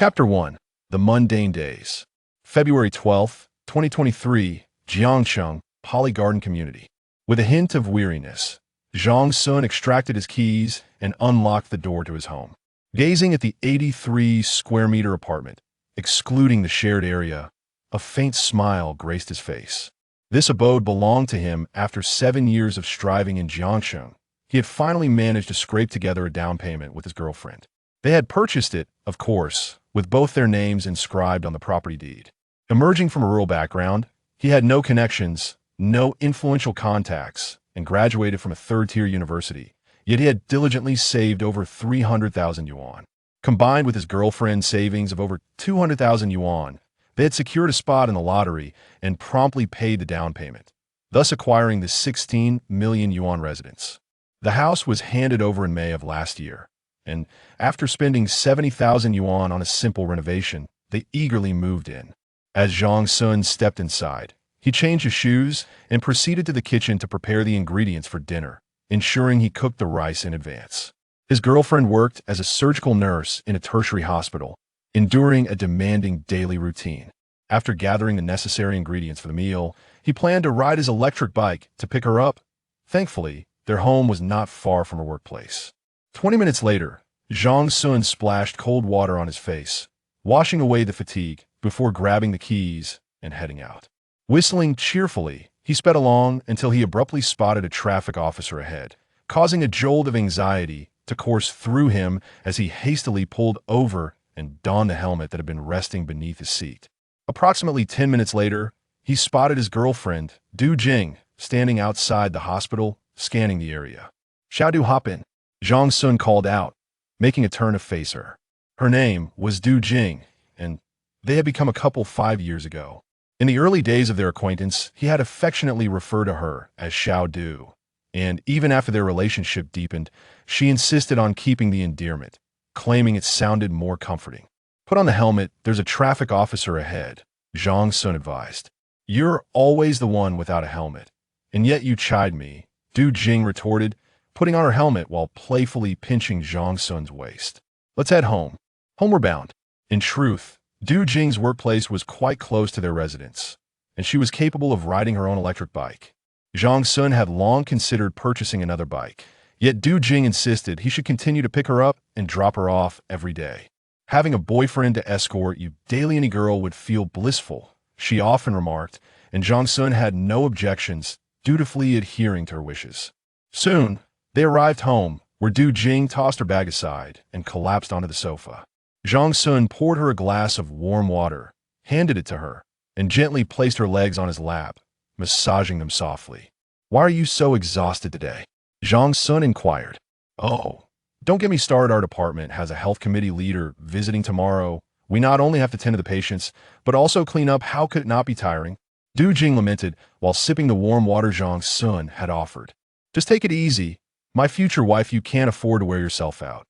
Chapter 1. The Mundane Days. February 12, 2023, Zhang Xun, Poly Garden Community. With a hint of weariness, Zhang Xun extracted his keys and unlocked the door to his home. Gazing at the 83-square-meter apartment, excluding the shared area, a faint smile graced his face. This abode belonged to him after 7 years of striving in Jiangsheng. He had finally managed to scrape together a down payment with his girlfriend. They had purchased it, of course, with both their names inscribed on the property deed. Emerging from a rural background, he had no connections, no influential contacts, and graduated from a third-tier university, yet he had diligently saved over 300,000 yuan. Combined with his girlfriend's savings of over 200,000 yuan, they had secured a spot in the lottery and promptly paid the down payment, thus acquiring the 16 million yuan residence. The house was handed over in May of last year, and after spending 70,000 yuan on a simple renovation, they eagerly moved in. As Zhang Xun stepped inside, he changed his shoes and proceeded to the kitchen to prepare the ingredients for dinner, ensuring he cooked the rice in advance. His girlfriend worked as a surgical nurse in a tertiary hospital, enduring a demanding daily routine. After gathering the necessary ingredients for the meal, he planned to ride his electric bike to pick her up. Thankfully, their home was not far from her workplace. 20 minutes later, Zhang Xun splashed cold water on his face, washing away the fatigue before grabbing the keys and heading out. Whistling cheerfully, he sped along until he abruptly spotted a traffic officer ahead, causing a jolt of anxiety to course through him as he hastily pulled over and donned the helmet that had been resting beneath his seat. Approximately 10 minutes later, he spotted his girlfriend, Du Jing, standing outside the hospital, scanning the area. "Shall Du hop in?" Zhang Xun called out, making a turn to face her. Her name was Du Jing, and they had become a couple 5 years ago. In the early days of their acquaintance, he had affectionately referred to her as Xiao Du, and even after their relationship deepened, she insisted on keeping the endearment, claiming it sounded more comforting. "Put on the helmet, there's a traffic officer ahead," Zhang Xun advised. "You're always the one without a helmet, and yet you chide me," Du Jing retorted, putting on her helmet while playfully pinching Zhang Xun's waist. "Let's head home." Homeward bound. In truth, Du Jing's workplace was quite close to their residence, and she was capable of riding her own electric bike. Zhang Xun had long considered purchasing another bike, yet Du Jing insisted he should continue to pick her up and drop her off every day. "Having a boyfriend to escort you daily, any girl would feel blissful," she often remarked, and Zhang Xun had no objections, dutifully adhering to her wishes. Soon, they arrived home, where Du Jing tossed her bag aside and collapsed onto the sofa. Zhang Xun poured her a glass of warm water, handed it to her, and gently placed her legs on his lap, massaging them softly. "Why are you so exhausted today?" Zhang Xun inquired. "Oh, don't get me started. Our department has a health committee leader visiting tomorrow. We not only have to tend to the patients, but also clean up. How could it not be tiring?" Du Jing lamented while sipping the warm water Zhang Xun had offered. "Just take it easy. My future wife, you can't afford to wear yourself out,"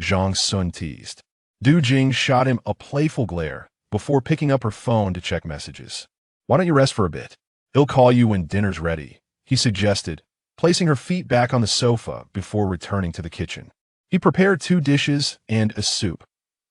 Zhang Xun teased. Du Jing shot him a playful glare before picking up her phone to check messages. "Why don't you rest for a bit? He'll call you when dinner's ready," he suggested, placing her feet back on the sofa before returning to the kitchen. He prepared 2 dishes and a soup: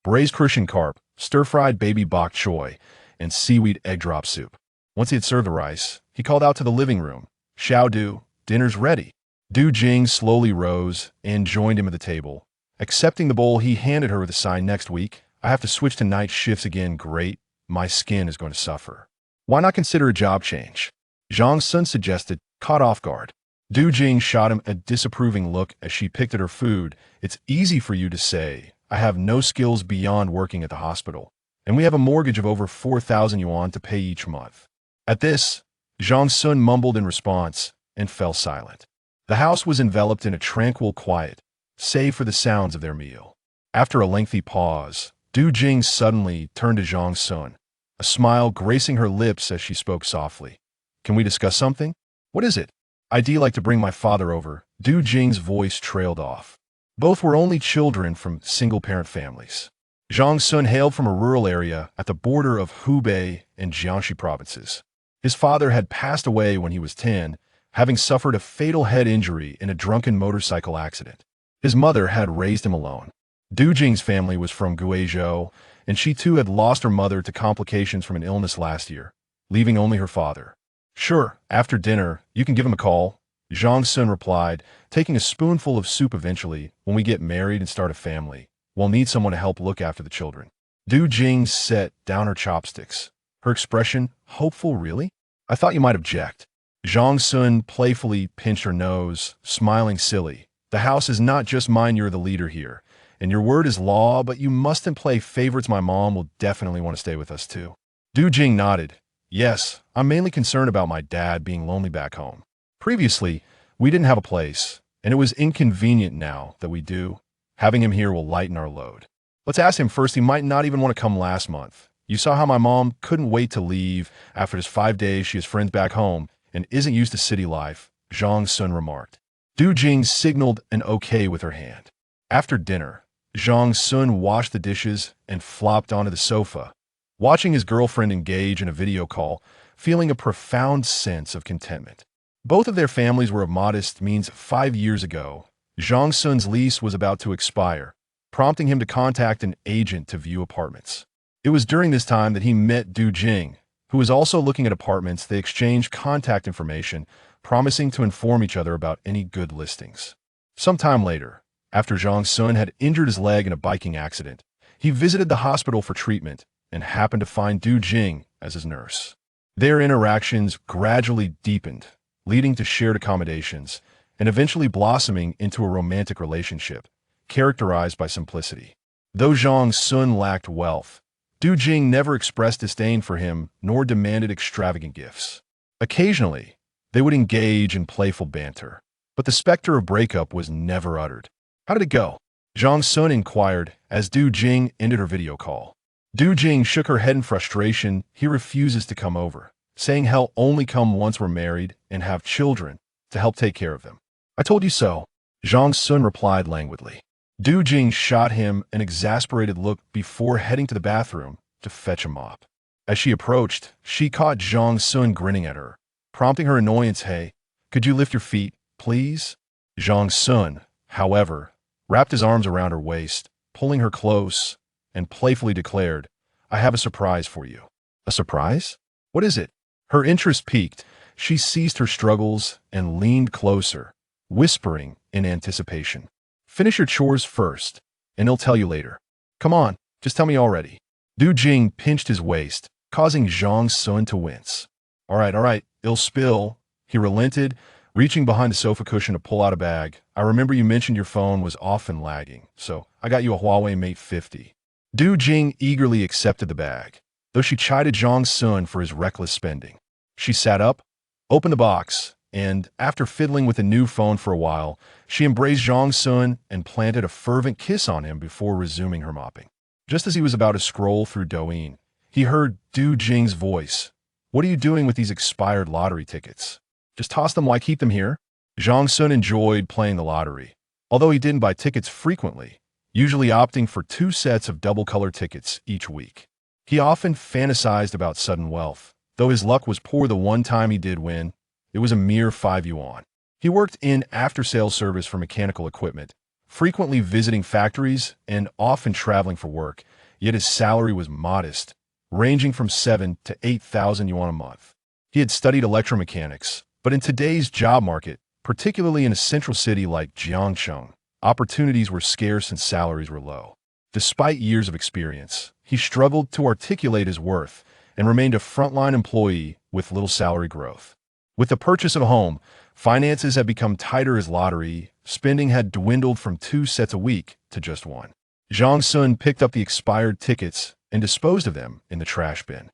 braised Crucian carp, stir-fried baby bok choy, and seaweed egg drop soup. Once he had served the rice, he called out to the living room, "Xiao Du, dinner's ready." Du Jing slowly rose and joined him at the table. Accepting the bowl, he handed her with a sign, "Next week, I have to switch to night shifts again. Great, my skin is going to suffer." "Why not consider a job change?" Zhang Xun suggested, caught off guard. Du Jing shot him a disapproving look as she picked at her food. "It's easy for you to say. I have no skills beyond working at the hospital, and we have a mortgage of over 4,000 yuan to pay each month." At this, Zhang Xun mumbled in response and fell silent. The house was enveloped in a tranquil quiet, save for the sounds of their meal. After a lengthy pause, Du Jing suddenly turned to Zhang Xun, a smile gracing her lips as she spoke softly. "Can we discuss something?" "What is it?" "I'd like to bring my father over." Du Jing's voice trailed off. Both were only children from single-parent families. Zhang Xun hailed from a rural area at the border of Hubei and Jiangxi provinces. His father had passed away when he was 10, having suffered a fatal head injury in a drunken motorcycle accident. His mother had raised him alone. Du Jing's family was from Guizhou, and she too had lost her mother to complications from an illness last year, leaving only her father. "Sure, after dinner, you can give him a call," Zhang Xun replied, taking a spoonful of soup eventually, "when we get married and start a family. We'll need someone to help look after the children." Du Jing set down her chopsticks. Her expression, hopeful, really? "I thought you might object." Zhang Xun playfully pinched her nose, smiling silly. "The house is not just mine, you're the leader here. And your word is law, but you mustn't play favorites. My mom will definitely want to stay with us too." Du Jing nodded. "Yes, I'm mainly concerned about my dad being lonely back home. Previously, we didn't have a place, and it was inconvenient now that we do. Having him here will lighten our load. Let's ask him first. He might not even want to come last month. You saw how my mom couldn't wait to leave. After just 5 days, she has friends back home and isn't used to city life," Zhang Xun remarked. Du Jing signaled an okay with her hand. After dinner, Zhang Xun washed the dishes and flopped onto the sofa, watching his girlfriend engage in a video call, feeling a profound sense of contentment. Both of their families were of modest means. 5 years ago, Zhang Xun's lease was about to expire, prompting him to contact an agent to view apartments. It was during this time that he met Du Jing, who was also looking at apartments. They exchanged contact information, promising to inform each other about any good listings. Some time later, after Zhang Xun had injured his leg in a biking accident, he visited the hospital for treatment and happened to find Du Jing as his nurse. Their interactions gradually deepened, leading to shared accommodations and eventually blossoming into a romantic relationship, characterized by simplicity. Though Zhang Xun lacked wealth, Du Jing never expressed disdain for him nor demanded extravagant gifts. Occasionally, they would engage in playful banter, but the specter of breakup was never uttered. "How did it go?" Zhang Xun inquired as Du Jing ended her video call. Du Jing shook her head in frustration. "He refuses to come over, saying he'll only come once we're married and have children to help take care of them." "I told you so," Zhang Xun replied languidly. Du Jing shot him an exasperated look before heading to the bathroom to fetch a mop. As she approached, she caught Zhang Xun grinning at her, prompting her annoyance. "Hey, could you lift your feet, please?" Zhang Xun, however, wrapped his arms around her waist, pulling her close, and playfully declared, "I have a surprise for you." "A surprise? What is it?" Her interest piqued. She ceased her struggles and leaned closer, whispering in anticipation. "Finish your chores first, and he'll tell you later. Come on, just tell me already." Du Jing pinched his waist, causing Zhang Xun to wince. All right, it'll spill." He relented, reaching behind the sofa cushion to pull out a bag. "I remember you mentioned your phone was often lagging, so I got you a Huawei Mate 50. Du Jing eagerly accepted the bag, though she chided Zhang Xun for his reckless spending. She sat up, opened the box, and, after fiddling with the new phone for a while, she embraced Zhang Xun and planted a fervent kiss on him before resuming her mopping. Just as he was about to scroll through Douyin, he heard Du Jing's voice. "What are you doing with these expired lottery tickets?" "Just toss them. Why keep them here?" Zhang Xun enjoyed playing the lottery, although he didn't buy tickets frequently, usually opting for 2 sets of double-color tickets each week. He often fantasized about sudden wealth, though his luck was poor the one time he did win. It was a mere 5 yuan. He worked in after-sales service for mechanical equipment, frequently visiting factories and often traveling for work, yet his salary was modest, ranging from 7 to 8,000 yuan a month. He had studied electromechanics, but in today's job market, particularly in a central city like Jiangcheng, opportunities were scarce and salaries were low. Despite years of experience, he struggled to articulate his worth and remained a frontline employee with little salary growth. With the purchase of a home, finances had become tighter as lottery spending had dwindled from 2 sets a week to just 1. Zhang Xun picked up the expired tickets and disposed of them in the trash bin.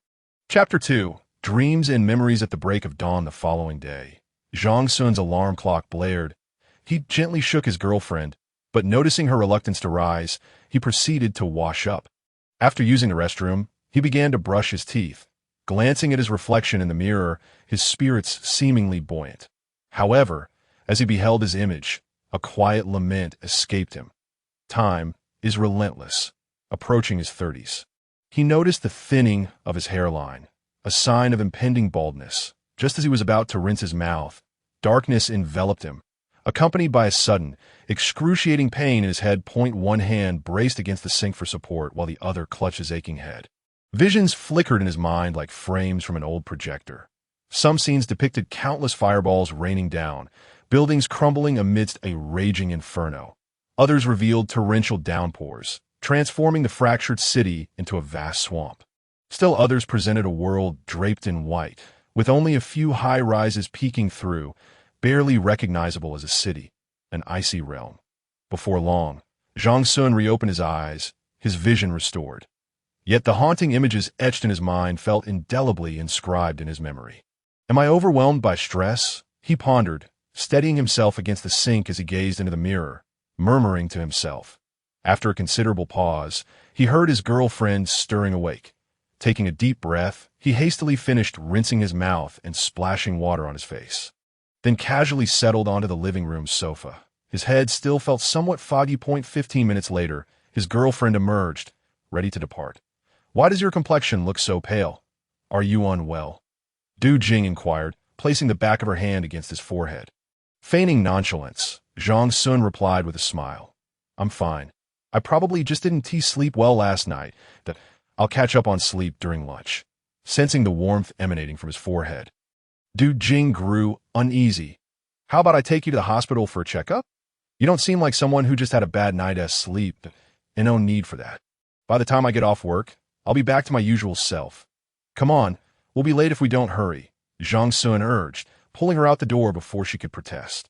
Chapter 2. Dreams and Memories. At the break of dawn the following day, Zhang Xun's alarm clock blared. He gently shook his girlfriend, but noticing her reluctance to rise, he proceeded to wash up. After using the restroom, he began to brush his teeth. Glancing at his reflection in the mirror, his spirits seemingly buoyant. However, as he beheld his image, a quiet lament escaped him. Time is relentless, approaching his 30s. He noticed the thinning of his hairline, a sign of impending baldness. Just as he was about to rinse his mouth, darkness enveloped him, accompanied by a sudden, excruciating pain in his head. One hand braced against the sink for support while the other clutched his aching head. Visions flickered in his mind like frames from an old projector. Some scenes depicted countless fireballs raining down, buildings crumbling amidst a raging inferno. Others revealed torrential downpours, transforming the fractured city into a vast swamp. Still others presented a world draped in white, with only a few high-rises peeking through, barely recognizable as a city, an icy realm. Before long, Zhang Xun reopened his eyes, his vision restored. Yet the haunting images etched in his mind felt indelibly inscribed in his memory. Am I overwhelmed by stress? He pondered, steadying himself against the sink as he gazed into the mirror, murmuring to himself. After a considerable pause, he heard his girlfriend stirring awake. Taking a deep breath, he hastily finished rinsing his mouth and splashing water on his face. Then casually settled onto the living room sofa. His head still felt somewhat foggy. 15 minutes later, his girlfriend emerged, ready to depart. Why does your complexion look so pale? Are you unwell? Du Jing inquired, placing the back of her hand against his forehead. Feigning nonchalance, Zhang Xun replied with a smile. I'm fine. I probably just didn't sleep well last night. I'll catch up on sleep during lunch. Sensing the warmth emanating from his forehead, Du Jing grew uneasy. How about I take you to the hospital for a checkup? You don't seem like someone who just had a bad night's sleep, and no need for that. By the time I get off work, I'll be back to my usual self. Come on, we'll be late if we don't hurry, Zhang Xun urged, pulling her out the door before she could protest.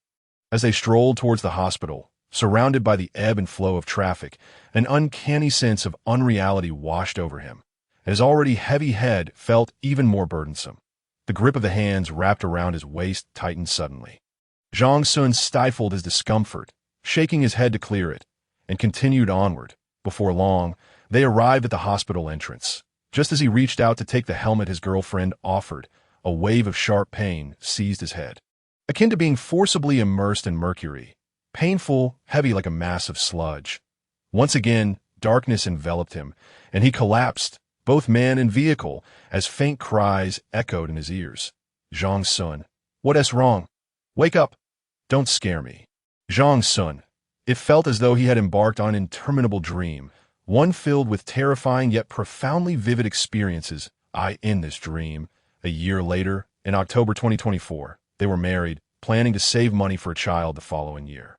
As they strolled towards the hospital, surrounded by the ebb and flow of traffic, an uncanny sense of unreality washed over him, and his already heavy head felt even more burdensome. The grip of the hands wrapped around his waist tightened suddenly. Zhang Xun stifled his discomfort, shaking his head to clear it, and continued onward. Before long, they arrived at the hospital entrance. Just as he reached out to take the helmet his girlfriend offered, a wave of sharp pain seized his head. Akin to being forcibly immersed in mercury, painful, heavy like a mass of sludge. Once again, darkness enveloped him, and he collapsed, both man and vehicle, as faint cries echoed in his ears. Zhang Xun, what's wrong? Wake up! Don't scare me. Zhang Xun. It felt as though he had embarked on an interminable dream, one filled with terrifying yet profoundly vivid experiences. In this dream, a year later, in October 2024, they were married, planning to save money for a child the following year.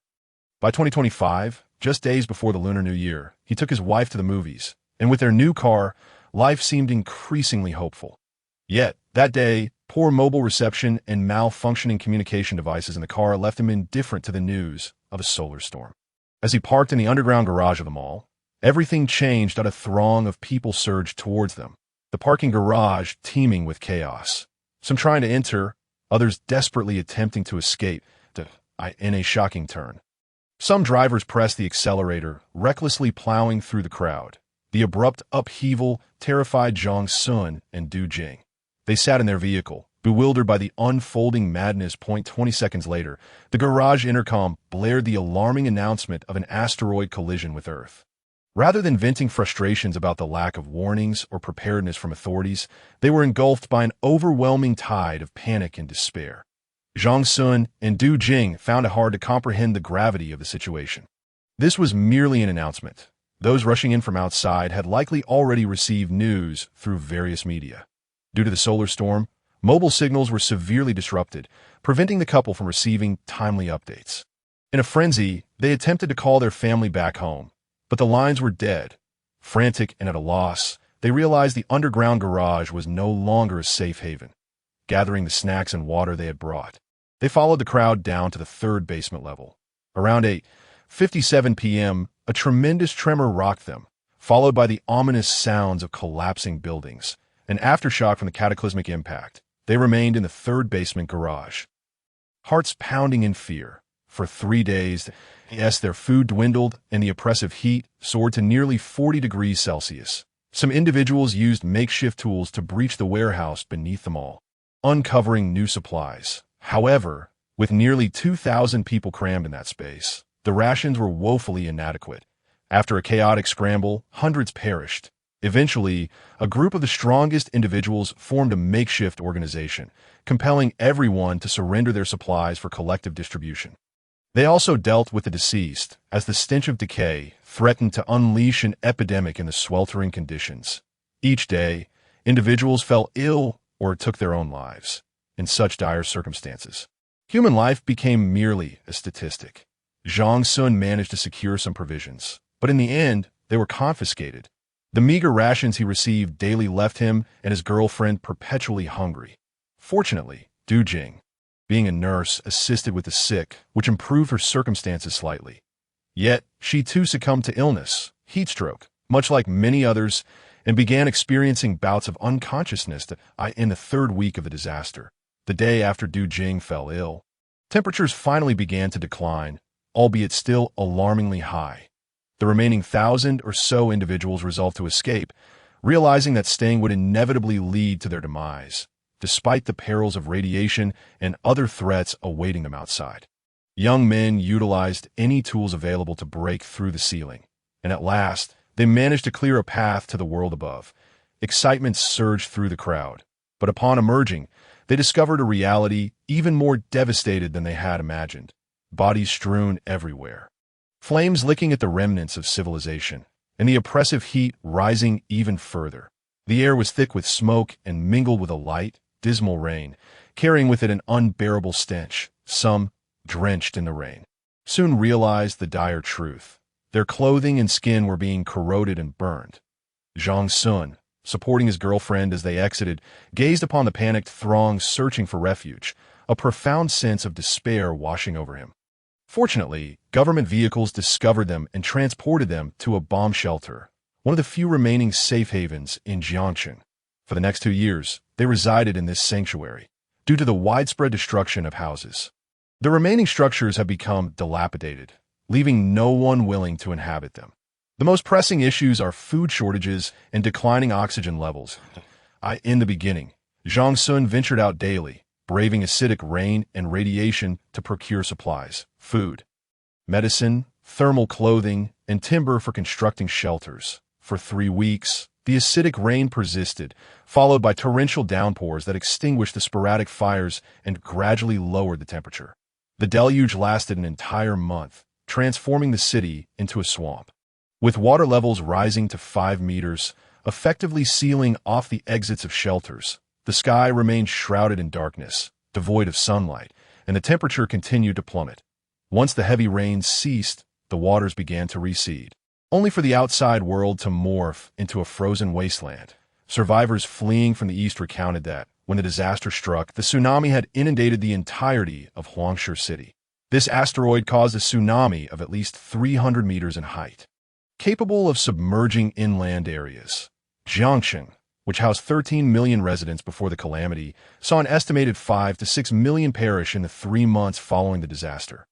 By 2025, just days before the Lunar New Year, he took his wife to the movies, and with their new car, life seemed increasingly hopeful. Yet, that day, poor mobile reception and malfunctioning communication devices in the car left him indifferent to the news of a solar storm. As he parked in the underground garage of the mall, everything changed as a throng of people surged towards them, the parking garage teeming with chaos. Some trying to enter, others desperately attempting to escape, in a shocking turn. Some drivers pressed the accelerator, recklessly plowing through the crowd. The abrupt upheaval terrified Zhang Xun and Du Jing. They sat in their vehicle, bewildered by the unfolding madness. 20 seconds later, the garage intercom blared the alarming announcement of an asteroid collision with Earth. Rather than venting frustrations about the lack of warnings or preparedness from authorities, they were engulfed by an overwhelming tide of panic and despair. Zhang Xun and Du Jing found it hard to comprehend the gravity of the situation. This was merely an announcement. Those rushing in from outside had likely already received news through various media. Due to the solar storm, mobile signals were severely disrupted, preventing the couple from receiving timely updates. In a frenzy, they attempted to call their family back home, but the lines were dead. Frantic and at a loss, they realized the underground garage was no longer a safe haven. Gathering the snacks and water they had brought, they followed the crowd down to the third basement level. Around 8:57 p.m., a tremendous tremor rocked them, followed by the ominous sounds of collapsing buildings. An aftershock from the cataclysmic impact, they remained in the third basement garage. Hearts pounding in fear. For 3 days, their food dwindled and the oppressive heat soared to nearly 40 degrees Celsius. Some individuals used makeshift tools to breach the warehouse beneath them all, uncovering new supplies. However, with nearly 2,000 people crammed in that space, the rations were woefully inadequate. After a chaotic scramble, hundreds perished. Eventually, a group of the strongest individuals formed a makeshift organization, compelling everyone to surrender their supplies for collective distribution. They also dealt with the deceased, as the stench of decay threatened to unleash an epidemic in the sweltering conditions. Each day, individuals fell ill or took their own lives. In such dire circumstances, human life became merely a statistic. Zhang Xun managed to secure some provisions, but in the end, they were confiscated. The meager rations he received daily left him and his girlfriend perpetually hungry. Fortunately, Du Jing, being a nurse, assisted with the sick, which improved her circumstances slightly. Yet, she too succumbed to illness, heat stroke, much like many others, and began experiencing bouts of unconsciousness in the third week of the disaster, the day after Du Jing fell ill. Temperatures finally began to decline, albeit still alarmingly high. The remaining 1,000 or so individuals resolved to escape, realizing that staying would inevitably lead to their demise, despite the perils of radiation and other threats awaiting them outside. Young men utilized any tools available to break through the ceiling, and at last, they managed to clear a path to the world above. Excitement surged through the crowd, but upon emerging, they discovered a reality even more devastated than they had imagined. Bodies strewn everywhere, flames licking at the remnants of civilization, and the oppressive heat rising even further. The air was thick with smoke and mingled with a light, dismal rain, carrying with it an unbearable stench. Some, drenched in the rain, soon realized the dire truth. Their clothing and skin were being corroded and burned. Zhang Xun, supporting his girlfriend as they exited, gazed upon the panicked throng searching for refuge, a profound sense of despair washing over him. Fortunately, government vehicles discovered them and transported them to a bomb shelter, one of the few remaining safe havens in Jiangxin. For the next 2 years, they resided in this sanctuary, due to the widespread destruction of houses. The remaining structures have become dilapidated, leaving no one willing to inhabit them. The most pressing issues are food shortages and declining oxygen levels. In the beginning, Zhang Xun ventured out daily, braving acidic rain and radiation to procure supplies, food, medicine, thermal clothing, and timber for constructing shelters. For 3 weeks, the acidic rain persisted, followed by torrential downpours that extinguished the sporadic fires and gradually lowered the temperature. The deluge lasted an entire month, transforming the city into a swamp. With water levels rising to 5 meters, effectively sealing off the exits of shelters, the sky remained shrouded in darkness, devoid of sunlight, and the temperature continued to plummet. Once the heavy rains ceased, the waters began to recede, only for the outside world to morph into a frozen wasteland. Survivors fleeing from the east recounted that, when the disaster struck, the tsunami had inundated the entirety of Huangshe City. This asteroid caused a tsunami of at least 300 meters in height, capable of submerging inland areas. Jiangxin, which housed 13 million residents before the calamity, saw an estimated 5 to 6 million perish in the 3 months following the disaster.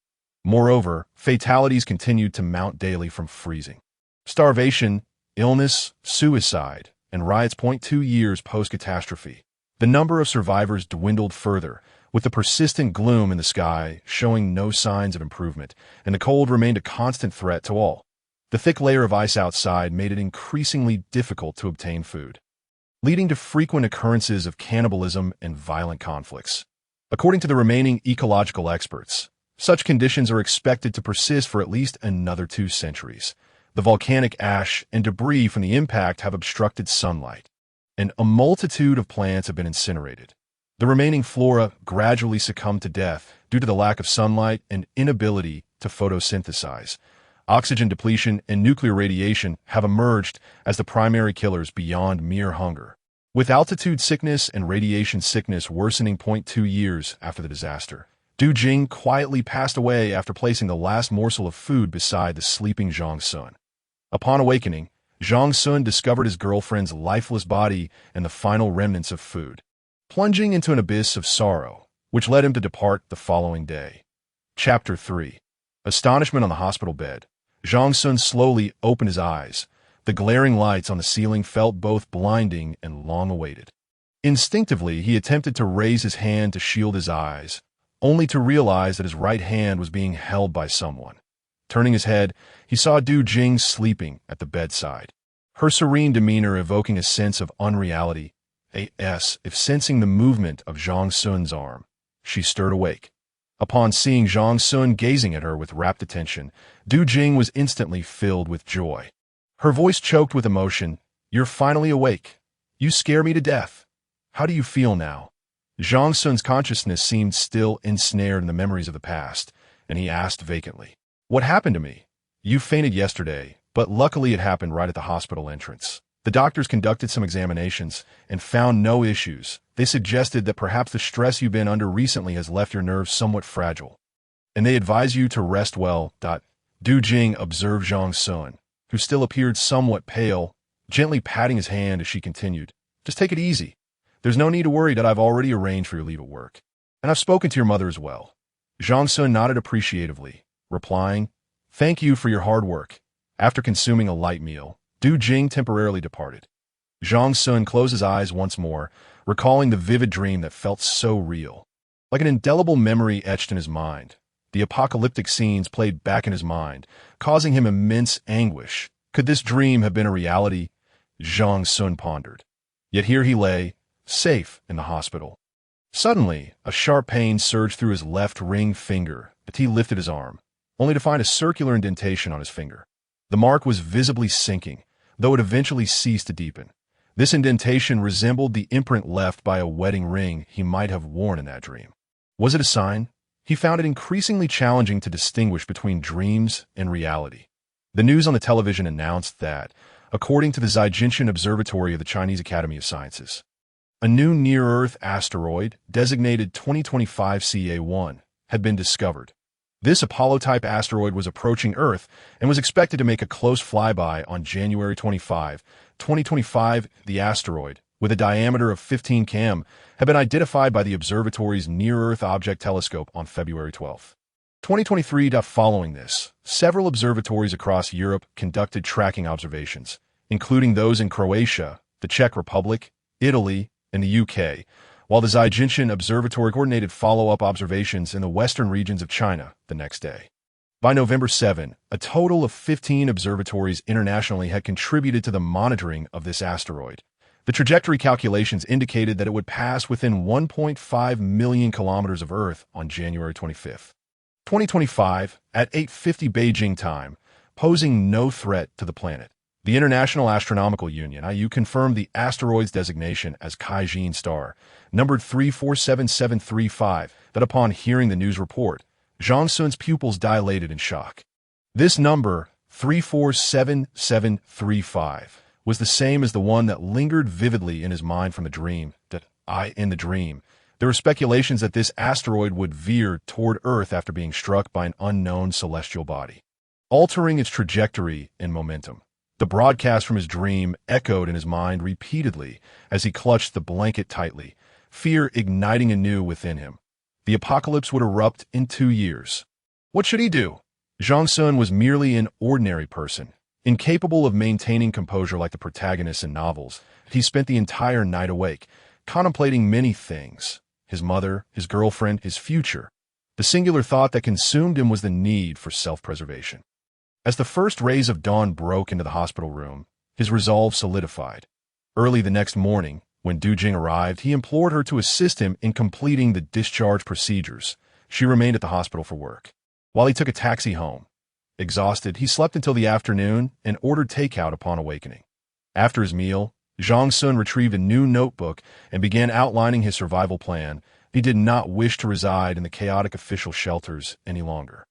Moreover, fatalities continued to mount daily from freezing, starvation, illness, suicide, and riots. 2 years post-catastrophe, the number of survivors dwindled further, with the persistent gloom in the sky showing no signs of improvement, and the cold remained a constant threat to all. The thick layer of ice outside made it increasingly difficult to obtain food, leading to frequent occurrences of cannibalism and violent conflicts. According to the remaining ecological experts, such conditions are expected to persist for at least another 2 centuries. The volcanic ash and debris from the impact have obstructed sunlight, and a multitude of plants have been incinerated. The remaining flora gradually succumbed to death due to the lack of sunlight and inability to photosynthesize. Oxygen depletion and nuclear radiation have emerged as the primary killers beyond mere hunger, with altitude sickness and radiation sickness worsening. 2 years after the disaster, Du Jing quietly passed away after placing the last morsel of food beside the sleeping Zhang Xun. Upon awakening, Zhang Xun discovered his girlfriend's lifeless body and the final remnants of food, plunging into an abyss of sorrow, which led him to depart the following day. Chapter 3. Astonishment on the hospital bed. Zhang Xun slowly opened his eyes. The glaring lights on the ceiling felt both blinding and long-awaited. Instinctively, he attempted to raise his hand to shield his eyes, only to realize that his right hand was being held by someone. Turning his head, he saw Du Jing sleeping at the bedside, her serene demeanor evoking a sense of unreality. If sensing the movement of Zhang Xun's arm, she stirred awake. Upon seeing Zhang Xun gazing at her with rapt attention, Du Jing was instantly filled with joy. Her voice choked with emotion. "You're finally awake. You scare me to death. How do you feel now?" Zhang Xun's consciousness seemed still ensnared in the memories of the past, and he asked vacantly, "What happened to me?" "You fainted yesterday, but luckily it happened right at the hospital entrance. The doctors conducted some examinations and found no issues. They suggested that perhaps the stress you've been under recently has left your nerves somewhat fragile, and they advise you to rest well." Du Jing observed Zhang Xun, who still appeared somewhat pale, gently patting his hand as she continued, "Just take it easy. There's no need to worry that I've already arranged for your leave at work. And I've spoken to your mother as well." Zhang Xun nodded appreciatively, replying, "Thank you for your hard work." After consuming a light meal, Du Jing temporarily departed. Zhang Xun closed his eyes once more, recalling the vivid dream that felt so real. Like an indelible memory etched in his mind, the apocalyptic scenes played back in his mind, causing him immense anguish. Could this dream have been a reality? Zhang Xun pondered. Yet here he lay, safe in the hospital. Suddenly, a sharp pain surged through his left ring finger, but he lifted his arm, only to find a circular indentation on his finger. The mark was visibly sinking, though it eventually ceased to deepen. This indentation resembled the imprint left by a wedding ring he might have worn in that dream. Was it a sign? He found it increasingly challenging to distinguish between dreams and reality. The news on the television announced that, according to the Zhang Observatory of the Chinese Academy of Sciences, a new near-Earth asteroid, designated 2025 CA1, had been discovered. This Apollo-type asteroid was approaching Earth and was expected to make a close flyby on January 25, 2025. The asteroid, with a diameter of 15 km, had been identified by the observatory's Near-Earth Object Telescope on February 12, 2023. Following this, several observatories across Europe conducted tracking observations, including those in Croatia, the Czech Republic, Italy, and the UK, while the Zhang Observatory coordinated follow-up observations in the western regions of China the next day. By November 7, a total of 15 observatories internationally had contributed to the monitoring of this asteroid. The trajectory calculations indicated that it would pass within 1.5 million kilometers of Earth on January 25, 2025, at 8:50 Beijing time, posing no threat to the planet. The International Astronomical Union (IU) confirmed the asteroid's designation as Kaijin star, numbered 347735, that upon hearing the news report, Zhang Xun's pupils dilated in shock. This number, 347735, was the same as the one that lingered vividly in his mind from the dream. In the dream, there were speculations that this asteroid would veer toward Earth after being struck by an unknown celestial body, altering its trajectory and momentum. The broadcast from his dream echoed in his mind repeatedly as he clutched the blanket tightly, fear igniting anew within him. The apocalypse would erupt in 2 years. What should he do? Zhang Xun was merely an ordinary person, incapable of maintaining composure like the protagonists in novels. He spent the entire night awake, contemplating many things: his mother, his girlfriend, his future. The singular thought that consumed him was the need for self-preservation. As the first rays of dawn broke into the hospital room, his resolve solidified. Early the next morning, when Du Jing arrived, he implored her to assist him in completing the discharge procedures. She remained at the hospital for work, while he took a taxi home. Exhausted, he slept until the afternoon and ordered takeout upon awakening. After his meal, Zhang Xun retrieved a new notebook and began outlining his survival plan. He did not wish to reside in the chaotic official shelters any longer.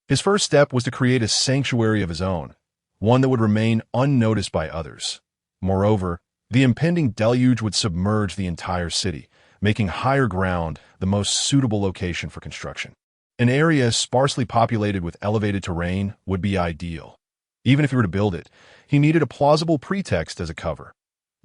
His first step was to create a sanctuary of his own, one that would remain unnoticed by others. Moreover, the impending deluge would submerge the entire city, making higher ground the most suitable location for construction. An area sparsely populated with elevated terrain would be ideal. Even if he were to build it, he needed a plausible pretext as a cover.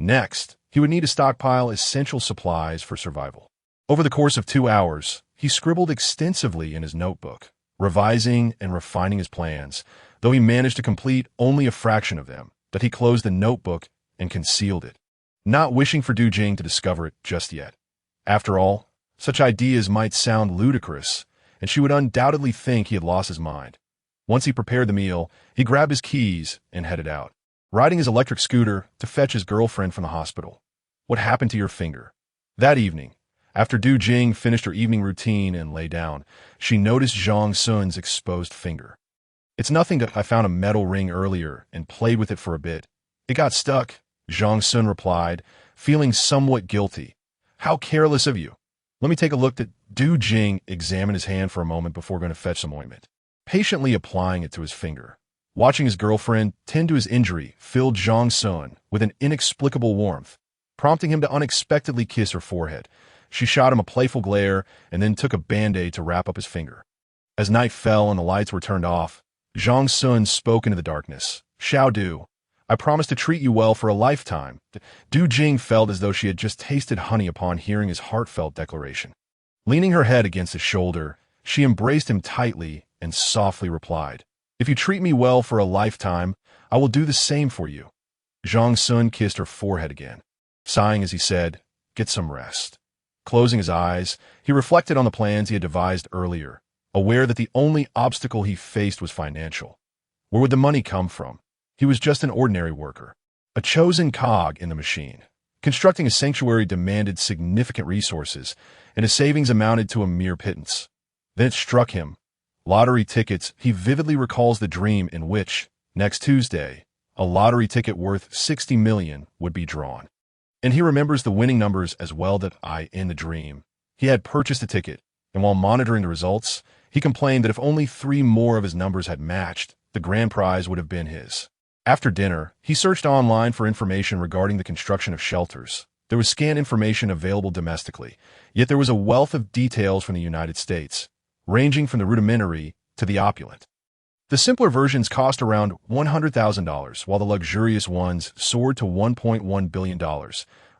Next, he would need to stockpile essential supplies for survival. Over the course of 2 hours, he scribbled extensively in his notebook, revising and refining his plans, though he managed to complete only a fraction of them. That he closed the notebook and concealed it, not wishing for Du Jing to discover it just yet. After all, such ideas might sound ludicrous, and she would undoubtedly think he had lost his mind. Once he prepared the meal, he grabbed his keys and headed out, riding his electric scooter to fetch his girlfriend from the hospital. What happened to your finger? That evening, After Du Jing finished her evening routine and lay down, she noticed Zhang Xun's exposed finger. "It's nothing. I found a metal ring earlier and played with it for a bit. It got stuck," Zhang Xun replied, feeling somewhat guilty. "How careless of you. Let me take a look." Du Jing examined his hand for a moment before going to fetch some ointment, patiently applying it to his finger. Watching his girlfriend tend to his injury filled Zhang Xun with an inexplicable warmth, prompting him to unexpectedly kiss her forehead. She shot him a playful glare and then took a Band-Aid to wrap up his finger. As night fell and the lights were turned off, Zhang Xun spoke into the darkness. "Xiao Du, I promise to treat you well for a lifetime." Du Jing felt as though she had just tasted honey upon hearing his heartfelt declaration. Leaning her head against his shoulder, she embraced him tightly and softly replied, "If you treat me well for a lifetime, I will do the same for you." Zhang Xun kissed her forehead again, sighing as he said, "Get some rest." Closing his eyes, he reflected on the plans he had devised earlier, aware that the only obstacle he faced was financial. Where would the money come from? He was just an ordinary worker, a chosen cog in the machine. Constructing a sanctuary demanded significant resources, and his savings amounted to a mere pittance. Then it struck him. Lottery tickets. He vividly recalls the dream in which, next Tuesday, a lottery ticket worth 60 million would be drawn. And he remembers the winning numbers as well. In the dream, he had purchased a ticket, and while monitoring the results, he complained that if only 3 more of his numbers had matched, the grand prize would have been his. After dinner, he searched online for information regarding the construction of shelters. There was scant information available domestically, yet there was a wealth of details from the United States, ranging from the rudimentary to the opulent. The simpler versions cost around $100,000, while the luxurious ones soared to $1.1 billion,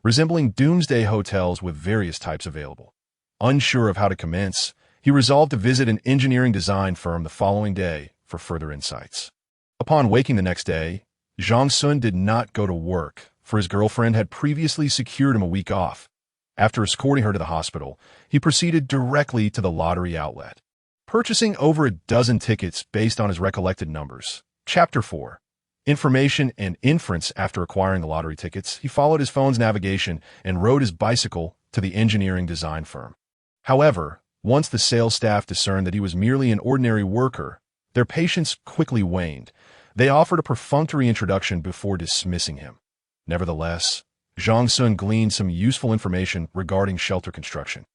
resembling doomsday hotels with various types available. Unsure of how to commence, he resolved to visit an engineering design firm the following day for further insights. Upon waking the next day, Zhang Xun did not go to work, for his girlfriend had previously secured him a week off. After escorting her to the hospital, he proceeded directly to the lottery outlet, purchasing over a dozen tickets based on his recollected numbers. Chapter 4. Information and inference. After acquiring the lottery tickets, he followed his phone's navigation and rode his bicycle to the engineering design firm. However, once the sales staff discerned that he was merely an ordinary worker, their patience quickly waned. They offered a perfunctory introduction before dismissing him. Nevertheless, Zhang Xun gleaned some useful information regarding shelter construction.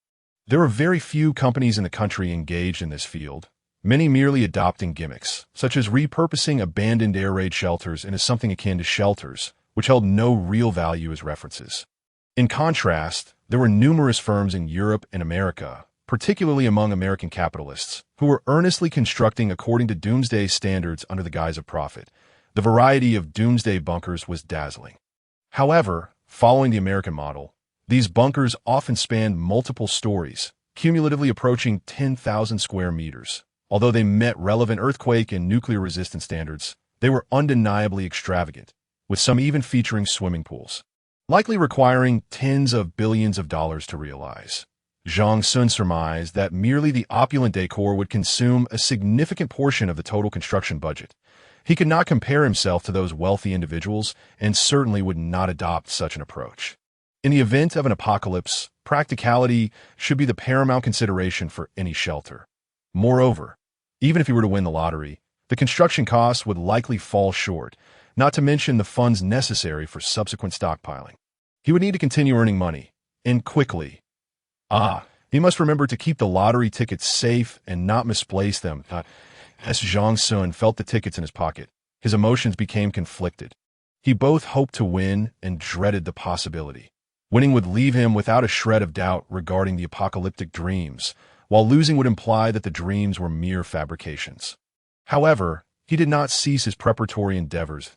There are very few companies in the country engaged in this field, many merely adopting gimmicks, such as repurposing abandoned air raid shelters into something akin to shelters, which held no real value as references. In contrast, there were numerous firms in Europe and America, particularly among American capitalists, who were earnestly constructing according to doomsday standards under the guise of profit. The variety of doomsday bunkers was dazzling. However, following the American model, these bunkers often spanned multiple stories, cumulatively approaching 10,000 square meters. Although they met relevant earthquake and nuclear-resistant standards, they were undeniably extravagant, with some even featuring swimming pools, likely requiring tens of billions of dollars to realize. Zhang Xun surmised that merely the opulent decor would consume a significant portion of the total construction budget. He could not compare himself to those wealthy individuals and certainly would not adopt such an approach. In the event of an apocalypse, practicality should be the paramount consideration for any shelter. Moreover, even if he were to win the lottery, the construction costs would likely fall short, not to mention the funds necessary for subsequent stockpiling. He would need to continue earning money, and quickly. He must remember to keep the lottery tickets safe and not misplace them. As Zhang Xun felt the tickets in his pocket, his emotions became conflicted. He both hoped to win and dreaded the possibility. Winning would leave him without a shred of doubt regarding the apocalyptic dreams, while losing would imply that the dreams were mere fabrications. However, he did not cease his preparatory endeavors.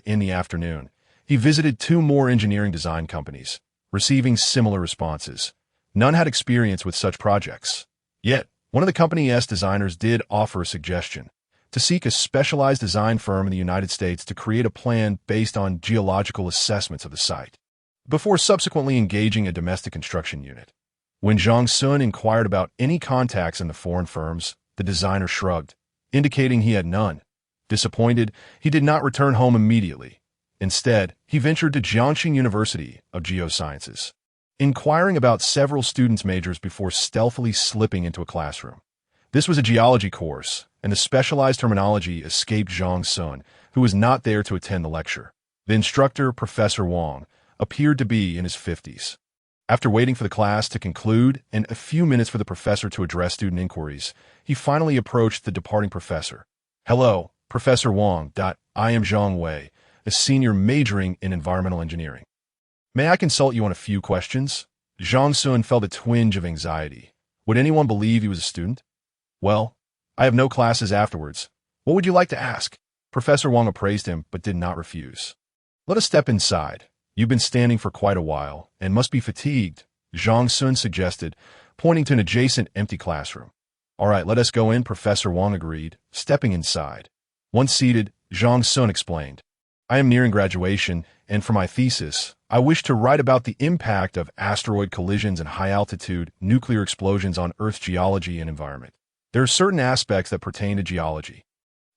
In the afternoon, he visited 2 more engineering design companies, receiving similar responses. None had experience with such projects. Yet, one of the company's designers did offer a suggestion: to seek a specialized design firm in the United States to create a plan based on geological assessments of the site, before subsequently engaging a domestic construction unit. When Zhang Xun inquired about any contacts in the foreign firms, the designer shrugged, indicating he had none. Disappointed, he did not return home immediately. Instead, he ventured to Jiangxing University of Geosciences. inquiring about several students' majors before stealthily slipping into a classroom. This was a geology course, and the specialized terminology escaped Zhang Xun, who was not there to attend the lecture. The instructor, Professor Wang, appeared to be in his 50s. After waiting for the class to conclude and a few minutes for the professor to address student inquiries, he finally approached the departing professor. "Hello, Professor Wang. I am Zhang Wei, a senior majoring in environmental engineering. May I consult you on a few questions?" Zhang Xun felt a twinge of anxiety. Would anyone believe he was a student? "Well, I have no classes afterwards. What would you like to ask?" Professor Wang appraised him, but did not refuse. "Let us step inside. You've been standing for quite a while, and must be fatigued," Zhang Xun suggested, pointing to an adjacent empty classroom. "All right, let us go in," Professor Wang agreed, stepping inside. Once seated, Zhang Xun explained, "I am nearing graduation, and for my thesis, I wish to write about the impact of asteroid collisions and high-altitude nuclear explosions on Earth's geology and environment. There are certain aspects that pertain to geology,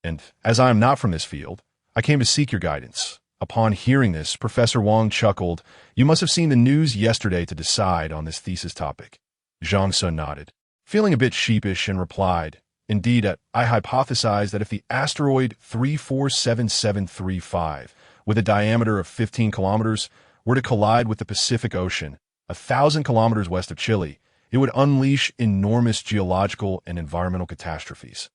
and as I am not from this field, I came to seek your guidance." Upon hearing this, Professor Wang chuckled. "You must have seen the news yesterday to decide on this thesis topic." Zhang Xun nodded, feeling a bit sheepish, and replied, "Indeed, I hypothesized that if the asteroid 347735, with a diameter of 15 kilometers, were to collide with the Pacific Ocean, 1,000 kilometers west of Chile, it would unleash enormous geological and environmental catastrophes,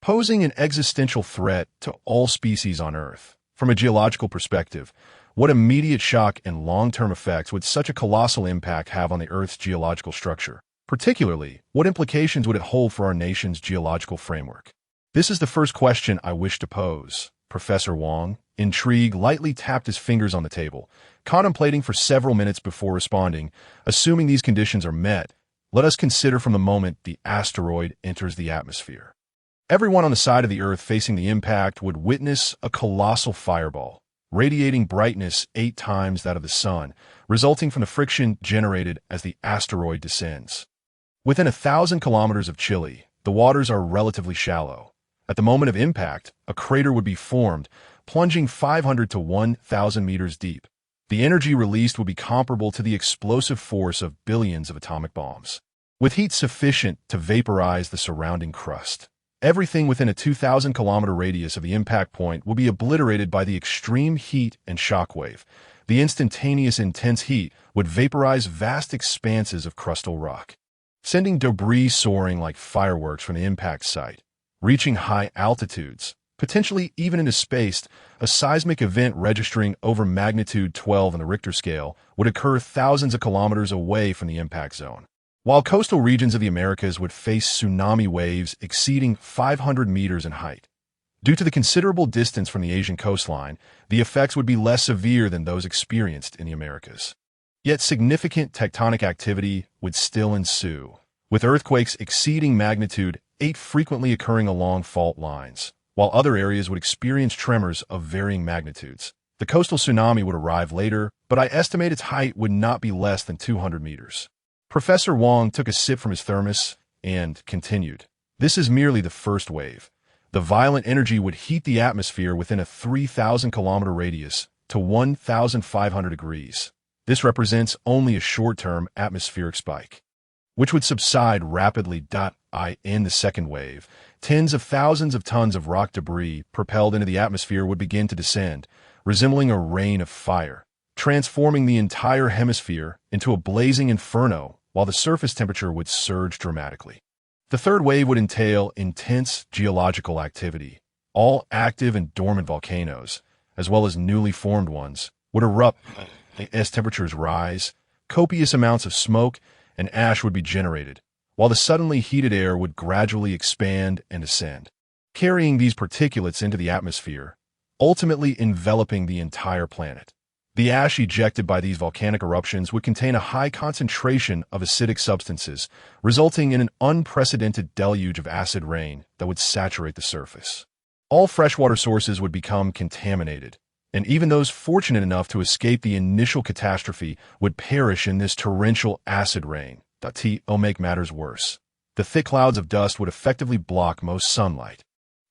posing an existential threat to all species on Earth. From a geological perspective, what immediate shock and long-term effects would such a colossal impact have on the Earth's geological structure? Particularly, what implications would it hold for our nation's geological framework? This is the first question I wish to pose." Professor Wang, intrigued, lightly tapped his fingers on the table, contemplating for several minutes before responding. "Assuming these conditions are met, let us consider from the moment the asteroid enters the atmosphere. Everyone on the side of the Earth facing the impact would witness a colossal fireball, radiating brightness 8 times that of the sun, resulting from the friction generated as the asteroid descends. Within 1,000 kilometers of Chile, the waters are relatively shallow. At the moment of impact, a crater would be formed, plunging 500 to 1,000 meters deep. The energy released would be comparable to the explosive force of billions of atomic bombs, with heat sufficient to vaporize the surrounding crust. Everything within a 2,000-kilometer radius of the impact point will be obliterated by the extreme heat and shockwave. The instantaneous intense heat would vaporize vast expanses of crustal rock, sending debris soaring like fireworks from the impact site. Reaching high altitudes, potentially even into space, a seismic event registering over magnitude 12 on the Richter scale would occur thousands of kilometers away from the impact zone, while coastal regions of the Americas would face tsunami waves exceeding 500 meters in height. Due to the considerable distance from the Asian coastline, the effects would be less severe than those experienced in the Americas. Yet significant tectonic activity would still ensue, with earthquakes exceeding magnitude 8 frequently occurring along fault lines, while other areas would experience tremors of varying magnitudes. The coastal tsunami would arrive later, but I estimate its height would not be less than 200 meters. Professor Wang took a sip from his thermos and continued, "This is merely the first wave. The violent energy would heat the atmosphere within a 3,000-kilometer radius to 1,500 degrees. This represents only a short-term atmospheric spike, which would subside rapidly. In the second wave, tens of thousands of tons of rock debris propelled into the atmosphere would begin to descend, resembling a rain of fire, transforming the entire hemisphere into a blazing inferno, while the surface temperature would surge dramatically. The third wave would entail intense geological activity. All active and dormant volcanoes, as well as newly formed ones, would erupt as temperatures rise. Copious amounts of smoke and ash would be generated, while the suddenly heated air would gradually expand and ascend, carrying these particulates into the atmosphere, ultimately enveloping the entire planet. The ash ejected by these volcanic eruptions would contain a high concentration of acidic substances, resulting in an unprecedented deluge of acid rain that would saturate the surface. All freshwater sources would become contaminated, and even those fortunate enough to escape the initial catastrophe would perish in this torrential acid rain. To make matters worse, the thick clouds of dust would effectively block most sunlight,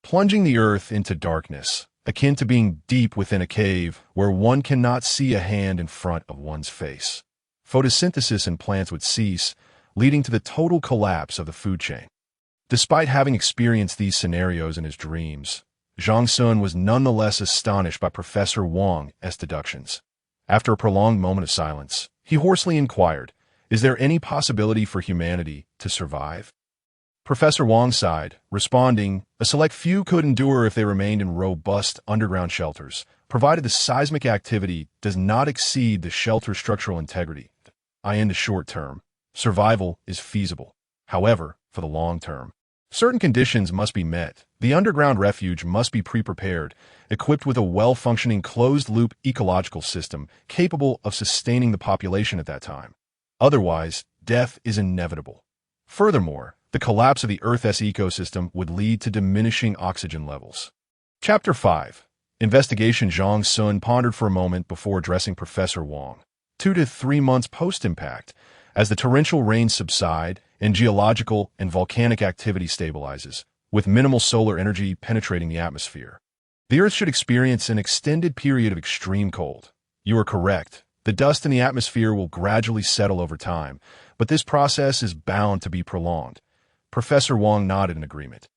plunging the earth into darkness, akin to being deep within a cave where one cannot see a hand in front of one's face. photosynthesis in plants would cease, leading to the total collapse of the food chain. Despite having experienced these scenarios in his dreams, Zhang Xun was nonetheless astonished by Professor Wang's deductions. After a prolonged moment of silence, he hoarsely inquired, "Is there any possibility for humanity to survive?" Professor Wang sighed, responding, "A select few could endure if they remained in robust underground shelters, provided the seismic activity does not exceed the shelter's structural integrity. In the short term, survival is feasible. However, for the long term, certain conditions must be met. The underground refuge must be pre-prepared, equipped with a well-functioning closed-loop ecological system capable of sustaining the population at that time. Otherwise, death is inevitable. Furthermore, the collapse of the Earth's ecosystem would lead to diminishing oxygen levels." Chapter 5. Investigation. Zhang Xun pondered for a moment before addressing Professor Wang. 2 to 3 months post-impact, as the torrential rains subside and geological and volcanic activity stabilizes, with minimal solar energy penetrating the atmosphere, the Earth should experience an extended period of extreme cold. You are correct. The dust in the atmosphere will gradually settle over time, but this process is bound to be prolonged. Professor Wang nodded in agreement.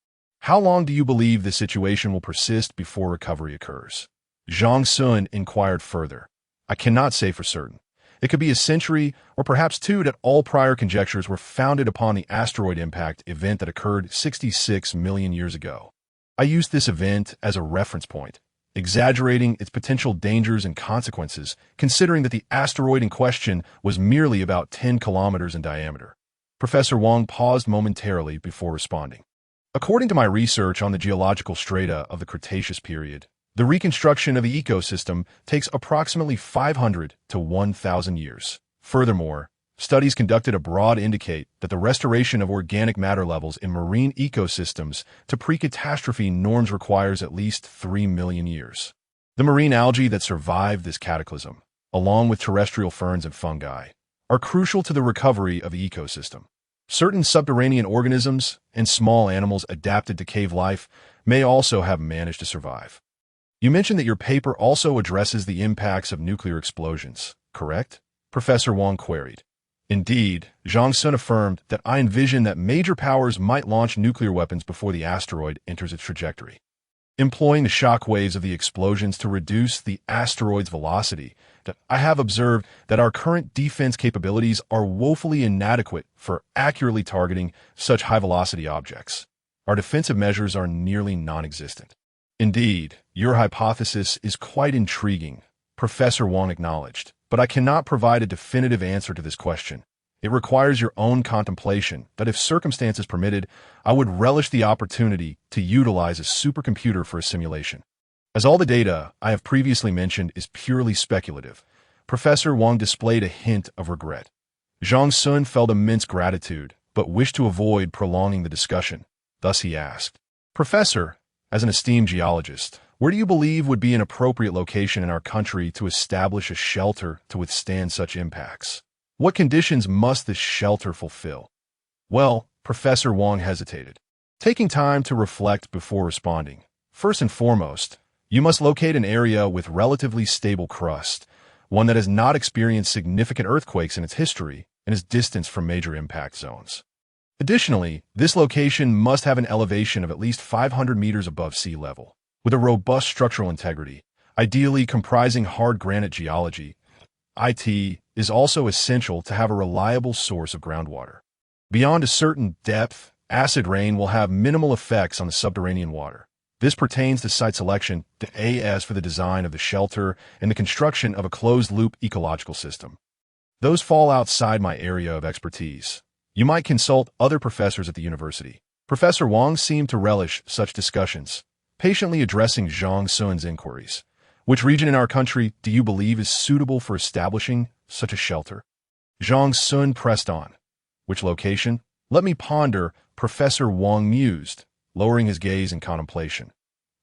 "How long do you believe the situation will persist before recovery occurs?" Zhang Xun inquired further. "I cannot say for certain. It could be a century or perhaps 2 that all prior conjectures were founded upon the asteroid impact event that occurred 66 million years ago. I used this event as a reference point, exaggerating its potential dangers and consequences, considering that the asteroid in question was merely about 10 kilometers in diameter." Professor Wang paused momentarily before responding. "According to my research on the geological strata of the Cretaceous period, the reconstruction of the ecosystem takes approximately 500 to 1,000 years. Furthermore, studies conducted abroad indicate that the restoration of organic matter levels in marine ecosystems to pre-catastrophe norms requires at least 3 million years. The marine algae that survived this cataclysm, along with terrestrial ferns and fungi, are crucial to the recovery of the ecosystem. Certain subterranean organisms and small animals adapted to cave life may also have managed to survive." You mentioned that your paper also addresses the impacts of nuclear explosions, correct? Professor Wang queried. "Indeed," Zhang Xun affirmed, "that I envision that major powers might launch nuclear weapons before the asteroid enters its trajectory, employing the shock waves of the explosions to reduce the asteroid's velocity. I have observed that our current defense capabilities are woefully inadequate for accurately targeting such high-velocity objects. Our defensive measures are nearly non-existent." "Indeed, your hypothesis is quite intriguing," Professor Wang acknowledged, "but I cannot provide a definitive answer to this question. It requires your own contemplation that if circumstances permitted, I would relish the opportunity to utilize a supercomputer for a simulation. As all the data I have previously mentioned is purely speculative." Professor Wang displayed a hint of regret. Zhang Xun felt immense gratitude, but wished to avoid prolonging the discussion. Thus he asked, "Professor, as an esteemed geologist, where do you believe would be an appropriate location in our country to establish a shelter to withstand such impacts? What conditions must this shelter fulfill?" "Well," Professor Wang hesitated, taking time to reflect before responding. "First and foremost, you must locate an area with relatively stable crust, one that has not experienced significant earthquakes in its history and is distanced from major impact zones. Additionally, this location must have an elevation of at least 500 meters above sea level, with a robust structural integrity, ideally comprising hard granite geology. It is also essential to have a reliable source of groundwater. Beyond a certain depth, acid rain will have minimal effects on the subterranean water. This pertains to site selection, as for the design of the shelter and the construction of a closed-loop ecological system. Those fall outside my area of expertise. You might consult other professors at the university." Professor Wang seemed to relish such discussions, patiently addressing Zhang Xun's inquiries. "Which region in our country do you believe is suitable for establishing such a shelter?" Zhang Xun pressed on. "Which location? Let me ponder," Professor Wang mused, lowering his gaze in contemplation.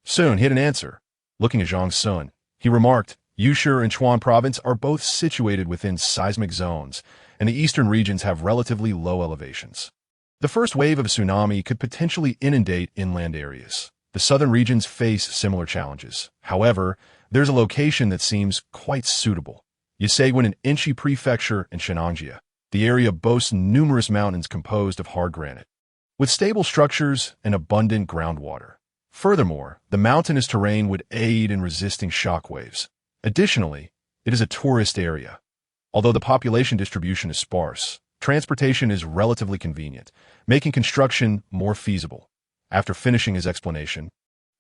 Soon he had an answer. Looking at Zhang Xun, he remarked, "Yushu and Chuan province are both situated within seismic zones, and the eastern regions have relatively low elevations. The first wave of a tsunami could potentially inundate inland areas. The southern regions face similar challenges. However, there's a location that seems quite suitable. Yisegwen and Inchi Prefecture in Shenangjia. The area boasts numerous mountains composed of hard granite, with stable structures and abundant groundwater. Furthermore, the mountainous terrain would aid in resisting shock waves. Additionally, it is a tourist area. Although the population distribution is sparse, transportation is relatively convenient, making construction more feasible. After finishing his explanation,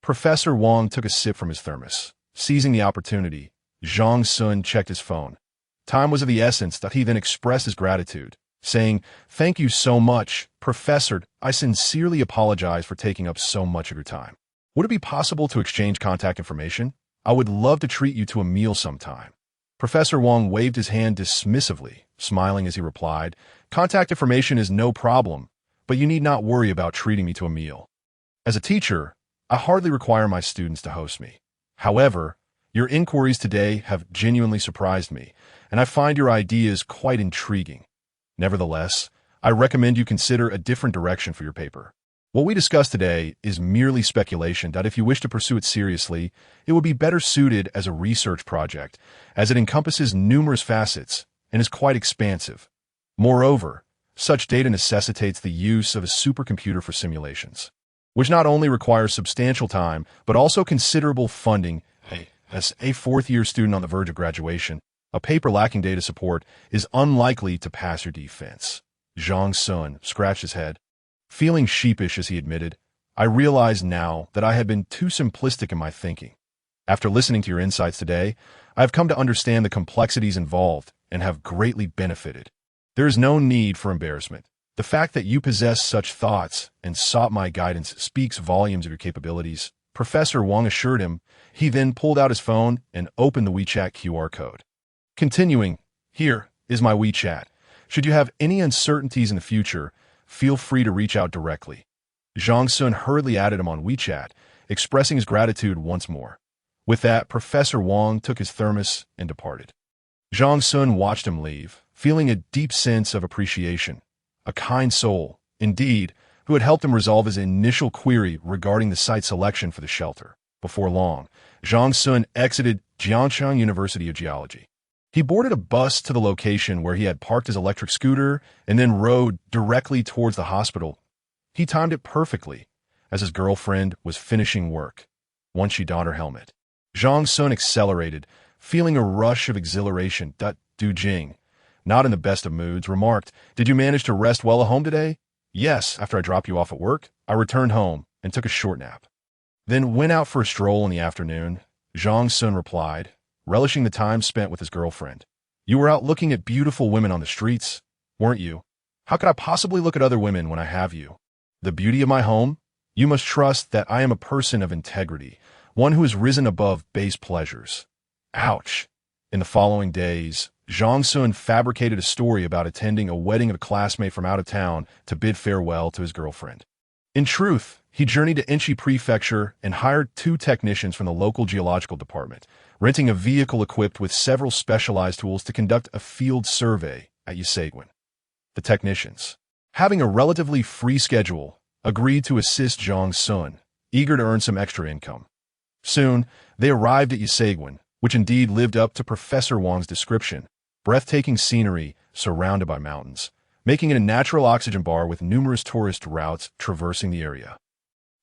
Professor Wang took a sip from his thermos. Seizing the opportunity, Zhang Xun checked his phone. Time was of the essence that he then expressed his gratitude, saying, "Thank you so much, Professor. I sincerely apologize for taking up so much of your time. Would it be possible to exchange contact information? I would love to treat you to a meal sometime." Professor Wang waved his hand dismissively, smiling as he replied, "Contact information is no problem, but you need not worry about treating me to a meal. As a teacher, I hardly require my students to host me. However, your inquiries today have genuinely surprised me, and I find your ideas quite intriguing. Nevertheless, I recommend you consider a different direction for your paper. What we discussed today is merely speculation that if you wish to pursue it seriously, it would be better suited as a research project, as it encompasses numerous facets and is quite expansive. Moreover, such data necessitates the use of a supercomputer for simulations, which not only requires substantial time, but also considerable funding. As a fourth-year student on the verge of graduation, a paper lacking data support is unlikely to pass your defense." Zhang Xun scratched his head. Feeling sheepish as he admitted, "I realize now that I had been too simplistic in my thinking. After listening to your insights today, I have come to understand the complexities involved and have greatly benefited. There is no need for embarrassment. The fact that you possess such thoughts and sought my guidance speaks volumes of your capabilities," Professor Wang assured him. He then pulled out his phone and opened the WeChat QR code. Continuing, "Here is my WeChat. Should you have any uncertainties in the future, feel free to reach out directly." Zhang Xun hurriedly added him on WeChat, expressing his gratitude once more. With that, Professor Wang took his thermos and departed. Zhang Xun watched him leave, feeling a deep sense of appreciation. A kind soul, indeed, who had helped him resolve his initial query regarding the site selection for the shelter. Before long, Zhang Xun exited Jiangshang University of Geology. He boarded a bus to the location where he had parked his electric scooter and then rode directly towards the hospital. He timed it perfectly, as his girlfriend was finishing work. Once she donned her helmet, Zhang Xun accelerated, feeling a rush of exhilaration. Du Jing, not in the best of moods, remarked, "Did you manage to rest well at home today?" "Yes, after I dropped you off at work, I returned home and took a short nap. Then went out for a stroll in the afternoon," Zhang Xun replied, relishing the time spent with his girlfriend. "You were out looking at beautiful women on the streets, weren't you? How could I possibly look at other women when I have you? The beauty of my home? You must trust that I am a person of integrity, one who has risen above base pleasures." Ouch. In the following days, Zhang Xun fabricated a story about attending a wedding of a classmate from out of town to bid farewell to his girlfriend. In truth, he journeyed to Inchi Prefecture and hired 2 technicians from the local geological department, renting a vehicle equipped with several specialized tools to conduct a field survey at Yisegwen. The technicians, having a relatively free schedule, agreed to assist Zhang Xun, eager to earn some extra income. Soon, they arrived at Yisegwen, which indeed lived up to Professor Wang's description: breathtaking scenery surrounded by mountains, making it a natural oxygen bar with numerous tourist routes traversing the area.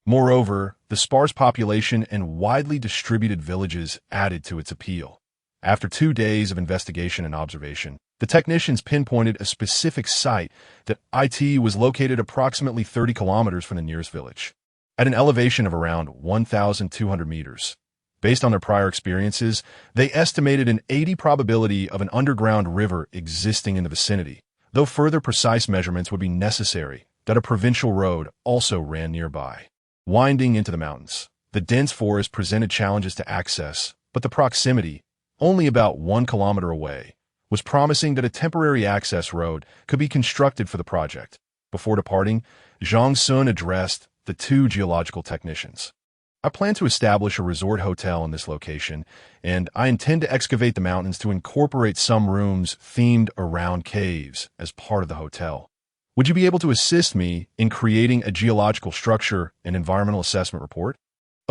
Moreover, the sparse population and widely distributed villages added to its appeal. After 2 days of investigation and observation, the technicians pinpointed a specific site that IT was located approximately 30 kilometers from the nearest village, at an elevation of around 1,200 meters. Based on their prior experiences, they estimated an 80 probability of an underground river existing in the vicinity, though further precise measurements would be necessary. That a provincial road also ran nearby, winding into the mountains. The dense forest presented challenges to access, but the proximity, only about 1 kilometer away, was promising that a temporary access road could be constructed for the project. Before departing, Zhang Xun addressed the 2 geological technicians. "I plan to establish a resort hotel in this location, and I intend to excavate the mountains to incorporate some rooms themed around caves as part of the hotel. Would you be able to assist me in creating a geological structure and environmental assessment report?"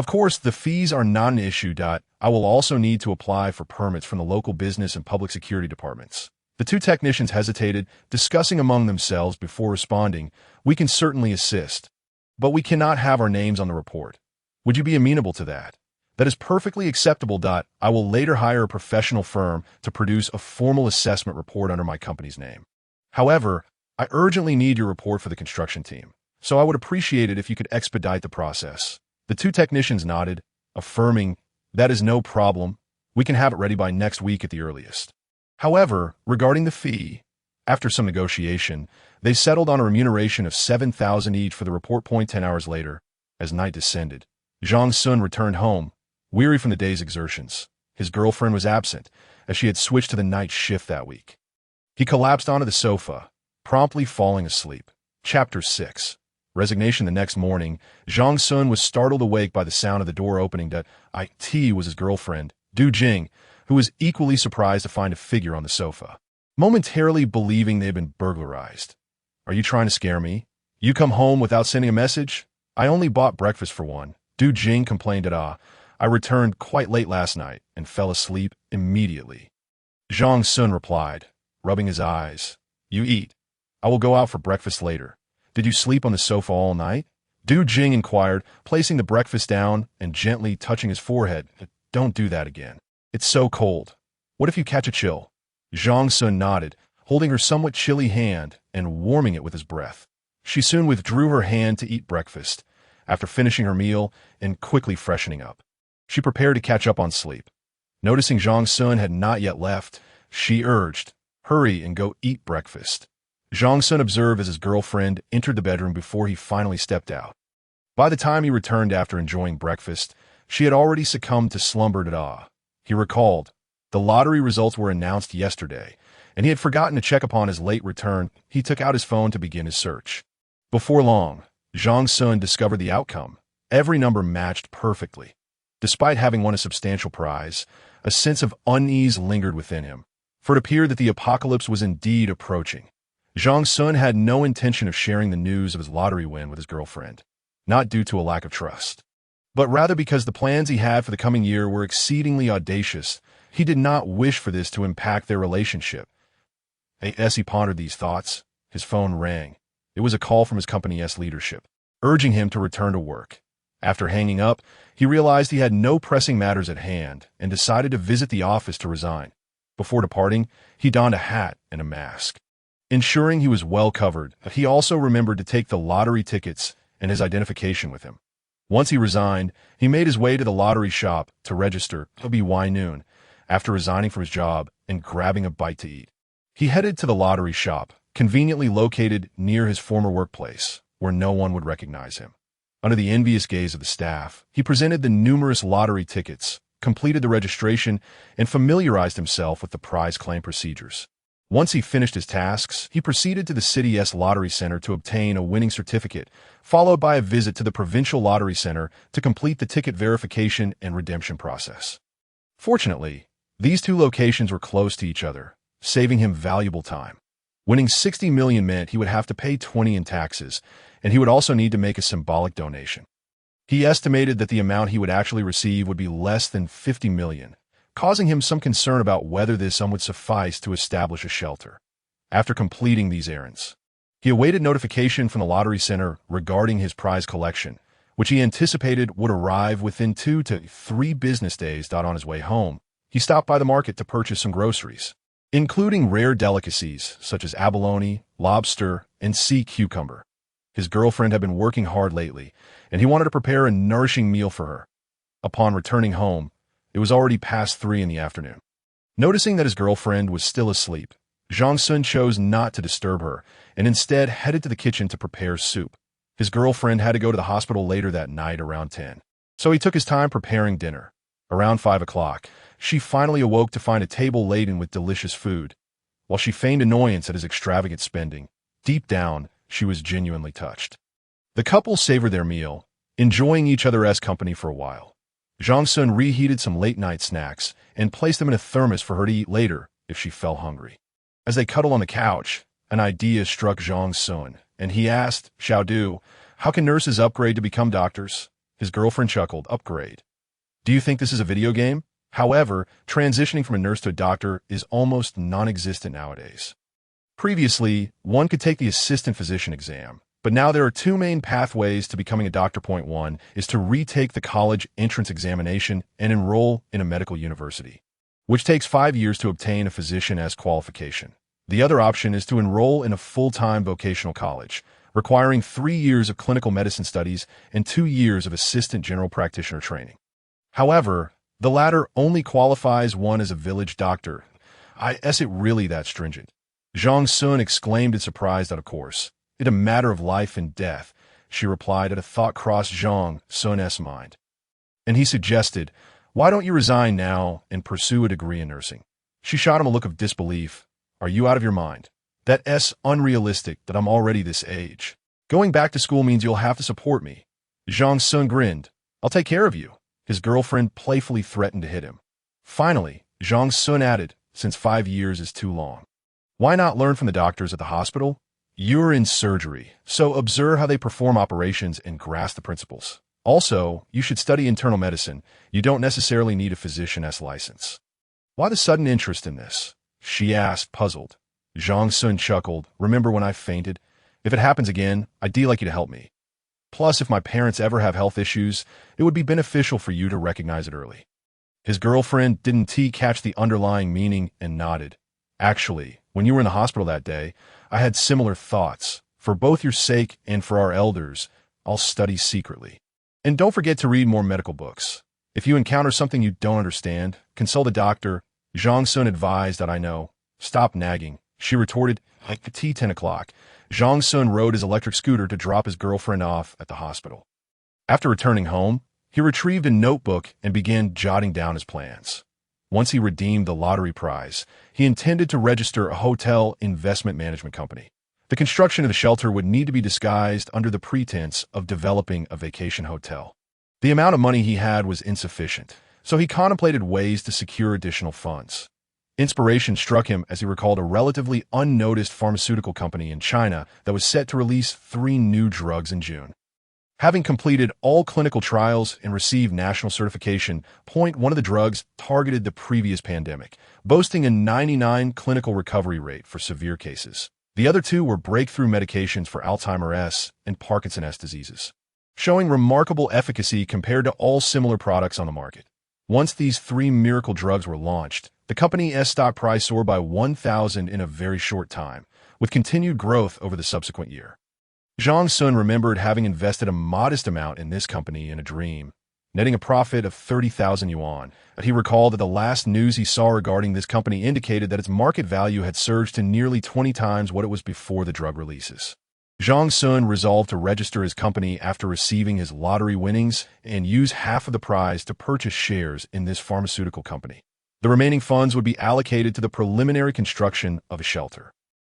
Of course, the fees are not an issue. I will also need to apply for permits from the local business and public security departments. The two technicians hesitated, discussing among themselves before responding. We can certainly assist, but we cannot have our names on the report. Would you be amenable to that? That is perfectly acceptable. I will later hire a professional firm to produce a formal assessment report under my company's name. However, I urgently need your report for the construction team, so I would appreciate it if you could expedite the process. The two technicians nodded, affirming, that is no problem. We can have it ready by next week at the earliest. However, regarding the fee, after some negotiation, they settled on a remuneration of 7,000 each for the report. 10 hours later, as night descended, Zhang Xun returned home, weary from the day's exertions. His girlfriend was absent, as she had switched to the night shift that week. He collapsed onto the sofa, promptly falling asleep. Chapter 6. Resignation. The next morning, Zhang Xun was startled awake by the sound of the door opening. It was his girlfriend, Du Jing, who was equally surprised to find a figure on the sofa, momentarily believing they had been burglarized. Are you trying to scare me? You come home without sending a message? I only bought breakfast for one, Du Jing complained. I returned quite late last night and fell asleep immediately. Zhang Xun replied, rubbing his eyes. You eat. I will go out for breakfast later. Did you sleep on the sofa all night? Du Jing inquired, placing the breakfast down and gently touching his forehead. Don't do that again. It's so cold. What if you catch a chill? Zhang Xun nodded, holding her somewhat chilly hand and warming it with his breath. She soon withdrew her hand to eat breakfast, after finishing her meal and quickly freshening up. She prepared to catch up on sleep. Noticing Zhang Xun had not yet left, she urged, hurry and go eat breakfast. Zhang Xun observed as his girlfriend entered the bedroom before he finally stepped out. By the time he returned after enjoying breakfast, she had already succumbed to slumber. He recalled, the lottery results were announced yesterday, and he had forgotten to check upon his late return. He took out his phone to begin his search. Before long, Zhang Xun discovered the outcome. Every number matched perfectly. Despite having won a substantial prize, a sense of unease lingered within him, for it appeared that the apocalypse was indeed approaching. Zhang Xun had no intention of sharing the news of his lottery win with his girlfriend, not due to a lack of trust, but rather because the plans he had for the coming year were exceedingly audacious. He did not wish for this to impact their relationship. As he pondered these thoughts, his phone rang. It was a call from his company's leadership, urging him to return to work. After hanging up, he realized he had no pressing matters at hand and decided to visit the office to resign. Before departing, he donned a hat and a mask. Ensuring he was well covered, he also remembered to take the lottery tickets and his identification with him. Once he resigned, he made his way to the lottery shop to register by noon, after resigning from his job and grabbing a bite to eat. He headed to the lottery shop, conveniently located near his former workplace, where no one would recognize him. Under the envious gaze of the staff, he presented the numerous lottery tickets, completed the registration, and familiarized himself with the prize claim procedures. Once he finished his tasks, he proceeded to the city's lottery center to obtain a winning certificate, followed by a visit to the provincial lottery center to complete the ticket verification and redemption process. Fortunately, these two locations were close to each other, saving him valuable time. Winning 60 million meant he would have to pay 20 in taxes, and he would also need to make a symbolic donation. He estimated that the amount he would actually receive would be less than 50 million, causing him some concern about whether this sum would suffice to establish a shelter. After completing these errands, he awaited notification from the lottery center regarding his prize collection, which he anticipated would arrive within 2 to 3 business days. On his way home, he stopped by the market to purchase some groceries, including rare delicacies such as abalone, lobster, and sea cucumber. His girlfriend had been working hard lately, and he wanted to prepare a nourishing meal for her. Upon returning home, it was already past 3 in the afternoon. Noticing that his girlfriend was still asleep, Zhang Xun chose not to disturb her and instead headed to the kitchen to prepare soup. His girlfriend had to go to the hospital later that night around 10, so he took his time preparing dinner. Around 5 o'clock, she finally awoke to find a table laden with delicious food. While she feigned annoyance at his extravagant spending, deep down, she was genuinely touched. The couple savored their meal, enjoying each other's company for a while. Zhang Xun reheated some late-night snacks and placed them in a thermos for her to eat later if she fell hungry. As they cuddled on the couch, an idea struck Zhang Xun, and he asked, Xiaodu, how can nurses upgrade to become doctors? His girlfriend chuckled. Upgrade. Do you think this is a video game? However, transitioning from a nurse to a doctor is almost non-existent nowadays. Previously, one could take the assistant physician exam, but now there are two main pathways to becoming a doctor. Point one is to retake the college entrance examination and enroll in a medical university, which takes 5 years to obtain a physician as qualification. The other option is to enroll in a full-time vocational college, requiring 3 years of clinical medicine studies and 2 years of assistant general practitioner training. However, the latter only qualifies one as a village doctor. Is it really that stringent? Zhang Xun exclaimed in surprise. Of course. It's a matter of life and death, she replied. At a thought crossed Zhang Xun's mind. And he suggested, why don't you resign now and pursue a degree in nursing? She shot him a look of disbelief. Are you out of your mind? That's unrealistic that I'm already this age. Going back to school means you'll have to support me. Zhang Xun grinned. I'll take care of you. His girlfriend playfully threatened to hit him. Finally, Zhang Xun added, since 5 years is too long. Why not learn from the doctors at the hospital? You're in surgery, so observe how they perform operations and grasp the principles. Also, you should study internal medicine. You don't necessarily need a physician's license. Why the sudden interest in this? She asked, puzzled. Zhang Xun chuckled. Remember when I fainted? If it happens again, I'd like you to help me. Plus, if my parents ever have health issues, it would be beneficial for you to recognize it early. His girlfriend didn't catch the underlying meaning and nodded. Actually, when you were in the hospital that day, I had similar thoughts. For both your sake and for our elders, I'll study secretly. And don't forget to read more medical books. If you encounter something you don't understand, consult a doctor. Zhang Xun advised. That I know. Stop nagging, she retorted. Like the tea 10 o'clock, Zhang Xun rode his electric scooter to drop his girlfriend off at the hospital. After returning home, he retrieved a notebook and began jotting down his plans. Once he redeemed the lottery prize, he intended to register a hotel investment management company. The construction of the shelter would need to be disguised under the pretense of developing a vacation hotel. The amount of money he had was insufficient, so he contemplated ways to secure additional funds. Inspiration struck him as he recalled a relatively unnoticed pharmaceutical company in China that was set to release 3 new drugs in June. Having completed all clinical trials and received national certification, one of the drugs targeted the previous pandemic, boasting a 99% clinical recovery rate for severe cases. The other 2 were breakthrough medications for Alzheimer's and Parkinson's diseases, showing remarkable efficacy compared to all similar products on the market. Once these 3 miracle drugs were launched, the company's stock price soared by 1,000 in a very short time, with continued growth over the subsequent year. Zhang Xun remembered having invested a modest amount in this company in a dream, netting a profit of 30,000 yuan. He recalled that the last news he saw regarding this company indicated that its market value had surged to nearly 20 times what it was before the drug releases. Zhang Xun resolved to register his company after receiving his lottery winnings and use half of the prize to purchase shares in this pharmaceutical company. The remaining funds would be allocated to the preliminary construction of a shelter.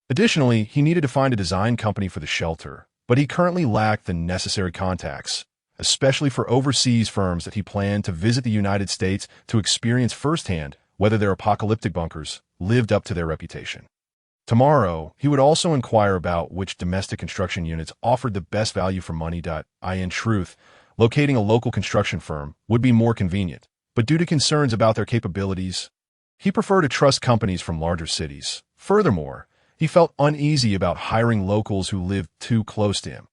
Additionally, he needed to find a design company for the shelter, but he currently lacked the necessary contacts, especially for overseas firms that he planned to visit the United States to experience firsthand whether their apocalyptic bunkers lived up to their reputation. Tomorrow, he would also inquire about which domestic construction units offered the best value for money. In truth, locating a local construction firm would be more convenient, but due to concerns about their capabilities, he preferred to trust companies from larger cities. Furthermore, he felt uneasy about hiring locals who lived too close to him.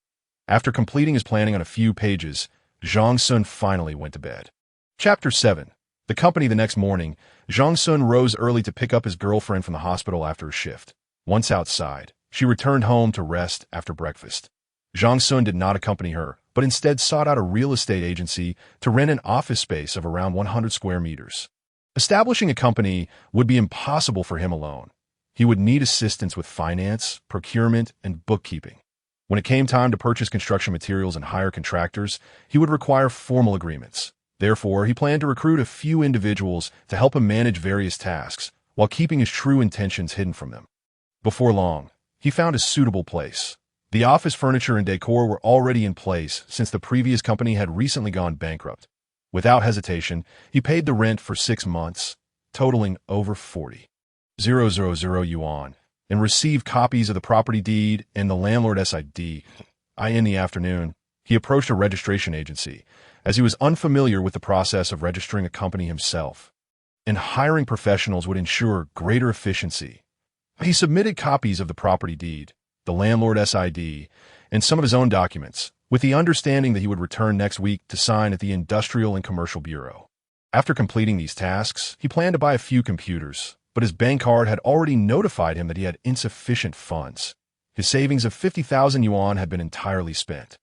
After completing his planning on a few pages, Zhang Xun finally went to bed. Chapter 7. The company. The next morning, Zhang Xun rose early to pick up his girlfriend from the hospital after a shift. Once outside, she returned home to rest after breakfast. Zhang Xun did not accompany her, but instead sought out a real estate agency to rent an office space of around 100 square meters. Establishing a company would be impossible for him alone. He would need assistance with finance, procurement, and bookkeeping. When it came time to purchase construction materials and hire contractors, he would require formal agreements. Therefore, he planned to recruit a few individuals to help him manage various tasks, while keeping his true intentions hidden from them. Before long, he found a suitable place. The office furniture and decor were already in place since the previous company had recently gone bankrupt. Without hesitation, he paid the rent for 6 months, totaling over 40,000 yuan, and received copies of the property deed and the landlord's ID. In the afternoon, he approached a registration agency, as he was unfamiliar with the process of registering a company himself, and hiring professionals would ensure greater efficiency. He submitted copies of the property deed, the landlord SID, and some of his own documents, with the understanding that he would return next week to sign at the Industrial and Commercial Bureau. After completing these tasks, he planned to buy a few computers, but his bank card had already notified him that he had insufficient funds. His savings of 50,000 yuan had been entirely spent.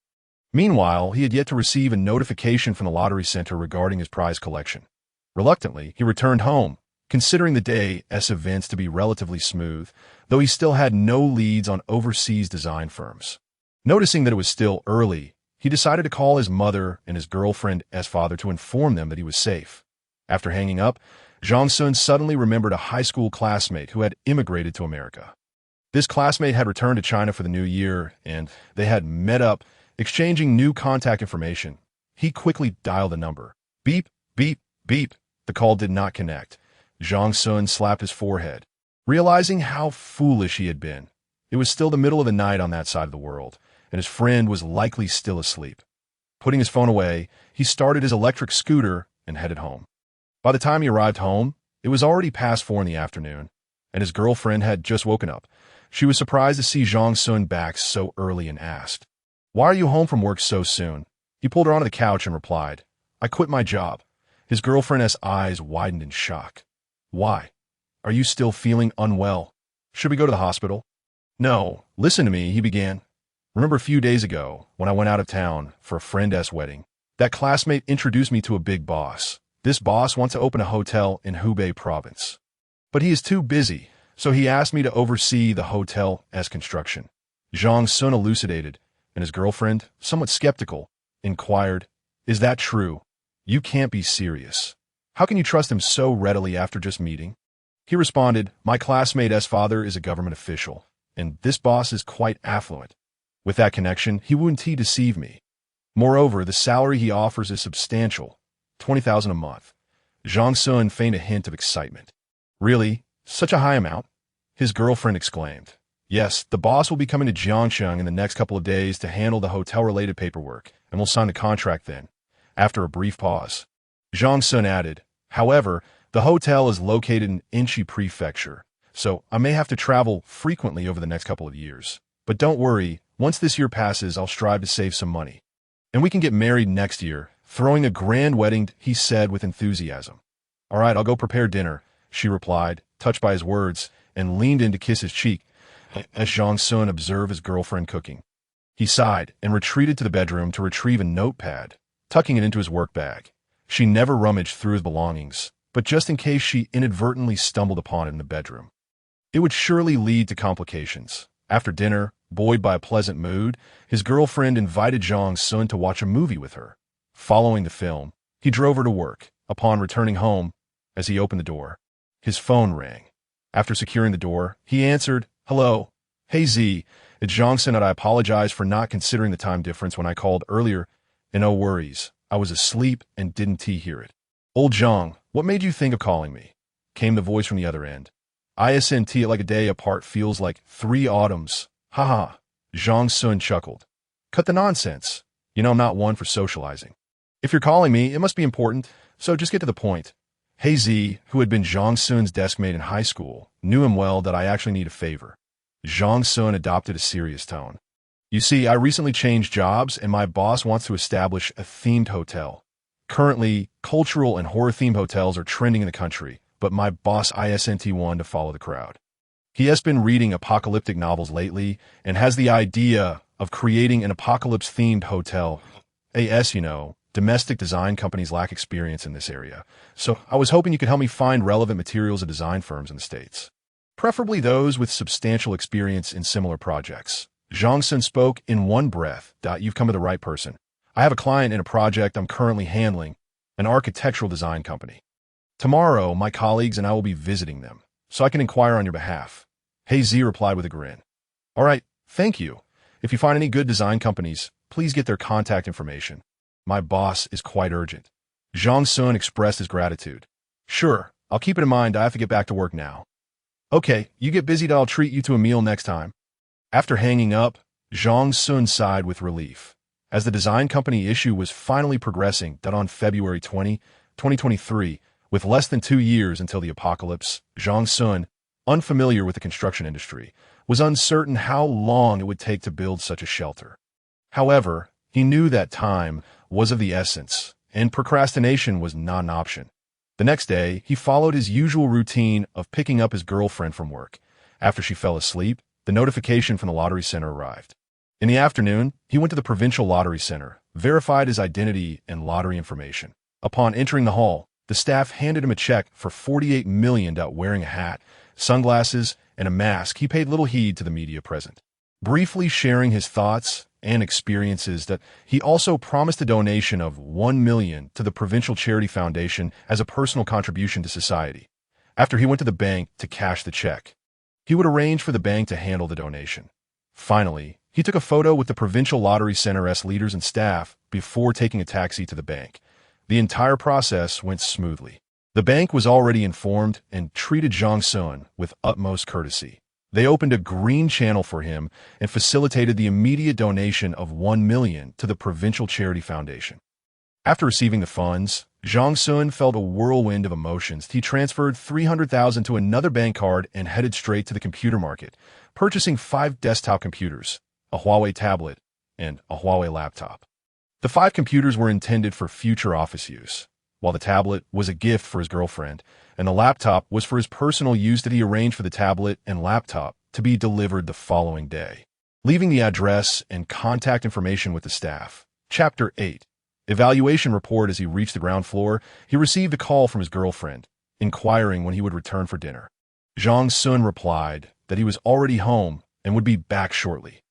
Meanwhile, he had yet to receive a notification from the lottery center regarding his prize collection. Reluctantly, he returned home, considering the day's events to be relatively smooth, though he still had no leads on overseas design firms. Noticing that it was still early, he decided to call his mother and his girlfriend's father to inform them that he was safe. After hanging up, Zhang Xun suddenly remembered a high school classmate who had immigrated to America. This classmate had returned to China for the new year, and they had met up, exchanging new contact information. He quickly dialed the number. Beep, beep, beep. The call did not connect. Zhang Xun slapped his forehead, realizing how foolish he had been. It was still the middle of the night on that side of the world, and his friend was likely still asleep. Putting his phone away, he started his electric scooter and headed home. By the time he arrived home, it was already past 4 in the afternoon, and his girlfriend had just woken up. She was surprised to see Zhang Xun back so early and asked, "Why are you home from work so soon?" He pulled her onto the couch and replied, "I quit my job." His girlfriend's eyes widened in shock. "Why? Are you still feeling unwell? Should we go to the hospital?" "No, listen to me," he began. "Remember a few days ago, when I went out of town for a friend's wedding, that classmate introduced me to a big boss. This boss wants to open a hotel in Hubei province. But he is too busy, so he asked me to oversee the hotel's construction." Zhang Xun elucidated, and his girlfriend, somewhat skeptical, inquired, "Is that true? You can't be serious. How can you trust him so readily after just meeting?" He responded, "My classmate's father is a government official, and this boss is quite affluent. With that connection, he wouldn't deceive me. Moreover, the salary he offers is substantial, 20,000 a month." Zhang Xun feigned a hint of excitement. "Really? Such a high amount?" His girlfriend exclaimed. "Yes, the boss will be coming to Jiangcheng in the next couple of days to handle the hotel-related paperwork, and we'll sign the contract then." After a brief pause, Zhang Xun added, "However, the hotel is located in Inchi Prefecture, so I may have to travel frequently over the next couple of years. But don't worry, once this year passes, I'll strive to save some money. And we can get married next year, throwing a grand wedding," he said with enthusiasm. "All right, I'll go prepare dinner," she replied, touched by his words, and leaned in to kiss his cheek as Zhang Xun observed his girlfriend cooking. He sighed and retreated to the bedroom to retrieve a notepad, tucking it into his work bag. She never rummaged through his belongings, but just in case she inadvertently stumbled upon it in the bedroom. It would surely lead to complications. After dinner, buoyed by a pleasant mood, his girlfriend invited Zhang Xun to watch a movie with her. Following the film, he drove her to work. Upon returning home, as he opened the door, his phone rang. After securing the door, he answered, "Hello. Hey Z, it's Zhang Xun, and I apologize for not considering the time difference when I called earlier. And no worries, I was asleep and didn't hear it." "Old Zhang, what made you think of calling me?" came the voice from the other end. "Isn't it like a day apart feels like 3 autumns? Haha." Zhang Xun chuckled. "Cut the nonsense. You know I'm not one for socializing. If you're calling me, it must be important, so just get to the point." Hey Z, who had been Zhang Xun's deskmate in high school, knew him well that I actually need a favor. Zhang Xun adopted a serious tone. "You see, I recently changed jobs, and my boss wants to establish a themed hotel. Currently, cultural and horror-themed hotels are trending in the country, but my boss isn't one to follow the crowd. He has been reading apocalyptic novels lately and has the idea of creating an apocalypse-themed hotel. Domestic design companies lack experience in this area, so I was hoping you could help me find relevant materials at design firms in the States, preferably those with substantial experience in similar projects." Zhang Xun spoke in one breath. "You've come to the right person. I have a client in a project I'm currently handling, an architectural design company. Tomorrow, my colleagues and I will be visiting them, so I can inquire on your behalf." Hey Z replied with a grin. "All right, thank you. If you find any good design companies, please get their contact information. My boss is quite urgent." Zhang Xun expressed his gratitude. "Sure, I'll keep it in mind. I have to get back to work now." "Okay, you get busy, I'll treat you to a meal next time." After hanging up, Zhang Xun sighed with relief. as the design company issue was finally progressing that on February 20, 2023, with less than 2 years until the apocalypse, Zhang Xun, unfamiliar with the construction industry, was uncertain how long it would take to build such a shelter. However, he knew that time was of the essence, and procrastination was not an option. The next day, he followed his usual routine of picking up his girlfriend from work. After she fell asleep, the notification from the lottery center arrived. In the afternoon, he went to the provincial lottery center, verified his identity and lottery information. Upon entering the hall, the staff handed him a check for $48 million. Wearing a hat, sunglasses, and a mask, he paid little heed to the media present. Briefly sharing his thoughts and experiences, that he also promised a donation of $1 million to the provincial charity foundation as a personal contribution to society. After he went to the bank to cash the check, he would arrange for the bank to handle the donation. Finally, he took a photo with the provincial lottery center's leaders and staff before taking a taxi to the bank. The entire process went smoothly. The bank was already informed and treated Zhang Xun with utmost courtesy. They opened a green channel for him and facilitated the immediate donation of $1 million to the provincial charity foundation. After receiving the funds, Zhang Xun felt a whirlwind of emotions. He transferred $300,000 to another bank card and headed straight to the computer market, purchasing 5 desktop computers, a Huawei tablet, and a Huawei laptop. The 5 computers were intended for future office use, while the tablet was a gift for his girlfriend, and the laptop was for his personal use that he arranged for the tablet and laptop to be delivered the following day. Leaving the address and contact information with the staff. Chapter 8. Evaluation report. As he reached the ground floor, he received a call from his girlfriend, inquiring when he would return for dinner. Zhang Xun replied that he was already home and would be back shortly.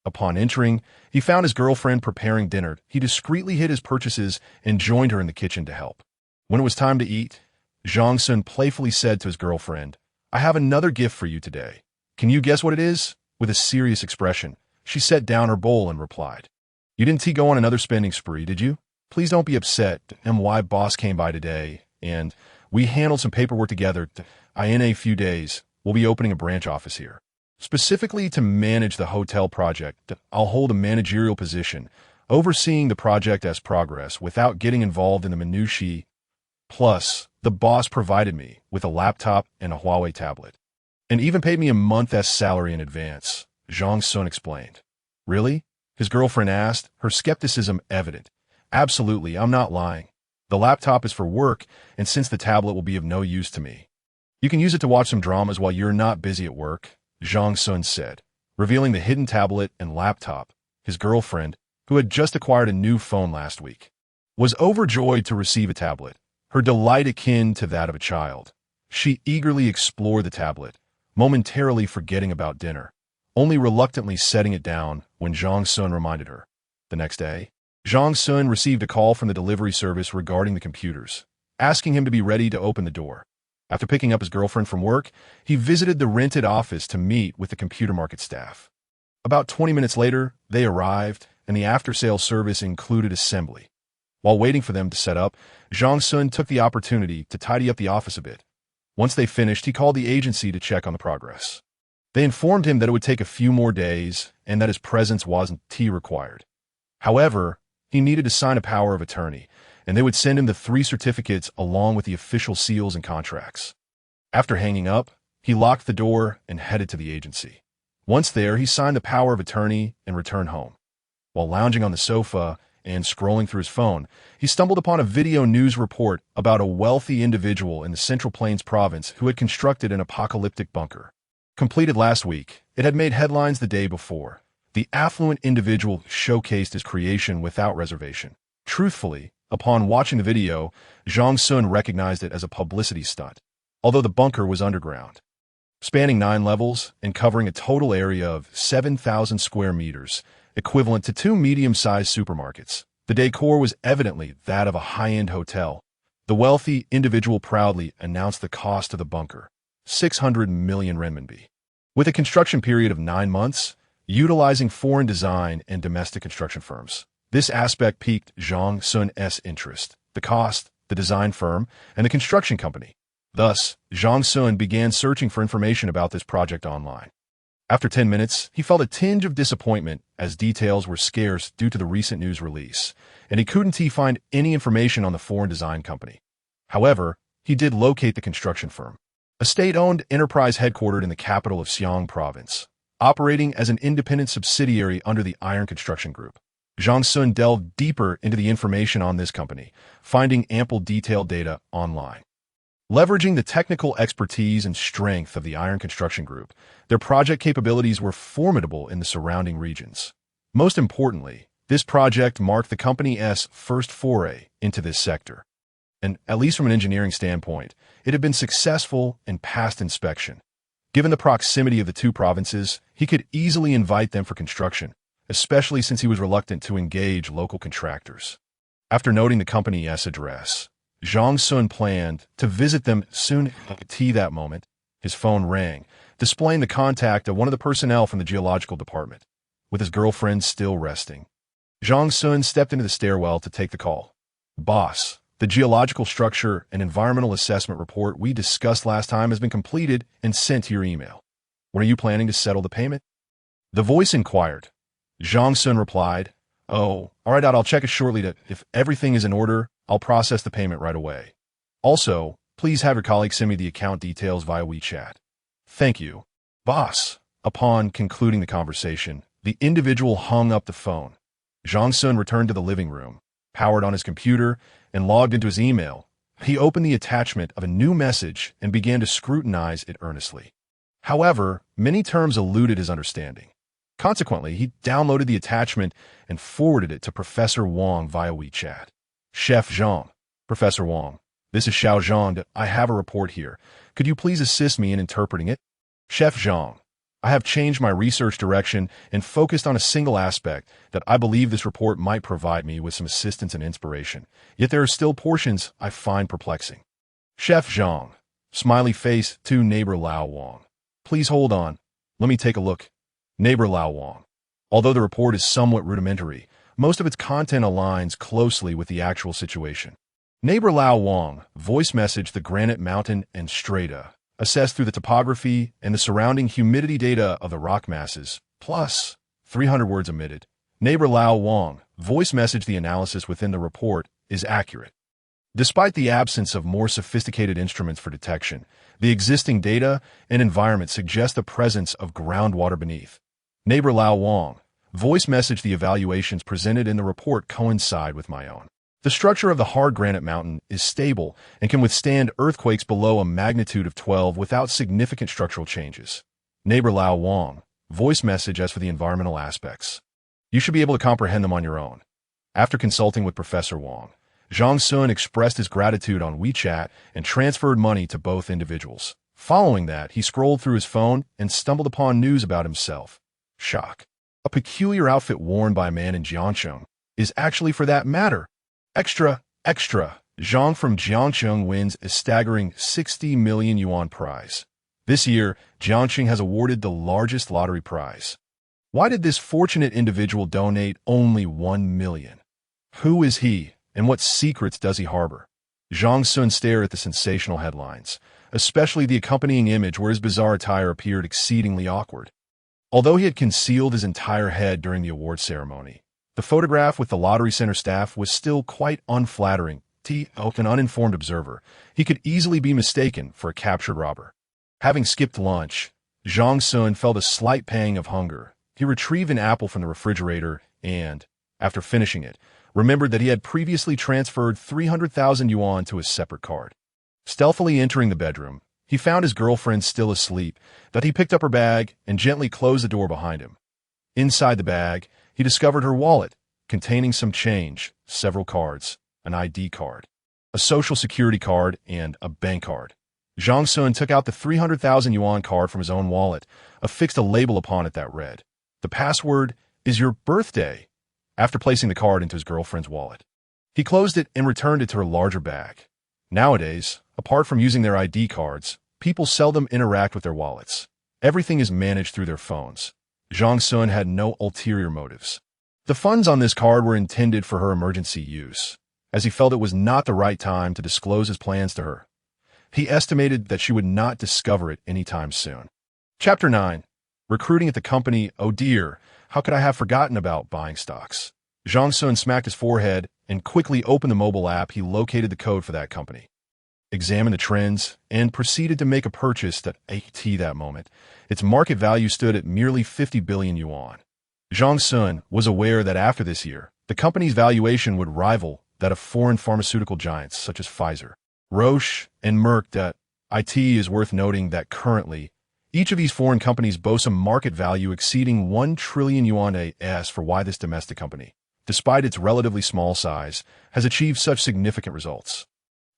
Upon entering, he found his girlfriend preparing dinner. He discreetly hid his purchases and joined her in the kitchen to help. When it was time to eat, Zhang Xun playfully said to his girlfriend, "I have another gift for you today. Can you guess what it is?" With a serious expression, she set down her bowl and replied, "You didn't go on another spending spree, did you? Please don't be upset. My boss came by today, and we handled some paperwork together. In a few days, we'll be opening a branch office here. Specifically to manage the hotel project, I'll hold a managerial position, overseeing the project as progress without getting involved in the minutiae. Plus, the boss provided me with a laptop and a Huawei tablet, and even paid me a month's salary in advance," Zhang Xun explained. "Really?" his girlfriend asked, her skepticism evident. "Absolutely, I'm not lying. The laptop is for work, and since the tablet will be of no use to me, you can use it to watch some dramas while you're not busy at work," Zhang Xun said, revealing the hidden tablet and laptop. His girlfriend, who had just acquired a new phone last week, was overjoyed to receive a tablet, her delight akin to that of a child. She eagerly explored the tablet, momentarily forgetting about dinner, only reluctantly setting it down when Zhang Xun reminded her. The next day, Zhang Xun received a call from the delivery service regarding the computers, asking him to be ready to open the door. After picking up his girlfriend from work, he visited the rented office to meet with the computer market staff. About 20 minutes later, they arrived, and the after-sales service included assembly. While waiting for them to set up, Zhang Xun took the opportunity to tidy up the office a bit. Once they finished, he called the agency to check on the progress. They informed him that it would take a few more days and that his presence wasn't required. However, he needed to sign a power of attorney, and they would send him the 3 certificates along with the official seals and contracts. After hanging up, he locked the door and headed to the agency. Once there, he signed the power of attorney and returned home. While lounging on the sofa and scrolling through his phone, he stumbled upon a video news report about a wealthy individual in the Central Plains province who had constructed an apocalyptic bunker. Completed last week, it had made headlines the day before. The affluent individual showcased his creation without reservation. Truthfully, upon watching the video, Zhang Xun recognized it as a publicity stunt, although the bunker was underground. Spanning 9 levels and covering a total area of 7,000 square meters, equivalent to 2 medium-sized supermarkets, the decor was evidently that of a high-end hotel. The wealthy individual proudly announced the cost of the bunker, 600 million renminbi. With a construction period of 9 months, utilizing foreign design and domestic construction firms. This aspect piqued Zhang Xun's interest: the cost, the design firm, and the construction company. Thus, Zhang Xun began searching for information about this project online. After 10 minutes, he felt a tinge of disappointment as details were scarce due to the recent news release, and he couldn't find any information on the foreign design company. However, he did locate the construction firm, a state-owned enterprise headquartered in the capital of Xiang province, operating as an independent subsidiary under the Iron Construction Group. Zhang Xun delved deeper into the information on this company, finding ample detailed data online. Leveraging the technical expertise and strength of the Iron Construction Group, their project capabilities were formidable in the surrounding regions. Most importantly, this project marked the company's first foray into this sector. And, at least from an engineering standpoint, it had been successful and passed inspection. Given the proximity of the two provinces, he could easily invite them for construction, especially since he was reluctant to engage local contractors. After noting the company's address, Zhang Xun planned to visit them soon. At that moment, his phone rang, displaying the contact of one of the personnel from the geological department. With his girlfriend still resting, Zhang Xun stepped into the stairwell to take the call. "Boss, the geological structure and environmental assessment report we discussed last time has been completed and sent to your email. When are you planning to settle the payment?" The voice inquired. Zhang Xun replied, "Oh, all right, I'll check it shortly. If everything is in order, I'll process the payment right away. Also, please have your colleague send me the account details via WeChat." "Thank you, boss." Upon concluding the conversation, the individual hung up the phone. Zhang Xun returned to the living room, powered on his computer, and logged into his email. He opened the attachment of a new message and began to scrutinize it earnestly. However, many terms eluded his understanding. Consequently, he downloaded the attachment and forwarded it to Professor Wang via WeChat. "Chef Zhang, Professor Wang, this is Xiao Zhang. I have a report here. Could you please assist me in interpreting it?" "Chef Zhang, I have changed my research direction and focused on a single aspect that I believe this report might provide me with some assistance and inspiration. Yet there are still portions I find perplexing." "Chef Zhang," smiley face to neighbor Lao Wang. "Please hold on. Let me take a look." Neighbor Lao Wang. Although the report is somewhat rudimentary, most of its content aligns closely with the actual situation. Neighbor Lao Wang voice messaged the granite mountain and strata, assessed through the topography and the surrounding humidity data of the rock masses, plus 300 words omitted. Neighbor Lao Wang voice messaged the analysis within the report is accurate. Despite the absence of more sophisticated instruments for detection, the existing data and environment suggest the presence of groundwater beneath. Neighbor Lao Wang voice messaged the evaluations presented in the report coincide with my own. The structure of the hard granite mountain is stable and can withstand earthquakes below a magnitude of 12 without significant structural changes. Neighbor Lao Wang voice message as for the environmental aspects. You should be able to comprehend them on your own. After consulting with Professor Wang, Zhang Xun expressed his gratitude on WeChat and transferred money to both individuals. Following that, he scrolled through his phone and stumbled upon news about himself. Shock. A peculiar outfit worn by a man in Jiangcheng is actually, for that matter, extra. Zhang from Jiangcheng wins a staggering 60 million yuan prize. This year, Jiangcheng has awarded the largest lottery prize. Why did this fortunate individual donate only 1 million? Who is he, and what secrets does he harbor? Zhang Xun stared at the sensational headlines, especially the accompanying image where his bizarre attire appeared exceedingly awkward. Although he had concealed his entire head during the award ceremony, the photograph with the lottery center staff was still quite unflattering. To an uninformed observer, he could easily be mistaken for a captured robber. Having skipped lunch, Zhang Xun felt a slight pang of hunger. He retrieved an apple from the refrigerator and, after finishing it, remembered that he had previously transferred 300,000 yuan to a separate card. Stealthily entering the bedroom, he found his girlfriend still asleep, that he picked up her bag and gently closed the door behind him. Inside the bag, he discovered her wallet, containing some change, several cards, an ID card, a social security card, and a bank card. Zhang Xun took out the 300,000 yuan card from his own wallet, affixed a label upon it that read, "The password is your birthday," after placing the card into his girlfriend's wallet. He closed it and returned it to her larger bag. Nowadays, apart from using their ID cards, people seldom interact with their wallets. Everything is managed through their phones. Zhang Xun had no ulterior motives. The funds on this card were intended for her emergency use, as he felt it was not the right time to disclose his plans to her. He estimated that she would not discover it anytime soon. Chapter 9. Recruiting at the company, oh dear, how could I have forgotten about buying stocks? Zhang Xun smacked his forehead and quickly opened the mobile app. He located the code for that company, examined the trends, and proceeded to make a purchase that that moment. Its market value stood at merely 50 billion yuan. Zhang Xun was aware that after this year, the company's valuation would rival that of foreign pharmaceutical giants such as Pfizer, Roche, and Merck. That it is worth noting that currently, each of these foreign companies boasts a market value exceeding 1 trillion yuan. As for why this domestic company, despite its relatively small size, has achieved such significant results.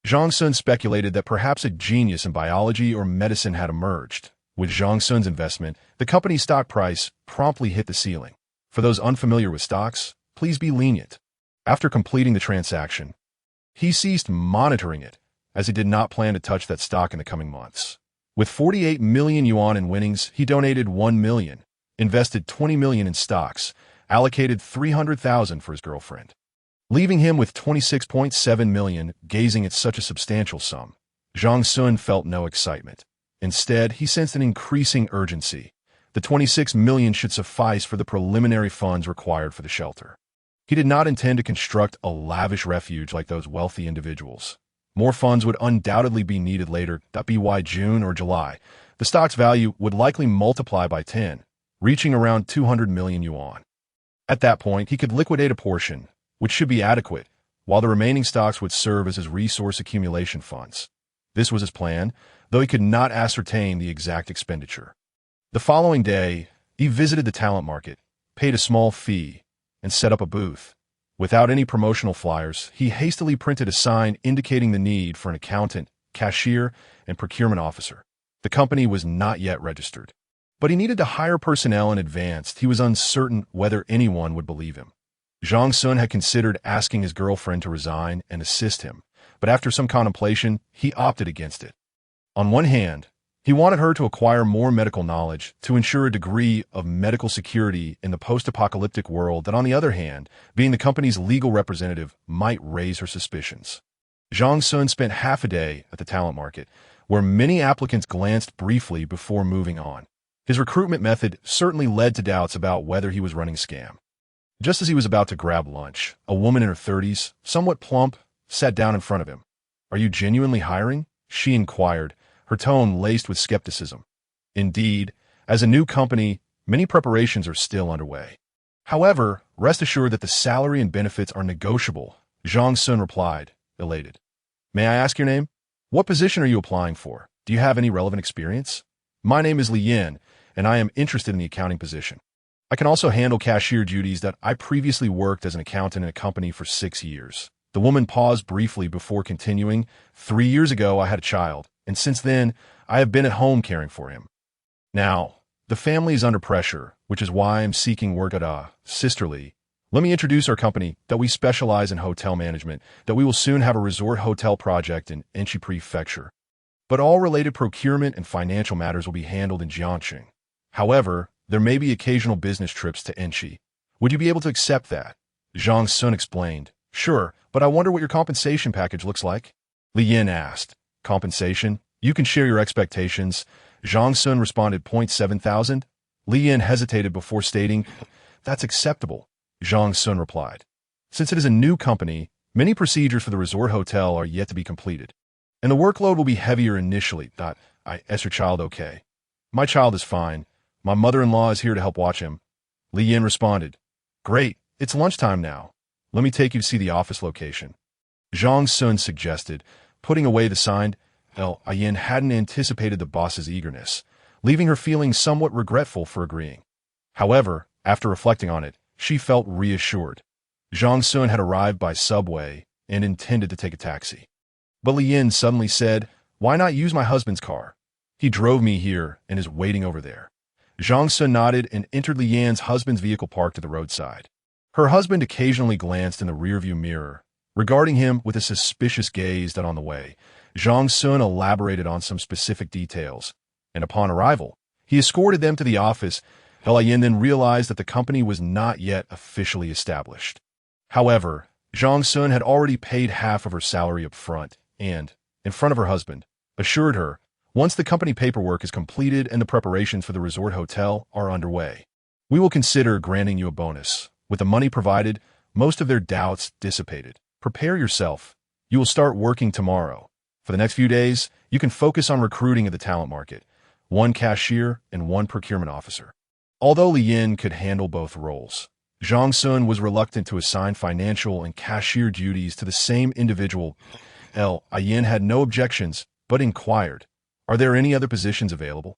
Zhang Xun speculated that perhaps a genius in biology or medicine had emerged. With Zhang Xun's investment, the company's stock price promptly hit the ceiling. For those unfamiliar with stocks, please be lenient. After completing the transaction, he ceased monitoring it, as he did not plan to touch that stock in the coming months. With 48 million yuan in winnings, he donated 1 million, invested 20 million in stocks, allocated 300,000 for his girlfriend, leaving him with 26.7 million. Gazing at such a substantial sum, Zhang Xun felt no excitement. Instead, he sensed an increasing urgency. The 26 million should suffice for the preliminary funds required for the shelter. He did not intend to construct a lavish refuge like those wealthy individuals. More funds would undoubtedly be needed later. By June or July, the stock's value would likely multiply by 10, reaching around 200 million yuan. At that point, he could liquidate a portion, which should be adequate, while the remaining stocks would serve as his resource accumulation funds. This was his plan, though he could not ascertain the exact expenditure. The following day, he visited the talent market, paid a small fee, and set up a booth. Without any promotional flyers, he hastily printed a sign indicating the need for an accountant, cashier, and procurement officer. The company was not yet registered, but he needed to hire personnel in advance. He was uncertain whether anyone would believe him. Zhang Xun had considered asking his girlfriend to resign and assist him, but after some contemplation, he opted against it. On one hand, he wanted her to acquire more medical knowledge to ensure a degree of medical security in the post-apocalyptic world that, on the other hand, being the company's legal representative, might raise her suspicions. Zhang Xun spent half a day at the talent market, where many applicants glanced briefly before moving on. His recruitment method certainly led to doubts about whether he was running a scam. Just as he was about to grab lunch, a woman in her 30s, somewhat plump, sat down in front of him. "Are you genuinely hiring?" she inquired, her tone laced with skepticism. Indeed, as a new company, many preparations are still underway. However, rest assured that the salary and benefits are negotiable, Zhang Xun replied, elated. "May I ask your name? What position are you applying for? Do you have any relevant experience?" "My name is Li Yin, and I am interested in the accounting position. I can also handle cashier duties. That I previously worked as an accountant in a company for 6 years." The woman paused briefly before continuing. 3 years ago, I had a child, and since then, I have been at home caring for him. Now, the family is under pressure, which is why I'm seeking work at Sisterly. Let me introduce our company, that we specialize in hotel management, that we will soon have a resort hotel project in Enchi Prefecture. But all related procurement and financial matters will be handled in Jiangxing. However, there may be occasional business trips to Enchi. Would you be able to accept that? Zhang Xun explained. "Sure, but I wonder what your compensation package looks like?" Li Yin asked. "Compensation? You can share your expectations." Zhang Xun responded, 7,000. Li Yin hesitated before stating, "That's acceptable." Zhang Xun replied, "Since it is a new company, many procedures for the resort hotel are yet to be completed, and the workload will be heavier initially. Is your child okay?" "My child is fine. My mother-in-law is here to help watch him." Li Yin responded, "Great, it's lunchtime now. Let me take you to see the office location." Zhang Xun suggested, putting away the sign. Yin hadn't anticipated the boss's eagerness, leaving her feeling somewhat regretful for agreeing. However, after reflecting on it, she felt reassured. Zhang Xun had arrived by subway and intended to take a taxi. But Li Yin suddenly said, "Why not use my husband's car? He drove me here and is waiting over there." Zhang Xun nodded and entered Li Yin's husband's vehicle parked at the roadside. Her husband occasionally glanced in the rearview mirror, regarding him with a suspicious gaze. That on the way, Zhang Xun elaborated on some specific details, and upon arrival, he escorted them to the office. Yin then realized that the company was not yet officially established. However, Zhang Xun had already paid half of her salary up front and, in front of her husband, assured her, Once the company paperwork is completed and the preparations for the resort hotel are underway, we will consider granting you a bonus. With the money provided, most of their doubts dissipated. Prepare yourself. You will start working tomorrow. For the next few days, you can focus on recruiting of the talent market, one cashier and one procurement officer. Although Li Yin could handle both roles, Zhang Xun was reluctant to assign financial and cashier duties to the same individual. Li Yin had no objections, but inquired, "Are there any other positions available?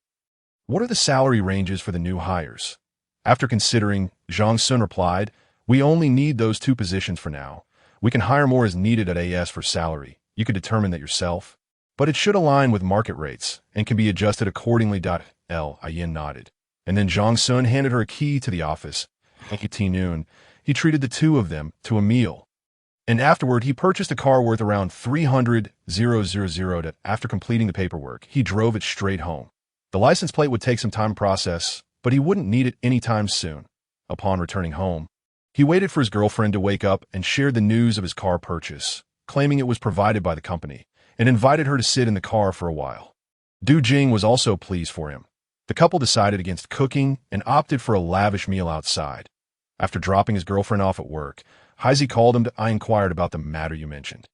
What are the salary ranges for the new hires?" After considering, Zhang Xun replied, "We only need those two positions for now. We can hire more as needed at AS for salary. You can determine that yourself, but it should align with market rates and can be adjusted accordingly." Li Yin nodded, and then Zhang Xun handed her a key to the office. At noon, he treated the two of them to a meal, and afterward he purchased a car worth around 300,000. After completing the paperwork, he drove it straight home. The license plate would take some time to process, but he wouldn't need it anytime soon. Upon returning home, he waited for his girlfriend to wake up and shared the news of his car purchase, claiming it was provided by the company, and invited her to sit in the car for a while. Du Jing was also pleased for him. The couple decided against cooking and opted for a lavish meal outside. After dropping his girlfriend off at work, Heisey called him. "I inquired about the matter you mentioned.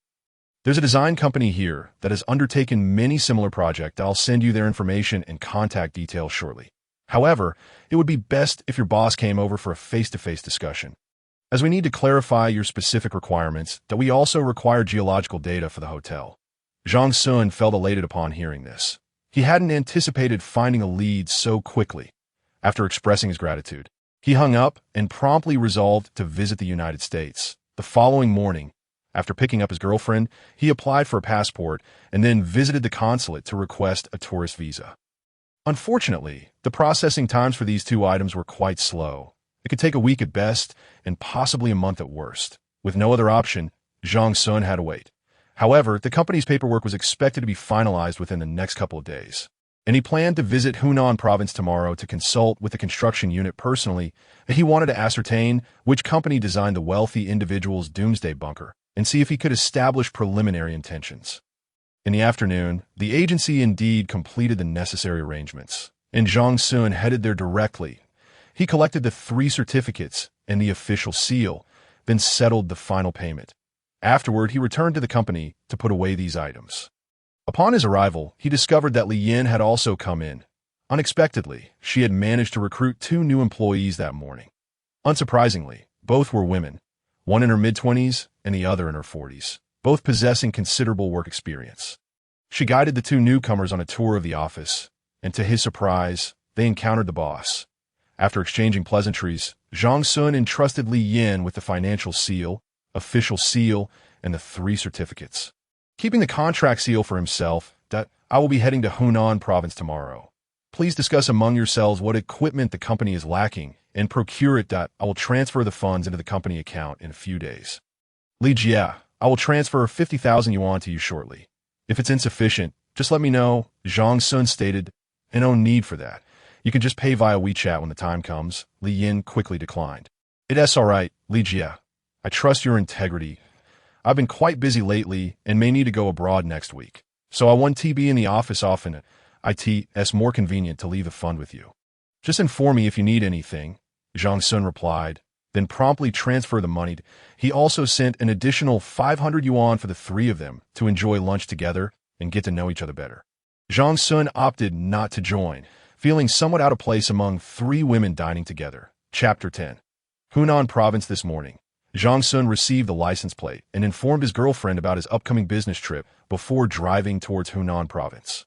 There's a design company here that has undertaken many similar projects. I'll send you their information and contact details shortly. However, it would be best if your boss came over for a face-to-face discussion, as we need to clarify your specific requirements. That we also require geological data for the hotel." Zhang Xun felt elated upon hearing this. He hadn't anticipated finding a lead so quickly. After expressing his gratitude, he hung up and promptly resolved to visit the United States. The following morning, after picking up his girlfriend, he applied for a passport and then visited the consulate to request a tourist visa. Unfortunately, the processing times for these two items were quite slow. It could take a week at best and possibly a month at worst. With no other option, Zhang Xun had to wait. However, the company's paperwork was expected to be finalized within the next couple of days, and he planned to visit Hunan province tomorrow to consult with the construction unit personally. He wanted to ascertain which company designed the wealthy individual's doomsday bunker and see if he could establish preliminary intentions. In the afternoon, the agency indeed completed the necessary arrangements, and Zhang Xun headed there directly. He collected the 3 certificates and the official seal, then settled the final payment. Afterward, he returned to the company to put away these items. Upon his arrival, he discovered that Li Yin had also come in. Unexpectedly, she had managed to recruit 2 new employees that morning. Unsurprisingly, both were women, one in her mid-20s and the other in her 40s, both possessing considerable work experience. She guided the 2 newcomers on a tour of the office, and to his surprise, they encountered the boss. After exchanging pleasantries, Zhang Xun entrusted Li Yin with the financial seal, official seal, and the 3 certificates. Keeping the contract seal for himself, that "I will be heading to Hunan province tomorrow. Please discuss among yourselves what equipment the company is lacking and procure it. I will transfer the funds into the company account in a few days. Li Jia, I will transfer 50,000 yuan to you shortly. If it's insufficient, just let me know," Zhang Xun stated. "And no need for that. You can just pay via WeChat when the time comes." Li Yin quickly declined. "It's all right, Li Jia. I trust your integrity. I've been quite busy lately and may need to go abroad next week, so I want to be in the office often. It's more convenient to leave the fund with you. Just inform me if you need anything," Zhang Xun replied, then promptly transferred the money. He also sent an additional 500 yuan for the 3 of them to enjoy lunch together and get to know each other better. Zhang Xun opted not to join, feeling somewhat out of place among 3 women dining together. Chapter 10. Hunan Province. This morning, Zhang Xun received the license plate and informed his girlfriend about his upcoming business trip before driving towards Hunan Province.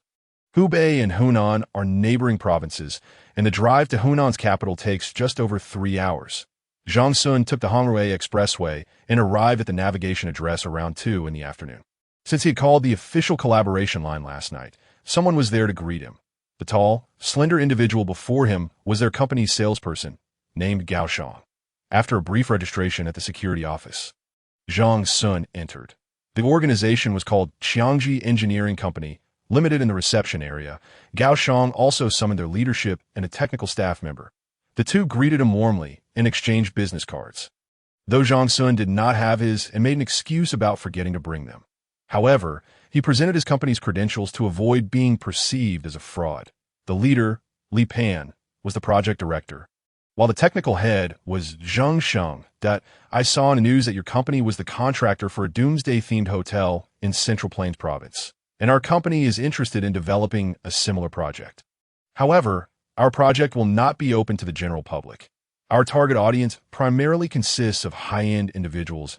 Hubei and Hunan are neighboring provinces, and the drive to Hunan's capital takes just over 3 hours. Zhang Xun took the Hongrui Expressway and arrived at the navigation address around 2 in the afternoon. Since he had called the official collaboration line last night, someone was there to greet him. The tall, slender individual before him was their company's salesperson, named Gao Shang. After a brief registration at the security office, Zhang Xun entered. The organization was called Qiangji Engineering Company, Limited. In the reception area, Gao Shang also summoned their leadership and a technical staff member. The 2 greeted him warmly and exchanged business cards, though Zhang Xun did not have his and made an excuse about forgetting to bring them. However, he presented his company's credentials to avoid being perceived as a fraud. The leader, Li Pan, was the project director, while the technical head was Zhang Xun. That I saw in the news that your company was the contractor for a doomsday-themed hotel in Central Plains Province, and our company is interested in developing a similar project. However, our project will not be open to the general public. Our target audience primarily consists of high-end individuals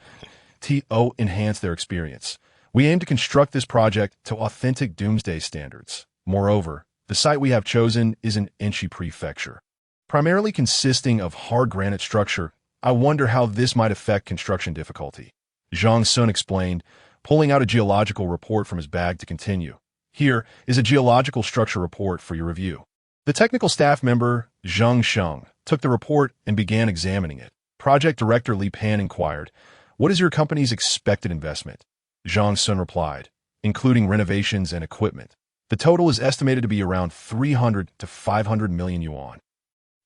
to enhance their experience. We aim to construct this project to authentic doomsday standards. Moreover, the site we have chosen is in Enshi Prefecture, primarily consisting of hard granite structure. I wonder how this might affect construction difficulty. Zhang Xun explained, pulling out a geological report from his bag to continue. Here is a geological structure report for your review. The technical staff member, Zhang Xun, took the report and began examining it. Project Director Li Pan inquired, "What is your company's expected investment?" Zhang Xun replied, "Including renovations and equipment, the total is estimated to be around 300 to 500 million yuan.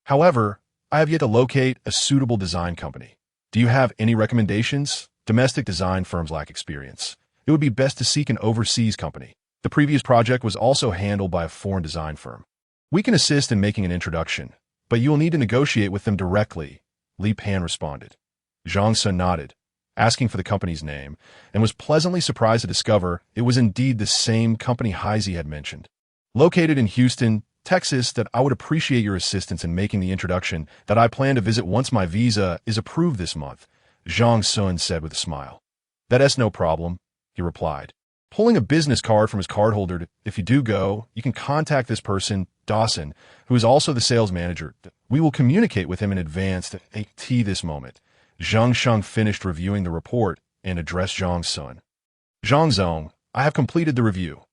However, I have yet to locate a suitable design company. Do you have any recommendations? Domestic design firms lack experience. It would be best to seek an overseas company. The previous project was also handled by a foreign design firm. We can assist in making an introduction, but you will need to negotiate with them directly," Li Pan responded. Zhang Xun nodded, asking for the company's name, and was pleasantly surprised to discover it was indeed the same company Heisey had mentioned. Located in Houston, Texas, that I would appreciate your assistance in making the introduction that I plan to visit once my visa is approved this month, Zhang Xun said with a smile. "That's no problem," he replied, pulling a business card from his cardholder. "If you do go, you can contact this person, Dawson, who is also the sales manager. We will communicate with him in advance at this moment." Zhang Xun finished reviewing the report and addressed Zhang Xun. "Zhang Xun, I have completed the review.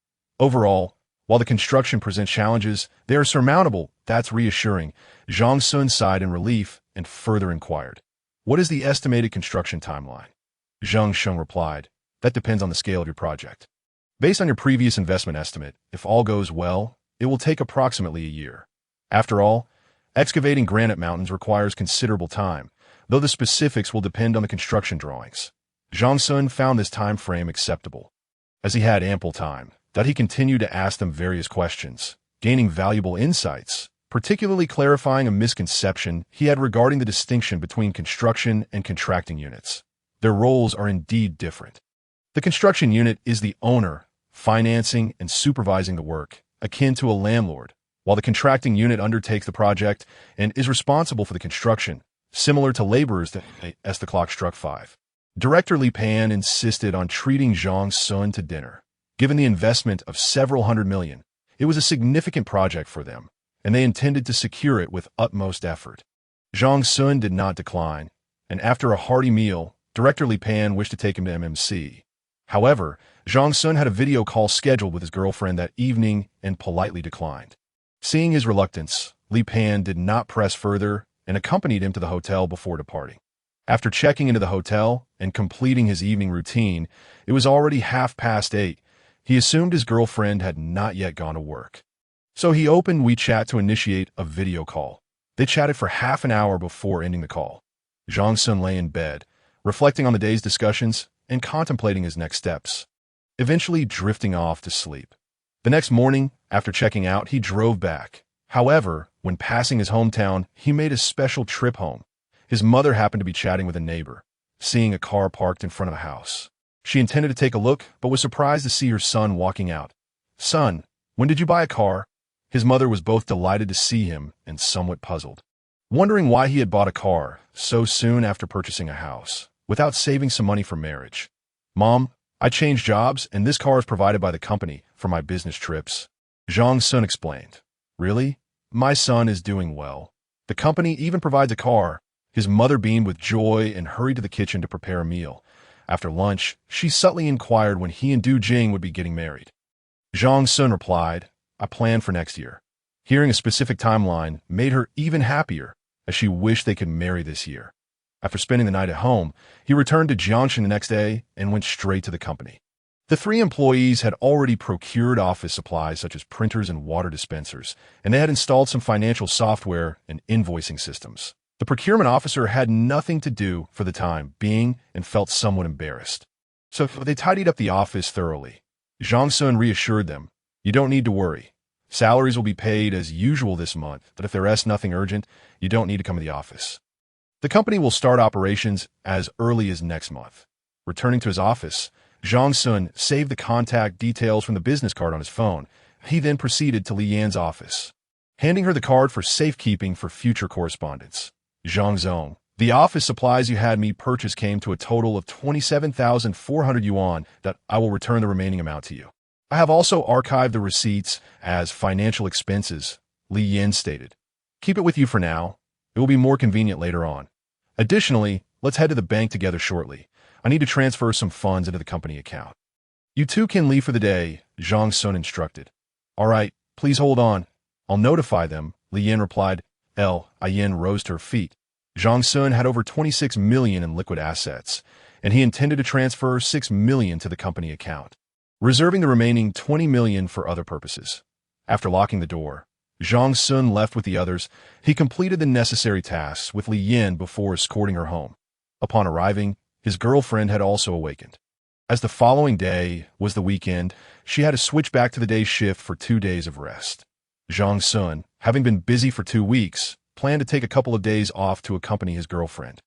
Overall, while the construction presents challenges, they are surmountable." "That's reassuring." Zhang Xun sighed in relief and further inquired, "What is the estimated construction timeline?" Zhang Xun replied, "That depends on the scale of your project. Based on your previous investment estimate, if all goes well, it will take approximately a year. After all, excavating granite mountains requires considerable time, though the specifics will depend on the construction drawings." Zhang Xun found this time frame acceptable, as he had ample time, that he continued to ask them various questions, gaining valuable insights, particularly clarifying a misconception he had regarding the distinction between construction and contracting units. Their roles are indeed different. The construction unit is the owner, financing and supervising the work, akin to a landlord, while the contracting unit undertakes the project and is responsible for the construction, similar to laborers as the clock struck 5. Director Li Pan insisted on treating Zhang Xun to dinner. Given the investment of several hundred million, it was a significant project for them, and they intended to secure it with utmost effort. Zhang Xun did not decline, and after a hearty meal, Director Li Pan wished to take him to MMC. However, Zhang Xun had a video call scheduled with his girlfriend that evening and politely declined. Seeing his reluctance, Li Pan did not press further and accompanied him to the hotel before departing. After checking into the hotel and completing his evening routine, it was already 8:30. He assumed his girlfriend had not yet gone to work. So he opened WeChat to initiate a video call. They chatted for half an hour before ending the call. Zhang Xun lay in bed, reflecting on the day's discussions and contemplating his next steps, eventually drifting off to sleep. The next morning, after checking out, he drove back. However, when passing his hometown, he made a special trip home. His mother happened to be chatting with a neighbor, seeing a car parked in front of a house. She intended to take a look, but was surprised to see her son walking out. "Son, when did you buy a car?" His mother was both delighted to see him and somewhat puzzled, wondering why he had bought a car so soon after purchasing a house, without saving some money for marriage. "Mom, I changed jobs, and this car is provided by the company for my business trips," Zhang Xun explained. "Really? My son is doing well. The company even provides a car." His mother beamed with joy and hurried to the kitchen to prepare a meal. After lunch, she subtly inquired when he and Du Jing would be getting married. Zhang Xun replied, "I plan for next year." Hearing a specific timeline made her even happier, as she wished they could marry this year. After spending the night at home, he returned to Jiangshan the next day and went straight to the company. The 3 employees had already procured office supplies such as printers and water dispensers, and they had installed some financial software and invoicing systems. The procurement officer had nothing to do for the time being and felt somewhat embarrassed. So they tidied up the office thoroughly. Zhang Xun reassured them, "You don't need to worry. Salaries will be paid as usual this month, but if there's nothing urgent, you don't need to come to the office." The company will start operations as early as next month. Returning to his office, Zhang Xun saved the contact details from the business card on his phone. He then proceeded to Li Yan's office, handing her the card for safekeeping for future correspondence. "Zhang Zong, the office supplies you had me purchase came to a total of 27,400 yuan that I will return the remaining amount to you. I have also archived the receipts as financial expenses," Li Yan stated. "Keep it with you for now. It will be more convenient later on. Additionally, let's head to the bank together shortly. I need to transfer some funds into the company account." "You two can leave for the day," Zhang Xun instructed. "All right, please hold on. I'll notify them," Li Yan replied. Yin rose to her feet. Zhang Xun had over 26 million in liquid assets, and he intended to transfer 6 million to the company account, reserving the remaining 20 million for other purposes. After locking the door, Zhang Xun left with the others. He completed the necessary tasks with Li Yan before escorting her home. Upon arriving, his girlfriend had also awakened. As the following day was the weekend, she had to switch back to the day shift for 2 days of rest. Zhang Xun, having been busy for 2 weeks, planned to take a couple of days off to accompany his girlfriend.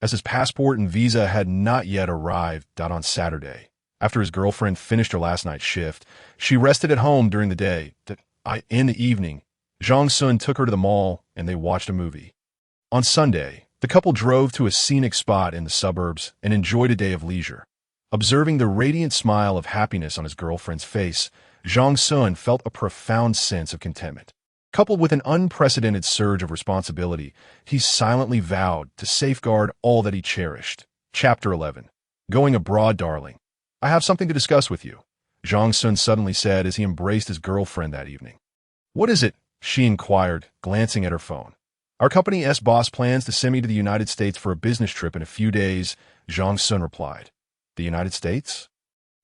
As his passport and visa had not yet arrived on Saturday, after his girlfriend finished her last night's shift, she rested at home during the day. In the evening, Zhang Xun took her to the mall and they watched a movie. On Sunday, the couple drove to a scenic spot in the suburbs and enjoyed a day of leisure. Observing the radiant smile of happiness on his girlfriend's face, Zhang Xun felt a profound sense of contentment. Coupled with an unprecedented surge of responsibility, he silently vowed to safeguard all that he cherished. Chapter 11. Going abroad, darling. "I have something to discuss with you," Zhang Xun suddenly said as he embraced his girlfriend that evening. "What is it?" she inquired, glancing at her phone. "Our company's boss plans to send me to the United States for a business trip in a few days," Zhang Xun replied. "The United States?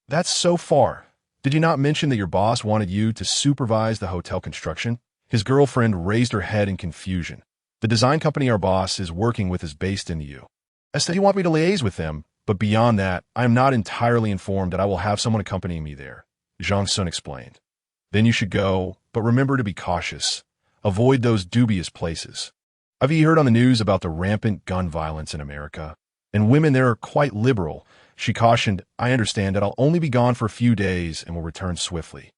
That's so far. Did you not mention that your boss wanted you to supervise the hotel construction?" His girlfriend raised her head in confusion. "The design company our boss is working with is based in the U.S. You want me to liaise with them, but beyond that, I am not entirely informed that I will have someone accompanying me there," Zhang Xun explained. "Then you should go, but remember to be cautious. Avoid those dubious places. Have you heard on the news about the rampant gun violence in America? And women there are quite liberal," she cautioned. "I understand that I'll only be gone for a few days and will return swiftly."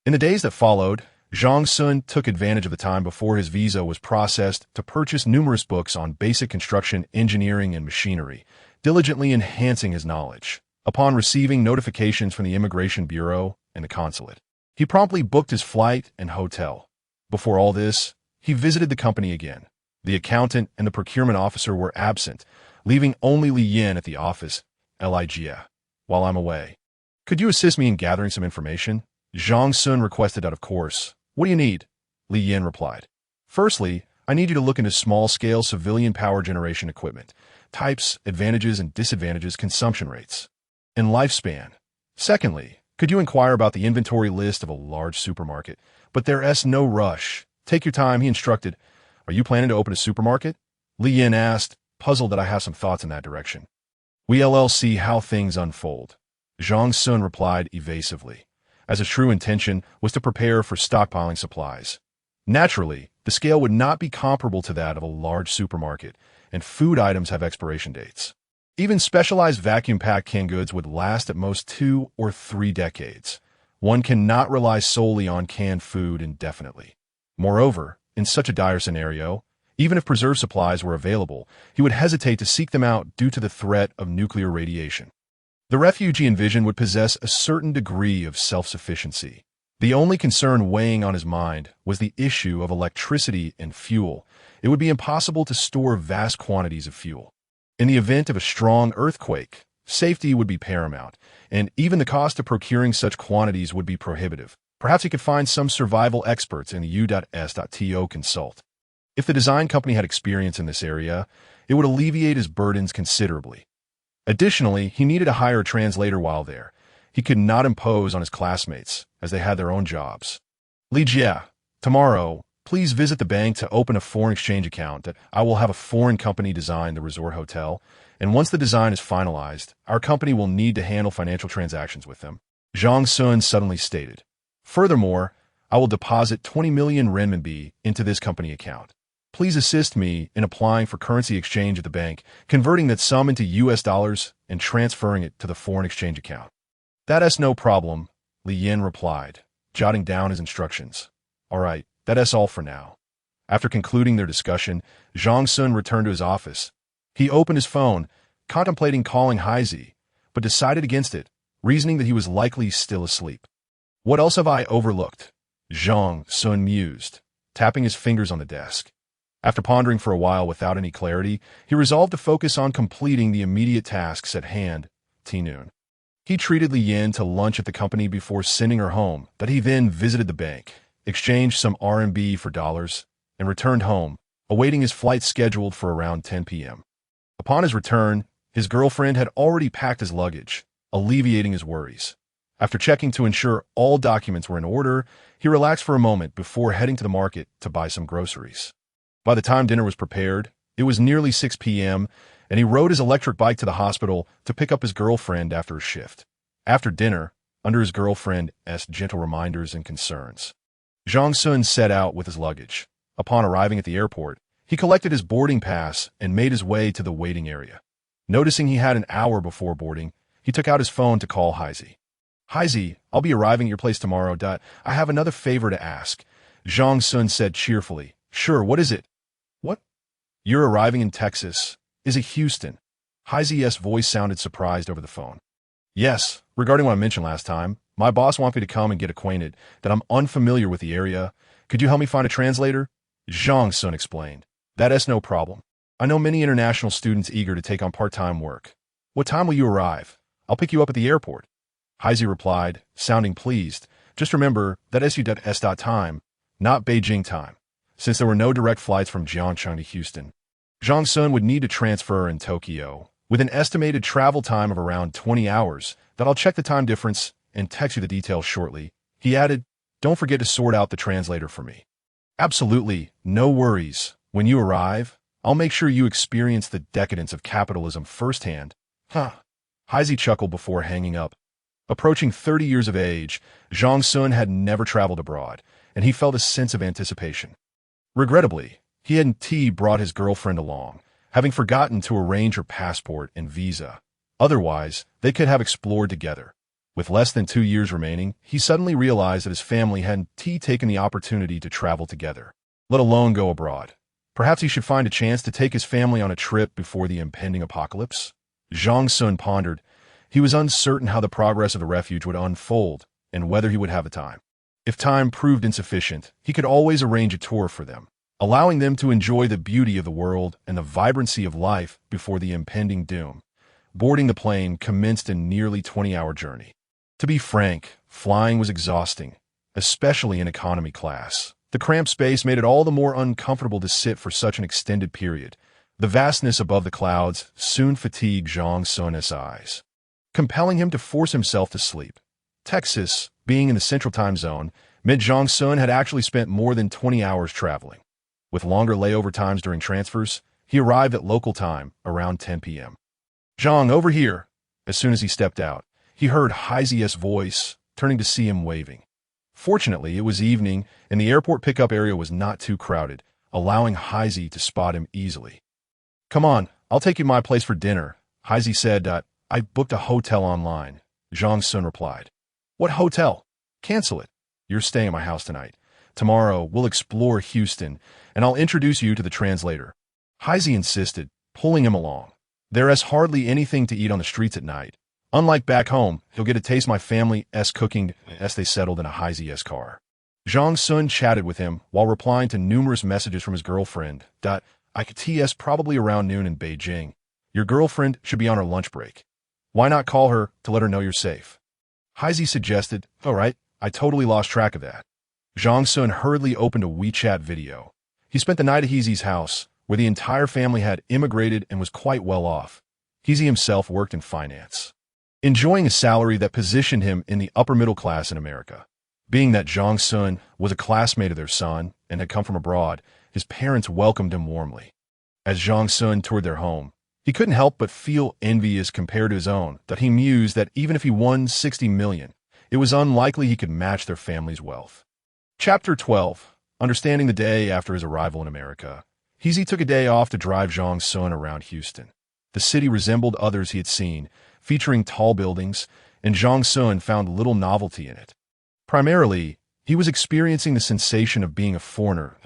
In the days that followed, Zhang Xun took advantage of the time before his visa was processed to purchase numerous books on basic construction, engineering, and machinery, diligently enhancing his knowledge. Upon receiving notifications from the Immigration Bureau and the consulate, he promptly booked his flight and hotel. Before all this, he visited the company again. The accountant and the procurement officer were absent, leaving only Li Yan at the office. "Ligia, while I'm away, could you assist me in gathering some information?" Zhang Xun requested out of course. "What do you need?" Li Yan replied. "Firstly, I need you to look into small-scale civilian power generation equipment, types, advantages and disadvantages, consumption rates, and lifespan. Secondly, could you inquire about the inventory list of a large supermarket? But there's no rush. Take your time," he instructed. "Are you planning to open a supermarket?" Li Yan asked, puzzled that I have some thoughts in that direction. "We'll see how things unfold," Zhang Xun replied evasively, as his true intention was to prepare for stockpiling supplies. Naturally, the scale would not be comparable to that of a large supermarket, and food items have expiration dates. Even specialized vacuum-packed canned goods would last at most 2 or 3 decades. One cannot rely solely on canned food indefinitely. Moreover, in such a dire scenario, even if preserved supplies were available, he would hesitate to seek them out due to the threat of nuclear radiation. The refuge he envisioned would possess a certain degree of self-sufficiency. The only concern weighing on his mind was the issue of electricity and fuel. It would be impossible to store vast quantities of fuel. In the event of a strong earthquake, safety would be paramount, and even the cost of procuring such quantities would be prohibitive. Perhaps he could find some survival experts in the U.S.to consult. If the design company had experience in this area, it would alleviate his burdens considerably. Additionally, he needed to hire a translator while there. He could not impose on his classmates, as they had their own jobs. "Ligia, tomorrow, Please visit the bank to open a foreign exchange account. That I will have a foreign company design the resort hotel, and once the design is finalized, our company will need to handle financial transactions with them," Zhang Xun suddenly stated. "Furthermore, I will deposit 20 million renminbi into this company account. Please assist me in applying for currency exchange at the bank, converting that sum into US dollars and transferring it to the foreign exchange account." "That's no problem," Li Yin replied, jotting down his instructions. "All right, that's all for now." After concluding their discussion, Zhang Xun returned to his office. He opened his phone, contemplating calling Haizi, but decided against it, reasoning that he was likely still asleep. "What else have I overlooked?" Zhang Xun mused, tapping his fingers on the desk. After pondering for a while without any clarity, he resolved to focus on completing the immediate tasks at hand, noon. He treated Li Yin to lunch at the company before sending her home, that he then visited the bank, exchanged some RMB for dollars, and returned home, awaiting his flight scheduled for around 10 p.m. Upon his return, his girlfriend had already packed his luggage, alleviating his worries. After checking to ensure all documents were in order, he relaxed for a moment before heading to the market to buy some groceries. By the time dinner was prepared, it was nearly 6 p.m., and he rode his electric bike to the hospital to pick up his girlfriend after his shift. After dinner, under his girlfriend's gentle reminders and concerns, Zhang Xun set out with his luggage. Upon arriving at the airport, he collected his boarding pass and made his way to the waiting area. Noticing he had an hour before boarding, he took out his phone to call Haizi. "Haizi, I'll be arriving at your place tomorrow. I have another favor to ask," Zhang Xun said cheerfully. "Sure, what is it?" "What? You're arriving in Texas? Is it Houston?" Haizi's voice sounded surprised over the phone. "Yes, regarding what I mentioned last time, my boss wants me to come and get acquainted, that I'm unfamiliar with the area. Could you help me find a translator?" Zhang Xun explained. "That's no problem. I know many international students eager to take on part-time work. What time will you arrive? I'll pick you up at the airport." Haizi replied, sounding pleased. "Just remember that SU.S. time, not Beijing time, since there were no direct flights from Jiangcheng to Houston. Zhang Xun would need to transfer in Tokyo, with an estimated travel time of around 20 hours, that I'll check the time difference and text you the details shortly." He added, "Don't forget to sort out the translator for me." "Absolutely, no worries. When you arrive, I'll make sure you experience the decadence of capitalism firsthand." Haizi chuckled before hanging up. Approaching 30 years of age, Zhang Xun had never traveled abroad, and he felt a sense of anticipation. Regrettably, he hadn't brought his girlfriend along, having forgotten to arrange her passport and visa. Otherwise, they could have explored together. With less than 2 years remaining, he suddenly realized that his family hadn't taken the opportunity to travel together, let alone go abroad. Perhaps he should find a chance to take his family on a trip before the impending apocalypse? Zhang Xun pondered. He was uncertain how the progress of the refuge would unfold and whether he would have the time. If time proved insufficient, he could always arrange a tour for them, allowing them to enjoy the beauty of the world and the vibrancy of life before the impending doom. Boarding the plane commenced a nearly 20-hour journey. To be frank, flying was exhausting, especially in economy class. The cramped space made it all the more uncomfortable to sit for such an extended period. The vastness above the clouds soon fatigued Zhang Xun's eyes, compelling him to force himself to sleep. Texas, being in the central time zone, meant Zhang Xun had actually spent more than 20 hours traveling. With longer layover times during transfers, he arrived at local time around 10 p.m. "Zhang, over here." As soon as he stepped out, he heard Haizi's voice, turning to see him waving. Fortunately, it was evening, and the airport pickup area was not too crowded, allowing Haizi to spot him easily. "Come on, I'll take you to my place for dinner," Haizi said. "I booked a hotel online," Zhang Xun replied. "What hotel?" "Cancel it. You're staying at my house tonight. Tomorrow, we'll explore Houston, and I'll introduce you to the translator." Haizi insisted, pulling him along. "There's hardly anything to eat on the streets at night. Unlike back home, you'll get to taste my family's cooking," as they settled in a Haizi's car. Zhang Xun chatted with him while replying to numerous messages from his girlfriend. "It's probably around noon in Beijing. Your girlfriend should be on her lunch break. Why not call her to let her know you're safe?" Haizi suggested. "All right, I totally lost track of that." Zhang Xun hurriedly opened a WeChat video. He spent the night at Heezy's house, where the entire family had immigrated and was quite well off. Heezy himself worked in finance, enjoying a salary that positioned him in the upper middle class in America. Being that Zhang Xun was a classmate of their son and had come from abroad, his parents welcomed him warmly. As Zhang Xun toured their home, he couldn't help but feel envious compared to his own, that he mused that even if he won 60 million, it was unlikely he could match their family's wealth. Chapter 12. Understanding the day after his arrival in America. Heezy took a day off to drive Zhang Xun around Houston. The city resembled others he had seen, featuring tall buildings, and Zhang Xun found little novelty in it. Primarily, he was experiencing the sensation of being a foreigner.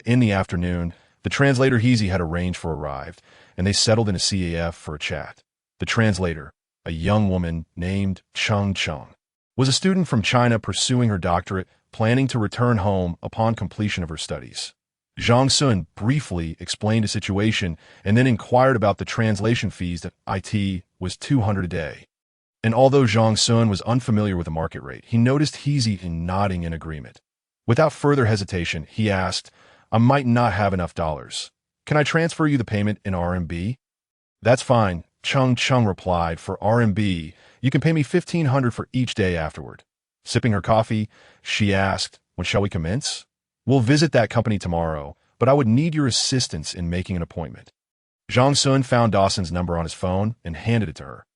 In the afternoon, the translator Heezy had arranged for arrived, and they settled in a CAF for a chat. The translator, a young woman named Cheng Cheng, was a student from China pursuing her doctorate, planning to return home upon completion of her studies. Zhang Xun briefly explained the situation and then inquired about the translation fees that it was 200 a day. And although Zhang Xun was unfamiliar with the market rate, he noticed Heezy nodding in agreement. Without further hesitation, he asked, "I might not have enough dollars. Can I transfer you the payment in RMB?" "That's fine," Cheng Cheng replied. "For RMB, you can pay me 1,500 for each day afterward." Sipping her coffee, she asked, "When shall we commence?" "We'll visit that company tomorrow, but I would need your assistance in making an appointment." Zhang Xun found Dawson's number on his phone and handed it to her.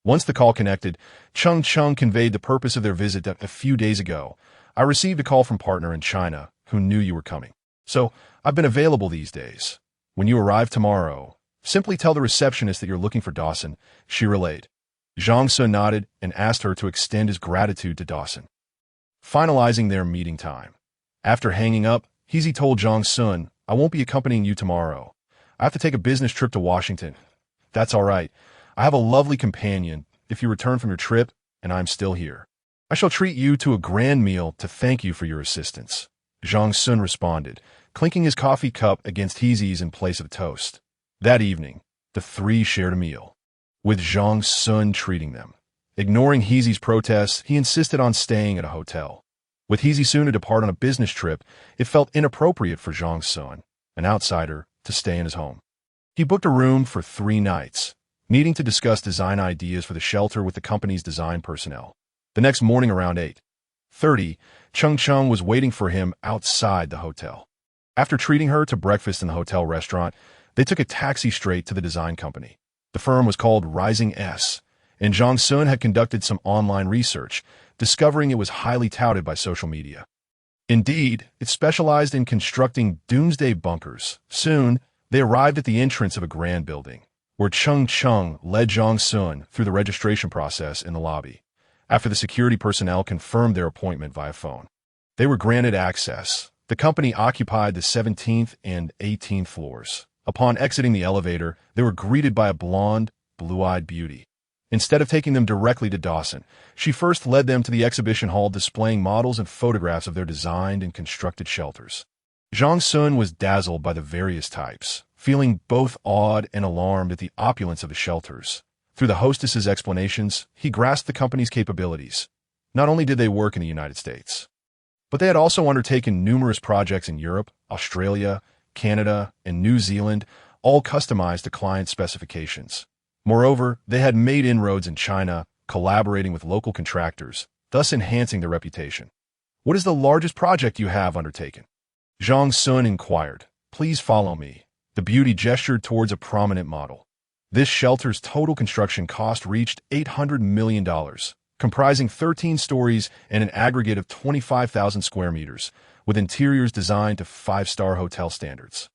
Once the call connected, Cheng Cheng conveyed the purpose of their visit that a few days ago, "I received a call from partner in China who knew you were coming. So I've been available these days. When you arrive tomorrow, simply tell the receptionist that you're looking for Dawson," she relayed. Zhang Xun nodded and asked her to extend his gratitude to Dawson. Finalizing their meeting time. After hanging up, Heezy told Zhang Xun, "I won't be accompanying you tomorrow. I have to take a business trip to Washington." "That's all right. I have a lovely companion if you return from your trip, and I'm still here. I shall treat you to a grand meal to thank you for your assistance," Zhang Xun responded, clinking his coffee cup against Heezy's in place of a toast. That evening, the three shared a meal, with Zhang Xun treating them. Ignoring Heezy's protests, he insisted on staying at a hotel. With Heezy soon to depart on a business trip, it felt inappropriate for Zhang Xun, an outsider, to stay in his home. He booked a room for 3 nights, needing to discuss design ideas for the shelter with the company's design personnel. The next morning around 8:30, Cheng Cheng was waiting for him outside the hotel. After treating her to breakfast in the hotel restaurant, they took a taxi straight to the design company. The firm was called Rising S, and Zhang Xun had conducted some online research, discovering it was highly touted by social media. Indeed, it specialized in constructing doomsday bunkers. Soon, they arrived at the entrance of a grand building, where Cheng Cheng led Zhang Xun through the registration process in the lobby. After the security personnel confirmed their appointment via phone, they were granted access. The company occupied the 17th and 18th floors. Upon exiting the elevator, they were greeted by a blonde, blue-eyed beauty. Instead of taking them directly to Dawson, she first led them to the exhibition hall displaying models and photographs of their designed and constructed shelters. Zhang Xun was dazzled by the various types, feeling both awed and alarmed at the opulence of the shelters. Through the hostess's explanations, he grasped the company's capabilities. Not only did they work in the United States, but they had also undertaken numerous projects in Europe, Australia, Canada, and New Zealand, all customized to client specifications. Moreover, they had made inroads in China, collaborating with local contractors, thus enhancing their reputation. "What is the largest project you have undertaken?" Zhang Xun inquired. "Please follow me." The beauty gestured towards a prominent model. This shelter's total construction cost reached $800 million, comprising 13 stories and an aggregate of 25,000 square meters, with interiors designed to 5-star hotel standards.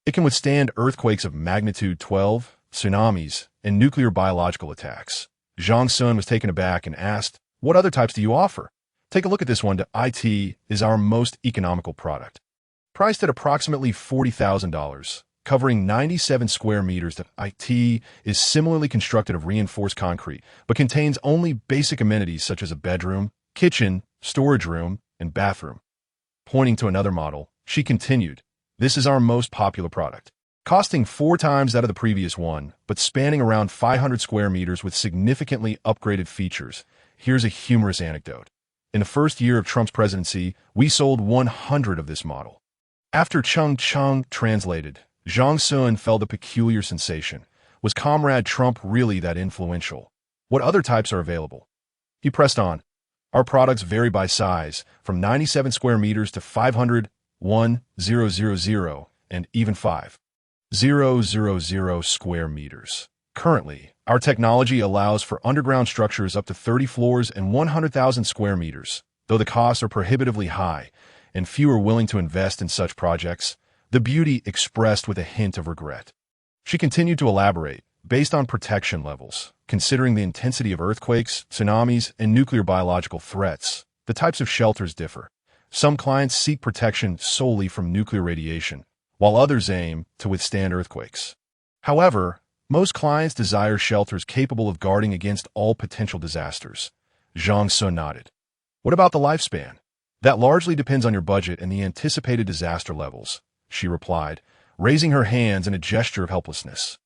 It can withstand earthquakes of magnitude 12, tsunamis, and nuclear biological attacks. Zhang Xun was taken aback and asked, "What other types do you offer?" "Take a look at this one. It is our most economical product. Priced at approximately $40,000, covering 97 square meters, that it is similarly constructed of reinforced concrete, but contains only basic amenities such as a bedroom, kitchen, storage room, and bathroom." Pointing to another model, she continued, "This is our most popular product, costing 4 times that of the previous one, but spanning around 500 square meters with significantly upgraded features." Here's a humorous anecdote. In the first year of Trump's presidency, we sold 100 of this model. After Cheng Cheng translated, Zhang Xun felt a peculiar sensation. Was Comrade Trump really that influential? What other types are available? He pressed on. Our products vary by size, from 97 square meters to 500, 1,000, and even 5,000 square meters. Currently, our technology allows for underground structures up to 30 floors and 100,000 square meters. Though the costs are prohibitively high, and few are willing to invest in such projects, the beauty expressed with a hint of regret. She continued to elaborate, based on protection levels, considering the intensity of earthquakes, tsunamis, and nuclear biological threats, the types of shelters differ. Some clients seek protection solely from nuclear radiation, while others aim to withstand earthquakes. However, most clients desire shelters capable of guarding against all potential disasters. Zhang Xun nodded. What about the lifespan? That largely depends on your budget and the anticipated disaster levels, she replied, raising her hands in a gesture of helplessness.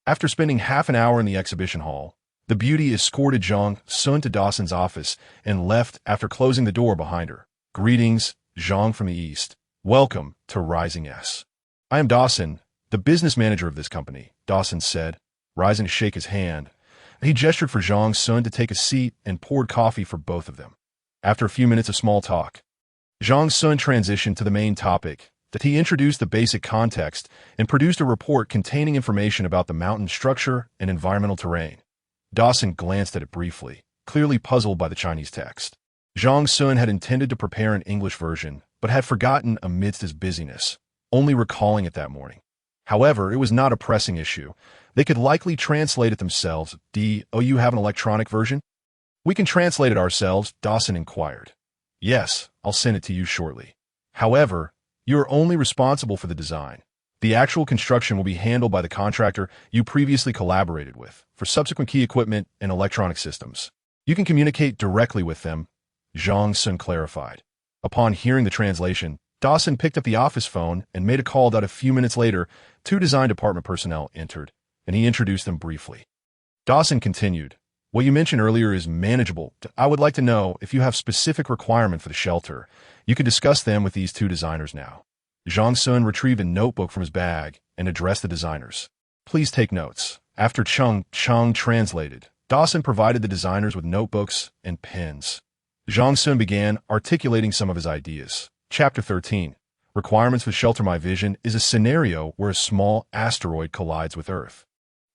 After spending half an hour in the exhibition hall, the beauty escorted Zhang Xun to Dawson's office and left after closing the door behind her. Greetings, Zhang from the East. Welcome to Rising S. I am Dawson, the business manager of this company, Dawson said, rising to shake his hand. He gestured for Zhang Xun to take a seat and poured coffee for both of them. After a few minutes of small talk, Zhang Xun transitioned to the main topic, that he introduced the basic context and produced a report containing information about the mountain structure and environmental terrain. Dawson glanced at it briefly, clearly puzzled by the Chinese text. Zhang Xun had intended to prepare an English version, but had forgotten amidst his busyness, only recalling it that morning. However, it was not a pressing issue. They could likely translate it themselves. Do you have an electronic version? We can translate it ourselves, Dawson inquired. Yes, I'll send it to you shortly. However, you are only responsible for the design. The actual construction will be handled by the contractor you previously collaborated with for subsequent key equipment and electronic systems. You can communicate directly with them, Zhang Xun clarified. Upon hearing the translation, Dawson picked up the office phone and made a call that a few minutes later, 2 design department personnel entered, and he introduced them briefly. Dawson continued, what you mentioned earlier is manageable. I would like to know if you have specific requirement for the shelter. You can discuss them with these 2 designers now. Zhang Xun retrieved a notebook from his bag and addressed the designers. Please take notes. After Chang translated, Dawson provided the designers with notebooks and pens. Zhang Xun began articulating some of his ideas. Chapter 13. Requirements for shelter. My vision is a scenario where a small asteroid collides with Earth,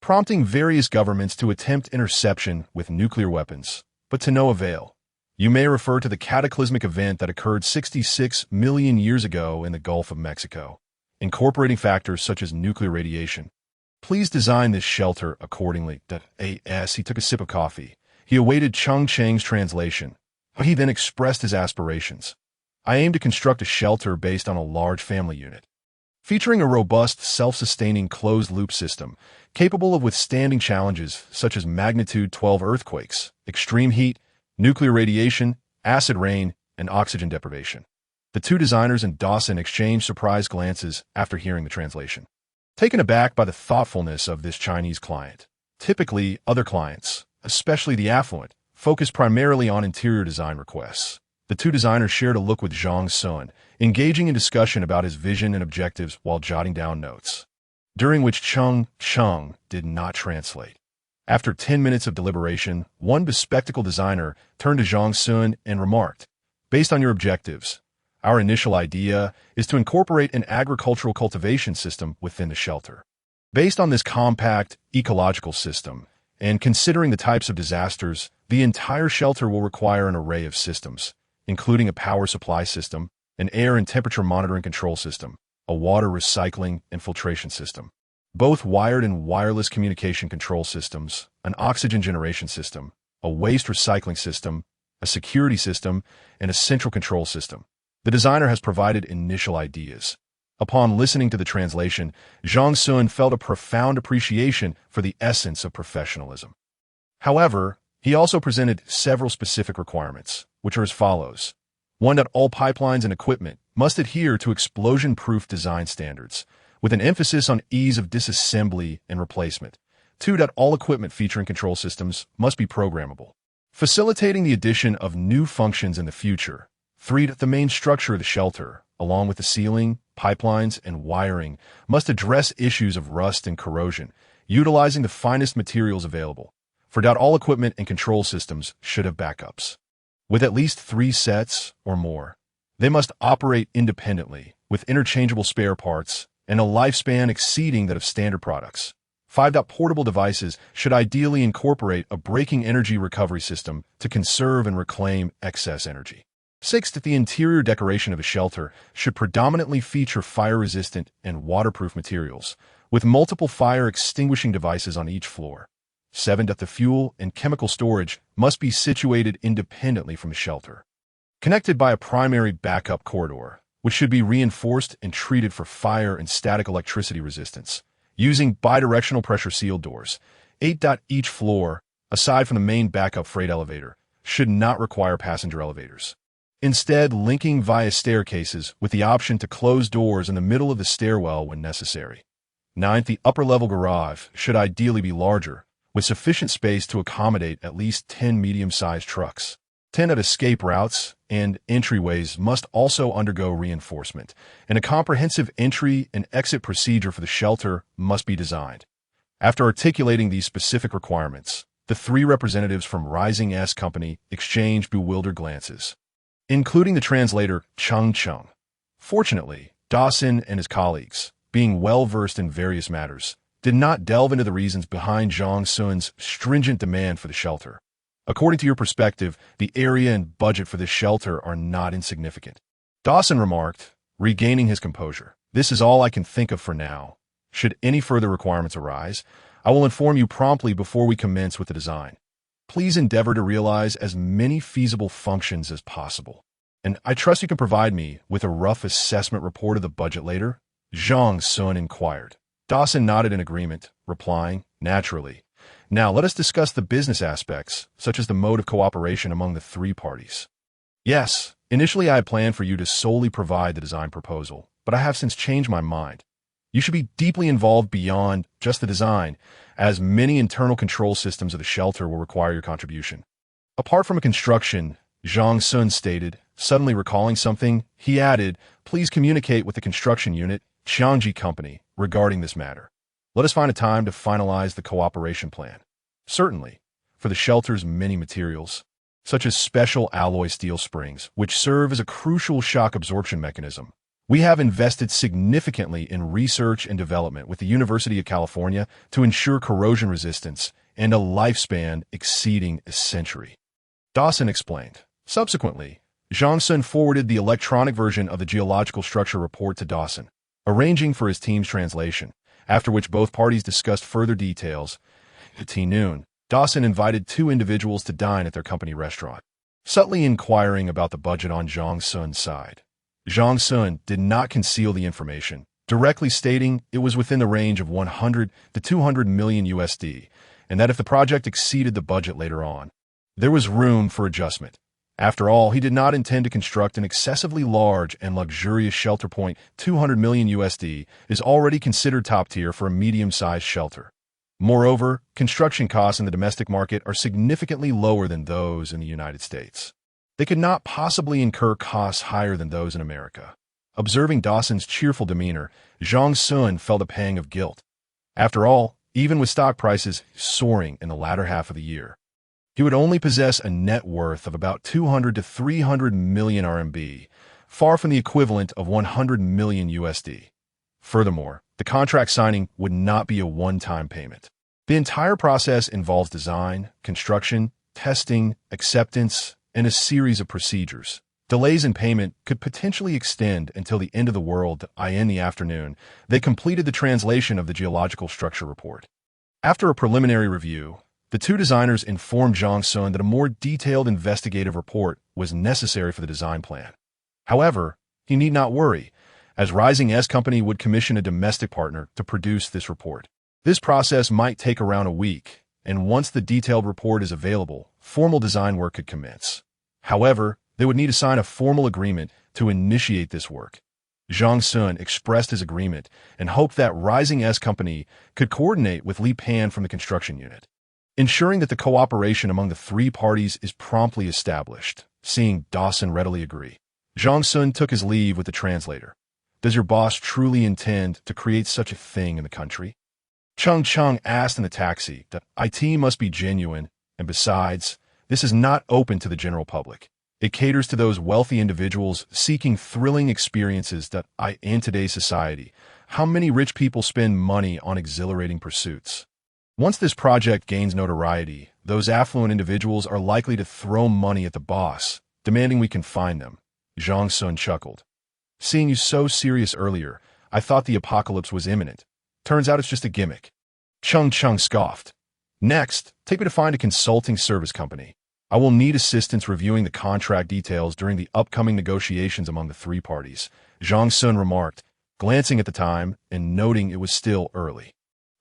prompting various governments to attempt interception with nuclear weapons, but to no avail. You may refer to the cataclysmic event that occurred 66 million years ago in the Gulf of Mexico, incorporating factors such as nuclear radiation. Please design this shelter accordingly. He took a sip of coffee. He awaited Chang's translation. He then expressed his aspirations. I aim to construct a shelter based on a large family unit, featuring a robust, self-sustaining closed-loop system capable of withstanding challenges such as magnitude 12 earthquakes, extreme heat, nuclear radiation, acid rain, and oxygen deprivation. The 2 designers and Dawson exchanged surprised glances after hearing the translation, taken aback by the thoughtfulness of this Chinese client. Typically, other clients, especially the affluent, focus primarily on interior design requests. The 2 designers shared a look with Zhang Xun, engaging in discussion about his vision and objectives while jotting down notes, during which Chang did not translate. After 10 minutes of deliberation, one bespectacled designer turned to Zhang Xun and remarked, based on your objectives, our initial idea is to incorporate an agricultural cultivation system within the shelter. Based on this compact, ecological system, and considering the types of disasters, the entire shelter will require an array of systems, including a power supply system, an air and temperature monitoring control system, a water recycling and filtration system, both wired and wireless communication control systems, an oxygen generation system, a waste recycling system, a security system, and a central control system. The designer has provided initial ideas. Upon listening to the translation, Zhang Xun felt a profound appreciation for the essence of professionalism. However, he also presented several specific requirements, which are as follows. 1. That all pipelines and equipment must adhere to explosion-proof design standards, with an emphasis on ease of disassembly and replacement. 2. That all equipment featuring control systems must be programmable, facilitating the addition of new functions in the future. 3. That the main structure of the shelter, along with the ceiling, pipelines, and wiring, must address issues of rust and corrosion, utilizing the finest materials available. 4. All equipment and control systems should have backups. with at least 3 sets or more. They must operate independently, with interchangeable spare parts, and a lifespan exceeding that of standard products. 5. Portable devices should ideally incorporate a braking energy recovery system to conserve and reclaim excess energy. 6. The interior decoration of a shelter should predominantly feature fire-resistant and waterproof materials, with multiple fire-extinguishing devices on each floor. 7. The fuel and chemical storage must be situated independently from the shelter, connected by a primary backup corridor, which should be reinforced and treated for fire and static electricity resistance, using bidirectional pressure-sealed doors. 8. Each floor, aside from the main backup freight elevator, should not require passenger elevators, instead linking via staircases with the option to close doors in the middle of the stairwell when necessary. 9. The upper-level garage should ideally be larger, with sufficient space to accommodate at least 10 medium-sized trucks. 10. Escape routes and entryways must also undergo reinforcement, and a comprehensive entry and exit procedure for the shelter must be designed. After articulating these specific requirements, the 3 representatives from Rising S Company exchanged bewildered glances, including the translator Zhang Xun. Fortunately, Dawson and his colleagues, being well-versed in various matters, did not delve into the reasons behind Zhang Xun's stringent demand for the shelter. According to your perspective, the area and budget for this shelter are not insignificant. Dawson remarked, regaining his composure. This is all I can think of for now. Should any further requirements arise, I will inform you promptly before we commence with the design. Please endeavor to realize as many feasible functions as possible. And I trust you can provide me with a rough assessment report of the budget later? Zhang Xun inquired. Dawson nodded in agreement, replying, naturally. Now let us discuss the business aspects, such as the mode of cooperation among the 3 parties. Yes, initially I had planned for you to solely provide the design proposal, but I have since changed my mind. You should be deeply involved beyond just the design, as many internal control systems of the shelter will require your contribution. Apart from a construction, Zhang Xun stated, suddenly recalling something, he added, please communicate with the construction unit, Qiangji Company, regarding this matter. Let us find a time to finalize the cooperation plan. Certainly, for the shelter's many materials, such as special alloy steel springs, which serve as a crucial shock absorption mechanism, we have invested significantly in research and development with the University of California to ensure corrosion resistance and a lifespan exceeding a century. Dawson explained. Subsequently, Zhang Xun forwarded the electronic version of the geological structure report to Dawson, arranging for his team's translation, after which both parties discussed further details. At noon, Dawson invited 2 individuals to dine at their company restaurant, subtly inquiring about the budget on Zhang Xun's side. Zhang Xun did not conceal the information, directly stating it was within the range of 100 to 200 million USD, and that if the project exceeded the budget later on, there was room for adjustment. After all, he did not intend to construct an excessively large and luxurious shelter point. 200 million USD is already considered top tier for a medium-sized shelter. Moreover, construction costs in the domestic market are significantly lower than those in the United States. They could not possibly incur costs higher than those in America. Observing Dawson's cheerful demeanor, Zhang Xun felt a pang of guilt. After all, even with stock prices soaring in the latter half of the year, he would only possess a net worth of about 200 to 300 million RMB, far from the equivalent of 100 million USD. Furthermore, the contract signing would not be a one-time payment. The entire process involves design, construction, testing, acceptance, and a series of procedures. Delays in payment could potentially extend until the end of the world. In the afternoon, they completed the translation of the geological structure report. After a preliminary review, the 2 designers informed Zhang Xun that a more detailed investigative report was necessary for the design plan. However, he need not worry, as Rising S Company would commission a domestic partner to produce this report. This process might take around a week, and once the detailed report is available, formal design work could commence. However, they would need to sign a formal agreement to initiate this work. Zhang Xun expressed his agreement and hoped that Rising S Company could coordinate with Li Pan from the construction unit, ensuring that the cooperation among the 3 parties is promptly established. Seeing Dawson readily agree, Zhang Xun took his leave with the translator. Does your boss truly intend to create such a thing in the country? Cheng asked in the taxi. The IT must be genuine, and besides, this is not open to the general public. It caters to those wealthy individuals seeking thrilling experiences in today's society. How many rich people spend money on exhilarating pursuits? Once this project gains notoriety, those affluent individuals are likely to throw money at the boss, demanding we confine them. Zhang Xun chuckled. Seeing you so serious earlier, I thought the apocalypse was imminent. Turns out it's just a gimmick. Chung scoffed. Next, take me to find a consulting service company. I will need assistance reviewing the contract details during the upcoming negotiations among the three parties, Zhang Xun remarked, glancing at the time and noting it was still early.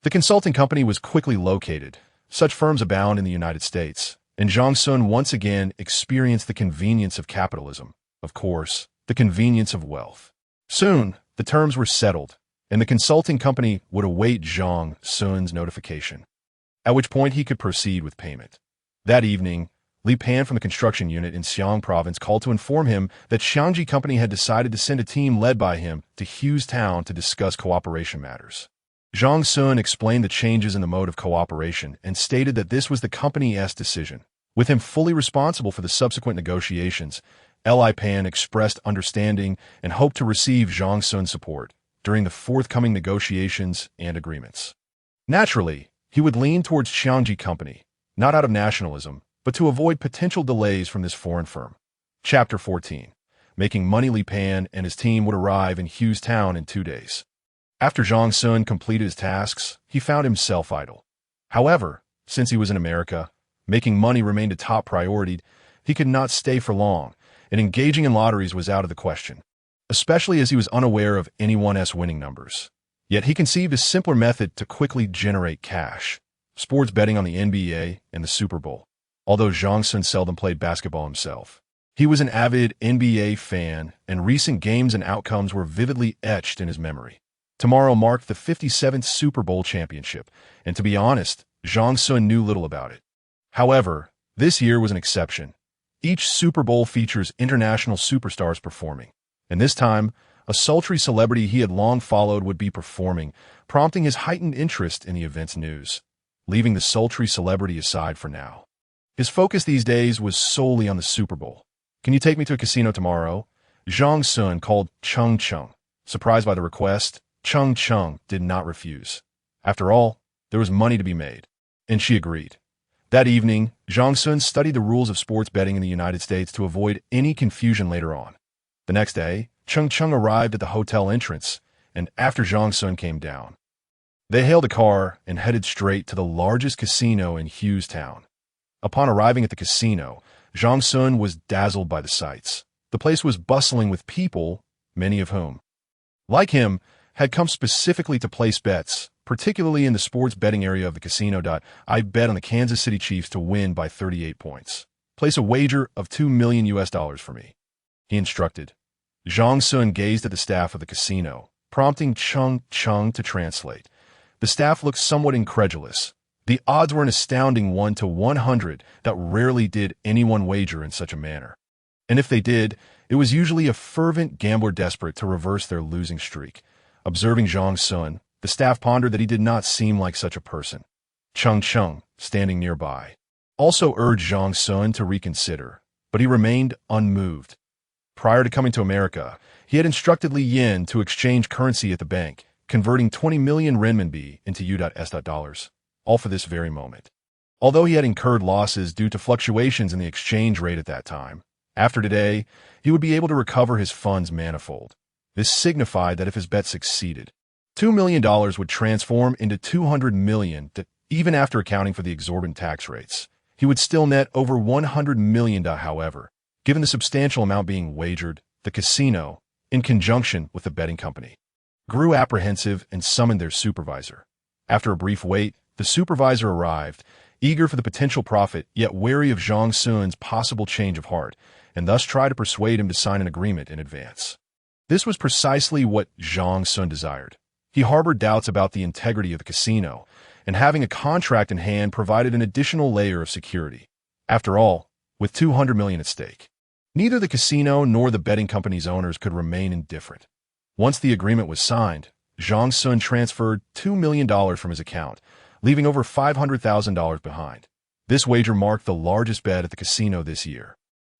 The consulting company was quickly located. Such firms abound in the United States, and Zhang Xun once again experienced the convenience of capitalism. Of course, the convenience of wealth. Soon, the terms were settled, and the consulting company would await Zhang Xun's notification, at which point he could proceed with payment. That evening, Li Pan from the construction unit in Xiang province called to inform him that Xiangji Company had decided to send a team led by him to Hu's town to discuss cooperation matters. Zhang Xun explained the changes in the mode of cooperation and stated that this was the company's decision. With him fully responsible for the subsequent negotiations, Li Pan expressed understanding and hoped to receive Zhang Xun's support during the forthcoming negotiations and agreements. Naturally, he would lean towards Xiangji Company, not out of nationalism, but to avoid potential delays from this foreign firm. Chapter 14. Making money. Li Pan and his team would arrive in Hu's town in 2 days. After Zhang Xun completed his tasks, he found himself idle. However, since he was in America, making money remained a top priority. He could not stay for long, and engaging in lotteries was out of the question, especially as he was unaware of anyone's winning numbers. Yet he conceived a simpler method to quickly generate cash: sports betting on the NBA and the Super Bowl. Although Zhang Xun seldom played basketball himself, he was an avid NBA fan, and recent games and outcomes were vividly etched in his memory. Tomorrow marked the 57th Super Bowl championship, and to be honest, Zhang Xun knew little about it. However, this year was an exception. Each Super Bowl features international superstars performing, and this time, a sultry celebrity he had long followed would be performing, prompting his heightened interest in the event's news. Leaving the sultry celebrity aside for now, his focus these days was solely on the Super Bowl. "Can you take me to a casino tomorrow?" Zhang Xun called Chung. Surprised by the request, Chung did not refuse. After all, there was money to be made, and she agreed. That evening, Zhang Xun studied the rules of sports betting in the United States to avoid any confusion later on. The next day, Chung arrived at the hotel entrance, and after Zhang Xun came down, they hailed a car and headed straight to the largest casino in Hu's town. Upon arriving at the casino, Zhang Xun was dazzled by the sights. The place was bustling with people, many of whom, like him, had come specifically to place bets, particularly in the sports betting area of the casino. "I bet on the Kansas City Chiefs to win by 38 points. Place a wager of $2 million for me," he instructed. Zhang Xun gazed at the staff of the casino, prompting Chung to translate. The staff looked somewhat incredulous. The odds were an astounding 1 to 100 that rarely did anyone wager in such a manner. And if they did, it was usually a fervent gambler desperate to reverse their losing streak. Observing Zhang Xun, the staff pondered that he did not seem like such a person. Chung, standing nearby, also urged Zhang Xun to reconsider, but he remained unmoved. Prior to coming to America, he had instructed Li Yin to exchange currency at the bank, converting 20 million renminbi into US dollars, all for this very moment. Although he had incurred losses due to fluctuations in the exchange rate at that time, after today, he would be able to recover his funds manifold. This signified that if his bet succeeded, $2 million would transform into 200 million that, even after accounting for the exorbitant tax rates, he would still net over 100 million. However, given the substantial amount being wagered, the casino, in conjunction with the betting company, grew apprehensive and summoned their supervisor. After a brief wait, the supervisor arrived, eager for the potential profit, yet wary of Zhang Xun's possible change of heart, and thus tried to persuade him to sign an agreement in advance. This was precisely what Zhang Xun desired. He harbored doubts about the integrity of the casino, and having a contract in hand provided an additional layer of security. After all, with 200 million at stake, neither the casino nor the betting company's owners could remain indifferent. Once the agreement was signed, Zhang Xun transferred $2 million from his account, leaving over $500,000 behind. This wager marked the largest bet at the casino this year.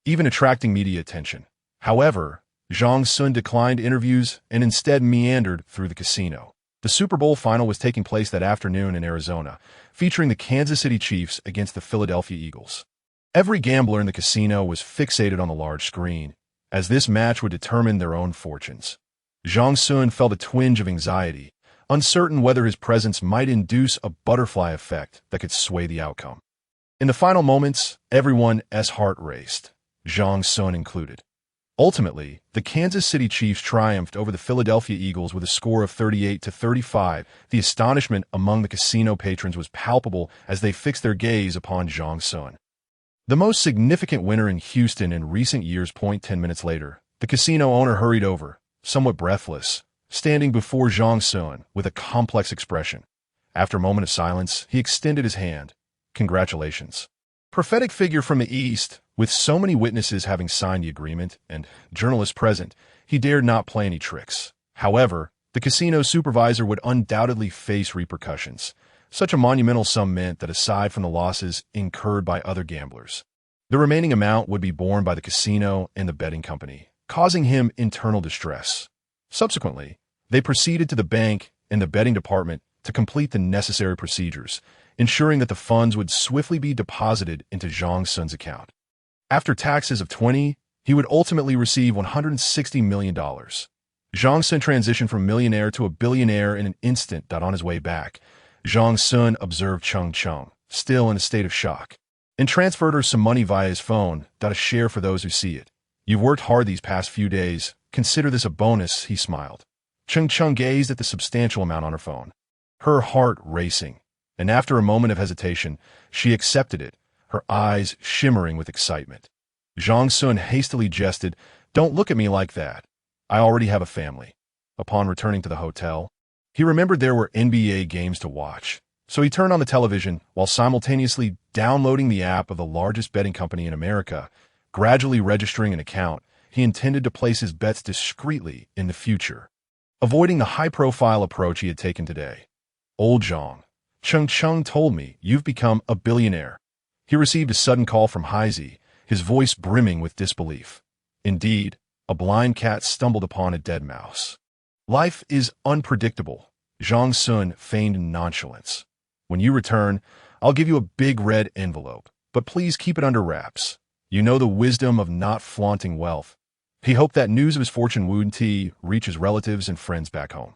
even attracting media attention. However, Zhang Xun declined interviews and instead meandered through the casino. The Super Bowl final was taking place that afternoon in Arizona, featuring the Kansas City Chiefs against the Philadelphia Eagles. Every gambler in the casino was fixated on the large screen, as this match would determine their own fortunes. Zhang Xun felt a twinge of anxiety, uncertain whether his presence might induce a butterfly effect that could sway the outcome. In the final moments, everyone's heart raced, Zhang Xun included. Ultimately, the Kansas City Chiefs triumphed over the Philadelphia Eagles with a score of 38-35. The astonishment among the casino patrons was palpable as they fixed their gaze upon Zhang Xun. The most significant winner in Houston in recent years. 10 minutes later, the casino owner hurried over, somewhat breathless, standing before Zhang Xun with a complex expression. After a moment of silence, he extended his hand. Congratulations. Prophetic figure from the East, with so many witnesses having signed the agreement and journalists present, he dared not play any tricks. However, the casino supervisor would undoubtedly face repercussions. Such a monumental sum meant that aside from the losses incurred by other gamblers, the remaining amount would be borne by the casino and the betting company, causing him internal distress. Subsequently, they proceeded to the bank and the betting department to complete the necessary procedures, ensuring that the funds would swiftly be deposited into Zhang Xun's account. After taxes of 20, he would ultimately receive $160 million. Zhang Xun transitioned from millionaire to a billionaire in an instant. On his way back, Zhang Xun observed Cheng, still in a state of shock, and transferred her some money via his phone. A share for those who see it. You've worked hard these past few days. Consider this a bonus, he smiled. Cheng gazed at the substantial amount on her phone, her heart racing, and after a moment of hesitation, she accepted it, her eyes shimmering with excitement. Zhang Xun hastily jested, "Don't look at me like that. I already have a family." Upon returning to the hotel, he remembered there were NBA games to watch, so he turned on the television while simultaneously downloading the app of the largest betting company in America. Gradually registering an account, he intended to place his bets discreetly in the future, avoiding the high-profile approach he had taken today. "Old Zhang, Cheng told me you've become a billionaire." He received a sudden call from Heisey, his voice brimming with disbelief. Indeed, a blind cat stumbled upon a dead mouse. "Life is unpredictable," Zhang Xun feigned nonchalance. "When you return, I'll give you a big red envelope, but please keep it under wraps. You know the wisdom of not flaunting wealth." He hoped that news of his fortune wouldn't reach his relatives and friends back home.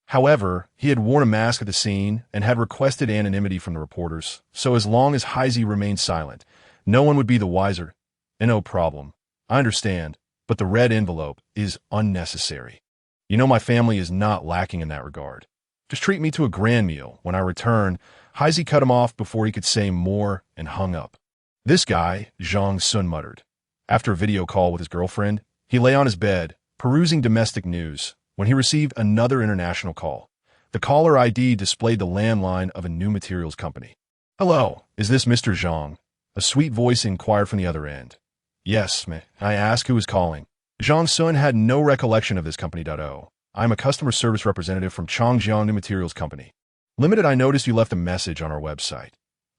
However, he had worn a mask at the scene and had requested anonymity from the reporters, so as long as Heisey remained silent, no one would be the wiser. "No problem. I understand, but the red envelope is unnecessary. You know my family is not lacking in that regard. Just treat me to a grand meal when I return." Heisey cut him off before he could say more and hung up. "This guy," Zhang Xun muttered. After a video call with his girlfriend, he lay on his bed, perusing domestic news, when he received another international call. The caller ID displayed the landline of a new materials company. "Hello, is this Mr. Zhang?" A sweet voice inquired from the other end. "Yes, may I ask who is calling?" Zhang Xun had no recollection of this company. "I'm a customer service representative from Changjiang New Materials Company Limited. I noticed you left a message on our website.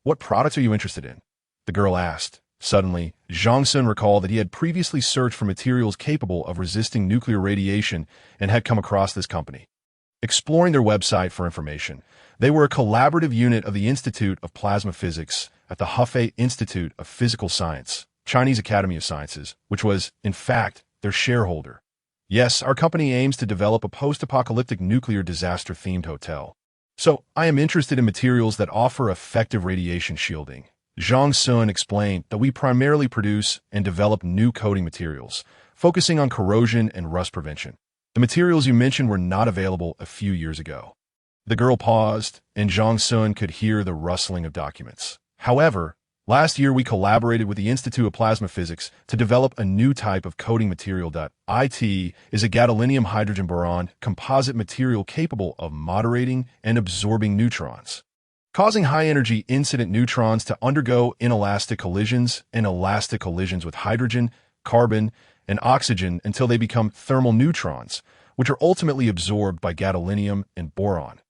What products are you interested in?" the girl asked. Suddenly, Zhang Xun recalled that he had previously searched for materials capable of resisting nuclear radiation and had come across this company. Exploring their website for information, they were a collaborative unit of the Institute of Plasma Physics at the Hefei Institute of Physical Science, Chinese Academy of Sciences, which was, in fact, their shareholder. "Yes, our company aims to develop a post-apocalyptic nuclear disaster-themed hotel. So, I am interested in materials that offer effective radiation shielding." Zhang Xun explained that we primarily produce and develop new coating materials, focusing on corrosion and rust prevention. The materials you mentioned were not available a few years ago. The girl paused, and Zhang Xun could hear the rustling of documents. "However, last year we collaborated with the Institute of Plasma Physics to develop a new type of coating material. It is a gadolinium hydrogen boron composite material capable of moderating and absorbing neutrons, causing high-energy incident neutrons to undergo inelastic collisions and elastic collisions with hydrogen, carbon, and oxygen until they become thermal neutrons, which are ultimately absorbed by gadolinium and boron.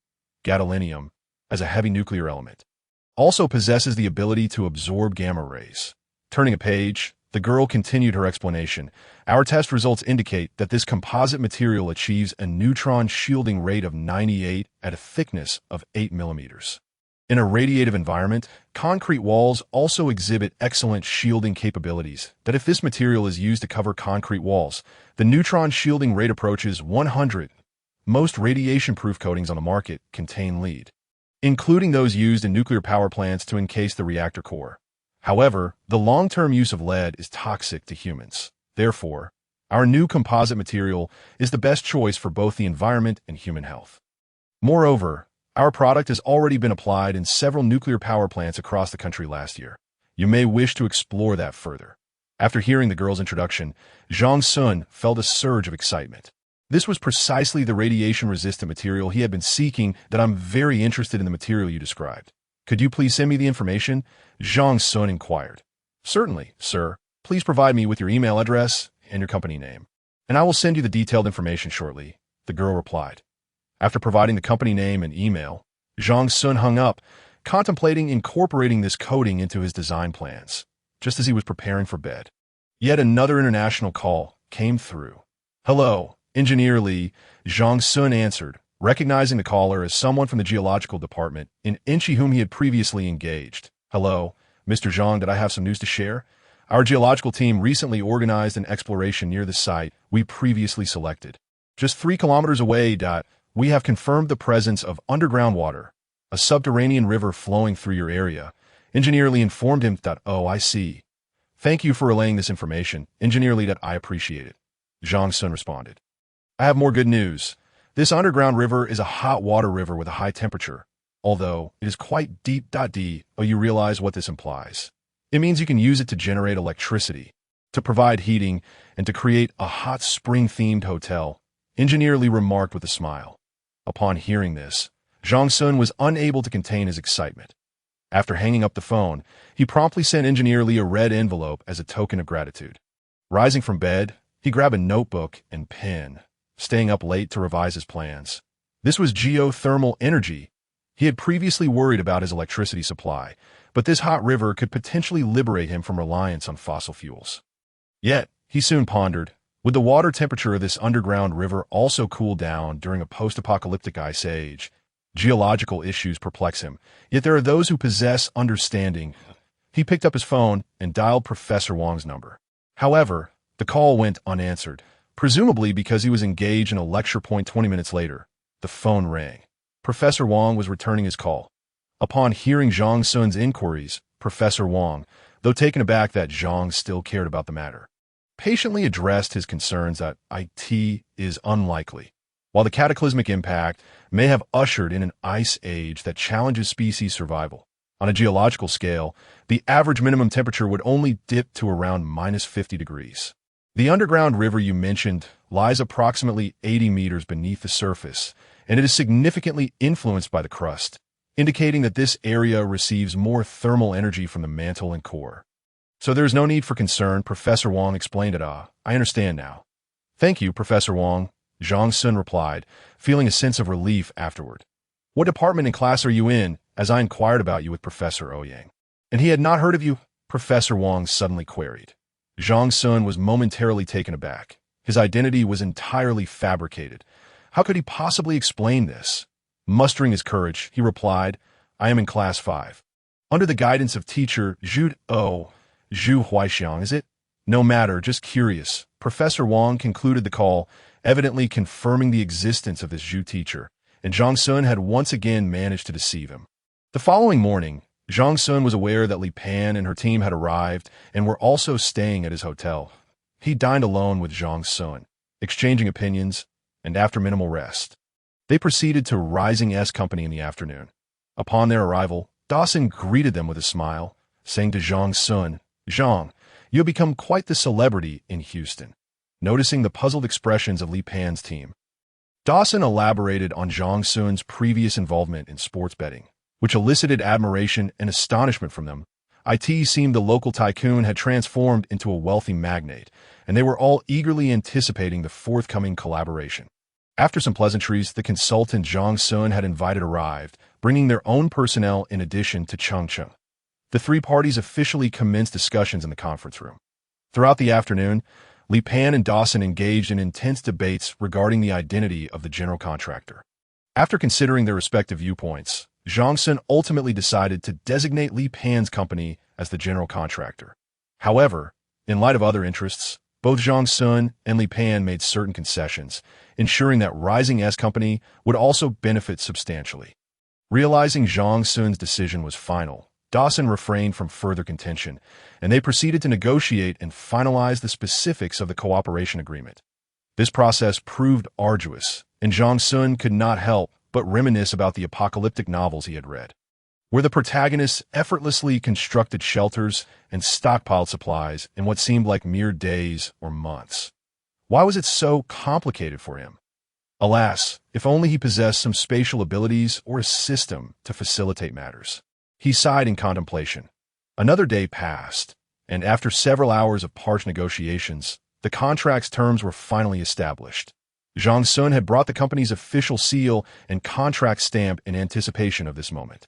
Gadolinium, as a heavy nuclear element, also possesses the ability to absorb gamma rays." Turning a page, The girl continued her explanation. Our test results indicate that this composite material achieves a neutron shielding rate of 98 at a thickness of 8 millimeters. In a radiative environment, concrete walls also exhibit excellent shielding capabilities that if this material is used to cover concrete walls, the neutron shielding rate approaches 100. Most radiation-proof coatings on the market contain lead, including those used in nuclear power plants to encase the reactor core. However, the long-term use of lead is toxic to humans. Therefore, our new composite material is the best choice for both the environment and human health. Moreover, our product has already been applied in several nuclear power plants across the country last year. You may wish to explore that further. After hearing the girl's introduction, Zhang Xun felt a surge of excitement. This was precisely the radiation-resistant material he had been seeking. That I'm very interested in the material you described. Could you please send me the information? Zhang Xun inquired. Certainly, sir. Please provide me with your email address and your company name, and I will send you the detailed information shortly, the girl replied. After providing the company name and email, Zhang Xun hung up, contemplating incorporating this coating into his design plans, just as he was preparing for bed. Yet another international call came through. Hello, Engineer Lee, Zhang Xun answered, recognizing the caller as someone from the geological department, in Inchi whom he had previously engaged. Hello, Mr. Zhang, did I have some news to share? Our geological team recently organized an exploration near the site we previously selected. Just 3 kilometers away, we have confirmed the presence of underground water, a subterranean river flowing through your area. Engineer Lee informed him. Oh, I see. Thank you for relaying this information, Engineer Lee. I appreciate it. Zhang Xun responded. I have more good news. This underground river is a hot water river with a high temperature, although it is quite deep. Oh, you realize what this implies. It means you can use it to generate electricity, to provide heating, and to create a hot spring-themed hotel, Engineer Lee remarked with a smile. Upon hearing this, Zhang Xun was unable to contain his excitement. After hanging up the phone, he promptly sent Engineer Lee a red envelope as a token of gratitude. Rising from bed, he grabbed a notebook and pen, staying up late to revise his plans. This was geothermal energy. He had previously worried about his electricity supply, but this hot river could potentially liberate him from reliance on fossil fuels. Yet, he soon pondered, would the water temperature of this underground river also cool down during a post-apocalyptic ice age? Geological issues perplex him, yet there are those who possess understanding. He picked up his phone and dialed Professor Wang's number. However, the call went unanswered, presumably because he was engaged in a lecture point. 20 minutes later, the phone rang. Professor Wang was returning his call. Upon hearing Zhang Xun's inquiries, Professor Wang, though taken aback that Zhang still cared about the matter, patiently addressed his concerns that it is unlikely. While the cataclysmic impact may have ushered in an ice age that challenges species survival, on a geological scale, the average minimum temperature would only dip to around -50 degrees. The underground river you mentioned lies approximately 80 meters beneath the surface, and it is significantly influenced by the crust, indicating that this area receives more thermal energy from the mantle and core. So there is no need for concern, Professor Wang explained it. I understand now. Thank you, Professor Wang, Zhang Xun replied, feeling a sense of relief afterward. What department and class are you in, as I inquired about you with Professor Ouyang? And he had not heard of you, Professor Wang suddenly queried. Zhang Xun was momentarily taken aback. His identity was entirely fabricated. How could he possibly explain this? Mustering his courage, he replied, I am in class 5. Under the guidance of teacher Zhu Huaixiang, is it? No matter, just curious. Professor Wang concluded the call, evidently confirming the existence of this Zhu teacher, and Zhang Xun had once again managed to deceive him. The following morning, Zhang Xun was aware that Li Pan and her team had arrived and were also staying at his hotel. He dined alone with Zhang Xun, exchanging opinions, and after minimal rest, they proceeded to Rising S Company in the afternoon. Upon their arrival, Dawson greeted them with a smile, saying to Zhang Xun, Zhang, you have become quite the celebrity in Houston. Noticing the puzzled expressions of Li Pan's team, Dawson elaborated on Zhang Xun's previous involvement in sports betting, which elicited admiration and astonishment from them. It seemed the local tycoon had transformed into a wealthy magnate, and they were all eagerly anticipating the forthcoming collaboration. After some pleasantries, the consultant Zhang Xun had invited arrived, bringing their own personnel in addition to Changcheng. The 3 parties officially commenced discussions in the conference room. Throughout the afternoon, Li Pan and Dawson engaged in intense debates regarding the identity of the general contractor. After considering their respective viewpoints, Zhang Xun ultimately decided to designate Li Pan's company as the general contractor. However, in light of other interests, both Zhang Xun and Li Pan made certain concessions, ensuring that Rising S Company would also benefit substantially. Realizing Zhang Xun's decision was final, Dawson refrained from further contention, and they proceeded to negotiate and finalize the specifics of the cooperation agreement. This process proved arduous, and Zhang Xun could not help but reminisce about the apocalyptic novels he had read, where the protagonists effortlessly constructed shelters and stockpiled supplies in what seemed like mere days or months. Why was it so complicated for him? Alas, if only he possessed some spatial abilities or a system to facilitate matters. He sighed in contemplation. Another day passed, and after several hours of harsh negotiations, the contract's terms were finally established. Zhang Xun had brought the company's official seal and contract stamp in anticipation of this moment.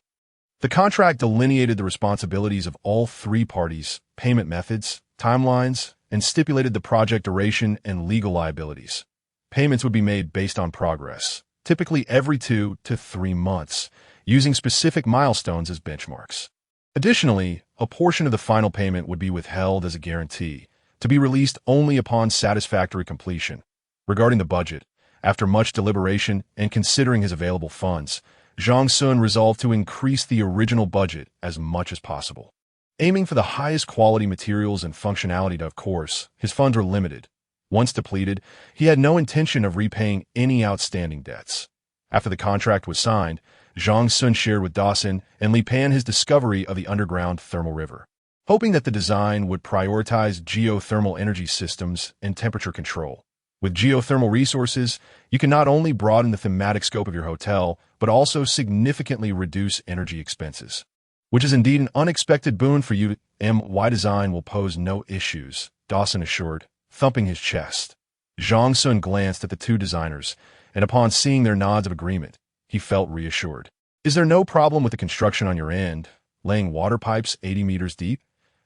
The contract delineated the responsibilities of all three parties, payment methods, timelines, and stipulated the project duration and legal liabilities. Payments would be made based on progress, typically every 2 to 3 months, using specific milestones as benchmarks. Additionally, a portion of the final payment would be withheld as a guarantee, to be released only upon satisfactory completion. Regarding the budget, after much deliberation and considering his available funds, Zhang Xun resolved to increase the original budget as much as possible. Aiming for the highest quality materials and functionality, of course, his funds were limited. Once depleted, he had no intention of repaying any outstanding debts. After the contract was signed, Zhang Xun shared with Dawson and Li Pan his discovery of the underground thermal river, hoping that the design would prioritize geothermal energy systems and temperature control. With geothermal resources, you can not only broaden the thematic scope of your hotel, but also significantly reduce energy expenses, which is indeed an unexpected boon for you. My design will pose no issues, Dawson assured, thumping his chest. Zhang Xun glanced at the two designers, and upon seeing their nods of agreement, he felt reassured. Is there no problem with the construction on your end, laying water pipes 80 meters deep?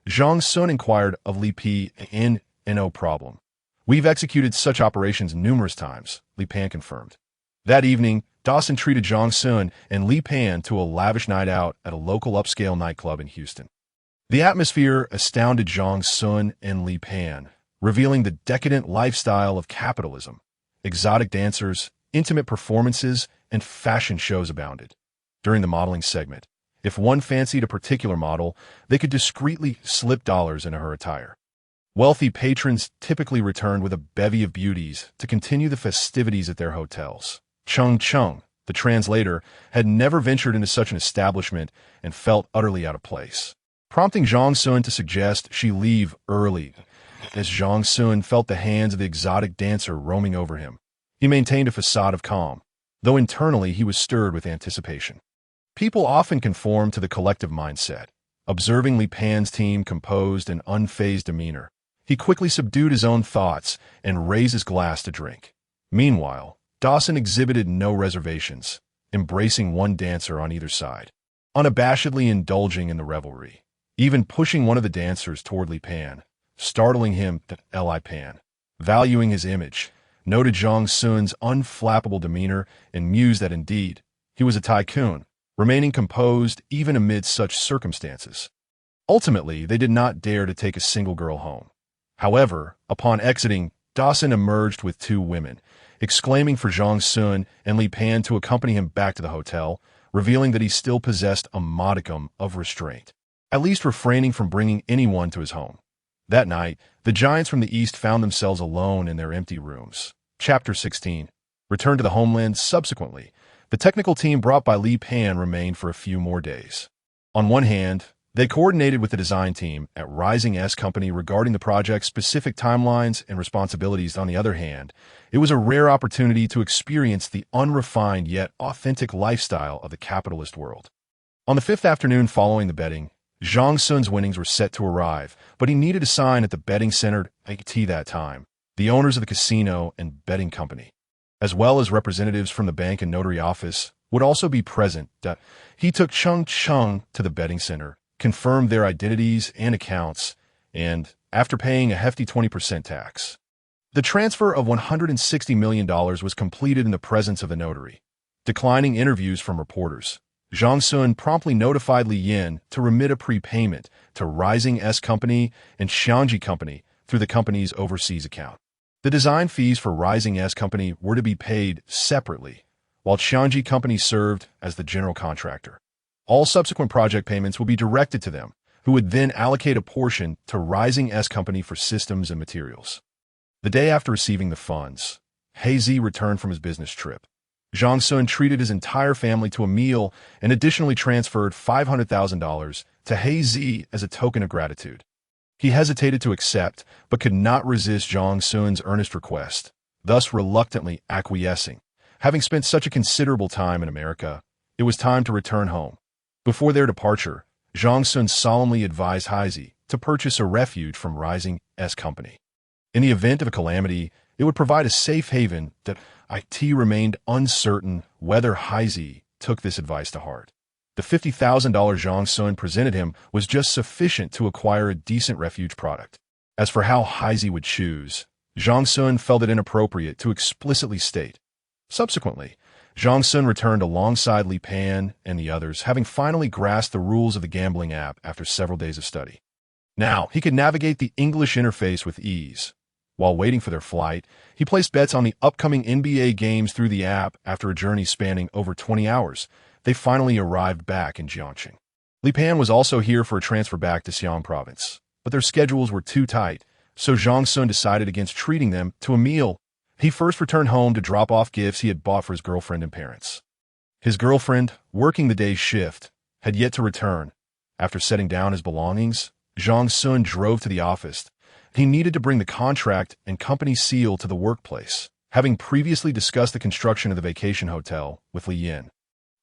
Zhang Xun inquired of Li Pan. No problem. We've executed such operations numerous times, Li Pan confirmed. That evening, Dawson treated Zhang Xun and Li Pan to a lavish night out at a local upscale nightclub in Houston. The atmosphere astounded Zhang Xun and Li Pan, revealing the decadent lifestyle of capitalism. Exotic dancers, intimate performances, and fashion shows abounded. During the modeling segment, if one fancied a particular model, they could discreetly slip dollars into her attire. Wealthy patrons typically returned with a bevy of beauties to continue the festivities at their hotels. Chung, the translator, had never ventured into such an establishment and felt utterly out of place, prompting Zhang Xun to suggest she leave early. As Zhang Xun felt the hands of the exotic dancer roaming over him, he maintained a facade of calm, though internally he was stirred with anticipation. People often conform to the collective mindset. Observing Li Pan's team composed and unfazed demeanor, he quickly subdued his own thoughts and raised his glass to drink. Meanwhile, Dawson exhibited no reservations, embracing one dancer on either side, unabashedly indulging in the revelry, even pushing one of the dancers toward Li Pan, startling him to Li Pan. Valuing his image, noted Zhang Xun's unflappable demeanor and mused that indeed, he was a tycoon, remaining composed even amid such circumstances. Ultimately, they did not dare to take a single girl home. However, upon exiting, Dawson emerged with 2 women, exclaiming for Zhang Xun and Li Pan to accompany him back to the hotel, revealing that he still possessed a modicum of restraint, at least refraining from bringing anyone to his home. That night, the giants from the east found themselves alone in their empty rooms. Chapter 16. Returned to the homeland subsequently. The technical team brought by Li Pan remained for a few more days. On one hand, they coordinated with the design team at Rising S Company regarding the project's specific timelines and responsibilities. On the other hand, it was a rare opportunity to experience the unrefined yet authentic lifestyle of the capitalist world. On the 5th afternoon following the betting, Zhang Xun's winnings were set to arrive, but he needed a sign at the betting center at that time. The owners of the casino and betting company, as well as representatives from the bank and notary office, would also be present. He took Chung to the betting center, confirmed their identities and accounts, and, after paying a hefty 20% tax. The transfer of $160 million was completed in the presence of the notary. Declining interviews from reporters, Zhang Xun promptly notified Li Yin to remit a prepayment to Rising S Company and Xiangji Company through the company's overseas account. The design fees for Rising S Company were to be paid separately, while Xiangji Company served as the general contractor. All subsequent project payments will be directed to them, who would then allocate a portion to Rising S Company for systems and materials. The day after receiving the funds, He Zi returned from his business trip. Zhang Xun treated his entire family to a meal and additionally transferred $500,000 to He Zi as a token of gratitude. He hesitated to accept, but could not resist Zhang Xun's earnest request, thus reluctantly acquiescing. Having spent such a considerable time in America, it was time to return home. Before their departure, Zhang Xun solemnly advised He Zi to purchase a refuge from Rising S Company. In the event of a calamity, it would provide a safe haven that it remained uncertain whether He Zi took this advice to heart. The $50,000 Zhang Xun presented him was just sufficient to acquire a decent refuge product. As for how He Zi would choose, Zhang Xun felt it inappropriate to explicitly state. Subsequently, Zhang Xun returned alongside Li Pan and the others, having finally grasped the rules of the gambling app after several days of study. Now, he could navigate the English interface with ease. While waiting for their flight, he placed bets on the upcoming NBA games through the app. After a journey spanning over 20 hours, they finally arrived back in Jiangxing. Li Pan was also here for a transfer back to Xi'an province, but their schedules were too tight, so Zhang Xun decided against treating them to a meal. He first returned home to drop off gifts he had bought for his girlfriend and parents. His girlfriend, working the day's shift, had yet to return. After setting down his belongings, Zhang Xun drove to the office. He needed to bring the contract and company seal to the workplace, having previously discussed the construction of the vacation hotel with Li Yin.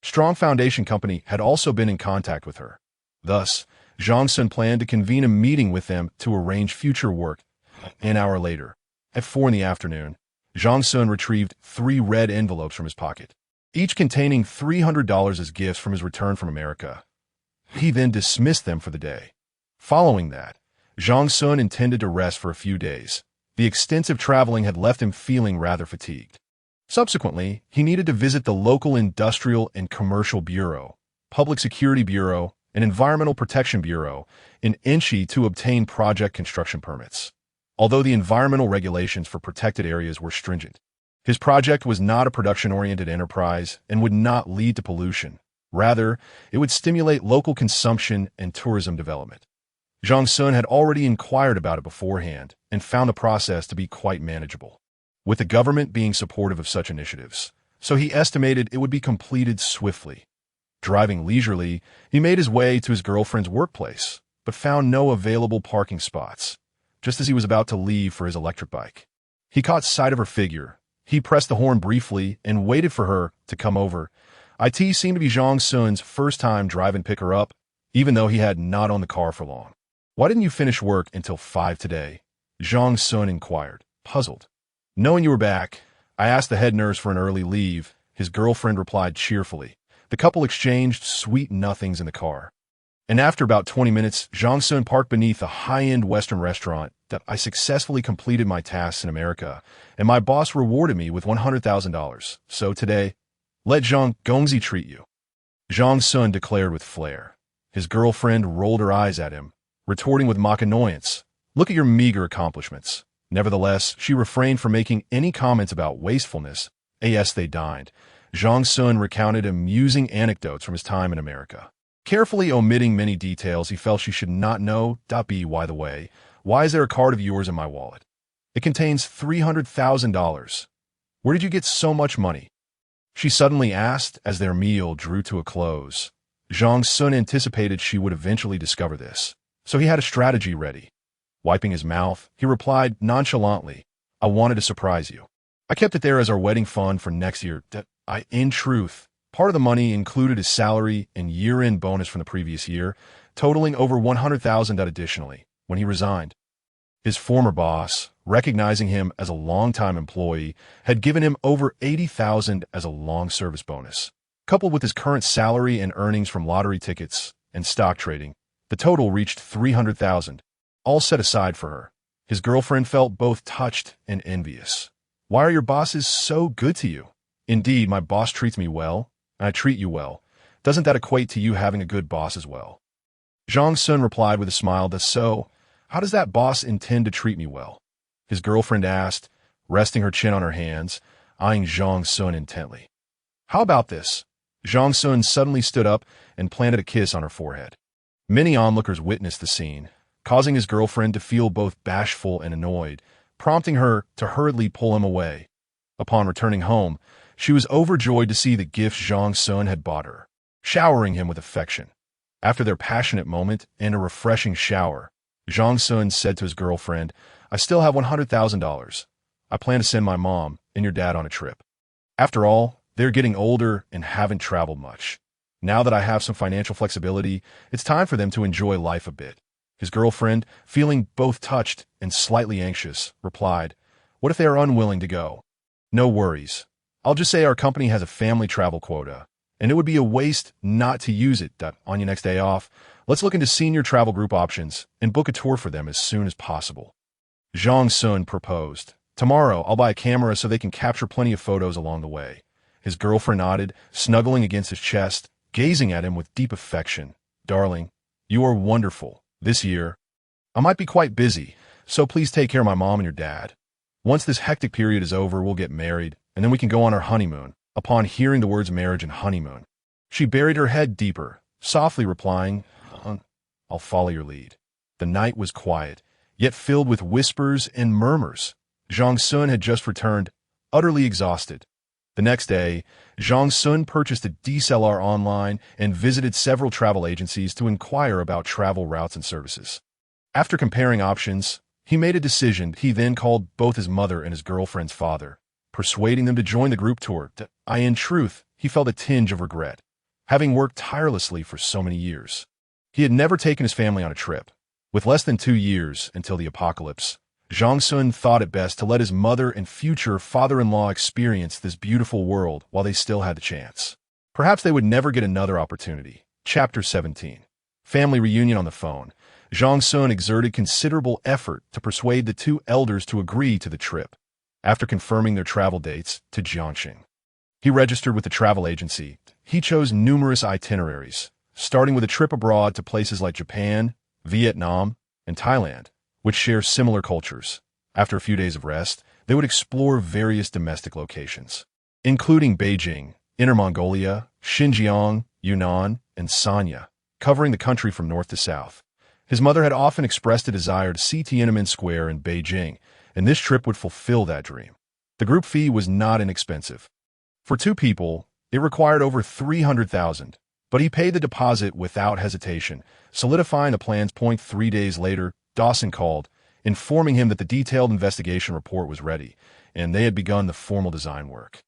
Strong Foundation Company had also been in contact with her. Thus, Zhang Xun planned to convene a meeting with them to arrange future work. An hour later, at 4 in the afternoon, Zhang Xun retrieved 3 red envelopes from his pocket, each containing $300 as gifts from his return from America. He then dismissed them for the day. Following that, Zhang Xun intended to rest for a few days. The extensive traveling had left him feeling rather fatigued. Subsequently, he needed to visit the local Industrial and Commercial Bureau, Public Security Bureau, and Environmental Protection Bureau in Enshi to obtain project construction permits. Although the environmental regulations for protected areas were stringent, his project was not a production-oriented enterprise and would not lead to pollution. Rather, it would stimulate local consumption and tourism development. Zhang Xun had already inquired about it beforehand and found the process to be quite manageable, with the government being supportive of such initiatives, so he estimated it would be completed swiftly. Driving leisurely, he made his way to his girlfriend's workplace, but found no available parking spots. Just as he was about to leave for his electric bike, he caught sight of her figure. He pressed the horn briefly and waited for her to come over. It seemed to be Zhang Xun's first time driving pick her up, even though he had not owned the car for long. "Why didn't you finish work until 5 today?" Zhang Xun inquired, puzzled. "Knowing you were back, I asked the head nurse for an early leave," his girlfriend replied cheerfully. The couple exchanged sweet nothings in the car. And after about 20 minutes, Zhang Xun parked beneath a high-end Western restaurant. "That I successfully completed my tasks in America, and my boss rewarded me with $100,000. So today, let Zhang Gongzi treat you," Zhang Xun declared with flair. His girlfriend rolled her eyes at him, retorting with mock annoyance, "Look at your meager accomplishments." Nevertheless, she refrained from making any comments about wastefulness. As they dined, Zhang Xun recounted amusing anecdotes from his time in America, carefully omitting many details he felt she should not know. By the way, why is there a card of yours in my wallet? It contains $300,000. Where did you get so much money?" she suddenly asked as their meal drew to a close. Zhang Xun anticipated she would eventually discover this, so he had a strategy ready. Wiping his mouth, he replied nonchalantly, "I wanted to surprise you. I kept it there as our wedding fund for next year. In truth, part of the money included his salary and year-end bonus from the previous year, totaling over $100,000 additionally, when he resigned. His former boss, recognizing him as a long-time employee, had given him over $80,000 as a long-service bonus. Coupled with his current salary and earnings from lottery tickets and stock trading, the total reached $300,000. all set aside for her. His girlfriend felt both touched and envious. "Why are your bosses so good to you?" "Indeed, my boss treats me well, and I treat you well. Doesn't that equate to you having a good boss as well?" Zhang Xun replied with a smile that, "So, how does that boss intend to treat me well?" His girlfriend asked, resting her chin on her hands, eyeing Zhang Xun intently. "How about this?" Zhang Xun suddenly stood up and planted a kiss on her forehead. Many onlookers witnessed the scene, causing his girlfriend to feel both bashful and annoyed, prompting her to hurriedly pull him away. Upon returning home, she was overjoyed to see the gifts Zhang Xun had bought her, showering him with affection. After their passionate moment and a refreshing shower, Zhang Xun said to his girlfriend, "I still have $100,000. I plan to send my mom and your dad on a trip. After all, they're getting older and haven't traveled much. Now that I have some financial flexibility, it's time for them to enjoy life a bit." His girlfriend, feeling both touched and slightly anxious, replied, "What if they are unwilling to go?" "No worries. I'll just say our company has a family travel quota, and it would be a waste not to use it. On your next day off, let's look into senior travel group options and book a tour for them as soon as possible." Zhang Xun proposed, "Tomorrow, I'll buy a camera so they can capture plenty of photos along the way." His girlfriend nodded, snuggling against his chest, gazing at him with deep affection. "Darling, you are wonderful. This year, I might be quite busy, so please take care of my mom and your dad. Once this hectic period is over, we'll get married, and then we can go on our honeymoon." Upon hearing the words marriage and honeymoon, she buried her head deeper, softly replying, "I'll follow your lead." The night was quiet, yet filled with whispers and murmurs. Zhang Xun had just returned, utterly exhausted. The next day, Zhang Xun purchased a DSLR online and visited several travel agencies to inquire about travel routes and services. After comparing options, he made a decision. He then called both his mother and his girlfriend's father, persuading them to join the group tour. In truth, he felt a tinge of regret, having worked tirelessly for so many years. He had never taken his family on a trip. With less than 2 years until the apocalypse, Zhang Xun thought it best to let his mother and future father-in-law experience this beautiful world while they still had the chance. Perhaps they would never get another opportunity. Chapter 17. Family reunion on the phone. Zhang Xun exerted considerable effort to persuade the two elders to agree to the trip. After confirming their travel dates to Jiangxing, he registered with the travel agency. He chose numerous itineraries, starting with a trip abroad to places like Japan, Vietnam, and Thailand, which share similar cultures. After a few days of rest, they would explore various domestic locations, including Beijing, Inner Mongolia, Xinjiang, Yunnan, and Sanya, covering the country from north to south. His mother had often expressed a desire to see Tiananmen Square in Beijing, and this trip would fulfill that dream. The group fee was not inexpensive. For 2 people, it required over 300,000, but he paid the deposit without hesitation, solidifying the plans. 3 days later, Dawson called, informing him that the detailed investigation report was ready, and they had begun the formal design work.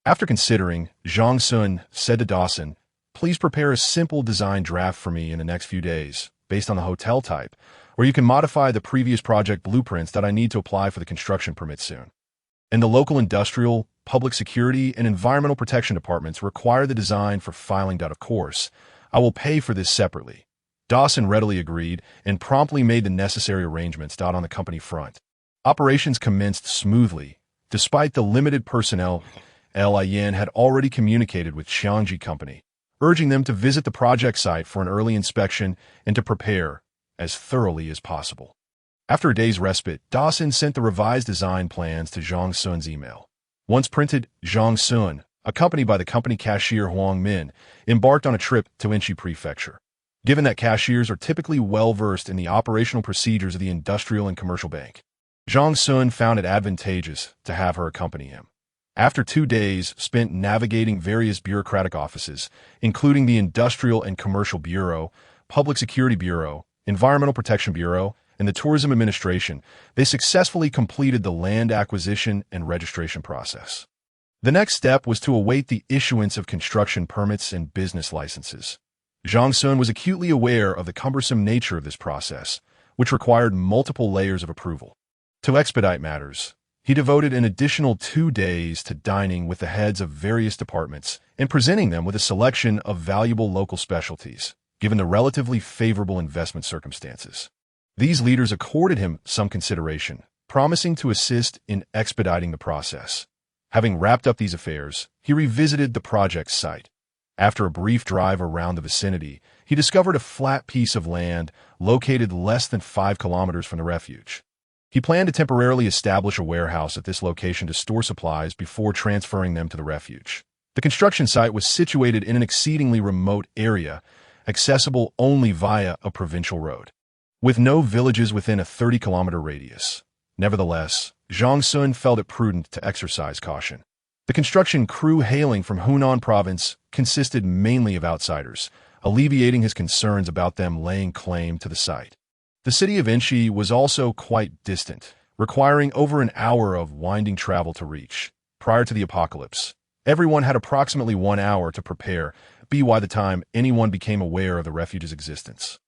After considering, Zhang Xun said to Dawson, "Please prepare a simple design draft for me in the next few days, based on the hotel type, or you can modify the previous project blueprints that I need to apply for the construction permit soon." And the local industrial, public security, and environmental protection departments require the design for filing. Of course, I will pay for this separately. Dawson readily agreed and promptly made the necessary arrangements. On the company front, operations commenced smoothly. Despite the limited personnel, Lin had already communicated with Xiangji Company, urging them to visit the project site for an early inspection and to prepare as thoroughly as possible. After a day's respite, Dawson sent the revised design plans to Zhang Xun's email. Once printed, Zhang Xun, accompanied by the company cashier Huang Min, embarked on a trip to Enshi Prefecture. Given that cashiers are typically well-versed in the operational procedures of the industrial and commercial bank, Zhang Xun found it advantageous to have her accompany him. After 2 days spent navigating various bureaucratic offices, including the Industrial and Commercial Bureau, Public Security Bureau, Environmental Protection Bureau, and the Tourism Administration, they successfully completed the land acquisition and registration process. The next step was to await the issuance of construction permits and business licenses. Zhang Xun was acutely aware of the cumbersome nature of this process, which required multiple layers of approval. To expedite matters, he devoted an additional 2 days to dining with the heads of various departments and presenting them with a selection of valuable local specialties, given the relatively favorable investment circumstances. These leaders accorded him some consideration, promising to assist in expediting the process. Having wrapped up these affairs, he revisited the project site. After a brief drive around the vicinity, he discovered a flat piece of land located less than 5 kilometers from the refuge. He planned to temporarily establish a warehouse at this location to store supplies before transferring them to the refuge. The construction site was situated in an exceedingly remote area, accessible only via a provincial road, with no villages within a 30-kilometer radius. Nevertheless, Zhang Xun felt it prudent to exercise caution. The construction crew hailing from Hunan province consisted mainly of outsiders, alleviating his concerns about them laying claim to the site. The city of Inchi was also quite distant, requiring over an hour of winding travel to reach. Prior to the apocalypse, everyone had approximately 1 hour to prepare, by the time anyone became aware of the refuge's existence.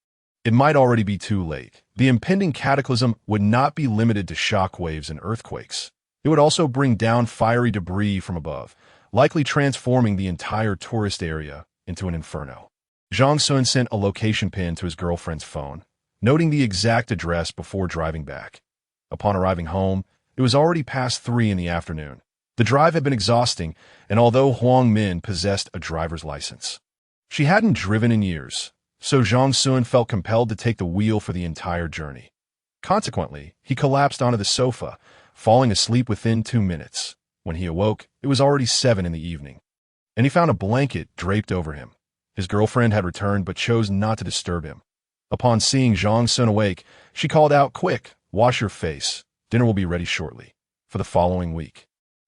It might already be too late. The impending cataclysm would not be limited to shockwaves and earthquakes. It would also bring down fiery debris from above, likely transforming the entire tourist area into an inferno. Zhang Xun sent a location pin to his girlfriend's phone, noting the exact address before driving back. Upon arriving home, it was already past 3 in the afternoon. The drive had been exhausting, and although Huang Min possessed a driver's license, she hadn't driven in years, so Zhang Xun felt compelled to take the wheel for the entire journey. Consequently, he collapsed onto the sofa, falling asleep within 2 minutes. When he awoke, it was already 7 in the evening, and he found a blanket draped over him. His girlfriend had returned but chose not to disturb him. Upon seeing Zhang Xun awake, she called out, "Quick, wash your face. Dinner will be ready shortly." For the following week,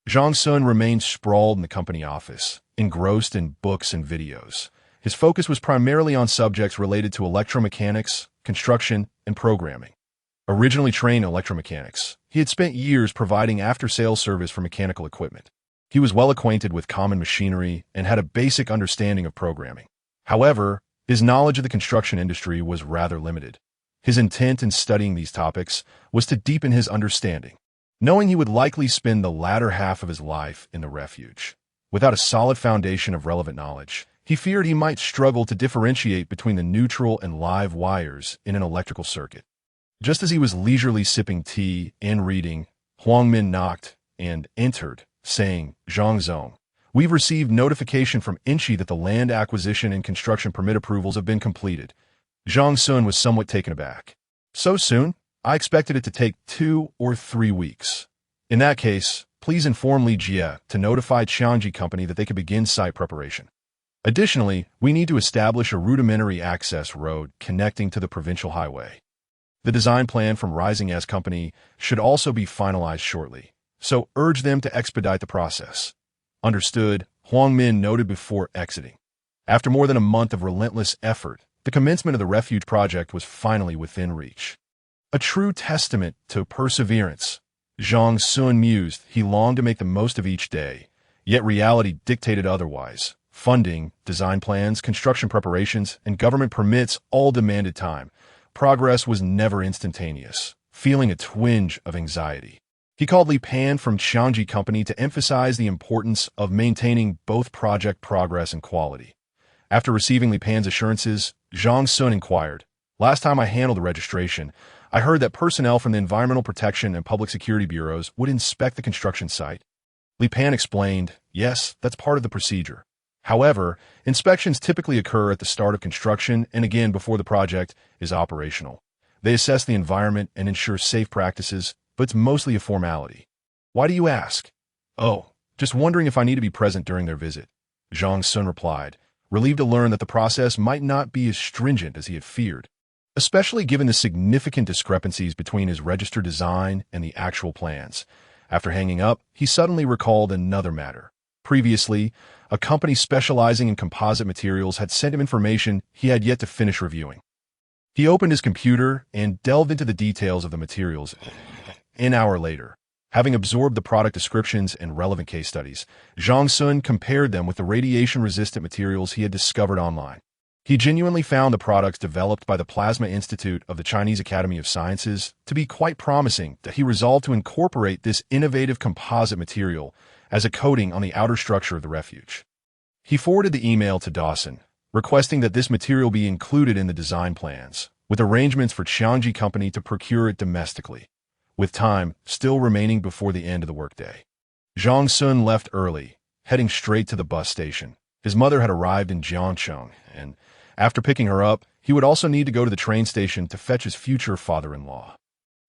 Zhang Xun remained sprawled in the company office, engrossed in books and videos. His focus was primarily on subjects related to electromechanics, construction, and programming. Originally trained in electromechanics, he had spent years providing after-sales service for mechanical equipment. He was well acquainted with common machinery and had a basic understanding of programming. However, his knowledge of the construction industry was rather limited. His intent in studying these topics was to deepen his understanding, knowing he would likely spend the latter half of his life in the refuge. Without a solid foundation of relevant knowledge, he feared he might struggle to differentiate between the neutral and live wires in an electrical circuit. Just as he was leisurely sipping tea and reading, Huang Min knocked and entered, saying, "Zhang Zong, we've received notification from Inchi that the land acquisition and construction permit approvals have been completed." Zhang Xun was somewhat taken aback. "So soon? I expected it to take 2 or 3 weeks. In that case, please inform Li Jie to notify Qiangji Company that they can begin site preparation. Additionally, we need to establish a rudimentary access road connecting to the provincial highway. The design plan from Rising S Company should also be finalized shortly, so urge them to expedite the process." "Understood," Huang Min noted before exiting. After more than a month of relentless effort, the commencement of the refuge project was finally within reach. A true testament to perseverance. Zhang Xun mused he longed to make the most of each day, yet reality dictated otherwise. Funding, design plans, construction preparations, and government permits all demanded time. Progress was never instantaneous. Feeling a twinge of anxiety, he called Li Pan from Qiangji Company to emphasize the importance of maintaining both project progress and quality. After receiving Li Pan's assurances, Zhang Xun inquired, "Last time I handled the registration, I heard that personnel from the Environmental Protection and Public Security Bureaus would inspect the construction site." Li Pan explained, "Yes, that's part of the procedure. However, inspections typically occur at the start of construction and again before the project is operational. They assess the environment and ensure safe practices, but it's mostly a formality." "Why do you ask?" "Oh, just wondering if I need to be present during their visit," Zhang Xun replied, relieved to learn that the process might not be as stringent as he had feared, especially given the significant discrepancies between his registered design and the actual plans. After hanging up, he suddenly recalled another matter. Previously, a company specializing in composite materials had sent him information he had yet to finish reviewing. He opened his computer and delved into the details of the materials. An hour later, having absorbed the product descriptions and relevant case studies, Zhang Xun compared them with the radiation-resistant materials he had discovered online. He genuinely found the products developed by the Plasma Institute of the Chinese Academy of Sciences to be quite promising, that he resolved to incorporate this innovative composite material as a coating on the outer structure of the refuge. He forwarded the email to Dawson, requesting that this material be included in the design plans, with arrangements for Qiangji Company to procure it domestically, with time still remaining before the end of the workday. Zhang Xun left early, heading straight to the bus station. His mother had arrived in Jiangcheng, and after picking her up, he would also need to go to the train station to fetch his future father-in-law.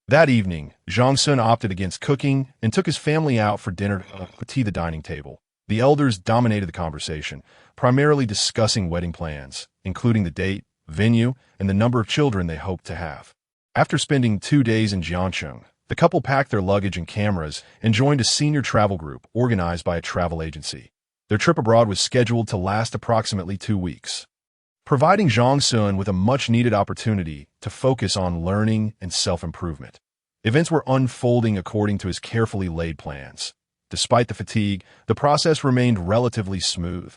That evening, Zhang Xun opted against cooking and took his family out for dinner at the dining table. The elders dominated the conversation, primarily discussing wedding plans, including the date, venue, and the number of children they hoped to have. After spending 2 days in Jiangcheng, the couple packed their luggage and cameras and joined a senior travel group organized by a travel agency. Their trip abroad was scheduled to last approximately 2 weeks, providing Zhang Xun with a much-needed opportunity to focus on learning and self-improvement. Events were unfolding according to his carefully laid plans. Despite the fatigue, the process remained relatively smooth.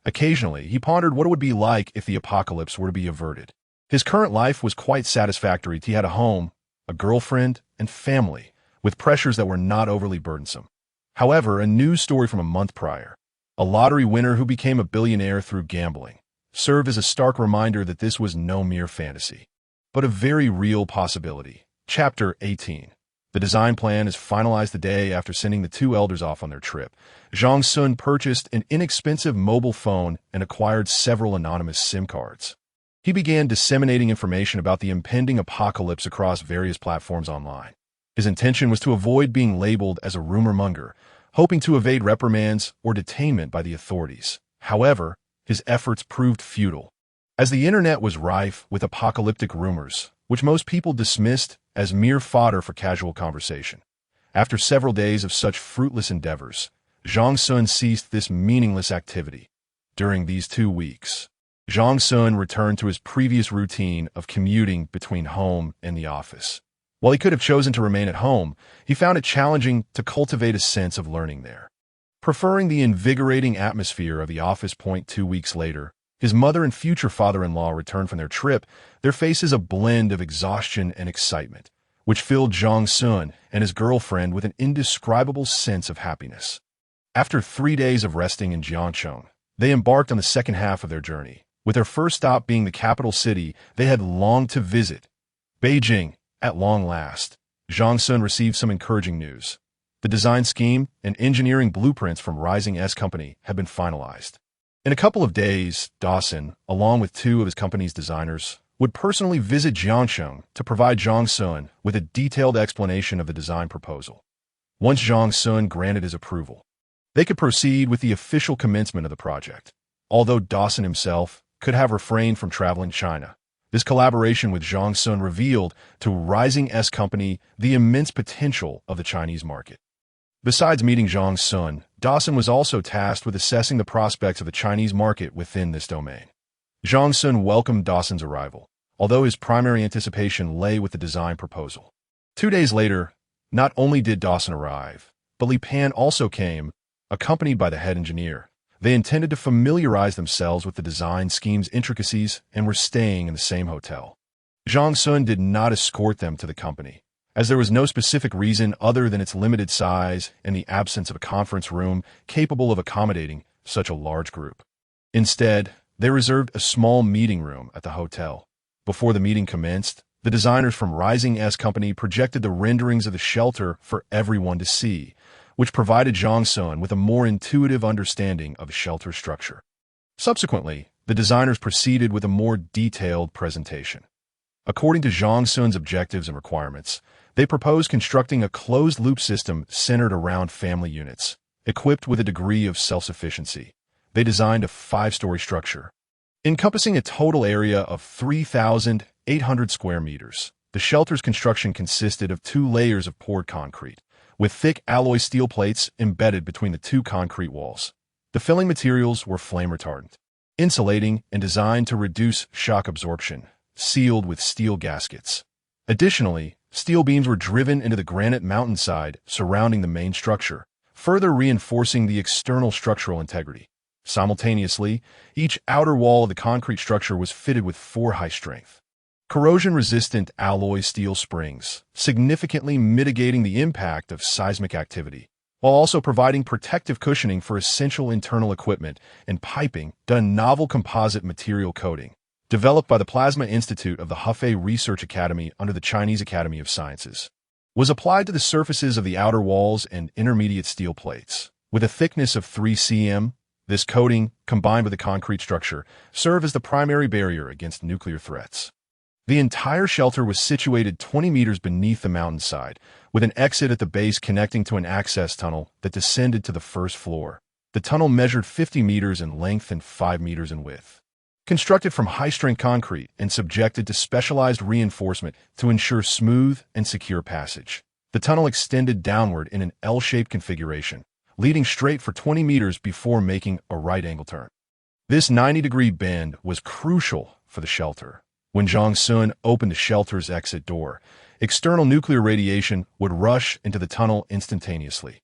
Occasionally, he pondered what it would be like if the apocalypse were to be averted. His current life was quite satisfactory. He had a home, a girlfriend, and family, with pressures that were not overly burdensome. However, a news story from a month prior, a lottery winner who became a billionaire through gambling, served as a stark reminder that this was no mere fantasy, but a very real possibility. Chapter 18. The design plan is finalized the day after sending the two elders off on their trip. Zhang Xun purchased an inexpensive mobile phone and acquired several anonymous SIM cards. He began disseminating information about the impending apocalypse across various platforms online. His intention was to avoid being labeled as a rumor monger, hoping to evade reprimands or detainment by the authorities. However, his efforts proved futile, as the internet was rife with apocalyptic rumors, which most people dismissed as mere fodder for casual conversation. After several days of such fruitless endeavors, Zhang Xun ceased this meaningless activity. During these 2 weeks, Zhang Xun returned to his previous routine of commuting between home and the office. While he could have chosen to remain at home, he found it challenging to cultivate a sense of learning there. Preferring the invigorating atmosphere of the office. 2 weeks later, his mother and future father-in-law returned from their trip, their faces a blend of exhaustion and excitement, which filled Zhang Xun and his girlfriend with an indescribable sense of happiness. After 3 days of resting in Jiangcheng, they embarked on the second half of their journey, with their first stop being the capital city they had longed to visit, Beijing. At long last, Zhang Xun received some encouraging news. The design scheme and engineering blueprints from Rising S Company had been finalized. In a couple of days, Dawson, along with 2 of his company's designers, would personally visit Jiangcheng to provide Zhang Xun with a detailed explanation of the design proposal. Once Zhang Xun granted his approval, they could proceed with the official commencement of the project. Although Dawson himself could have refrained from traveling to China, this collaboration with Zhang Xun revealed to Rising S Company the immense potential of the Chinese market. Besides meeting Zhang Xun, Dawson was also tasked with assessing the prospects of the Chinese market within this domain. Zhang Xun welcomed Dawson's arrival, although his primary anticipation lay with the design proposal. 2 days later, not only did Dawson arrive, but Li Pan also came, accompanied by the head engineer. They intended to familiarize themselves with the design scheme's intricacies and were staying in the same hotel. Zhang Xun did not escort them to the company, as there was no specific reason other than its limited size and the absence of a conference room capable of accommodating such a large group. Instead, they reserved a small meeting room at the hotel. Before the meeting commenced, the designers from Rising S Company projected the renderings of the shelter for everyone to see, which provided Zhang Xun with a more intuitive understanding of the shelter structure. Subsequently, the designers proceeded with a more detailed presentation. According to Zhang Xun's objectives and requirements, they proposed constructing a closed-loop system centered around family units, equipped with a degree of self-sufficiency. They designed a 5-story structure, encompassing a total area of 3,800 square meters. The shelter's construction consisted of 2 layers of poured concrete, with thick alloy steel plates embedded between the 2 concrete walls. The filling materials were flame-retardant, insulating, and designed to reduce shock absorption, sealed with steel gaskets. Additionally, steel beams were driven into the granite mountainside surrounding the main structure, further reinforcing the external structural integrity. Simultaneously, each outer wall of the concrete structure was fitted with 4 high-strength, corrosion-resistant alloy steel springs, significantly mitigating the impact of seismic activity, while also providing protective cushioning for essential internal equipment and piping done in novel composite material coating, developed by the Plasma Institute of the Hefei Research Academy under the Chinese Academy of Sciences, was applied to the surfaces of the outer walls and intermediate steel plates. With a thickness of 3 cm, this coating, combined with the concrete structure, served as the primary barrier against nuclear threats. The entire shelter was situated 20 meters beneath the mountainside, with an exit at the base connecting to an access tunnel that descended to the first floor. The tunnel measured 50 meters in length and 5 meters in width. Constructed from high-strength concrete and subjected to specialized reinforcement to ensure smooth and secure passage, the tunnel extended downward in an L-shaped configuration, leading straight for 20 meters before making a right-angle turn. This 90-degree bend was crucial for the shelter. When Zhang Xun opened the shelter's exit door, external nuclear radiation would rush into the tunnel instantaneously.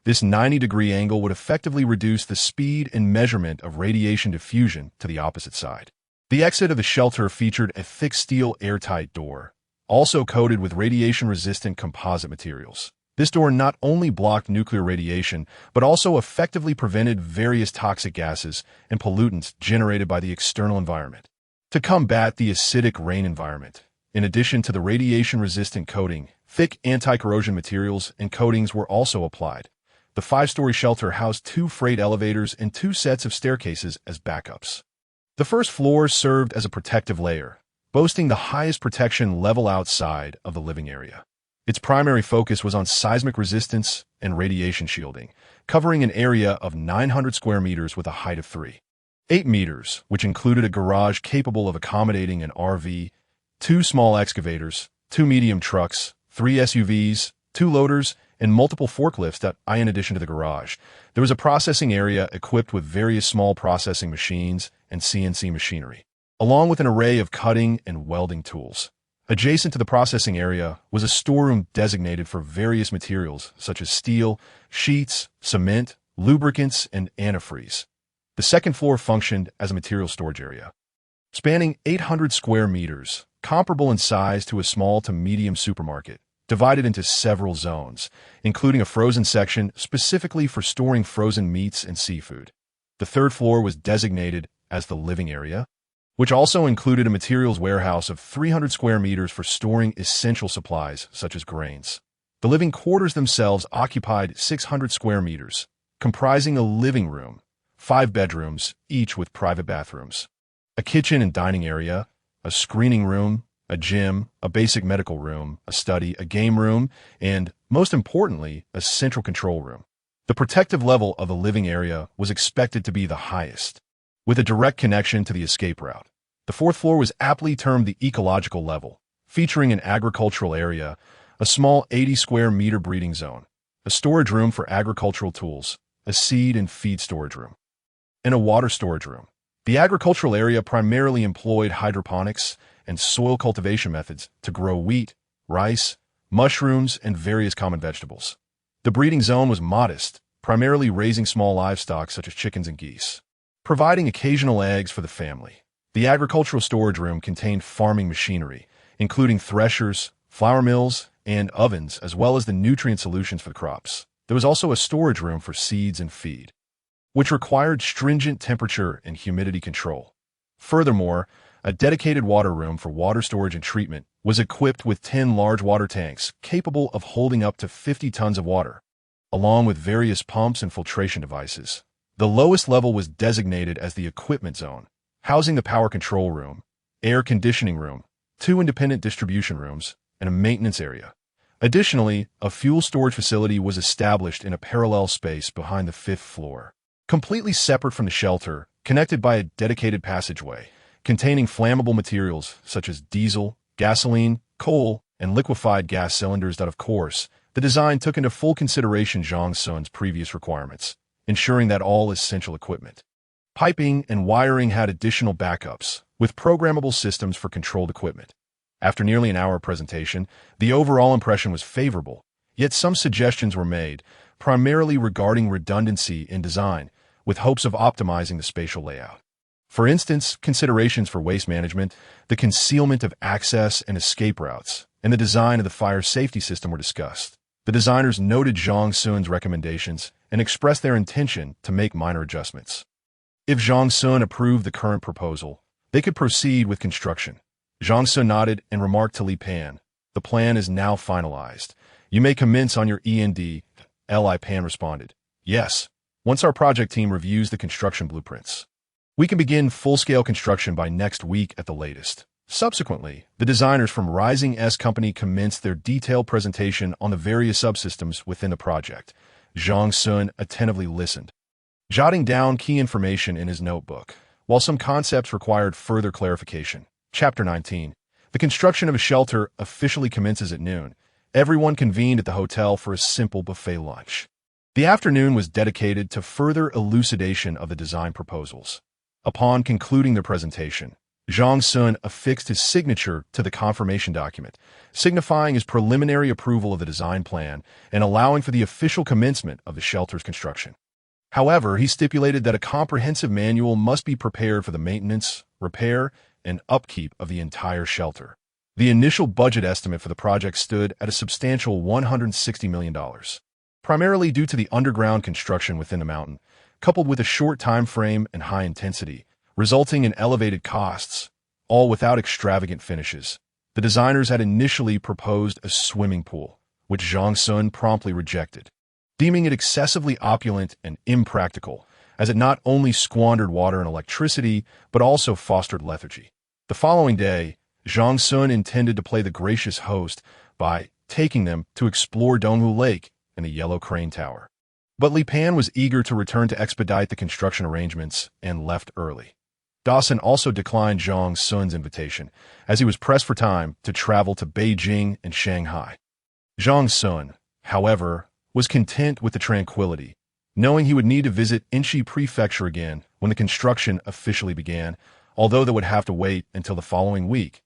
This 90-degree angle would effectively reduce the speed and measurement of radiation diffusion to the opposite side. The exit of the shelter featured a thick steel airtight door, also coated with radiation-resistant composite materials. This door not only blocked nuclear radiation, but also effectively prevented various toxic gases and pollutants generated by the external environment. To combat the acidic rain environment, in addition to the radiation-resistant coating, thick anti-corrosion materials and coatings were also applied. The 5-story shelter housed 2 freight elevators and 2 sets of staircases as backups. The first floor served as a protective layer, boasting the highest protection level outside of the living area. Its primary focus was on seismic resistance and radiation shielding, covering an area of 900 square meters with a height of 3.8 meters, which included a garage capable of accommodating an RV, 2 small excavators, 2 medium trucks, 3 SUVs, 2 loaders, and multiple forklifts. In addition to the garage, there was a processing area equipped with various small processing machines and CNC machinery, along with an array of cutting and welding tools. Adjacent to the processing area was a storeroom designated for various materials such as steel, sheets, cement, lubricants, and antifreeze. The second floor functioned as a material storage area, spanning 800 square meters, comparable in size to a small to medium supermarket, divided into several zones, including a frozen section specifically for storing frozen meats and seafood. The third floor was designated as the living area, which also included a materials warehouse of 300 square meters for storing essential supplies such as grains. The living quarters themselves occupied 600 square meters, comprising a living room, 5 bedrooms, each with private bathrooms, a kitchen and dining area, a screening room, a gym, a basic medical room, a study, a game room, and, most importantly, a central control room. The protective level of the living area was expected to be the highest, with a direct connection to the escape route. The fourth floor was aptly termed the ecological level, featuring an agricultural area, a small 80 square meter breeding zone, a storage room for agricultural tools, a seed and feed storage room, and a water storage room. The agricultural area primarily employed hydroponics and soil cultivation methods to grow wheat, rice, mushrooms, and various common vegetables. The breeding zone was modest, primarily raising small livestock such as chickens and geese, providing occasional eggs for the family. The agricultural storage room contained farming machinery, including threshers, flour mills, and ovens, as well as the nutrient solutions for the crops. There was also a storage room for seeds and feed, which required stringent temperature and humidity control. Furthermore, a dedicated water room for water storage and treatment was equipped with 10 large water tanks capable of holding up to 50 tons of water, along with various pumps and filtration devices. The lowest level was designated as the equipment zone, housing the power control room, air conditioning room, 2 independent distribution rooms, and a maintenance area. Additionally, a fuel storage facility was established in a parallel space behind the 5th floor, completely separate from the shelter, connected by a dedicated passageway, containing flammable materials such as diesel, gasoline, coal, and liquefied gas cylinders that, of course, the design took into full consideration Zhang Xun's previous requirements, ensuring that all essential equipment, piping, and wiring had additional backups, with programmable systems for controlled equipment. After nearly an hour of presentation, the overall impression was favorable, yet some suggestions were made, primarily regarding redundancy in design, with hopes of optimizing the spatial layout. For instance, considerations for waste management, the concealment of access and escape routes, and the design of the fire safety system were discussed. The designers noted Zhang Xun's recommendations and expressed their intention to make minor adjustments. If Zhang Xun approved the current proposal, they could proceed with construction. Zhang Xun nodded and remarked to Li Pan, "The plan is now finalized. You may commence on your END." Li Pan responded, "Yes, once our project team reviews the construction blueprints. We can begin full-scale construction by next week at the latest." Subsequently, the designers from Rising S Company commenced their detailed presentation on the various subsystems within the project. Zhang Xun attentively listened, jotting down key information in his notebook, while some concepts required further clarification. Chapter 19. The construction of a shelter officially commences at noon. Everyone convened at the hotel for a simple buffet lunch. The afternoon was dedicated to further elucidation of the design proposals. Upon concluding the presentation, Zhang Xun affixed his signature to the confirmation document, signifying his preliminary approval of the design plan and allowing for the official commencement of the shelter's construction. However, he stipulated that a comprehensive manual must be prepared for the maintenance, repair, and upkeep of the entire shelter. The initial budget estimate for the project stood at a substantial $160 million, primarily due to the underground construction within the mountain, coupled with a short time frame and high intensity, resulting in elevated costs, all without extravagant finishes. The designers had initially proposed a swimming pool, which Zhang Xun promptly rejected, deeming it excessively opulent and impractical, as it not only squandered water and electricity, but also fostered lethargy. The following day, Zhang Xun intended to play the gracious host by taking them to explore Donghu Lake and the Yellow Crane Tower. But Li Pan was eager to return to expedite the construction arrangements and left early. Dawson also declined Zhang Xun's invitation, as he was pressed for time to travel to Beijing and Shanghai. Zhang Xun, however, was content with the tranquility, knowing he would need to visit Inchi Prefecture again when the construction officially began, although they would have to wait until the following week,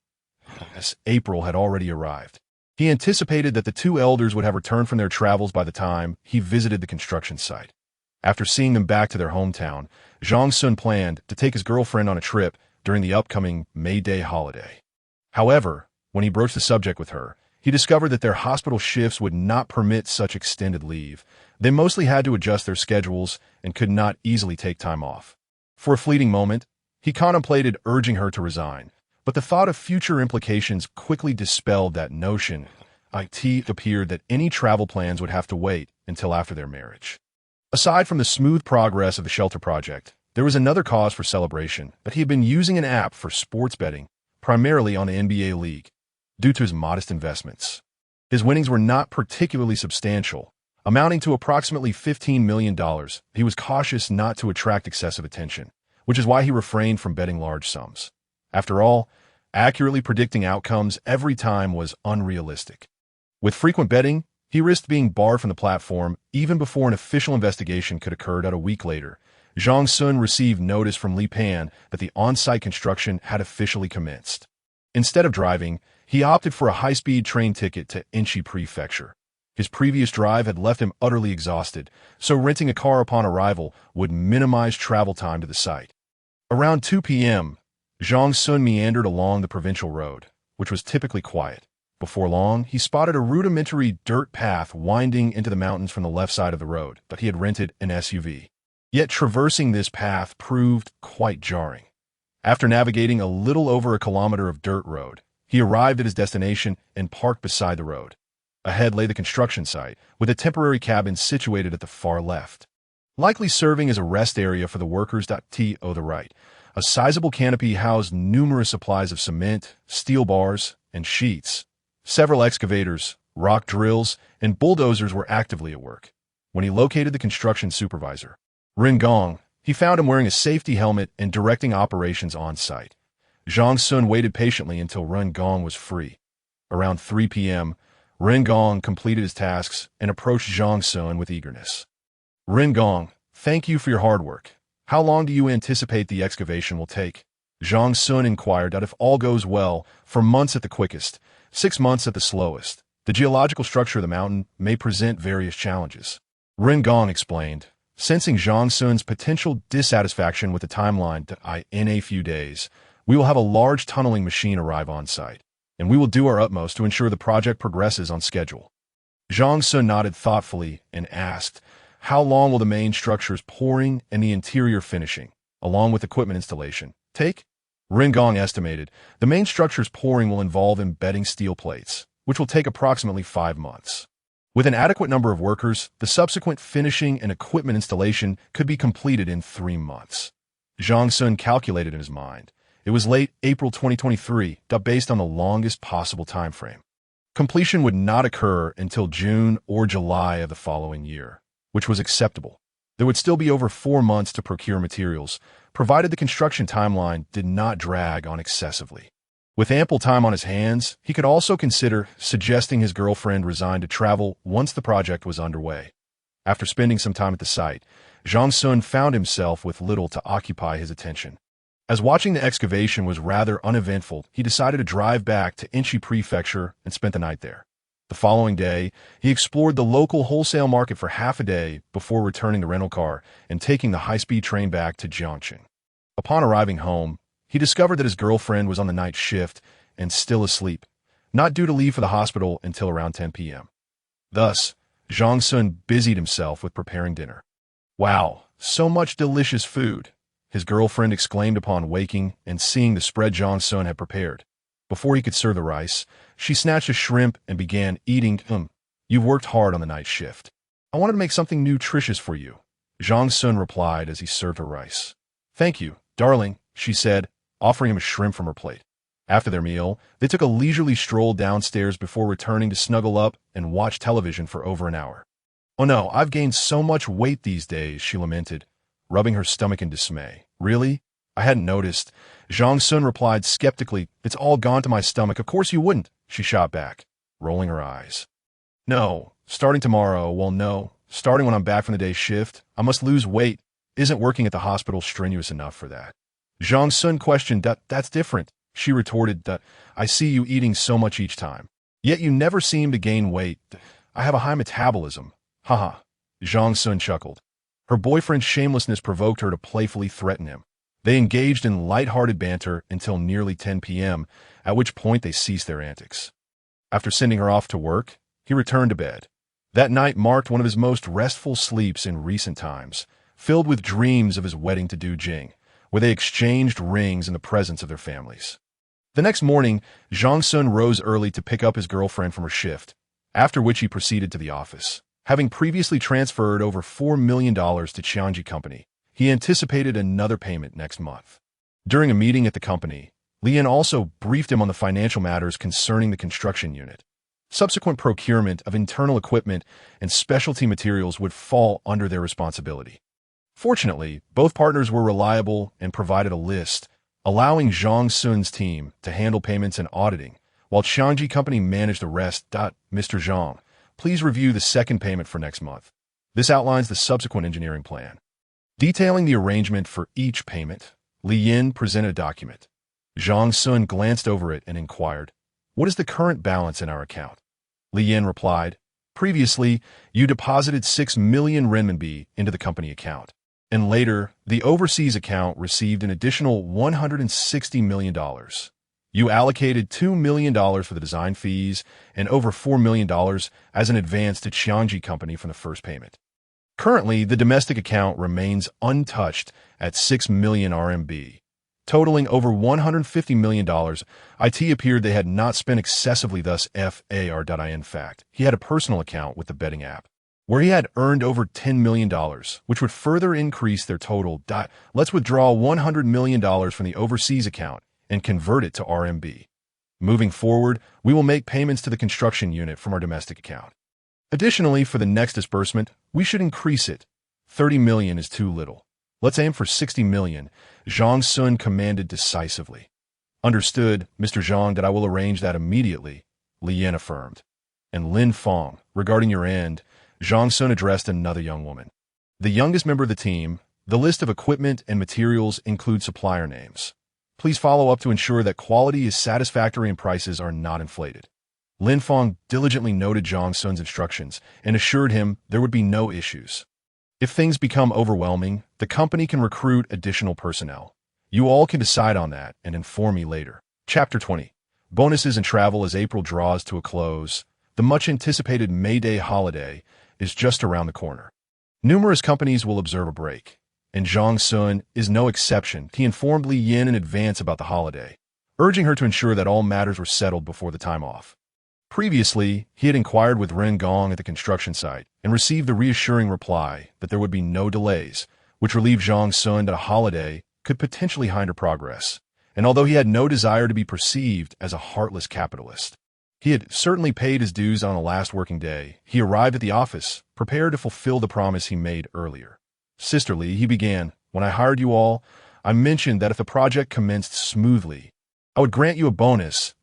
as April had already arrived. He anticipated that the two elders would have returned from their travels by the time he visited the construction site. After seeing them back to their hometown, Zhang Xun planned to take his girlfriend on a trip during the upcoming May Day holiday. However, when he broached the subject with her, he discovered that their hospital shifts would not permit such extended leave. They mostly had to adjust their schedules and could not easily take time off. For a fleeting moment, he contemplated urging her to resign, but the thought of future implications quickly dispelled that notion. It appeared that any travel plans would have to wait until after their marriage. Aside from the smooth progress of the shelter project, there was another cause for celebration: that he had been using an app for sports betting, primarily on the NBA League. Due to his modest investments, his winnings were not particularly substantial, amounting to approximately $15 million. He was cautious not to attract excessive attention, which is why he refrained from betting large sums. After all, accurately predicting outcomes every time was unrealistic. With frequent betting, he risked being barred from the platform even before an official investigation could occur a week later. Zhang Xun received notice from Li Pan that the on-site construction had officially commenced. Instead of driving, he opted for a high-speed train ticket to Inchi Prefecture. His previous drive had left him utterly exhausted, so renting a car upon arrival would minimize travel time to the site. Around 2 p.m., Zhang Xun meandered along the provincial road, which was typically quiet. Before long, he spotted a rudimentary dirt path winding into the mountains from the left side of the road, but he had rented an SUV. Yet traversing this path proved quite jarring. After navigating a little over a kilometer of dirt road, he arrived at his destination and parked beside the road. Ahead lay the construction site, with a temporary cabin situated at the far left, likely serving as a rest area for the workers. To the right, a sizable canopy housed numerous supplies of cement, steel bars, and sheets. Several excavators, rock drills, and bulldozers were actively at work. When he located the construction supervisor, Ren Gong, he found him wearing a safety helmet and directing operations on site. Zhang Xun waited patiently until Ren Gong was free. Around 3 p.m., Ren Gong completed his tasks and approached Zhang Xun with eagerness. "Ren Gong, thank you for your hard work. How long do you anticipate the excavation will take?" Zhang Xun inquired that if all goes well, for months at the quickest, 6 months at the slowest. The geological structure of the mountain may present various challenges. Ren Gong explained, sensing Zhang Xun's potential dissatisfaction with the timeline. In a few days, we will have a large tunneling machine arrive on site, and we will do our utmost to ensure the project progresses on schedule. Zhang Xun nodded thoughtfully and asked, "How long will the main structure's pouring and the interior finishing, along with equipment installation, take?" Ringong estimated, the main structure's pouring will involve embedding steel plates, which will take approximately 5 months. With an adequate number of workers, the subsequent finishing and equipment installation could be completed in 3 months. Zhang Xun calculated in his mind. It was late April 2023, based on the longest possible time frame. Completion would not occur until June or July of the following year, which was acceptable. There would still be over 4 months to procure materials, provided the construction timeline did not drag on excessively. With ample time on his hands, he could also consider suggesting his girlfriend resign to travel once the project was underway. After spending some time at the site, Zhang Xun found himself with little to occupy his attention. As watching the excavation was rather uneventful, he decided to drive back to Inchi Prefecture and spent the night there. The following day, he explored the local wholesale market for half a day before returning the rental car and taking the high-speed train back to Jiangxing. Upon arriving home, he discovered that his girlfriend was on the night shift and still asleep, not due to leave for the hospital until around 10 p.m. Thus, Zhang Xun busied himself with preparing dinner. "Wow, so much delicious food," his girlfriend exclaimed upon waking and seeing the spread Zhang Xun had prepared. Before he could serve the rice, she snatched a shrimp and began eating. "You've worked hard on the night shift. I wanted to make something nutritious for you," Zhang Xun replied as he served her rice. "Thank you, darling," she said, offering him a shrimp from her plate. After their meal, they took a leisurely stroll downstairs before returning to snuggle up and watch television for over an hour. "Oh no, I've gained so much weight these days," she lamented, rubbing her stomach in dismay. "Really? I hadn't noticed." Zhang Xun replied skeptically. "It's all gone to my stomach." "Of course you wouldn't," she shot back, rolling her eyes. "No, starting tomorrow, well no, starting when I'm back from the day's shift, I must lose weight. Isn't working at the hospital strenuous enough for that?" Zhang Xun questioned. That's different," she retorted. "I see you eating so much each time. Yet you never seem to gain weight. I have a high metabolism." "Haha," Zhang Xun chuckled. Her boyfriend's shamelessness provoked her to playfully threaten him. They engaged in light-hearted banter until nearly 10 p.m., at which point they ceased their antics. After sending her off to work, he returned to bed. That night marked one of his most restful sleeps in recent times, filled with dreams of his wedding to Du Jing, where they exchanged rings in the presence of their families. The next morning, Zhang Xun rose early to pick up his girlfriend from her shift, after which he proceeded to the office. Having previously transferred over $4 million to Qianji Company, he anticipated another payment next month. During a meeting at the company, Lian also briefed him on the financial matters concerning the construction unit. Subsequent procurement of internal equipment and specialty materials would fall under their responsibility. Fortunately, both partners were reliable and provided a list, allowing Zhang Xun's team to handle payments and auditing, while Qianji Company managed the rest. "Mr. Zhang, please review the second payment for next month. This outlines the subsequent engineering plan." Detailing the arrangement for each payment, Li Yin presented a document. Zhang Xun glanced over it and inquired, "What is the current balance in our account?" Li Yin replied, "Previously, you deposited 6 million renminbi into the company account, and later, the overseas account received an additional $160 million. You allocated $2 million for the design fees and over $4 million as an advance to Qianji Company from the first payment. Currently, the domestic account remains untouched at 6 million RMB, totaling over $150 million. It appeared they had not spent excessively, thus FAR. In fact, he had a personal account with the betting app, where he had earned over $10 million, which would further increase their total. Let's withdraw $100 million from the overseas account and convert it to RMB. Moving forward, we will make payments to the construction unit from our domestic account. Additionally, for the next disbursement, we should increase it. 30 million is too little. Let's aim for 60 million, Zhang Xun commanded decisively. Understood, Mr. Zhang, that I will arrange that immediately, Li Yin affirmed. And Lin Fong, regarding your end, Zhang Xun addressed another young woman. The youngest member of the team, the list of equipment and materials includes supplier names. Please follow up to ensure that quality is satisfactory and prices are not inflated. Lin Fong diligently noted Zhang Xun's instructions and assured him there would be no issues. If things become overwhelming, the company can recruit additional personnel. You all can decide on that and inform me later. Chapter 20. Bonuses and travel. As April draws to a close, the much-anticipated May Day holiday is just around the corner. Numerous companies will observe a break, and Zhang Xun is no exception. He informed Li Yin in advance about the holiday, urging her to ensure that all matters were settled before the time off. Previously, he had inquired with Ren Gong at the construction site and received the reassuring reply that there would be no delays, which relieved Zhang Xun that a holiday could potentially hinder progress. And although he had no desire to be perceived as a heartless capitalist, he had certainly paid his dues on the last working day. He arrived at the office, prepared to fulfill the promise he made earlier. Sisterly, he began, "When I hired you all, I mentioned that if the project commenced smoothly, I would grant you a bonus."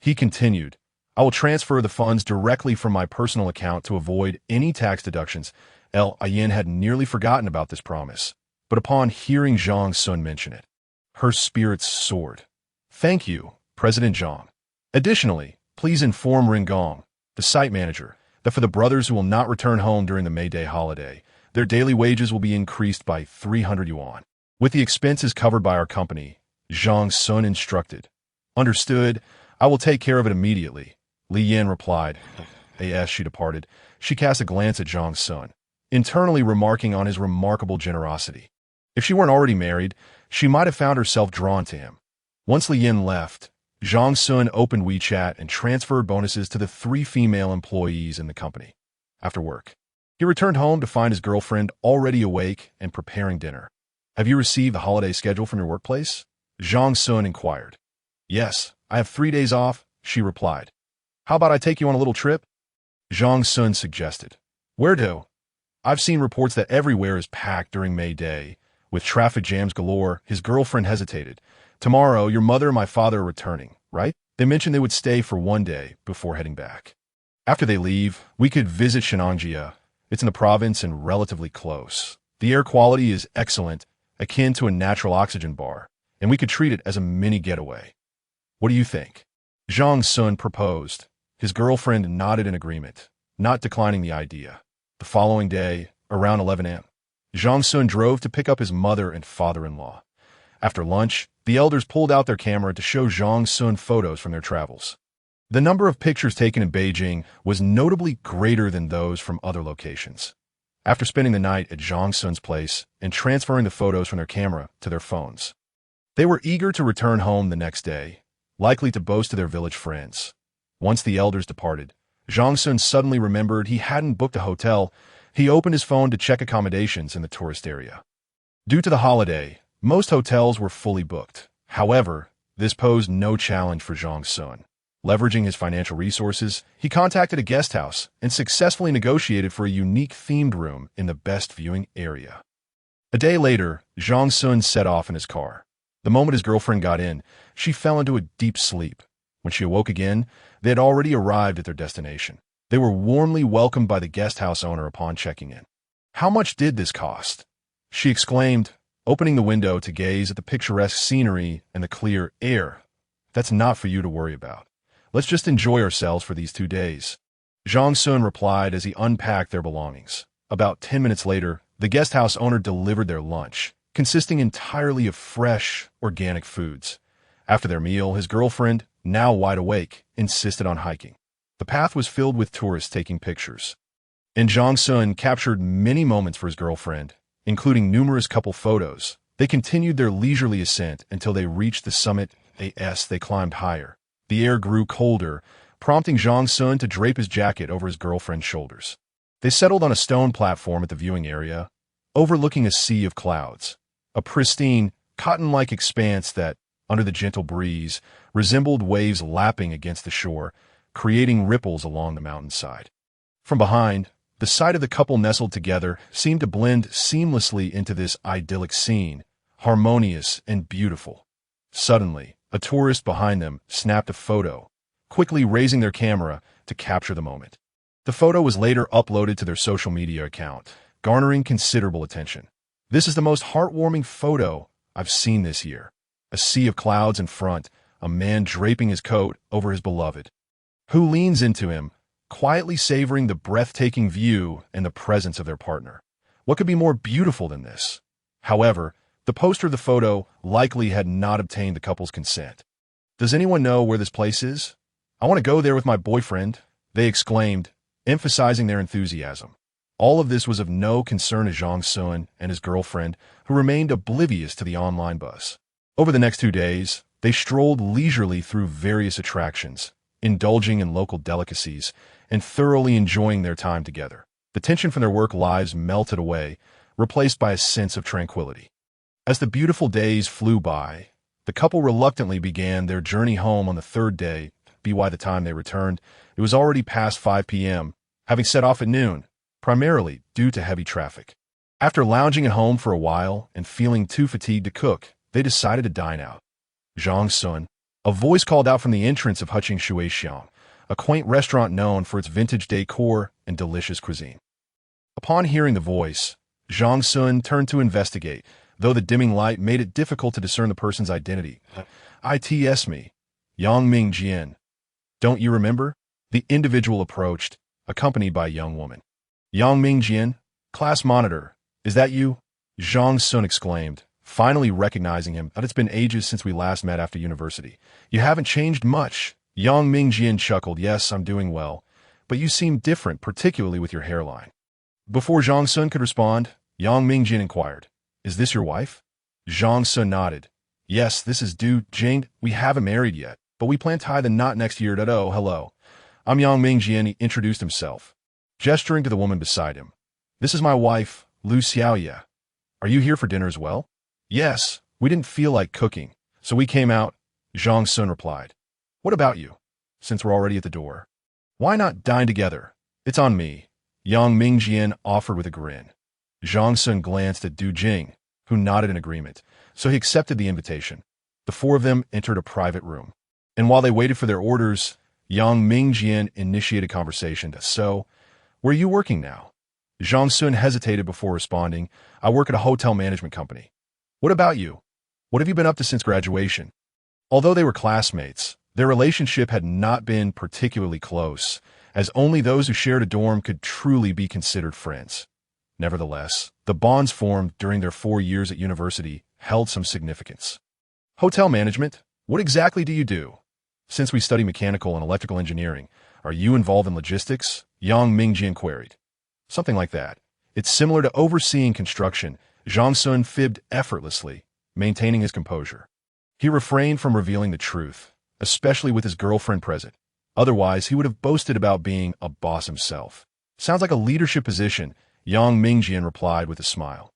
He continued, "I will transfer the funds directly from my personal account to avoid any tax deductions." Yin had nearly forgotten about this promise, but upon hearing Zhang Xun mention it, her spirits soared. "Thank you, President Zhang. Additionally, please inform Ren Gong, the site manager, that for the brothers who will not return home during the May Day holiday, their daily wages will be increased by 300 yuan, with the expenses covered by our company," Zhang Xun instructed. "Understood. I will take care of it immediately," Li Yin replied. As she departed, she cast a glance at Zhang Xun, internally remarking on his remarkable generosity. If she weren't already married, she might have found herself drawn to him. Once Li Yin left, Zhang Xun opened WeChat and transferred bonuses to the 3 female employees in the company. After work, he returned home to find his girlfriend already awake and preparing dinner. "Have you received the holiday schedule from your workplace?" Zhang Xun inquired. "Yes, I have 3 days off," she replied. "How about I take you on a little trip?" Zhang Xun suggested. "Where to?" "I've seen reports that everywhere is packed during May Day, with traffic jams galore." His girlfriend hesitated. "Tomorrow, your mother and my father are returning, right? They mentioned they would stay for 1 day before heading back. After they leave, we could visit Shenangjia. It's in the province and relatively close. The air quality is excellent, akin to a natural oxygen bar, and we could treat it as a mini getaway. What do you think?" Zhang Xun proposed. His girlfriend nodded in agreement, not declining the idea. The following day, around 11 a.m., Zhang Xun drove to pick up his mother and father-in-law. After lunch, the elders pulled out their camera to show Zhang Xun photos from their travels. The number of pictures taken in Beijing was notably greater than those from other locations. After spending the night at Zhang Xun's place and transferring the photos from their camera to their phones, they were eager to return home the next day, likely to boast to their village friends. Once the elders departed, Zhang Xun suddenly remembered he hadn't booked a hotel. He opened his phone to check accommodations in the tourist area. Due to the holiday, most hotels were fully booked. However, this posed no challenge for Zhang Xun. Leveraging his financial resources, he contacted a guest house and successfully negotiated for a unique themed room in the best viewing area. A day later, Zhang Xun set off in his car. The moment his girlfriend got in, she fell into a deep sleep. When she awoke again, they had already arrived at their destination. They were warmly welcomed by the guest house owner upon checking in. "How much did this cost?" she exclaimed, opening the window to gaze at the picturesque scenery and the clear air. "That's not for you to worry about. Let's just enjoy ourselves for these 2 days," Zhang Xun replied as he unpacked their belongings. About 10 minutes later, the guest house owner delivered their lunch, consisting entirely of fresh, organic foods. After their meal, his girlfriend, now wide awake, insisted on hiking. The path was filled with tourists taking pictures, and Zhang Xun captured many moments for his girlfriend, including numerous couple photos. They continued their leisurely ascent until they reached the summit. As they climbed higher, the air grew colder, prompting Zhang Xun to drape his jacket over his girlfriend's shoulders. They settled on a stone platform at the viewing area, overlooking a sea of clouds, a pristine, cotton-like expanse that, under the gentle breeze, resembled waves lapping against the shore, creating ripples along the mountainside. From behind, the sight of the couple nestled together seemed to blend seamlessly into this idyllic scene, harmonious and beautiful. Suddenly, a tourist behind them snapped a photo, quickly raising their camera to capture the moment. The photo was later uploaded to their social media account, garnering considerable attention. "This is the most heartwarming photo I've seen this year." A sea of clouds in front, a man draping his coat over his beloved, who leans into him, quietly savoring the breathtaking view and the presence of their partner. What could be more beautiful than this? However, the poster of the photo likely had not obtained the couple's consent. "Does anyone know where this place is? I want to go there with my boyfriend," they exclaimed, emphasizing their enthusiasm. All of this was of no concern to Zhang Xun and his girlfriend, who remained oblivious to the online buzz. Over the next 2 days, they strolled leisurely through various attractions, indulging in local delicacies, and thoroughly enjoying their time together. The tension from their work lives melted away, replaced by a sense of tranquility. As the beautiful days flew by, the couple reluctantly began their journey home on the third day. By the time they returned, it was already past 5 p.m., having set off at noon, primarily due to heavy traffic. After lounging at home for a while and feeling too fatigued to cook, they decided to dine out. Zhang Xun, a voice called out from the entrance of Huqing Shuixiang, a quaint restaurant known for its vintage decor and delicious cuisine. Upon hearing the voice, Zhang Xun turned to investigate, though the dimming light made it difficult to discern the person's identity. "It's me, Yang Mingjian. Don't you remember?" The individual approached, accompanied by a young woman. "Yang Mingjian, class monitor, is that you?" Zhang Xun exclaimed, finally recognizing him. "But it's been ages since we last met after university. You haven't changed much." Yang Mingjian chuckled. "Yes, I'm doing well, but you seem different, particularly with your hairline." Before Zhang Xun could respond, Yang Mingjian inquired, "Is this your wife?" Zhang Xun nodded. "Yes, this is Du Jing. We haven't married yet, but we plan to tie the knot next year. Oh, hello. I'm Yang Mingjian," he introduced himself, gesturing to the woman beside him. "This is my wife, Lu Xiaoye. Are you here for dinner as well?" "Yes, we didn't feel like cooking, so we came out," Zhang Xun replied. "What about you, since we're already at the door? Why not dine together? It's on me," Yang Mingjian offered with a grin. Zhang Xun glanced at Du Jing, who nodded in agreement, so he accepted the invitation. The four of them entered a private room, and while they waited for their orders, Yang Mingjian initiated conversation. "So, where are you working now?" Zhang Xun hesitated before responding. "I work at a hotel management company." "What about you? What have you been up to since graduation?" Although they were classmates, their relationship had not been particularly close, as only those who shared a dorm could truly be considered friends. Nevertheless, the bonds formed during their 4 years at university held some significance. "Hotel management? What exactly do you do?" "Since we study mechanical and electrical engineering, are you involved in logistics?" Yang Mingjian queried. "Something like that. It's similar to overseeing construction." Zhang Xun fibbed effortlessly, maintaining his composure. He refrained from revealing the truth, especially with his girlfriend present. Otherwise, he would have boasted about being a boss himself. "Sounds like a leadership position," Yang Mingjian replied with a smile.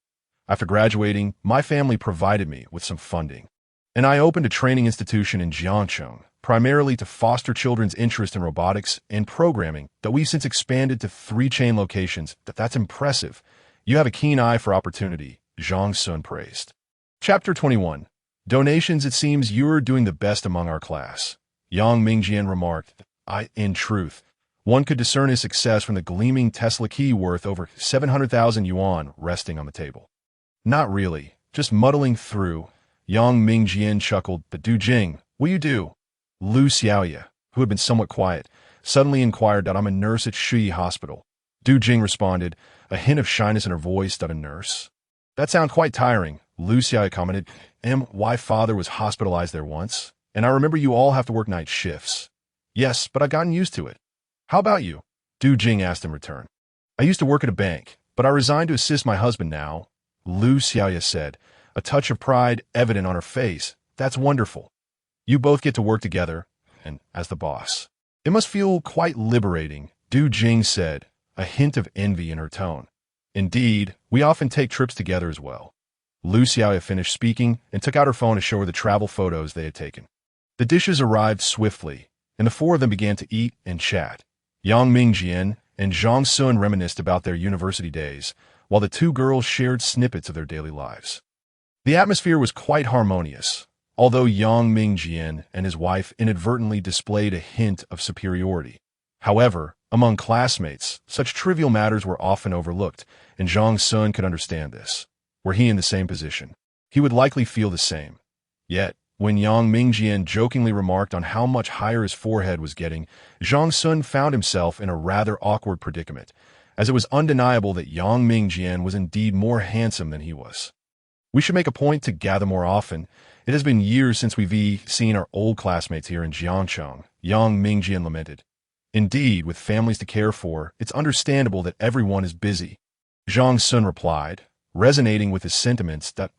"After graduating, my family provided me with some funding, and I opened a training institution in Jiangcheng, primarily to foster children's interest in robotics and programming that we've since expanded to 3 chain locations. That's impressive. You have a keen eye for opportunity," Zhang Xun praised. Chapter 21. Donations. "It seems you're doing the best among our class," Yang Mingjian remarked. In truth, one could discern his success from the gleaming Tesla key worth over 700,000 yuan resting on the table. "Not really, just muddling through," Yang Mingjian chuckled. "But Du Jing, what do you do?" Lu Xiaoye, who had been somewhat quiet, suddenly inquired. "I'm a nurse at Shui Hospital." Du Jing responded, a hint of shyness in her voice. "A nurse? That sounds quite tiring," Lu Xiaoye commented. "My father was hospitalized there once, and I remember you all have to work night shifts." "Yes, but I've gotten used to it." "How about you?" Du Jing asked in return. "I used to work at a bank, but I resigned to assist my husband now," Lu Xiaoye said, a touch of pride evident on her face. "That's wonderful. You both get to work together, and as the boss. It must feel quite liberating," Du Jing said, a hint of envy in her tone. "Indeed, we often take trips together as well." Lu Xiaoye finished speaking and took out her phone to show her the travel photos they had taken. The dishes arrived swiftly, and the four of them began to eat and chat. Yang Mingjian and Zhang Xun reminisced about their university days, while the two girls shared snippets of their daily lives. The atmosphere was quite harmonious, although Yang Mingjian and his wife inadvertently displayed a hint of superiority. However, among classmates, such trivial matters were often overlooked, and Zhang Xun could understand this. Were he in the same position, he would likely feel the same. Yet, when Yang Mingjian jokingly remarked on how much higher his forehead was getting, Zhang Xun found himself in a rather awkward predicament, as it was undeniable that Yang Mingjian was indeed more handsome than he was. "We should make a point to gather more often. It has been years since we've seen our old classmates here in Jiangcheng," Yang Mingjian lamented. Indeed, with families to care for, it's understandable that everyone is busy. Zhang Xun replied, resonating with his sentiments. That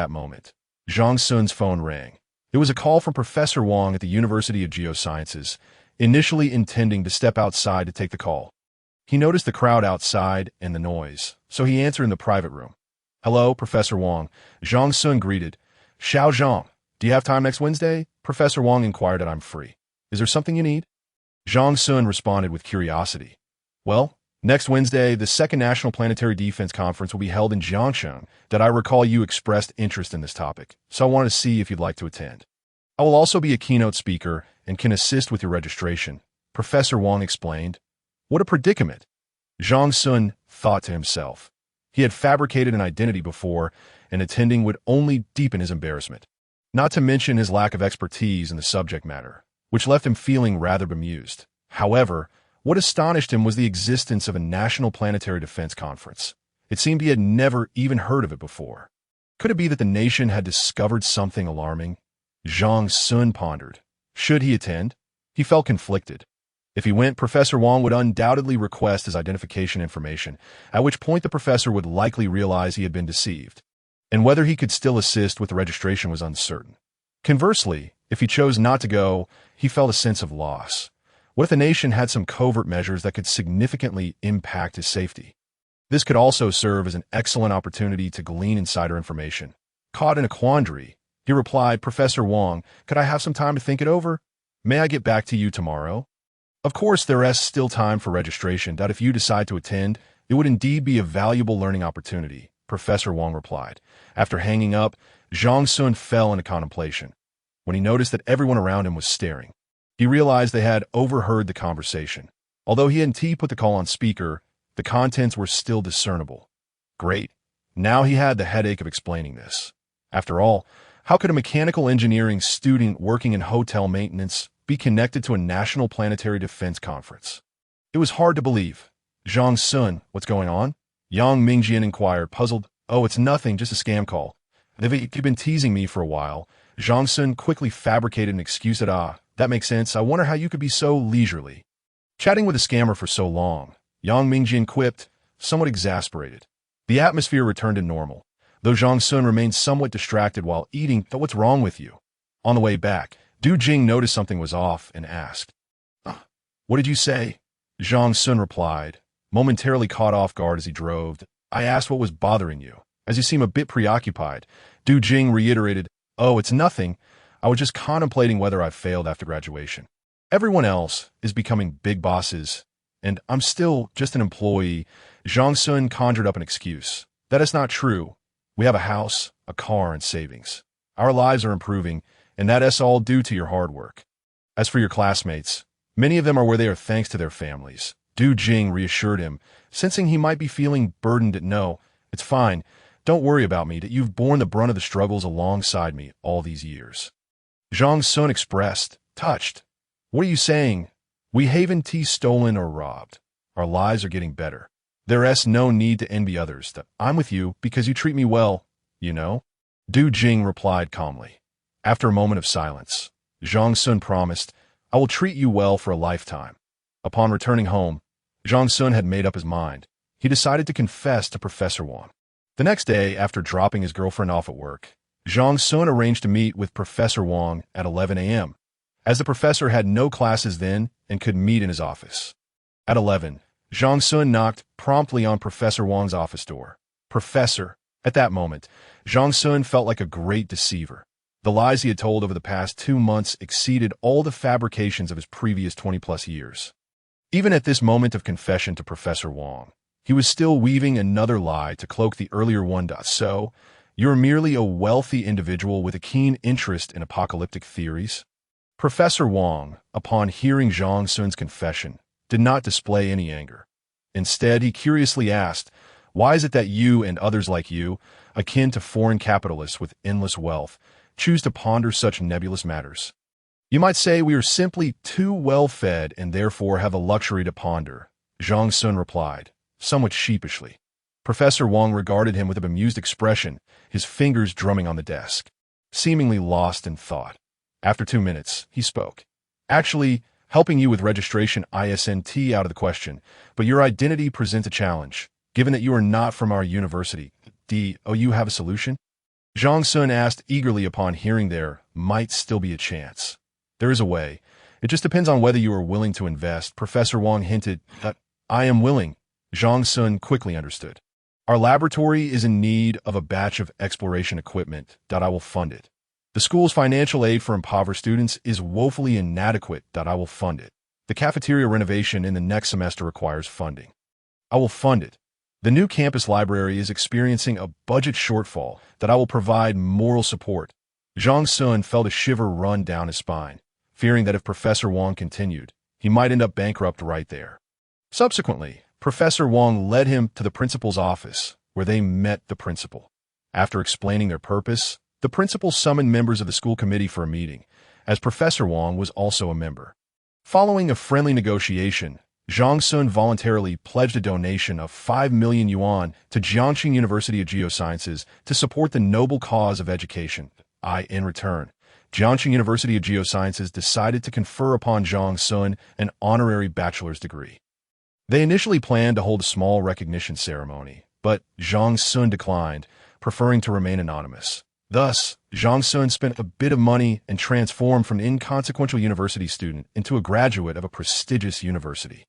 moment, Zhang Xun's phone rang. It was a call from Professor Wang at the University of Geosciences, initially intending to step outside to take the call. He noticed the crowd outside and the noise, so he answered in the private room. "Hello, Professor Wang," Zhang Xun greeted. "Xiao Zhang, do you have time next Wednesday?" Professor Wang inquired. "I'm free. Is there something you need?" Zhang Xun responded with curiosity. "Well, next Wednesday, the second National Planetary Defense Conference will be held in Jiangshang. I recall you expressed interest in this topic, so I wanted to see if you'd like to attend. I will also be a keynote speaker and can assist with your registration," Professor Wang explained. What a predicament! Zhang Xun thought to himself. He had fabricated an identity before, and attending would only deepen his embarrassment. Not to mention his lack of expertise in the subject matter, which left him feeling rather bemused. However, what astonished him was the existence of a National Planetary Defense Conference. It seemed he had never even heard of it before. Could it be that the nation had discovered something alarming? Zhang Xun pondered. Should he attend? He felt conflicted. If he went, Professor Wang would undoubtedly request his identification information, at which point the professor would likely realize he had been deceived. And whether he could still assist with the registration was uncertain. Conversely, if he chose not to go, he felt a sense of loss. What if the nation had some covert measures that could significantly impact his safety? This could also serve as an excellent opportunity to glean insider information. Caught in a quandary, he replied, "Professor Wang, could I have some time to think it over? May I get back to you tomorrow?" Of course, there is still time for registration. If you decide to attend, it would indeed be a valuable learning opportunity, Professor Wang replied. After hanging up, Zhang Xun fell into contemplation. When he noticed that everyone around him was staring, he realized they had overheard the conversation. Although he hadn't put the call on speaker, the contents were still discernible. Great. Now he had the headache of explaining this. After all, how could a mechanical engineering student working in hotel maintenance be connected to a National Planetary Defense Conference? It was hard to believe. "Zhang Xun, what's going on?" Yang Mingjian inquired, puzzled. "Oh, it's nothing, just a scam call. They've been teasing me for a while." Zhang Xun quickly fabricated an excuse that makes sense. I wonder how you could be so leisurely. Chatting with a scammer for so long, Yang Mingjian quipped, somewhat exasperated. The atmosphere returned to normal, though Zhang Xun remained somewhat distracted while eating. "What's wrong with you?" On the way back, Du Jing noticed something was off and asked, "What did you say?" Zhang Xun replied, momentarily caught off guard as he drove. "I asked what was bothering you, as you seem a bit preoccupied." Du Jing reiterated, "Oh, it's nothing. I was just contemplating whether I failed after graduation. Everyone else is becoming big bosses, and I'm still just an employee." Zhang Xun conjured up an excuse. "That is not true. We have a house, a car, and savings. Our lives are improving, and that is all due to your hard work. As for your classmates, many of them are where they are thanks to their families." Du Jing reassured him, sensing he might be feeling burdened. "No, it's fine. Don't worry about me. That you've borne the brunt of the struggles alongside me all these years." Zhang Xun expressed, touched. "What are you saying? We haven't stolen or robbed. Our lives are getting better. There is no need to envy others. I'm with you because you treat me well, you know?" Du Jing replied calmly. After a moment of silence, Zhang Xun promised, "I will treat you well for a lifetime." Upon returning home, Zhang Xun had made up his mind. He decided to confess to Professor Wang. The next day, after dropping his girlfriend off at work, Zhang Xun arranged to meet with Professor Wang at 11 a.m., as the professor had no classes then and could meet in his office. At 11, Zhang Xun knocked promptly on Professor Wang's office door. "Professor." At that moment, Zhang Xun felt like a great deceiver. The lies he had told over the past 2 months exceeded all the fabrications of his previous 20-plus years. Even at this moment of confession to Professor Wang, he was still weaving another lie to cloak the earlier one. "So, you're merely a wealthy individual with a keen interest in apocalyptic theories?" Professor Wang, upon hearing Zhang Xun's confession, did not display any anger. Instead, he curiously asked, "Why is it that you and others like you, akin to foreign capitalists with endless wealth, choose to ponder such nebulous matters?" "You might say we are simply too well-fed and therefore have the luxury to ponder," Zhang Xun replied, somewhat sheepishly. Professor Wang regarded him with a bemused expression, his fingers drumming on the desk, seemingly lost in thought. After 2 minutes, he spoke. "Actually, helping you with registration isn't out of the question, but your identity presents a challenge. Given that you are not from our university, do you have a solution? Zhang Xun asked eagerly upon hearing there might still be a chance. There is a way. It just depends on whether you are willing to invest. Professor Wang hinted that I am willing. Zhang Xun quickly understood. Our laboratory is in need of a batch of exploration equipment. I will fund it. The school's financial aid for impoverished students is woefully inadequate. I will fund it. The cafeteria renovation in the next semester requires funding. I will fund it. The new campus library is experiencing a budget shortfall. I will provide moral support. Zhang Xun felt a shiver run down his spine, fearing that if Professor Wang continued, he might end up bankrupt right there. Subsequently, Professor Wang led him to the principal's office, where they met the principal. After explaining their purpose, the principal summoned members of the school committee for a meeting, as Professor Wang was also a member. Following a friendly negotiation, Zhang Xun voluntarily pledged a donation of 5 million yuan to Jiangxing University of Geosciences to support the noble cause of education. In return, Jiangxing University of Geosciences decided to confer upon Zhang Xun an honorary bachelor's degree. They initially planned to hold a small recognition ceremony, but Zhang Xun declined, preferring to remain anonymous. Thus, Zhang Xun spent a bit of money and transformed from an inconsequential university student into a graduate of a prestigious university.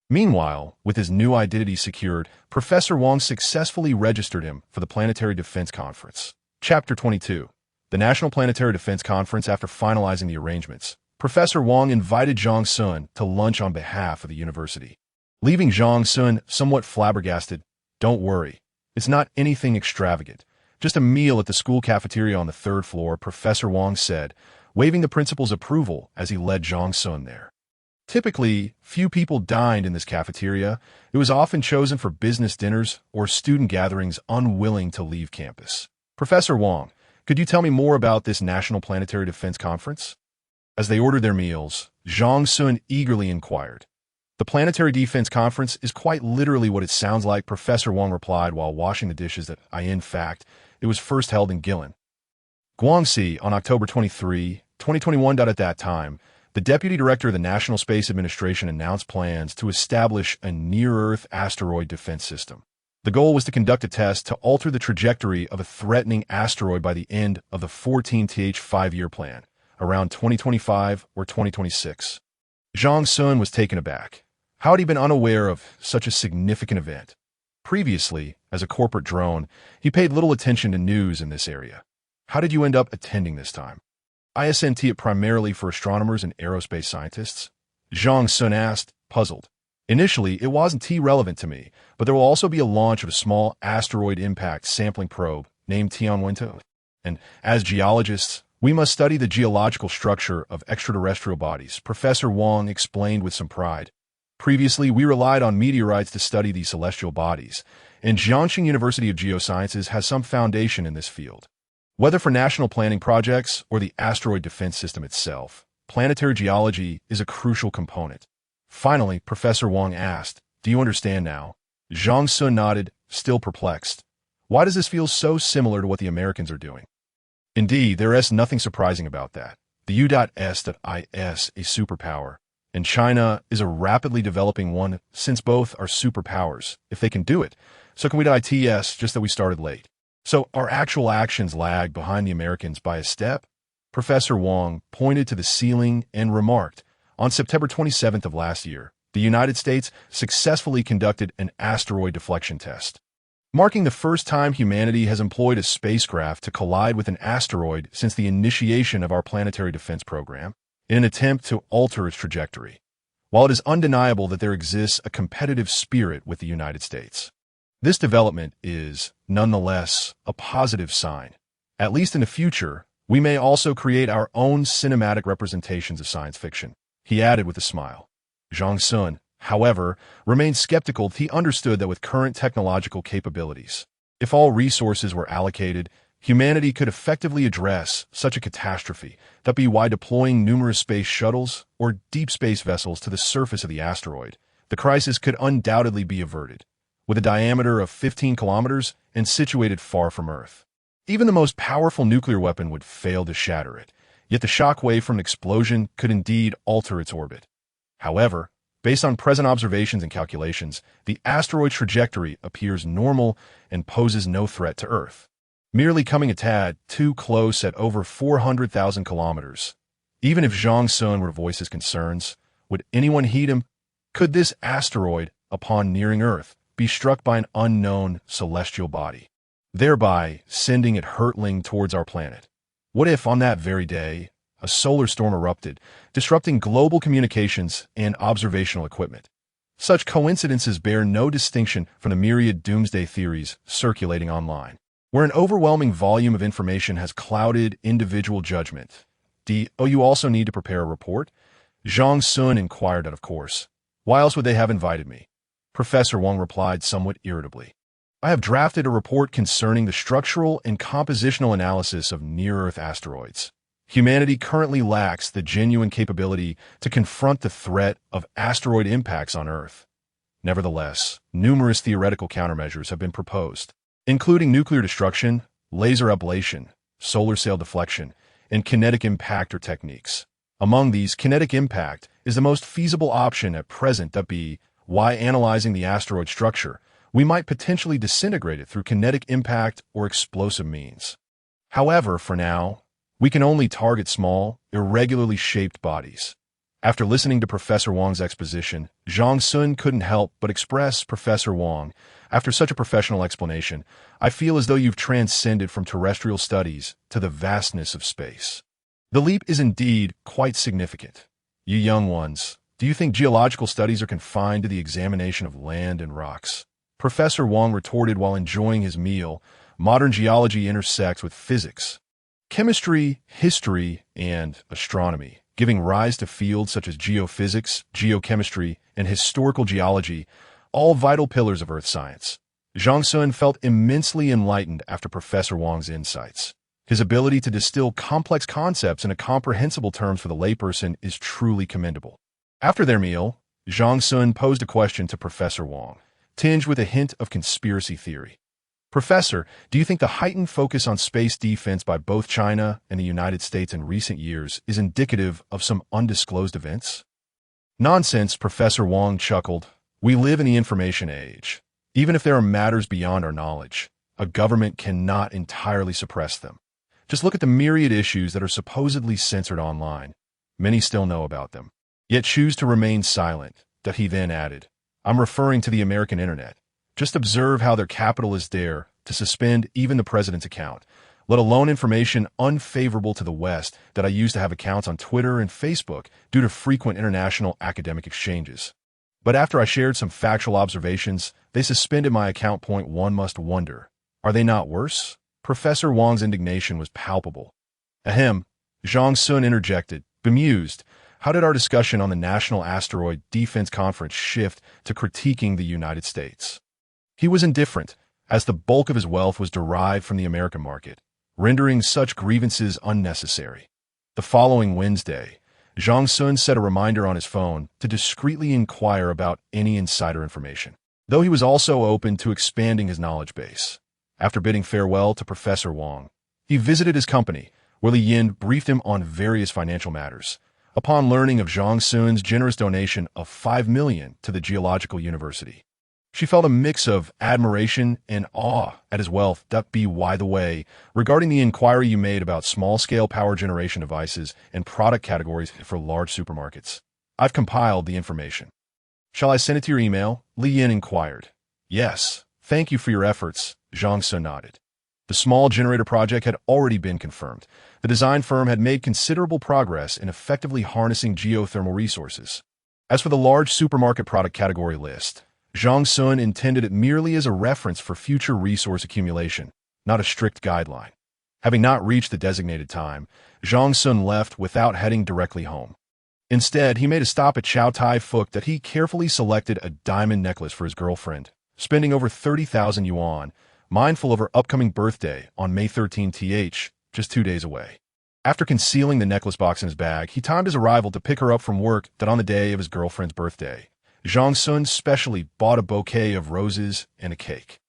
Meanwhile, with his new identity secured, Professor Wang successfully registered him for the Planetary Defense Conference. Chapter 22. The National Planetary Defense Conference. After finalizing the arrangements, Professor Wang invited Zhang Xun to lunch on behalf of the university. Leaving Zhang Xun somewhat flabbergasted, "Don't worry, it's not anything extravagant. Just a meal at the school cafeteria on the third floor," Professor Wang said, waving the principal's approval as he led Zhang Xun there. Typically, few people dined in this cafeteria. It was often chosen for business dinners or student gatherings unwilling to leave campus. "Professor Wang, could you tell me more about this National Planetary Defense Conference?" As they ordered their meals, Zhang Xun eagerly inquired. "The Planetary Defense Conference is quite literally what it sounds like," Professor Wang replied while washing the dishes. In fact, it was first held in Guilin, Guangxi on October 23, 2021. At that time, the Deputy Director of the National Space Administration announced plans to establish a near-Earth asteroid defense system. The goal was to conduct a test to alter the trajectory of a threatening asteroid by the end of the 14th 5-year plan, around 2025 or 2026. Zhang Xun was taken aback. How had he been unaware of such a significant event? Previously, as a corporate drone, he paid little attention to news in this area. "How did you end up attending this time?" "Isn't it primarily for astronomers and aerospace scientists?" Zhang Xun asked, puzzled. "Initially, it wasn't relevant to me, but there will also be a launch of a small asteroid impact sampling probe named Tianwen. And as geologists, we must study the geological structure of extraterrestrial bodies," Professor Wang explained with some pride. "Previously, we relied on meteorites to study these celestial bodies, and Jiangxing University of Geosciences has some foundation in this field. Whether for national planning projects or the asteroid defense system itself, planetary geology is a crucial component." Finally, Professor Wang asked, "Do you understand now?" Zhang Xun nodded, still perplexed. "Why does this feel so similar to what the Americans are doing?" "Indeed, there is nothing surprising about that. The U.S. is a superpower, and China is a rapidly developing one since both are superpowers. If they can do it, so can we. It's just that we started late. So our actual actions lag behind the Americans by a step." Professor Wang pointed to the ceiling and remarked, "On September 27th of last year, the United States successfully conducted an asteroid deflection test, marking the first time humanity has employed a spacecraft to collide with an asteroid since the initiation of our planetary defense program, in an attempt to alter its trajectory. While it is undeniable that there exists a competitive spirit with the United States, this development is, nonetheless, a positive sign. At least in the future, we may also create our own cinematic representations of science fiction," he added with a smile. Zhang Xun, however, remained skeptical. He understood that with current technological capabilities, if all resources were allocated, humanity could effectively address such a catastrophe by deploying numerous space shuttles or deep space vessels to the surface of the asteroid. The crisis could undoubtedly be averted. With a diameter of 15 kilometers and situated far from Earth, even the most powerful nuclear weapon would fail to shatter it, yet the shock wave from an explosion could indeed alter its orbit. However, based on present observations and calculations, the asteroid trajectory appears normal and poses no threat to Earth, merely coming a tad too close at over 400,000 kilometers. Even if Zhang Xun were to voice his concerns, would anyone heed him? Could this asteroid, upon nearing Earth, be struck by an unknown celestial body, thereby sending it hurtling towards our planet? What if, on that very day, a solar storm erupted, disrupting global communications and observational equipment? Such coincidences bear no distinction from the myriad doomsday theories circulating online, where an overwhelming volume of information has clouded individual judgment. You also need to prepare a report? Zhang Xun inquired out of course. Why else would they have invited me? Professor Wang replied somewhat irritably. I have drafted a report concerning the structural and compositional analysis of near-Earth asteroids. Humanity currently lacks the genuine capability to confront the threat of asteroid impacts on Earth. Nevertheless, numerous theoretical countermeasures have been proposed, including nuclear destruction, laser ablation, solar sail deflection, and kinetic impactor techniques. Among these, kinetic impact is the most feasible option at present. Why analyzing the asteroid structure, we might potentially disintegrate it through kinetic impact or explosive means. However, for now, we can only target small, irregularly shaped bodies. After listening to Professor Wang's exposition, Zhang Xun couldn't help but express, Professor Wang, after such a professional explanation, I feel as though you've transcended from terrestrial studies to the vastness of space. The leap is indeed quite significant. You young ones, do you think geological studies are confined to the examination of land and rocks? Professor Wang retorted while enjoying his meal. Modern geology intersects with physics, chemistry, history, and astronomy, giving rise to fields such as geophysics, geochemistry, and historical geology, all vital pillars of Earth science. Zhang Xun felt immensely enlightened after Professor Wang's insights. His ability to distill complex concepts into comprehensible terms for the layperson is truly commendable. After their meal, Zhang Xun posed a question to Professor Wang, tinged with a hint of conspiracy theory. Professor, do you think the heightened focus on space defense by both China and the United States in recent years is indicative of some undisclosed events? Nonsense, Professor Wang chuckled. We live in the information age. Even if there are matters beyond our knowledge, a government cannot entirely suppress them. Just look at the myriad issues that are supposedly censored online. Many still know about them, yet choose to remain silent. That he then added, I'm referring to the American internet. Just observe how their capitalists dare to suspend even the president's account, let alone information unfavorable to the West that I use to have accounts on Twitter and Facebook due to frequent international academic exchanges. But after I shared some factual observations, they suspended my account. One must wonder, are they not worse? Professor Wang's indignation was palpable. Ahem, Zhang Xun interjected, bemused. How did our discussion on the National Asteroid Defense Conference shift to critiquing the United States? He was indifferent, as the bulk of his wealth was derived from the American market, rendering such grievances unnecessary. The following Wednesday, Zhang Xun set a reminder on his phone to discreetly inquire about any insider information, though he was also open to expanding his knowledge base. After bidding farewell to Professor Wang, he visited his company, where Li Yin briefed him on various financial matters. Upon learning of Zhang Xun's generous donation of $5 million to the Geological University, she felt a mix of admiration and awe at his wealth. By the way, regarding the inquiry you made about small-scale power generation devices and product categories for large supermarkets, I've compiled the information. Shall I send it to your email? Li Yin inquired. Yes, thank you for your efforts, Zhang Xun nodded. The small generator project had already been confirmed. The design firm had made considerable progress in effectively harnessing geothermal resources. As for the large supermarket product category list, Zhang Xun intended it merely as a reference for future resource accumulation, not a strict guideline. Having not reached the designated time, Zhang Xun left without heading directly home. Instead, he made a stop at Chow Tai Fook that he carefully selected a diamond necklace for his girlfriend, spending over 30,000 yuan, mindful of her upcoming birthday on May 13th, just 2 days away. After concealing the necklace box in his bag, he timed his arrival to pick her up from work that on the day of his girlfriend's birthday, Zhang Xun specially bought a bouquet of roses and a cake.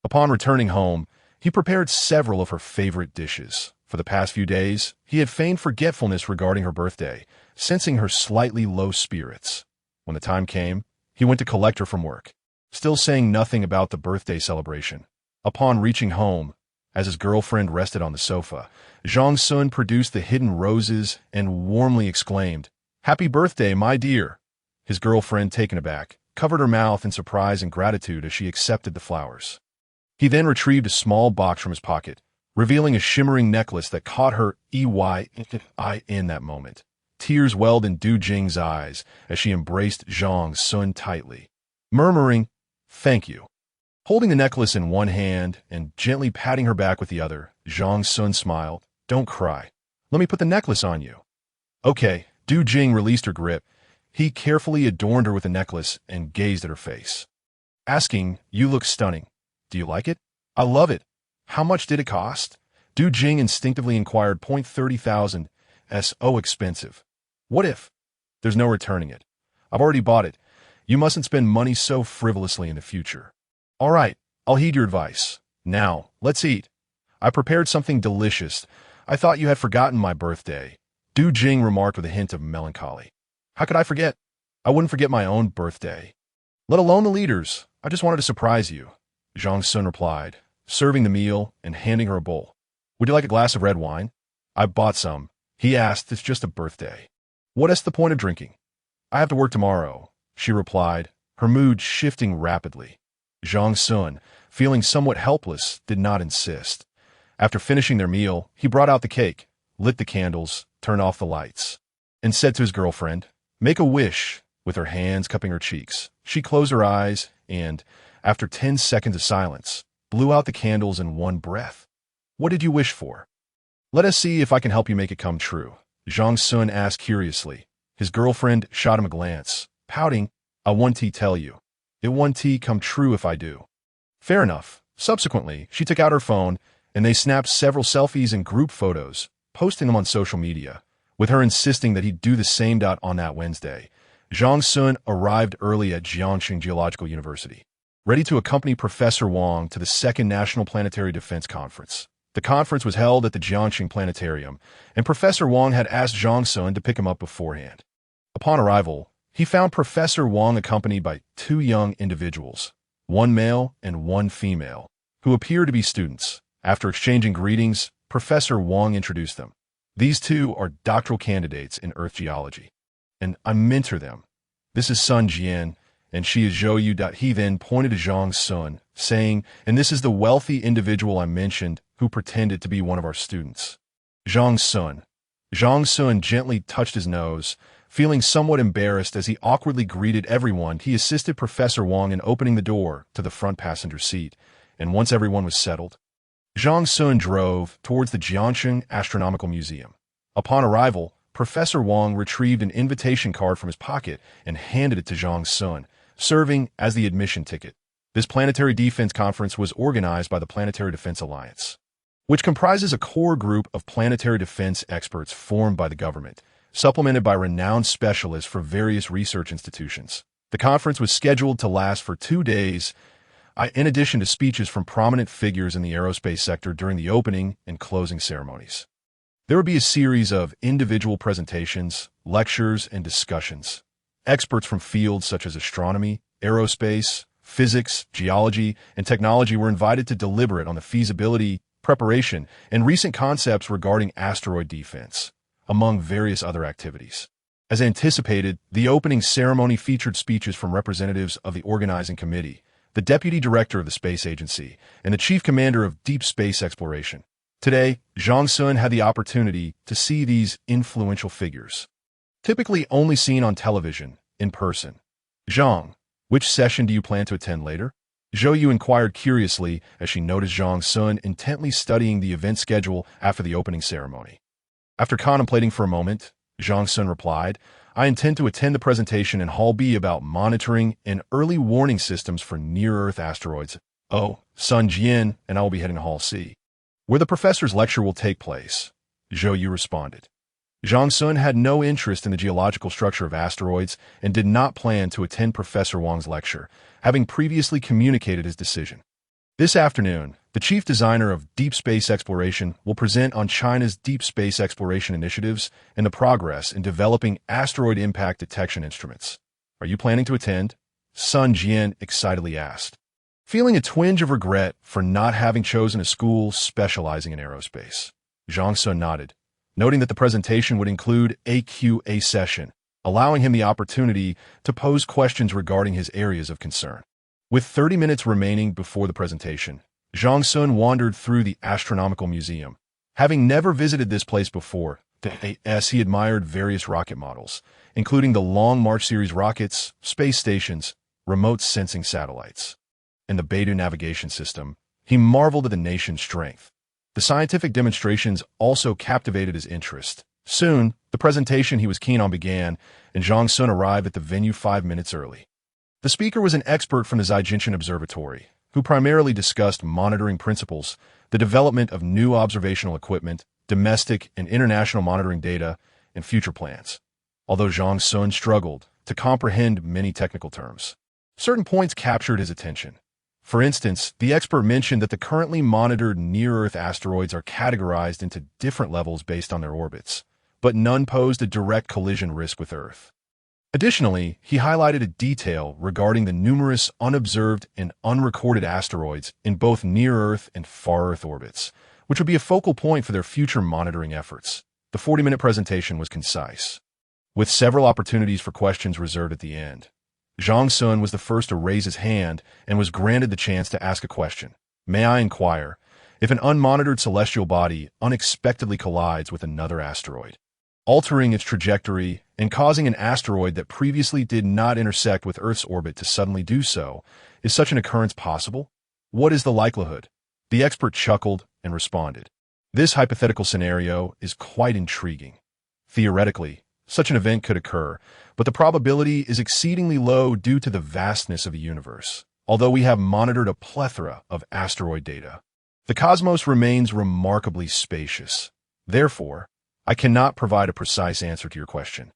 Upon returning home, he prepared several of her favorite dishes. For the past few days, he had feigned forgetfulness regarding her birthday, sensing her slightly low spirits. When the time came, he went to collect her from work, still saying nothing about the birthday celebration. Upon reaching home, as his girlfriend rested on the sofa, Zhang Xun produced the hidden roses and warmly exclaimed, "Happy birthday, my dear!" His girlfriend, taken aback, covered her mouth in surprise and gratitude as she accepted the flowers. He then retrieved a small box from his pocket, revealing a shimmering necklace that caught her eye in that moment. Tears welled in Du Jing's eyes as she embraced Zhang Xun tightly, murmuring, "Thank you." Holding the necklace in one hand and gently patting her back with the other, Zhang Xun smiled. "Don't cry. Let me put the necklace on you." "Okay." Du Jing released her grip. He carefully adorned her with the necklace and gazed at her face, asking, "You look stunning. Do you like it?" "I love it. How much did it cost?" Du Jing instinctively inquired. "30,000. So expensive." "What if?" "There's no returning it. I've already bought it. You mustn't spend money so frivolously in the future." "All right, I'll heed your advice. Now, let's eat. I prepared something delicious. I thought you had forgotten my birthday," Du Jing remarked with a hint of melancholy. "How could I forget? I wouldn't forget my own birthday. Let alone the leaders. I just wanted to surprise you," Zhang Xun replied, serving the meal and handing her a bowl. "Would you like a glass of red wine?" "I bought some," he asked. "It's just a birthday." "What is the point of drinking?" "I have to work tomorrow," she replied, her mood shifting rapidly. Zhang Xun, feeling somewhat helpless, did not insist. After finishing their meal, he brought out the cake, lit the candles, turned off the lights, and said to his girlfriend, "Make a wish." With her hands cupping her cheeks, she closed her eyes and, after 10 seconds of silence, blew out the candles in one breath. "What did you wish for?" "Let us see if I can help you make it come true," Zhang Xun asked curiously. His girlfriend shot him a glance, pouting, "I want to tell you. It won't come true if I do." Fair enough. Subsequently, she took out her phone, and they snapped several selfies and group photos, posting them on social media, with her insisting that he do the same. On that Wednesday, Zhang Xun arrived early at Jiangxing Geological University, ready to accompany Professor Wang to the Second National Planetary Defense Conference. The conference was held at the Jiangxing Planetarium, and Professor Wang had asked Zhang Xun to pick him up beforehand. Upon arrival, he found Professor Wang accompanied by 2 young individuals, one male and one female, who appeared to be students. After exchanging greetings, Professor Wang introduced them. "These 2 are doctoral candidates in Earth geology, and I mentor them. This is Sun Jian, and she is Zhou Yu." He then pointed to Zhang Xun, saying, "And this is the wealthy individual I mentioned who pretended to be one of our students, Zhang Xun." Zhang Xun gently touched his nose, feeling somewhat embarrassed as he awkwardly greeted everyone. He assisted Professor Wang in opening the door to the front passenger seat, and once everyone was settled, Zhang Xun drove towards the Jiangxing Astronomical Museum. Upon arrival, Professor Wang retrieved an invitation card from his pocket and handed it to Zhang Xun, serving as the admission ticket. This planetary defense conference was organized by the Planetary Defense Alliance, which comprises a core group of planetary defense experts formed by the government, supplemented by renowned specialists for various research institutions. The conference was scheduled to last for 2 days, in addition to speeches from prominent figures in the aerospace sector during the opening and closing ceremonies. There would be a series of individual presentations, lectures, and discussions. Experts from fields such as astronomy, aerospace, physics, geology, and technology were invited to deliberate on the feasibility, preparation, and recent concepts regarding asteroid defense, among various other activities. As anticipated, the opening ceremony featured speeches from representatives of the organizing committee, the deputy director of the space agency, and the chief commander of deep space exploration. Today, Zhang Xun had the opportunity to see these influential figures, typically only seen on television, in person. "Zhang, which session do you plan to attend later?" Zhou Yu inquired curiously as she noticed Zhang Xun intently studying the event schedule after the opening ceremony. After contemplating for a moment, Zhang Xun replied, "I intend to attend the presentation in Hall B about monitoring and early warning systems for near-Earth asteroids. Oh, Sun Jian, and I will be heading to Hall C, where the professor's lecture will take place," Zhou Yu responded. Zhang Xun had no interest in the geological structure of asteroids and did not plan to attend Professor Wang's lecture, having previously communicated his decision. This afternoon, the chief designer of deep space exploration will present on China's deep space exploration initiatives and the progress in developing asteroid impact detection instruments. Are you planning to attend? Sun Jian excitedly asked, feeling a twinge of regret for not having chosen a school specializing in aerospace. Zhang Xun nodded, noting that the presentation would include a Q&A session, allowing him the opportunity to pose questions regarding his areas of concern. With 30 minutes remaining before the presentation, Zhang Xun wandered through the Astronomical Museum. Having never visited this place before, he admired various rocket models, including the Long March series rockets, space stations, remote sensing satellites, and the Beidou navigation system. He marveled at the nation's strength. The scientific demonstrations also captivated his interest. Soon, the presentation he was keen on began, and Zhang Xun arrived at the venue 5 minutes early. The speaker was an expert from the Zhaijinshan Observatory, who primarily discussed monitoring principles, the development of new observational equipment, domestic and international monitoring data, and future plans. Although Zhang Xun struggled to comprehend many technical terms, certain points captured his attention. For instance, the expert mentioned that the currently monitored near-Earth asteroids are categorized into different levels based on their orbits, but none posed a direct collision risk with Earth. Additionally, he highlighted a detail regarding the numerous unobserved and unrecorded asteroids in both near-Earth and far-Earth orbits, which would be a focal point for their future monitoring efforts. The 40-minute presentation was concise, with several opportunities for questions reserved at the end. Zhang Xun was the first to raise his hand and was granted the chance to ask a question. May I inquire, if an unmonitored celestial body unexpectedly collides with another asteroid, altering its trajectory and causing an asteroid that previously did not intersect with Earth's orbit to suddenly do so, is such an occurrence possible? What is the likelihood? The expert chuckled and responded, this hypothetical scenario is quite intriguing. Theoretically, such an event could occur, but the probability is exceedingly low due to the vastness of the universe. Although we have monitored a plethora of asteroid data, the cosmos remains remarkably spacious. Therefore, I cannot provide a precise answer to your question.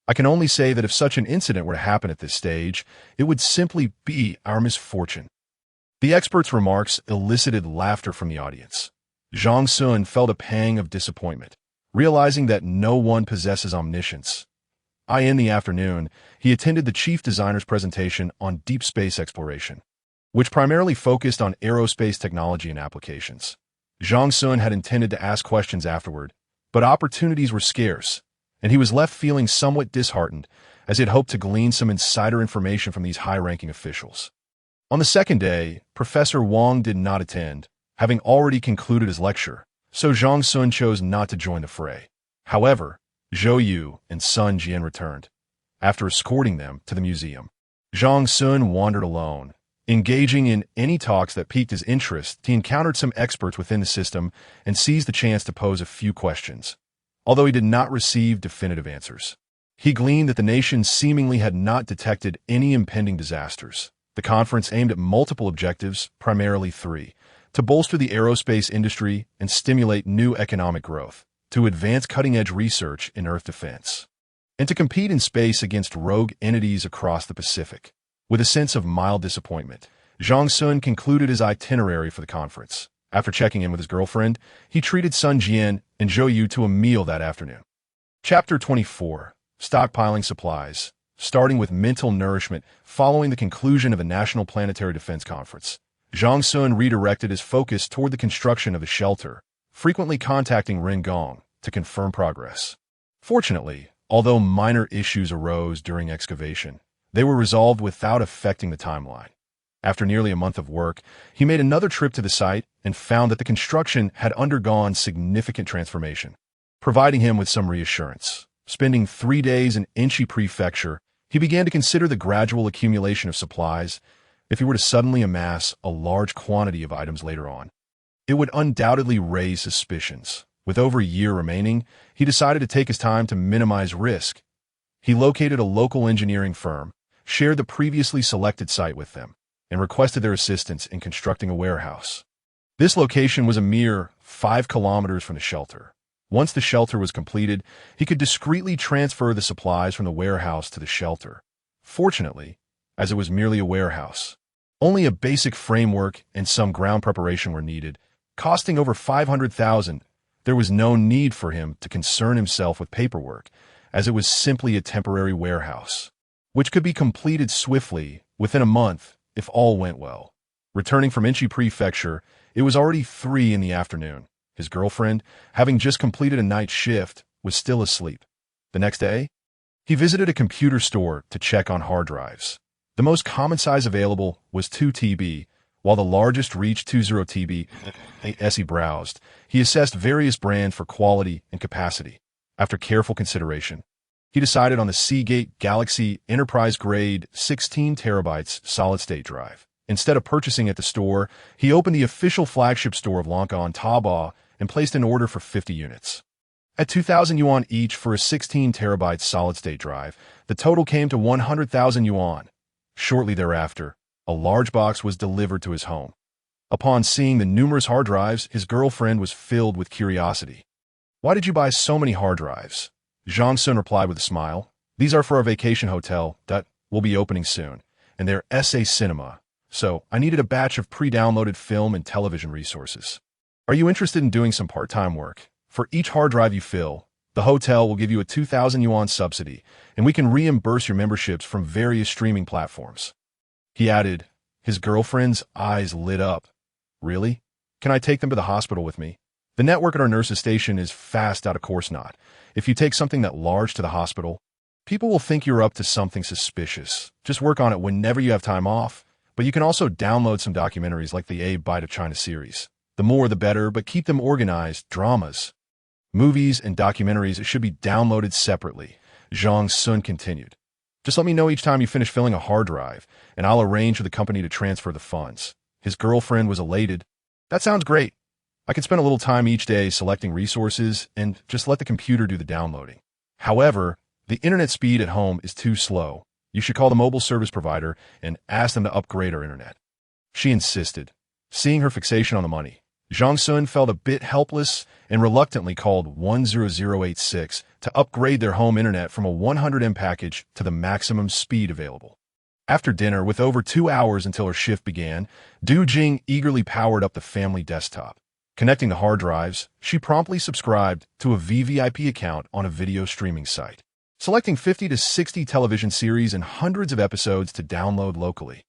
I can only say that if such an incident were to happen at this stage, it would simply be our misfortune. The expert's remarks elicited laughter from the audience. Zhang Xun felt a pang of disappointment, realizing that no one possesses omniscience. In the afternoon, he attended the chief designer's presentation on deep space exploration, which primarily focused on aerospace technology and applications. Zhang Xun had intended to ask questions afterward, but opportunities were scarce, and he was left feeling somewhat disheartened as he had hoped to glean some insider information from these high-ranking officials. On the second day, Professor Wang did not attend, having already concluded his lecture, so Zhang Xun chose not to join the fray. However, Zhou Yu and Sun Jian returned. After escorting them to the museum, Zhang Xun wandered alone. Engaging in any talks that piqued his interest, he encountered some experts within the system and seized the chance to pose a few questions. Although he did not receive definitive answers, he gleaned that the nation seemingly had not detected any impending disasters. The conference aimed at multiple objectives, primarily 3: to bolster the aerospace industry and stimulate new economic growth, to advance cutting-edge research in Earth defense, and to compete in space against rogue entities across the Pacific. With a sense of mild disappointment, Zhang Xun concluded his itinerary for the conference. After checking in with his girlfriend, he treated Sun Jian and Zhou Yu to a meal that afternoon. Chapter 24. Stockpiling supplies. Starting with mental nourishment following the conclusion of the National Planetary Defense Conference, Zhang Xun redirected his focus toward the construction of a shelter, frequently contacting Ren Gong to confirm progress. Fortunately, although minor issues arose during excavation, they were resolved without affecting the timeline. After nearly a month of work, he made another trip to the site and found that the construction had undergone significant transformation, providing him with some reassurance. Spending 3 days in Enchi Prefecture, he began to consider the gradual accumulation of supplies. If he were to suddenly amass a large quantity of items later on, it would undoubtedly raise suspicions. With over a year remaining, he decided to take his time to minimize risk. He located a local engineering firm, shared the previously selected site with them, and requested their assistance in constructing a warehouse. This location was a mere 5 kilometers from the shelter. Once the shelter was completed, he could discreetly transfer the supplies from the warehouse to the shelter. Fortunately, as it was merely a warehouse, only a basic framework and some ground preparation were needed. Costing over 500,000, there was no need for him to concern himself with paperwork, as it was simply a temporary warehouse. which could be completed swiftly within a month if all went well. Returning from Inchi Prefecture, it was already 3 in the afternoon. His girlfriend, having just completed a night shift, was still asleep. The next day, he visited a computer store to check on hard drives. The most common size available was 2 TB, while the largest reached 20 TB. As he browsed, he assessed various brands for quality and capacity. After careful consideration, he decided on the Seagate Galaxy Enterprise Grade 16 terabytes solid-state drive. Instead of purchasing at the store, he opened the official flagship store of Lanka on Taobao and placed an order for 50 units. At 2,000 yuan each for a 16 terabyte solid-state drive, the total came to 100,000 yuan. Shortly thereafter, a large box was delivered to his home. Upon seeing the numerous hard drives, his girlfriend was filled with curiosity. "Why did you buy so many hard drives?" Zhang Xun replied with a smile. "These are for our vacation hotel that will be opening soon, and they're SA Cinema. So I needed a batch of pre-downloaded film and television resources. Are you interested in doing some part-time work? For each hard drive you fill, the hotel will give you a 2,000 yuan subsidy, and we can reimburse your memberships from various streaming platforms." He added. His girlfriend's eyes lit up. "Really? Can I take them to the hospital with me? The network at our nurse's station is fast out of course not. If you take something that large to the hospital, people will think you're up to something suspicious. Just work on it whenever you have time off. But you can also download some documentaries like the A Bite of China series. The more the better, but keep them organized. Dramas, movies, and documentaries should be downloaded separately." Zhang Xun continued. "Just let me know each time you finish filling a hard drive, and I'll arrange for the company to transfer the funds." His girlfriend was elated. "That sounds great. I can spend a little time each day selecting resources and just let the computer do the downloading. However, the internet speed at home is too slow. You should call the mobile service provider and ask them to upgrade our internet." She insisted. Seeing her fixation on the money, Zhang Xun felt a bit helpless and reluctantly called 10086 to upgrade their home internet from a 100 M package to the maximum speed available. After dinner, with over 2 hours until her shift began, Du Jing eagerly powered up the family desktop. Connecting the hard drives, she promptly subscribed to a VVIP account on a video streaming site, selecting 50 to 60 television series and hundreds of episodes to download locally.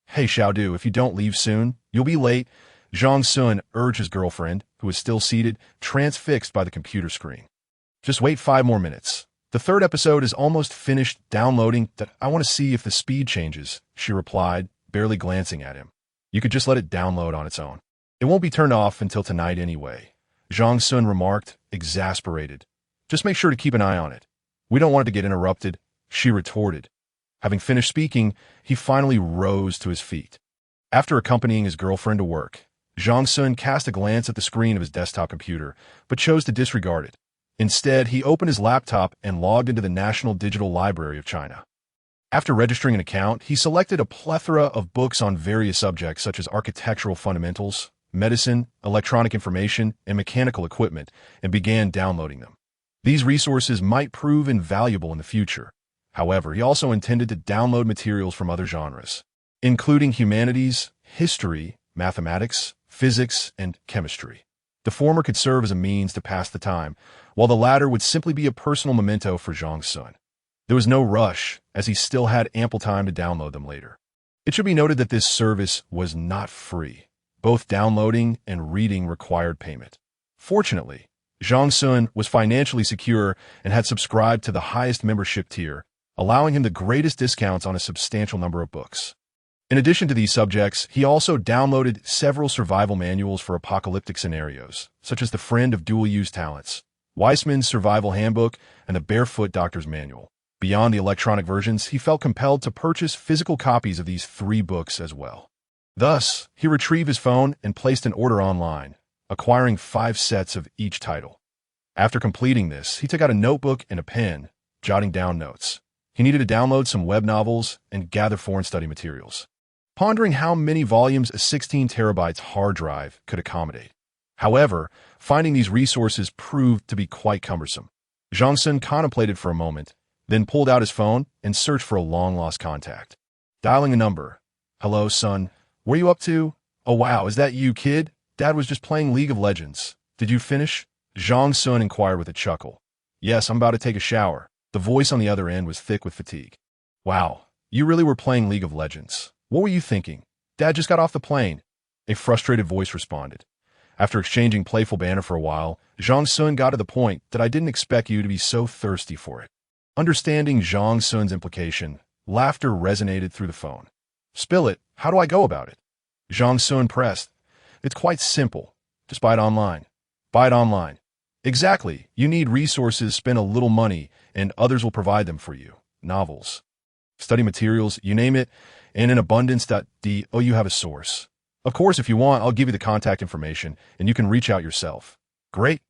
"Hey Xiaodu, if you don't leave soon, you'll be late," Zhang Xun urged his girlfriend, who was still seated, transfixed by the computer screen. "Just wait 5 more minutes. The 3rd episode is almost finished downloading. That I want to see if the speed changes," she replied, barely glancing at him. "You could just let it download on its own. It won't be turned off until tonight anyway," Zhang Xun remarked, exasperated. "Just make sure to keep an eye on it. We don't want it to get interrupted," she retorted. Having finished speaking, he finally rose to his feet. After accompanying his girlfriend to work, Zhang Xun cast a glance at the screen of his desktop computer, but chose to disregard it. Instead, he opened his laptop and logged into the National Digital Library of China. After registering an account, he selected a plethora of books on various subjects such as architectural fundamentals, medicine, electronic information, and mechanical equipment, and began downloading them. These resources might prove invaluable in the future. However, he also intended to download materials from other genres, including humanities, history, mathematics, physics, and chemistry. The former could serve as a means to pass the time, while the latter would simply be a personal memento for Zhang Xun. There was no rush, as he still had ample time to download them later. It should be noted that this service was not free. Both downloading and reading required payment. Fortunately, Zhang Xun was financially secure and had subscribed to the highest membership tier, allowing him the greatest discounts on a substantial number of books. In addition to these subjects, he also downloaded several survival manuals for apocalyptic scenarios, such as The Friend of Dual-Use Talents, Weissman's Survival Handbook, and the Barefoot Doctor's Manual. Beyond the electronic versions, he felt compelled to purchase physical copies of these 3 books as well. Thus, he retrieved his phone and placed an order online, acquiring 5 sets of each title. After completing this, he took out a notebook and a pen, jotting down notes. He needed to download some web novels and gather foreign study materials, pondering how many volumes a 16 terabytes hard drive could accommodate. However, finding these resources proved to be quite cumbersome. Zhang Xun contemplated for a moment, then pulled out his phone and searched for a long-lost contact. Dialing a number. "Hello, son. Where you up to? Oh wow, is that you, kid? Dad was just playing League of Legends. Did you finish?" Zhang Xun inquired with a chuckle. "Yes, I'm about to take a shower." The voice on the other end was thick with fatigue. Wow, you really were playing League of Legends. What were you thinking? Dad just got off the plane. A frustrated voice responded. After exchanging playful banter for a while, Zhang Xun got to the point that I didn't expect you to be so thirsty for it. Understanding Zhang Xun's implication, laughter resonated through the phone. Spill it. How do I go about it? Zhang Xun pressed. It's quite simple. Just buy it online. Buy it online. Exactly. You need resources, spend a little money, and others will provide them for you. Novels, study materials, you name it, and in abundance. You have a source. Of course, if you want, I'll give you the contact information, and you can reach out yourself. Great.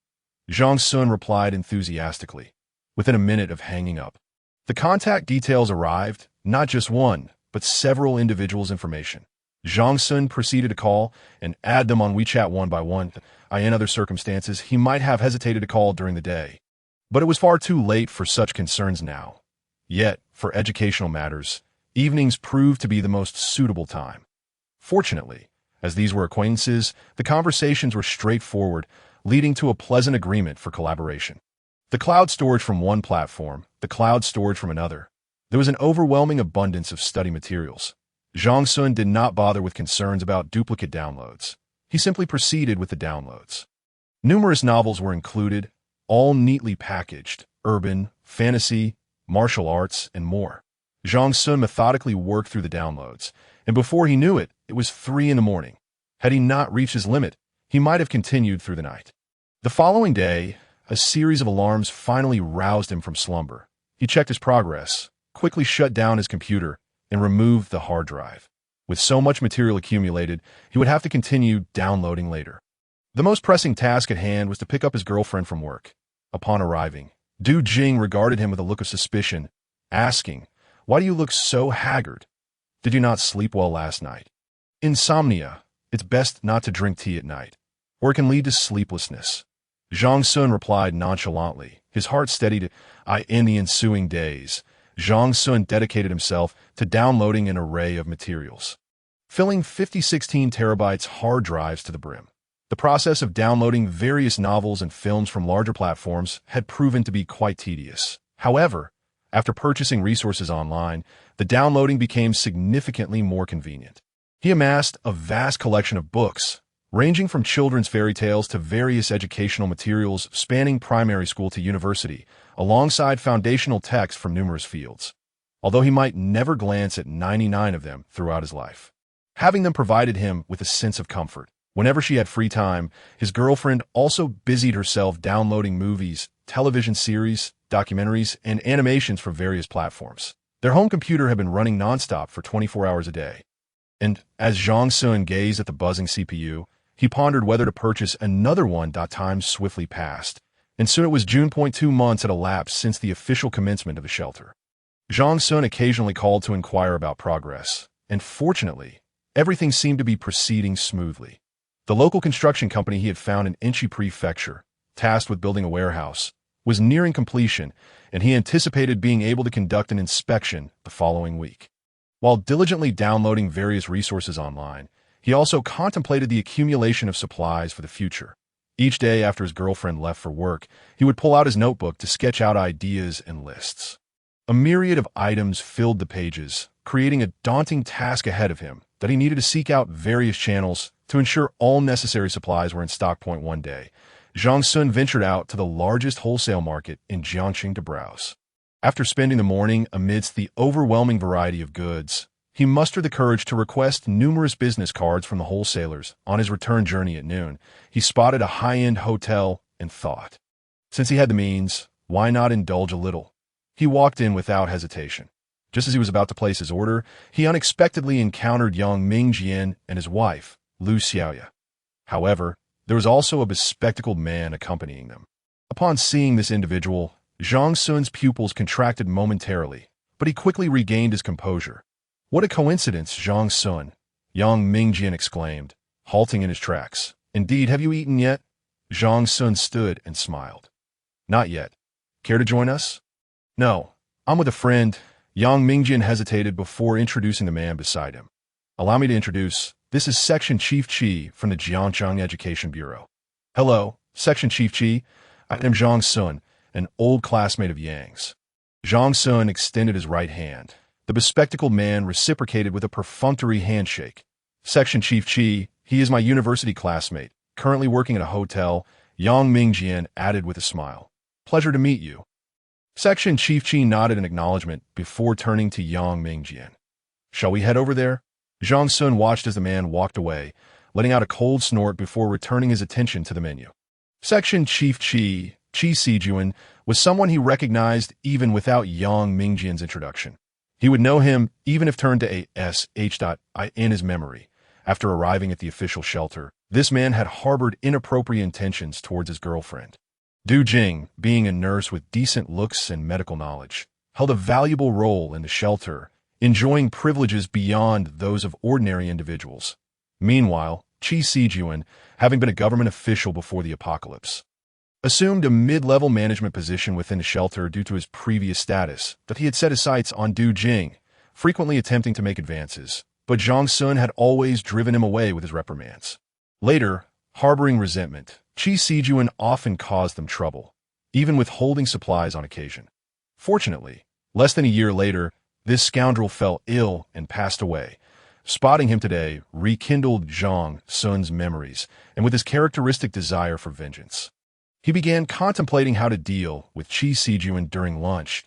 Zhang Xun replied enthusiastically, within a minute of hanging up. The contact details arrived, not just one, but several individuals' information. Zhang Xun proceeded to call and add them on WeChat one by one. In other circumstances, he might have hesitated to call during the day. But it was far too late for such concerns now. Yet, for educational matters, evenings proved to be the most suitable time. Fortunately, as these were acquaintances, the conversations were straightforward, leading to a pleasant agreement for collaboration. The cloud storage from one platform, the cloud storage from another. There was an overwhelming abundance of study materials. Zhang Xun did not bother with concerns about duplicate downloads. He simply proceeded with the downloads. Numerous novels were included, all neatly packaged, urban, fantasy, martial arts, and more. Zhang Xun methodically worked through the downloads, and before he knew it, it was 3 in the morning. Had he not reached his limit, he might have continued through the night. The following day, a series of alarms finally roused him from slumber. He checked his progress, quickly shut down his computer, and removed the hard drive. With so much material accumulated, he would have to continue downloading later. The most pressing task at hand was to pick up his girlfriend from work. Upon arriving, Du Jing regarded him with a look of suspicion, asking, "Why do you look so haggard? Did you not sleep well last night?" Insomnia. It's best not to drink tea at night, or it can lead to sleeplessness. Zhang Xun replied nonchalantly, his heart steadied. In the ensuing days, Zhang Xun dedicated himself to downloading an array of materials, filling 16 terabytes hard drives to the brim. The process of downloading various novels and films from larger platforms had proven to be quite tedious. However, after purchasing resources online, the downloading became significantly more convenient. He amassed a vast collection of books, ranging from children's fairy tales to various educational materials spanning primary school to university, alongside foundational texts from numerous fields, although he might never glance at 99 of them throughout his life. Having them provided him with a sense of comfort. Whenever she had free time, his girlfriend also busied herself downloading movies, television series, documentaries, and animations from various platforms. Their home computer had been running nonstop for 24 hours a day. And as Zhang Xun gazed at the buzzing CPU, he pondered whether to purchase another one. Time swiftly passed, and soon it was June. 2 months had elapsed since the official commencement of the shelter. Zhang Xun occasionally called to inquire about progress, and fortunately, everything seemed to be proceeding smoothly. The local construction company he had found in Inchi Prefecture, tasked with building a warehouse, was nearing completion, and he anticipated being able to conduct an inspection the following week. While diligently downloading various resources online, he also contemplated the accumulation of supplies for the future. Each day after his girlfriend left for work, he would pull out his notebook to sketch out ideas and lists. A myriad of items filled the pages, creating a daunting task ahead of him that he needed to seek out various channels to ensure all necessary supplies were in stock. One day, Zhang Xun ventured out to the largest wholesale market in Jiangxing to browse. After spending the morning amidst the overwhelming variety of goods, he mustered the courage to request numerous business cards from the wholesalers. On his return journey at noon, he spotted a high-end hotel and thought, since he had the means, why not indulge a little? He walked in without hesitation. Just as he was about to place his order, he unexpectedly encountered young Ming Jian and his wife, Lu Xiaoya. However, there was also a bespectacled man accompanying them. Upon seeing this individual, Zhang Xun's pupils contracted momentarily, but he quickly regained his composure. "What a coincidence, Zhang Xun!" young Ming Jian exclaimed, halting in his tracks. "Indeed, have you eaten yet?" Zhang Xun stood and smiled. "Not yet. Care to join us?" "No, I'm with a friend." Young Ming Jian hesitated before introducing the man beside him. "Allow me to introduce. This is Section Chief Chi from the Jiangcheng Education Bureau." "Hello, Section Chief Chi. I am Zhang Xun, an old classmate of Yang's." Zhang Xun extended his right hand, The bespectacled man reciprocated with a perfunctory handshake. Section Chief Chi, he is my university classmate, currently working at a hotel, Yang Mingjian added with a smile. Pleasure to meet you. Section Chief Chi nodded in acknowledgement before turning to Yang Mingjian. Shall we head over there? Zhang Xun watched as the man walked away, letting out a cold snort before returning his attention to the menu. Section Chief Chi Sijuan, was someone he recognized even without Yang Mingjian's introduction. He would know him even if turned to a in his memory. After arriving at the official shelter, this man had harbored inappropriate intentions towards his girlfriend. Du Jing, being a nurse with decent looks and medical knowledge, held a valuable role in the shelter, enjoying privileges beyond those of ordinary individuals. Meanwhile, Qi Sijuan, having been a government official before the apocalypse, assumed a mid-level management position within the shelter due to his previous status, that he had set his sights on Du Jing, frequently attempting to make advances, but Zhang Xun had always driven him away with his reprimands. Later, harboring resentment, Qi Sijuan often caused them trouble, even withholding supplies on occasion. Fortunately, less than a year later, this scoundrel fell ill and passed away. Spotting him today rekindled Zhang Xun's memories, and with his characteristic desire for vengeance. He began contemplating how to deal with Qi Sijuan during lunch.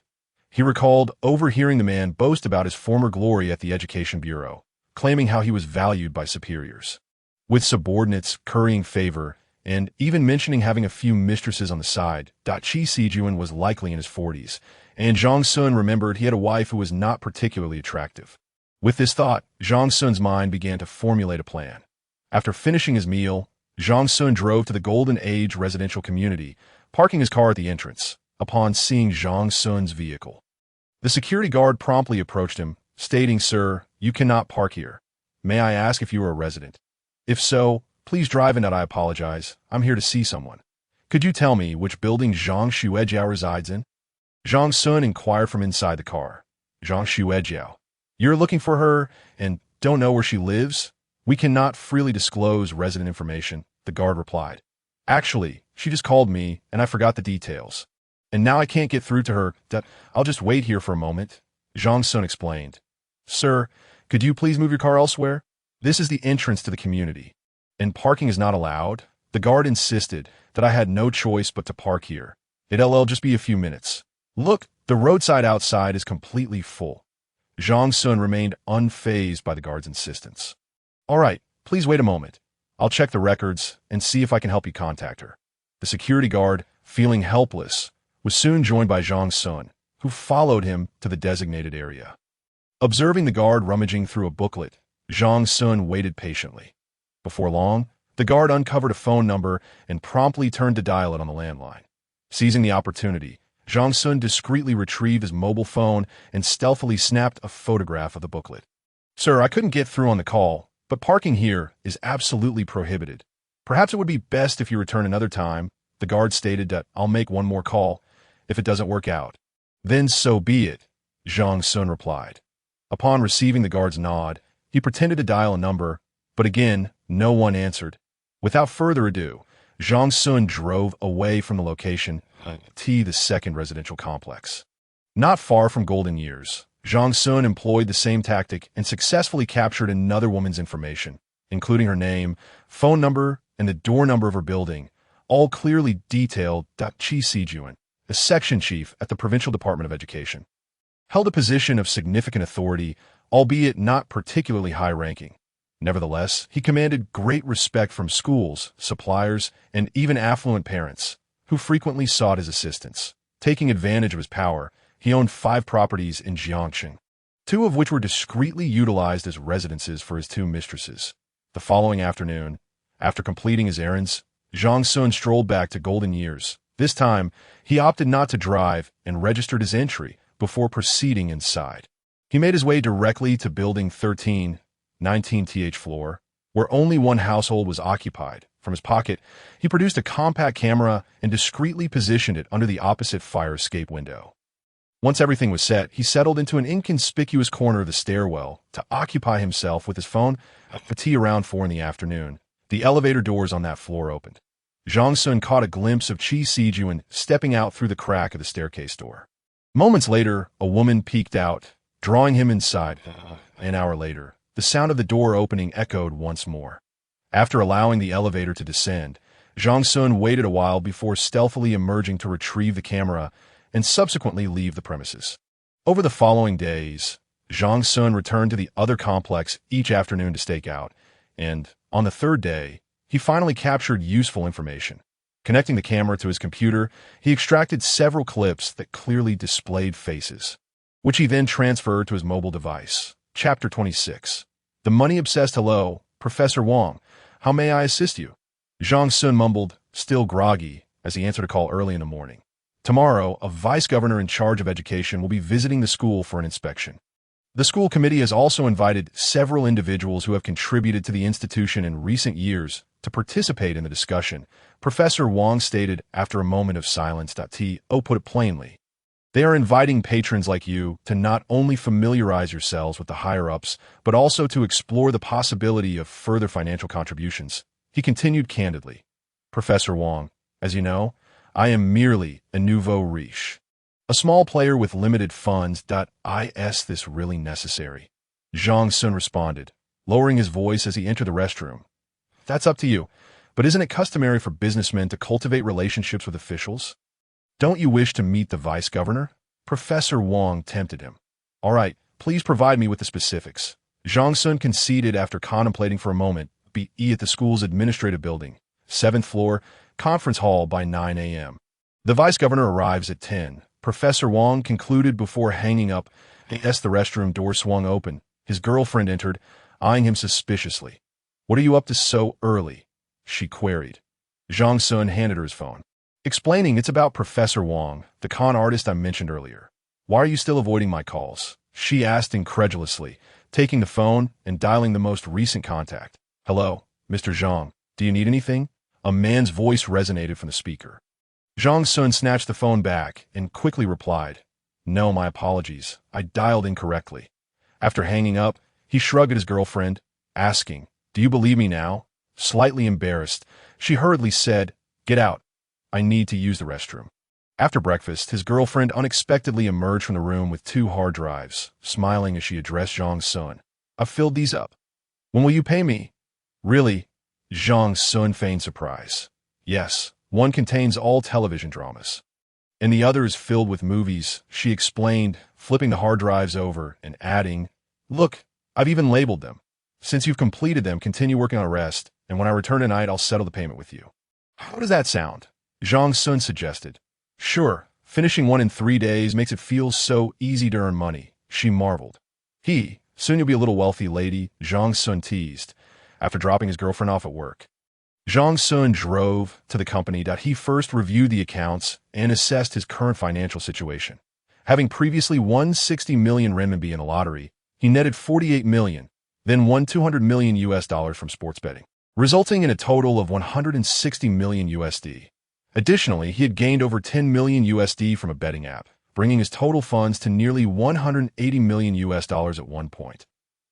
He recalled overhearing the man boast about his former glory at the Education Bureau, claiming how he was valued by superiors, with subordinates currying favor, and even mentioning having a few mistresses on the side. Qi Sijuan was likely in his 40s, and Zhang Xun remembered he had a wife who was not particularly attractive. With this thought, Zhang Xun's mind began to formulate a plan. After finishing his meal, Zhang Xun drove to the Golden Age residential community, parking his car at the entrance, upon seeing Zhang Xun's vehicle. The security guard promptly approached him, stating, "Sir, you cannot park here. May I ask if you are a resident? If so, please drive in. I apologize. I'm here to see someone. Could you tell me which building Zhang Xuejiao resides in?" Zhang Xun inquired from inside the car. "Zhang Xuejiao. You're looking for her and don't know where she lives? We cannot freely disclose resident information," the guard replied. "Actually, she just called me and I forgot the details. And now I can't get through to her. I'll just wait here for a moment," Zhang Xun explained. "Sir, could you please move your car elsewhere? This is the entrance to the community, and parking is not allowed." The guard insisted that I had no choice but to park here. "It'll just be a few minutes. Look, the roadside outside is completely full." Zhang Xun remained unfazed by the guard's insistence. "All right, please wait a moment. I'll check the records and see if I can help you contact her." The security guard, feeling helpless, was soon joined by Zhang Xun, who followed him to the designated area. Observing the guard rummaging through a booklet, Zhang Xun waited patiently. Before long, the guard uncovered a phone number and promptly turned to dial it on the landline. Seizing the opportunity, Zhang Xun discreetly retrieved his mobile phone and stealthily snapped a photograph of the booklet. "Sir, I couldn't get through on the call, but parking here is absolutely prohibited. Perhaps it would be best if you return another time." The guard stated that "I'll make one more call. If it doesn't work out, then so be it," Zhang Xun replied. Upon receiving the guard's nod, he pretended to dial a number, but again, no one answered. Without further ado, Zhang Xun drove away from the location to the second residential complex. Not far from Golden Years, Zhang Xun employed the same tactic and successfully captured another woman's information, including her name, phone number, and the door number of her building, all clearly detailed. Qi Sijuan, a section chief at the Provincial Department of Education, held a position of significant authority, albeit not particularly high-ranking. Nevertheless, he commanded great respect from schools, suppliers, and even affluent parents, who frequently sought his assistance. Taking advantage of his power, he owned 5 properties in Jiangxing, 2 of which were discreetly utilized as residences for his 2 mistresses. The following afternoon, after completing his errands, Zhang Xun strolled back to Golden Years. This time, he opted not to drive and registered his entry before proceeding inside. He made his way directly to Building 13, 19th floor, where only one household was occupied. From his pocket, he produced a compact camera and discreetly positioned it under the opposite fire escape window. Once everything was set, he settled into an inconspicuous corner of the stairwell to occupy himself with his phone. At around 4 in the afternoon, the elevator doors on that floor opened. Zhang Xun caught a glimpse of Qi Sijuan stepping out through the crack of the staircase door. Moments later, a woman peeked out, drawing him inside. An hour later, the sound of the door opening echoed once more. After allowing the elevator to descend, Zhang Xun waited a while before stealthily emerging to retrieve the camera and subsequently leave the premises. Over the following days, Zhang Xun returned to the other complex each afternoon to stake out, and, on the third day, he finally captured useful information. Connecting the camera to his computer, he extracted several clips that clearly displayed faces, which he then transferred to his mobile device. Chapter 26. The money-obsessed hello, Professor Wang. How may I assist you? Zhang Xun mumbled, still groggy, as he answered a call early in the morning. Tomorrow, a vice-governor in charge of education will be visiting the school for an inspection. The school committee has also invited several individuals who have contributed to the institution in recent years to participate in the discussion, Professor Wang stated after a moment of silence. To put it plainly, they are inviting patrons like you to not only familiarize yourselves with the higher-ups, but also to explore the possibility of further financial contributions. He continued candidly. Professor Wang, as you know, I am merely a nouveau riche, a small player with limited funds. Is this really necessary? Zhang Xun responded, lowering his voice as he entered the restroom. That's up to you, but isn't it customary for businessmen to cultivate relationships with officials? Don't you wish to meet the vice-governor? Professor Wang tempted him. All right, please provide me with the specifics. Zhang Xun conceded after contemplating for a moment. Be at the school's administrative building, 7th floor, conference hall by 9 a.m. The vice-governor arrives at 10. Professor Wang concluded before hanging up. As the restroom door swung open, his girlfriend entered, eyeing him suspiciously. What are you up to so early? She queried. Zhang Xun handed her his phone, explaining it's about Professor Wang, the con artist I mentioned earlier. Why are you still avoiding my calls? She asked incredulously, taking the phone and dialing the most recent contact. Hello, Mr. Zhang. Do you need anything? A man's voice resonated from the speaker. Zhang Xun snatched the phone back and quickly replied, No, my apologies. I dialed incorrectly. After hanging up, he shrugged at his girlfriend, asking, Do you believe me now? Slightly embarrassed, she hurriedly said, Get out. I need to use the restroom. After breakfast, his girlfriend unexpectedly emerged from the room with 2 hard drives, smiling as she addressed Zhang Xun. I've filled these up. When will you pay me? Really? Zhang Xun feigned surprise. Yes, one contains all television dramas, and the other is filled with movies, she explained, flipping the hard drives over and adding, Look, I've even labeled them. Since you've completed them, continue working on the rest, and when I return tonight, I'll settle the payment with you. How does that sound? Zhang Xun suggested. Sure, finishing one in 3 days makes it feel so easy to earn money, she marveled. Soon you'll be a little wealthy lady, Zhang Xun teased, after dropping his girlfriend off at work. Zhang Xun drove to the company. He first reviewed the accounts and assessed his current financial situation. Having previously won 60 million renminbi in the lottery, he netted 48 million, then won $200 million from sports betting, resulting in a total of 160 million USD. Additionally, he had gained over 10 million USD from a betting app, bringing his total funds to nearly 180 million USD at one point.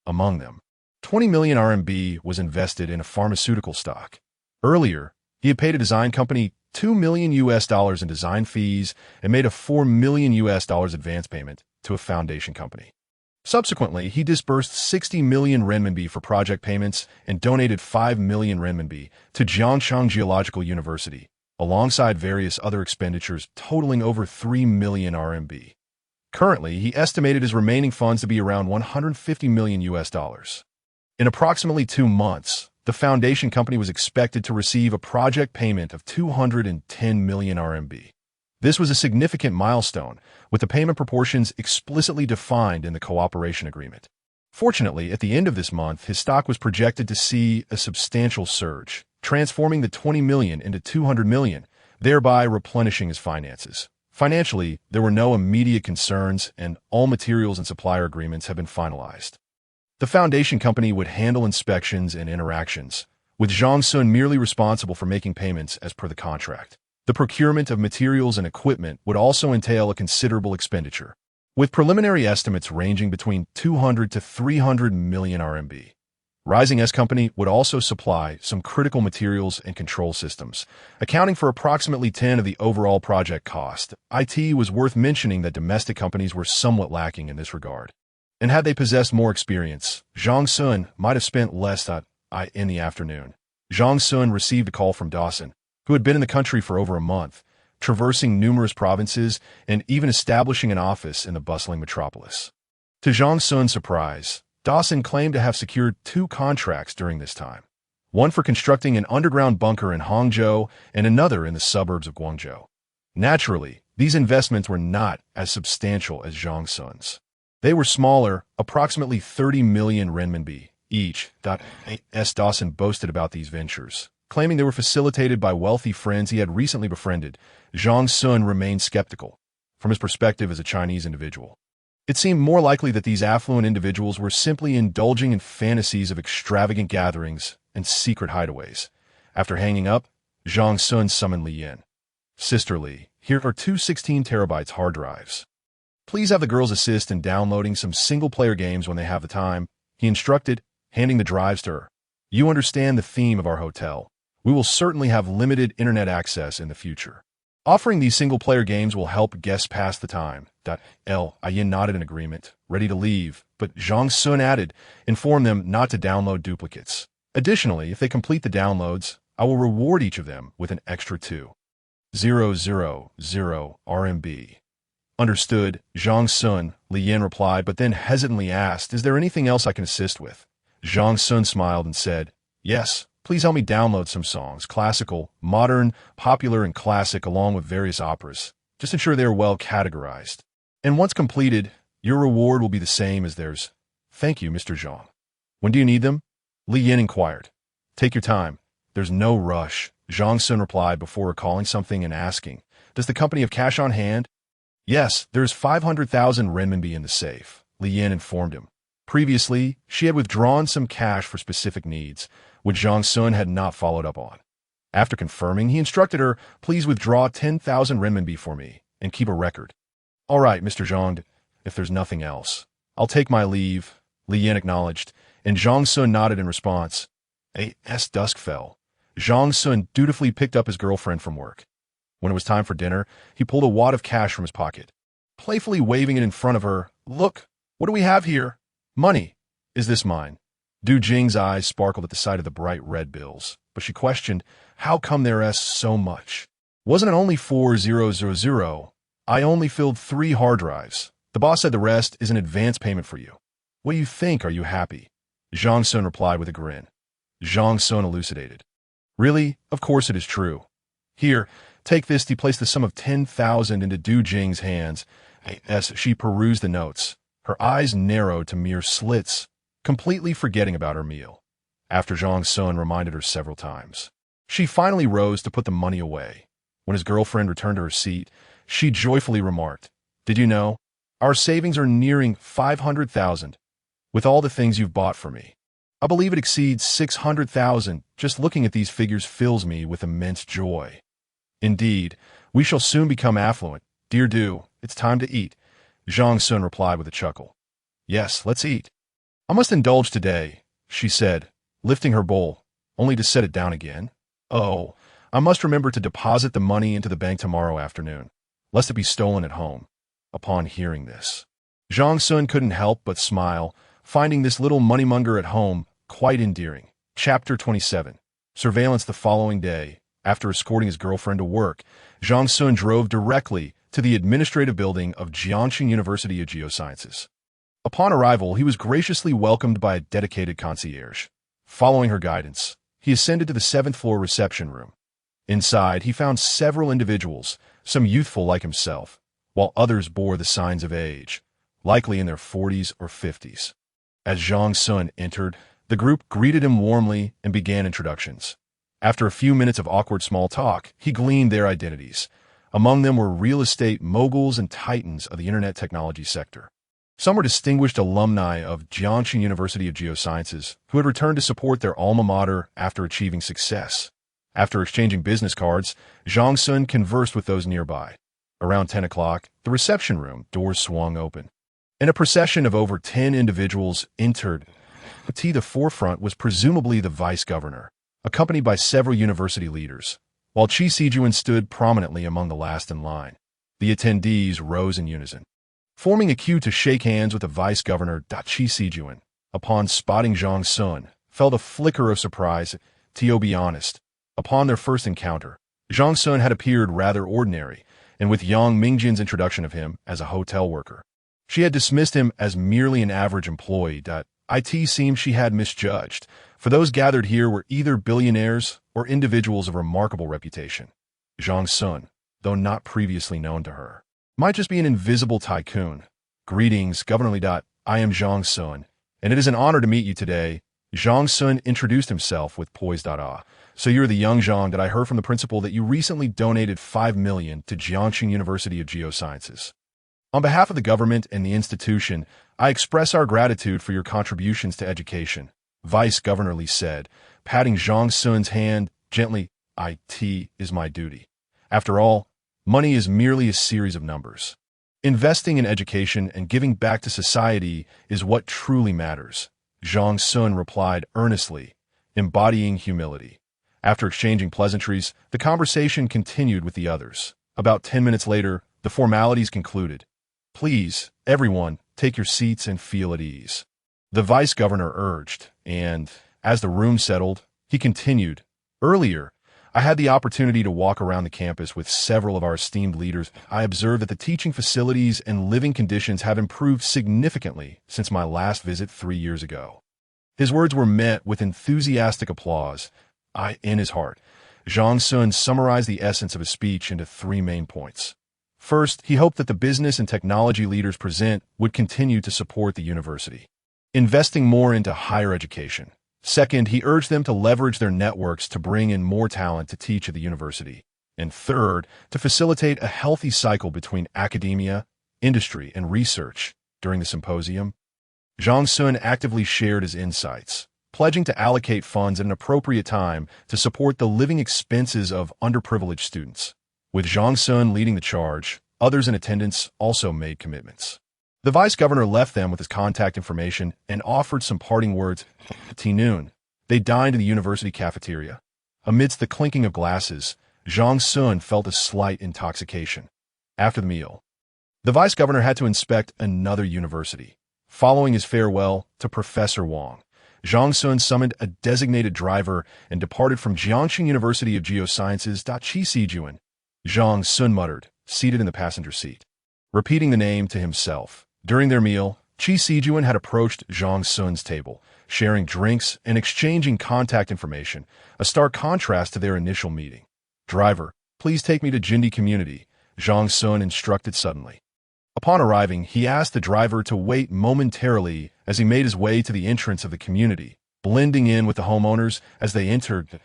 Among them, 20 million RMB was invested in a pharmaceutical stock. Earlier, he had paid a design company $2 million in design fees and made a $4 million advance payment to a foundation company. Subsequently, he disbursed 60 million renminbi for project payments and donated 5 million renminbi to Jiangshang Geological University, alongside various other expenditures totaling over 3 million RMB. Currently, he estimated his remaining funds to be around 150 million USD. In approximately 2 months, the foundation company was expected to receive a project payment of 210 million RMB. This was a significant milestone, with the payment proportions explicitly defined in the cooperation agreement. Fortunately, at the end of this month, his stock was projected to see a substantial surge, transforming the 20 million into 200 million, thereby replenishing his finances. Financially, there were no immediate concerns, and all materials and supplier agreements have been finalized. The foundation company would handle inspections and interactions, with Zhang Xun merely responsible for making payments as per the contract. The procurement of materials and equipment would also entail a considerable expenditure, with preliminary estimates ranging between 200 to 300 million RMB. Rising S Company would also supply some critical materials and control systems, accounting for approximately 10% of the overall project cost. It was worth mentioning that domestic companies were somewhat lacking in this regard. And had they possessed more experience, Zhang Xun might have spent less in the afternoon. Zhang Xun received a call from Dawson, who had been in the country for over a month, traversing numerous provinces and even establishing an office in the bustling metropolis. To Zhang Xun's surprise, Dawson claimed to have secured 2 contracts during this time, one for constructing an underground bunker in Hangzhou and another in the suburbs of Guangzhou. Naturally, these investments were not as substantial as Zhang Xun's. They were smaller, approximately 30 million renminbi each. Dawson boasted about these ventures, claiming they were facilitated by wealthy friends he had recently befriended. Zhang Xun remained skeptical, from his perspective as a Chinese individual. It seemed more likely that these affluent individuals were simply indulging in fantasies of extravagant gatherings and secret hideaways. After hanging up, Zhang Xun summoned Li Yin. "Sister Li, here are 2 16-terabyte hard drives. Please have the girls assist in downloading some single-player games when they have the time," he instructed, handing the drives to her. "You understand the theme of our hotel. We will certainly have limited internet access in the future. Offering these single-player games will help guests pass the time." Yin nodded in agreement, ready to leave, but Zhang Xun added, "Inform them not to download duplicates. Additionally, if they complete the downloads, I will reward each of them with an extra 2,000 RMB. "Understood, Zhang Xun," Li Yin replied, but then hesitantly asked, "Is there anything else I can assist with?" Zhang Xun smiled and said, "Yes, please help me download some songs, classical, modern, popular, and classic, along with various operas. Just ensure they are well categorized. And once completed, your reward will be the same as theirs." "Thank you, Mr. Zhang. When do you need them?" Li Yin inquired. "Take your time. There's no rush," Zhang Xun replied before recalling something and asking, "Does the company have cash on hand?" "Yes, there's 500,000 renminbi in the safe," Li Yin informed him. Previously, she had withdrawn some cash for specific needs, which Zhang Xun had not followed up on. After confirming, he instructed her, "Please withdraw 10,000 renminbi for me and keep a record." "All right, Mr. Zhang, if there's nothing else, I'll take my leave," Li Yin acknowledged, and Zhang Xun nodded in response. As dusk fell, Zhang Xun dutifully picked up his girlfriend from work. When it was time for dinner, he pulled a wad of cash from his pocket, playfully waving it in front of her. "Look, what do we have here? Money. Is this mine?" Du Jing's eyes sparkled at the sight of the bright red bills, but she questioned, "How come there's so much? Wasn't it only 4,000? I only filled 3 hard drives. The boss said the rest is an advance payment for you. What do you think? Are you happy?" Zhang Xun replied with a grin. Zhang Xun elucidated. "Really? Of course it is true. Here, take this." He placed the sum of 10,000 into Du Jing's hands. As she perused the notes, her eyes narrowed to mere slits, completely forgetting about her meal. After Zhang Xun reminded her several times, she finally rose to put the money away. When his girlfriend returned to her seat, she joyfully remarked, "Did you know? Our savings are nearing 500,000. With all the things you've bought for me, I believe it exceeds 600,000. Just looking at these figures fills me with immense joy. Indeed, we shall soon become affluent. Dear Du, it's time to eat," Zhang Xun replied with a chuckle. "Yes, let's eat." "I must indulge today," she said, lifting her bowl, only to set it down again. "Oh, I must remember to deposit the money into the bank tomorrow afternoon, lest it be stolen at home." Upon hearing this, Zhang Xun couldn't help but smile, finding this little moneymonger at home quite endearing. Chapter 27. Surveillance. The following day, after escorting his girlfriend to work, Zhang Xun drove directly to the administrative building of Jiangxing University of Geosciences. Upon arrival, he was graciously welcomed by a dedicated concierge. Following her guidance, he ascended to the 7th-floor reception room. Inside, he found several individuals, some youthful like himself, while others bore the signs of age, likely in their 40s or 50s. As Zhang Xun entered, the group greeted him warmly and began introductions. After a few minutes of awkward small talk, he gleaned their identities. Among them were real estate moguls and titans of the internet technology sector. Some were distinguished alumni of Jiangxing University of Geosciences who had returned to support their alma mater after achieving success. After exchanging business cards, Zhang Xun conversed with those nearby. Around 10 o'clock, the reception room doors swung open, and a procession of over 10 individuals entered. At the forefront was presumably the vice governor, accompanied by several university leaders, while Qi Sijuan stood prominently among the last in line. The attendees rose in unison. forming a cue to shake hands with the vice governor Qi Sijun. Upon spotting Zhang Xun, felt a flicker of surprise. To be honest, upon their first encounter, Zhang Xun had appeared rather ordinary, and with Yang Mingjin's introduction of him as a hotel worker, she had dismissed him as merely an average employee. It seemed she had misjudged, for those gathered here were either billionaires or individuals of remarkable reputation. Zhang Xun, though not previously known to her, might just be an invisible tycoon. Greetings, Governor Li. I am Zhang Xun, and it is an honor to meet you today. Zhang Xun introduced himself with poised So you're the young Zhang that I heard from the principal that you recently donated $5 million to Jiangxing University of Geosciences. On behalf of the government and the institution, I express our gratitude for your contributions to education, Vice Governor Li said, patting Zhang Xun's hand gently. It is my duty. After all, money is merely a series of numbers. Investing in education and giving back to society is what truly matters, Zhang Xun replied earnestly, embodying humility. After exchanging pleasantries, the conversation continued with the others. About 10 minutes later, the formalities concluded. Please, everyone, take your seats and feel at ease, the vice governor urged, and, as the room settled, he continued. Earlier, I had the opportunity to walk around the campus with several of our esteemed leaders. I observed that the teaching facilities and living conditions have improved significantly since my last visit 3 years ago. His words were met with enthusiastic applause. In his heart, Zhang Xun summarized the essence of his speech into 3 main points. First, he hoped that the business and technology leaders present would continue to support the university, investing more into higher education. Second, he urged them to leverage their networks to bring in more talent to teach at the university. And third, to facilitate a healthy cycle between academia, industry, and research. During the symposium, Zhang Xun actively shared his insights, pledging to allocate funds at an appropriate time to support the living expenses of underprivileged students. With Zhang Xun leading the charge, others in attendance also made commitments. The vice governor left them with his contact information and offered some parting words. At noon, they dined in the university cafeteria. Amidst the clinking of glasses, Zhang Xun felt a slight intoxication. After the meal, the vice governor had to inspect another university. Following his farewell to Professor Wang, Zhang Xun summoned a designated driver and departed from Jiangxing University of Geosciences. Qi Sijun, Zhang Xun muttered, seated in the passenger seat, repeating the name to himself. During their meal, Qi Sijun had approached Zhang Xun's table, sharing drinks and exchanging contact information, a stark contrast to their initial meeting. Driver, please take me to Jindi Community, Zhang Xun instructed suddenly. Upon arriving, he asked the driver to wait momentarily as he made his way to the entrance of the community, blending in with the homeowners as they entered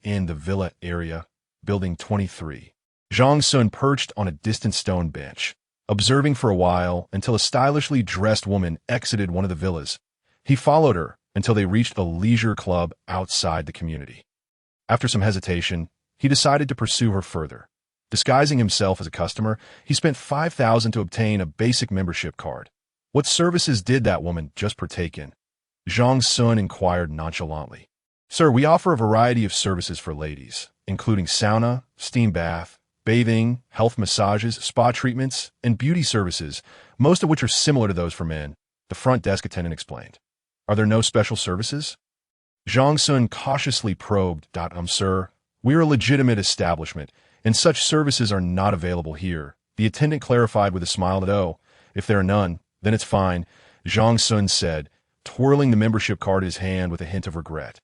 in the villa area, Building 23. Zhang Xun perched on a distant stone bench, observing for a while until a stylishly dressed woman exited one of the villas. He followed her until they reached a leisure club outside the community. After some hesitation, he decided to pursue her further. Disguising himself as a customer, he spent $5,000 to obtain a basic membership card. What services did that woman just partake in? Zhang Xun inquired nonchalantly. Sir, we offer a variety of services for ladies, including sauna, steam bath, bathing, health massages, spa treatments, and beauty services, most of which are similar to those for men, the front desk attendant explained. Are there no special services? Zhang Xun cautiously probed. Sir, we are a legitimate establishment, and such services are not available here. The attendant clarified with a smile that, if there are none, then it's fine, Zhang Xun said, twirling the membership card in his hand with a hint of regret.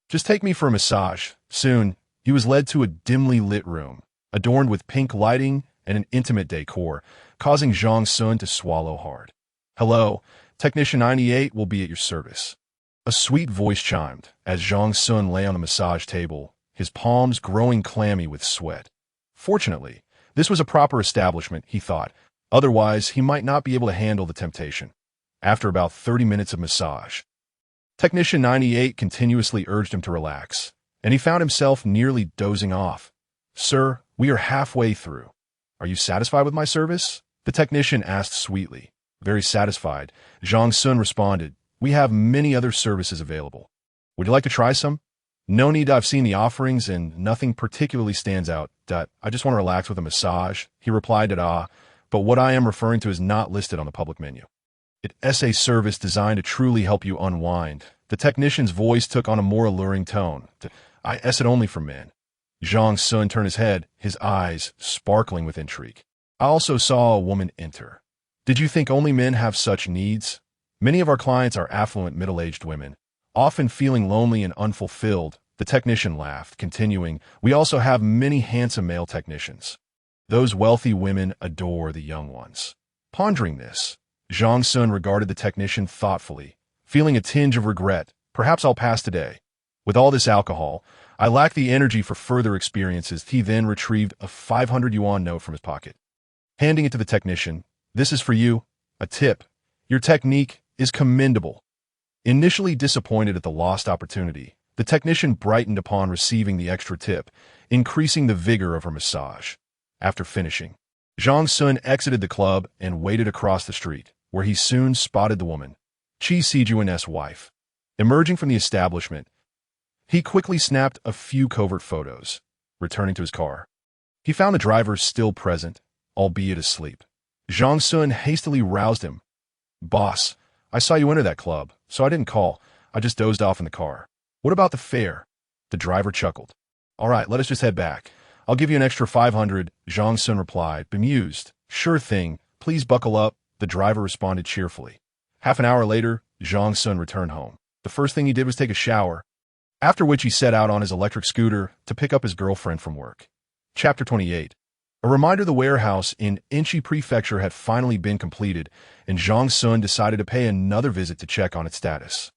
Just take me for a massage. Soon, he was led to a dimly lit room, adorned with pink lighting and an intimate decor, causing Zhang Xun to swallow hard. Hello, Technician 98 will be at your service. A sweet voice chimed as Zhang Xun lay on the massage table, his palms growing clammy with sweat. Fortunately, this was a proper establishment, he thought. Otherwise, he might not be able to handle the temptation. After about 30 minutes of massage, Technician 98 continuously urged him to relax, and he found himself nearly dozing off. Sir, we are halfway through. Are you satisfied with my service? The technician asked sweetly. Very satisfied, Zhang Xun responded. We have many other services available. Would you like to try some? No need, I've seen the offerings and nothing particularly stands out. I just want to relax with a massage, he replied. but what I am referring to is not listed on the public menu. It's a service designed to truly help you unwind. The technician's voice took on a more alluring tone. Is it only for men? Zhang Xun turned his head, his eyes sparkling with intrigue. I also saw a woman enter. Did you think only men have such needs? Many of our clients are affluent middle-aged women, often feeling lonely and unfulfilled. The technician laughed, continuing, we also have many handsome male technicians. Those wealthy women adore the young ones. Pondering this, Zhang Xun regarded the technician thoughtfully, feeling a tinge of regret. Perhaps I'll pass today. With all this alcohol, I lack the energy for further experiences. He then retrieved a 500 yuan note from his pocket. Handing it to the technician, this is for you, a tip. Your technique is commendable. Initially disappointed at the lost opportunity, the technician brightened upon receiving the extra tip, increasing the vigor of her massage. After finishing, Zhang Xun exited the club and waited across the street, where he soon spotted the woman, Qi Sijuan's wife. Emerging from the establishment, he quickly snapped a few covert photos. Returning to his car, he found the driver still present, albeit asleep. Zhang Xun hastily roused him. Boss, I saw you enter that club, so I didn't call. I just dozed off in the car. What about the fare? The driver chuckled. All right, let us just head back. I'll give you an extra 500, Zhang Xun replied, bemused. Sure thing, please buckle up, the driver responded cheerfully. Half an hour later, Zhang Xun returned home. The first thing he did was take a shower, after which he set out on his electric scooter to pick up his girlfriend from work. Chapter 28. A reminder the warehouse in Inchi Prefecture had finally been completed, and Zhang Xun decided to pay another visit to check on its status,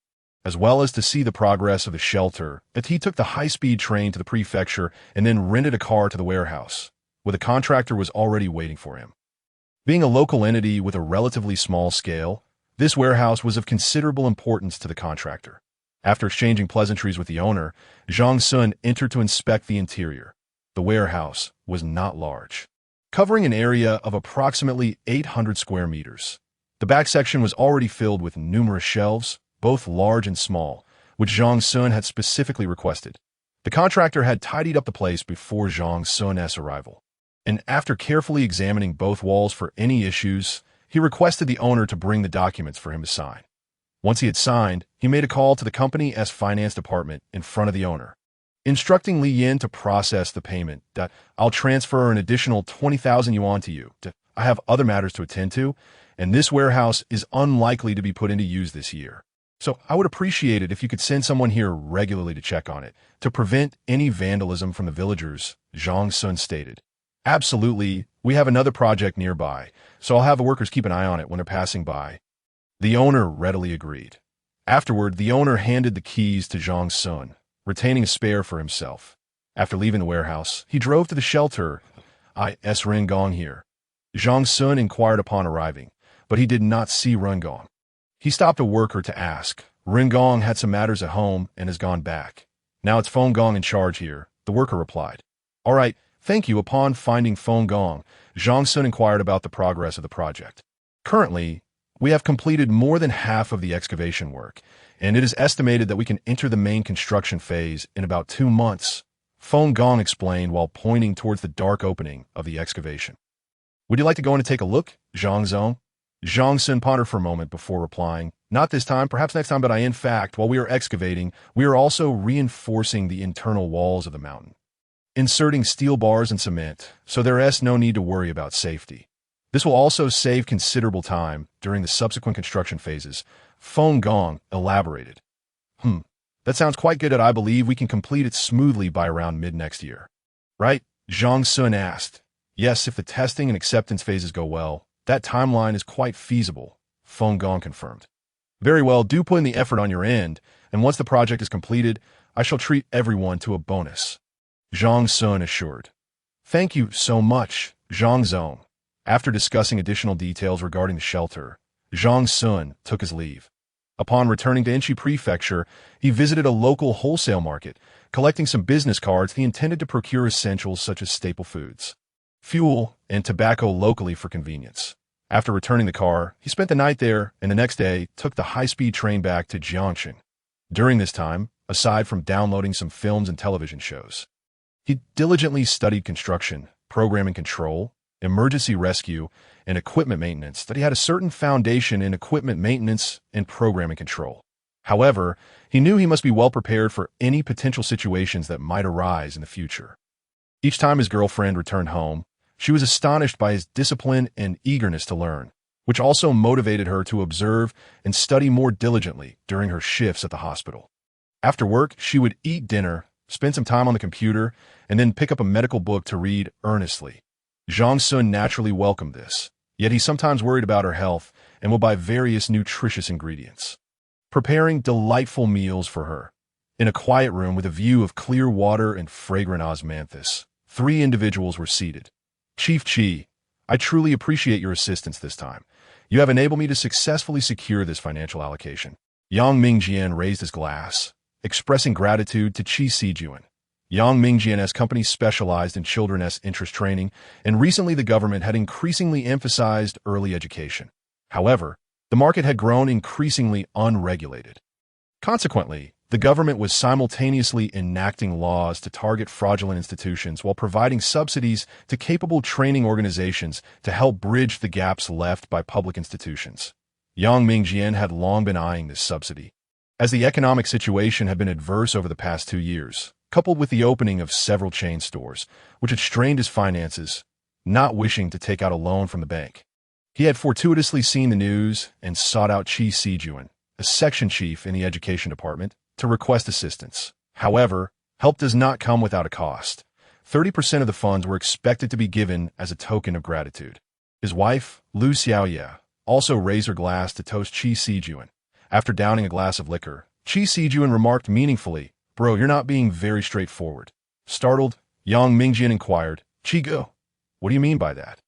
as well as to see the progress of the shelter. He took the high-speed train to the prefecture and then rented a car to the warehouse, where the contractor was already waiting for him. Being a local entity with a relatively small scale, this warehouse was of considerable importance to the contractor. After exchanging pleasantries with the owner, Zhang Xun entered to inspect the interior. The warehouse was not large, covering an area of approximately 800 square meters. The back section was already filled with numerous shelves, both large and small, which Zhang Xun had specifically requested. The contractor had tidied up the place before Zhang Xun's arrival, and after carefully examining both walls for any issues, he requested the owner to bring the documents for him to sign. Once he had signed, he made a call to the company's finance department in front of the owner, instructing Li Yin to process the payment. I'll transfer an additional 20,000 yuan to you. I have other matters to attend to, and this warehouse is unlikely to be put into use this year. So I would appreciate it if you could send someone here regularly to check on it, to prevent any vandalism from the villagers, Zhang Xun stated. Absolutely, we have another project nearby, so I'll have the workers keep an eye on it when they're passing by. The owner readily agreed. Afterward, the owner handed the keys to Zhang Xun, retaining a spare for himself. After leaving the warehouse, he drove to the shelter. Is Rengong here? Zhang Xun inquired upon arriving, but he did not see Rengong. He stopped a worker to ask. Rengong had some matters at home and has gone back. Now it's Feng Gong in charge here, the worker replied. All right, thank you. Upon finding Feng Gong, Zhang Xun inquired about the progress of the project. Currently, we have completed more than half of the excavation work, and it is estimated that we can enter the main construction phase in about 2 months, Feng Gong explained while pointing towards the dark opening of the excavation. Would you like to go in and take a look, Zhang Xun? Zhang Xun pondered for a moment before replying, not this time, perhaps next time, but in fact, while we are excavating, we are also reinforcing the internal walls of the mountain, inserting steel bars and cement, so there is no need to worry about safety. This will also save considerable time during the subsequent construction phases, Feng Gong elaborated. That sounds quite good, and I believe we can complete it smoothly by around mid-next year. Right? Zhang Xun asked. Yes, if the testing and acceptance phases go well, that timeline is quite feasible, Feng Gong confirmed. Very well, do put in the effort on your end, and once the project is completed, I shall treat everyone to a bonus, Zhang Xun assured. Thank you so much, Zhang Xun. After discussing additional details regarding the shelter, Zhang Xun took his leave. Upon returning to Inchi Prefecture, he visited a local wholesale market, collecting some business cards he intended to procure essentials such as staple foods, fuel, and tobacco locally for convenience. After returning the car, he spent the night there and the next day took the high-speed train back to Jiangxing. During this time, aside from downloading some films and television shows, he diligently studied construction, programming control, emergency rescue, and equipment maintenance that he had a certain foundation in equipment maintenance and programming control. However, he knew he must be well prepared for any potential situations that might arise in the future. Each time his girlfriend returned home, she was astonished by his discipline and eagerness to learn, which also motivated her to observe and study more diligently during her shifts at the hospital. After work, she would eat dinner, spend some time on the computer, and then pick up a medical book to read earnestly. Zhang Xun naturally welcomed this, yet he sometimes worried about her health and would buy various nutritious ingredients, preparing delightful meals for her. In a quiet room with a view of clear water and fragrant osmanthus, 3 individuals were seated. Chief Chi, I truly appreciate your assistance this time. You have enabled me to successfully secure this financial allocation. Yang Mingjian raised his glass, expressing gratitude to Chi Sijuan. Yang Mingjian's company specialized in children's interest training, and recently the government had increasingly emphasized early education. However, the market had grown increasingly unregulated. Consequently, the government was simultaneously enacting laws to target fraudulent institutions while providing subsidies to capable training organizations to help bridge the gaps left by public institutions. Yang Mingjian had long been eyeing this subsidy, as the economic situation had been adverse over the past 2 years, coupled with the opening of several chain stores, which had strained his finances, not wishing to take out a loan from the bank. He had fortuitously seen the news and sought out Chi Sijuan, a section chief in the education department, to request assistance. However, help does not come without a cost. 30% of the funds were expected to be given as a token of gratitude. His wife, Lu Xiaoye, also raised her glass to toast Chi Sijuan. After downing a glass of liquor, Chi Sijuan remarked meaningfully, "Bro, you're not being very straightforward." Startled, Yang Mingjian inquired, "Chigo, what do you mean by that?"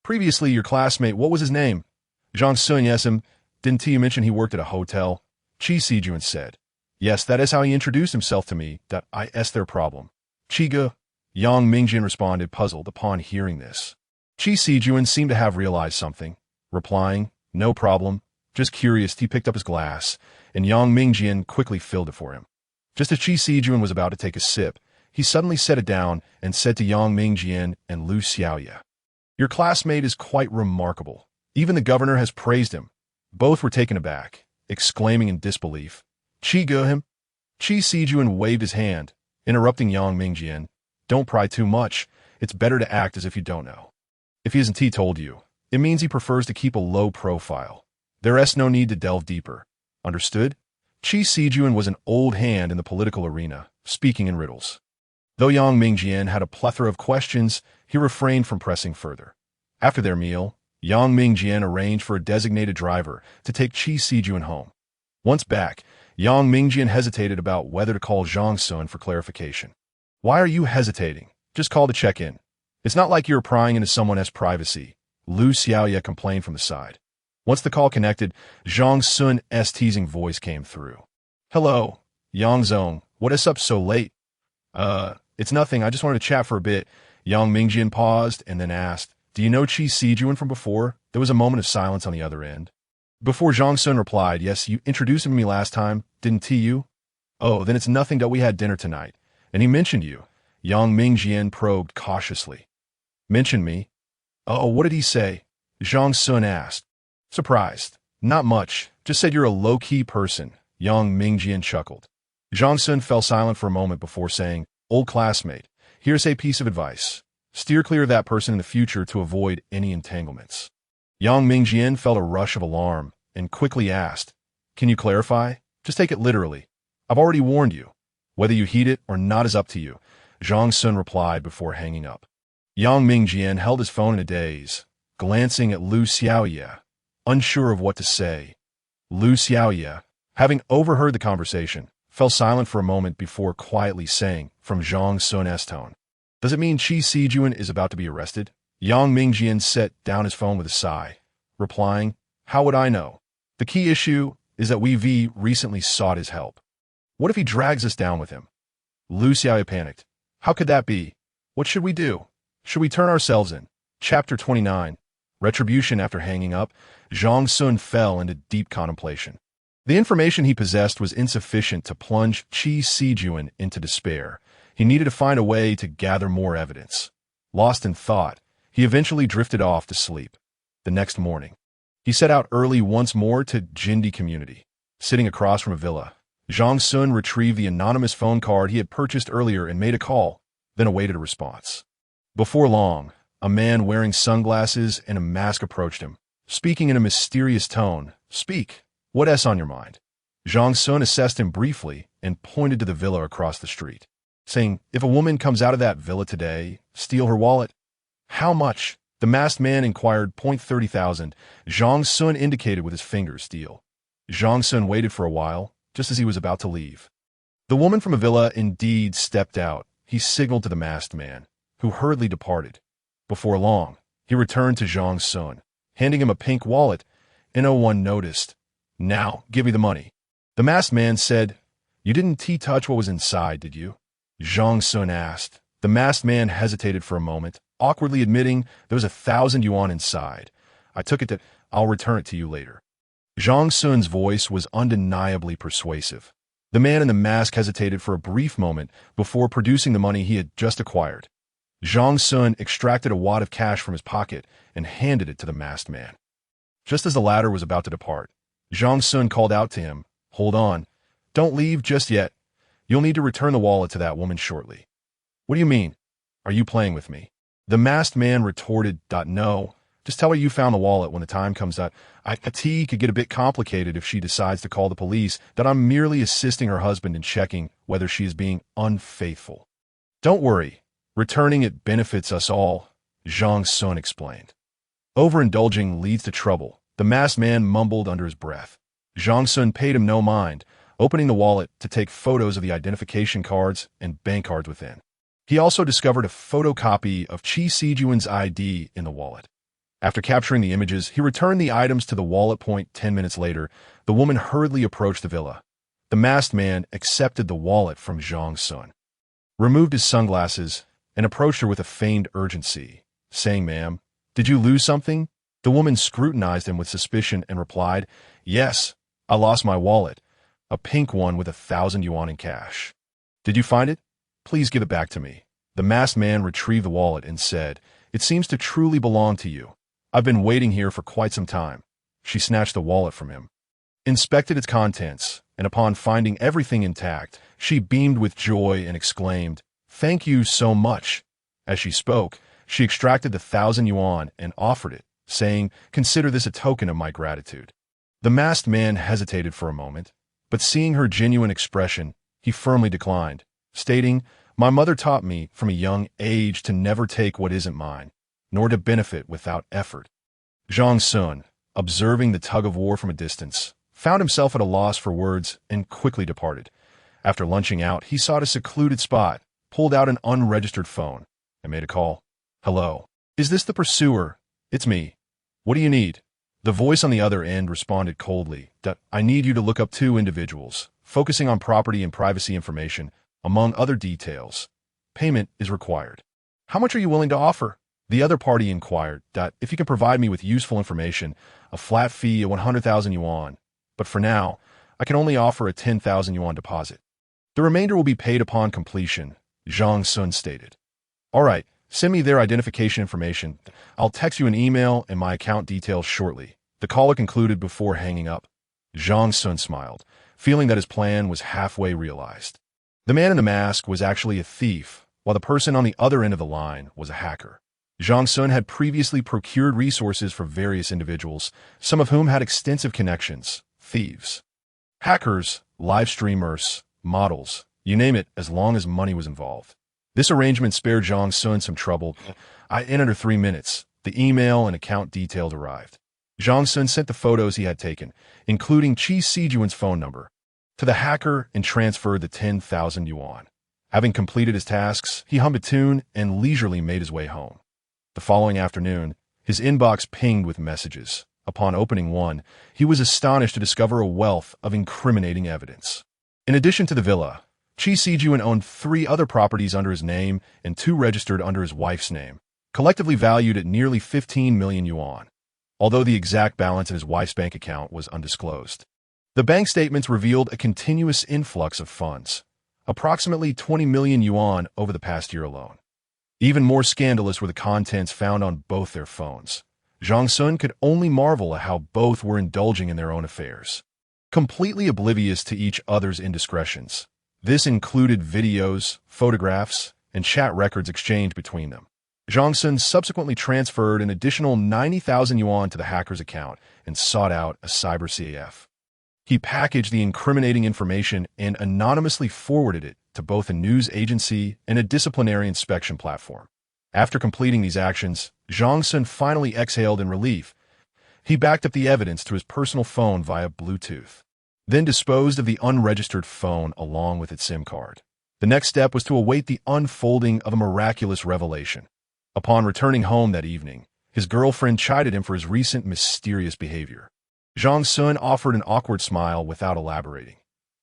"Previously, your classmate, what was his name?" "Zhang Xun, yes him. Didn't he mention he worked at a hotel?" Chi Sijuan said. "Yes, that is how he introduced himself to me, that is their problem." "Chiga," Yang Mingjian responded, puzzled upon hearing this. Chi Sijuan seemed to have realized something, replying, "No problem. Just curious." He picked up his glass, and Yang Mingjian quickly filled it for him. Just as Chi Sijuan was about to take a sip, he suddenly set it down and said to Yang Mingjian and Lu Xiaoye, "Your classmate is quite remarkable. Even the governor has praised him." Both were taken aback, exclaiming in disbelief, "Chiga him?" Chi Sijuan waved his hand, interrupting Yang Mingjian, "Don't pry too much. It's better to act as if you don't know. If he hasn't told you, it means he prefers to keep a low profile. There's no need to delve deeper. Understood?" Chi Sijuan was an old hand in the political arena, speaking in riddles. Though Yang Mingjian had a plethora of questions, he refrained from pressing further. After their meal, Yang Mingjian arranged for a designated driver to take Chi Sijuan home. Once back, Yang Mingjian hesitated about whether to call Zhang Xun for clarification. "Why are you hesitating? Just call to check in. It's not like you're prying into someone's privacy," Lu Xiaoye complained from the side. Once the call connected, Zhang Xun's teasing voice came through. "Hello, Yang Zong. What is up so late?" It's nothing. I just wanted to chat for a bit." Yang Mingjian paused and then asked, "Do you know Chi Sijuan from before?" There was a moment of silence on the other end. Before Zhang Xun replied, "Yes, you introduced him to me last time, didn't you?" "Oh, then it's nothing that we had dinner tonight. And he mentioned you." Yang Mingjian probed cautiously. "Mentioned me? Oh, what did he say?" Zhang Xun asked. Surprised. "Not much. Just said you're a low-key person." Yang Mingjian chuckled. Zhang Xun fell silent for a moment before saying, "Old classmate, here's a piece of advice. Steer clear of that person in the future to avoid any entanglements." Yang Mingjian felt a rush of alarm and quickly asked, "Can you clarify? Just take it literally. I've already warned you. Whether you heed it or not is up to you," Zhang Xun replied before hanging up. Yang Mingjian held his phone in a daze, glancing at Lu Xiaoye, unsure of what to say. Lu Xiaoye, having overheard the conversation, fell silent for a moment before quietly saying, from Zhang Xun's tone, "Does it mean Chi Sijuan is about to be arrested?" Yang Mingjian set down his phone with a sigh, replying, "How would I know? The key issue is that we recently sought his help. What if he drags us down with him?" Lu Xiaoye panicked. "How could that be? What should we do? Should we turn ourselves in?" Chapter 29. Retribution. After hanging up, Zhang Xun fell into deep contemplation. The information he possessed was insufficient to plunge Chi Sijuan into despair. He needed to find a way to gather more evidence. Lost in thought, He eventually drifted off to sleep. The next morning, he set out early once more to Jindy community. Sitting across from a villa, Zhang Xun retrieved the anonymous phone card he had purchased earlier and made a call, then awaited a response. Before long, a man wearing sunglasses and a mask approached him, speaking in a mysterious tone. "Speak. What's on your mind?" Zhang Xun assessed him briefly and pointed to the villa across the street, saying, "If a woman comes out of that villa today, steal her wallet." "How much?" The masked man inquired. "30,000. Zhang Xun indicated with his fingers. "Deal." Zhang Xun waited for a while, just as he was about to leave. The woman from a villa indeed stepped out. He signaled to the masked man, who hurriedly departed. Before long, he returned to Zhang Xun, handing him a pink wallet, and no one noticed. "Now, give me the money." The masked man said. "You didn't touch what was inside, did you?" Zhang Xun asked. The masked man hesitated for a moment, awkwardly admitting there was 1,000 yuan inside. "I took it. I'll return it to you later." Zhang Xun's voice was undeniably persuasive. The man in the mask hesitated for a brief moment before producing the money he had just acquired. Zhang Xun extracted a wad of cash from his pocket and handed it to the masked man. Just as the latter was about to depart, Zhang Xun called out to him, "Hold on. Don't leave just yet. You'll need to return the wallet to that woman shortly." "What do you mean? Are you playing with me?" The masked man retorted. "No. Just tell her you found the wallet when the time comes up. It could get a bit complicated if she decides to call the police, that I'm merely assisting her husband in checking whether she is being unfaithful." "Don't worry. Returning it benefits us all," Zhang Xun explained. "Overindulging leads to trouble," the masked man mumbled under his breath. Zhang Xun paid him no mind, opening the wallet to take photos of the identification cards and bank cards within. He also discovered a photocopy of Qi Sijuan's ID in the wallet. After capturing the images, he returned the items to the wallet. 10 minutes later, the woman hurriedly approached the villa. The masked man accepted the wallet from Zhang Xun, removed his sunglasses, and approached her with a feigned urgency, saying, "Ma'am, did you lose something?" The woman scrutinized him with suspicion and replied, "Yes, I lost my wallet, a pink one with 1,000 yuan in cash." "Did you find it? Please give it back to me." The masked man retrieved the wallet and said, "It seems to truly belong to you. I've been waiting here for quite some time." She snatched the wallet from him, inspected its contents, and upon finding everything intact, she beamed with joy and exclaimed, "Thank you so much." As she spoke, she extracted the 1,000 yuan and offered it, saying, "Consider this a token of my gratitude." The masked man hesitated for a moment, but seeing her genuine expression, he firmly declined, stating, "My mother taught me from a young age to never take what isn't mine, nor to benefit without effort." Zhang Xun, observing the tug-of-war from a distance, found himself at a loss for words and quickly departed. After lunching out, he sought a secluded spot, pulled out an unregistered phone, and made a call. "Hello. Is this the pursuer?" "It's me. What do you need?" The voice on the other end responded coldly, "I need you to look up 2 individuals, focusing on property and privacy information, among other details. Payment is required." "How much are you willing to offer?" The other party inquired, "If you can provide me with useful information, a flat fee of 100,000 yuan. But for now, I can only offer a 10,000 yuan deposit. The remainder will be paid upon completion," Zhang Xun stated. "All right, send me their identification information. I'll text you an email and my account details shortly." The caller concluded before hanging up. Zhang Xun smiled, feeling that his plan was halfway realized. The man in the mask was actually a thief, while the person on the other end of the line was a hacker. Zhang Xun had previously procured resources for various individuals, some of whom had extensive connections: thieves, hackers, live streamers, models, you name it, as long as money was involved. This arrangement spared Zhang Xun some trouble. In under 3 minutes, the email and account details arrived. Zhang Xun sent the photos he had taken, including Qi Sijuan's phone number, to the hacker and transferred the 10,000 yuan. Having completed his tasks, he hummed a tune and leisurely made his way home. The following afternoon, his inbox pinged with messages. Upon opening one, he was astonished to discover a wealth of incriminating evidence. In addition to the villa, Qi Sijuan owned 3 other properties under his name and 2 registered under his wife's name, collectively valued at nearly 15 million yuan, although the exact balance in his wife's bank account was undisclosed. The bank statements revealed a continuous influx of funds, approximately 20 million yuan over the past year alone. Even more scandalous were the contents found on both their phones. Zhang Xun could only marvel at how both were indulging in their own affairs, completely oblivious to each other's indiscretions. This included videos, photographs, and chat records exchanged between them. Zhang Xun subsequently transferred an additional 90,000 yuan to the hacker's account and sought out a cyber CAF. He packaged the incriminating information and anonymously forwarded it to both a news agency and a disciplinary inspection platform. After completing these actions, Zhang Xun finally exhaled in relief. He backed up the evidence to his personal phone via Bluetooth, then disposed of the unregistered phone along with its SIM card. The next step was to await the unfolding of a miraculous revelation. Upon returning home that evening, his girlfriend chided him for his recent mysterious behavior. Zhang Xun offered an awkward smile without elaborating.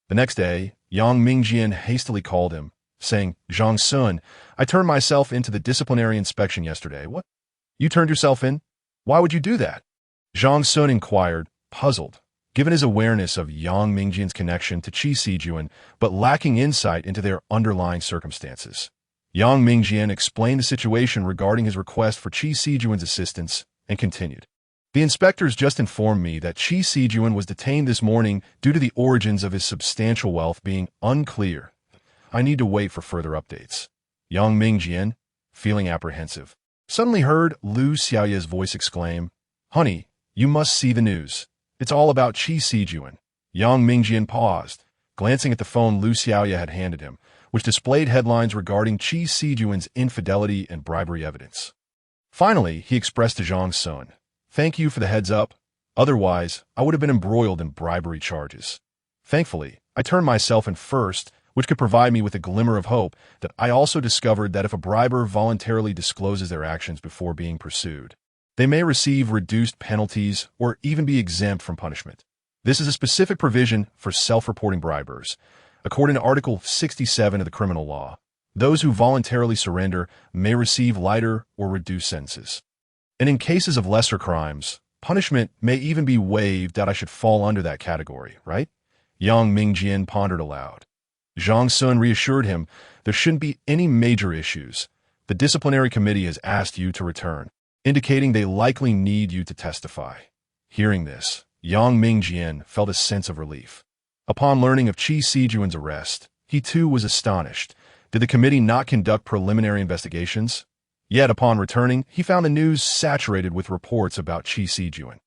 The next day, Yang Mingjian hastily called him, saying, "Zhang Xun, I turned myself into the disciplinary inspection yesterday." "What? You turned yourself in? Why would you do that?" Zhang Xun inquired, puzzled, given his awareness of Yang Mingjian's connection to Qi Sijuan, but lacking insight into their underlying circumstances. Yang Mingjian explained the situation regarding his request for Qi Sijuan's assistance and continued. "The inspectors just informed me that Qi Sijuan was detained this morning due to the origins of his substantial wealth being unclear. I need to wait for further updates." Yang Mingjian, feeling apprehensive, suddenly heard Lu Xiaoya's voice exclaim, "Honey, you must see the news. It's all about Qi Sijuan." Yang Mingjian paused, glancing at the phone Lu Xiaoya had handed him, which displayed headlines regarding Qi Sijuan's infidelity and bribery evidence. Finally, he expressed to Zhang Xun, "Thank you for the heads up. Otherwise, I would have been embroiled in bribery charges. Thankfully, I turned myself in first, which could provide me with a glimmer of hope that I also discovered that if a briber voluntarily discloses their actions before being pursued, they may receive reduced penalties or even be exempt from punishment. This is a specific provision for self-reporting bribers. According to Article 67 of the criminal law, those who voluntarily surrender may receive lighter or reduced sentences. And in cases of lesser crimes, punishment may even be waived. That I should fall under that category, right?" Yang Mingjian pondered aloud. Zhang Xun reassured him there shouldn't be any major issues. The disciplinary committee has asked you to return, indicating they likely need you to testify. Hearing this, Yang Mingjian felt a sense of relief. Upon learning of Qi Sijuan's arrest, he too was astonished. Did the committee not conduct preliminary investigations? Yet upon returning, he found the news saturated with reports about Qi Sijuan.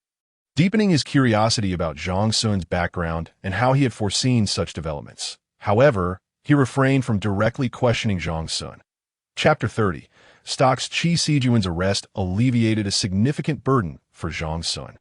Deepening his curiosity about Zhang Xun's background and how he had foreseen such developments. However, he refrained from directly questioning Zhang Xun. Chapter 30. Stock's Qi Sijuan's arrest alleviated a significant burden for Zhang Xun.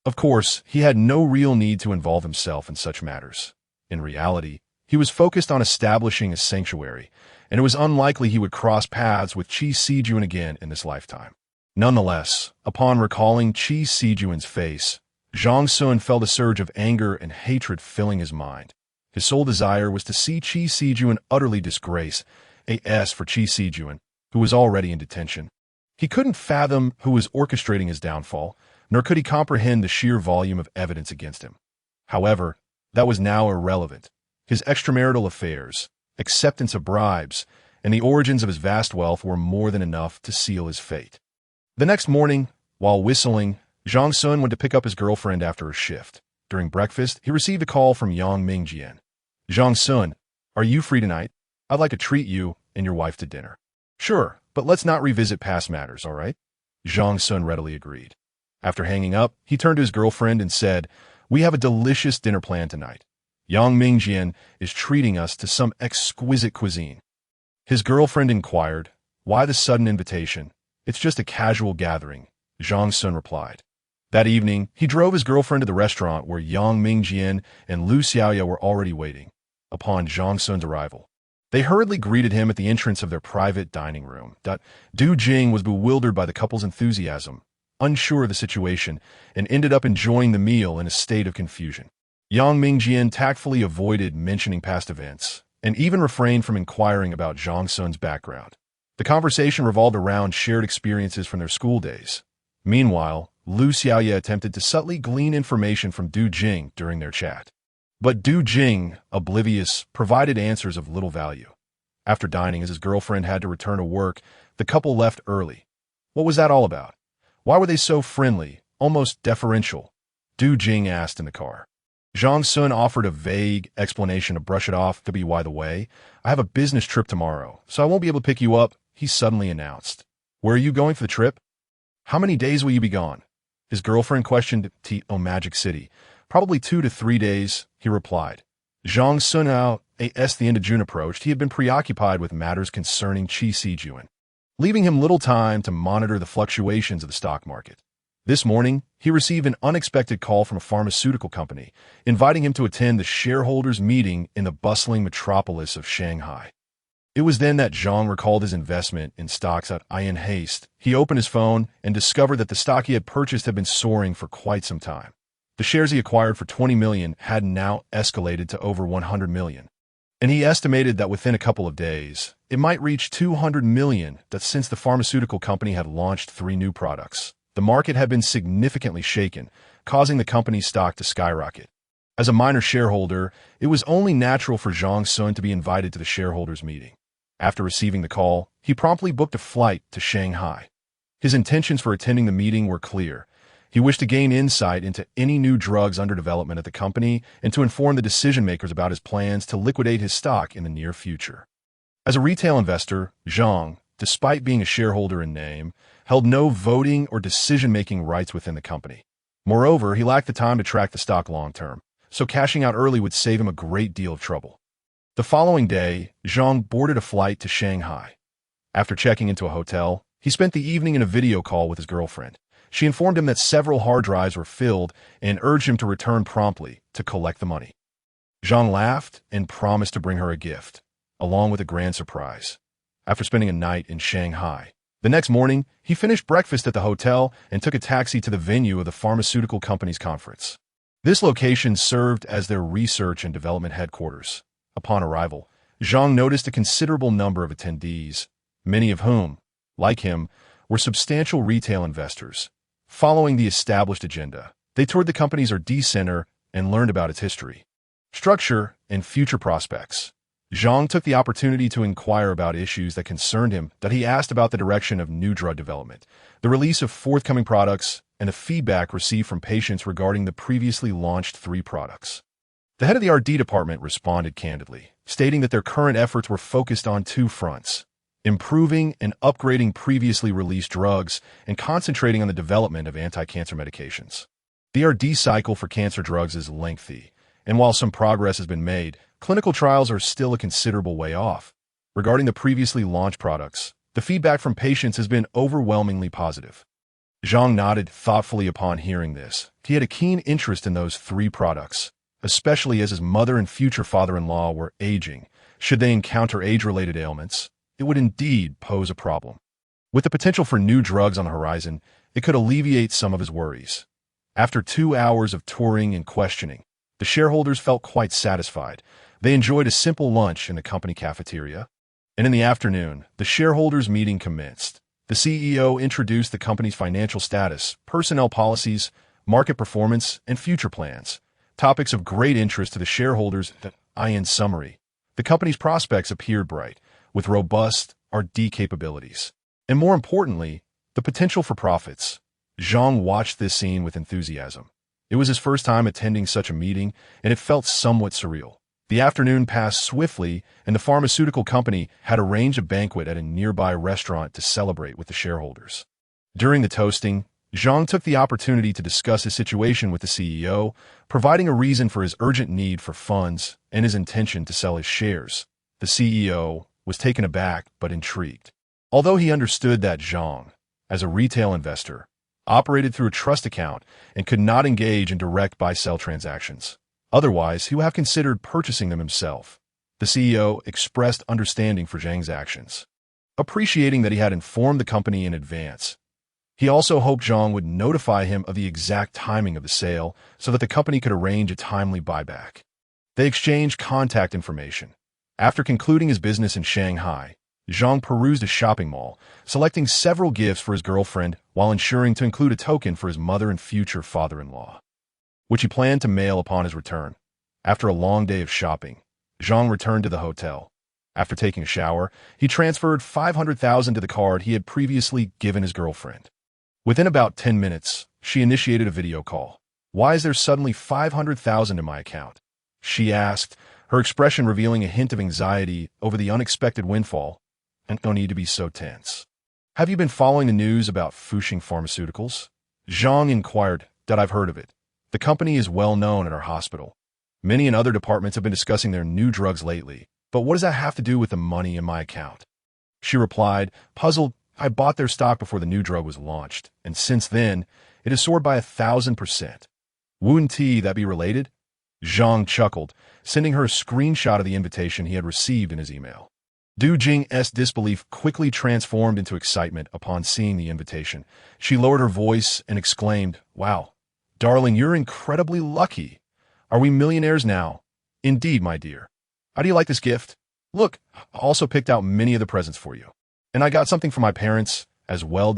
Of course, he had no real need to involve himself in such matters. In reality, he was focused on establishing a sanctuary, and it was unlikely he would cross paths with Qi Sijuan again in this lifetime. Nonetheless, upon recalling Qi Sijuan's face, Zhang Xun felt a surge of anger and hatred filling his mind. His sole desire was to see Qi Sijuan utterly disgrace, as for Qi Sijuan, who was already in detention. He couldn't fathom who was orchestrating his downfall, nor could he comprehend the sheer volume of evidence against him. However, that was now irrelevant. His extramarital affairs, acceptance of bribes, and the origins of his vast wealth were more than enough to seal his fate. The next morning, while whistling, Zhang Xun went to pick up his girlfriend after her shift. During breakfast, he received a call from Yang Mingjian. "Zhang Xun, are you free tonight? I'd like to treat you and your wife to dinner." "Sure, but let's not revisit past matters, all right?" Zhang Xun readily agreed. After hanging up, he turned to his girlfriend and said, "We have a delicious dinner plan tonight. Yang Mingjian is treating us to some exquisite cuisine." His girlfriend inquired, "Why the sudden invitation?" "It's just a casual gathering," Zhang Xun replied. That evening, he drove his girlfriend to the restaurant where Yang Mingjian and Lu Xiaoya were already waiting. Upon Zhang Xun's arrival, they hurriedly greeted him at the entrance of their private dining room. Du Jing was bewildered by the couple's enthusiasm, unsure of the situation, and ended up enjoying the meal in a state of confusion. Yang Mingjian tactfully avoided mentioning past events, and even refrained from inquiring about Zhang Xun's background. The conversation revolved around shared experiences from their school days. Meanwhile, Lu Xiaoya attempted to subtly glean information from Du Jing during their chat. But Du Jing, oblivious, provided answers of little value. After dining, as his girlfriend had to return to work, The couple left early. What was that all about? Why were they so friendly, almost deferential? Du Jing asked in the car. Zhang Xun offered a vague explanation to brush it off to be by the way. I have a business trip tomorrow, so I won't be able to pick you up, he suddenly announced. Where are you going for the trip? How many days will you be gone? His girlfriend questioned Magic City. Probably 2 to 3 days, he replied. Zhang Xun as the end of June approached, he had been preoccupied with matters concerning Qi Sijuan, leaving him little time to monitor the fluctuations of the stock market. This morning, he received an unexpected call from a pharmaceutical company, inviting him to attend the shareholders' meeting in the bustling metropolis of Shanghai. It was then that Zhang recalled his investment in stocks at in haste. He opened his phone and discovered that the stock he had purchased had been soaring for quite some time. The shares he acquired for 20 million had now escalated to over 100 million. And he estimated that within a couple of days, it might reach 200 million, that since the pharmaceutical company had launched 3 new products. The market had been significantly shaken, causing the company's stock to skyrocket. As a minor shareholder, it was only natural for Zhang Xun to be invited to the shareholders' meeting. After receiving the call, he promptly booked a flight to Shanghai. His intentions for attending the meeting were clear. He wished to gain insight into any new drugs under development at the company and to inform the decision-makers about his plans to liquidate his stock in the near future. As a retail investor, Zhang, despite being a shareholder in name, held no voting or decision-making rights within the company. Moreover, he lacked the time to track the stock long-term, so cashing out early would save him a great deal of trouble. The following day, Zhang boarded a flight to Shanghai. After checking into a hotel, he spent the evening in a video call with his girlfriend. She informed him that several hard drives were filled and urged him to return promptly to collect the money. Zhang laughed and promised to bring her a gift, along with a grand surprise. After spending a night in Shanghai, the next morning, he finished breakfast at the hotel and took a taxi to the venue of the pharmaceutical company's conference. This location served as their research and development headquarters. Upon arrival, Zhang noticed a considerable number of attendees, many of whom, like him, were substantial retail investors. Following the established agenda, they toured the company's R&D center and learned about its history, structure, and future prospects. Zhang took the opportunity to inquire about issues that concerned him. That he asked about the direction of new drug development, the release of forthcoming products, and the feedback received from patients regarding the previously launched 3 products. The head of the R&D department responded candidly, stating that their current efforts were focused on 2 fronts: improving and upgrading previously released drugs and concentrating on the development of anti-cancer medications. The R&D cycle for cancer drugs is lengthy, and while some progress has been made, clinical trials are still a considerable way off. Regarding the previously launched products, the feedback from patients has been overwhelmingly positive. Zhang nodded thoughtfully upon hearing this. He had a keen interest in those 3 products, especially as his mother and future father-in-law were aging. Should they encounter age-related ailments, it would indeed pose a problem. With the potential for new drugs on the horizon, it could alleviate some of his worries. After 2 hours of touring and questioning, the shareholders felt quite satisfied. They enjoyed a simple lunch in the company cafeteria, and in the afternoon, the shareholders' meeting commenced. The CEO introduced the company's financial status, personnel policies, market performance, and future plans, topics of great interest to the shareholders. In summary, the company's prospects appeared bright, with robust R&D capabilities, and more importantly, the potential for profits. Zhang watched this scene with enthusiasm. It was his first time attending such a meeting, and it felt somewhat surreal. The afternoon passed swiftly, and the pharmaceutical company had arranged a banquet at a nearby restaurant to celebrate with the shareholders. During the toasting, Zhang took the opportunity to discuss his situation with the CEO, providing a reason for his urgent need for funds and his intention to sell his shares. The CEO was taken aback but intrigued. Although he understood that Zhang, as a retail investor, operated through a trust account and could not engage in direct buy-sell transactions. Otherwise, he would have considered purchasing them himself. The CEO expressed understanding for Zhang's actions, appreciating that he had informed the company in advance. He also hoped Zhang would notify him of the exact timing of the sale so that the company could arrange a timely buyback. They exchanged contact information. After concluding his business in Shanghai, Zhang perused a shopping mall, selecting several gifts for his girlfriend while ensuring to include a token for his mother and future father-in-law, which he planned to mail upon his return. After a long day of shopping, Zhang returned to the hotel. After taking a shower, he transferred $500,000 to the card he had previously given his girlfriend. Within about 10 minutes, she initiated a video call. "Why is there suddenly $500,000 in my account?" she asked, her expression revealing a hint of anxiety over the unexpected windfall. "And no need to be so tense. Have you been following the news about Fuxing Pharmaceuticals?" Zhang inquired. "I've heard of it. The company is well known at our hospital. Many in other departments have been discussing their new drugs lately. But what does that have to do with the money in my account?" She replied, puzzled. "I bought their stock before the new drug was launched, and since then, it has soared by 1,000%. Wouldn't that be related?" Zhang chuckled, sending her a screenshot of the invitation he had received in his email. Du Jing's disbelief quickly transformed into excitement upon seeing the invitation. She lowered her voice and exclaimed, "Wow, darling, you're incredibly lucky. Are we millionaires now?" "Indeed, my dear. How do you like this gift? Look, I also picked out many of the presents for you. And I got something for my parents as well."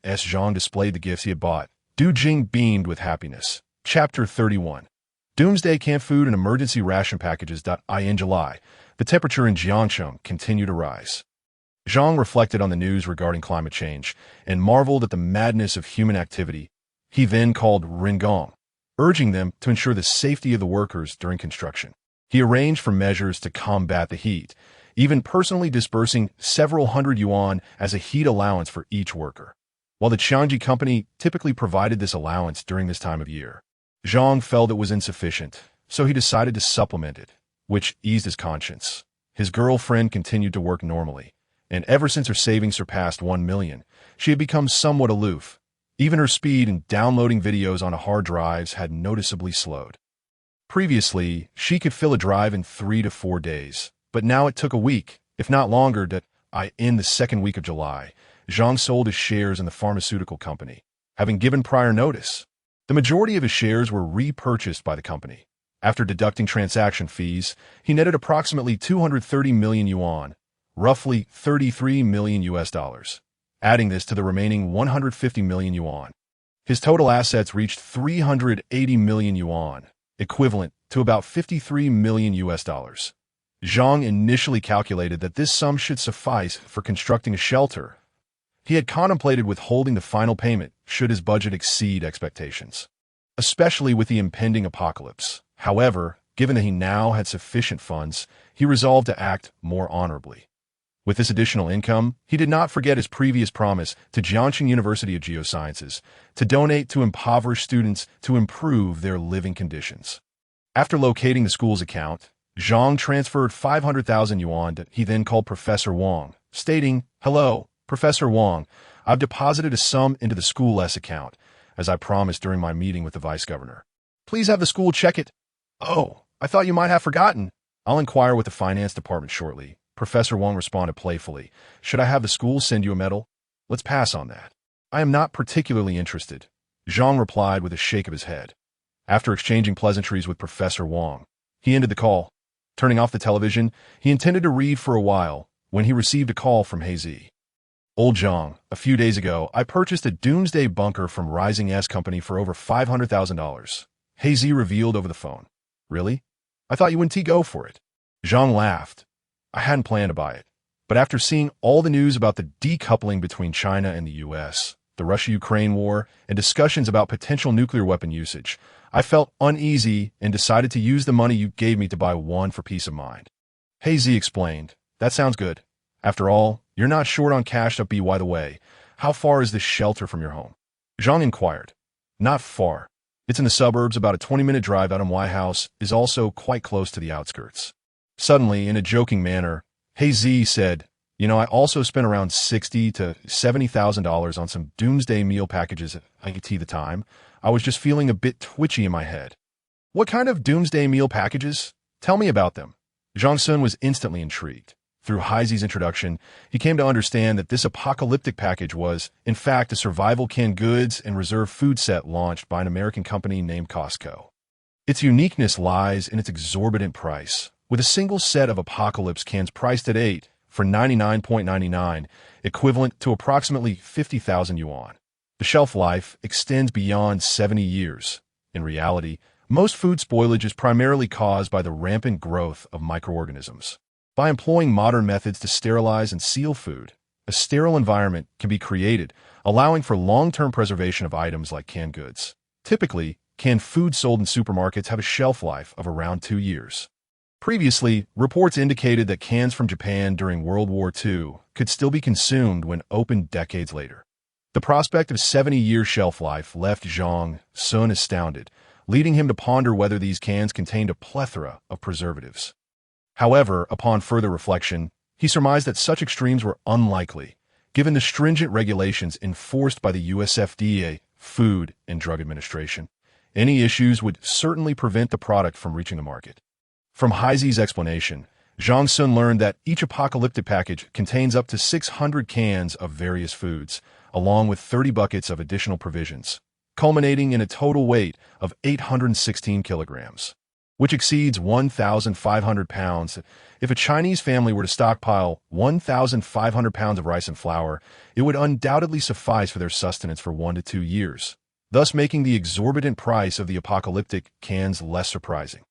As Zhang displayed the gifts he had bought, Du Jing beamed with happiness. Chapter 31. Doomsday Camp Food and Emergency Ration Packages. In July, the temperature in Jiangxun continued to rise. Zhang reflected on the news regarding climate change and marveled at the madness of human activity. He then called Ringong, urging them to ensure the safety of the workers during construction. He arranged for measures to combat the heat, even personally disbursing several hundred yuan as a heat allowance for each worker. While the Qiangji company typically provided this allowance during this time of year, Zhang felt it was insufficient, so he decided to supplement it, which eased his conscience. His girlfriend continued to work normally, and ever since her savings surpassed 1 million, she had become somewhat aloof. Even her speed in downloading videos onto hard drives had noticeably slowed. Previously, she could fill a drive in 3 to 4 days, but now it took a week, if not longer. In the second week of July, Zhang sold his shares in the pharmaceutical company, having given prior notice. The majority of his shares were repurchased by the company. After deducting transaction fees, he netted approximately 230 million yuan, roughly $33 million. Adding this to the remaining 150 million yuan, his total assets reached 380 million yuan, equivalent to about $53 million. Zhang initially calculated that this sum should suffice for constructing a shelter. He had contemplated withholding the final payment should his budget exceed expectations, especially with the impending apocalypse. However, given that he now had sufficient funds, he resolved to act more honorably. With this additional income, he did not forget his previous promise to Jiangxing University of Geosciences to donate to impoverished students to improve their living conditions. After locating the school's account, Zhang transferred 500,000 yuan. He then called Professor Wang, stating, "Hello, Professor Wang, I've deposited a sum into the school account, as I promised during my meeting with the vice governor. Please have the school check it." "Oh, I thought you might have forgotten." "I'll inquire with the finance department shortly." Professor Wang responded playfully. "Should I have the school send you a medal?" "Let's pass on that. I am not particularly interested," Zhang replied with a shake of his head. After exchanging pleasantries with Professor Wang, he ended the call. Turning off the television, he intended to read for a while when he received a call from Hazy. "Old Zhang, a few days ago, I purchased a doomsday bunker from Rising S Company for over $500,000. Hazy revealed over the phone. "Really? I thought you wouldn't go for it." Zhang laughed. "I hadn't planned to buy it, but after seeing all the news about the decoupling between China and the U.S., the Russia-Ukraine war, and discussions about potential nuclear weapon usage, I felt uneasy and decided to use the money you gave me to buy one for peace of mind." Hazy explained. "That sounds good. After all, you're not short on cash. By the way, how far is this shelter from your home?" Zhang inquired. "Not far. It's in the suburbs, about a 20-minute drive out, and my house is also quite close to the outskirts." Suddenly, in a joking manner, Hazy said, I also spent around $60,000 to $70,000 on some doomsday meal packages at the time. I was just feeling a bit twitchy in my head." "What kind of doomsday meal packages? Tell me about them." Zhang Xun was instantly intrigued. Through Hazy's introduction, he came to understand that this apocalyptic package was, in fact, a survival canned goods and reserve food set launched by an American company named Costco. Its uniqueness lies in its exorbitant price, with a single set of apocalypse cans priced at 8 for 99.99, equivalent to approximately 50,000 yuan. The shelf life extends beyond 70 years. In reality, most food spoilage is primarily caused by the rampant growth of microorganisms. By employing modern methods to sterilize and seal food, a sterile environment can be created, allowing for long-term preservation of items like canned goods. Typically, canned food sold in supermarkets have a shelf life of around 2 years. Previously, reports indicated that cans from Japan during World War II could still be consumed when opened decades later. The prospect of 70-year shelf life left Zhang Xun astounded, leading him to ponder whether these cans contained a plethora of preservatives. However, upon further reflection, he surmised that such extremes were unlikely, given the stringent regulations enforced by the US FDA, Food and Drug Administration. Any issues would certainly prevent the product from reaching the market. From Heizi's explanation, Zhang Xun learned that each apocalyptic package contains up to 600 cans of various foods, along with 30 buckets of additional provisions, culminating in a total weight of 816 kilograms, which exceeds 1,500 pounds. If a Chinese family were to stockpile 1,500 pounds of rice and flour, it would undoubtedly suffice for their sustenance for 1 to 2 years, thus making the exorbitant price of the apocalyptic cans less surprising.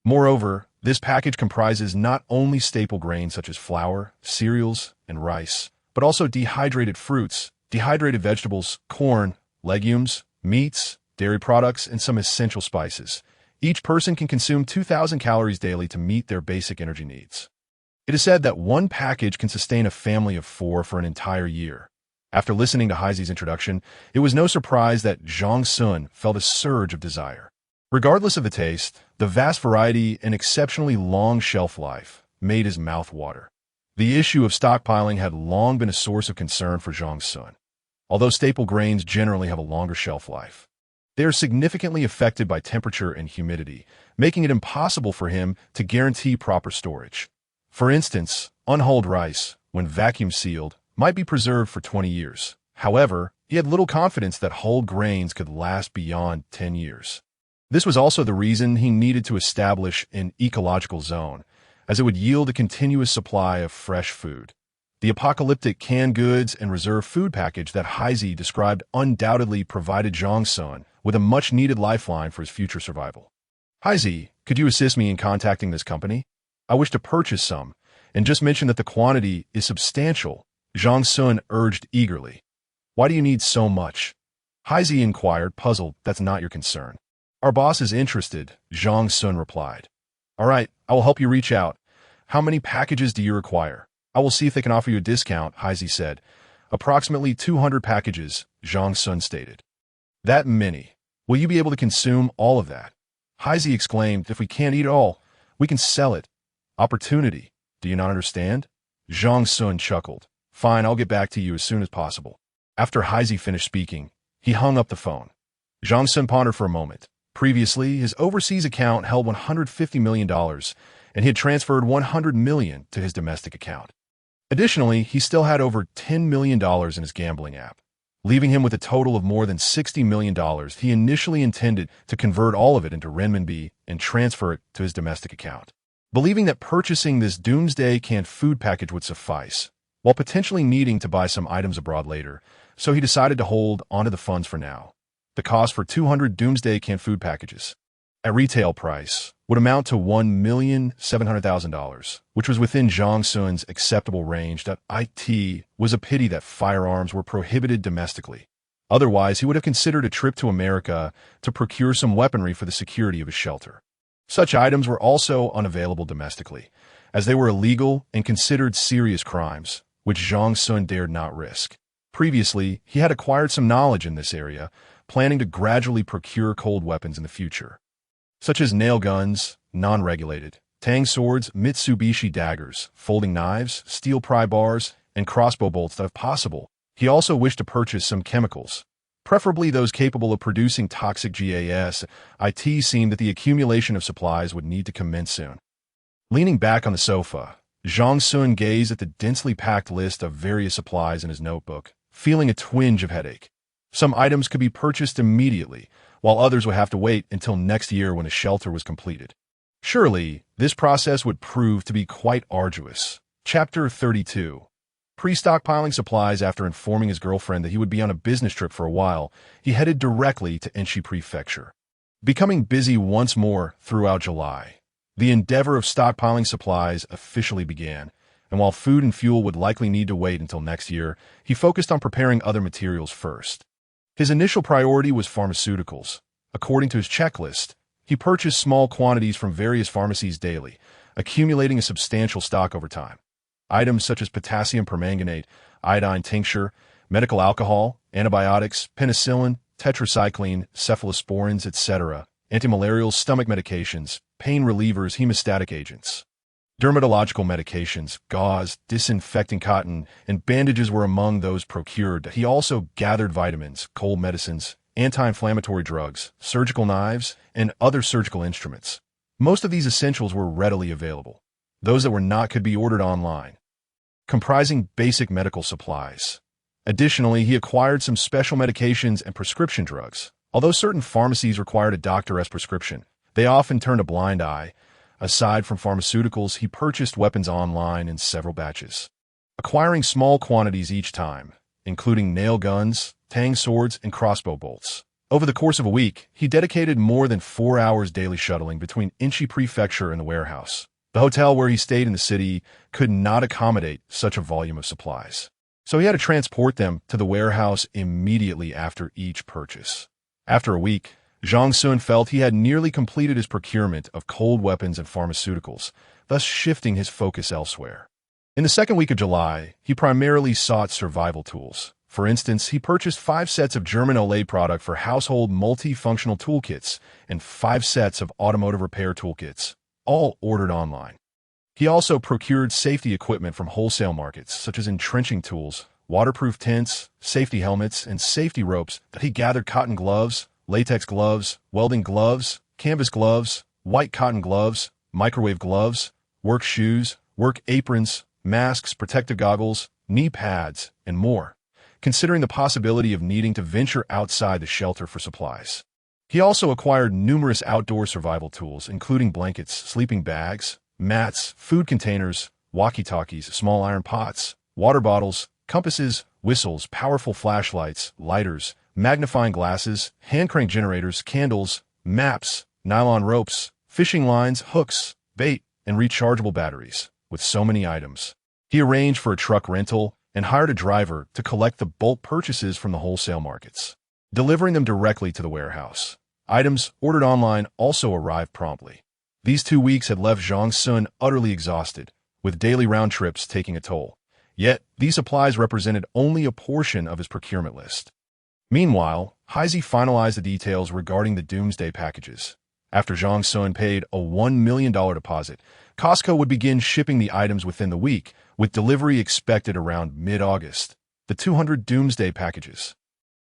Moreover, this package comprises not only staple grains such as flour, cereals, and rice, but also dehydrated fruits, dehydrated vegetables, corn, legumes, meats, dairy products, and some essential spices. Each person can consume 2,000 calories daily to meet their basic energy needs. It is said that one package can sustain a family of 4 for an entire year. After listening to Heizi's introduction, it was no surprise that Zhang Xun felt a surge of desire. Regardless of the taste, the vast variety and exceptionally long shelf life made his mouth water. The issue of stockpiling had long been a source of concern for Zhang Xun. Although staple grains generally have a longer shelf life, they are significantly affected by temperature and humidity, making it impossible for him to guarantee proper storage. For instance, unhulled rice, when vacuum sealed, might be preserved for 20 years. However, he had little confidence that hulled grains could last beyond 10 years. This was also the reason he needed to establish an ecological zone, as it would yield a continuous supply of fresh food. The apocalyptic canned goods and reserve food package that Heizi described undoubtedly provided Zhang Xun with a much-needed lifeline for his future survival. Heizi, could you assist me in contacting this company? I wish to purchase some, and just mention that the quantity is substantial, Zhang Xun urged eagerly. Why do you need so much? Heizi inquired, puzzled. That's not your concern. Our boss is interested, Zhang Xun replied. All right, I will help you reach out. How many packages do you require? I will see if they can offer you a discount, Heizi said. Approximately 200 packages, Zhang Xun stated. That many. Will you be able to consume all of that? Heizi exclaimed, if we can't eat it all, we can sell it. Opportunity. Do you not understand? Zhang Xun chuckled. Fine, I'll get back to you as soon as possible. After Heizi finished speaking, he hung up the phone. Zhang Xun pondered for a moment. Previously, his overseas account held $150 million, and he had transferred $100 million to his domestic account. Additionally, he still had over $10 million in his gambling app, leaving him with a total of more than $60 million. He initially intended to convert all of it into renminbi and transfer it to his domestic account, believing that purchasing this doomsday canned food package would suffice, while potentially needing to buy some items abroad later, so he decided to hold onto the funds for now. The cost for 200 doomsday canned food packages, at retail price, would amount to $1,700,000, which was within Zhang Xun's acceptable range. It was a pity that firearms were prohibited domestically. Otherwise, he would have considered a trip to America to procure some weaponry for the security of his shelter. Such items were also unavailable domestically, as they were illegal and considered serious crimes, which Zhang Xun dared not risk. Previously, he had acquired some knowledge in this area, planning to gradually procure cold weapons in the future, such as nail guns, non-regulated, tang swords, Mitsubishi daggers, folding knives, steel pry bars, and crossbow bolts if possible. He also wished to purchase some chemicals, preferably those capable of producing toxic gas. It seemed that the accumulation of supplies would need to commence soon. Leaning back on the sofa, Zhang Xun gazed at the densely packed list of various supplies in his notebook, feeling a twinge of headache. Some items could be purchased immediately, while others would have to wait until next year when a shelter was completed. Surely, this process would prove to be quite arduous. Chapter 32. Pre-stockpiling supplies. After informing his girlfriend that he would be on a business trip for a while, he headed directly to Enshi Prefecture, becoming busy once more throughout July. The endeavor of stockpiling supplies officially began, and while food and fuel would likely need to wait until next year, he focused on preparing other materials first. His initial priority was pharmaceuticals. According to his checklist, he purchased small quantities from various pharmacies daily, accumulating a substantial stock over time. Items such as potassium permanganate, iodine tincture, medical alcohol, antibiotics, penicillin, tetracycline, cephalosporins, etc., antimalarials, stomach medications, pain relievers, hemostatic agents. Dermatological medications, gauze, disinfecting cotton, and bandages were among those procured. He also gathered vitamins, cold medicines, anti-inflammatory drugs, surgical knives, and other surgical instruments. Most of these essentials were readily available. Those that were not could be ordered online, comprising basic medical supplies. Additionally, he acquired some special medications and prescription drugs. Although certain pharmacies required a doctor's prescription, they often turned a blind eye. Aside from pharmaceuticals, he purchased weapons online in several batches, acquiring small quantities each time, including nail guns, tang swords, and crossbow bolts. Over the course of a week, he dedicated more than 4 hours daily shuttling between Inchi Prefecture and the warehouse. The hotel where he stayed in the city could not accommodate such a volume of supplies, so he had to transport them to the warehouse immediately after each purchase. After a week, Zhang Xun felt he had nearly completed his procurement of cold weapons and pharmaceuticals, thus shifting his focus elsewhere. In the second week of July, he primarily sought survival tools. For instance, he purchased 5 sets of German Olay product for household multifunctional toolkits and 5 sets of automotive repair toolkits, all ordered online. He also procured safety equipment from wholesale markets, such as entrenching tools, waterproof tents, safety helmets, and safety ropes that he gathered cotton gloves, latex gloves, welding gloves, canvas gloves, white cotton gloves, microwave gloves, work shoes, work aprons, masks, protective goggles, knee pads, and more, considering the possibility of needing to venture outside the shelter for supplies. He also acquired numerous outdoor survival tools, including blankets, sleeping bags, mats, food containers, walkie-talkies, small iron pots, water bottles, compasses, whistles, powerful flashlights, lighters, magnifying glasses, hand crank generators, candles, maps, nylon ropes, fishing lines, hooks, bait, and rechargeable batteries. With so many items, he arranged for a truck rental and hired a driver to collect the bulk purchases from the wholesale markets, delivering them directly to the warehouse. Items ordered online also arrived promptly. These 2 weeks had left Zhang Xun utterly exhausted, with daily round trips taking a toll. Yet, these supplies represented only a portion of his procurement list. Meanwhile, Heisey finalized the details regarding the doomsday packages. After Zhang Xun paid a $1 million deposit, Costco would begin shipping the items within the week, with delivery expected around mid-August. The 200 doomsday packages,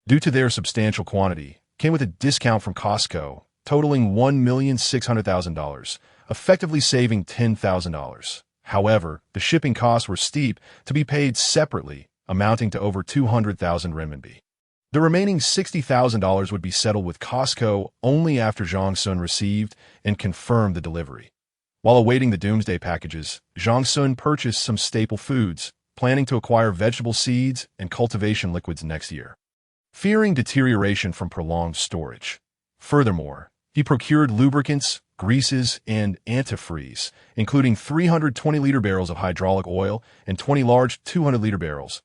due to their substantial quantity, came with a discount from Costco, totaling $1,600,000, effectively saving $10,000. However, the shipping costs were steep to be paid separately, amounting to over 200,000 renminbi. The remaining $60,000 would be settled with Costco only after Zhang Xun received and confirmed the delivery. While awaiting the doomsday packages, Zhang Xun purchased some staple foods, planning to acquire vegetable seeds and cultivation liquids next year, fearing deterioration from prolonged storage. Furthermore, he procured lubricants, greases, and antifreeze, including 320-liter barrels of hydraulic oil and 20 large 200-liter barrels.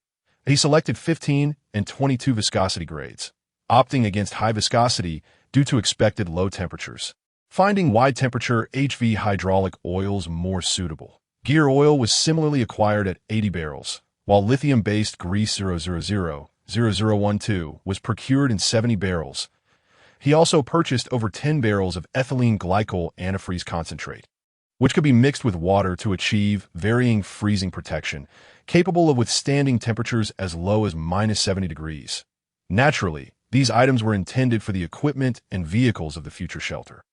He selected 15 and 22 viscosity grades, opting against high viscosity due to expected low temperatures, finding wide-temperature HV hydraulic oils more suitable. Gear oil was similarly acquired at 80 barrels, while lithium-based grease 0000012 was procured in 70 barrels. He also purchased over 10 barrels of ethylene glycol antifreeze concentrate, which could be mixed with water to achieve varying freezing protection, capable of withstanding temperatures as low as -70 degrees. Naturally, these items were intended for the equipment and vehicles of the future shelter,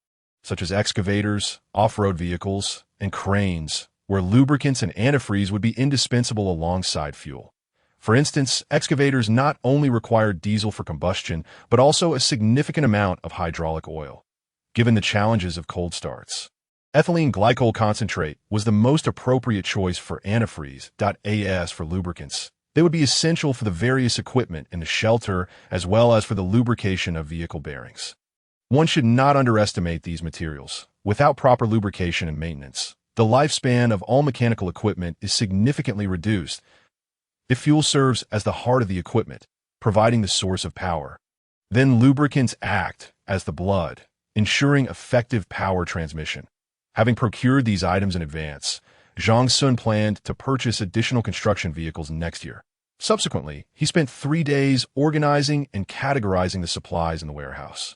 such as excavators, off-road vehicles, and cranes, where lubricants and antifreeze would be indispensable alongside fuel. For instance, excavators not only required diesel for combustion, but also a significant amount of hydraulic oil, given the challenges of cold starts. Ethylene glycol concentrate was the most appropriate choice for antifreeze.as for lubricants. They would be essential for the various equipment in the shelter as well as for the lubrication of vehicle bearings. One should not underestimate these materials. without proper lubrication and maintenance, the lifespan of all mechanical equipment is significantly reduced. If fuel serves as the heart of the equipment, providing the source of power, then lubricants act as the blood, ensuring effective power transmission. Having procured these items in advance, Zhang Xun planned to purchase additional construction vehicles next year. Subsequently, he spent 3 days organizing and categorizing the supplies in the warehouse.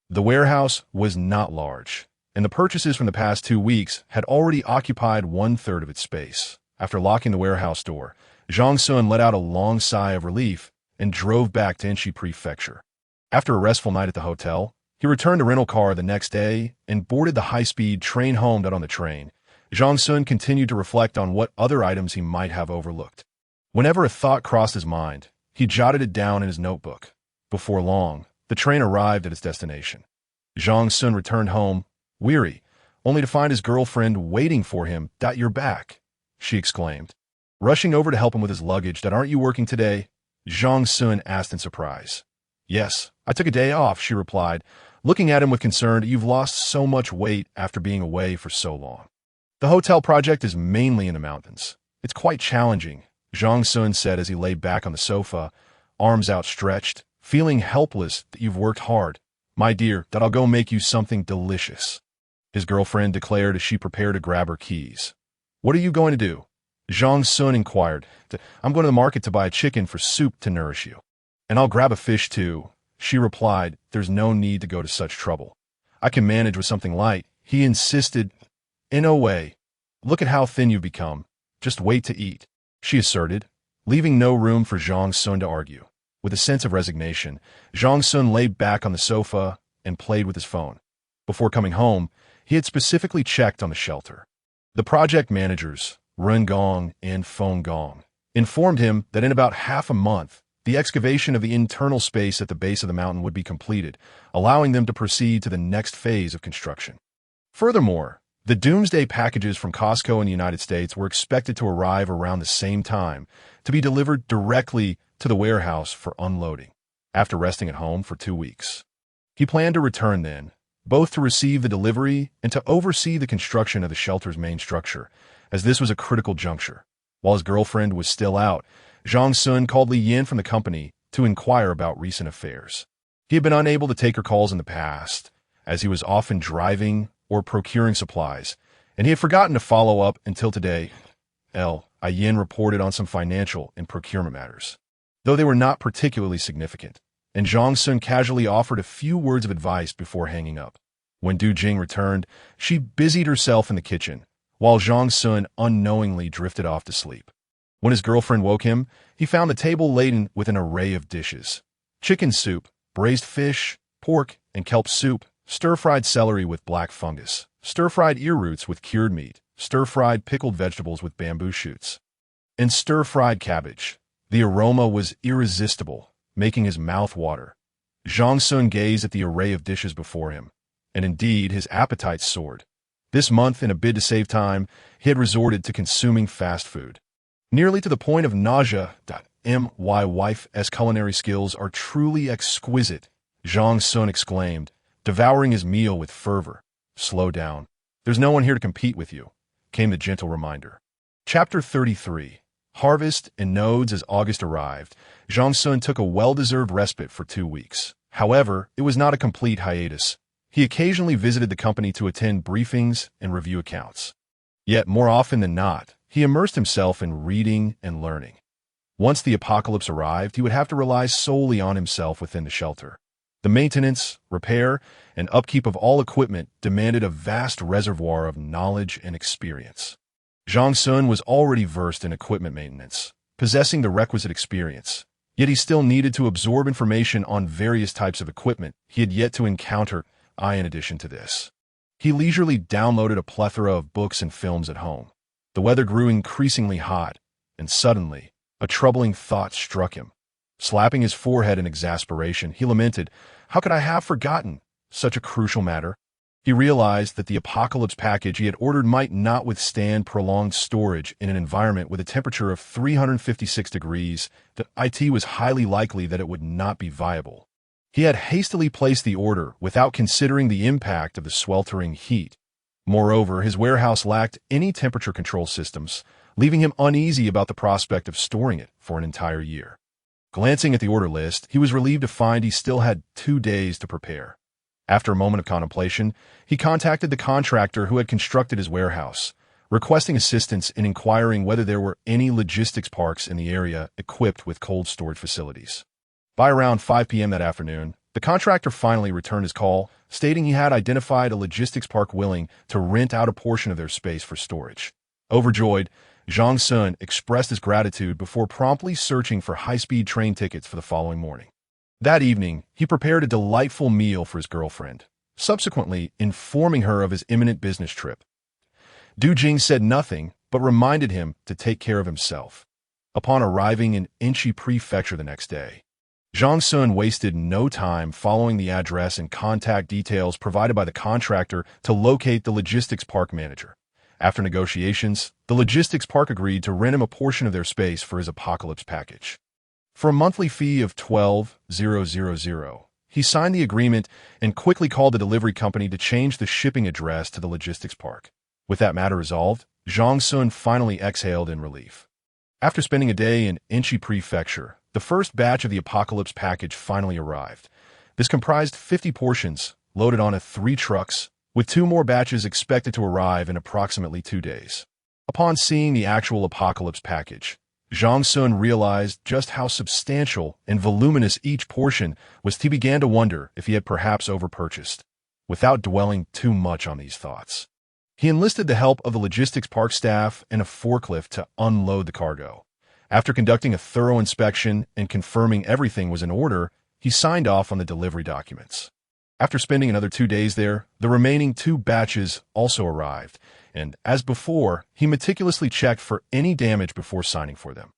The warehouse was not large, and the purchases from the past 2 weeks had already occupied 1/3 of its space. After locking the warehouse door, Zhang Xun let out a long sigh of relief and drove back to Enshi Prefecture. After a restful night at the hotel, he returned to rental car the next day and boarded the high-speed train home. On the train, Zhang Xun continued to reflect on what other items he might have overlooked. Whenever a thought crossed his mind, he jotted it down in his notebook. Before long, the train arrived at its destination. Zhang Xun returned home, weary, only to find his girlfriend waiting for him. "You're back," she exclaimed. Rushing over to help him with his luggage. "Aren't you working today?" Zhang Xun asked in surprise. "Yes, I took a day off," she replied, looking at him with concern. "You've lost so much weight after being away for so long." "The hotel project is mainly in the mountains. It's quite challenging," Zhang Xun said as he lay back on the sofa, arms outstretched, feeling helpless. "You've worked hard, my dear. I'll go make you something delicious," his girlfriend declared as she prepared to grab her keys. "What are you going to do?" Zhang Xun inquired. "I'm going to the market to buy a chicken for soup to nourish you. And I'll grab a fish too," she replied. "There's no need to go to such trouble. I can manage with something light," he insisted. "In no way. Look at how thin you've become. Just wait to eat," she asserted, leaving no room for Zhang Xun to argue. With a sense of resignation, Zhang Xun lay back on the sofa and played with his phone. Before coming home, he had specifically checked on the shelter. The project managers, Ren Gong and Feng Gong, informed him that in about half a month, the excavation of the internal space at the base of the mountain would be completed, allowing them to proceed to the next phase of construction. Furthermore, the doomsday packages from Costco in the United States were expected to arrive around the same time, to be delivered directly to the warehouse for unloading. After resting at home for 2 weeks, he planned to return then, both to receive the delivery and to oversee the construction of the shelter's main structure, as this was a critical juncture. While his girlfriend was still out, Zhang Xun called Li Yin from the company to inquire about recent affairs. He had been unable to take her calls in the past, as he was often driving or procuring supplies, and he had forgotten to follow up until today. Yin reported on some financial and procurement matters, though they were not particularly significant, and Zhang Xun casually offered a few words of advice before hanging up. When Du Jing returned, she busied herself in the kitchen, while Zhang Xun unknowingly drifted off to sleep. When his girlfriend woke him, he found the table laden with an array of dishes: chicken soup, braised fish, pork and kelp soup, stir-fried celery with black fungus, stir-fried ear roots with cured meat, stir-fried pickled vegetables with bamboo shoots, and stir-fried cabbage. The aroma was irresistible, making his mouth water. Zhang Xun gazed at the array of dishes before him, and indeed his appetite soared. This month, in a bid to save time, he had resorted to consuming fast food, nearly to the point of nausea. My wife's culinary skills are truly exquisite, Zhang Xun exclaimed, devouring his meal with fervor. "Slow down. There's no one here to compete with you," came the gentle reminder. Chapter 33. Harvest and Nodes. As August arrived, Zhang Xun took a well-deserved respite for 2 weeks. However, it was not a complete hiatus. He occasionally visited the company to attend briefings and review accounts. Yet, more often than not, he immersed himself in reading and learning. Once the apocalypse arrived, he would have to rely solely on himself within the shelter. The maintenance, repair, and upkeep of all equipment demanded a vast reservoir of knowledge and experience. Zhang Xun was already versed in equipment maintenance, possessing the requisite experience, yet he still needed to absorb information on various types of equipment he had yet to encounter. In addition to this, he leisurely downloaded a plethora of books and films at home. The weather grew increasingly hot, and suddenly, a troubling thought struck him. Slapping his forehead in exasperation, he lamented, "How could I have forgotten such a crucial matter?" He realized that the apocalypse package he had ordered might not withstand prolonged storage in an environment with a temperature of 356 degrees. It was highly likely that it would not be viable. He had hastily placed the order without considering the impact of the sweltering heat, Moreover, his warehouse lacked any temperature control systems, leaving him uneasy about the prospect of storing it for an entire year. Glancing at the order list, he was relieved to find he still had 2 days to prepare. After a moment of contemplation, he contacted the contractor who had constructed his warehouse, requesting assistance in inquiring whether there were any logistics parks in the area equipped with cold storage facilities. By around 5 p.m. that afternoon, the contractor finally returned his call, stating he had identified a logistics park willing to rent out a portion of their space for storage. Overjoyed, Zhang Xun expressed his gratitude before promptly searching for high-speed train tickets for the following morning. That evening, he prepared a delightful meal for his girlfriend, subsequently informing her of his imminent business trip. Du Jing said nothing, but reminded him to take care of himself. Upon arriving in Inchi Prefecture the next day, Zhang Xun wasted no time following the address and contact details provided by the contractor to locate the logistics park manager. After negotiations, the logistics park agreed to rent him a portion of their space for his apocalypse package. For a monthly fee of 12,000, he signed the agreement and quickly called the delivery company to change the shipping address to the logistics park. With that matter resolved, Zhang Xun finally exhaled in relief. After spending a day in Inchi Prefecture, the first batch of the apocalypse package finally arrived. This comprised 50 portions, loaded onto 3 trucks, with 2 more batches expected to arrive in approximately 2 days. Upon seeing the actual apocalypse package, Zhang Xun realized just how substantial and voluminous each portion was. He began to wonder if he had perhaps overpurchased. Without dwelling too much on these thoughts, he enlisted the help of the logistics park staff and a forklift to unload the cargo. After conducting a thorough inspection and confirming everything was in order, he signed off on the delivery documents. After spending another 2 days there, the remaining 2 batches also arrived, and as before, he meticulously checked for any damage before signing for them.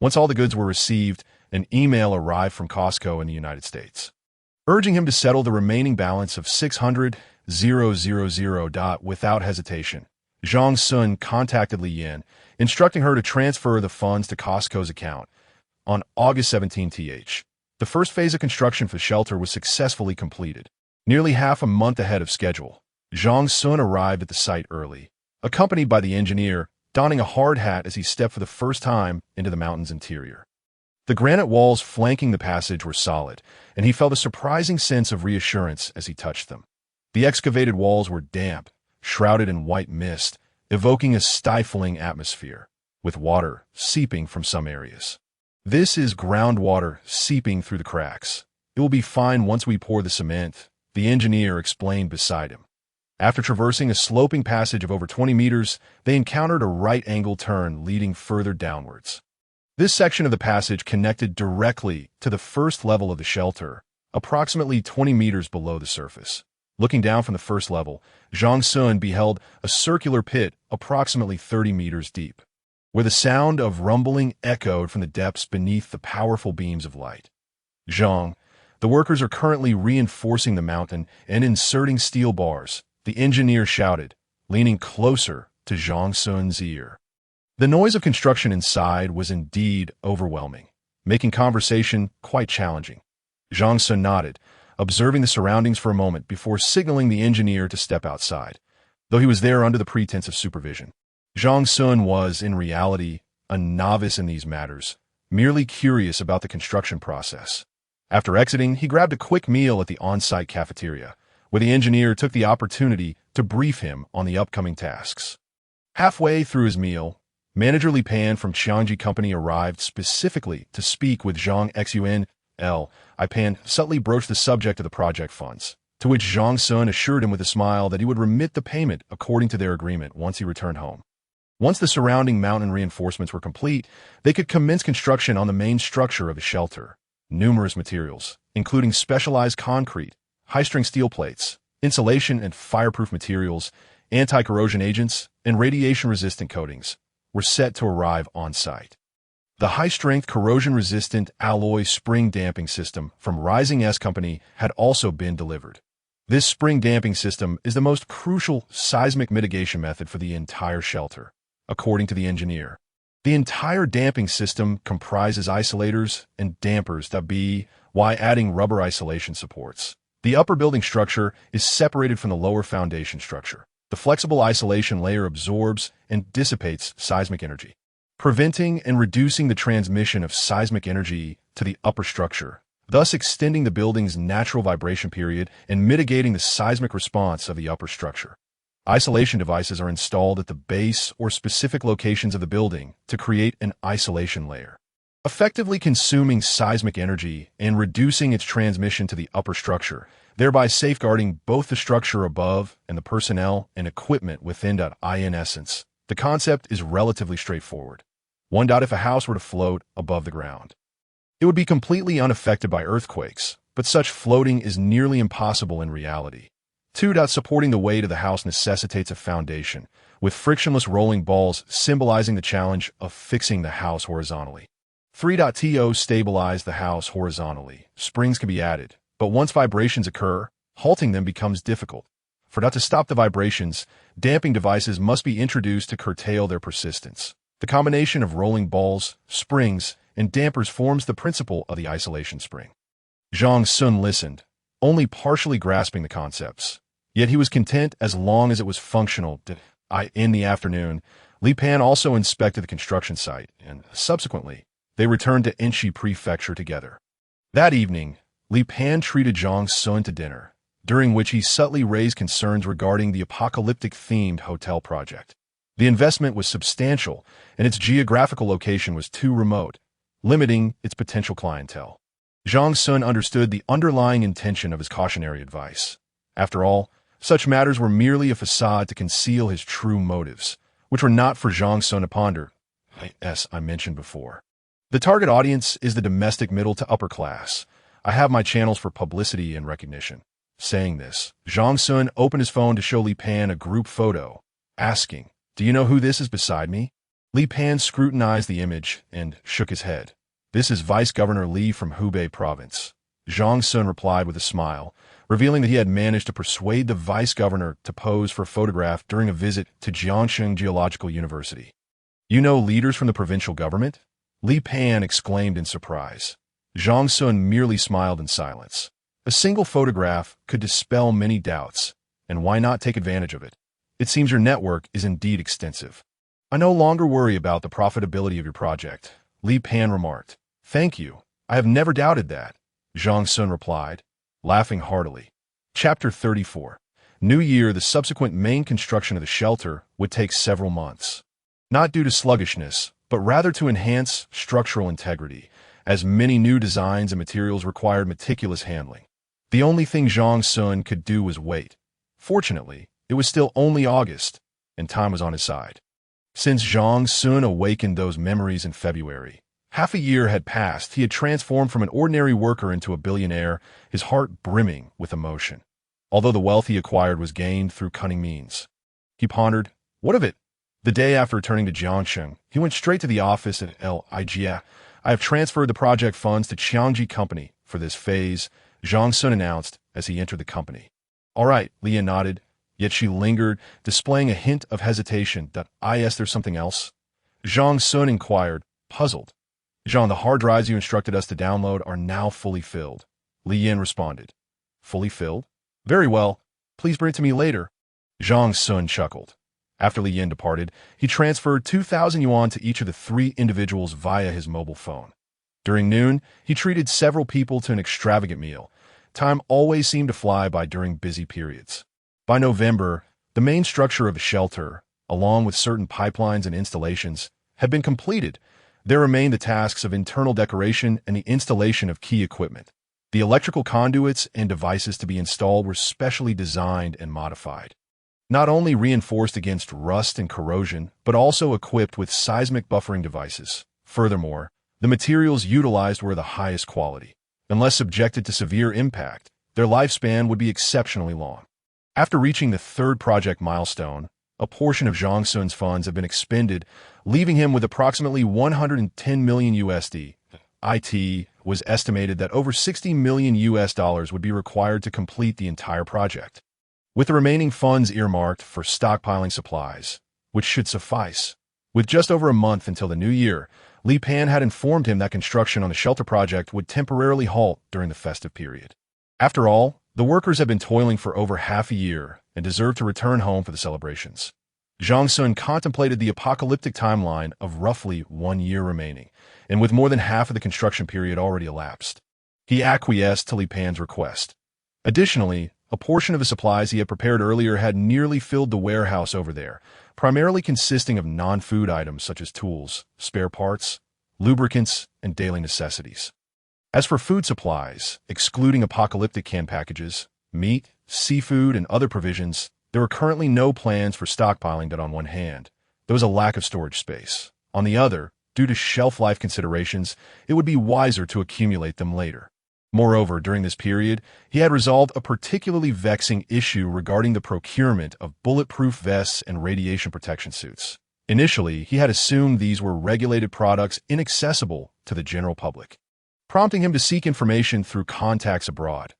Once all the goods were received, an email arrived from Costco in the United States, urging him to settle the remaining balance of $600,000. Without hesitation, Zhang Xun contacted Li Yan, instructing her to transfer the funds to Costco's account. On August 17, the first phase of construction for the shelter was successfully completed. Nearly half a month ahead of schedule, Zhang Xun arrived at the site early, accompanied by the engineer, donning a hard hat as he stepped for the first time into the mountain's interior. The granite walls flanking the passage were solid, and he felt a surprising sense of reassurance as he touched them. The excavated walls were damp, shrouded in white mist, evoking a stifling atmosphere, with water seeping from some areas. "This is groundwater seeping through the cracks. It will be fine once we pour the cement," the engineer explained beside him. After traversing a sloping passage of over 20 meters, they encountered a right-angle turn leading further downwards. This section of the passage connected directly to the first level of the shelter, approximately 20 meters below the surface. Looking down from the first level, Zhang Xun beheld a circular pit approximately 30 meters deep, where the sound of rumbling echoed from the depths beneath the powerful beams of light. "Zhang, the workers are currently reinforcing the mountain and inserting steel bars," the engineer shouted, leaning closer to Zhang Xun's ear. The noise of construction inside was indeed overwhelming, making conversation quite challenging. Zhang Xun nodded, observing the surroundings for a moment before signaling the engineer to step outside, though he was there under the pretense of supervision. Zhang Xun was, in reality, a novice in these matters, merely curious about the construction process. After exiting, he grabbed a quick meal at the on-site cafeteria, where the engineer took the opportunity to brief him on the upcoming tasks. Halfway through his meal, Manager Li Pan from Qiangji Company arrived specifically to speak with Zhang Xun. Pan subtly broached the subject of the project funds, to which Zhang Xun assured him with a smile that he would remit the payment according to their agreement once he returned home. Once the surrounding mountain reinforcements were complete, they could commence construction on the main structure of the shelter. Numerous materials, including specialized concrete, high-strength steel plates, insulation and fireproof materials, anti-corrosion agents, and radiation-resistant coatings, were set to arrive on site. The high-strength corrosion-resistant alloy spring damping system from Rising S Company had also been delivered. This spring damping system is the most crucial seismic mitigation method for the entire shelter, according to the engineer. The entire damping system comprises isolators and dampers while adding rubber isolation supports. The upper building structure is separated from the lower foundation structure. The flexible isolation layer absorbs and dissipates seismic energy, preventing and reducing the transmission of seismic energy to the upper structure, thus extending the building's natural vibration period and mitigating the seismic response of the upper structure. Isolation devices are installed at the base or specific locations of the building to create an isolation layer, effectively consuming seismic energy and reducing its transmission to the upper structure, thereby safeguarding both the structure above and the personnel and equipment within. In essence, the concept is relatively straightforward. If a house were to float above the ground, it would be completely unaffected by earthquakes, but such floating is nearly impossible in reality. 2. Supporting the weight of the house necessitates a foundation, with frictionless rolling balls symbolizing the challenge of fixing the house horizontally. 3. To stabilize the house horizontally, springs can be added, but once vibrations occur, halting them becomes difficult. To stop the vibrations, damping devices must be introduced to curtail their persistence. The combination of rolling balls, springs, and dampers forms the principle of the isolation spring. Zhang Xun listened, only partially grasping the concepts. Yet he was content as long as it was functional. In the afternoon, Li Pan also inspected the construction site, and subsequently, they returned to Enshi Prefecture together. That evening, Li Pan treated Zhang Xun to dinner, during which he subtly raised concerns regarding the apocalyptic-themed hotel project. The investment was substantial, and its geographical location was too remote, limiting its potential clientele. Zhang Xun understood the underlying intention of his cautionary advice. After all, such matters were merely a facade to conceal his true motives, which were not for Zhang Xun to ponder, as I mentioned before. The target audience is the domestic middle to upper class. I have my channels for publicity and recognition. Saying this, Zhang Xun opened his phone to show Li Pan a group photo, asking, "Do you know who this is beside me?" Li Pan scrutinized the image and shook his head. "This is Vice Governor Li from Hubei Province." Zhang Xun replied with a smile, revealing that he had managed to persuade the vice governor to pose for a photograph during a visit to Jiangsheng Geological University. "You know leaders from the provincial government?" Li Pan exclaimed in surprise. Zhang Xun merely smiled in silence. A single photograph could dispel many doubts, and why not take advantage of it? It seems your network is indeed extensive. "I no longer worry about the profitability of your project," Li Pan remarked. "Thank you. I have never doubted that," Zhang Xun replied, laughing heartily. Chapter 34. New Year. The subsequent main construction of the shelter would take several months. Not due to sluggishness, but rather to enhance structural integrity, as many new designs and materials required meticulous handling. The only thing Zhang Xun could do was wait. Fortunately, it was still only August, and time was on his side. Since Zhang Xun awakened those memories in February, half a year had passed. He had transformed from an ordinary worker into a billionaire, his heart brimming with emotion. Although the wealth he acquired was gained through cunning means. He pondered, what of it? The day after returning to Jiangsheng, he went straight to the office at LIGA. "I have transferred the project funds to Qiangji Company for this phase," Zhang Xun announced as he entered the company. "All right," Leah nodded, yet she lingered, displaying a hint of hesitation. There's something else?" Zhang Xun inquired, puzzled. "Zhang, the hard drives you instructed us to download are now fully filled," Li Yin responded. "Fully filled? Very well. Please bring it to me later." Zhang Xun chuckled. After Li Yin departed, he transferred 2,000 yuan to each of the 3 individuals via his mobile phone. During noon, he treated several people to an extravagant meal. Time always seemed to fly by during busy periods. By November, the main structure of the shelter, along with certain pipelines and installations, had been completed. There remained the tasks of internal decoration and the installation of key equipment. The electrical conduits and devices to be installed were specially designed and modified. Not only reinforced against rust and corrosion, but also equipped with seismic buffering devices. Furthermore, the materials utilized were the highest quality. Unless subjected to severe impact, their lifespan would be exceptionally long. After reaching the 3rd project milestone, a portion of Zhang Xun's funds had been expended, leaving him with approximately 110 million USD. It was estimated that over 60 million US dollars would be required to complete the entire project, with the remaining funds earmarked for stockpiling supplies, which should suffice. With just over a month until the new year, Li Pan had informed him that construction on the shelter project would temporarily halt during the festive period. After all, the workers had been toiling for over half a year, and deserved to return home for the celebrations. Zhang Xun contemplated the apocalyptic timeline of roughly 1 year remaining, and with more than half of the construction period already elapsed. He acquiesced to Li Pan's request. Additionally, a portion of the supplies he had prepared earlier had nearly filled the warehouse over there, primarily consisting of non-food items such as tools, spare parts, lubricants, and daily necessities. As for food supplies, excluding apocalyptic canned packages, meat, seafood, and other provisions, there were currently no plans for stockpiling that on one hand, there was a lack of storage space. On the other, due to shelf life considerations, it would be wiser to accumulate them later. Moreover, during this period, he had resolved a particularly vexing issue regarding the procurement of bulletproof vests and radiation protection suits. Initially, he had assumed these were regulated products inaccessible to the general public, prompting him to seek information through contacts abroad.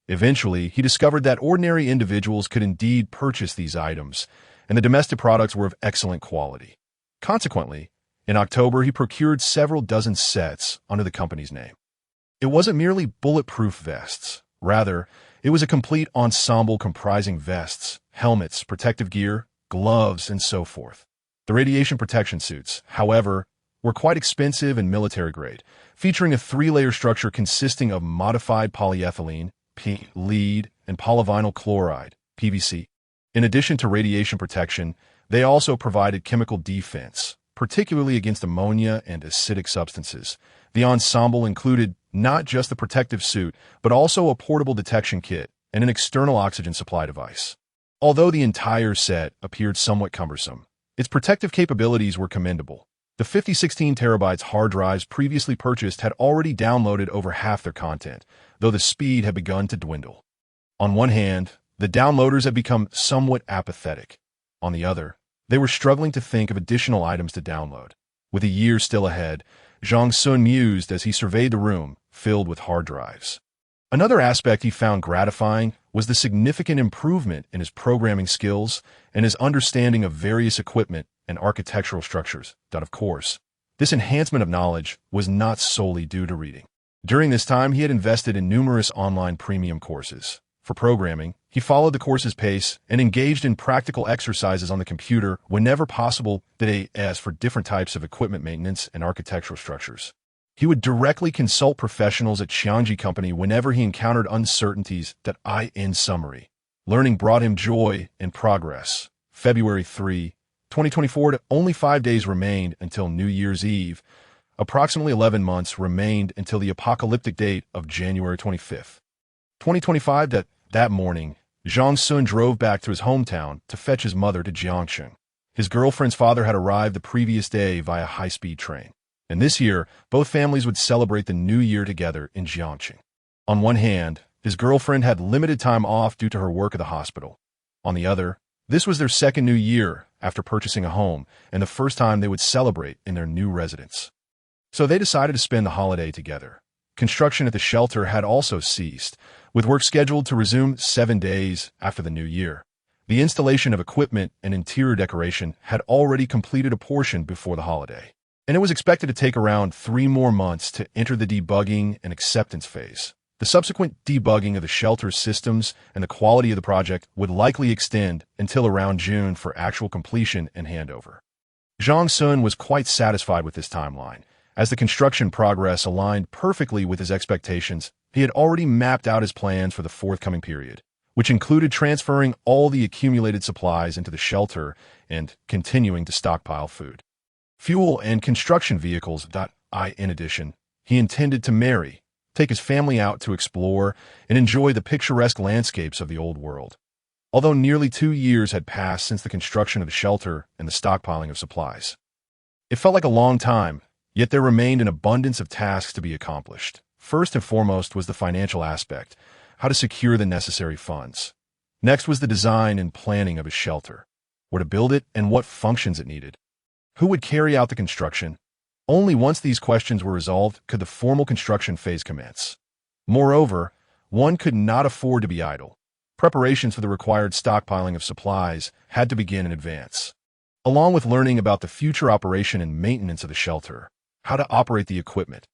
Eventually, he discovered that ordinary individuals could indeed purchase these items, and the domestic products were of excellent quality. Consequently, in October, he procured several dozen sets under the company's name. It wasn't merely bulletproof vests. Rather, it was a complete ensemble comprising vests, helmets, protective gear, gloves, and so forth. The radiation protection suits, however, were quite expensive and military-grade, featuring a 3-layer structure consisting of modified polyethylene, lead, and polyvinyl chloride, PVC. In addition to radiation protection, they also provided chemical defense, particularly against ammonia and acidic substances. The ensemble included not just the protective suit, but also a portable detection kit and an external oxygen supply device. Although the entire set appeared somewhat cumbersome, its protective capabilities were commendable. The 5016 terabytes hard drives previously purchased had already downloaded over half their content, though the speed had begun to dwindle. On one hand, the downloaders had become somewhat apathetic. On the other, they were struggling to think of additional items to download. With a year still ahead, Zhang Xun mused as he surveyed the room filled with hard drives. Another aspect he found gratifying was the significant improvement in his programming skills and his understanding of various equipment and architectural structures. Of course, this enhancement of knowledge was not solely due to reading. During this time, he had invested in numerous online premium courses. For programming, he followed the course's pace and engaged in practical exercises on the computer whenever possible for different types of equipment maintenance and architectural structures. He would directly consult professionals at Xiangji Company whenever he encountered uncertainties. In summary, learning brought him joy and progress. February 3, 2024, only 5 days remained until New Year's Eve. Approximately 11 months remained until the apocalyptic date of January 25th, 2025. That morning, Zhang Xun drove back to his hometown to fetch his mother to Jiangxing. His girlfriend's father had arrived the previous day via high-speed train, and this year, both families would celebrate the new year together in Jiangxing. On one hand, his girlfriend had limited time off due to her work at the hospital. On the other, this was their second new year after purchasing a home and the first time they would celebrate in their new residence. So they decided to spend the holiday together. Construction at the shelter had also ceased, with work scheduled to resume 7 days after the new year. The installation of equipment and interior decoration had already completed a portion before the holiday, and it was expected to take around 3 more months to enter the debugging and acceptance phase. The subsequent debugging of the shelter's systems and the quality of the project would likely extend until around June for actual completion and handover. Zhang Xun was quite satisfied with this timeline, as the construction progress aligned perfectly with his expectations. He had already mapped out his plans for the forthcoming period, which included transferring all the accumulated supplies into the shelter and continuing to stockpile food, fuel, and construction vehicles. In addition, he intended to marry, take his family out to explore, and enjoy the picturesque landscapes of the old world. Although nearly 2 years had passed since the construction of the shelter and the stockpiling of supplies, it felt like a long time, yet there remained an abundance of tasks to be accomplished. First and foremost was the financial aspect, how to secure the necessary funds. Next was the design and planning of his shelter, where to build it and what functions it needed. Who would carry out the construction? Only once these questions were resolved could the formal construction phase commence. Moreover, one could not afford to be idle. Preparations for the required stockpiling of supplies had to begin in advance, along with learning about the future operation and maintenance of the shelter, how to operate the equipment,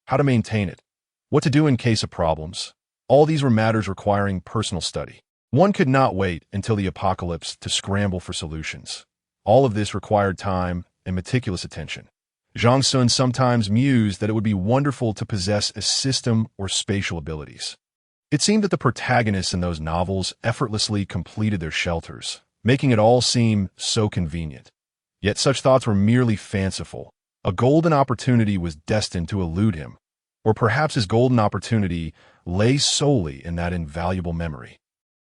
how to maintain it, what to do in case of problems. All these were matters requiring personal study. One could not wait until the apocalypse to scramble for solutions. All of this required time and meticulous attention. Zhang Xun sometimes mused that it would be wonderful to possess a system or spatial abilities. It seemed that the protagonists in those novels effortlessly completed their shelters, making it all seem so convenient. Yet such thoughts were merely fanciful. A golden opportunity was destined to elude him, or perhaps his golden opportunity lay solely in that invaluable memory.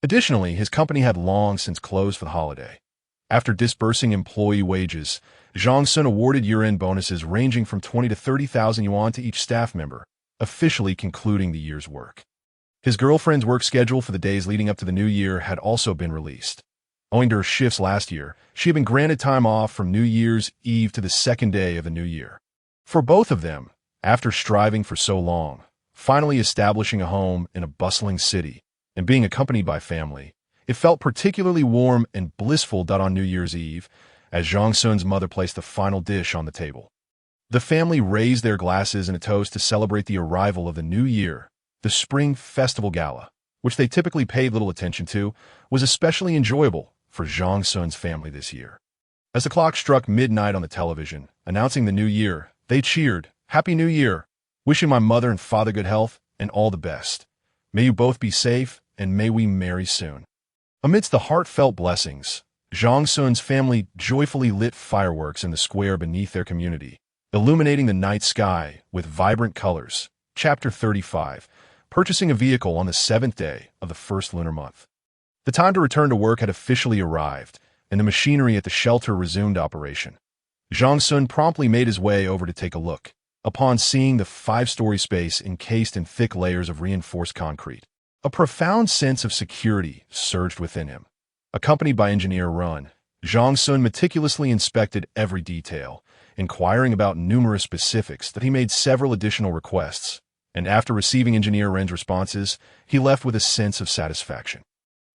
Additionally, his company had long since closed for the holiday. After disbursing employee wages, Zhang Xun awarded year-end bonuses ranging from 20 to 30,000 yuan to each staff member, officially concluding the year's work. His girlfriend's work schedule for the days leading up to the new year had also been released. Owing to her shifts last year, she had been granted time off from New Year's Eve to the second day of the new year. For both of them, after striving for so long, finally establishing a home in a bustling city, and being accompanied by family, it felt particularly warm and blissful on New Year's Eve, as Zhang Xun's mother placed the final dish on the table. The family raised their glasses in a toast to celebrate the arrival of the new year. The Spring Festival Gala, which they typically paid little attention to, was especially enjoyable for Zhang Xun's family this year. As the clock struck midnight on the television, announcing the new year, they cheered, "Happy New Year! Wishing my mother and father good health and all the best. May you both be safe, and may we marry soon." Amidst the heartfelt blessings, Zhang Xun's family joyfully lit fireworks in the square beneath their community, illuminating the night sky with vibrant colors. Chapter 35. Purchasing a vehicle on the 7th day of the first lunar month. The time to return to work had officially arrived, and the machinery at the shelter resumed operation. Zhang Xun promptly made his way over to take a look, upon seeing the 5-story space encased in thick layers of reinforced concrete. A profound sense of security surged within him. Accompanied by Engineer Run, Zhang Xun meticulously inspected every detail, inquiring about numerous specifics that he made several additional requests, and after receiving Engineer Ren's responses, he left with a sense of satisfaction.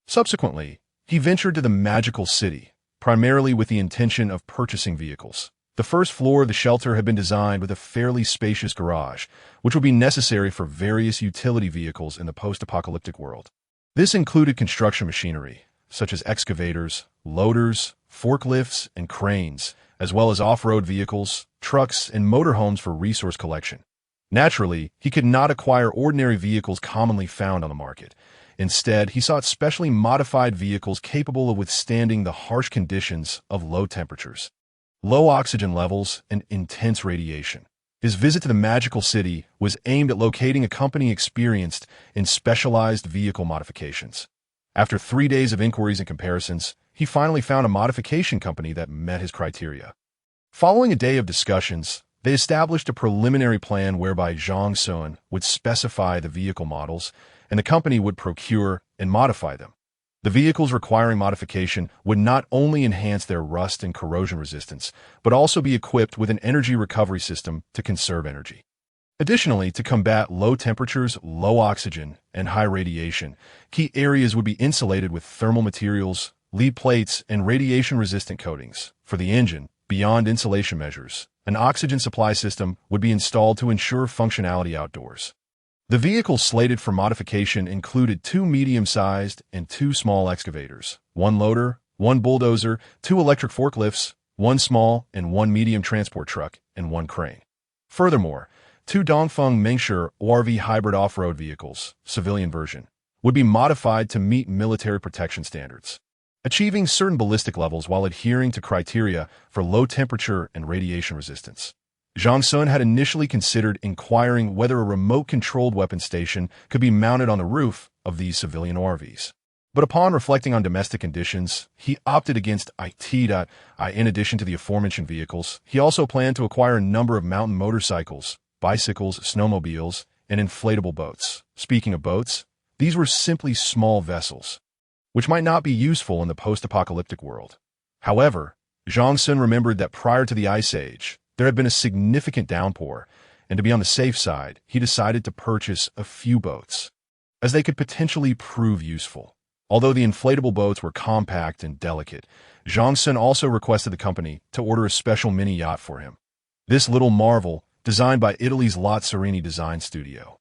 Subsequently, he ventured to the magical city, primarily with the intention of purchasing vehicles. The first floor of the shelter had been designed with a fairly spacious garage, which would be necessary for various utility vehicles in the post-apocalyptic world. This included construction machinery, such as excavators, loaders, forklifts, and cranes, as well as off-road vehicles, trucks, and motorhomes for resource collection. Naturally, he could not acquire ordinary vehicles commonly found on the market. Instead, he sought specially modified vehicles capable of withstanding the harsh conditions of low temperatures, low oxygen levels, and intense radiation. His visit to the magical city was aimed at locating a company experienced in specialized vehicle modifications. After 3 days of inquiries and comparisons, he finally found a modification company that met his criteria. Following a day of discussions, they established a preliminary plan whereby Zhang Xun would specify the vehicle models, and the company would procure and modify them. The vehicles requiring modification would not only enhance their rust and corrosion resistance, but also be equipped with an energy recovery system to conserve energy. Additionally, to combat low temperatures, low oxygen, and high radiation, key areas would be insulated with thermal materials, lead plates, and radiation-resistant coatings. For the engine, beyond insulation measures, an oxygen supply system would be installed to ensure functionality outdoors. The vehicles slated for modification included 2 medium-sized and 2 small excavators, 1 loader, 1 bulldozer, 2 electric forklifts, 1 small and 1 medium transport truck, and 1 crane. Furthermore, 2 Dongfeng Mengshi ORV hybrid off-road vehicles, civilian version, would be modified to meet military protection standards, achieving certain ballistic levels while adhering to criteria for low temperature and radiation resistance. Zhang Xun had initially considered inquiring whether a remote-controlled weapon station could be mounted on the roof of these civilian ORVs. But upon reflecting on domestic conditions, he opted against it. In addition to the aforementioned vehicles, he also planned to acquire a number of mountain motorcycles, bicycles, snowmobiles, and inflatable boats. Speaking of boats, these were simply small vessels, which might not be useful in the post-apocalyptic world. However, Zhang Xun remembered that prior to the Ice Age, there had been a significant downpour, and to be on the safe side, he decided to purchase a few boats, as they could potentially prove useful. Although the inflatable boats were compact and delicate, Zhang Xun also requested the company to order a special mini-yacht for him. This little marvel, designed by Italy's Lazzarini Design Studio,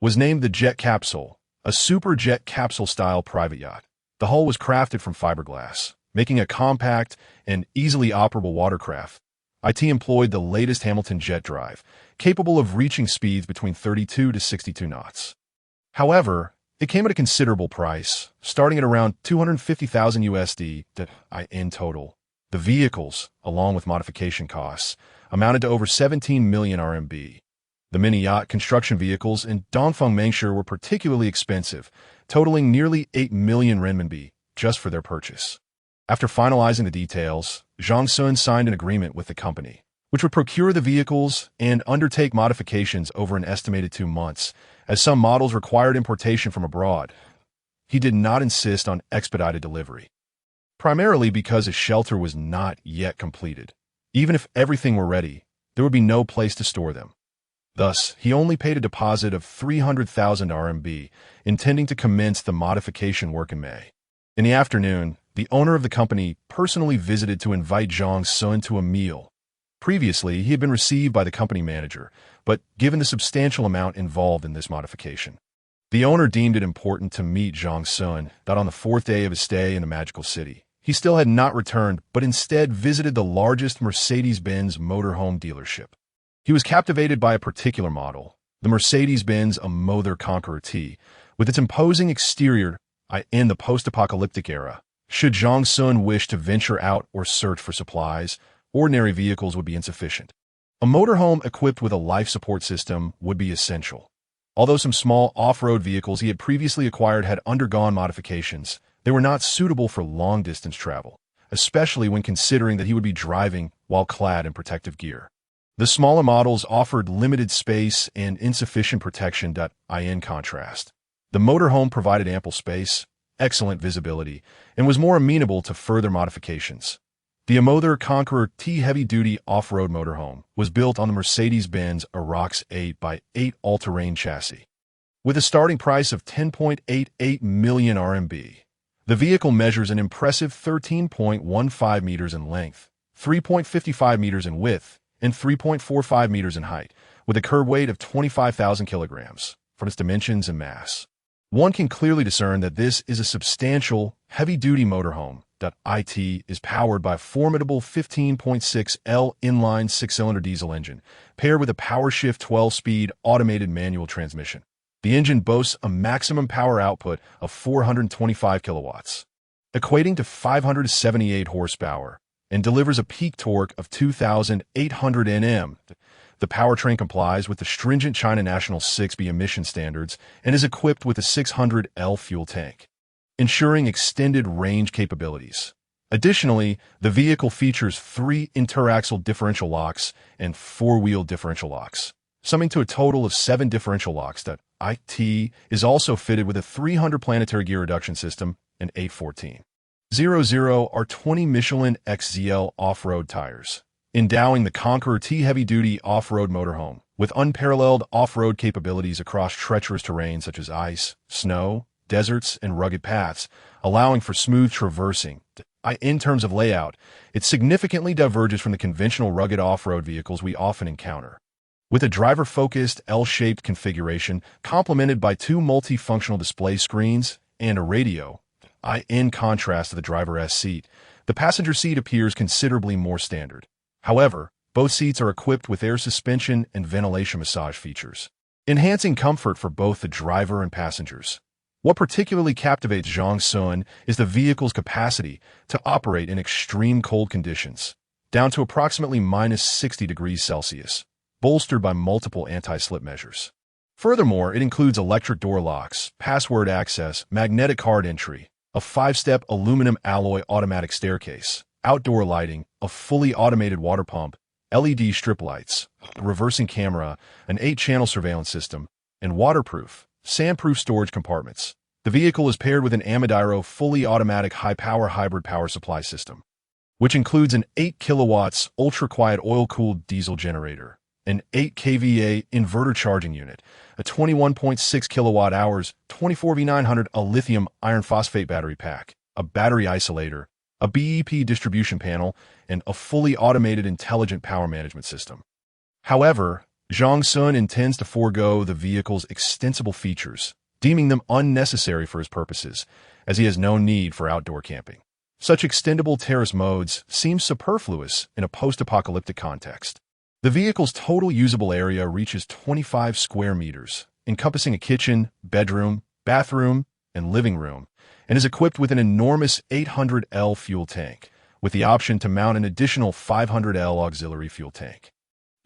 was named the Jet Capsule, a super jet capsule-style private yacht. The hull was crafted from fiberglass, making a compact and easily operable watercraft. IT employed the latest Hamilton jet drive, capable of reaching speeds between 32 to 62 knots. However, it came at a considerable price, starting at around $250,000 USD in total. The vehicles, along with modification costs, amounted to over 17 million RMB. The mini-yacht construction vehicles in Dongfeng Mengshi were particularly expensive, totaling nearly 8 million renminbi just for their purchase. After finalizing the details, Zhang Xun signed an agreement with the company, which would procure the vehicles and undertake modifications over an estimated 2 months, as some models required importation from abroad. He did not insist on expedited delivery, primarily because his shelter was not yet completed. Even if everything were ready, there would be no place to store them. Thus, he only paid a deposit of 300,000 RMB, intending to commence the modification work in May. In the afternoon, the owner of the company personally visited to invite Zhang Xun to a meal. Previously, he had been received by the company manager, but given the substantial amount involved in this modification, the owner deemed it important to meet Zhang Xun that on the 4th day of his stay in the magical city. He still had not returned, but instead visited the largest Mercedes-Benz motorhome dealership. He was captivated by a particular model, the Mercedes-Benz Motor Conqueror T, with its imposing exterior in the post-apocalyptic era. Should Zhang Xun wish to venture out or search for supplies, ordinary vehicles would be insufficient. A motorhome equipped with a life support system would be essential. Although some small off-road vehicles he had previously acquired had undergone modifications, they were not suitable for long-distance travel, especially when considering that he would be driving while clad in protective gear. The smaller models offered limited space and insufficient protection. In contrast, the motorhome provided ample space, excellent visibility, and was more amenable to further modifications. The Motor Conqueror T heavy-duty off-road motorhome was built on the Mercedes-Benz Arox 8x8 all-terrain chassis. With a starting price of 10.88 million RMB, the vehicle measures an impressive 13.15 meters in length, 3.55 meters in width, and 3.45 meters in height, with a curb weight of 25,000 kilograms. From its dimensions and mass, one can clearly discern that this is a substantial, heavy-duty motorhome. It is powered by a formidable 15.6 L inline 6-cylinder diesel engine, paired with a PowerShift 12-speed automated manual transmission. The engine boasts a maximum power output of 425 kilowatts, equating to 578 horsepower, and delivers a peak torque of 2,800 Nm. The powertrain complies with the stringent China National 6B emission standards and is equipped with a 600 L fuel tank, ensuring extended range capabilities. Additionally, the vehicle features 3 interaxle differential locks and 4-wheel differential locks, summing to a total of 7 differential locks. It is also fitted with a 300 planetary gear reduction system and 814.00 R20 Michelin XZL off-road tires, endowing the Conqueror T heavy-duty off-road motorhome with unparalleled off-road capabilities across treacherous terrain such as ice, snow, deserts, and rugged paths, allowing for smooth traversing. In terms of layout, it significantly diverges from the conventional rugged off-road vehicles we often encounter. With a driver-focused L-shaped configuration complemented by 2 multifunctional display screens and a radio, in contrast to the driver's seat, the passenger seat appears considerably more standard. However, both seats are equipped with air suspension and ventilation massage features, enhancing comfort for both the driver and passengers. What particularly captivates Zhang Xun is the vehicle's capacity to operate in extreme cold conditions, down to approximately minus 60 degrees Celsius, bolstered by multiple anti-slip measures. Furthermore, it includes electric door locks, password access, magnetic card entry, a 5-step aluminum alloy automatic staircase, outdoor lighting, a fully automated water pump, LED strip lights, a reversing camera, an 8-channel surveillance system, and waterproof, sandproof storage compartments. The vehicle is paired with an Amadiro fully automatic high-power hybrid power supply system, which includes an 8 kilowatts ultra-quiet oil-cooled diesel generator, an 8 kVA inverter charging unit, a 21.6 kilowatt-hours 24V900 a lithium iron phosphate battery pack, a battery isolator, a BEP distribution panel, and a fully automated intelligent power management system. However, Zhang Xun intends to forego the vehicle's extensible features, deeming them unnecessary for his purposes, as he has no need for outdoor camping. Such extendable terrace modes seem superfluous in a post-apocalyptic context. The vehicle's total usable area reaches 25 square meters, encompassing a kitchen, bedroom, bathroom, and living room, and is equipped with an enormous 800L fuel tank, with the option to mount an additional 500L auxiliary fuel tank.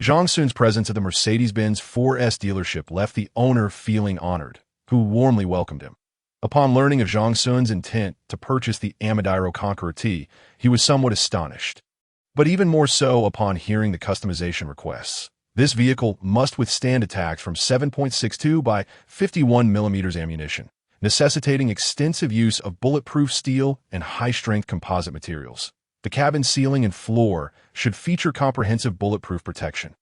Zhang Xun's presence at the Mercedes-Benz 4S dealership left the owner feeling honored, who warmly welcomed him. Upon learning of Zhang Xun's intent to purchase the Amadiro Conqueror T, he was somewhat astonished. But even more so upon hearing the customization requests. This vehicle must withstand attacks from 7.62 by 51 millimeters ammunition, necessitating extensive use of bulletproof steel and high-strength composite materials. The cabin ceiling and floor should feature comprehensive bulletproof protection,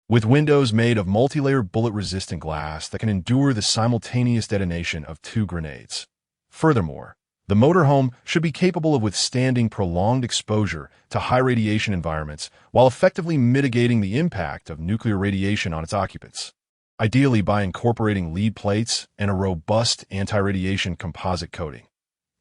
with windows made of multi-layered bullet-resistant glass that can endure the simultaneous detonation of 2 grenades. Furthermore, the motorhome should be capable of withstanding prolonged exposure to high-radiation environments while effectively mitigating the impact of nuclear radiation on its occupants, ideally by incorporating lead plates and a robust anti-radiation composite coating.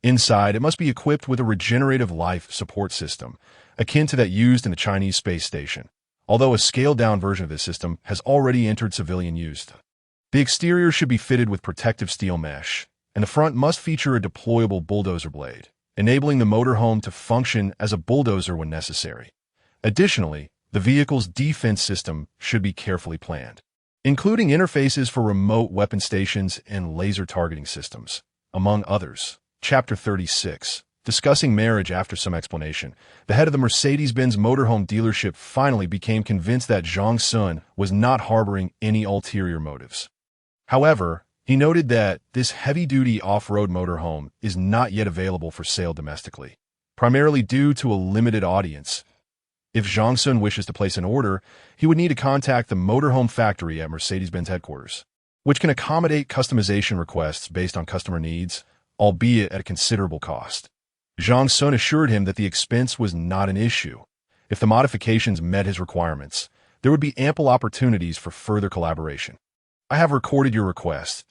Inside, it must be equipped with a regenerative life support system, akin to that used in the Chinese space station, although a scaled-down version of this system has already entered civilian use. The exterior should be fitted with protective steel mesh, and the front must feature a deployable bulldozer blade, enabling the motorhome to function as a bulldozer when necessary. Additionally, the vehicle's defense system should be carefully planned, including interfaces for remote weapon stations and laser targeting systems, among others. Chapter 36. Discussing marriage. After some explanation, the head of the Mercedes-Benz motorhome dealership finally became convinced that Zhang Xun was not harboring any ulterior motives. However, he noted that this heavy-duty off-road motorhome is not yet available for sale domestically, primarily due to a limited audience. If Zhang Xun wishes to place an order, he would need to contact the motorhome factory at Mercedes-Benz headquarters, which can accommodate customization requests based on customer needs, albeit at a considerable cost. Zhang Xun assured him that the expense was not an issue. If the modifications met his requirements, there would be ample opportunities for further collaboration. I have recorded your request.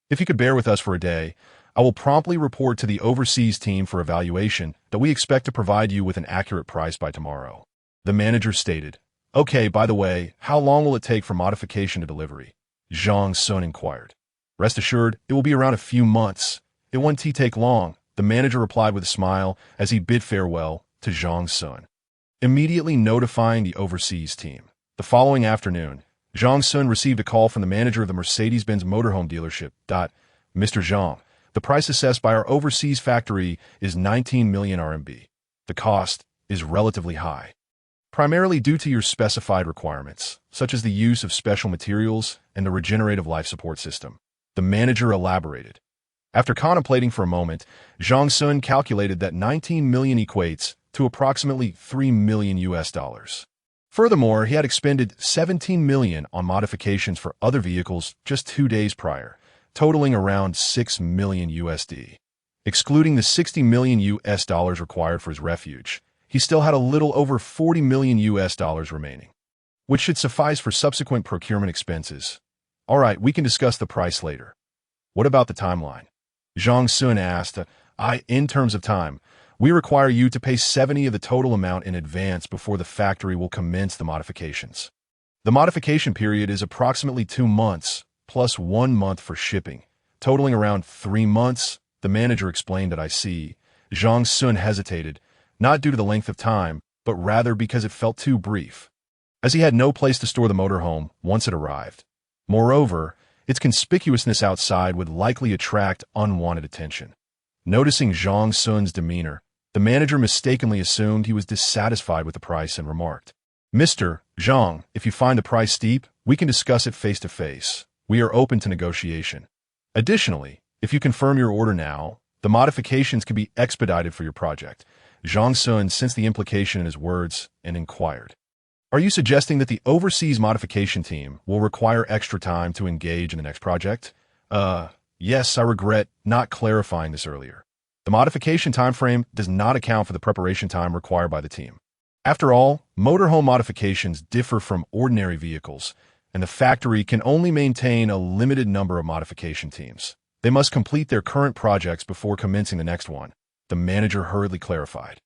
If you could bear with us for a day, I will promptly report to the overseas team for evaluation that we expect to provide you with an accurate price by tomorrow. The manager stated. Okay, by the way, how long will it take for modification to delivery? Zhang Xun inquired. Rest assured, it will be around a few months. It won't take long, the manager replied with a smile as he bid farewell to Zhang Xun, immediately notifying the overseas team. The following afternoon, Zhang Xun received a call from the manager of the Mercedes-Benz motorhome dealership. Mr. Zhang, the price assessed by our overseas factory is 19 million RMB. The cost is relatively high, primarily due to your specified requirements, such as the use of special materials and the regenerative life support system. The manager elaborated. After contemplating for a moment, Zhang Xun calculated that 19 million equates to approximately $3 million. Furthermore, he had expended 17 million on modifications for other vehicles just 2 days prior, totaling around 6 million USD. Excluding the 60 million US dollars required for his refuge, he still had a little over 40 million US dollars remaining, which should suffice for subsequent procurement expenses. All right, we can discuss the price later. What about the timeline? Zhang Xun asked. In terms of time, we require you to pay 70 of the total amount in advance before the factory will commence the modifications. The modification period is approximately 2 months, plus 1 month for shipping, totaling around 3 months, the manager explained. I see. Zhang Xun hesitated, not due to the length of time, but rather because it felt too brief, as he had no place to store the motorhome once it arrived. Moreover, its conspicuousness outside would likely attract unwanted attention. Noticing Zhang Xun's demeanor, the manager mistakenly assumed he was dissatisfied with the price and remarked, Mr. Zhang, if you find the price steep, we can discuss it face to face. We are open to negotiation. Additionally, if you confirm your order now, the modifications can be expedited for your project. Zhang Xun sensed the implication in his words and inquired. Are you suggesting that the overseas modification team will require extra time to engage in the next project? Yes, I regret not clarifying this earlier. The modification timeframe does not account for the preparation time required by the team. After all, motorhome modifications differ from ordinary vehicles, and the factory can only maintain a limited number of modification teams. They must complete their current projects before commencing the next one, the manager hurriedly clarified.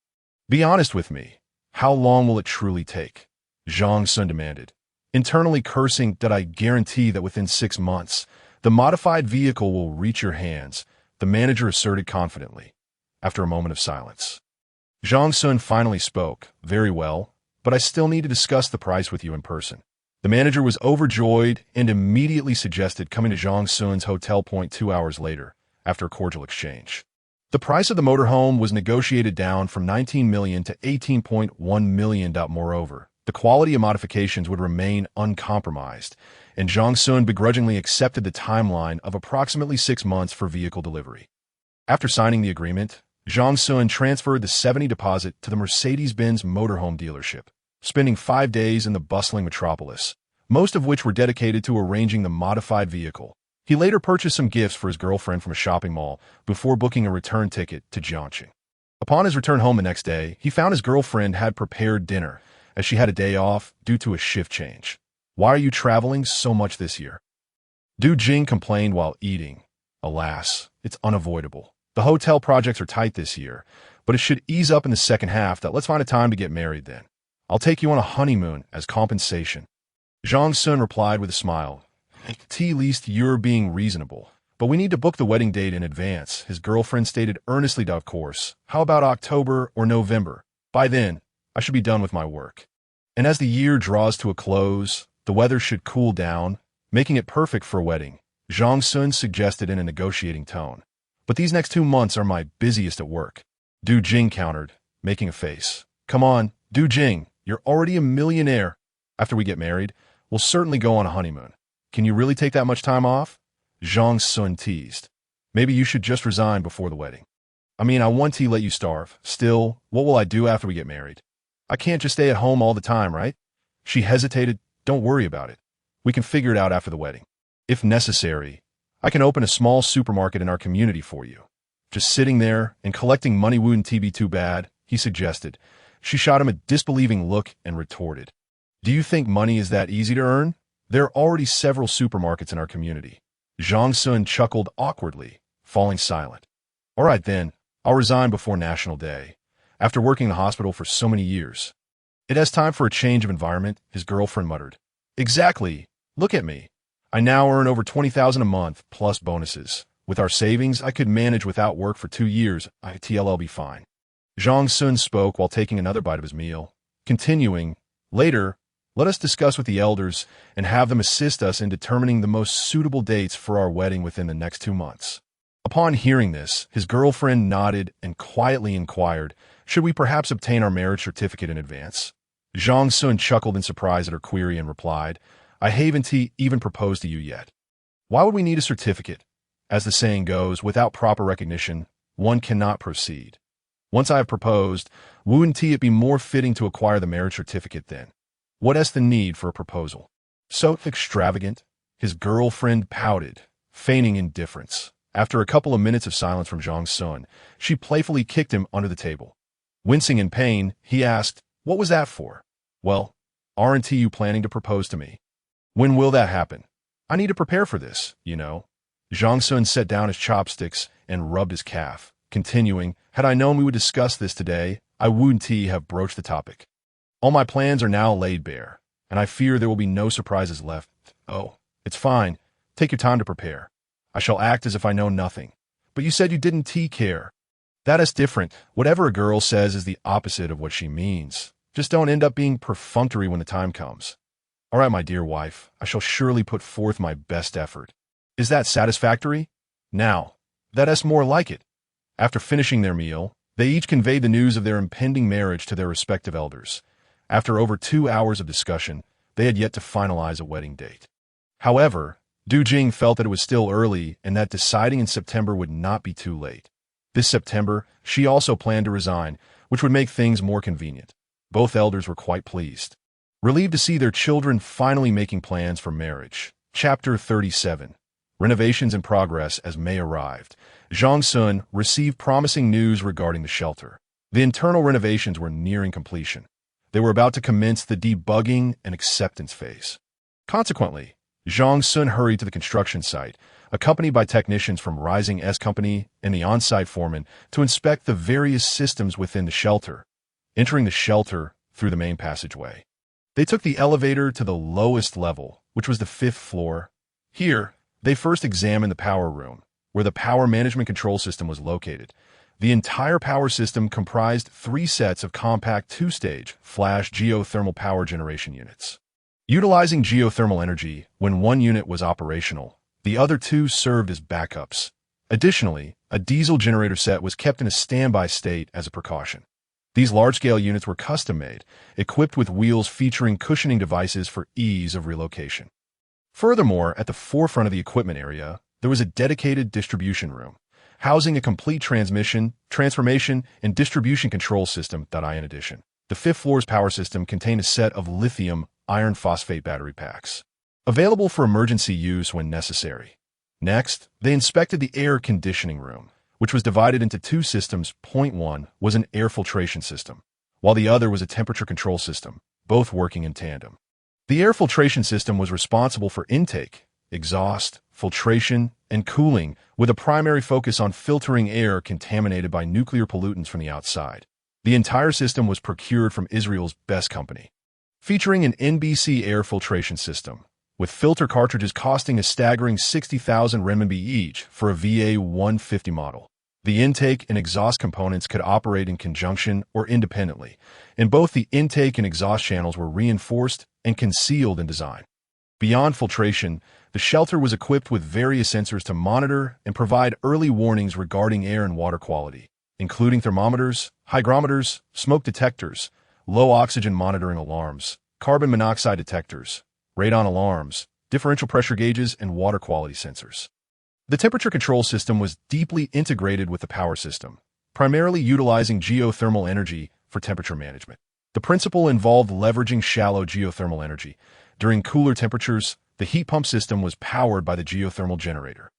Be honest with me. How long will it truly take? Zhang Xun demanded. Internally cursing, that I guarantee that within 6 months, the modified vehicle will reach your hands, the manager asserted confidently. After a moment of silence, Zhang Xun finally spoke. Very well, but I still need to discuss the price with you in person. The manager was overjoyed and immediately suggested coming to Zhang Xun's hotel point 2 hours later, after a cordial exchange. The price of the motorhome was negotiated down from $19 million to $18.1 million. Moreover, the quality of modifications would remain uncompromised, and Zhang Xun begrudgingly accepted the timeline of approximately 6 months for vehicle delivery. After signing the agreement, Zhang Xun transferred the $70,000 deposit to the Mercedes-Benz motorhome dealership, spending 5 days in the bustling metropolis, most of which were dedicated to arranging the modified vehicle. He later purchased some gifts for his girlfriend from a shopping mall before booking a return ticket to Jiangxing. Upon his return home the next day, he found his girlfriend had prepared dinner, as she had a day off due to a shift change. Why are you traveling so much this year? Du Jing complained while eating. Alas, it's unavoidable. The hotel projects are tight this year, but it should ease up in the second half. Let's find a time to get married then. I'll take you on a honeymoon as compensation. Zhang Xun replied with a smile. At least you're being reasonable. But we need to book the wedding date in advance, his girlfriend stated earnestly. Of course. How about October or November? By then, I should be done with my work. And as the year draws to a close, the weather should cool down, making it perfect for a wedding, Zhang Xun suggested in a negotiating tone. But these next 2 months are my busiest at work. Du Jing countered, making a face. Come on, Du Jing, you're already a millionaire. After we get married, we'll certainly go on a honeymoon. Can you really take that much time off? Zhang Xun teased. Maybe you should just resign before the wedding. I mean, I want to let you starve. Still, what will I do after we get married? I can't just stay at home all the time, right? She hesitated. Don't worry about it. We can figure it out after the wedding. If necessary, I can open a small supermarket in our community for you. Just sitting there and collecting money wouldn't be too bad, he suggested. She shot him a disbelieving look and retorted. Do you think money is that easy to earn? There are already several supermarkets in our community. Zhang Xun chuckled awkwardly, falling silent. All right then, I'll resign before National Day, after working in the hospital for so many years. It has time for a change of environment, his girlfriend muttered. Exactly. Look at me. I now earn over $20,000 a month, plus bonuses. With our savings, I could manage without work for 2 years. I'll be fine. Zhang Xun spoke while taking another bite of his meal, continuing, Later, let us discuss with the elders and have them assist us in determining the most suitable dates for our wedding within the next 2 months. Upon hearing this, his girlfriend nodded and quietly inquired, should we perhaps obtain our marriage certificate in advance? Zhang Xun chuckled in surprise at her query and replied, I haven't even proposed to you yet. Why would we need a certificate? As the saying goes, without proper recognition, one cannot proceed. Once I have proposed, wouldn't it be more fitting to acquire the marriage certificate then? What is the need for a proposal? So extravagant? His girlfriend pouted, feigning indifference. After a couple of minutes of silence from Zhang Xun, she playfully kicked him under the table. Wincing in pain, he asked, What was that for? Well, aren't you planning to propose to me? When will that happen? I need to prepare for this, you know. Zhang Xun set down his chopsticks and rubbed his calf, continuing, Had I known we would discuss this today, I wouldn't have broached the topic. All my plans are now laid bare, and I fear there will be no surprises left. Oh, it's fine. Take your time to prepare. I shall act as if I know nothing. But you said you didn't care. That is different. Whatever a girl says is the opposite of what she means. Just don't end up being perfunctory when the time comes. All right, my dear wife, I shall surely put forth my best effort. Is that satisfactory? Now, that is more like it. After finishing their meal, they each conveyed the news of their impending marriage to their respective elders. After over 2 hours of discussion, they had yet to finalize a wedding date. However, Du Jing felt that it was still early and that deciding in September would not be too late. This September, she also planned to resign, which would make things more convenient. Both elders were quite pleased, relieved to see their children finally making plans for marriage. Chapter 37. Renovations in progress as May arrived. Zhang Xun received promising news regarding the shelter. The internal renovations were nearing completion. They were about to commence the debugging and acceptance phase. Consequently, Zhang Xun hurried to the construction site, accompanied by technicians from Rising S Company and the on-site foreman to inspect the various systems within the shelter, entering the shelter through the main passageway. They took the elevator to the lowest level, which was the 5th floor. Here, they first examined the power room, where the power management control system was located. The entire power system comprised 3 sets of compact 2-stage flash geothermal power generation units. Utilizing geothermal energy when one unit was operational, the other 2 served as backups. Additionally, a diesel generator set was kept in a standby state as a precaution. These large-scale units were custom-made, equipped with wheels featuring cushioning devices for ease of relocation. Furthermore, at the forefront of the equipment area, there was a dedicated distribution room, housing a complete transmission, transformation, and distribution control system. In addition, the 5th floor's power system contained a set of lithium iron phosphate battery packs, available for emergency use when necessary. Next, they inspected the air conditioning room, which was divided into 2 systems. Point 1 was an air filtration system, while the other was a temperature control system, both working in tandem. The air filtration system was responsible for intake, exhaust, filtration, and cooling, with a primary focus on filtering air contaminated by nuclear pollutants from the outside. The entire system was procured from Israel's best company, featuring an NBC air filtration system, with filter cartridges costing a staggering 60,000 renminbi each for a VA150 model. The intake and exhaust components could operate in conjunction or independently, and both the intake and exhaust channels were reinforced and concealed in design. Beyond filtration, the shelter was equipped with various sensors to monitor and provide early warnings regarding air and water quality, including thermometers, hygrometers, smoke detectors, low oxygen monitoring alarms, carbon monoxide detectors, radon alarms, differential pressure gauges, and water quality sensors. The temperature control system was deeply integrated with the power system, primarily utilizing geothermal energy for temperature management. The principle involved leveraging shallow geothermal energy. During cooler temperatures, the heat pump system was powered by the geothermal generator.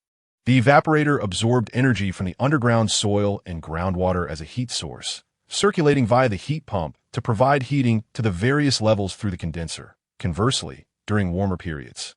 The evaporator absorbed energy from the underground soil and groundwater as a heat source, circulating via the heat pump to provide heating to the various levels through the condenser. Conversely, during warmer periods,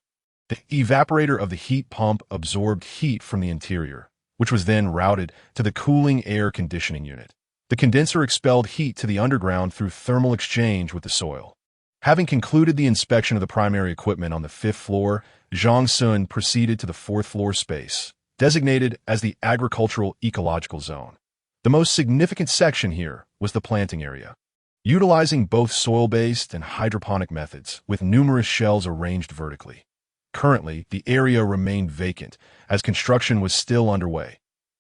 the evaporator of the heat pump absorbed heat from the interior, which was then routed to the cooling air conditioning unit. The condenser expelled heat to the underground through thermal exchange with the soil. Having concluded the inspection of the primary equipment on the 5th floor, Zhang Xun proceeded to the 4th floor space, designated as the agricultural ecological zone. The most significant section here was the planting area, utilizing both soil-based and hydroponic methods, with numerous shells arranged vertically. Currently, the area remained vacant, as construction was still underway.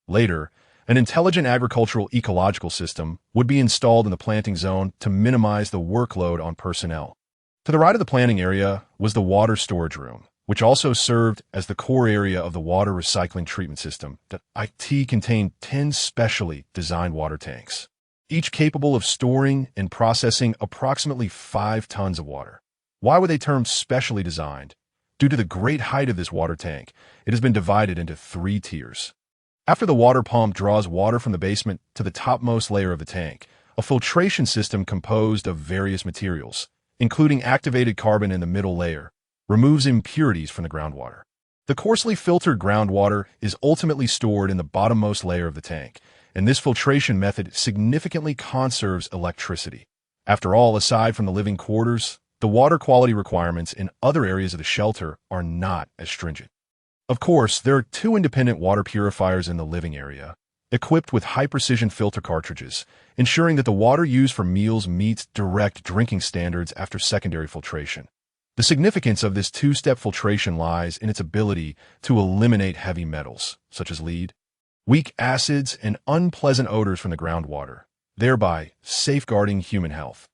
Later, an intelligent agricultural ecological system would be installed in the planting zone to minimize the workload on personnel. To the right of the planting area was the water storage room, which also served as the core area of the water recycling treatment system. The IT contained 10 specially designed water tanks, each capable of storing and processing approximately 5 tons of water. Why were they termed specially designed? Due to the great height of this water tank, it has been divided into 3 tiers. After the water pump draws water from the basement to the topmost layer of the tank, a filtration system composed of various materials, including activated carbon in the middle layer, removes impurities from the groundwater. The coarsely filtered groundwater is ultimately stored in the bottommost layer of the tank, and this filtration method significantly conserves electricity. After all, aside from the living quarters, the water quality requirements in other areas of the shelter are not as stringent. Of course, there are 2 independent water purifiers in the living area, equipped with high-precision filter cartridges, ensuring that the water used for meals meets direct drinking standards after secondary filtration. The significance of this 2-step filtration lies in its ability to eliminate heavy metals, such as lead, weak acids, and unpleasant odors from the groundwater, thereby safeguarding human health.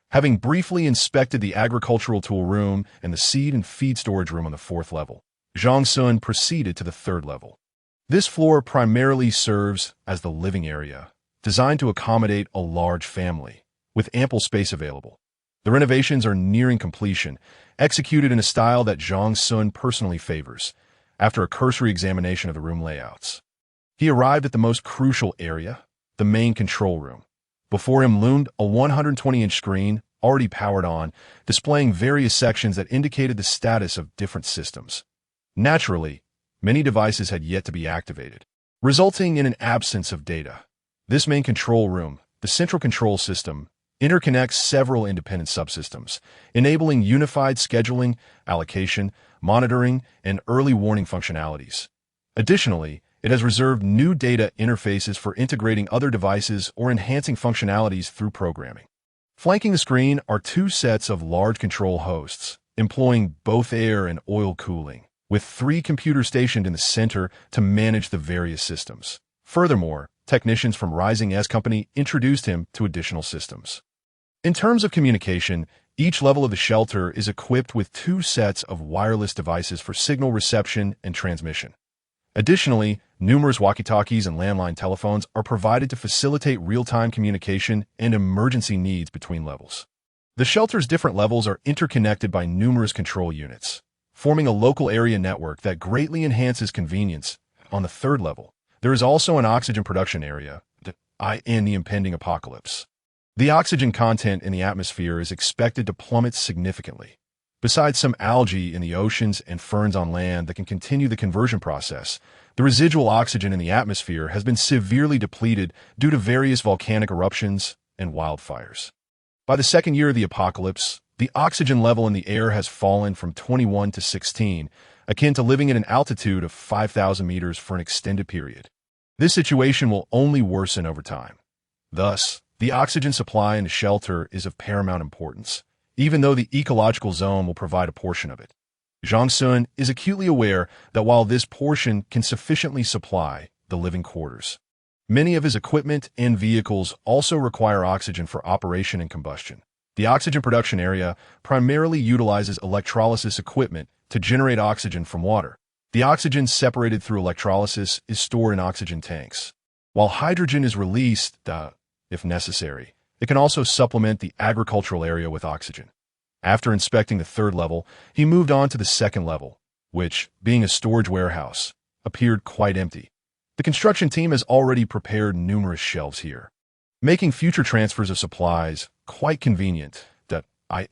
Having briefly inspected the agricultural tool room and the seed and feed storage room on the 4th level, Zhang Xun proceeded to the 3rd level. This floor primarily serves as the living area, designed to accommodate a large family, with ample space available. The renovations are nearing completion, executed in a style that Zhang Xun personally favors. After a cursory examination of the room layouts, he arrived at the most crucial area, the main control room. Before him loomed a 120-inch screen, already powered on, displaying various sections that indicated the status of different systems. Naturally, many devices had yet to be activated, resulting in an absence of data. This main control room, the central control system, interconnects several independent subsystems, enabling unified scheduling, allocation, monitoring, and early warning functionalities. Additionally, it has reserved new data interfaces for integrating other devices or enhancing functionalities through programming. Flanking the screen are two sets of large control hosts, employing both air and oil cooling, with 3 computers stationed in the center to manage the various systems. Furthermore, technicians from Rising S Company introduced him to additional systems. In terms of communication, each level of the shelter is equipped with 2 sets of wireless devices for signal reception and transmission. Additionally, numerous walkie-talkies and landline telephones are provided to facilitate real-time communication and emergency needs between levels. The shelter's different levels are interconnected by numerous control units, forming a local area network that greatly enhances convenience. On the 3rd level, there is also an oxygen production area, in the impending apocalypse. The oxygen content in the atmosphere is expected to plummet significantly. Besides some algae in the oceans and ferns on land that can continue the conversion process, the residual oxygen in the atmosphere has been severely depleted due to various volcanic eruptions and wildfires. By the 2nd year of the apocalypse, the oxygen level in the air has fallen from 21 to 16, akin to living at an altitude of 5,000 meters for an extended period. This situation will only worsen over time. Thus, the oxygen supply in the shelter is of paramount importance, even though the ecological zone will provide a portion of it. Zhang Xun is acutely aware that while this portion can sufficiently supply the living quarters, many of his equipment and vehicles also require oxygen for operation and combustion. The oxygen production area primarily utilizes electrolysis equipment to generate oxygen from water. The oxygen separated through electrolysis is stored in oxygen tanks, while hydrogen is released, if necessary. It can also supplement the agricultural area with oxygen. After inspecting the 3rd level, he moved on to the 2nd level, which, being a storage warehouse, appeared quite empty. The construction team has already prepared numerous shelves here, making future transfers of supplies quite convenient.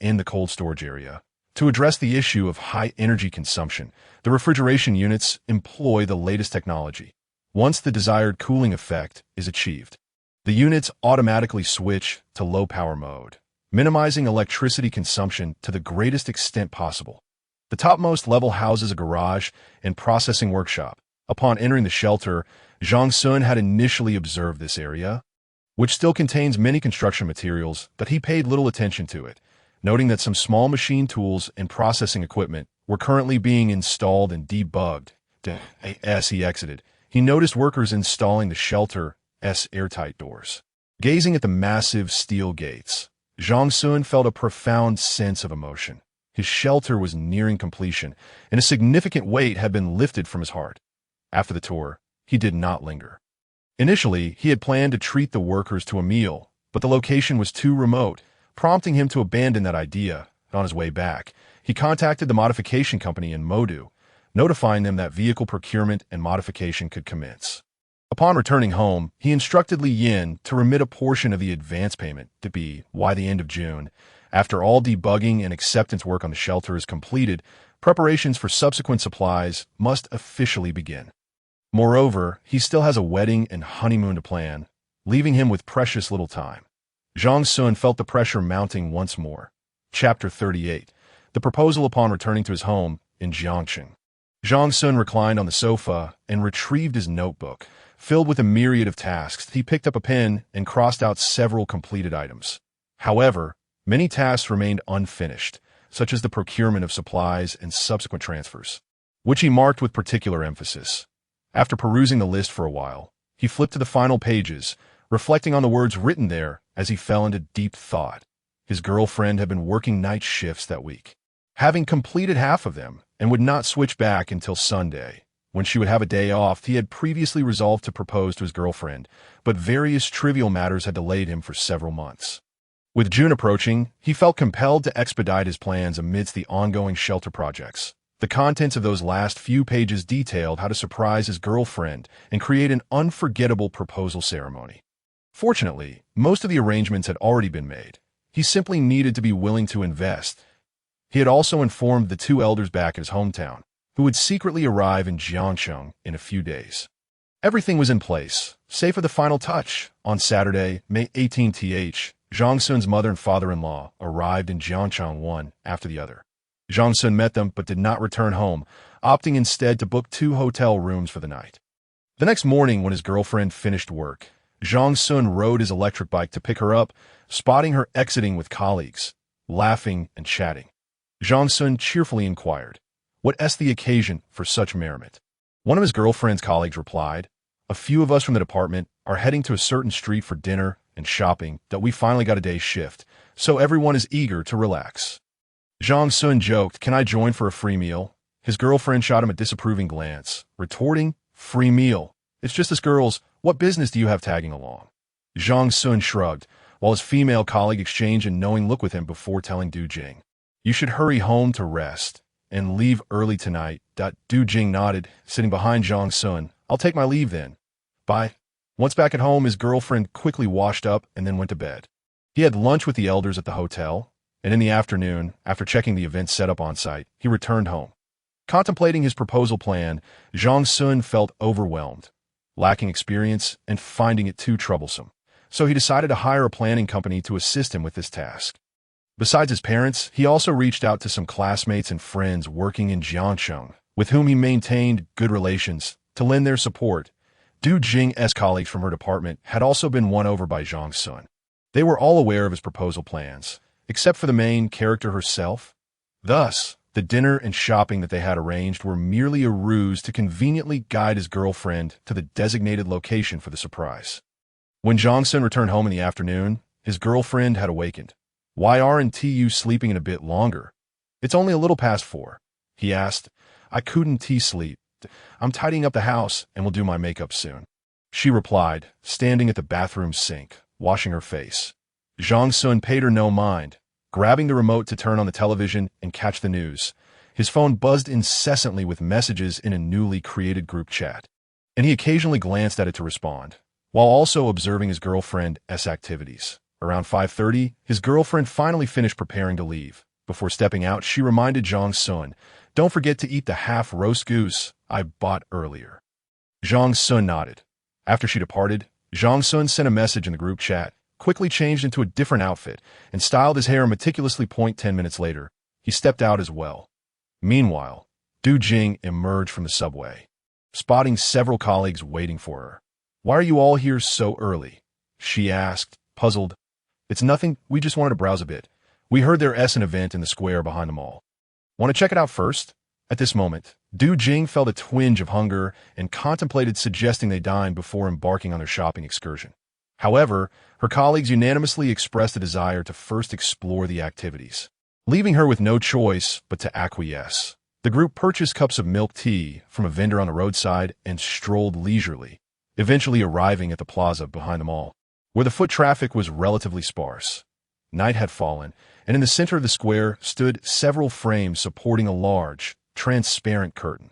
In the cold storage area. To address the issue of high energy consumption, the refrigeration units employ the latest technology. Once the desired cooling effect is achieved, the units automatically switch to low-power mode, minimizing electricity consumption to the greatest extent possible. The topmost level houses a garage and processing workshop. Upon entering the shelter, Zhang Xun had initially observed this area, which still contains many construction materials, but he paid little attention to it, noting that some small machine tools and processing equipment were currently being installed and debugged. As he exited, he noticed workers installing the shelter's airtight doors. Gazing at the massive steel gates, Zhang Xun felt a profound sense of emotion. His shelter was nearing completion, and a significant weight had been lifted from his heart. After the tour, he did not linger. Initially, he had planned to treat the workers to a meal, but the location was too remote, prompting him to abandon that idea. On his way back, he contacted the modification company in Modu, notifying them that vehicle procurement and modification could commence. Upon returning home, he instructed Li Yin to remit a portion of the advance payment to be by the end of June. After all debugging and acceptance work on the shelter is completed, preparations for subsequent supplies must officially begin. Moreover, he still has a wedding and honeymoon to plan, leaving him with precious little time. Zhang Xun felt the pressure mounting once more. Chapter 38. The proposal upon returning to his home in Jiangxing. Zhang Xun reclined on the sofa and retrieved his notebook. Filled with a myriad of tasks, he picked up a pen and crossed out several completed items. However, many tasks remained unfinished, such as the procurement of supplies and subsequent transfers, which he marked with particular emphasis. After perusing the list for a while, he flipped to the final pages, reflecting on the words written there as he fell into deep thought. His girlfriend had been working night shifts that week, having completed half of them, and would not switch back until Sunday, when she would have a day off. He had previously resolved to propose to his girlfriend, but various trivial matters had delayed him for several months. With June approaching, he felt compelled to expedite his plans amidst the ongoing shelter projects. The contents of those last few pages detailed how to surprise his girlfriend and create an unforgettable proposal ceremony. Fortunately, most of the arrangements had already been made. He simply needed to be willing to invest. He had also informed the 2 elders back at his hometown, who would secretly arrive in Jiangcheng in a few days. Everything was in place, save for the final touch. On Saturday, May 18th, Zhang Xun's mother and father-in-law arrived in Jiangcheng one after the other. Zhang Xun met them but did not return home, opting instead to book 2 hotel rooms for the night. The next morning, when his girlfriend finished work, Zhang Xun rode his electric bike to pick her up, spotting her exiting with colleagues, laughing and chatting. Zhang Xun cheerfully inquired, "What's the occasion for such merriment?" One of his girlfriend's colleagues replied, "A few of us from the department are heading to a certain street for dinner and shopping that we finally got a day's shift, so everyone is eager to relax." Zhang Xun joked, "Can I join for a free meal?" His girlfriend shot him a disapproving glance, retorting, "Free meal? It's just us girls. What business do you have tagging along?" Zhang Xun shrugged, while his female colleague exchanged a knowing look with him before telling Du Jing, "You should hurry home to rest and leave early tonight." Du Jing nodded, sitting behind Zhang Xun. "I'll take my leave then. Bye." Once back at home, his girlfriend quickly washed up and then went to bed. He had lunch with the elders at the hotel, and in the afternoon, after checking the event set up on site, he returned home. Contemplating his proposal plan, Zhang Xun felt overwhelmed, lacking experience and finding it too troublesome. So he decided to hire a planning company to assist him with this task. Besides his parents, he also reached out to some classmates and friends working in Jiangcheng, with whom he maintained good relations, to lend their support. Du Jing's colleagues from her department had also been won over by Zhang Xun. They were all aware of his proposal plans, except for the main character herself. Thus, the dinner and shopping that they had arranged were merely a ruse to conveniently guide his girlfriend to the designated location for the surprise. When Zhang Xun returned home in the afternoon, his girlfriend had awakened. "Why aren't you sleeping in a bit longer? It's only a little past 4. He asked. "I couldn't sleep. I'm tidying up the house and will do my makeup soon," she replied, standing at the bathroom sink, washing her face. Zhang Xun paid her no mind, grabbing the remote to turn on the television and catch the news. His phone buzzed incessantly with messages in a newly created group chat, and he occasionally glanced at it to respond, while also observing his girlfriend's activities. Around 5:30, his girlfriend finally finished preparing to leave. Before stepping out, she reminded Zhang Xun, "Don't forget to eat the half-roast goose I bought earlier." Zhang Xun nodded. After she departed, Zhang Xun sent a message in the group chat, quickly changed into a different outfit, and styled his hair meticulously. 10 minutes later, he stepped out as well. Meanwhile, Du Jing emerged from the subway, spotting several colleagues waiting for her. "Why are you all here so early?" she asked, puzzled. "It's nothing, we just wanted to browse a bit. We heard there's an event in the square behind the mall. Want to check it out first?" At this moment, Du Jing felt a twinge of hunger and contemplated suggesting they dine before embarking on their shopping excursion. However, her colleagues unanimously expressed a desire to first explore the activities, leaving her with no choice but to acquiesce. The group purchased cups of milk tea from a vendor on the roadside and strolled leisurely, eventually arriving at the plaza behind the mall, where the foot traffic was relatively sparse. Night had fallen, and in the center of the square stood several frames supporting a large, transparent curtain.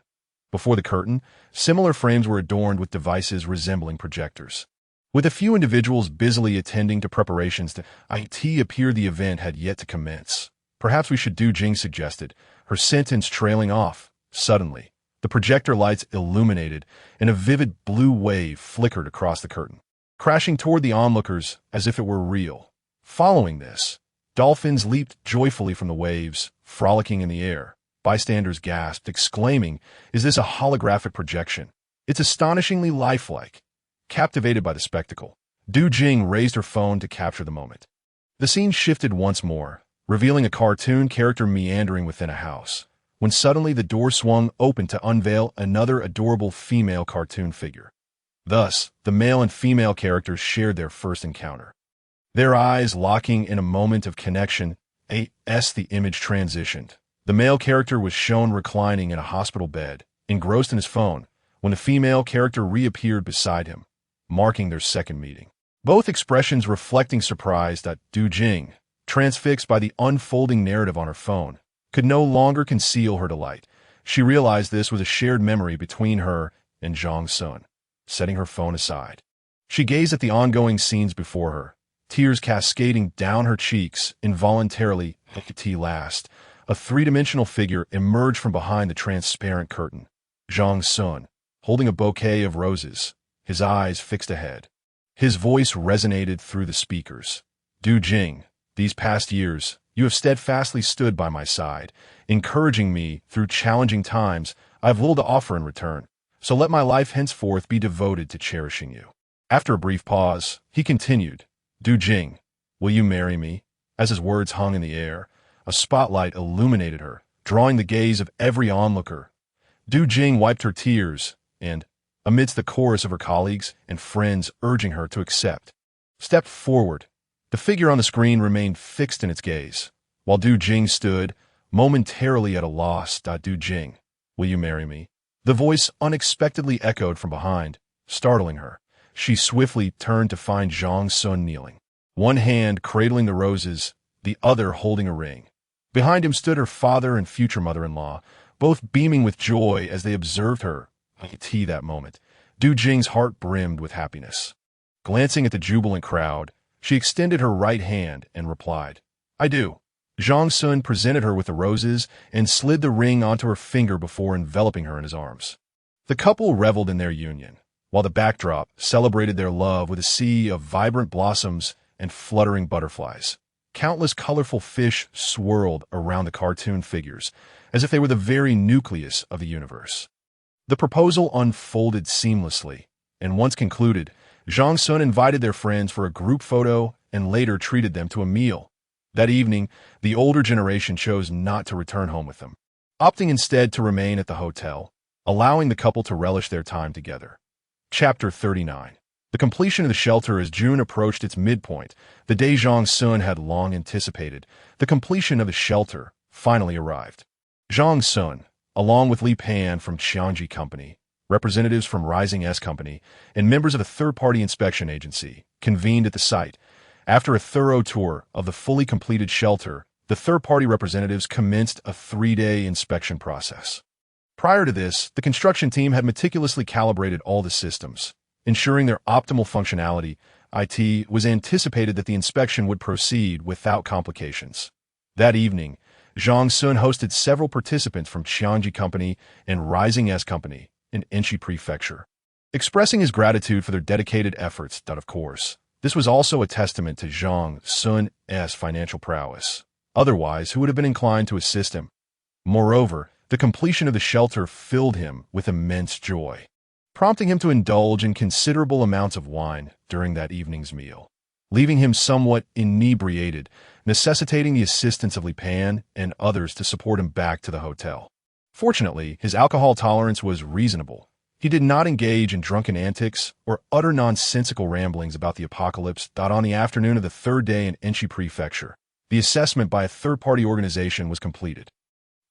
Before the curtain, similar frames were adorned with devices resembling projectors. With a few individuals busily attending to preparations to it appeared the event had yet to commence. "Perhaps we should," Du Jing suggested, her sentence trailing off. Suddenly, the projector lights illuminated, and a vivid blue wave flickered across the curtain, crashing toward the onlookers as if it were real. Following this, dolphins leaped joyfully from the waves, frolicking in the air. Bystanders gasped, exclaiming, "Is this a holographic projection? It's astonishingly lifelike." Captivated by the spectacle, Du Jing raised her phone to capture the moment. The scene shifted once more, revealing a cartoon character meandering within a house, when suddenly the door swung open to unveil another adorable female cartoon figure. Thus, the male and female characters shared their first encounter. Their eyes locking in a moment of connection, the image transitioned. The male character was shown reclining in a hospital bed, engrossed in his phone, when the female character reappeared beside him, marking their second meeting. Both expressions reflecting surprise that Du Jing, transfixed by the unfolding narrative on her phone, could no longer conceal her delight. She realized this was a shared memory between her and Zhang Xun. Setting her phone aside, she gazed at the ongoing scenes before her, tears cascading down her cheeks involuntarily. Last, a three-dimensional figure emerged from behind the transparent curtain. Zhang Xun, holding a bouquet of roses, his eyes fixed ahead. His voice resonated through the speakers. Du Jing, these past years, you have steadfastly stood by my side, encouraging me through challenging times. I have little to offer in return, so let my life henceforth be devoted to cherishing you. After a brief pause, he continued, Du Jing, will you marry me? As his words hung in the air, a spotlight illuminated her, drawing the gaze of every onlooker. Du Jing wiped her tears, and, amidst the chorus of her colleagues and friends urging her to accept, stepped forward. The figure on the screen remained fixed in its gaze, while Du Jing stood, momentarily at a loss. Du Jing, will you marry me? The voice unexpectedly echoed from behind, startling her. She swiftly turned to find Zhang Xun kneeling, one hand cradling the roses, the other holding a ring. Behind him stood her father and future mother-in-law, both beaming with joy as they observed her. That moment, Du Jing's heart brimmed with happiness. Glancing at the jubilant crowd, she extended her right hand and replied, I do. Zhang Xun presented her with the roses and slid the ring onto her finger before enveloping her in his arms. The couple reveled in their union, while the backdrop celebrated their love with a sea of vibrant blossoms and fluttering butterflies. Countless colorful fish swirled around the cartoon figures, as if they were the very nucleus of the universe. The proposal unfolded seamlessly, and once concluded, Zhang Xun invited their friends for a group photo and later treated them to a meal. That evening, the older generation chose not to return home with them, opting instead to remain at the hotel, allowing the couple to relish their time together. Chapter 39. The completion of the shelter. As June approached its midpoint, the day Zhang Xun had long anticipated, the completion of the shelter finally arrived. Zhang Xun, along with Li Pan from Qianji Company, representatives from Rising S Company, and members of a third-party inspection agency, convened at the site. After a thorough tour of the fully completed shelter, the third-party representatives commenced a 3-day inspection process. Prior to this, the construction team had meticulously calibrated all the systems, ensuring their optimal functionality. It was anticipated that the inspection would proceed without complications. That evening, Zhang Xun hosted several participants from Qianji Company and Rising S Company in Enshi Prefecture, expressing his gratitude for their dedicated efforts. Of course, this was also a testament to Zhang Xun's financial prowess. Otherwise, who would have been inclined to assist him? Moreover, the completion of the shelter filled him with immense joy, prompting him to indulge in considerable amounts of wine during that evening's meal, leaving him somewhat inebriated, necessitating the assistance of Li Pan and others to support him back to the hotel. Fortunately, his alcohol tolerance was reasonable. He did not engage in drunken antics or utter nonsensical ramblings about the apocalypse. On the afternoon of the third day in Enshi Prefecture, the assessment by a third-party organization was completed.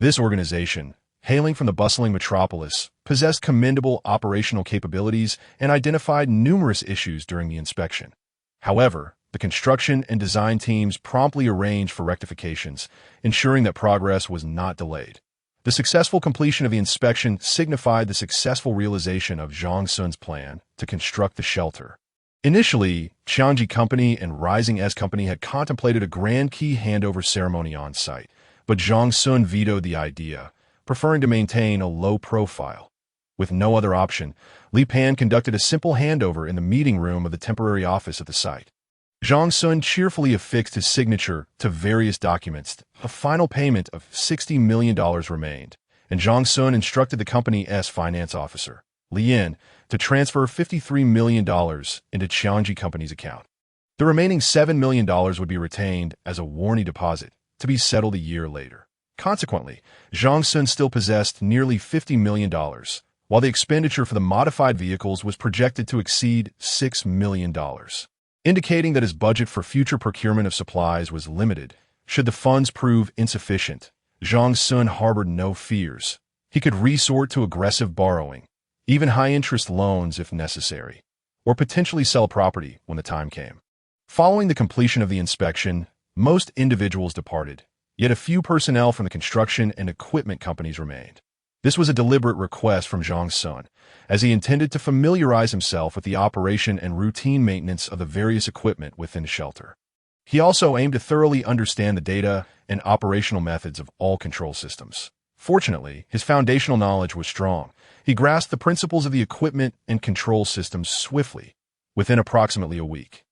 This organization, hailing from the bustling metropolis, possessed commendable operational capabilities and identified numerous issues during the inspection. However, the construction and design teams promptly arranged for rectifications, ensuring that progress was not delayed. The successful completion of the inspection signified the successful realization of Zhang Xun's plan to construct the shelter. Initially, Qianji Company and Rising S Company had contemplated a grand key handover ceremony on site, but Zhang Xun vetoed the idea, preferring to maintain a low profile. With no other option, Li Pan conducted a simple handover in the meeting room of the temporary office at the site. Zhang Xun cheerfully affixed his signature to various documents. A final payment of $60 million remained, and Zhang Xun instructed the company's finance officer, Li Yin, to transfer $53 million into Qianji Company's account. The remaining $7 million would be retained as a warranty deposit, to be settled a year later. Consequently, Zhang Xun still possessed nearly $50 million, while the expenditure for the modified vehicles was projected to exceed $6 million. Indicating that his budget for future procurement of supplies was limited. Should the funds prove insufficient, Zhang Xun harbored no fears. He could resort to aggressive borrowing, even high-interest loans if necessary, or potentially sell property when the time came. Following the completion of the inspection, most individuals departed, yet a few personnel from the construction and equipment companies remained. This was a deliberate request from Zhang Xun, as he intended to familiarize himself with the operation and routine maintenance of the various equipment within the shelter. He also aimed to thoroughly understand the data and operational methods of all control systems. Fortunately, his foundational knowledge was strong. He grasped the principles of the equipment and control systems swiftly, within approximately a week.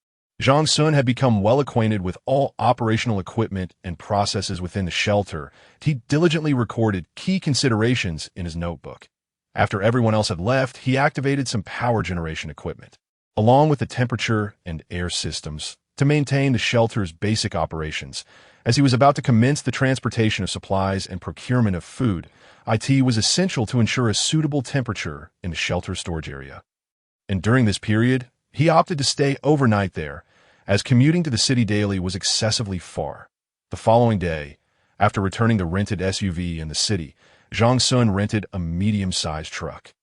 Zhang Xun had become well acquainted with all operational equipment and processes within the shelter. He diligently recorded key considerations in his notebook. After everyone else had left, he activated some power generation equipment, along with the temperature and air systems, to maintain the shelter's basic operations. As he was about to commence the transportation of supplies and procurement of food, IT was essential to ensure a suitable temperature in the shelter storage area. And during this period, he opted to stay overnight there, as commuting to the city daily was excessively far. The following day, after returning the rented SUV in the city, Zhang Xun rented a medium-sized truck.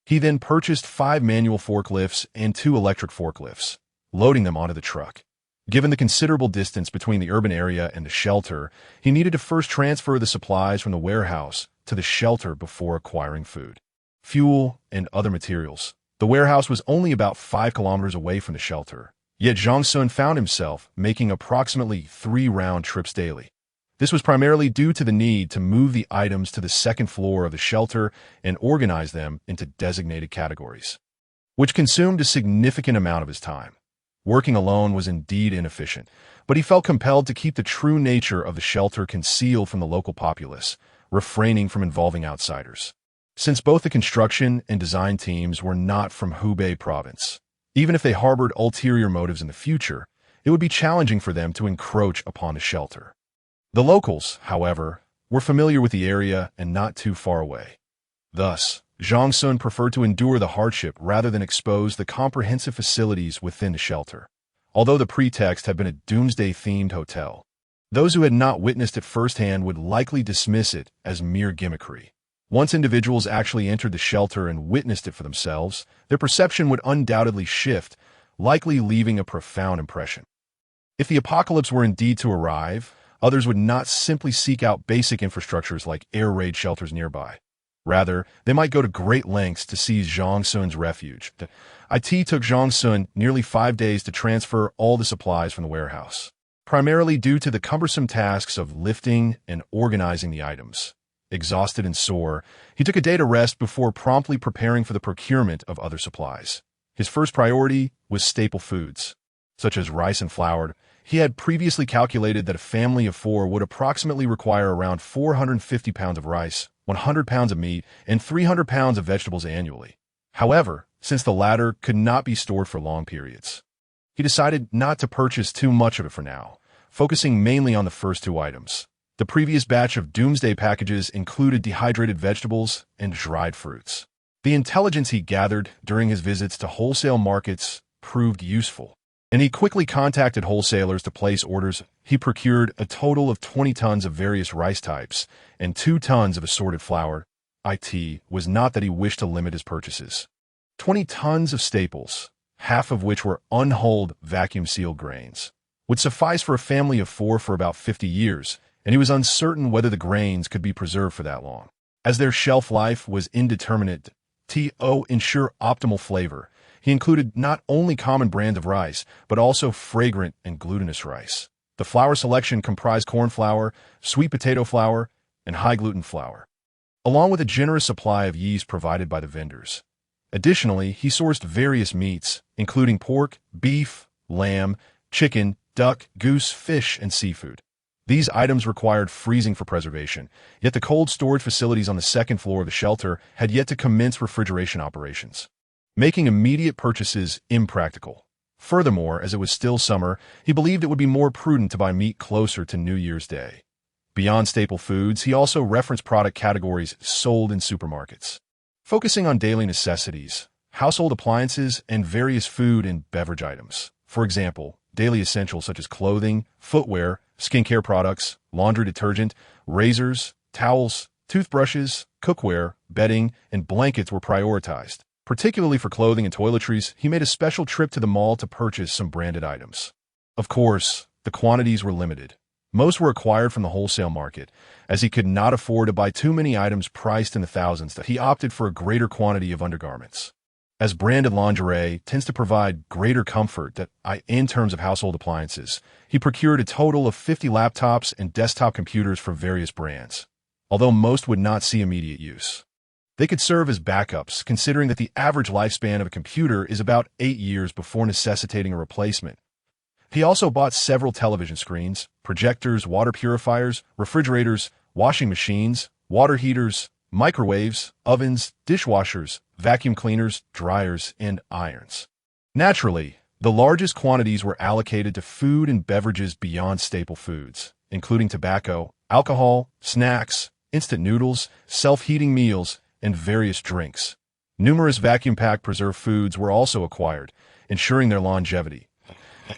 He then purchased 5 manual forklifts and 2 electric forklifts, loading them onto the truck. Given the considerable distance between the urban area and the shelter, he needed to first transfer the supplies from the warehouse to the shelter before acquiring food, fuel, and other materials. The warehouse was only about 5 kilometers away from the shelter, yet Zhang Xun found himself making approximately 3 round trips daily. This was primarily due to the need to move the items to the second floor of the shelter and organize them into designated categories, which consumed a significant amount of his time. Working alone was indeed inefficient, but he felt compelled to keep the true nature of the shelter concealed from the local populace, refraining from involving outsiders. Since both the construction and design teams were not from Hubei province, even if they harbored ulterior motives in the future, it would be challenging for them to encroach upon the shelter. The locals, however, were familiar with the area and not too far away. Thus, Zhang Xun preferred to endure the hardship rather than expose the comprehensive facilities within the shelter. Although the pretext had been a doomsday-themed hotel, those who had not witnessed it firsthand would likely dismiss it as mere gimmickry. Once individuals actually entered the shelter and witnessed it for themselves, their perception would undoubtedly shift, likely leaving a profound impression. If the apocalypse were indeed to arrive, others would not simply seek out basic infrastructures like air raid shelters nearby. Rather, they might go to great lengths to seize Zhang Xun's refuge. IT took Zhang Xun nearly 5 days to transfer all the supplies from the warehouse, primarily due to the cumbersome tasks of lifting and organizing the items. Exhausted and sore, he took a day to rest before promptly preparing for the procurement of other supplies. His first priority was staple foods, such as rice and flour. He had previously calculated that a family of 4 would approximately require around 450 pounds of rice, 100 pounds of meat, and 300 pounds of vegetables annually. However, since the latter could not be stored for long periods, he decided not to purchase too much of it for now, focusing mainly on the first 2 items. The previous batch of doomsday packages included dehydrated vegetables and dried fruits. The intelligence he gathered during his visits to wholesale markets proved useful, and he quickly contacted wholesalers to place orders. He procured a total of 20 tons of various rice types and 2 tons of assorted flour. It was not that he wished to limit his purchases. 20 tons of staples, half of which were unhulled vacuum-sealed grains, would suffice for a family of 4 for about 50 years, and he was uncertain whether the grains could be preserved for that long, as their shelf life was indeterminate. To ensure optimal flavor, he included not only common brands of rice, but also fragrant and glutinous rice. The flour selection comprised corn flour, sweet potato flour, and high-gluten flour, along with a generous supply of yeast provided by the vendors. Additionally, he sourced various meats, including pork, beef, lamb, chicken, duck, goose, fish, and seafood. These items required freezing for preservation, yet the cold storage facilities on the second floor of the shelter had yet to commence refrigeration operations, making immediate purchases impractical. Furthermore, as it was still summer, he believed it would be more prudent to buy meat closer to New Year's Day. Beyond staple foods, he also referenced product categories sold in supermarkets, focusing on daily necessities, household appliances, and various food and beverage items. For example, daily essentials such as clothing, footwear, skincare products, laundry detergent, razors, towels, toothbrushes, cookware, bedding, and blankets were prioritized. Particularly for clothing and toiletries, he made a special trip to the mall to purchase some branded items. Of course, the quantities were limited. Most were acquired from the wholesale market, as he could not afford to buy too many items priced in the thousands. That he opted for a greater quantity of undergarments, as branded lingerie tends to provide greater comfort in terms of household appliances. He procured a total of 50 laptops and desktop computers from various brands, although most would not see immediate use. They could serve as backups, considering that the average lifespan of a computer is about 8 years before necessitating a replacement. He also bought several television screens, projectors, water purifiers, refrigerators, washing machines, water heaters, microwaves, ovens, dishwashers, vacuum cleaners, dryers, and irons. Naturally, the largest quantities were allocated to food and beverages beyond staple foods, including tobacco, alcohol, snacks, instant noodles, self-heating meals, and various drinks. Numerous vacuum-packed preserved foods were also acquired, ensuring their longevity,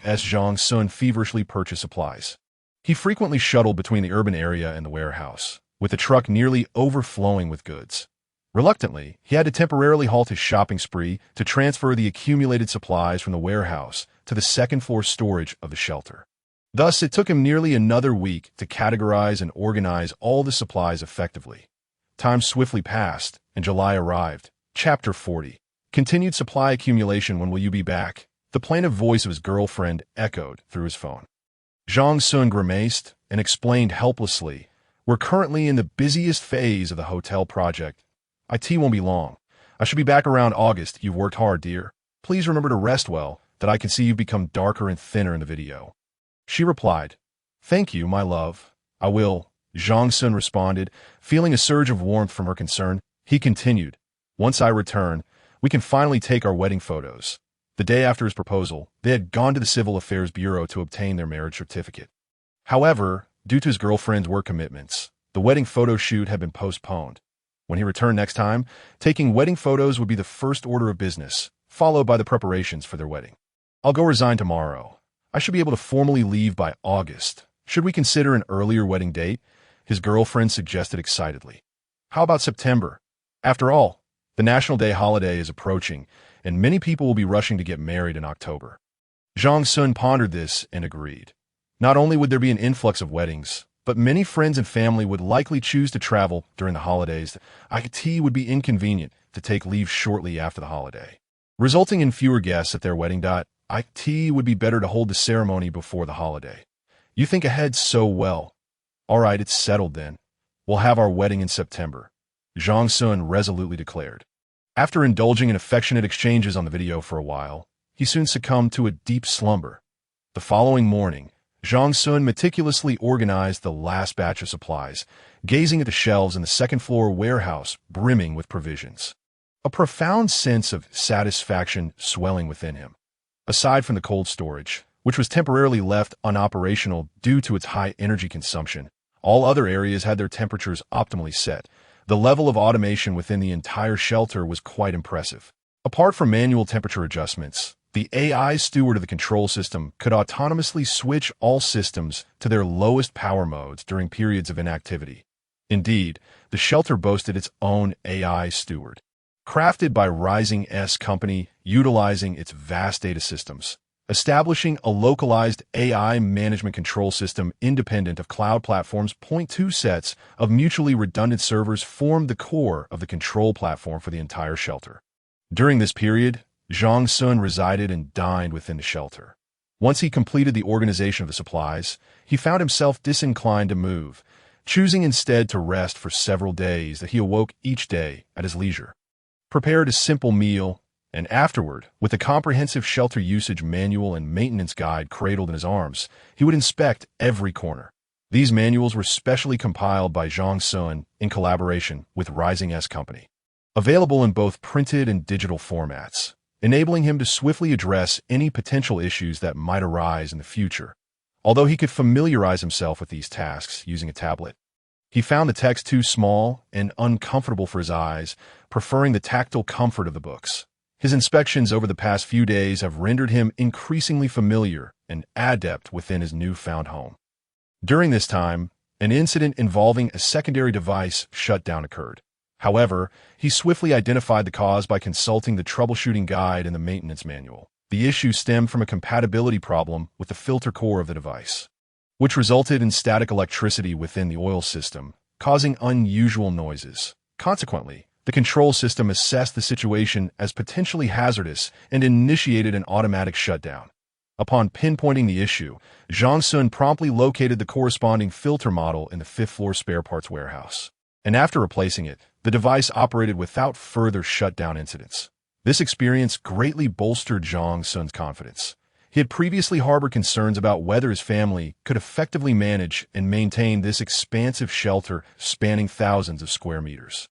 as Zhang Xun feverishly purchased supplies. He frequently shuttled between the urban area and the warehouse, with the truck nearly overflowing with goods. Reluctantly, he had to temporarily halt his shopping spree to transfer the accumulated supplies from the warehouse to the second-floor storage of the shelter. Thus, it took him nearly another week to categorize and organize all the supplies effectively. Time swiftly passed, and July arrived. Chapter 40. Continued supply accumulation. When will you be back? The plaintive voice of his girlfriend echoed through his phone. Zhang Xun grimaced and explained helplessly, "We're currently in the busiest phase of the hotel project. IT won't be long. I should be back around August. You've worked hard, dear. Please remember to rest well, that I can see you've become darker and thinner in the video." She replied, "Thank you, my love. I will." Zhang Xun responded, feeling a surge of warmth from her concern. He continued, "Once I return, we can finally take our wedding photos." The day after his proposal, they had gone to the Civil Affairs Bureau to obtain their marriage certificate. However, due to his girlfriend's work commitments, the wedding photo shoot had been postponed. When he returned next time, taking wedding photos would be the first order of business, followed by the preparations for their wedding. "I'll go resign tomorrow. I should be able to formally leave by August. Should we consider an earlier wedding date?" his girlfriend suggested excitedly. "How about September? After all, the National Day holiday is approaching, and many people will be rushing to get married in October." Zhang Xun pondered this and agreed. Not only would there be an influx of weddings, but many friends and family would likely choose to travel during the holidays. IT would be inconvenient to take leave shortly after the holiday, resulting in fewer guests at their wedding. IT would be better to hold the ceremony before the holiday. "You think ahead so well." "All right, it's settled then. We'll have our wedding in September," Zhang Xun resolutely declared. After indulging in affectionate exchanges on the video for a while, he soon succumbed to a deep slumber. The following morning, Zhang Xun meticulously organized the last batch of supplies, gazing at the shelves in the second-floor warehouse brimming with provisions. A profound sense of satisfaction swelling within him. Aside from the cold storage, which was temporarily left unoperational due to its high energy consumption, all other areas had their temperatures optimally set. The level of automation within the entire shelter was quite impressive. Apart from manual temperature adjustments, the AI steward of the control system could autonomously switch all systems to their lowest power modes during periods of inactivity. Indeed, the shelter boasted its own AI steward, crafted by Rising S Company, utilizing its vast data systems. Establishing a localized AI management control system independent of cloud platforms. 2 sets of mutually redundant servers formed the core of the control platform for the entire shelter. During this period, Zhang Xun resided and dined within the shelter. Once he completed the organization of the supplies, he found himself disinclined to move, choosing instead to rest for several days that he awoke each day at his leisure. Prepared a simple meal, and afterward, with a comprehensive shelter usage manual and maintenance guide cradled in his arms, he would inspect every corner. These manuals were specially compiled by Zhang Xun in collaboration with Rising S Company, available in both printed and digital formats, enabling him to swiftly address any potential issues that might arise in the future. Although he could familiarize himself with these tasks using a tablet, he found the text too small and uncomfortable for his eyes, preferring the tactile comfort of the books. His inspections over the past few days have rendered him increasingly familiar and adept within his newfound home. During this time, an incident involving a secondary device shutdown occurred. However, he swiftly identified the cause by consulting the troubleshooting guide and the maintenance manual. The issue stemmed from a compatibility problem with the filter core of the device, which resulted in static electricity within the oil system, causing unusual noises. Consequently, The control system assessed the situation as potentially hazardous and initiated an automatic shutdown. Upon pinpointing the issue, Zhang Xun promptly located the corresponding filter model in the fifth-floor spare parts warehouse. And after replacing it, the device operated without further shutdown incidents. This experience greatly bolstered Zhang Xun's confidence. He had previously harbored concerns about whether his family could effectively manage and maintain this expansive shelter spanning thousands of square meters.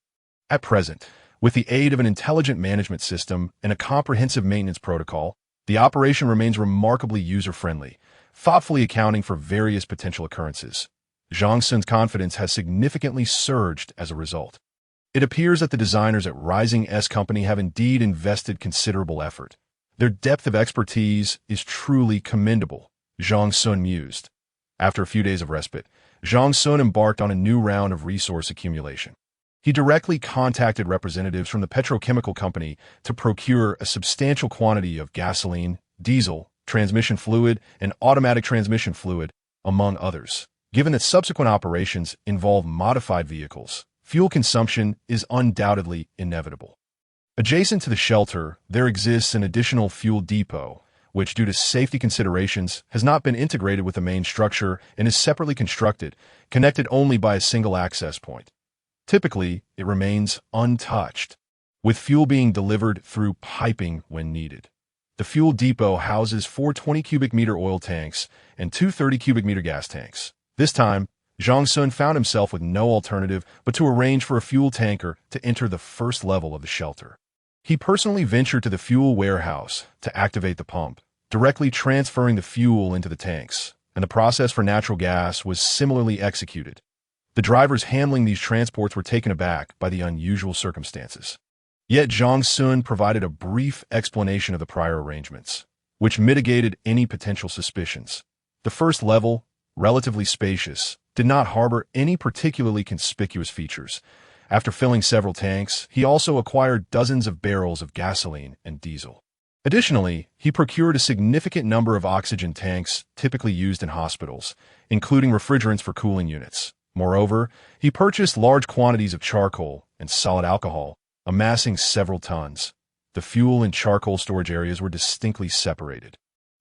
At present, with the aid of an intelligent management system and a comprehensive maintenance protocol, the operation remains remarkably user-friendly, thoughtfully accounting for various potential occurrences. Zhang Xun's confidence has significantly surged as a result. It appears that the designers at Rising S Company have indeed invested considerable effort. Their depth of expertise is truly commendable, Zhang Xun mused. After a few days of respite, Zhang Xun embarked on a new round of resource accumulation. He directly contacted representatives from the petrochemical company to procure a substantial quantity of gasoline, diesel, transmission fluid, and automatic transmission fluid, among others. Given that subsequent operations involve modified vehicles, fuel consumption is undoubtedly inevitable. Adjacent to the shelter, there exists an additional fuel depot, which, due to safety considerations, has not been integrated with the main structure and is separately constructed, connected only by a single access point. Typically, it remains untouched, with fuel being delivered through piping when needed. The fuel depot houses 4 20-cubic-meter oil tanks and 2 30-cubic-meter gas tanks. This time, Zhang Xun found himself with no alternative but to arrange for a fuel tanker to enter the first level of the shelter. He personally ventured to the fuel warehouse to activate the pump, directly transferring the fuel into the tanks, and the process for natural gas was similarly executed. The drivers handling these transports were taken aback by the unusual circumstances. Yet Zhang Xun provided a brief explanation of the prior arrangements, which mitigated any potential suspicions. The first level, relatively spacious, did not harbor any particularly conspicuous features. After filling several tanks, he also acquired dozens of barrels of gasoline and diesel. Additionally, he procured a significant number of oxygen tanks typically used in hospitals, including refrigerants for cooling units. Moreover, he purchased large quantities of charcoal and solid alcohol, amassing several tons. The fuel and charcoal storage areas were distinctly separated,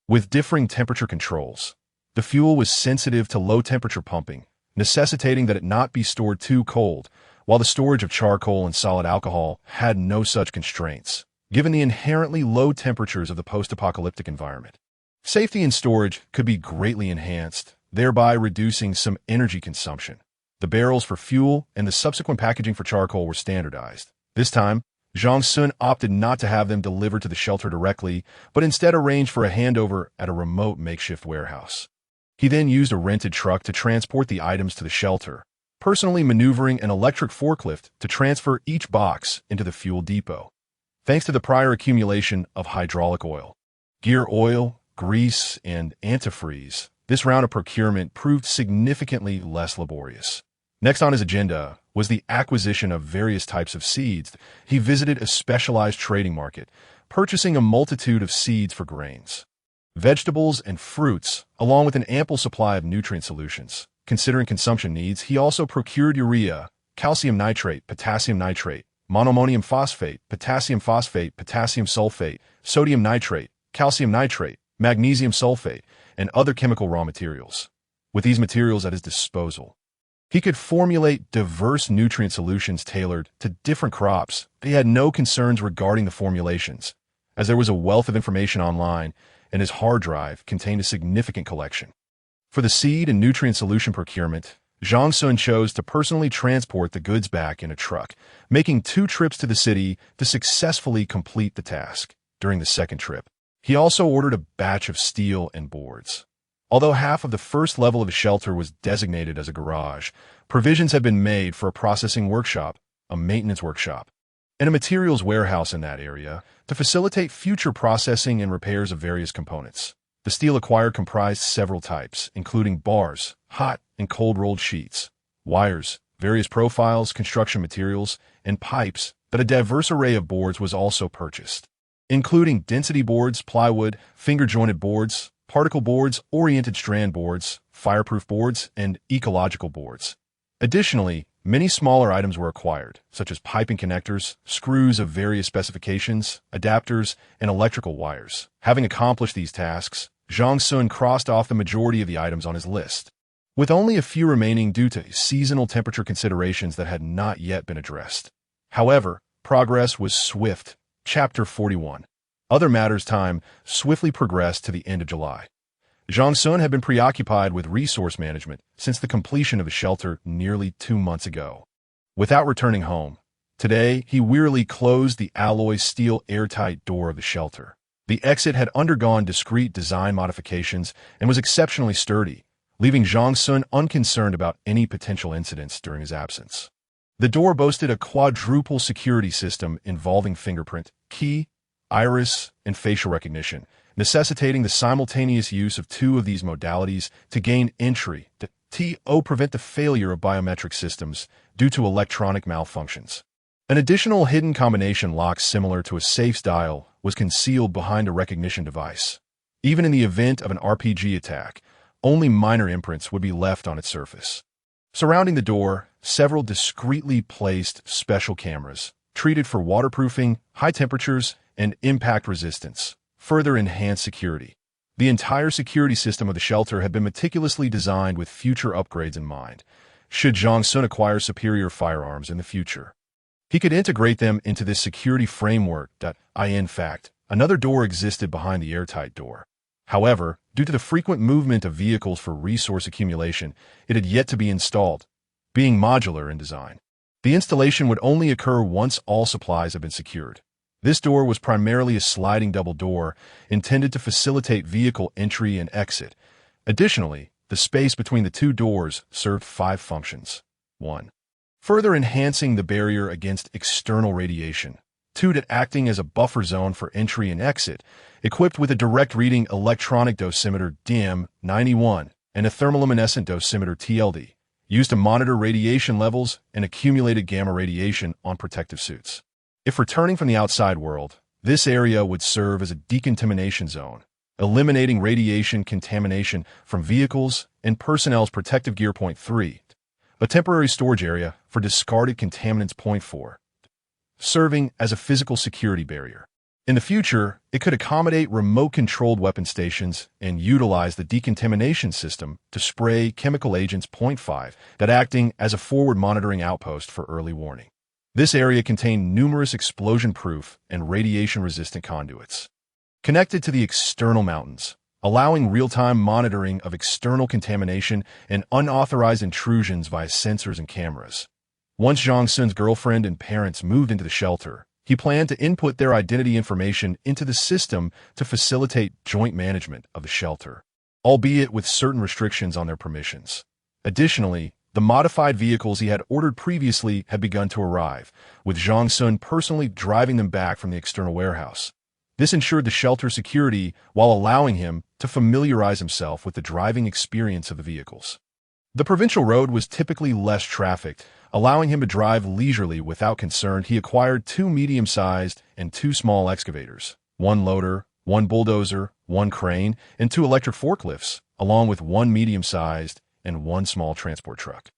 with differing temperature controls. The fuel was sensitive to low-temperature pumping, necessitating that it not be stored too cold, while the storage of charcoal and solid alcohol had no such constraints, given the inherently low temperatures of the post-apocalyptic environment. Safety in storage could be greatly enhanced, thereby reducing some energy consumption. The barrels for fuel and the subsequent packaging for charcoal were standardized. This time, Zhang Xun opted not to have them delivered to the shelter directly, but instead arranged for a handover at a remote makeshift warehouse. He then used a rented truck to transport the items to the shelter, personally maneuvering an electric forklift to transfer each box into the fuel depot. Thanks to the prior accumulation of hydraulic oil, gear oil, grease, and antifreeze, this round of procurement proved significantly less laborious. Next on his agenda was the acquisition of various types of seeds. He visited a specialized trading market, purchasing a multitude of seeds for grains, vegetables, and fruits, along with an ample supply of nutrient solutions. Considering consumption needs, he also procured urea, calcium nitrate, potassium nitrate, monoammonium phosphate, potassium sulfate, sodium nitrate, calcium nitrate, magnesium sulfate, and other chemical raw materials. With these materials at his disposal, he could formulate diverse nutrient solutions tailored to different crops. He had no concerns regarding the formulations, as there was a wealth of information online, and his hard drive contained a significant collection. For the seed and nutrient solution procurement, Zhang Xun chose to personally transport the goods back in a truck, making 2 trips to the city to successfully complete the task. During the second trip, he also ordered a batch of steel and boards. Although half of the first level of the shelter was designated as a garage, provisions had been made for a processing workshop, a maintenance workshop, and a materials warehouse in that area to facilitate future processing and repairs of various components. The steel acquired comprised several types, including bars, hot and cold-rolled sheets, wires, various profiles, construction materials, and pipes, but a diverse array of boards was also purchased, including density boards, plywood, finger-jointed boards, particle boards, oriented strand boards, fireproof boards, and ecological boards. Additionally, many smaller items were acquired, such as piping connectors, screws of various specifications, adapters, and electrical wires. Having accomplished these tasks, Zhang Xun crossed off the majority of the items on his list, with only a few remaining due to seasonal temperature considerations that had not yet been addressed. However, progress was swift. Chapter 41. Other matters time swiftly progressed to the end of July. Zhang Xun had been preoccupied with resource management since the completion of his shelter nearly 2 months ago. Without returning home, today he wearily closed the alloy steel airtight door of the shelter. The exit had undergone discrete design modifications and was exceptionally sturdy, leaving Zhang Xun unconcerned about any potential incidents during his absence. The door boasted a quadruple security system involving fingerprint, key, iris, and facial recognition, necessitating the simultaneous use of 2 of these modalities to gain entry to prevent the failure of biometric systems due to electronic malfunctions. An additional hidden combination lock similar to a safe's dial was concealed behind a recognition device. Even in the event of an RPG attack, only minor imprints would be left on its surface. Surrounding the door, several discreetly placed special cameras, treated for waterproofing, high temperatures, and impact resistance, further enhanced security. The entire security system of the shelter had been meticulously designed with future upgrades in mind, should Zhang Xun acquire superior firearms in the future. He could integrate them into this security framework. In fact, another door existed behind the airtight door. However, due to the frequent movement of vehicles for resource accumulation, it had yet to be installed, being modular in design. The installation would only occur once all supplies have been secured. This door was primarily a sliding double door intended to facilitate vehicle entry and exit. Additionally, the space between the 2 doors served 5 functions. 1. Further enhancing the barrier against external radiation. 2. Acting as a buffer zone for entry and exit, equipped with a direct reading electronic dosimeter DIM 91 and a thermoluminescent dosimeter TLD, used to monitor radiation levels and accumulated gamma radiation on protective suits. If returning from the outside world, this area would serve as a decontamination zone, eliminating radiation contamination from vehicles and personnel's protective gear. 3. A temporary storage area for discarded contaminants. 4. Serving as a physical security barrier. In the future, it could accommodate remote-controlled weapon stations and utilize the decontamination system to spray chemical agents. 5. Acting as a forward monitoring outpost for early warning. This area contained numerous explosion-proof and radiation-resistant conduits, connected to the external mountains, allowing real-time monitoring of external contamination and unauthorized intrusions via sensors and cameras. Once Zhang Xun's girlfriend and parents moved into the shelter, he planned to input their identity information into the system to facilitate joint management of the shelter, albeit with certain restrictions on their permissions. Additionally, the modified vehicles he had ordered previously had begun to arrive, with Zhang Xun personally driving them back from the external warehouse. This ensured the shelter security while allowing him to familiarize himself with the driving experience of the vehicles. The provincial road was typically less trafficked, allowing him to drive leisurely without concern. He acquired 2 medium-sized and 2 small excavators, 1 loader, 1 bulldozer, 1 crane, and 2 electric forklifts, along with 1 medium-sized and 1 small transport truck.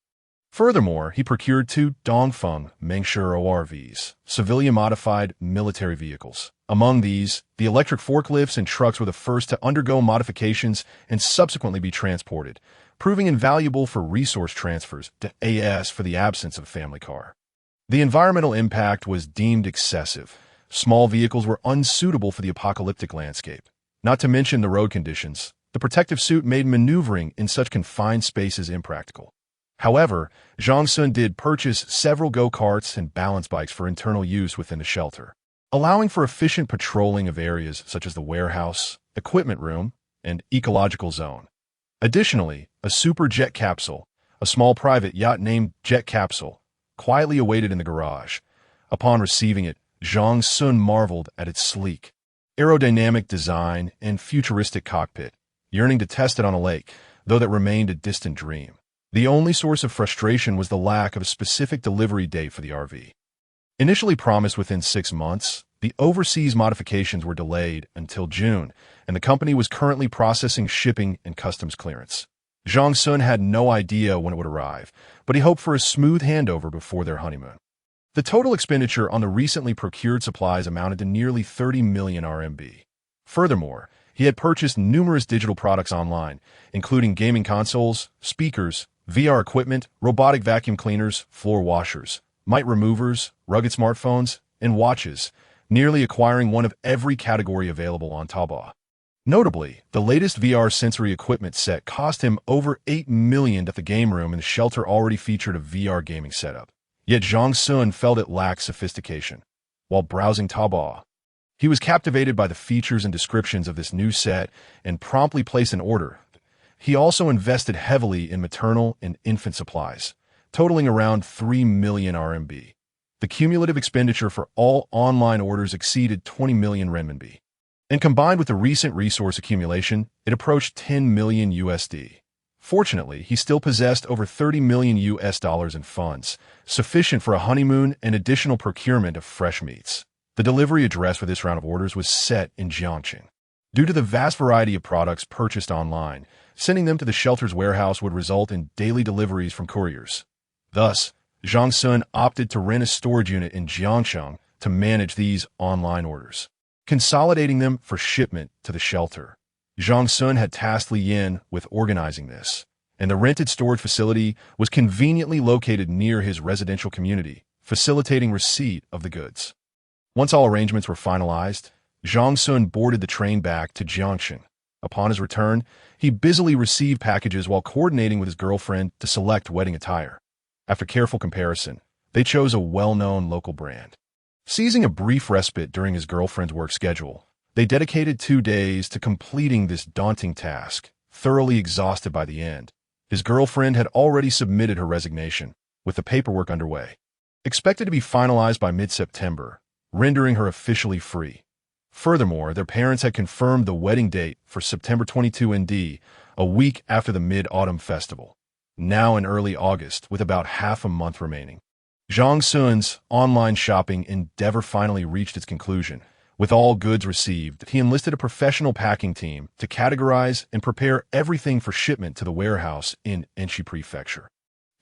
Furthermore, he procured 2 Dongfeng Mengshi ORVs, civilian-modified military vehicles. Among these, the electric forklifts and trucks were the first to undergo modifications and subsequently be transported, proving invaluable for resource transfers to AS for the absence of a family car. The environmental impact was deemed excessive. Small vehicles were unsuitable for the apocalyptic landscape. Not to mention the road conditions, the protective suit made maneuvering in such confined spaces impractical. However, Zhang Xun did purchase several go-karts and balance bikes for internal use within the shelter, allowing for efficient patrolling of areas such as the warehouse, equipment room, and ecological zone. Additionally, a super jet capsule, a small private yacht named Jet Capsule, quietly awaited in the garage. Upon receiving it, Zhang Xun marveled at its sleek, aerodynamic design and futuristic cockpit, yearning to test it on a lake, though that remained a distant dream. The only source of frustration was the lack of a specific delivery date for the RV. Initially promised within 6 months, the overseas modifications were delayed until June, and the company was currently processing shipping and customs clearance. Zhang Xun had no idea when it would arrive, but he hoped for a smooth handover before their honeymoon. The total expenditure on the recently procured supplies amounted to nearly 30 million RMB. Furthermore, he had purchased numerous digital products online, including gaming consoles, speakers, VR equipment, robotic vacuum cleaners, floor washers, mite removers, rugged smartphones, and watches, nearly acquiring one of every category available on Taobao. Notably, the latest VR sensory equipment set cost him over 8 million that the game room in the shelter already featured a VR gaming setup. Yet Zhang Xun felt it lacked sophistication. While browsing Taobao, he was captivated by the features and descriptions of this new set and promptly placed an order. He also invested heavily in maternal and infant supplies, totaling around 3 million RMB. The cumulative expenditure for all online orders exceeded 20 million renminbi. And combined with the recent resource accumulation, it approached 10 million USD. Fortunately, he still possessed over 30 million US dollars in funds, sufficient for a honeymoon and additional procurement of fresh meats. The delivery address for this round of orders was set in Jiangxing. Due to the vast variety of products purchased online, sending them to the shelter's warehouse would result in daily deliveries from couriers. Thus, Zhang Xun opted to rent a storage unit in Jiangxing to manage these online orders, consolidating them for shipment to the shelter. Zhang Xun had tasked Li Yin with organizing this, and the rented storage facility was conveniently located near his residential community, facilitating receipt of the goods. Once all arrangements were finalized, Zhang Xun boarded the train back to Jiangxing. Upon his return, he busily received packages while coordinating with his girlfriend to select wedding attire. After careful comparison, they chose a well-known local brand. Seizing a brief respite during his girlfriend's work schedule, they dedicated 2 days to completing this daunting task, thoroughly exhausted by the end. His girlfriend had already submitted her resignation, with the paperwork underway, expected to be finalized by mid-September, rendering her officially free. Furthermore, their parents had confirmed the wedding date for September 22 ND, a week after the Mid-Autumn Festival, now in early August, with about half a month remaining. Zhang Xun's online shopping endeavor finally reached its conclusion. With all goods received, he enlisted a professional packing team to categorize and prepare everything for shipment to the warehouse in Enshi Prefecture.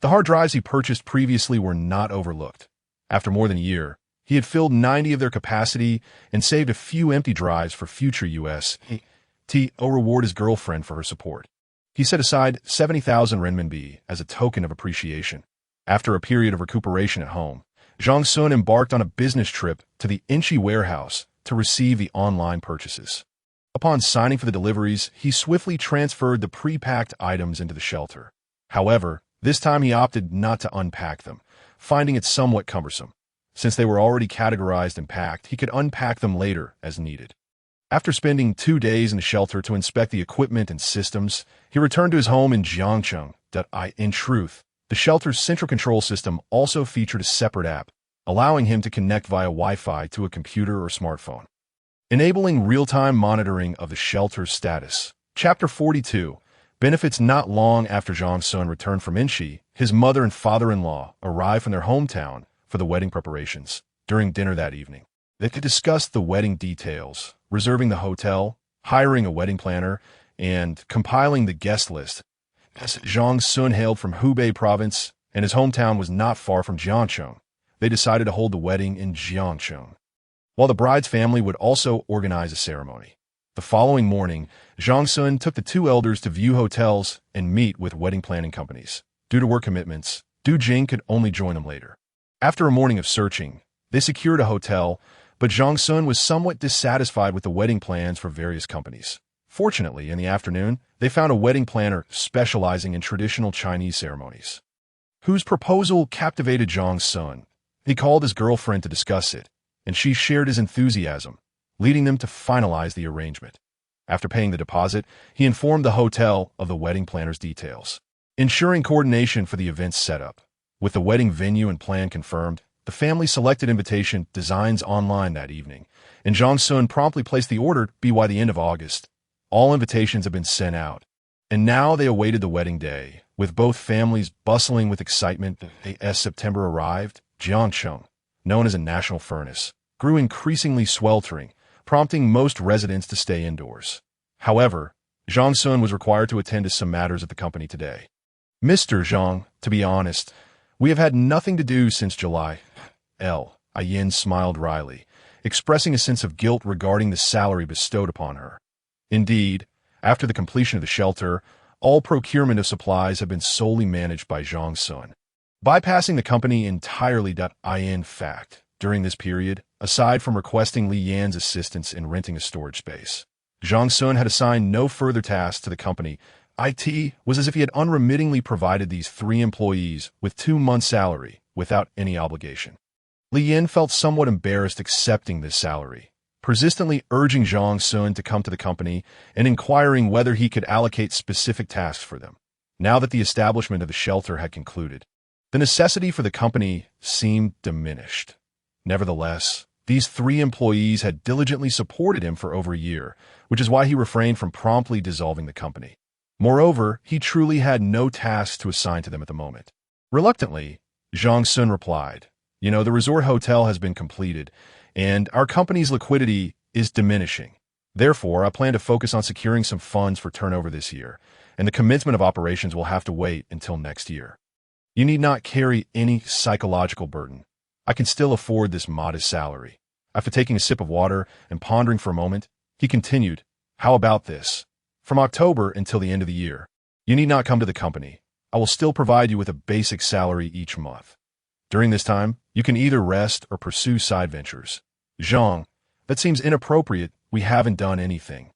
The hard drives he purchased previously were not overlooked. After more than a year, he had filled 90 of their capacity and saved a few empty drives for future UST reward his girlfriend for her support. He set aside 70,000 renminbi as a token of appreciation. After a period of recuperation at home, Zhang Xun embarked on a business trip to the Enshi warehouse to receive the online purchases. Upon signing for the deliveries, he swiftly transferred the pre-packed items into the shelter. However, this time he opted not to unpack them, finding it somewhat cumbersome. Since they were already categorized and packed, he could unpack them later as needed. After spending 2 days in the shelter to inspect the equipment and systems, he returned to his home in Jiangxing. In truth, the shelter's central control system also featured a separate app, allowing him to connect via Wi-Fi to a computer or smartphone, enabling real-time monitoring of the shelter's status. Chapter 42. Benefits. Not long after Zhang Xun returned from Enshi, his mother and father-in-law arrived from their hometown for the wedding preparations. During dinner that evening, they could discuss the wedding details, reserving the hotel, hiring a wedding planner, and compiling the guest list. As Zhang Xun hailed from Hubei province, and his hometown was not far from Jiangxing, they decided to hold the wedding in Jiangxing, while the bride's family would also organize a ceremony. The following morning, Zhang Xun took the 2 elders to view hotels and meet with wedding planning companies. Due to work commitments, Du Jing could only join them later. After a morning of searching, they secured a hotel, but Zhang Xun was somewhat dissatisfied with the wedding plans for various companies. Fortunately, in the afternoon, they found a wedding planner specializing in traditional Chinese ceremonies, whose proposal captivated Zhang Xun. He called his girlfriend to discuss it, and she shared his enthusiasm, leading them to finalize the arrangement. After paying the deposit, he informed the hotel of the wedding planner's details, ensuring coordination for the event's setup. With the wedding venue and plan confirmed, the family selected invitation designs online that evening, and Zhang Xun promptly placed the order by the end of August. All invitations had been sent out, and now they awaited the wedding day, with both families bustling with excitement. As September arrived, Jiangxing, known as a national furnace, grew increasingly sweltering, prompting most residents to stay indoors. However, Zhang Xun was required to attend to some matters at the company today. Mr. Zhang, to be honest, we have had nothing to do since July. Yin smiled wryly, expressing a sense of guilt regarding the salary bestowed upon her. Indeed, after the completion of the shelter, all procurement of supplies have been solely managed by Zhang Xun, bypassing the company entirely. In fact, during this period, aside from requesting Li Yan's assistance in renting a storage space, Zhang Xun had assigned no further tasks to the company. It was as if he had unremittingly provided these 3 employees with 2 months' salary without any obligation. Li Yan felt somewhat embarrassed accepting this salary, persistently urging Zhang Xun to come to the company and inquiring whether he could allocate specific tasks for them. Now that the establishment of the shelter had concluded, the necessity for the company seemed diminished. Nevertheless, these 3 employees had diligently supported him for over a year, which is why he refrained from promptly dissolving the company. Moreover, he truly had no tasks to assign to them at the moment. Reluctantly, Zhang Xun replied, the resort hotel has been completed, and our company's liquidity is diminishing. Therefore, I plan to focus on securing some funds for turnover this year, and the commencement of operations will have to wait until next year. You need not carry any psychological burden. I can still afford this modest salary. After taking a sip of water and pondering for a moment, he continued, how about this? From October until the end of the year, you need not come to the company. I will still provide you with a basic salary each month. During this time, you can either rest or pursue side ventures. Zhang, that seems inappropriate. We haven't done anything.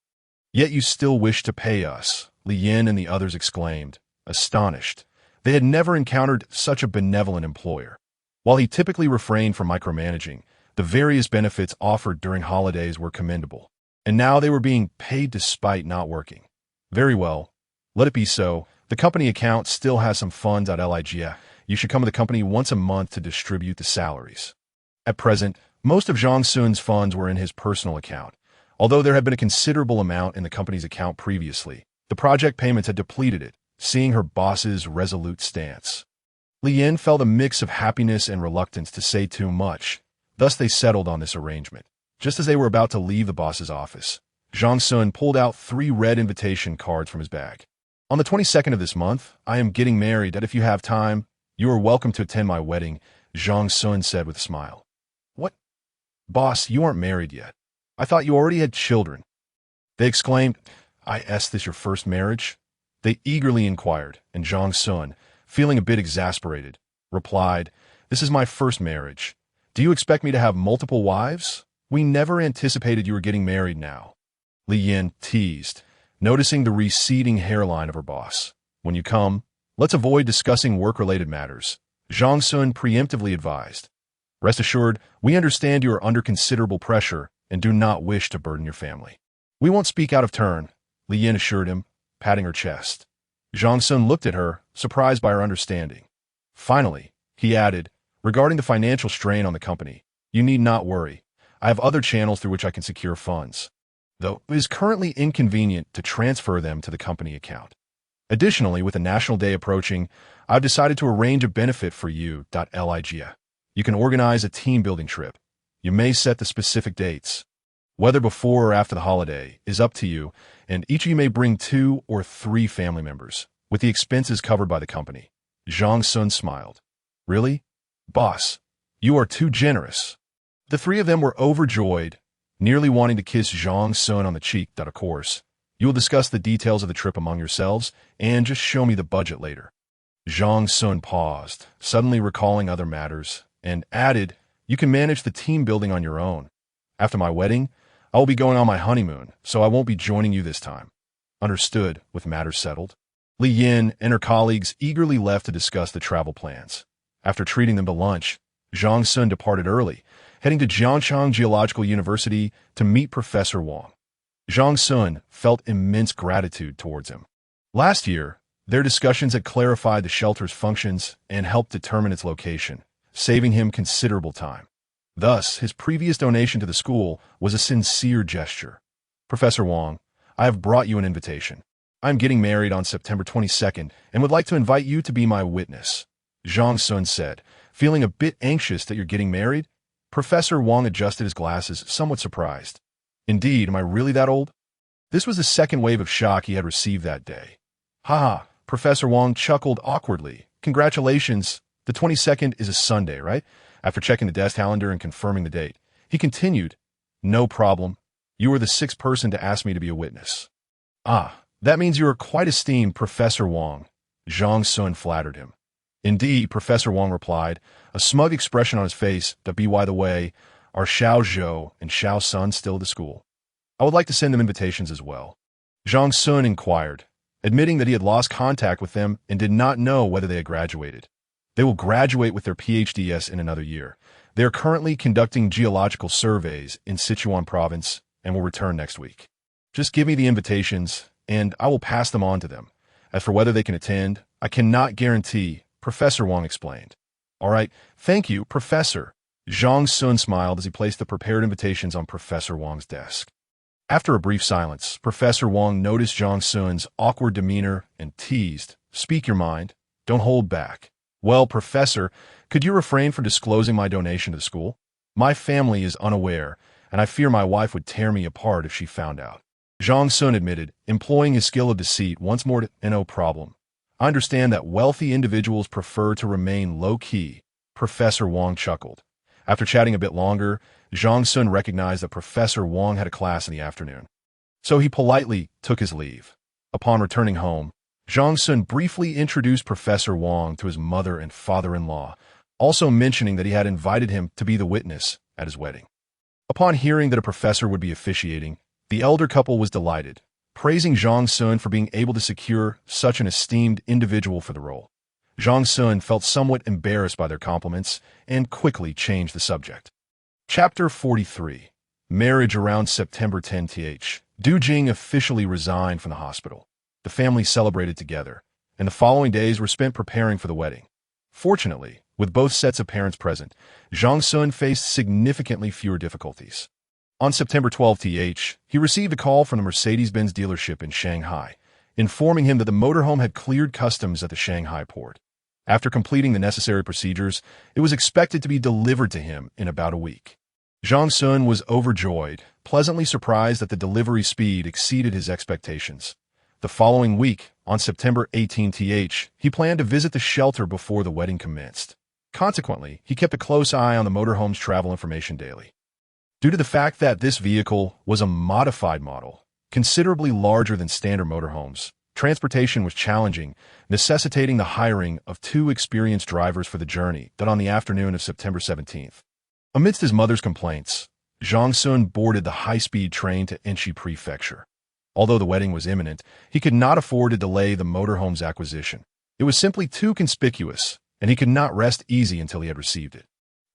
Yet you still wish to pay us, Li Yan and the others exclaimed, astonished. They had never encountered such a benevolent employer. While he typically refrained from micromanaging, the various benefits offered during holidays were commendable. And now they were being paid despite not working. Very well. Let it be so. The company account still has some funds. You should come to the company once a month to distribute the salaries. At present, most of Zhang Xun's funds were in his personal account. Although there had been a considerable amount in the company's account previously, the project payments had depleted it, seeing her boss's resolute stance. Li Yan felt a mix of happiness and reluctance to say too much. Thus they settled on this arrangement. Just as they were about to leave the boss's office, Zhang Xun pulled out 3 red invitation cards from his bag. On the 22nd of this month, I am getting married, and if you have time, you are welcome to attend my wedding, Zhang Xun said with a smile. What? Boss, you aren't married yet. I thought you already had children. They exclaimed, Is this your first marriage? They eagerly inquired, and Zhang Xun, feeling a bit exasperated, replied, This is my first marriage. Do you expect me to have multiple wives? We never anticipated you were getting married now. Li Yan teased, noticing the receding hairline of her boss. When you come, let's avoid discussing work-related matters, Zhang Xun preemptively advised. Rest assured, we understand you are under considerable pressure and do not wish to burden your family. We won't speak out of turn, Li Yan assured him, patting her chest. Zhang Xun looked at her, surprised by her understanding. Finally, he added, regarding the financial strain on the company, you need not worry. I have other channels through which I can secure funds, though it is currently inconvenient to transfer them to the company account. Additionally, with the National Day approaching, I've decided to arrange a benefit for you. You can organize a team-building trip. You may set the specific dates. Whether before or after the holiday is up to you, and each of you may bring 2 or 3 family members, with the expenses covered by the company. Zhang Xun smiled. Really? Boss, you are too generous. The 3 of them were overjoyed, nearly wanting to kiss Zhang Xun on the cheek. Of course, you will discuss the details of the trip among yourselves, and just show me the budget later. Zhang Xun paused, suddenly recalling other matters, and added, you can manage the team building on your own. After my wedding, I will be going on my honeymoon, so I won't be joining you this time. Understood, with matters settled. Li Yan and her colleagues eagerly left to discuss the travel plans. After treating them to lunch, Zhang Xun departed early, heading to Jiangchang Geological University to meet Professor Wang. Zhang Xun felt immense gratitude towards him. Last year, their discussions had clarified the shelter's functions and helped determine its location, saving him considerable time. Thus, his previous donation to the school was a sincere gesture. Professor Wang, I have brought you an invitation. I am getting married on September 22nd and would like to invite you to be my witness, Zhang Xun said, feeling a bit anxious that you're getting married. Professor Wang adjusted his glasses, somewhat surprised. Indeed, am I really that old? This was the second wave of shock he had received that day. Haha, Professor Wang chuckled awkwardly. Congratulations. The 22nd is a Sunday, right? After checking the desk calendar and confirming the date, he continued, No problem. You were the sixth person to ask me to be a witness. Ah, that means you are quite esteemed, Professor Wang. Zhang Xun flattered him. Indeed, Professor Wang replied, a smug expression on his face. By the way, are Xiao Zhou and Xiao Sun still at the school? I would like to send them invitations as well. Zhang Xun inquired, admitting that he had lost contact with them and did not know whether they had graduated. They will graduate with their PhDs in another year. They are currently conducting geological surveys in Sichuan province and will return next week. Just give me the invitations, and I will pass them on to them. As for whether they can attend, I cannot guarantee, Professor Wang explained. All right, thank you, Professor. Zhang Xun smiled as he placed the prepared invitations on Professor Wang's desk. After a brief silence, Professor Wang noticed Zhang Xun's awkward demeanor and teased, Speak your mind. Don't hold back. Well, Professor, could you refrain from disclosing my donation to the school? My family is unaware, and I fear my wife would tear me apart if she found out. Zhang Xun admitted, employing his skill of deceit once more to no problem. I understand that wealthy individuals prefer to remain low-key. Professor Wang chuckled. After chatting a bit longer, Zhang Xun recognized that Professor Wang had a class in the afternoon. So he politely took his leave. Upon returning home, Zhang Xun briefly introduced Professor Wang to his mother and father-in-law, also mentioning that he had invited him to be the witness at his wedding. Upon hearing that a professor would be officiating, the elder couple was delighted, praising Zhang Xun for being able to secure such an esteemed individual for the role. Zhang Xun felt somewhat embarrassed by their compliments and quickly changed the subject. Chapter 43. Marriage around September 10th. Du Jing officially resigned from the hospital. The family celebrated together, and the following days were spent preparing for the wedding. Fortunately, with both sets of parents present, Zhang Xun faced significantly fewer difficulties. On September 12th, he received a call from the Mercedes-Benz dealership in Shanghai, informing him that the motorhome had cleared customs at the Shanghai port. After completing the necessary procedures, it was expected to be delivered to him in about a week. Zhang Xun was overjoyed, pleasantly surprised that the delivery speed exceeded his expectations. The following week, on September 18th, he planned to visit the shelter before the wedding commenced. Consequently, he kept a close eye on the motorhome's travel information daily. Due to the fact that this vehicle was a modified model, considerably larger than standard motorhomes, transportation was challenging, necessitating the hiring of 2 experienced drivers for the journey done on the afternoon of September 17th. Amidst his mother's complaints, Zhang Xun boarded the high-speed train to Enshi Prefecture. Although the wedding was imminent, he could not afford to delay the motorhome's acquisition. It was simply too conspicuous, and he could not rest easy until he had received it.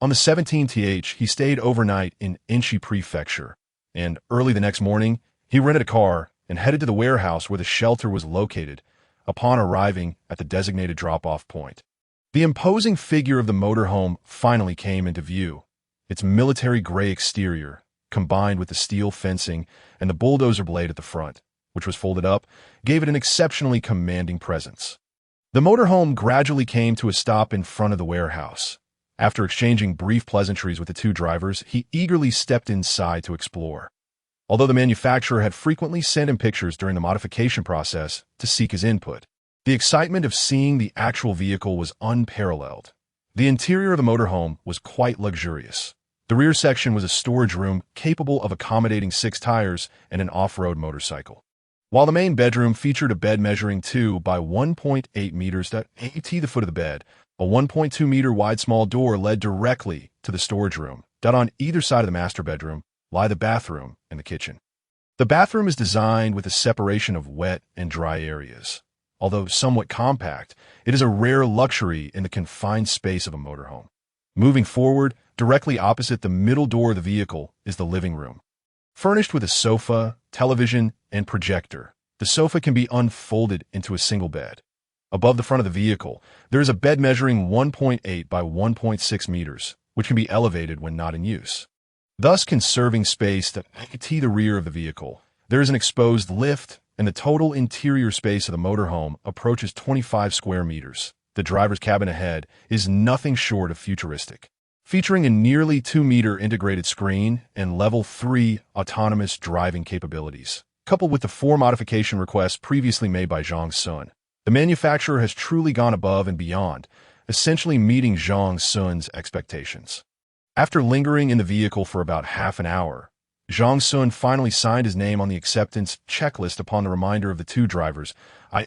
On the 17th, he stayed overnight in Enshi Prefecture, and early the next morning, he rented a car and headed to the warehouse where the shelter was located upon arriving at the designated drop-off point. The imposing figure of the motorhome finally came into view. Its military gray exterior, combined with the steel fencing and the bulldozer blade at the front, which was folded up, gave it an exceptionally commanding presence. The motorhome gradually came to a stop in front of the warehouse. After exchanging brief pleasantries with the 2 drivers, he eagerly stepped inside to explore. Although the manufacturer had frequently sent him pictures during the modification process to seek his input, the excitement of seeing the actual vehicle was unparalleled. The interior of the motorhome was quite luxurious. The rear section was a storage room capable of accommodating 6 tires and an off-road motorcycle, while the main bedroom featured a bed measuring 2 by 1.8 meters at the foot of the bed. A 1.2-meter wide small door led directly to the storage room. On either side of the master bedroom lie the bathroom and the kitchen. The bathroom is designed with a separation of wet and dry areas. Although somewhat compact, it is a rare luxury in the confined space of a motorhome. Moving forward, directly opposite the middle door of the vehicle is the living room. Furnished with a sofa, television, and projector, the sofa can be unfolded into a single bed. Above the front of the vehicle, there is a bed measuring 1.8 by 1.6 meters, which can be elevated when not in use, thus conserving space to the rear of the vehicle. There is an exposed lift, and the total interior space of the motorhome approaches 25 square meters. The driver's cabin ahead is nothing short of futuristic, featuring a nearly 2-meter integrated screen and level 3 autonomous driving capabilities. coupled with the 4 modification requests previously made by Zhang Xun. The manufacturer has truly gone above and beyond, essentially meeting Zhang Xun's expectations. After lingering in the vehicle for about half an hour, Zhang Xun finally signed his name on the acceptance checklist upon the reminder of the 2 drivers.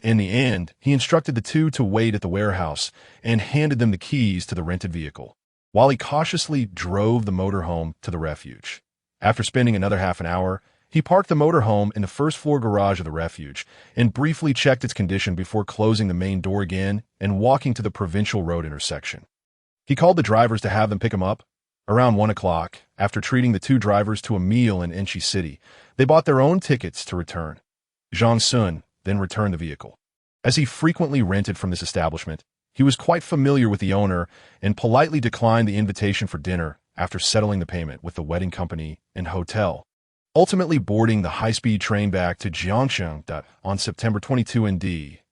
In the end, he instructed the 2 to wait at the warehouse and handed them the keys to the rented vehicle, while he cautiously drove the motorhome to the refuge. After spending another half an hour, he parked the motorhome in the first-floor garage of the refuge and briefly checked its condition before closing the main door again and walking to the provincial road intersection. He called the drivers to have them pick him up. Around 1 o'clock, after treating the 2 drivers to a meal in Enchi City, they bought their own tickets to return. Zhang Xun then returned the vehicle. As he frequently rented from this establishment, he was quite familiar with the owner and politely declined the invitation for dinner after settling the payment with the wedding company and hotel. Ultimately boarding the high-speed train back to Jiangsheng on September 22 ND,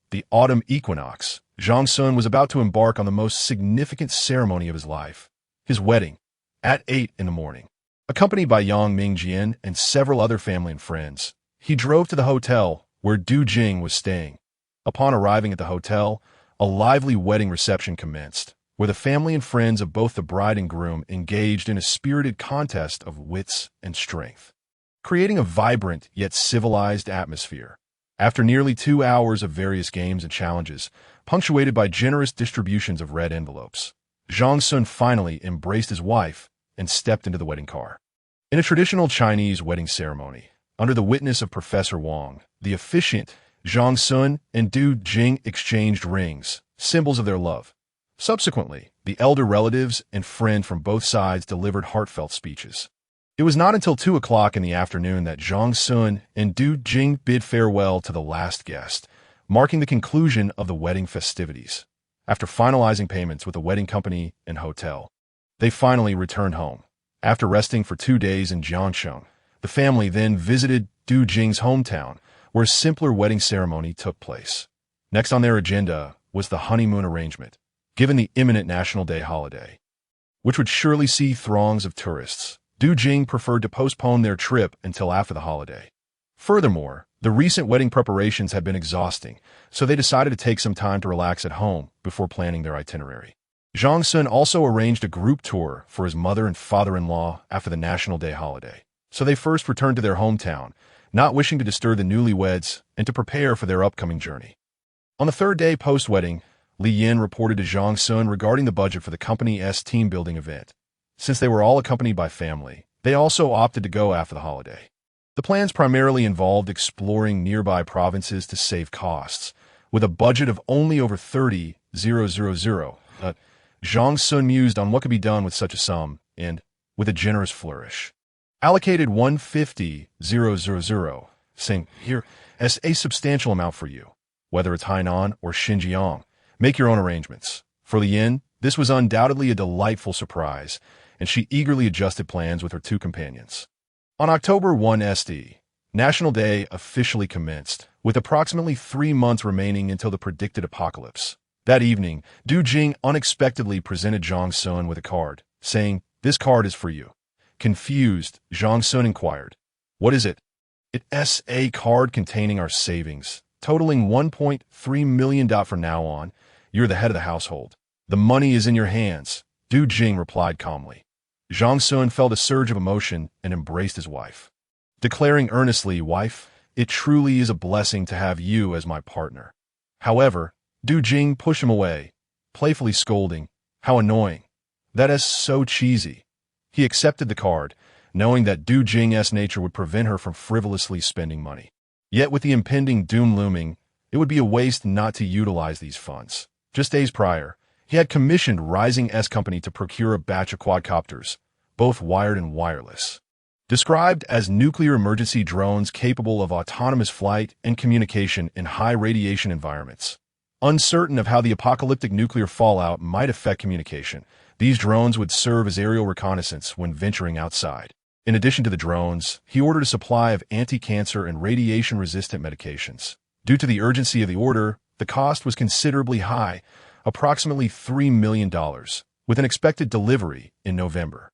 the autumn equinox, Zhang Xun was about to embark on the most significant ceremony of his life, his wedding, at 8 in the morning. Accompanied by Yang Mingjian and several other family and friends, he drove to the hotel where Du Jing was staying. Upon arriving at the hotel, a lively wedding reception commenced, where the family and friends of both the bride and groom engaged in a spirited contest of wits and strength, creating a vibrant yet civilized atmosphere. After nearly 2 hours of various games and challenges, punctuated by generous distributions of red envelopes, Zhang Xun finally embraced his wife and stepped into the wedding car. In a traditional Chinese wedding ceremony, under the witness of Professor Wang, the officiant, Zhang Xun and Du Jing exchanged rings, symbols of their love. Subsequently, the elder relatives and friends from both sides delivered heartfelt speeches. It was not until 2 o'clock in the afternoon that Zhang Xun and Du Jing bid farewell to the last guest, marking the conclusion of the wedding festivities. After finalizing payments with the wedding company and hotel, they finally returned home. After resting for 2 days in Jiangsheng, the family then visited Du Jing's hometown, where a simpler wedding ceremony took place. Next on their agenda was the honeymoon arrangement, given the imminent National Day holiday, which would surely see throngs of tourists. Du Jing preferred to postpone their trip until after the holiday. Furthermore, the recent wedding preparations had been exhausting, so they decided to take some time to relax at home before planning their itinerary. Zhang Xun also arranged a group tour for his mother and father-in-law after the National Day holiday, so they first returned to their hometown, not wishing to disturb the newlyweds and to prepare for their upcoming journey. On the 3rd day post-wedding, Li Yin reported to Zhang Xun regarding the budget for the company's team-building event. Since they were all accompanied by family, they also opted to go after the holiday. The plans primarily involved exploring nearby provinces to save costs, with a budget of only over 30,000. Zhang Xun mused on what could be done with such a sum, and, with a generous flourish, allocated 150,000, saying, "Here, as a substantial amount for you. Whether it's Hainan or Xinjiang, make your own arrangements." For Li Yin, this was undoubtedly a delightful surprise, and she eagerly adjusted plans with her 2 companions. On October 1 SD, National Day officially commenced, with approximately 3 months remaining until the predicted apocalypse. That evening, Du Jing unexpectedly presented Zhang Xun with a card, saying, "This card is for you." Confused, Zhang Xun inquired, "What is it?" "It's a card containing our savings, totaling 1.3 million. From now on, you're the head of the household. The money is in your hands," Du Jing replied calmly. Zhang Xun felt a surge of emotion and embraced his wife, declaring earnestly, "Wife, it truly is a blessing to have you as my partner." However, Du Jing pushed him away, playfully scolding, "How annoying. That is so cheesy." He accepted the card, knowing that Du Jing's nature would prevent her from frivolously spending money. Yet with the impending doom looming, it would be a waste not to utilize these funds. Just days prior, he had commissioned Rising S Company to procure a batch of quadcopters, both wired and wireless, described as nuclear emergency drones capable of autonomous flight and communication in high radiation environments. Uncertain of how the apocalyptic nuclear fallout might affect communication, these drones would serve as aerial reconnaissance when venturing outside. In addition to the drones, he ordered a supply of anti-cancer and radiation-resistant medications. Due to the urgency of the order, the cost was considerably high, approximately $3 million, with an expected delivery in November.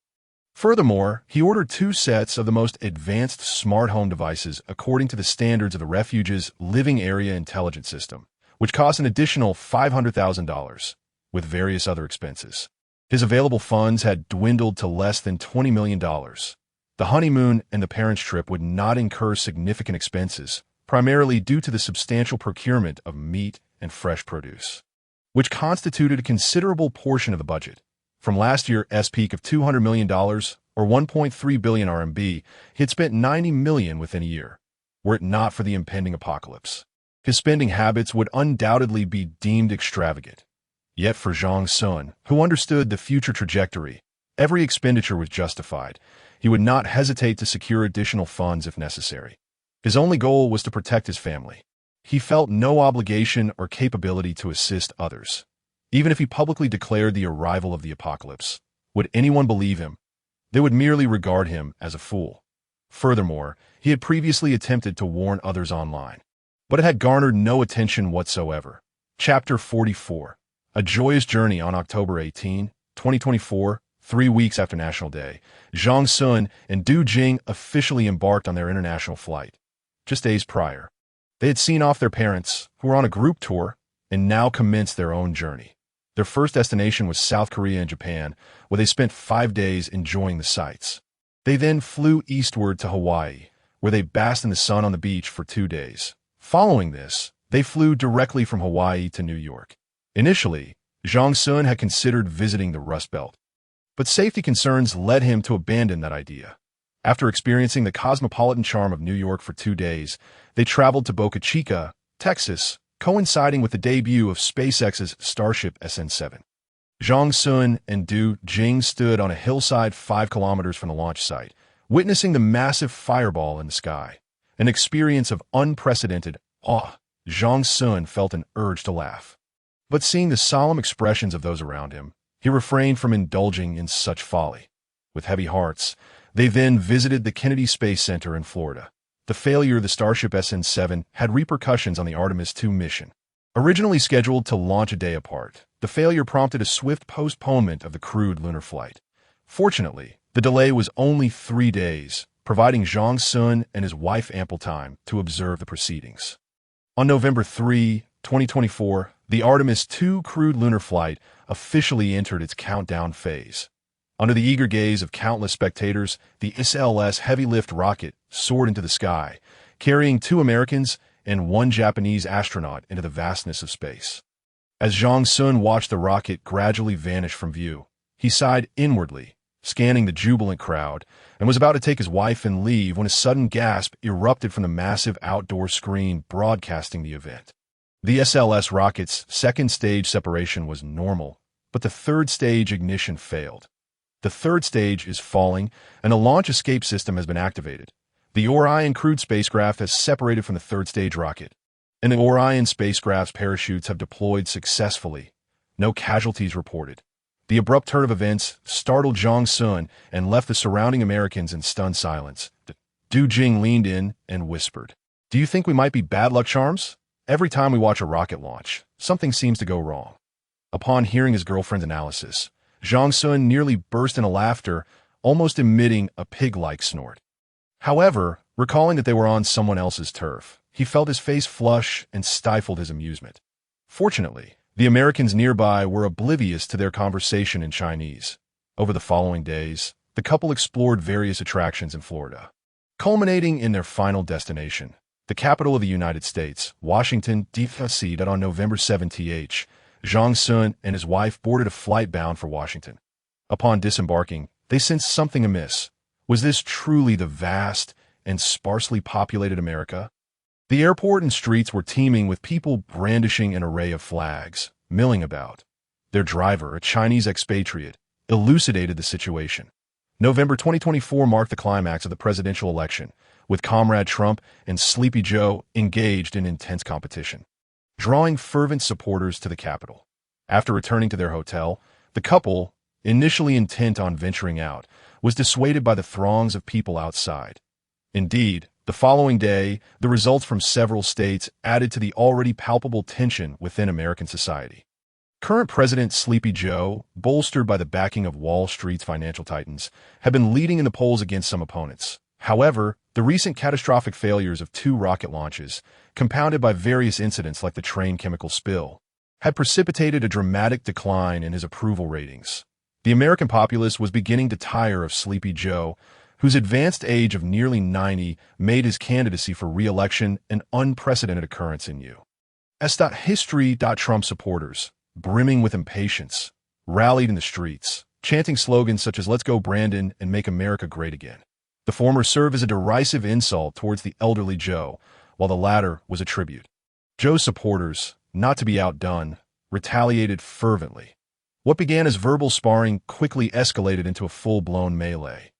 Furthermore, he ordered 2 sets of the most advanced smart home devices according to the standards of the refuge's Living Area Intelligence System, which cost an additional $500,000, with various other expenses. His available funds had dwindled to less than $20 million. The honeymoon and the parents' trip would not incur significant expenses, primarily due to the substantial procurement of meat and fresh produce, which constituted a considerable portion of the budget. From last year's peak of $200 million, or 1.3 billion RMB, he had spent $90 million within a year, were it not for the impending apocalypse. His spending habits would undoubtedly be deemed extravagant. Yet for Zhang Xun, who understood the future trajectory, every expenditure was justified. He would not hesitate to secure additional funds if necessary. His only goal was to protect his family. He felt no obligation or capability to assist others. Even if he publicly declared the arrival of the apocalypse, would anyone believe him? They would merely regard him as a fool. Furthermore, he had previously attempted to warn others online, but it had garnered no attention whatsoever. Chapter 44. A joyous journey. On October 18, 2024, 3 weeks after National Day, Zhang Xun and Du Jing officially embarked on their international flight. Just days prior, they had seen off their parents, who were on a group tour, and now commenced their own journey. Their first destination was South Korea and Japan, where they spent 5 days enjoying the sights. They then flew eastward to Hawaii, where they basked in the sun on the beach for 2 days. Following this, they flew directly from Hawaii to New York. Initially, Zhang Xun had considered visiting the Rust Belt, but safety concerns led him to abandon that idea. After experiencing the cosmopolitan charm of New York for 2 days, they traveled to Boca Chica, Texas, coinciding with the debut of SpaceX's Starship SN7. Zhang Xun and Du Jing stood on a hillside 5 kilometers from the launch site, witnessing the massive fireball in the sky. An experience of unprecedented awe. Zhang Xun felt an urge to laugh. But seeing the solemn expressions of those around him, he refrained from indulging in such folly. With heavy hearts, they then visited the Kennedy Space Center in Florida. The failure of the Starship SN7 had repercussions on the Artemis II mission. Originally scheduled to launch a day apart, the failure prompted a swift postponement of the crewed lunar flight. Fortunately, the delay was only 3 days, providing Zhang Xun and his wife ample time to observe the proceedings. On November 3, 2024, the Artemis II crewed lunar flight officially entered its countdown phase. Under the eager gaze of countless spectators, the SLS heavy-lift rocket soared into the sky, carrying 2 Americans and 1 Japanese astronaut into the vastness of space. As Zhang Xun watched the rocket gradually vanish from view, he sighed inwardly, scanning the jubilant crowd, and was about to take his wife and leave when a sudden gasp erupted from the massive outdoor screen broadcasting the event. The SLS rocket's second stage separation was normal, but the third stage ignition failed. The third stage is falling, and a launch escape system has been activated. The Orion crewed spacecraft has separated from the third stage rocket, and the Orion spacecraft's parachutes have deployed successfully. No casualties reported. The abrupt turn of events startled Zhang Xun and left the surrounding Americans in stunned silence. Du Jing leaned in and whispered, "Do you think we might be bad luck charms? Every time we watch a rocket launch, something seems to go wrong." Upon hearing his girlfriend's analysis, Zhang Xun nearly burst into laughter, almost emitting a pig-like snort. However, recalling that they were on someone else's turf, he felt his face flush and stifled his amusement. Fortunately, the Americans nearby were oblivious to their conversation in Chinese. Over the following days, the couple explored various attractions in Florida, culminating in their final destination, the capital of the United States, Washington, D.C. On November 7th, Zhang Xun and his wife boarded a flight bound for Washington. Upon disembarking, they sensed something amiss. Was this truly the vast and sparsely populated America? The airport and streets were teeming with people brandishing an array of flags, milling about. Their driver, a Chinese expatriate, elucidated the situation. November 2024 marked the climax of the presidential election, with Comrade Trump and Sleepy Joe engaged in intense competition, drawing fervent supporters to the Capitol. After returning to their hotel, the couple, initially intent on venturing out, was dissuaded by the throngs of people outside. Indeed, the following day, the results from several states added to the already palpable tension within American society. Current President Sleepy Joe, bolstered by the backing of Wall Street's financial titans, had been leading in the polls against some opponents. However, the recent catastrophic failures of 2 rocket launches, compounded by various incidents like the train chemical spill, had precipitated a dramatic decline in his approval ratings. The American populace was beginning to tire of Sleepy Joe, whose advanced age of nearly 90 made his candidacy for re-election an unprecedented occurrence in U.S. History. Trump supporters, brimming with impatience, rallied in the streets, chanting slogans such as "Let's go Brandon" and "Make America Great Again." The former served as a derisive insult towards the elderly Joe, while the latter was a tribute. Joe's supporters, not to be outdone, retaliated fervently. What began as verbal sparring quickly escalated into a full-blown melee.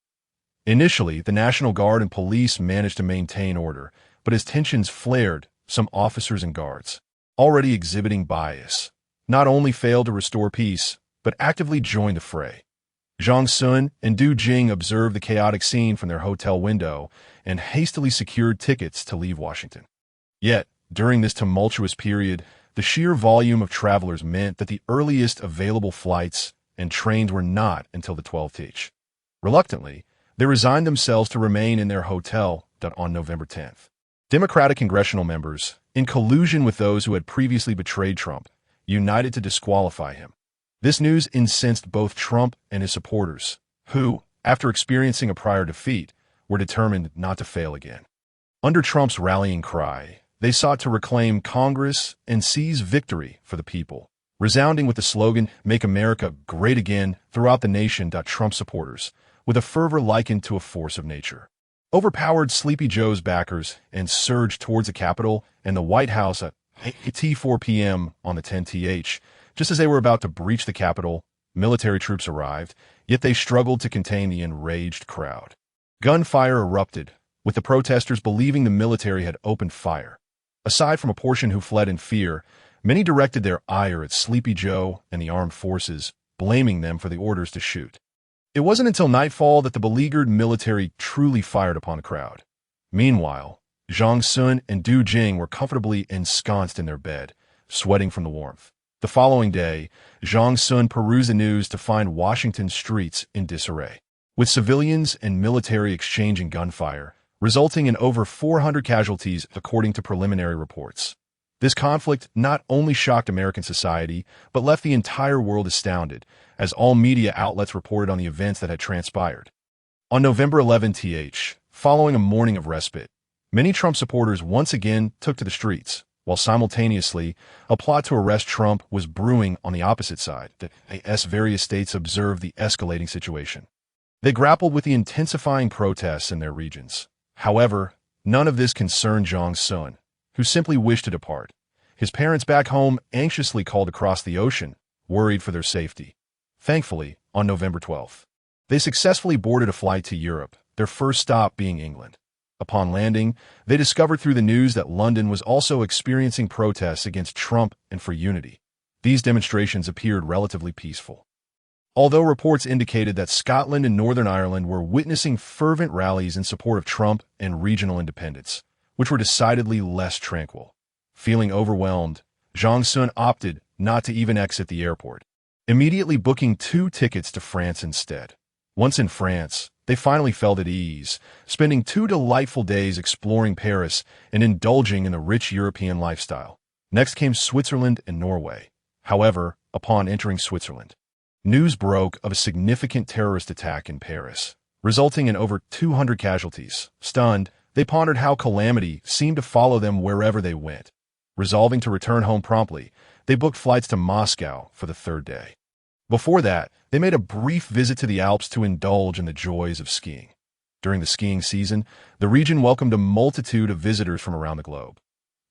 Initially, the National Guard and police managed to maintain order, but as tensions flared, some officers and guards, already exhibiting bias, not only failed to restore peace, but actively joined the fray. Zhang Xun and Du Jing observed the chaotic scene from their hotel window and hastily secured tickets to leave Washington. Yet, during this tumultuous period, the sheer volume of travelers meant that the earliest available flights and trains were not until the 12th. Reluctantly, they resigned themselves to remain in their hotel on November 10th. Democratic congressional members, in collusion with those who had previously betrayed Trump, united to disqualify him. This news incensed both Trump and his supporters, who, after experiencing a prior defeat, were determined not to fail again. Under Trump's rallying cry, they sought to reclaim Congress and seize victory for the people, resounding with the slogan, "Make America Great Again," throughout the nation. Trump supporters, with a fervor likened to a force of nature, overpowered Sleepy Joe's backers and surged towards the Capitol and the White House at 4 p.m. on the 10th. Just as they were about to breach the Capitol, military troops arrived, yet they struggled to contain the enraged crowd. Gunfire erupted, with the protesters believing the military had opened fire. Aside from a portion who fled in fear, many directed their ire at Sleepy Joe and the armed forces, blaming them for the orders to shoot. It wasn't until nightfall that the beleaguered military truly fired upon the crowd. Meanwhile, Zhang Xun and Du Jing were comfortably ensconced in their bed, sweating from the warmth. The following day, Zhang Xun perused the news to find Washington's streets in disarray, with civilians and military exchanging gunfire, resulting in over 400 casualties according to preliminary reports. This conflict not only shocked American society, but left the entire world astounded, as all media outlets reported on the events that had transpired. On November 11th, following a morning of respite, many Trump supporters once again took to the streets, while simultaneously, a plot to arrest Trump was brewing on the opposite side. As various states observed the escalating situation, they grappled with the intensifying protests in their regions. However, none of this concerned Zhang Xun, who simply wished to depart. His parents back home anxiously called across the ocean, worried for their safety. Thankfully, on November 12th, they successfully boarded a flight to Europe, their first stop being England. Upon landing, they discovered through the news that London was also experiencing protests against Trump and for unity. These demonstrations appeared relatively peaceful, although reports indicated that Scotland and Northern Ireland were witnessing fervent rallies in support of Trump and regional independence, which were decidedly less tranquil. Feeling overwhelmed, Zhang Xun opted not to even exit the airport, immediately booking 2 tickets to France instead. Once in France, they finally felt at ease, spending 2 delightful days exploring Paris and indulging in the rich European lifestyle. Next came Switzerland and Norway. However, upon entering Switzerland, news broke of a significant terrorist attack in Paris, resulting in over 200 casualties. Stunned, they pondered how calamity seemed to follow them wherever they went. Resolving to return home promptly, they booked flights to Moscow for the 3rd day. Before that, they made a brief visit to the Alps to indulge in the joys of skiing. During the skiing season, the region welcomed a multitude of visitors from around the globe.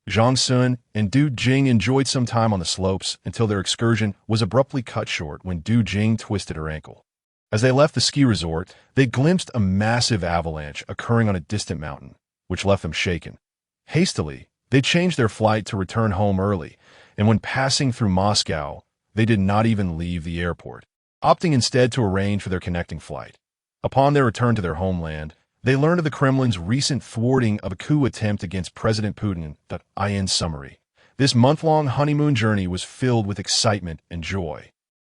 Zhang Xun and Du Jing enjoyed some time on the slopes until their excursion was abruptly cut short when Du Jing twisted her ankle. As they left the ski resort, they glimpsed a massive avalanche occurring on a distant mountain, which left them shaken. Hastily, they changed their flight to return home early, and when passing through Moscow, they did not even leave the airport, opting instead to arrange for their connecting flight. Upon their return to their homeland, they learned of the Kremlin's recent thwarting of a coup attempt against President Putin. In summary, This month-long honeymoon journey was filled with excitement and joy,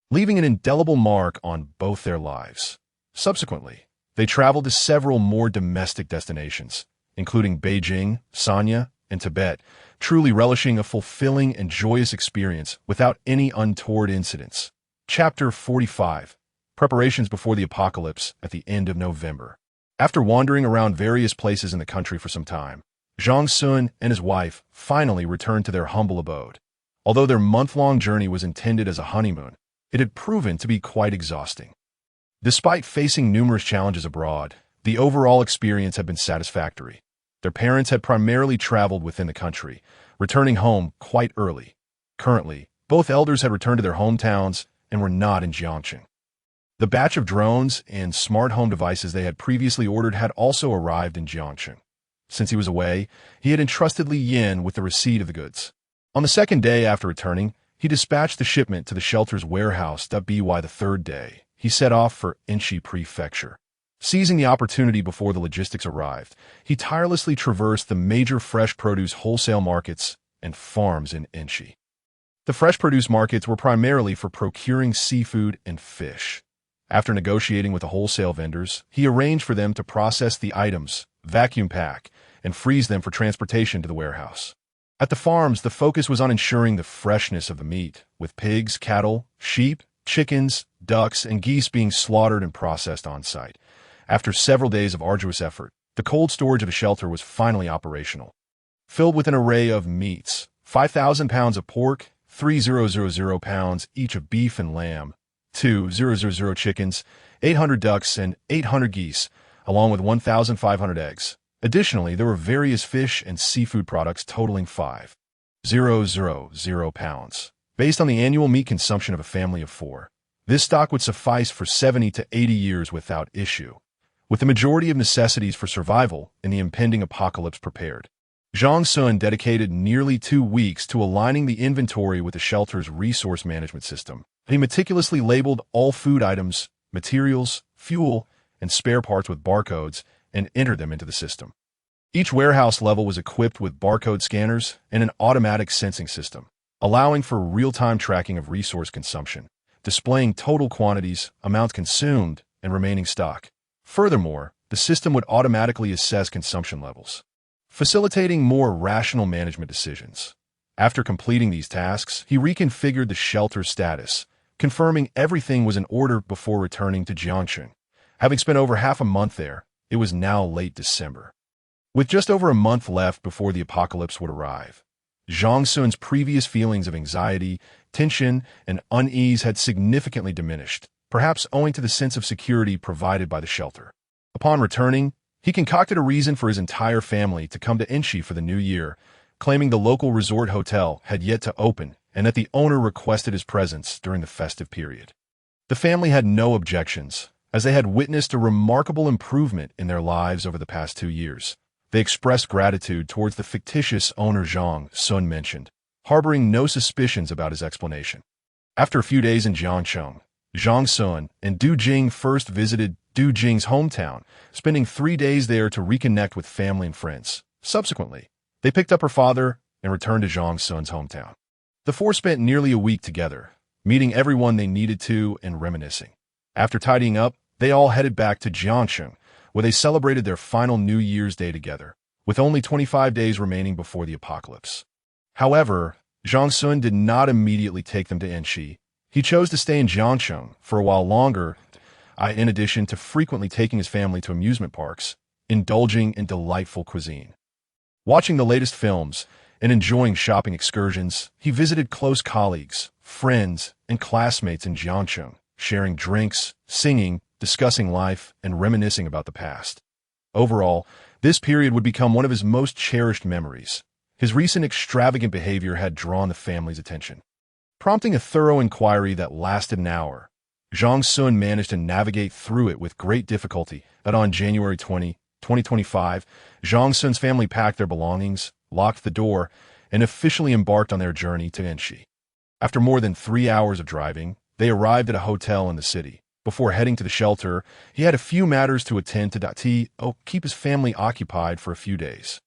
leaving an indelible mark on both their lives. Subsequently, they traveled to several more domestic destinations, including Beijing, Sanya, and Tibet, truly relishing a fulfilling and joyous experience without any untoward incidents. Chapter 45. Preparations before the apocalypse at the end of November. After wandering around various places in the country for some time, Zhang Xun and his wife finally returned to their humble abode. Although their month-long journey was intended as a honeymoon, it had proven to be quite exhausting. Despite facing numerous challenges abroad, the overall experience had been satisfactory. Their parents had primarily traveled within the country, returning home quite early. Currently, both elders had returned to their hometowns and were not in Jiangxing. The batch of drones and smart home devices they had previously ordered had also arrived in Jiangxing. Since he was away, he had entrusted Li Yin with the receipt of the goods. On the second day after returning, he dispatched the shipment to the shelter's warehouse. By the third day, he set off for Enshi Prefecture. Seizing the opportunity before the logistics arrived, he tirelessly traversed the major fresh produce wholesale markets and farms in Enshi. The fresh produce markets were primarily for procuring seafood and fish. After negotiating with the wholesale vendors, he arranged for them to process the items, vacuum pack, and freeze them for transportation to the warehouse. At the farms, the focus was on ensuring the freshness of the meat, with pigs, cattle, sheep, chickens, ducks, and geese being slaughtered and processed on-site. After several days of arduous effort, the cold storage of the shelter was finally operational. Filled with an array of meats, 5,000 pounds of pork, 3,000 pounds each of beef and lamb, 2,000 chickens, 800 ducks, and 800 geese, along with 1,500 eggs. Additionally, there were various fish and seafood products totaling 5,000 pounds. Based on the annual meat consumption of a family of 4, this stock would suffice for 70 to 80 years without issue, with the majority of necessities for survival in the impending apocalypse prepared. Zhang Xun dedicated nearly 2 weeks to aligning the inventory with the shelter's resource management system. He meticulously labeled all food items, materials, fuel, and spare parts with barcodes and entered them into the system. Each warehouse level was equipped with barcode scanners and an automatic sensing system, allowing for real-time tracking of resource consumption, displaying total quantities, amounts consumed, and remaining stock. Furthermore, the system would automatically assess consumption levels, facilitating more rational management decisions. After completing these tasks, he reconfigured the shelter's status, confirming everything was in order before returning to Jiangxing. Having spent over half a month there, it was now late December. With just over a month left before the apocalypse would arrive, Zhang Xun's previous feelings of anxiety, tension, and unease had significantly diminished, perhaps owing to the sense of security provided by the shelter. Upon returning, he concocted a reason for his entire family to come to Enshi for the new year, claiming the local resort hotel had yet to open and that the owner requested his presence during the festive period. The family had no objections, as they had witnessed a remarkable improvement in their lives over the past 2 years. They expressed gratitude towards the fictitious owner Zhang Xun mentioned, harboring no suspicions about his explanation. After a few days in Jiangxing, Zhang Xun and Du Jing first visited Du Jing's hometown, spending 3 days there to reconnect with family and friends. Subsequently, they picked up her father and returned to Zhang Xun's hometown. The four spent nearly a week together, meeting everyone they needed to and reminiscing. After tidying up, they all headed back to Jiangxing, where they celebrated their final New Year's Day together, with only 25 days remaining before the apocalypse. However, Zhang Xun did not immediately take them to Enshi. He chose to stay in Jiangxing for a while longer, in addition to frequently taking his family to amusement parks, indulging in delightful cuisine. Watching the latest films and enjoying shopping excursions, he visited close colleagues, friends, and classmates in Jiangxing, sharing drinks, singing, discussing life, and reminiscing about the past. Overall, this period would become one of his most cherished memories. His recent extravagant behavior had drawn the family's attention. Prompting a thorough inquiry that lasted an hour, Zhang Xun managed to navigate through it with great difficulty. That on January 20, 2025, Zhang Xun's family packed their belongings, locked the door, and officially embarked on their journey to Enshi. After more than 3 hours of driving, they arrived at a hotel in the city. Before heading to the shelter, he had a few matters to attend to keep his family occupied for a few days.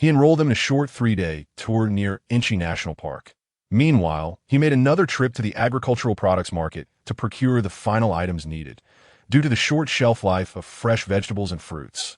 He enrolled them in a short 3-day tour near Enchi National Park. Meanwhile, he made another trip to the agricultural products market to procure the final items needed, due to the short shelf life of fresh vegetables and fruits.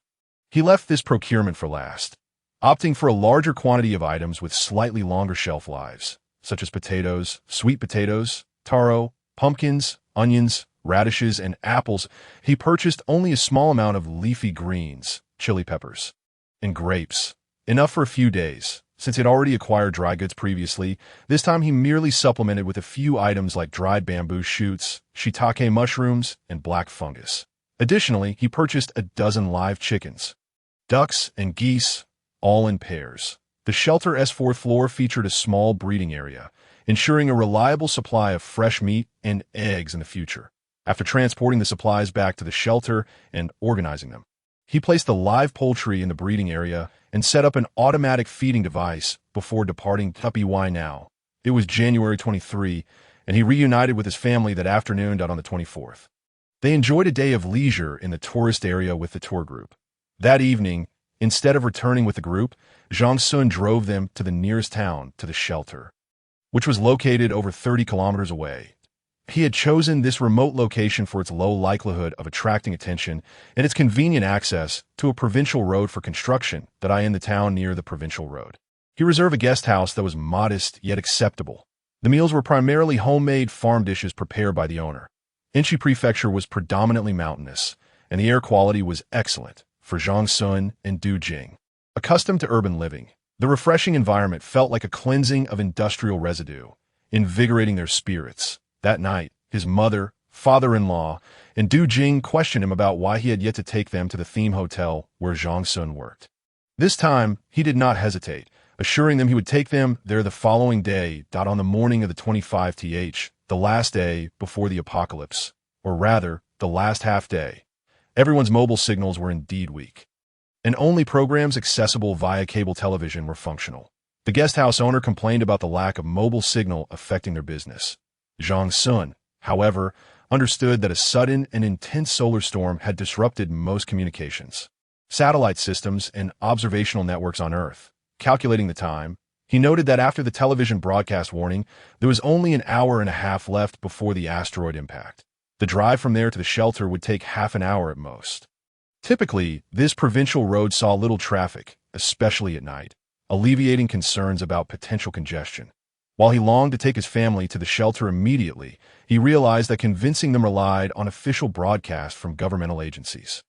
He left this procurement for last, opting for a larger quantity of items with slightly longer shelf lives, such as potatoes, sweet potatoes, taro, pumpkins, onions, radishes, and apples. He purchased only a small amount of leafy greens, chili peppers, and grapes, enough for a few days. Since he had already acquired dry goods previously, this time he merely supplemented with a few items like dried bamboo shoots, shiitake mushrooms, and black fungus. Additionally, he purchased a dozen live chickens, ducks, and geese, all in pairs. The shelter's fourth floor featured a small breeding area, ensuring a reliable supply of fresh meat and eggs in the future. After transporting the supplies back to the shelter and organizing them, he placed the live poultry in the breeding area and set up an automatic feeding device before departing. Why now? It was January 23, and he reunited with his family that afternoon. On the 24th, they enjoyed a day of leisure in the tourist area with the tour group. That evening, instead of returning with the group, Zhang Xun drove them to the nearest town to the shelter, which was located over 30 kilometers away. He had chosen this remote location for its low likelihood of attracting attention and its convenient access to a provincial road for construction that in the town near the provincial road. He reserved a guest house that was modest yet acceptable. The meals were primarily homemade farm dishes prepared by the owner. Enchi Prefecture was predominantly mountainous, and the air quality was excellent for Zhang Xun and Du Jing. Accustomed to urban living, the refreshing environment felt like a cleansing of industrial residue, invigorating their spirits. That night, his mother, father-in-law, and Du Jing questioned him about why he had yet to take them to the theme hotel where Zhang Xun worked. This time, he did not hesitate, assuring them he would take them there the following day. On the morning of the 25th, the last day before the apocalypse, or rather, the last half day, everyone's mobile signals were indeed weak, and only programs accessible via cable television were functional. The guest house owner complained about the lack of mobile signal affecting their business. Zhang Xun, however, understood that a sudden and intense solar storm had disrupted most communications, satellite systems, and observational networks on Earth. Calculating the time, he noted that after the television broadcast warning, there was only an hour and a half left before the asteroid impact. The drive from there to the shelter would take half an hour at most. Typically, this provincial road saw little traffic, especially at night, alleviating concerns about potential congestion. While he longed to take his family to the shelter immediately, he realized that convincing them relied on official broadcasts from governmental agencies.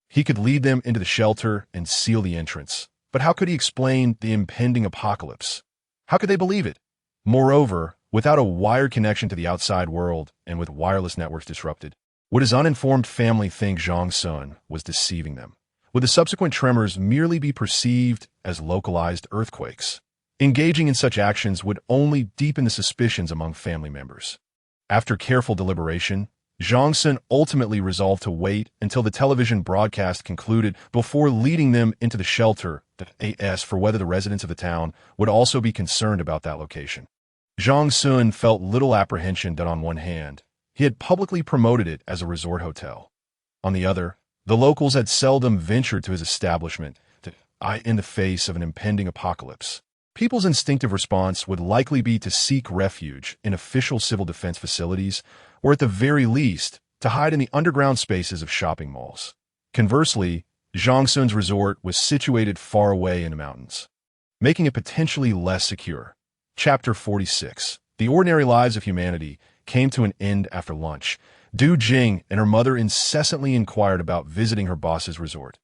He could lead them into the shelter and seal the entrance, but how could he explain the impending apocalypse? How could they believe it? Moreover, without a wired connection to the outside world and with wireless networks disrupted, would his uninformed family think Zhang Xun was deceiving them? Would the subsequent tremors merely be perceived as localized earthquakes? Engaging in such actions would only deepen the suspicions among family members. After careful deliberation, Zhang Xun ultimately resolved to wait until the television broadcast concluded before leading them into the shelter as for whether the residents of the town would also be concerned about that location. Zhang Xun felt little apprehension that on one hand, he had publicly promoted it as a resort hotel. On the other, the locals had seldom ventured to his establishment in the face of an impending apocalypse. People's instinctive response would likely be to seek refuge in official civil defense facilities, or at the very least, to hide in the underground spaces of shopping malls. Conversely, Zhang Xun's resort was situated far away in the mountains, making it potentially less secure. Chapter 46. The ordinary lives of humanity came to an end after lunch. Du Jing and her mother incessantly inquired about visiting her boss's resort.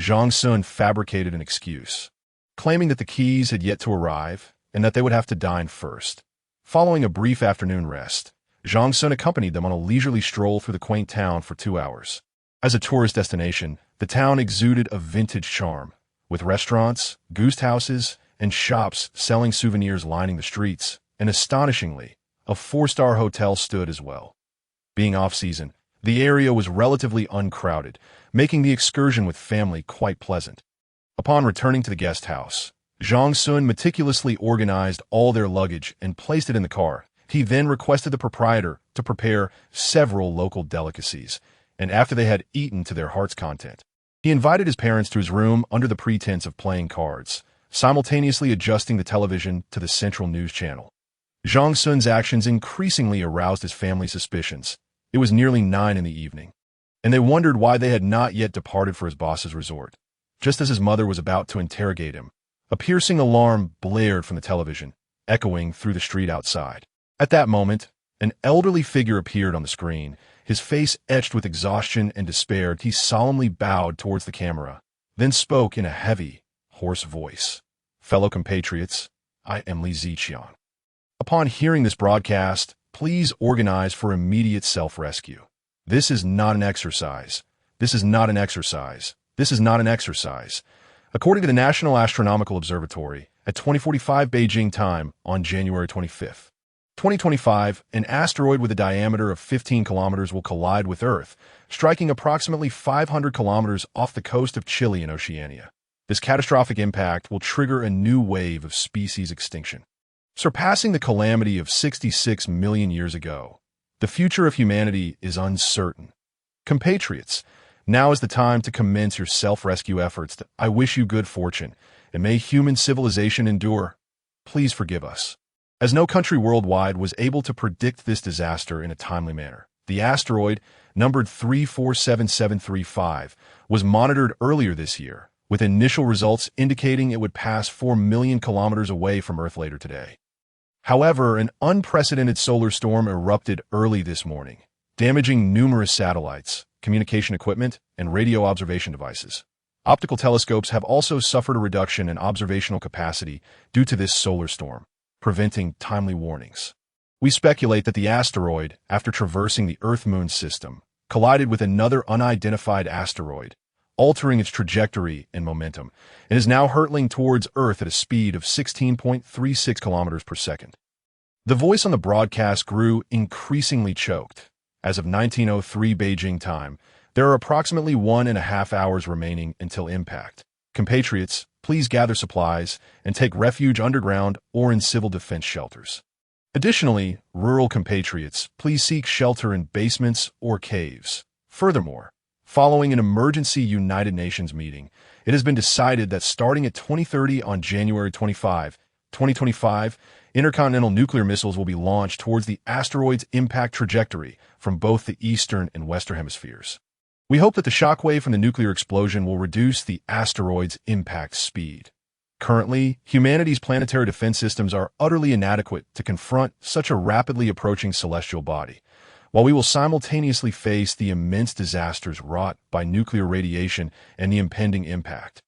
Zhang Xun fabricated an excuse, claiming that the keys had yet to arrive and that they would have to dine first. Following a brief afternoon rest, Zhang Xun accompanied them on a leisurely stroll through the quaint town for 2 hours. As a tourist destination, the town exuded a vintage charm, with restaurants, goose houses, and shops selling souvenirs lining the streets, and astonishingly, a 4-star hotel stood as well. Being off-season, the area was relatively uncrowded, making the excursion with family quite pleasant. Upon returning to the guest house, Zhang Xun meticulously organized all their luggage and placed it in the car. He then requested the proprietor to prepare several local delicacies, and after they had eaten to their heart's content, he invited his parents to his room under the pretense of playing cards, simultaneously adjusting the television to the central news channel. Zhang Xun's actions increasingly aroused his family's suspicions. It was nearly 9 in the evening, and they wondered why they had not yet departed for his boss's resort. Just as his mother was about to interrogate him, a piercing alarm blared from the television, echoing through the street outside. At that moment, an elderly figure appeared on the screen, his face etched with exhaustion and despair. He solemnly bowed towards the camera, then spoke in a heavy, hoarse voice. "Fellow compatriots, I am Li Ziqiang. Upon hearing this broadcast, please organize for immediate self-rescue. This is not an exercise. This is not an exercise. This is not an exercise." According to the National Astronomical Observatory, at 20:45 Beijing time on January 25, 2025, an asteroid with a diameter of 15 kilometers will collide with Earth, striking approximately 500 kilometers off the coast of Chile in Oceania. This catastrophic impact will trigger a new wave of species extinction, surpassing the calamity of 66 million years ago. The future of humanity is uncertain. Compatriots, now is the time to commence your self-rescue efforts. I wish you good fortune, and may human civilization endure. Please forgive us. As no country worldwide was able to predict this disaster in a timely manner, the asteroid, numbered 347735, was monitored earlier this year, with initial results indicating it would pass 4 million kilometers away from Earth later today. However, an unprecedented solar storm erupted early this morning, damaging numerous satellites, communication equipment, and radio observation devices. Optical telescopes have also suffered a reduction in observational capacity due to this solar storm, preventing timely warnings. We speculate that the asteroid, after traversing the Earth-Moon system, collided with another unidentified asteroid, altering its trajectory and momentum, and is now hurtling towards Earth at a speed of 16.36 kilometers per second. The voice on the broadcast grew increasingly choked. As of 19:03 Beijing time, there are approximately 1.5 hours remaining until impact. Compatriots, please gather supplies and take refuge underground or in civil defense shelters. Additionally, rural compatriots, please seek shelter in basements or caves. Furthermore, following an emergency United Nations meeting, it has been decided that starting at 2030 on January 25, 2025, intercontinental nuclear missiles will be launched towards the asteroid's impact trajectory from both the eastern and western hemispheres. We hope that the shockwave from the nuclear explosion will reduce the asteroid's impact speed. Currently, humanity's planetary defense systems are utterly inadequate to confront such a rapidly approaching celestial body, while we will simultaneously face the immense disasters wrought by nuclear radiation and the impending impact.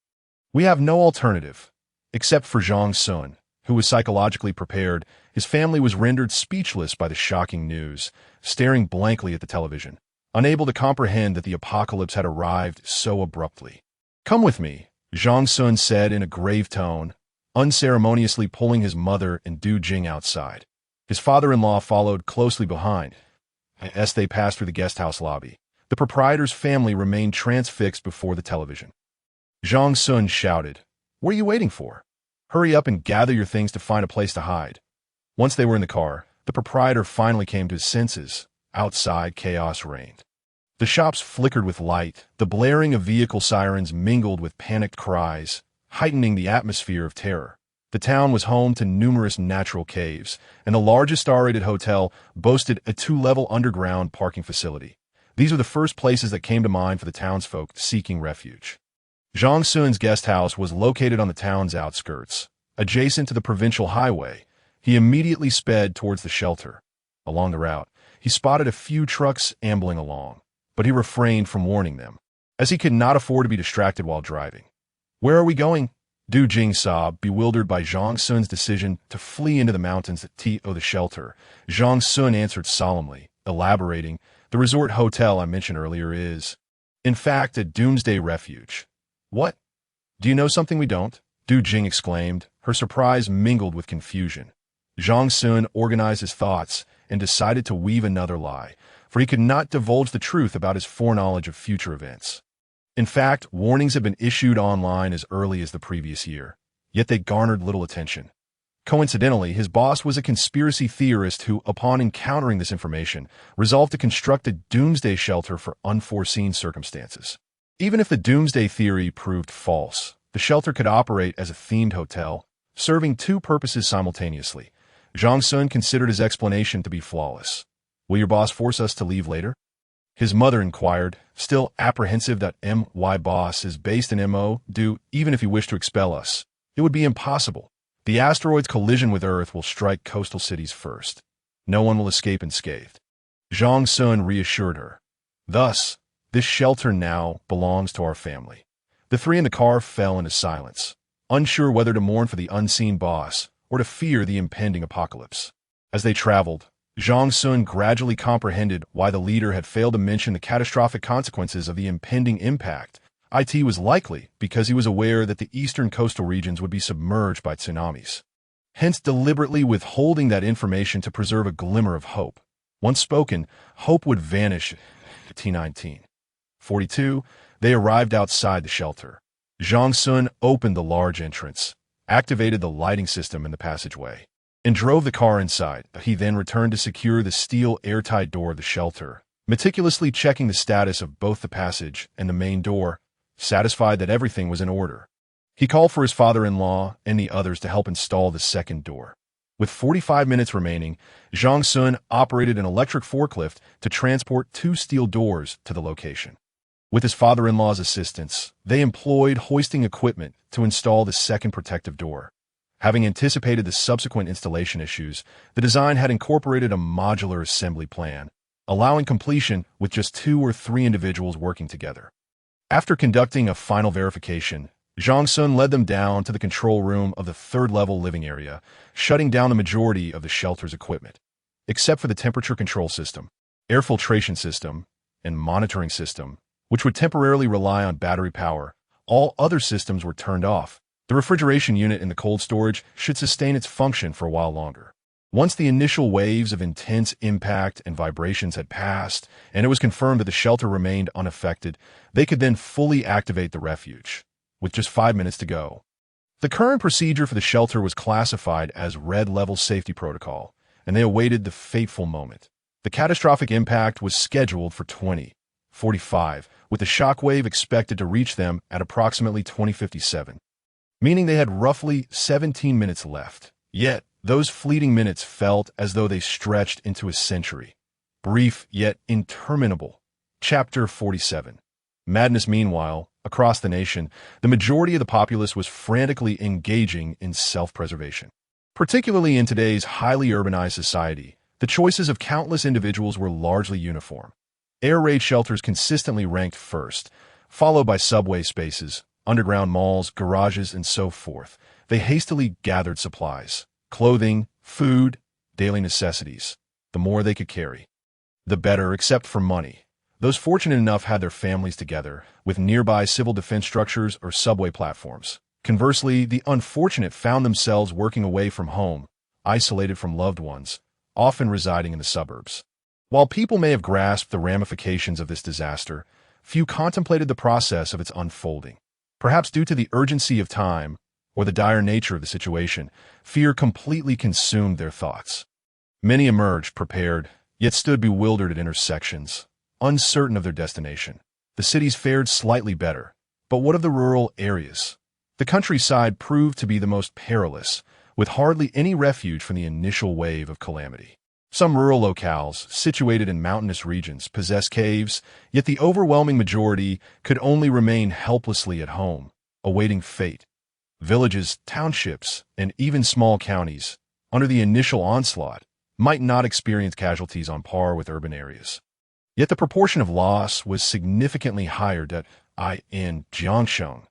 We have no alternative, except for Zhang Xun, who was psychologically prepared. His family was rendered speechless by the shocking news, staring blankly at the television, unable to comprehend that the apocalypse had arrived so abruptly. "Come with me," Zhang Xun said in a grave tone, unceremoniously pulling his mother and Du Jing outside. His father-in-law followed closely behind. As they passed through the guesthouse lobby, the proprietor's family remained transfixed before the television. Zhang Xun shouted, "What are you waiting for? Hurry up and gather your things to find a place to hide." Once they were in the car, the proprietor finally came to his senses. Outside, chaos reigned. The shops flickered with light, the blaring of vehicle sirens mingled with panicked cries, heightening the atmosphere of terror. The town was home to numerous natural caves, and the largest star-rated hotel boasted a 2-level underground parking facility. These were the first places that came to mind for the townsfolk seeking refuge. Zhang Xun's guest house was located on the town's outskirts, adjacent to the provincial highway. He immediately sped towards the shelter. Along the route, he spotted a few trucks ambling along, but he refrained from warning them, as he could not afford to be distracted while driving. "Where are we going?" Du Jing sobbed, bewildered by Zhang Xun's decision to flee into the mountains that the shelter. Zhang Xun answered solemnly, elaborating, "The resort hotel I mentioned earlier is, in fact, a doomsday refuge." "What? Do you know something we don't?" Du Jing exclaimed, her surprise mingled with confusion. Zhang Xun organized his thoughts and decided to weave another lie, for he could not divulge the truth about his foreknowledge of future events. In fact, warnings had been issued online as early as the previous year, yet they garnered little attention. Coincidentally, his boss was a conspiracy theorist who, upon encountering this information, resolved to construct a doomsday shelter for unforeseen circumstances. Even if the doomsday theory proved false, The shelter could operate as a themed hotel, serving two purposes simultaneously. Zhang Xun considered his explanation to be flawless. "Will your boss force us to leave later?" His mother inquired, still apprehensive that my boss is based in MO. "Do, even if he wished to expel us. It would be impossible. The asteroid's collision with Earth will strike coastal cities first. No one will escape unscathed." Zhang Xun reassured her. "Thus, this shelter now belongs to our family." The three in the car fell into silence, unsure whether to mourn for the unseen boss or to fear the impending apocalypse. As they traveled, Zhang Xun gradually comprehended why the leader had failed to mention the catastrophic consequences of the impending impact. It was likely because he was aware that the eastern coastal regions would be submerged by tsunamis, hence deliberately withholding that information to preserve a glimmer of hope. Once spoken, hope would vanish. T1942, they arrived outside the shelter. Zhang Xun opened the large entrance, activated the lighting system in the passageway, and drove the car inside. He then returned to secure the steel airtight door of the shelter, meticulously checking the status of both the passage and the main door, satisfied that everything was in order. He called for his father-in-law and the others to help install the second door. With 45 minutes remaining, Zhang Xun operated an electric forklift to transport two steel doors to the location. With his father-in-law's assistance, they employed hoisting equipment to install the second protective door. Having anticipated the subsequent installation issues, the design had incorporated a modular assembly plan, allowing completion with just 2 or 3 individuals working together. After conducting a final verification, Zhang Xun led them down to the control room of the third-level living area, shutting down the majority of the shelter's equipment. Except for the temperature control system, air filtration system, and monitoring system, which would temporarily rely on battery power, all other systems were turned off. The refrigeration unit in the cold storage should sustain its function for a while longer. Once the initial waves of intense impact and vibrations had passed, and it was confirmed that the shelter remained unaffected, they could then fully activate the refuge, with just 5 minutes to go. The current procedure for the shelter was classified as Red Level Safety Protocol, and they awaited the fateful moment. The catastrophic impact was scheduled for 2045, with the shockwave expected to reach them at approximately 2057. Meaning they had roughly 17 minutes left. Yet, those fleeting minutes felt as though they stretched into a century. Brief yet interminable. Chapter 47. Madness. Meanwhile, across the nation, the majority of the populace was frantically engaging in self-preservation. Particularly in today's highly urbanized society, the choices of countless individuals were largely uniform. Air raid shelters consistently ranked first, followed by subway spaces, underground malls, garages, and so forth. They hastily gathered supplies, clothing, food, daily necessities. The more they could carry, the better, except for money. Those fortunate enough had their families together, with nearby civil defense structures or subway platforms. Conversely, the unfortunate found themselves working away from home, isolated from loved ones, often residing in the suburbs. While people may have grasped the ramifications of this disaster, few contemplated the process of its unfolding. Perhaps due to the urgency of time or the dire nature of the situation, fear completely consumed their thoughts. Many emerged prepared, yet stood bewildered at intersections, uncertain of their destination. The cities fared slightly better, but what of the rural areas? The countryside proved to be the most perilous, with hardly any refuge from the initial wave of calamity. Some rural locales, situated in mountainous regions, possessed caves, yet the overwhelming majority could only remain helplessly at home, awaiting fate. Villages, townships, and even small counties, under the initial onslaught, might not experience casualties on par with urban areas. Yet the proportion of loss was significantly higher. In Jiangsheng,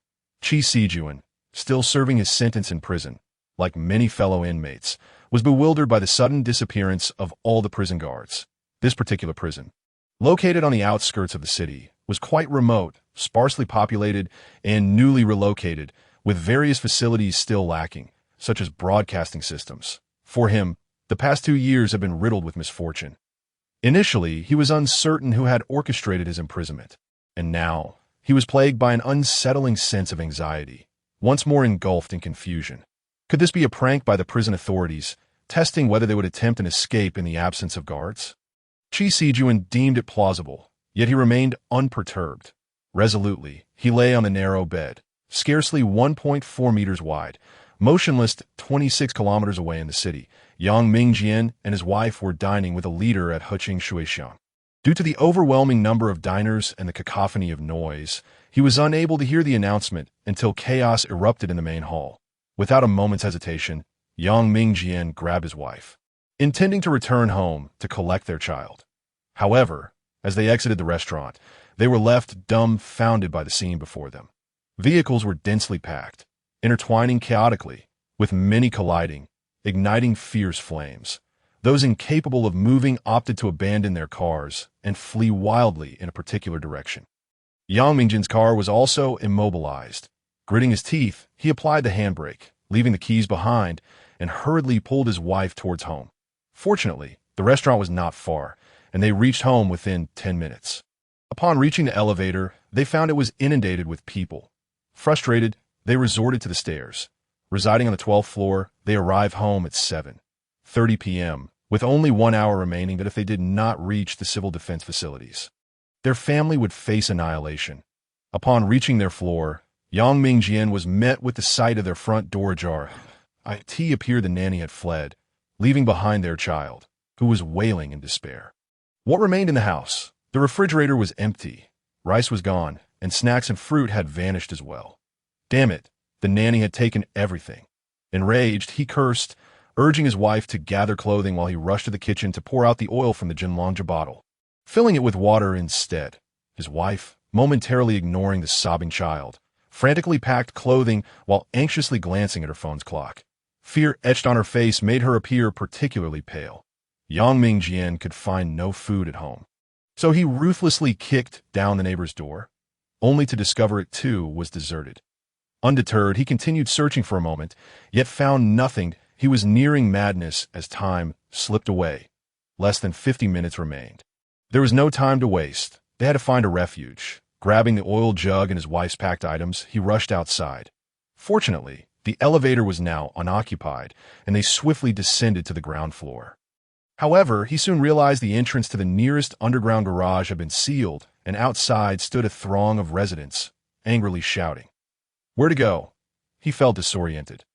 Qi Sijuan, still serving his sentence in prison, like many fellow inmates, was bewildered by the sudden disappearance of all the prison guards. This particular prison, located on the outskirts of the city, was quite remote, sparsely populated, and newly relocated, with various facilities still lacking, such as broadcasting systems. For him, the past 2 years had been riddled with misfortune. Initially, he was uncertain who had orchestrated his imprisonment, and now he was plagued by an unsettling sense of anxiety, once more engulfed in confusion. Could this be a prank by the prison authorities, testing whether they would attempt an escape in the absence of guards? Qi Sijuan deemed it plausible, yet he remained unperturbed. Resolutely, he lay on the narrow bed, scarcely 1.4 meters wide, motionless 26 kilometers away in the city. Yang Mingjian and his wife were dining with a leader at Huqing Shuixiang. Due to the overwhelming number of diners and the cacophony of noise, he was unable to hear the announcement until chaos erupted in the main hall. Without a moment's hesitation, Yang Mingjian grabbed his wife, intending to return home to collect their child. However, as they exited the restaurant, they were left dumbfounded by the scene before them. Vehicles were densely packed, intertwining chaotically, with many colliding, igniting fierce flames. Those incapable of moving opted to abandon their cars and flee wildly in a particular direction. Yang Mingjian's car was also immobilized. Gritting his teeth, he applied the handbrake, leaving the keys behind, and hurriedly pulled his wife towards home. Fortunately, the restaurant was not far, and they reached home within 10 minutes. Upon reaching the elevator, they found it was inundated with people. Frustrated, they resorted to the stairs. Residing on the 12th floor, they arrived home at 7:30 p.m., with only 1 hour remaining that if they did not reach the civil defense facilities, their family would face annihilation. Upon reaching their floor, Yang Mingjian was met with the sight of their front door ajar. It appeared the nanny had fled, leaving behind their child, who was wailing in despair. What remained in the house? The refrigerator was empty, rice was gone, and snacks and fruit had vanished as well. Damn it, the nanny had taken everything. Enraged, he cursed, urging his wife to gather clothing while he rushed to the kitchen to pour out the oil from the Jinlongja bottle, filling it with water instead. His wife, momentarily ignoring the sobbing child, frantically packed clothing while anxiously glancing at her phone's clock. Fear etched on her face made her appear particularly pale. Yang Mingjian could find no food at home, so he ruthlessly kicked down the neighbor's door, only to discover it too was deserted. Undeterred, he continued searching for a moment, yet found nothing. He was nearing madness as time slipped away. Less than 50 minutes remained. There was no time to waste. They had to find a refuge. Grabbing the oil jug and his wife's packed items, he rushed outside. Fortunately, the elevator was now unoccupied, and they swiftly descended to the ground floor. However, he soon realized the entrance to the nearest underground garage had been sealed, and outside stood a throng of residents, angrily shouting. Where to go? He felt disoriented.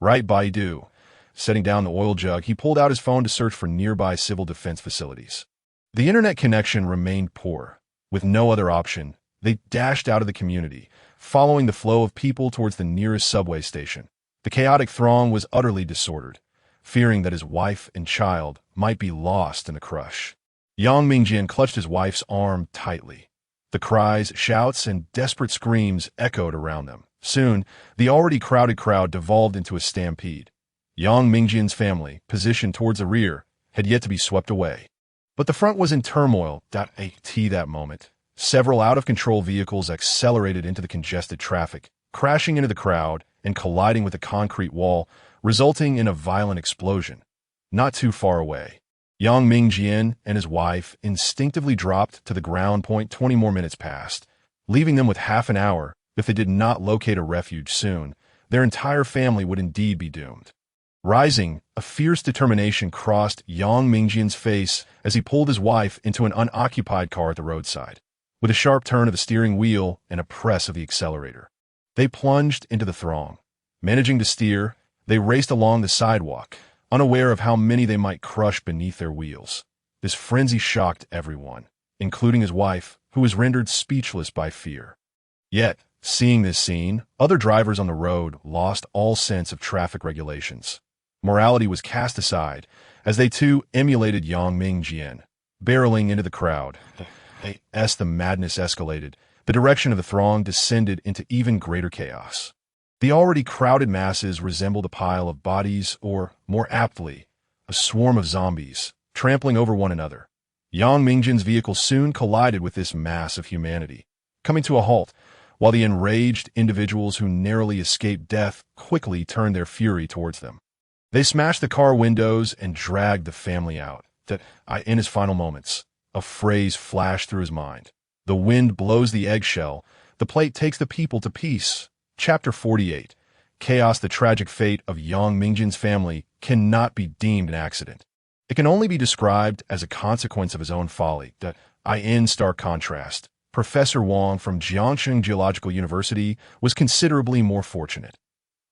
Right, Baidu. Setting down the oil jug, he pulled out his phone to search for nearby civil defense facilities. The internet connection remained poor. With no other option, they dashed out of the community, following the flow of people towards the nearest subway station. The chaotic throng was utterly disordered, fearing that his wife and child might be lost in the crush. Yang Mingjian clutched his wife's arm tightly. The cries, shouts, and desperate screams echoed around them. Soon, the already crowded crowd devolved into a stampede. Yang Mingjian's family, positioned towards the rear, had yet to be swept away. But the front was in turmoil. That moment, several out-of-control vehicles accelerated into the congested traffic, crashing into the crowd and colliding with the concrete wall, resulting in a violent explosion. Not too far away, Yang Mingjian and his wife instinctively dropped to the ground. 20 more minutes passed, leaving them with half an hour. If they did not locate a refuge soon, their entire family would indeed be doomed. Rising, a fierce determination crossed Yang Mingjian's face as he pulled his wife into an unoccupied car at the roadside. With a sharp turn of the steering wheel and a press of the accelerator, they plunged into the throng. Managing to steer, they raced along the sidewalk, unaware of how many they might crush beneath their wheels. This frenzy shocked everyone, including his wife, who was rendered speechless by fear. Yet, seeing this scene, other drivers on the road lost all sense of traffic regulations. Morality was cast aside as they too emulated Yang Mingjian, barreling into the crowd. As the madness escalated, the direction of the throng descended into even greater chaos. The already crowded masses resembled a pile of bodies, or, more aptly, a swarm of zombies, trampling over one another. Yang Mingjian's vehicle soon collided with this mass of humanity, coming to a halt, while the enraged individuals who narrowly escaped death quickly turned their fury towards them. They smashed the car windows and dragged the family out. In his final moments, a phrase flashed through his mind. The wind blows the eggshell, the plate takes the people to peace. Chapter 48. Chaos. The tragic fate of Yang Mingjian's family cannot be deemed an accident. It can only be described as a consequence of his own folly. In stark contrast, Professor Wang from Jiangxing Geological University was considerably more fortunate.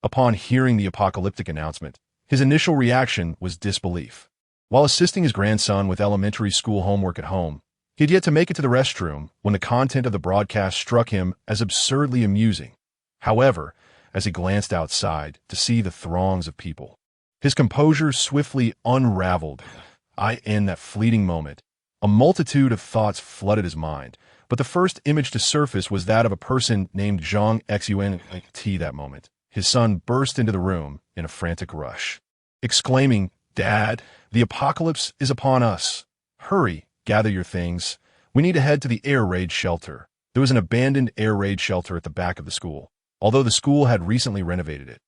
Upon hearing the apocalyptic announcement, his initial reaction was disbelief. While assisting his grandson with elementary school homework at home, he had yet to make it to the restroom when the content of the broadcast struck him as absurdly amusing. However, as he glanced outside to see the throngs of people, his composure swiftly unraveled. In that fleeting moment, a multitude of thoughts flooded his mind, but the first image to surface was that of a person named Zhang Xun. That moment, his son burst into the room in a frantic rush, exclaiming, "Dad, the apocalypse is upon us. Hurry, gather your things. We need to head to the air raid shelter." There was an abandoned air raid shelter at the back of the school, although the school had recently renovated it.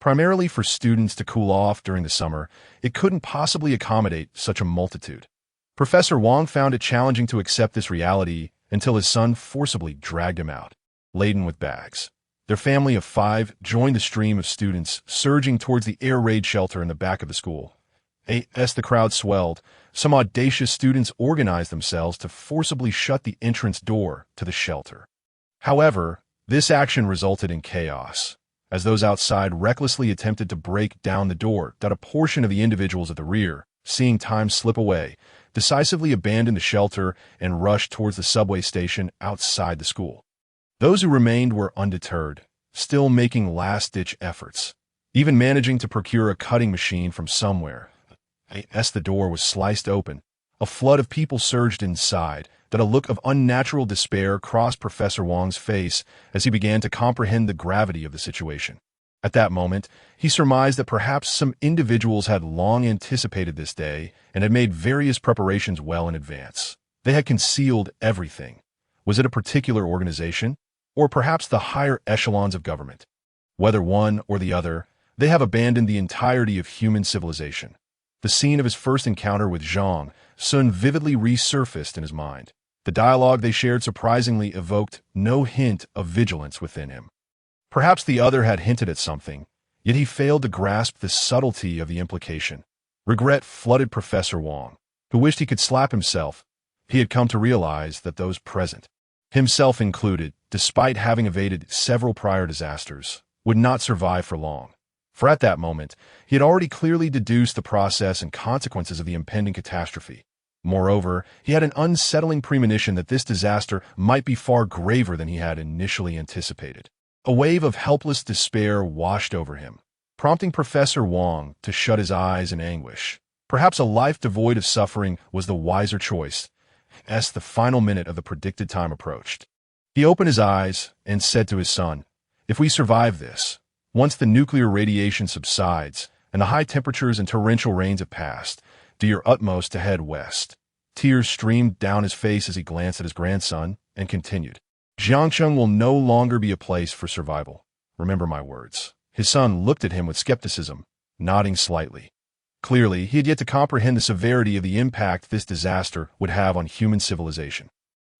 Primarily for students to cool off during the summer, it couldn't possibly accommodate such a multitude. Professor Wang found it challenging to accept this reality until his son forcibly dragged him out, laden with bags. Their family of 5 joined the stream of students surging towards the air raid shelter in the back of the school. As the crowd swelled, some audacious students organized themselves to forcibly shut the entrance door to the shelter. However, this action resulted in chaos, as those outside recklessly attempted to break down the door. A portion of the individuals at the rear, seeing time slip away, decisively abandoned the shelter and rushed towards the subway station outside the school. Those who remained were undeterred, still making last-ditch efforts, even managing to procure a cutting machine from somewhere. As the door was sliced open, a flood of people surged inside. That a look of unnatural despair crossed Professor Wang's face as he began to comprehend the gravity of the situation. At that moment, he surmised that perhaps some individuals had long anticipated this day and had made various preparations well in advance. They had concealed everything. Was it a particular organization, or perhaps the higher echelons of government? Whether one or the other, they have abandoned the entirety of human civilization. The scene of his first encounter with Zhang Xun vividly resurfaced in his mind. The dialogue they shared surprisingly evoked no hint of vigilance within him. Perhaps the other had hinted at something, yet he failed to grasp the subtlety of the implication. Regret flooded Professor Wang, who wished he could slap himself. He had come to realize that those present, himself included, despite having evaded several prior disasters, would not survive for long. For at that moment, he had already clearly deduced the process and consequences of the impending catastrophe. Moreover, he had an unsettling premonition that this disaster might be far graver than he had initially anticipated. A wave of helpless despair washed over him, prompting Professor Wang to shut his eyes in anguish. Perhaps a life devoid of suffering was the wiser choice, as the final minute of the predicted time approached. He opened his eyes and said to his son, "If we survive this, once the nuclear radiation subsides and the high temperatures and torrential rains have passed, do your utmost to head west." Tears streamed down his face as he glanced at his grandson and continued, "Jiangxing will no longer be a place for survival. Remember my words." His son looked at him with skepticism, nodding slightly. Clearly, he had yet to comprehend the severity of the impact this disaster would have on human civilization.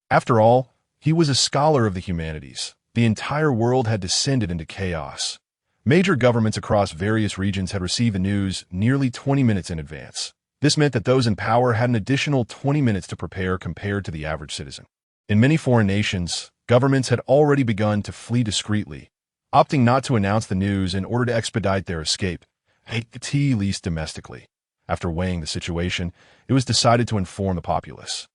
After all, he was a scholar of the humanities. The entire world had descended into chaos. Major governments across various regions had received the news nearly 20 minutes in advance. This meant that those in power had an additional 20 minutes to prepare compared to the average citizen. In many foreign nations, governments had already begun to flee discreetly, opting not to announce the news in order to expedite their escape, at least domestically. After weighing the situation, it was decided to inform the populace.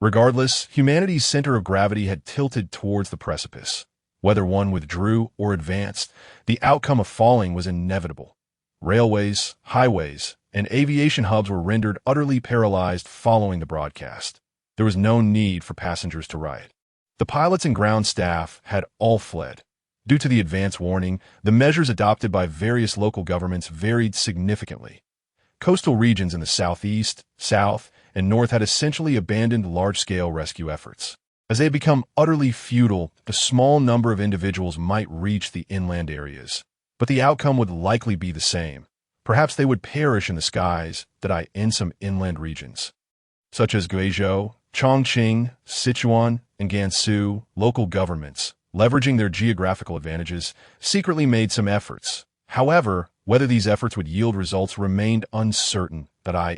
Regardless, humanity's center of gravity had tilted towards the precipice. Whether one withdrew or advanced, the outcome of falling was inevitable. Railways, highways, and aviation hubs were rendered utterly paralyzed following the broadcast. There was no need for passengers to riot. The pilots and ground staff had all fled. Due to the advance warning, the measures adopted by various local governments varied significantly. Coastal regions in the southeast, south, and north had essentially abandoned large-scale rescue efforts. As they had become utterly futile, a small number of individuals might reach the inland areas, but the outcome would likely be the same. Perhaps they would perish in the skies in some inland regions, such as Guizhou, Chongqing, Sichuan, and Gansu. Local governments, leveraging their geographical advantages, secretly made some efforts. However, whether these efforts would yield results remained uncertain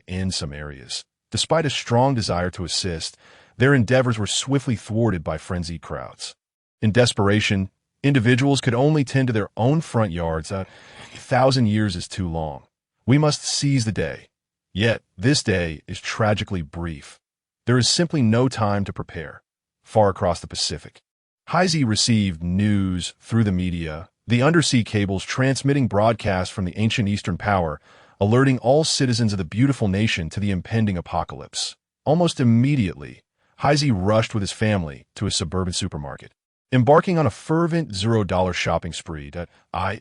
in some areas. Despite a strong desire to assist, their endeavors were swiftly thwarted by frenzied crowds. In desperation, individuals could only tend to their own front yards. 1,000 years is too long. We must seize the day. Yet, this day is tragically brief. There is simply no time to prepare. Far across the Pacific, Heisey received news through the media, the undersea cables transmitting broadcasts from the ancient Eastern power, alerting all citizens of the beautiful nation to the impending apocalypse. Almost immediately, Heisey rushed with his family to a suburban supermarket, embarking on a fervent $0 shopping spree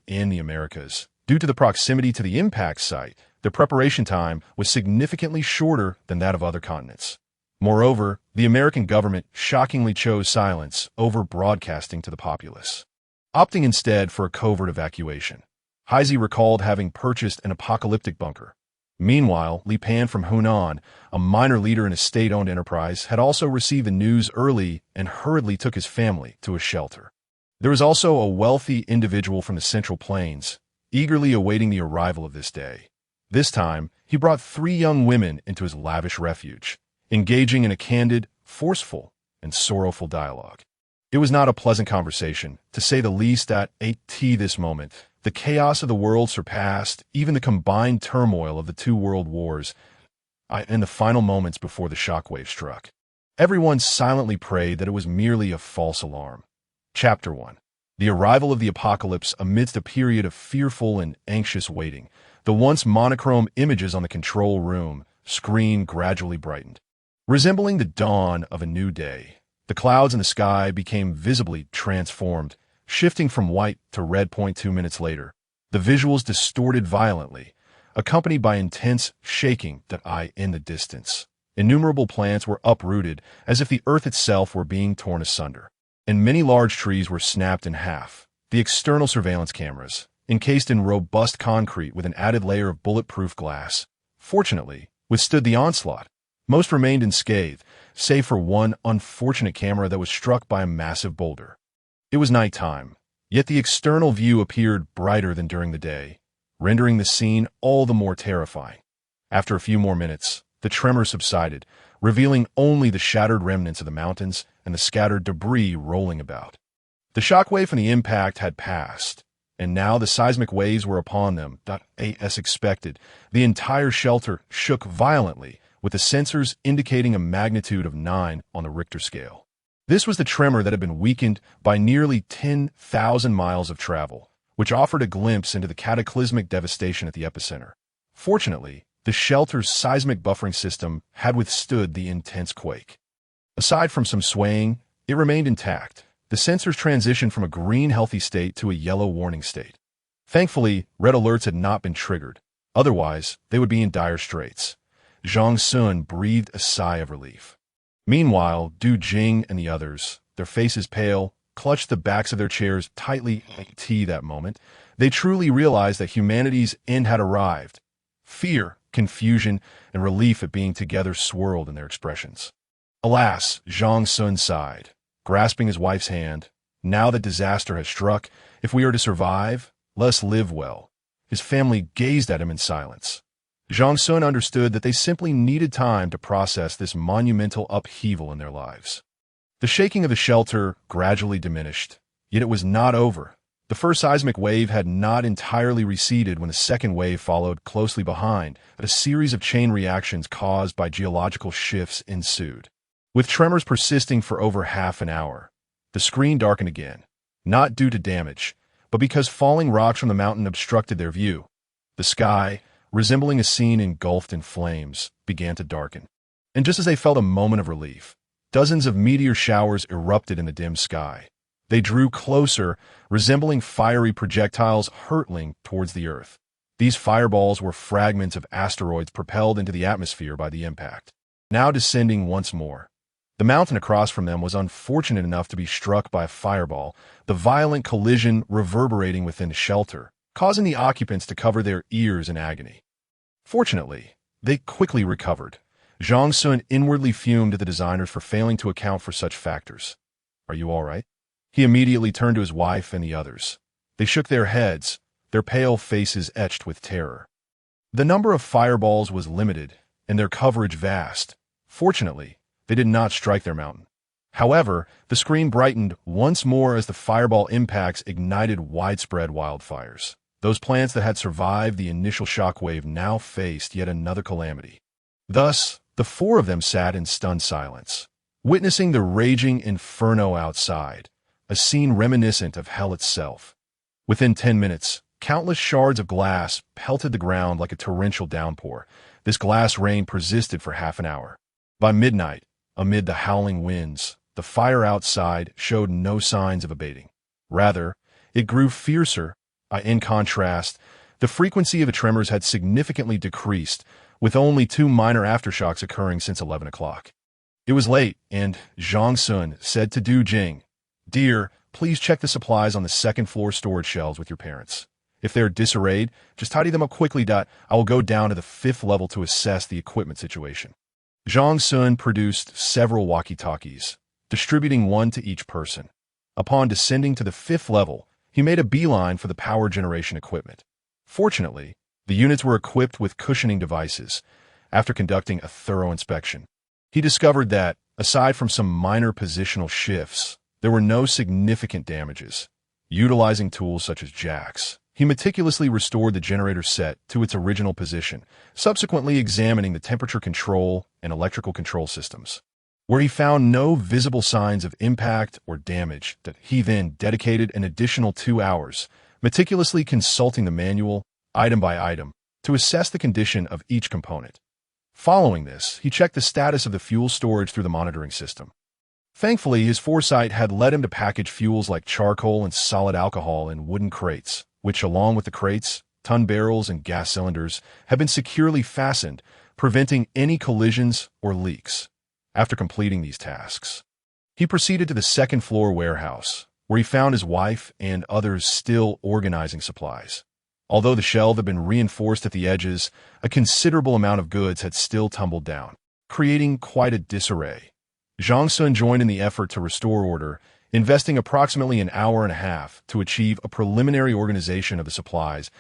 in the Americas. Due to the proximity to the impact site, the preparation time was significantly shorter than that of other continents. Moreover, the American government shockingly chose silence over broadcasting to the populace, opting instead for a covert evacuation. Heisey recalled having purchased an apocalyptic bunker. Meanwhile, Li Pan from Hunan, a minor leader in a state-owned enterprise, had also received the news early and hurriedly took his family to a shelter. There was also a wealthy individual from the Central Plains, eagerly awaiting the arrival of this day. This time, he brought 3 young women into his lavish refuge, engaging in a candid, forceful, and sorrowful dialogue. It was not a pleasant conversation, to say the least. At this moment, the chaos of the world surpassed even the combined turmoil of the 2 world wars. In the final moments before the shockwave struck, everyone silently prayed that it was merely a false alarm. Chapter 1. The arrival of the apocalypse amidst a period of fearful and anxious waiting. The once monochrome images on the control room screen gradually brightened, resembling the dawn of a new day. The clouds in the sky became visibly transformed, shifting from white to red. 2 minutes later, the visuals distorted violently, accompanied by intense shaking in the distance. Innumerable plants were uprooted as if the earth itself were being torn asunder, and many large trees were snapped in half. The external surveillance cameras, encased in robust concrete with an added layer of bulletproof glass, fortunately, withstood the onslaught. Most remained unscathed, save for one unfortunate camera that was struck by a massive boulder. It was nighttime, yet the external view appeared brighter than during the day, rendering the scene all the more terrifying. After a few more minutes, the tremor subsided, revealing only the shattered remnants of the mountains and the scattered debris rolling about. The shockwave from the impact had passed, and now the seismic waves were upon them. As expected, the entire shelter shook violently, with the sensors indicating a magnitude of 9 on the Richter scale. This was the tremor that had been weakened by nearly 10,000 miles of travel, which offered a glimpse into the cataclysmic devastation at the epicenter. Fortunately, the shelter's seismic buffering system had withstood the intense quake. Aside from some swaying, it remained intact. The sensors transitioned from a green healthy state to a yellow warning state. Thankfully, red alerts had not been triggered. Otherwise, they would be in dire straits. Zhang Xun breathed a sigh of relief. Meanwhile, Du Jing and the others, their faces pale, clutched the backs of their chairs tightly. That moment, they truly realized that humanity's end had arrived. Fear, confusion, and relief at being together swirled in their expressions. Alas, Zhang Xun sighed, grasping his wife's hand. Now that disaster has struck, if we are to survive, let us live well. His family gazed at him in silence. Zhang Xun understood that they simply needed time to process this monumental upheaval in their lives. The shaking of the shelter gradually diminished, yet it was not over. The first seismic wave had not entirely receded when the second wave followed closely behind. A series of chain reactions caused by geological shifts ensued. With tremors persisting for over half an hour, the screen darkened again, not due to damage, but because falling rocks from the mountain obstructed their view. The sky, resembling a scene engulfed in flames, began to darken. And just as they felt a moment of relief, dozens of meteor showers erupted in the dim sky. They drew closer, resembling fiery projectiles hurtling towards the earth. These fireballs were fragments of asteroids propelled into the atmosphere by the impact, now descending once more. The mountain across from them was unfortunate enough to be struck by a fireball, the violent collision reverberating within the shelter, causing the occupants to cover their ears in agony. Fortunately, they quickly recovered. Zhang Xun inwardly fumed at the designers for failing to account for such factors. "Are you all right?" He immediately turned to his wife and the others. They shook their heads, their pale faces etched with terror. The number of fireballs was limited, and their coverage vast. Fortunately, they did not strike their mountain. However, the screen brightened once more as the fireball impacts ignited widespread wildfires. Those plants that had survived the initial shockwave now faced yet another calamity. Thus, the four of them sat in stunned silence, witnessing the raging inferno outside, a scene reminiscent of hell itself. Within 10 minutes, countless shards of glass pelted the ground like a torrential downpour. This glass rain persisted for half an hour. By midnight, amid the howling winds, the fire outside showed no signs of abating. Rather, it grew fiercer. In contrast, the frequency of the tremors had significantly decreased, with only 2 minor aftershocks occurring since 11 o'clock. It was late, and Zhang Xun said to Du Jing, "Dear, please check the supplies on the second-floor storage shelves with your parents. If they're disarrayed, just tidy them up quickly. I will go down to the 5th level to assess the equipment situation." Zhang Xun produced several walkie-talkies, distributing one to each person. Upon descending to the 5th level, he made a beeline for the power generation equipment. Fortunately, the units were equipped with cushioning devices. After conducting a thorough inspection, he discovered that, aside from some minor positional shifts, there were no significant damages. Utilizing tools such as jacks, he meticulously restored the generator set to its original position, subsequently examining the temperature control and electrical control systems. Where he found no visible signs of impact or damage, that he then dedicated an additional 2 hours, meticulously consulting the manual, item by item, to assess the condition of each component. Following this, he checked the status of the fuel storage through the monitoring system. Thankfully, his foresight had led him to package fuels like charcoal and solid alcohol in wooden crates, which, along with the crates, ton barrels, and gas cylinders, had been securely fastened, preventing any collisions or leaks. After completing these tasks, he proceeded to the second-floor warehouse, where he found his wife and others still organizing supplies. Although the shelves had been reinforced at the edges, a considerable amount of goods had still tumbled down, creating quite a disarray. Zhang Xun joined in the effort to restore order, investing approximately an hour and a half to achieve a preliminary organization of the supplies.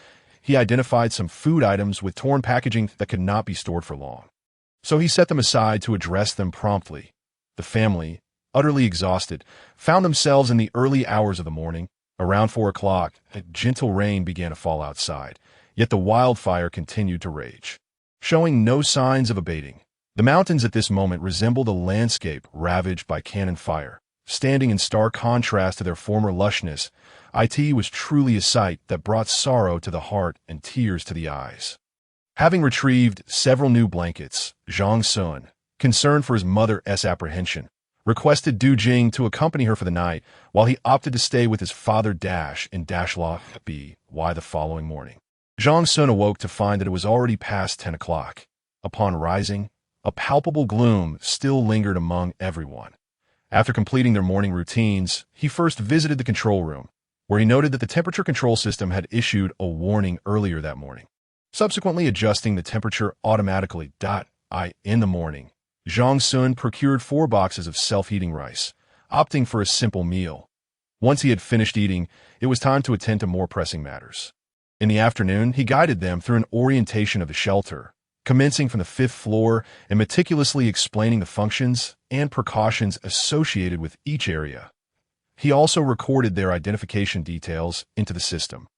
He identified some food items with torn packaging that could not be stored for long, so he set them aside to address them promptly. The family, utterly exhausted, found themselves in the early hours of the morning. Around 4 o'clock, a gentle rain began to fall outside, yet the wildfire continued to rage, showing no signs of abating. The mountains at this moment resembled a landscape ravaged by cannon fire. Standing in stark contrast to their former lushness, it was truly a sight that brought sorrow to the heart and tears to the eyes. Having retrieved several new blankets, Zhang Xun, concerned for his mother's apprehension, requested Du Jing to accompany her for the night, while he opted to stay with his father in the following morning. Zhang Xun awoke to find that it was already past 10 o'clock. Upon rising, a palpable gloom still lingered among everyone. After completing their morning routines, he first visited the control room, where he noted that the temperature control system had issued a warning earlier that morning, subsequently adjusting the temperature automatically. In the morning, Zhang Xun procured 4 boxes of self-heating rice, opting for a simple meal. Once he had finished eating, it was time to attend to more pressing matters. In the afternoon, he guided them through an orientation of the shelter, commencing from the 5th floor and meticulously explaining the functions and precautions associated with each area. He also recorded their identification details into the system,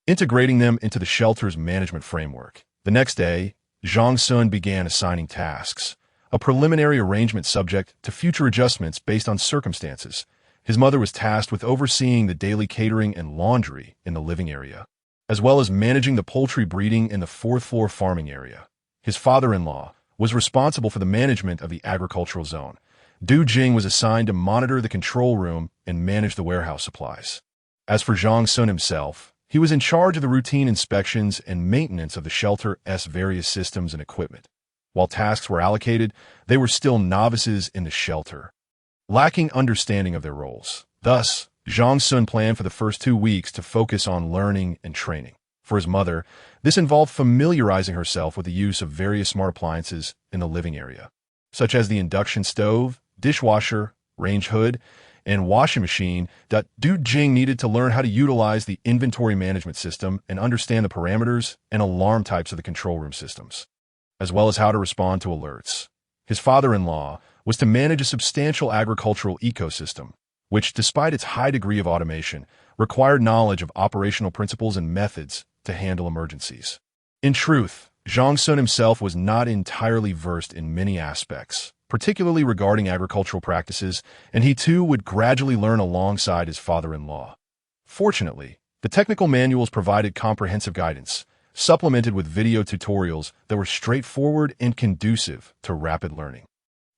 integrating them into the shelter's management framework. The next day, Zhang Xun began assigning tasks, a preliminary arrangement subject to future adjustments based on circumstances. His mother was tasked with overseeing the daily catering and laundry in the living area, as well as managing the poultry breeding in the 4th-floor farming area. His father-in-law was responsible for the management of the agricultural zone. Du Jing was assigned to monitor the control room and manage the warehouse supplies. As for Zhang Xun himself, he was in charge of the routine inspections and maintenance of the shelter's various systems and equipment. While tasks were allocated, they were still novices in the shelter, lacking understanding of their roles. Thus, Zhang Xun planned for the first 2 weeks to focus on learning and training. For his mother, this involved familiarizing herself with the use of various smart appliances in the living area, such as the induction stove, dishwasher, range hood, and washing machine. Du Jing needed to learn how to utilize the inventory management system and understand the parameters and alarm types of the control room systems, as well as how to respond to alerts. His father-in-law was to manage a substantial agricultural ecosystem, which, despite its high degree of automation, required knowledge of operational principles and methods to handle emergencies. In truth, Zhang Xun himself was not entirely versed in many aspects, particularly regarding agricultural practices, and he too would gradually learn alongside his father-in-law. Fortunately, the technical manuals provided comprehensive guidance, supplemented with video tutorials that were straightforward and conducive to rapid learning.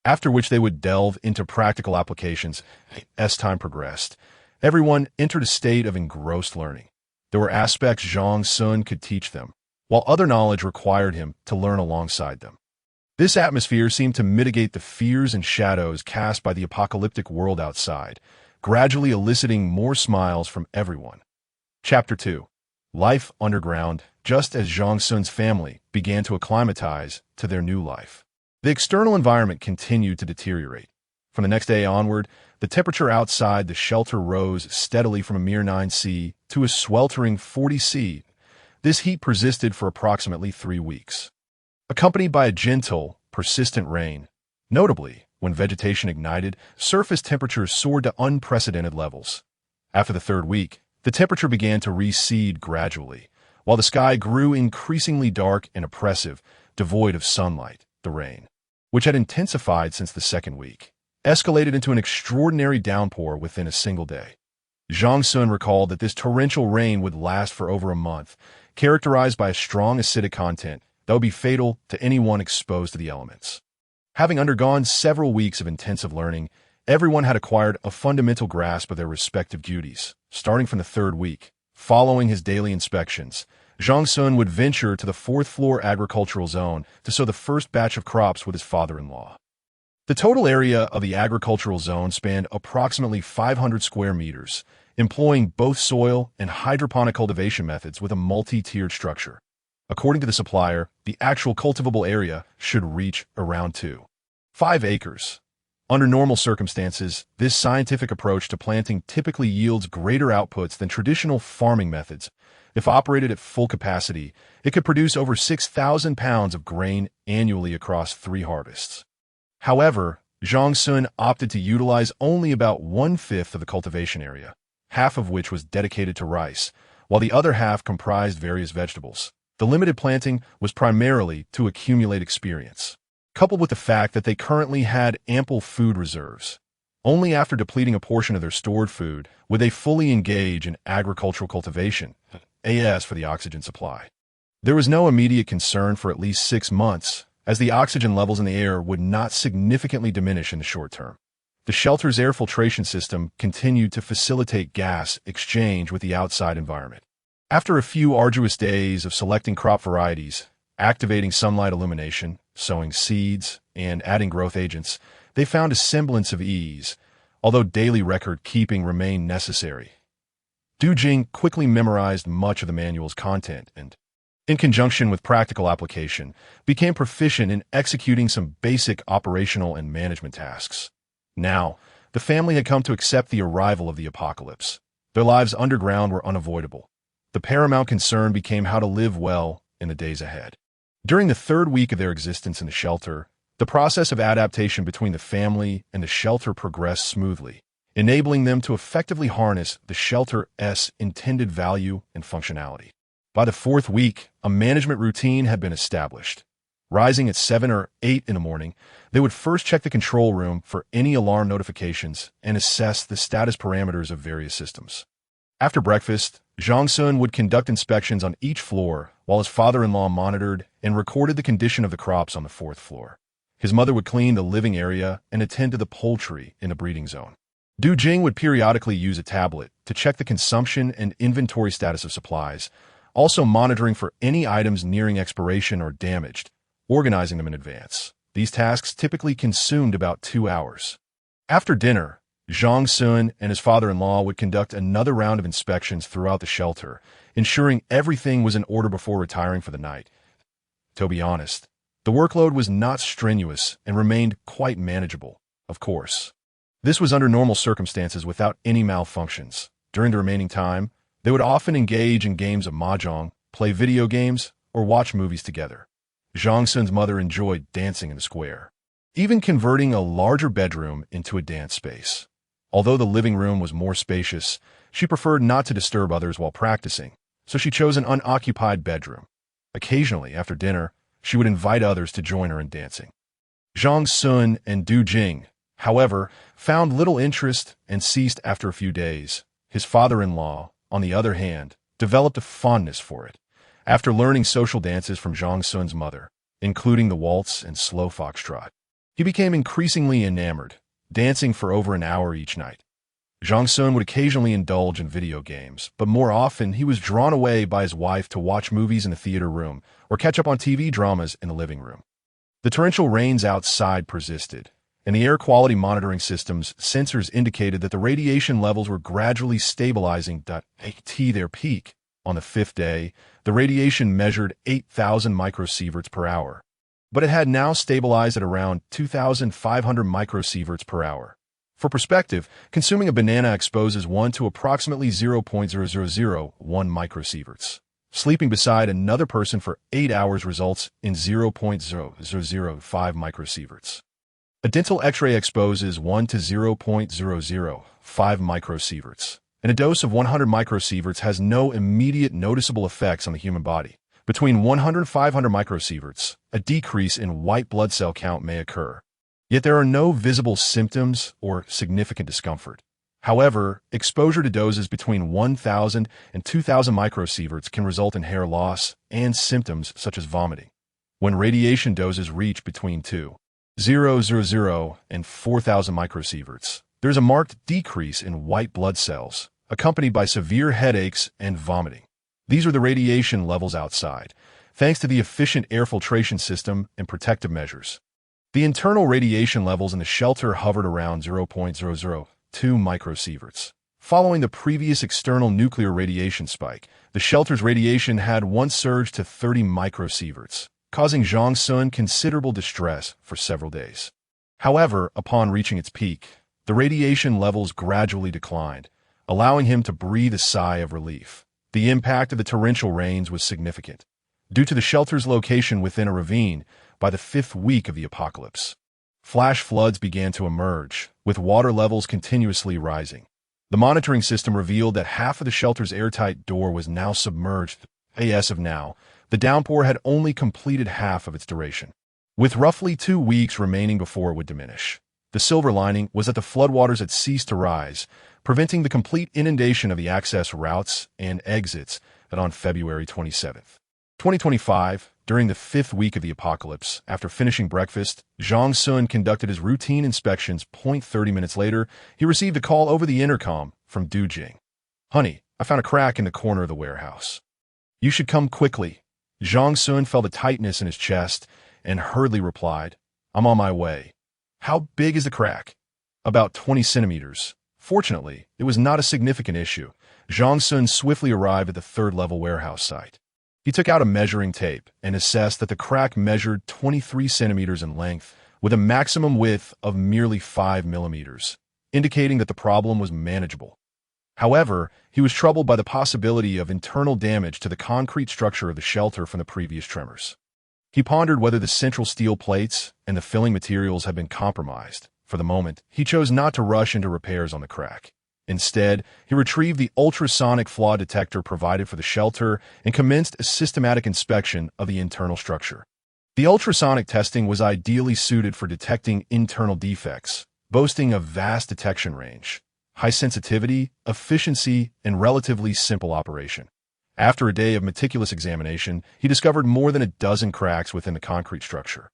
After which they would delve into practical applications. As time progressed, everyone entered a state of engrossed learning. There were aspects Zhang Xun could teach them, while other knowledge required him to learn alongside them. This atmosphere seemed to mitigate the fears and shadows cast by the apocalyptic world outside, gradually eliciting more smiles from everyone. Chapter 2. Life Underground. Just as Zhang Xun's family began to acclimatize to their new life, the external environment continued to deteriorate. From the next day onward, the temperature outside the shelter rose steadily from a mere 9°C to a sweltering 40°C. This heat persisted for approximately 3 weeks, accompanied by a gentle, persistent rain. Notably, when vegetation ignited, surface temperatures soared to unprecedented levels. After the 3rd week, the temperature began to recede gradually, while the sky grew increasingly dark and oppressive, devoid of sunlight. The rain, which had intensified since the 2nd week, escalated into an extraordinary downpour within a single day. Zhang Xun recalled that this torrential rain would last for over a month, characterized by a strong acidic content that would be fatal to anyone exposed to the elements. Having undergone several weeks of intensive learning, everyone had acquired a fundamental grasp of their respective duties. Starting from the 3rd week, following his daily inspections, Zhang Xun would venture to the 4th floor agricultural zone to sow the first batch of crops with his father-in-law. The total area of the agricultural zone spanned approximately 500 square meters, employing both soil and hydroponic cultivation methods with a multi-tiered structure. According to the supplier, the actual cultivable area should reach around 2.5 acres. Under normal circumstances, this scientific approach to planting typically yields greater outputs than traditional farming methods. If operated at full capacity, it could produce over 6,000 pounds of grain annually across 3 harvests. However, Zhang Xun opted to utilize only about 1/5 of the cultivation area, half of which was dedicated to rice, while the other half comprised various vegetables. The limited planting was primarily to accumulate experience, coupled with the fact that they currently had ample food reserves. Only after depleting a portion of their stored food would they fully engage in agricultural cultivation, as for the oxygen supply. There was no immediate concern for at least 6 months, as the oxygen levels in the air would not significantly diminish in the short term. The shelter's air filtration system continued to facilitate gas exchange with the outside environment. After a few arduous days of selecting crop varieties, activating sunlight illumination, sowing seeds, and adding growth agents, they found a semblance of ease, although daily record-keeping remained necessary. Du Jing quickly memorized much of the manual's content and, in conjunction with practical application, became proficient in executing some basic operational and management tasks. Now, the family had come to accept the arrival of the apocalypse. Their lives underground were unavoidable. The paramount concern became how to live well in the days ahead. During the 3rd week of their existence in the shelter, the process of adaptation between the family and the shelter progressed smoothly, enabling them to effectively harness the shelter's intended value and functionality. By the 4th week, a management routine had been established. Rising at 7 or 8 in the morning, they would first check the control room for any alarm notifications and assess the status parameters of various systems. After breakfast, Zhang Xun would conduct inspections on each floor while his father-in-law monitored and recorded the condition of the crops on the 4th floor. His mother would clean the living area and attend to the poultry in the breeding zone. Du Jing would periodically use a tablet to check the consumption and inventory status of supplies, also monitoring for any items nearing expiration or damaged, organizing them in advance. These tasks typically consumed about 2 hours. After dinner, Zhang Xun and his father-in-law would conduct another round of inspections throughout the shelter, ensuring everything was in order before retiring for the night. To be honest, the workload was not strenuous and remained quite manageable, of course. This was under normal circumstances without any malfunctions. During the remaining time, they would often engage in games of mahjong, play video games, or watch movies together. Zhang Xun's mother enjoyed dancing in the square. even converting a larger bedroom into a dance space. Although the living room was more spacious, she preferred not to disturb others while practicing, so she chose an unoccupied bedroom. Occasionally, after dinner, she would invite others to join her in dancing. Zhang Xun and Du Jing, however, found little interest and ceased after a few days. His father-in-law, on the other hand, developed a fondness for it. After learning social dances from Zhang Xun's mother, including the waltz and slow foxtrot, he became increasingly enamored, dancing for over an hour each night. Zhang Xun would occasionally indulge in video games, but more often he was drawn away by his wife to watch movies in the theater room or catch up on TV dramas in the living room. The torrential rains outside persisted, and the air quality monitoring system's sensors indicated that the radiation levels were gradually stabilizing at their peak. On the fifth day, the radiation measured 8,000 microsieverts per hour, but it had now stabilized at around 2,500 microsieverts per hour. For perspective, consuming a banana exposes one to approximately 0.0001 microsieverts. Sleeping beside another person for 8 hours results in 0.0005 microsieverts. A dental X-ray exposes 1 to 0.005 microsieverts, and a dose of 100 microsieverts has no immediate noticeable effects on the human body. Between 100 and 500 microsieverts, a decrease in white blood cell count may occur. Yet there are no visible symptoms or significant discomfort. However, exposure to doses between 1,000 and 2,000 microsieverts can result in hair loss and symptoms such as vomiting. When radiation doses reach between 2,000 and 4,000 microsieverts, there is a marked decrease in white blood cells, accompanied by severe headaches and vomiting. These are the radiation levels outside, thanks to the efficient air filtration system and protective measures. The internal radiation levels in the shelter hovered around 0.002 microsieverts. Following the previous external nuclear radiation spike, the shelter's radiation had once surged to 30 microsieverts, causing Zhang Xun considerable distress for several days. However, upon reaching its peak, the radiation levels gradually declined, allowing him to breathe a sigh of relief. The impact of the torrential rains was significant. Due to the shelter's location within a ravine, by the 5th week of the apocalypse, flash floods began to emerge, with water levels continuously rising. The monitoring system revealed that half of the shelter's airtight door was now submerged. As of now, the downpour had only completed half of its duration, with roughly 2 weeks remaining before it would diminish. The silver lining was that the floodwaters had ceased to rise, preventing the complete inundation of the access routes and exits that on February 27, 2025, during the 5th week of the apocalypse, after finishing breakfast, Zhang Xun conducted his routine inspections. 30 minutes later, he received a call over the intercom from Du Jing. "Honey, I found a crack in the corner of the warehouse. You should come quickly." Zhang Xun felt a tightness in his chest and hurriedly replied, "I'm on my way." "How big is the crack?" "About 20 centimeters. Fortunately, it was not a significant issue." Zhang Xun swiftly arrived at the 3rd-level warehouse site. He took out a measuring tape and assessed that the crack measured 23 centimeters in length, with a maximum width of merely 5 millimeters, indicating that the problem was manageable. However, he was troubled by the possibility of internal damage to the concrete structure of the shelter from the previous tremors. He pondered whether the central steel plates and the filling materials had been compromised. For the moment, he chose not to rush into repairs on the crack. Instead, he retrieved the ultrasonic flaw detector provided for the shelter and commenced a systematic inspection of the internal structure. The ultrasonic testing was ideally suited for detecting internal defects, boasting a vast detection range, high sensitivity, efficiency, and relatively simple operation. After a day of meticulous examination, he discovered more than a dozen cracks within the concrete structure.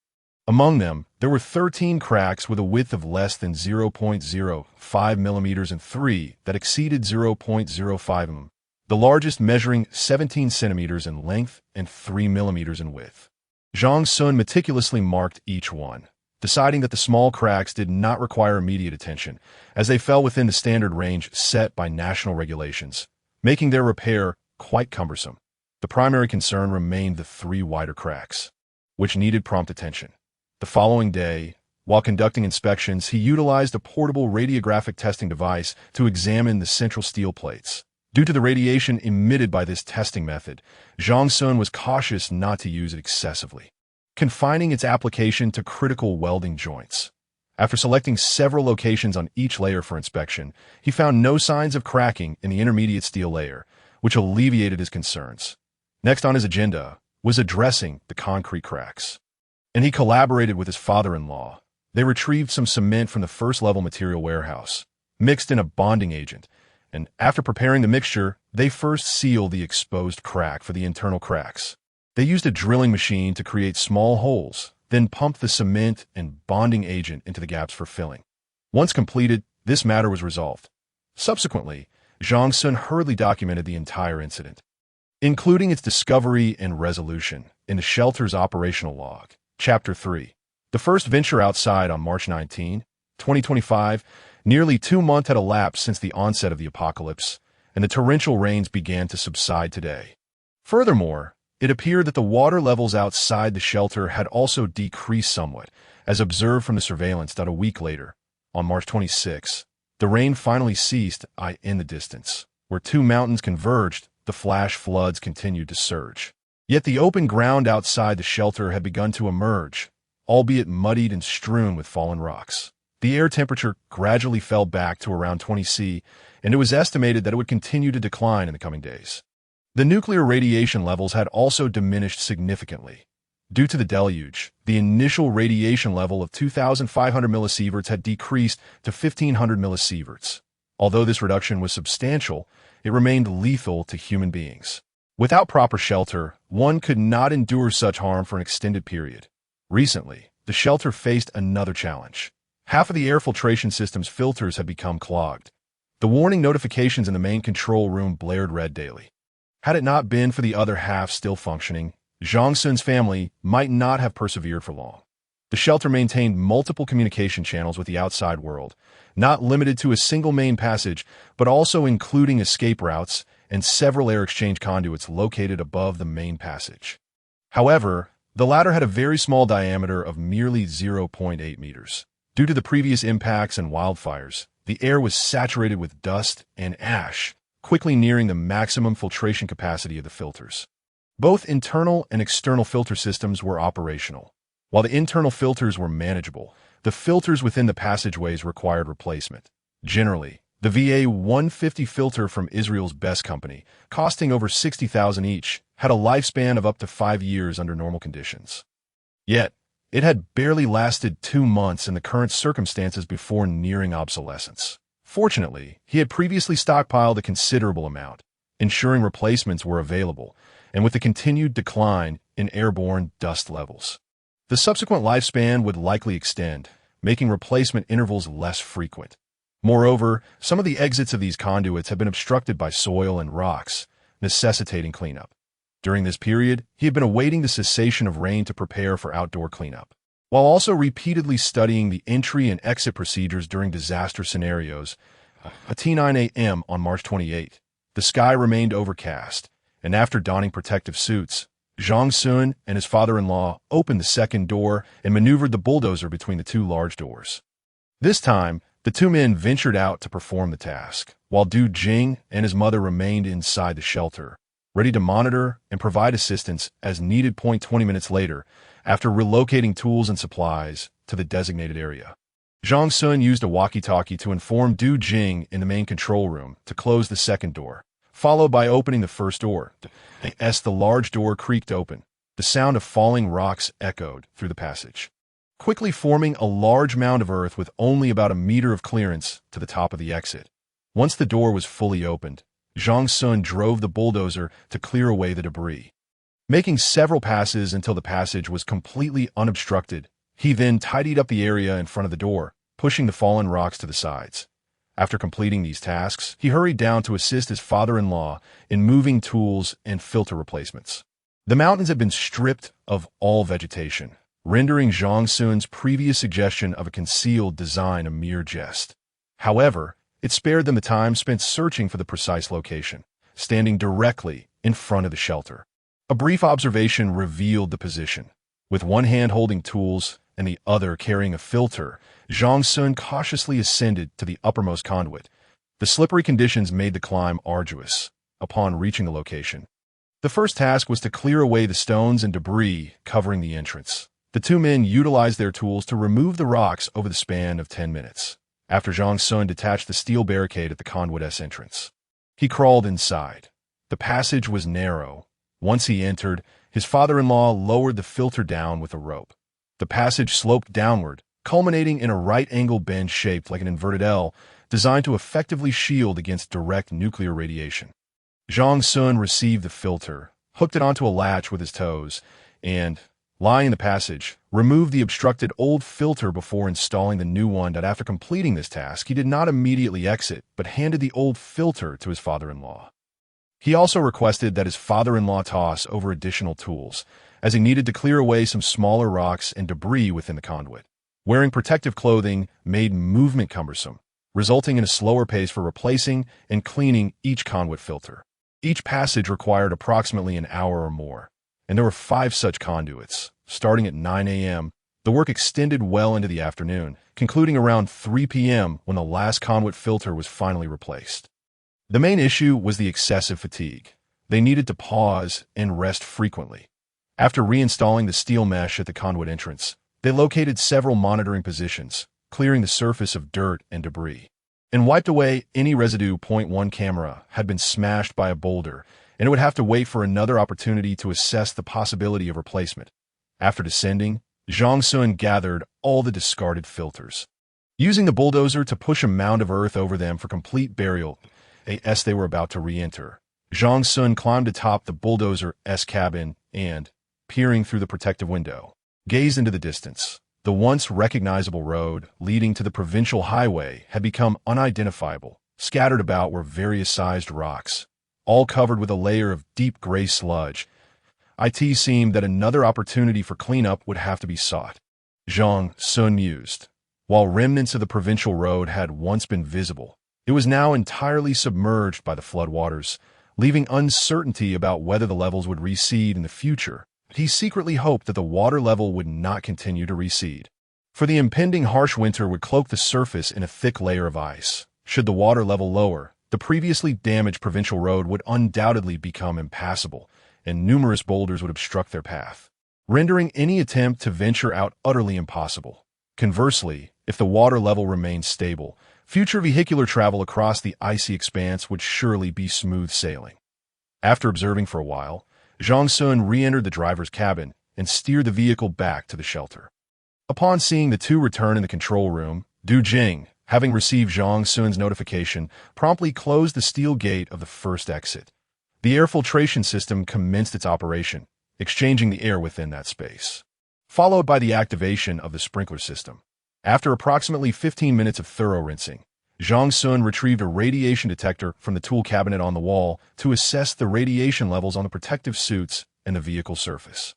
Among them, there were 13 cracks with a width of less than 0.05 millimeters and 3 that exceeded 0.05 mm, the largest measuring 17 centimeters in length and 3 millimeters in width. Zhang Xun meticulously marked each one, deciding that the small cracks did not require immediate attention, as they fell within the standard range set by national regulations, making their repair quite cumbersome. The primary concern remained the 3 wider cracks, which needed prompt attention. The following day, while conducting inspections, he utilized a portable radiographic testing device to examine the central steel plates. Due to the radiation emitted by this testing method, Zhang Xun was cautious not to use it excessively. confining its application to critical welding joints. After selecting several locations on each layer for inspection, he found no signs of cracking in the intermediate steel layer, which alleviated his concerns. Next on his agenda was addressing the concrete cracks. And he collaborated with his father-in-law. They retrieved some cement from the first-level material warehouse, mixed in a bonding agent, and after preparing the mixture, they first sealed the exposed crack for the internal cracks. They used a drilling machine to create small holes, then pumped the cement and bonding agent into the gaps for filling. Once completed, this matter was resolved. Subsequently, Zhang Xun hurriedly documented the entire incident, including its discovery and resolution, in the shelter's operational log. Chapter 3. The first venture outside on March 19, 2025, nearly 2 months had elapsed since the onset of the apocalypse, and the torrential rains began to subside today. Furthermore, it appeared that the water levels outside the shelter had also decreased somewhat, as observed from the surveillance that a week later, on March 26, the rain finally ceased in the distance. Where 2 mountains converged, the flash floods continued to surge. Yet the open ground outside the shelter had begun to emerge, albeit muddied and strewn with fallen rocks. The air temperature gradually fell back to around 20 C, and it was estimated that it would continue to decline in the coming days. The nuclear radiation levels had also diminished significantly. Due to the deluge, the initial radiation level of 2,500 millisieverts had decreased to 1,500 millisieverts. Although this reduction was substantial, it remained lethal to human beings. Without proper shelter, one could not endure such harm for an extended period. Recently, the shelter faced another challenge. Half of the air filtration system's filters had become clogged. The warning notifications in the main control room blared red daily. Had it not been for the other half still functioning, Zhang Xun's family might not have persevered for long. The shelter maintained multiple communication channels with the outside world, not limited to a single main passage, but also including escape routes and several air exchange conduits located above the main passage. However, the latter had a very small diameter of merely 0.8 meters. Due to the previous impacts and wildfires, the air was saturated with dust and ash, quickly nearing the maximum filtration capacity of the filters. Both internal and external filter systems were operational. While the internal filters were manageable, the filters within the passageways required replacement. Generally, the VA-150 filter from Israel's Best Company, costing over $60,000 each, had a lifespan of up to 5 years under normal conditions. Yet, it had barely lasted 2 months in the current circumstances before nearing obsolescence. Fortunately, he had previously stockpiled a considerable amount, ensuring replacements were available, and with the continued decline in airborne dust levels, the subsequent lifespan would likely extend, making replacement intervals less frequent. Moreover, some of the exits of these conduits had been obstructed by soil and rocks, necessitating cleanup. During this period, he had been awaiting the cessation of rain to prepare for outdoor cleanup, while also repeatedly studying the entry and exit procedures during disaster scenarios. At 9 a.m. on March 28, the sky remained overcast, and after donning protective suits, Zhang Xun and his father-in-law opened the second door and maneuvered the bulldozer between the 2 large doors. This time, the 2 men ventured out to perform the task, while Du Jing and his mother remained inside the shelter, ready to monitor and provide assistance as needed. 20 minutes later, after relocating tools and supplies to the designated area, Zhang Xun used a walkie-talkie to inform Du Jing in the main control room to close the second door, followed by opening the first door. As the large door creaked open, the sound of falling rocks echoed through the passage, quickly forming a large mound of earth with only about a meter of clearance to the top of the exit. Once the door was fully opened, Zhang Xun drove the bulldozer to clear away the debris. Making several passes until the passage was completely unobstructed, he then tidied up the area in front of the door, pushing the fallen rocks to the sides. After completing these tasks, he hurried down to assist his father-in-law in moving tools and filter replacements. The mountains had been stripped of all vegetation, rendering Zhang Xun's previous suggestion of a concealed design a mere jest. However, it spared them the time spent searching for the precise location, standing directly in front of the shelter. A brief observation revealed the position. With one hand holding tools and the other carrying a filter, Zhang Xun cautiously ascended to the uppermost conduit. The slippery conditions made the climb arduous. Upon reaching the location, the first task was to clear away the stones and debris covering the entrance. The two men utilized their tools to remove the rocks over the span of 10 minutes, after Zhang Xun detached the steel barricade at the conduit's entrance. He crawled inside. The passage was narrow. Once he entered, his father-in-law lowered the filter down with a rope. The passage sloped downward, culminating in a right-angle bend shaped like an inverted L, designed to effectively shield against direct nuclear radiation. Zhang Xun received the filter, hooked it onto a latch with his toes, and, lying in the passage, removed the obstructed old filter before installing the new one. That after completing this task, he did not immediately exit, but handed the old filter to his father-in-law. He also requested that his father-in-law toss over additional tools, as he needed to clear away some smaller rocks and debris within the conduit. Wearing protective clothing made movement cumbersome, resulting in a slower pace for replacing and cleaning each conduit filter. Each passage required approximately an hour or more, and there were 5 such conduits. Starting at 9 a.m., the work extended well into the afternoon, concluding around 3 p.m. when the last conduit filter was finally replaced. The main issue was the excessive fatigue. They needed to pause and rest frequently. After reinstalling the steel mesh at the conduit entrance, they located several monitoring positions, clearing the surface of dirt and debris, and wiped away any residue. One camera had been smashed by a boulder, and it would have to wait for another opportunity to assess the possibility of replacement. After descending, Zhang Xun gathered all the discarded filters. Using the bulldozer to push a mound of earth over them for complete burial, as they were about to re-enter, Zhang Xun climbed atop the bulldozer's cabin and, peering through the protective window, gazed into the distance. The once recognizable road leading to the provincial highway had become unidentifiable. Scattered about were various sized rocks, all covered with a layer of deep gray sludge. It seemed that another opportunity for cleanup would have to be sought. Zhang Xun mused. While remnants of the provincial road had once been visible, it was now entirely submerged by the floodwaters, leaving uncertainty about whether the levels would recede in the future. He secretly hoped that the water level would not continue to recede, for the impending harsh winter would cloak the surface in a thick layer of ice. Should the water level lower, the previously damaged provincial road would undoubtedly become impassable, and numerous boulders would obstruct their path, rendering any attempt to venture out utterly impossible. Conversely, if the water level remained stable, future vehicular travel across the icy expanse would surely be smooth sailing. After observing for a while, Zhang Xun re-entered the driver's cabin and steered the vehicle back to the shelter. Upon seeing the two return in the control room, Du Jing, having received Zhang Xun's notification, promptly closed the steel gate of the first exit. The air filtration system commenced its operation, exchanging the air within that space, followed by the activation of the sprinkler system. After approximately 15 minutes of thorough rinsing, Zhang Xun retrieved a radiation detector from the tool cabinet on the wall to assess the radiation levels on the protective suits and the vehicle surface.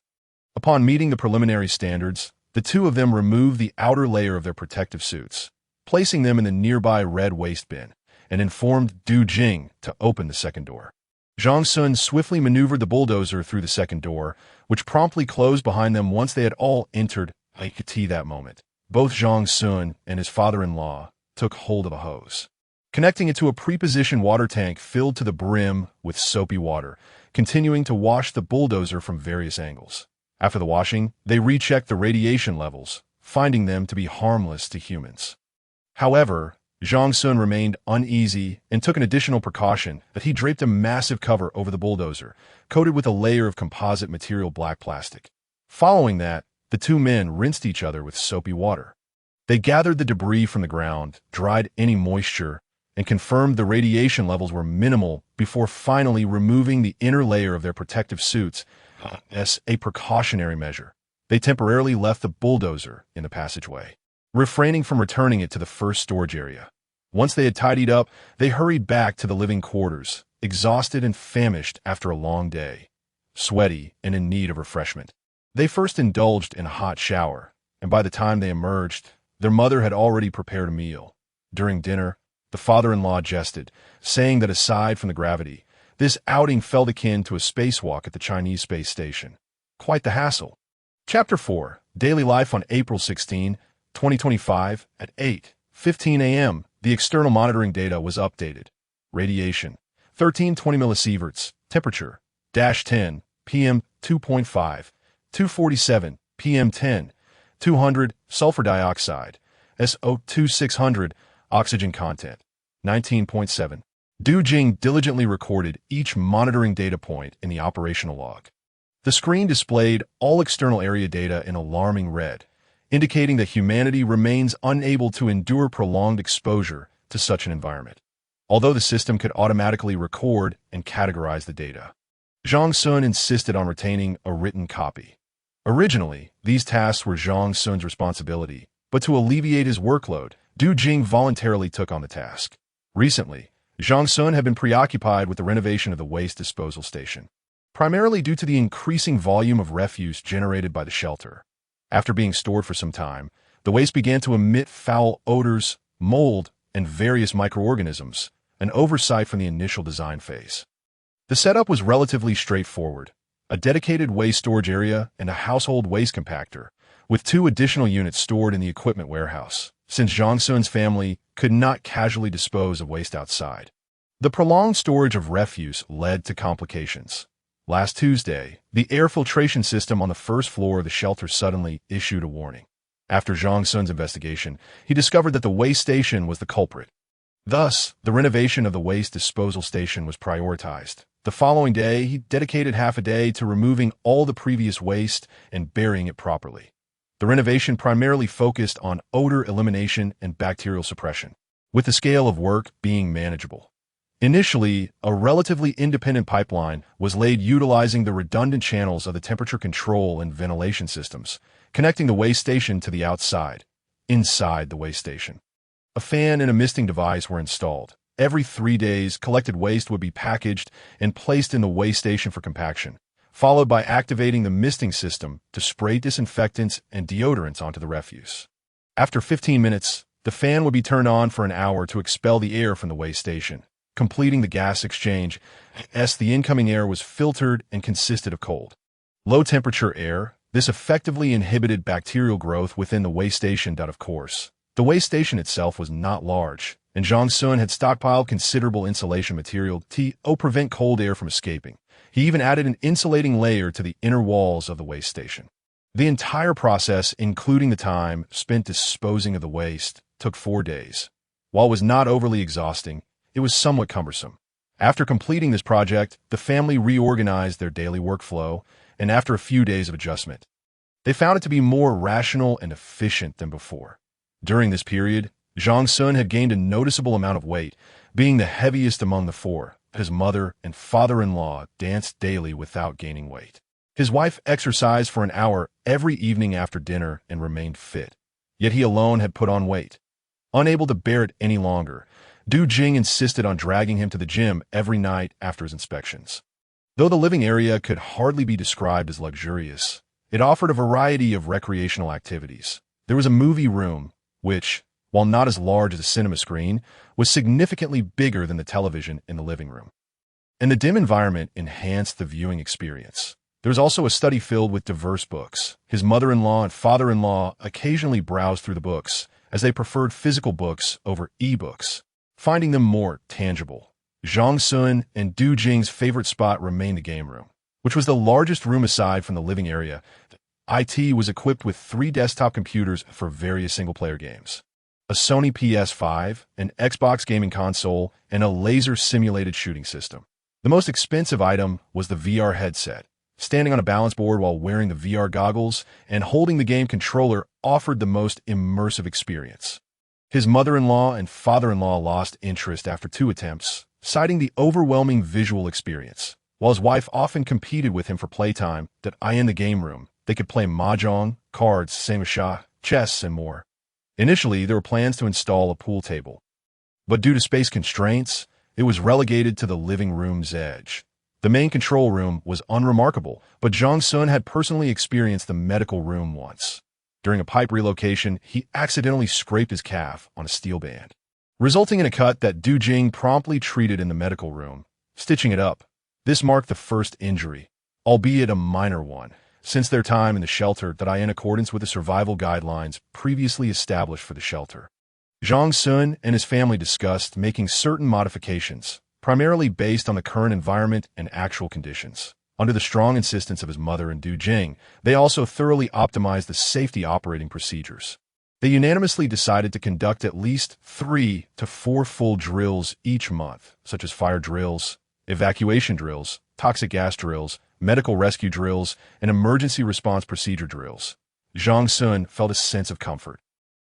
Upon meeting the preliminary standards, the two of them removed the outer layer of their protective suits, placing them in the nearby red waste bin, and informed Du Jing to open the second door. Zhang Xun swiftly maneuvered the bulldozer through the second door, which promptly closed behind them once they had all entered. That moment, both Zhang Xun and his father-in-law took hold of a hose, connecting it to a pre-positioned water tank filled to the brim with soapy water, continuing to wash the bulldozer from various angles. After the washing, they rechecked the radiation levels, finding them to be harmless to humans. However, Zhang Xun remained uneasy and took an additional precaution that he draped a massive cover over the bulldozer, coated with a layer of composite material black plastic. Following that, the two men rinsed each other with soapy water. They gathered the debris from the ground, dried any moisture, and confirmed the radiation levels were minimal before finally removing the inner layer of their protective suits. As a precautionary measure, they temporarily left the bulldozer in the passageway, refraining from returning it to the first storage area. Once they had tidied up, they hurried back to the living quarters, exhausted and famished after a long day, sweaty and in need of refreshment. They first indulged in a hot shower, and by the time they emerged, their mother had already prepared a meal. During dinner, the father-in-law jested, saying that aside from the gravity, this outing felt akin to a spacewalk at the Chinese space station. Quite the hassle. Chapter 4, Daily Life on April 16, 2025, at 8:15 a.m., the external monitoring data was updated. Radiation, 1320 millisieverts. Temperature, -10, PM, 2.5, 247, PM10, 200, sulfur dioxide, SO2 600, oxygen content, 19.7. Du Jing diligently recorded each monitoring data point in the operational log. The screen displayed all external area data in alarming red, indicating that humanity remains unable to endure prolonged exposure to such an environment, although the system could automatically record and categorize the data. Zhang Xun insisted on retaining a written copy. Originally, these tasks were Zhang Xun's responsibility, but to alleviate his workload, Du Jing voluntarily took on the task. Recently, Zhang Xun had been preoccupied with the renovation of the waste disposal station, primarily due to the increasing volume of refuse generated by the shelter. After being stored for some time, the waste began to emit foul odors, mold, and various microorganisms, an oversight from the initial design phase. The setup was relatively straightforward: a dedicated waste storage area and a household waste compactor, with 2 additional units stored in the equipment warehouse, since Zhang Xun's family could not casually dispose of waste outside. The prolonged storage of refuse led to complications. Last Tuesday, the air filtration system on the first floor of the shelter suddenly issued a warning. After Zhang Xun's investigation, he discovered that the waste station was the culprit. Thus, the renovation of the waste disposal station was prioritized. The following day, he dedicated half a day to removing all the previous waste and burying it properly. The renovation primarily focused on odor elimination and bacterial suppression, with the scale of work being manageable. Initially, a relatively independent pipeline was laid utilizing the redundant channels of the temperature control and ventilation systems, connecting the waste station to the outside, inside the waste station. A fan and a misting device were installed. Every 3 days, collected waste would be packaged and placed in the waste station for compaction, followed by activating the misting system to spray disinfectants and deodorants onto the refuse. After 15 minutes, the fan would be turned on for an hour to expel the air from the waste station, completing the gas exchange, as the incoming air was filtered and consisted of cold, low-temperature air. This effectively inhibited bacterial growth within the waste station. Of course, the waste station itself was not large, and Zhang Xun had stockpiled considerable insulation material to prevent cold air from escaping. He even added an insulating layer to the inner walls of the waste station. The entire process, including the time spent disposing of the waste, took 4 days. While it was not overly exhausting, it was somewhat cumbersome. After completing this project, the family reorganized their daily workflow, and after a few days of adjustment, they found it to be more rational and efficient than before. During this period, Zhang Xun had gained a noticeable amount of weight, being the heaviest among the 4. His mother and father-in-law danced daily without gaining weight. His wife exercised for an hour every evening after dinner and remained fit. Yet he alone had put on weight. Unable to bear it any longer, Du Jing insisted on dragging him to the gym every night after his inspections. Though the living area could hardly be described as luxurious, it offered a variety of recreational activities. There was a movie room, which, while not as large as a cinema screen, was significantly bigger than the television in the living room. And the dim environment enhanced the viewing experience. There was also a study filled with diverse books. His mother-in-law and father-in-law occasionally browsed through the books, as they preferred physical books over e-books, finding them more tangible. Zhang Xun and Du Jing's favorite spot remained the game room, which was the largest room aside from the living area. IT was equipped with 3 desktop computers for various single-player games, a Sony PS5, an Xbox gaming console, and a laser-simulated shooting system. The most expensive item was the VR headset. Standing on a balance board while wearing the VR goggles and holding the game controller offered the most immersive experience. His mother-in-law and father-in-law lost interest after 2 attempts, citing the overwhelming visual experience. While his wife often competed with him for playtime, in the game room, they could play mahjong, cards, samashah, chess, and more. Initially, there were plans to install a pool table, but due to space constraints, it was relegated to the living room's edge. The main control room was unremarkable, but Zhang Xun had personally experienced the medical room once. During a pipe relocation, he accidentally scraped his calf on a steel band, resulting in a cut that Du Jing promptly treated in the medical room, stitching it up. This marked the first injury, albeit a minor one, since their time in the shelter in accordance with the survival guidelines previously established for the shelter. Zhang Xun and his family discussed making certain modifications, primarily based on the current environment and actual conditions. Under the strong insistence of his mother and Du Jing, they also thoroughly optimized the safety operating procedures. They unanimously decided to conduct at least 3 to 4 full drills each month, such as fire drills, evacuation drills, toxic gas drills, medical rescue drills, and emergency response procedure drills. Zhang Xun felt a sense of comfort.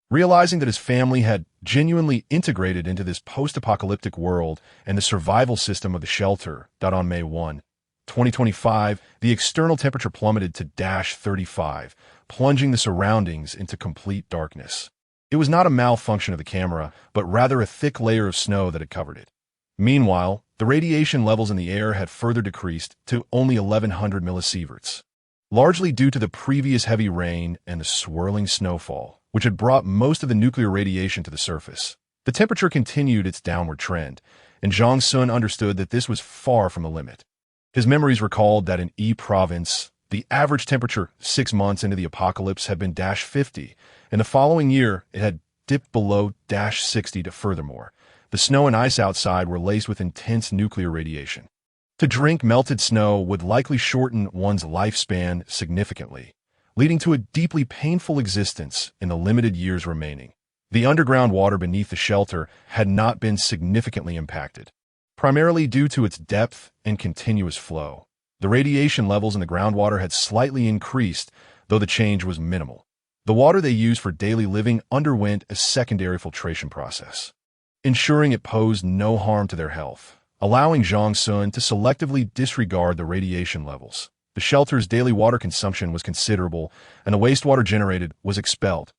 Realizing that his family had genuinely integrated into this post-apocalyptic world and the survival system of the shelter. On May 1, 2025, the external temperature plummeted to -35, plunging the surroundings into complete darkness. It was not a malfunction of the camera, but rather a thick layer of snow that had covered it. Meanwhile, the radiation levels in the air had further decreased to only 1100 millisieverts, largely due to the previous heavy rain and the swirling snowfall, which had brought most of the nuclear radiation to the surface. The temperature continued its downward trend, and Zhang Xun understood that this was far from the limit. His memories recalled that in E province, the average temperature 6 months into the apocalypse had been -50, and the following year it had dipped below -60 to furthermore. The snow and ice outside were laced with intense nuclear radiation. To drink melted snow would likely shorten one's lifespan significantly, leading to a deeply painful existence in the limited years remaining. The underground water beneath the shelter had not been significantly impacted, primarily due to its depth and continuous flow. The radiation levels in the groundwater had slightly increased, though the change was minimal. The water they used for daily living underwent a secondary filtration process, ensuring it posed no harm to their health, allowing Zhang Xun to selectively disregard the radiation levels. The shelter's daily water consumption was considerable, and the wastewater generated was expelled.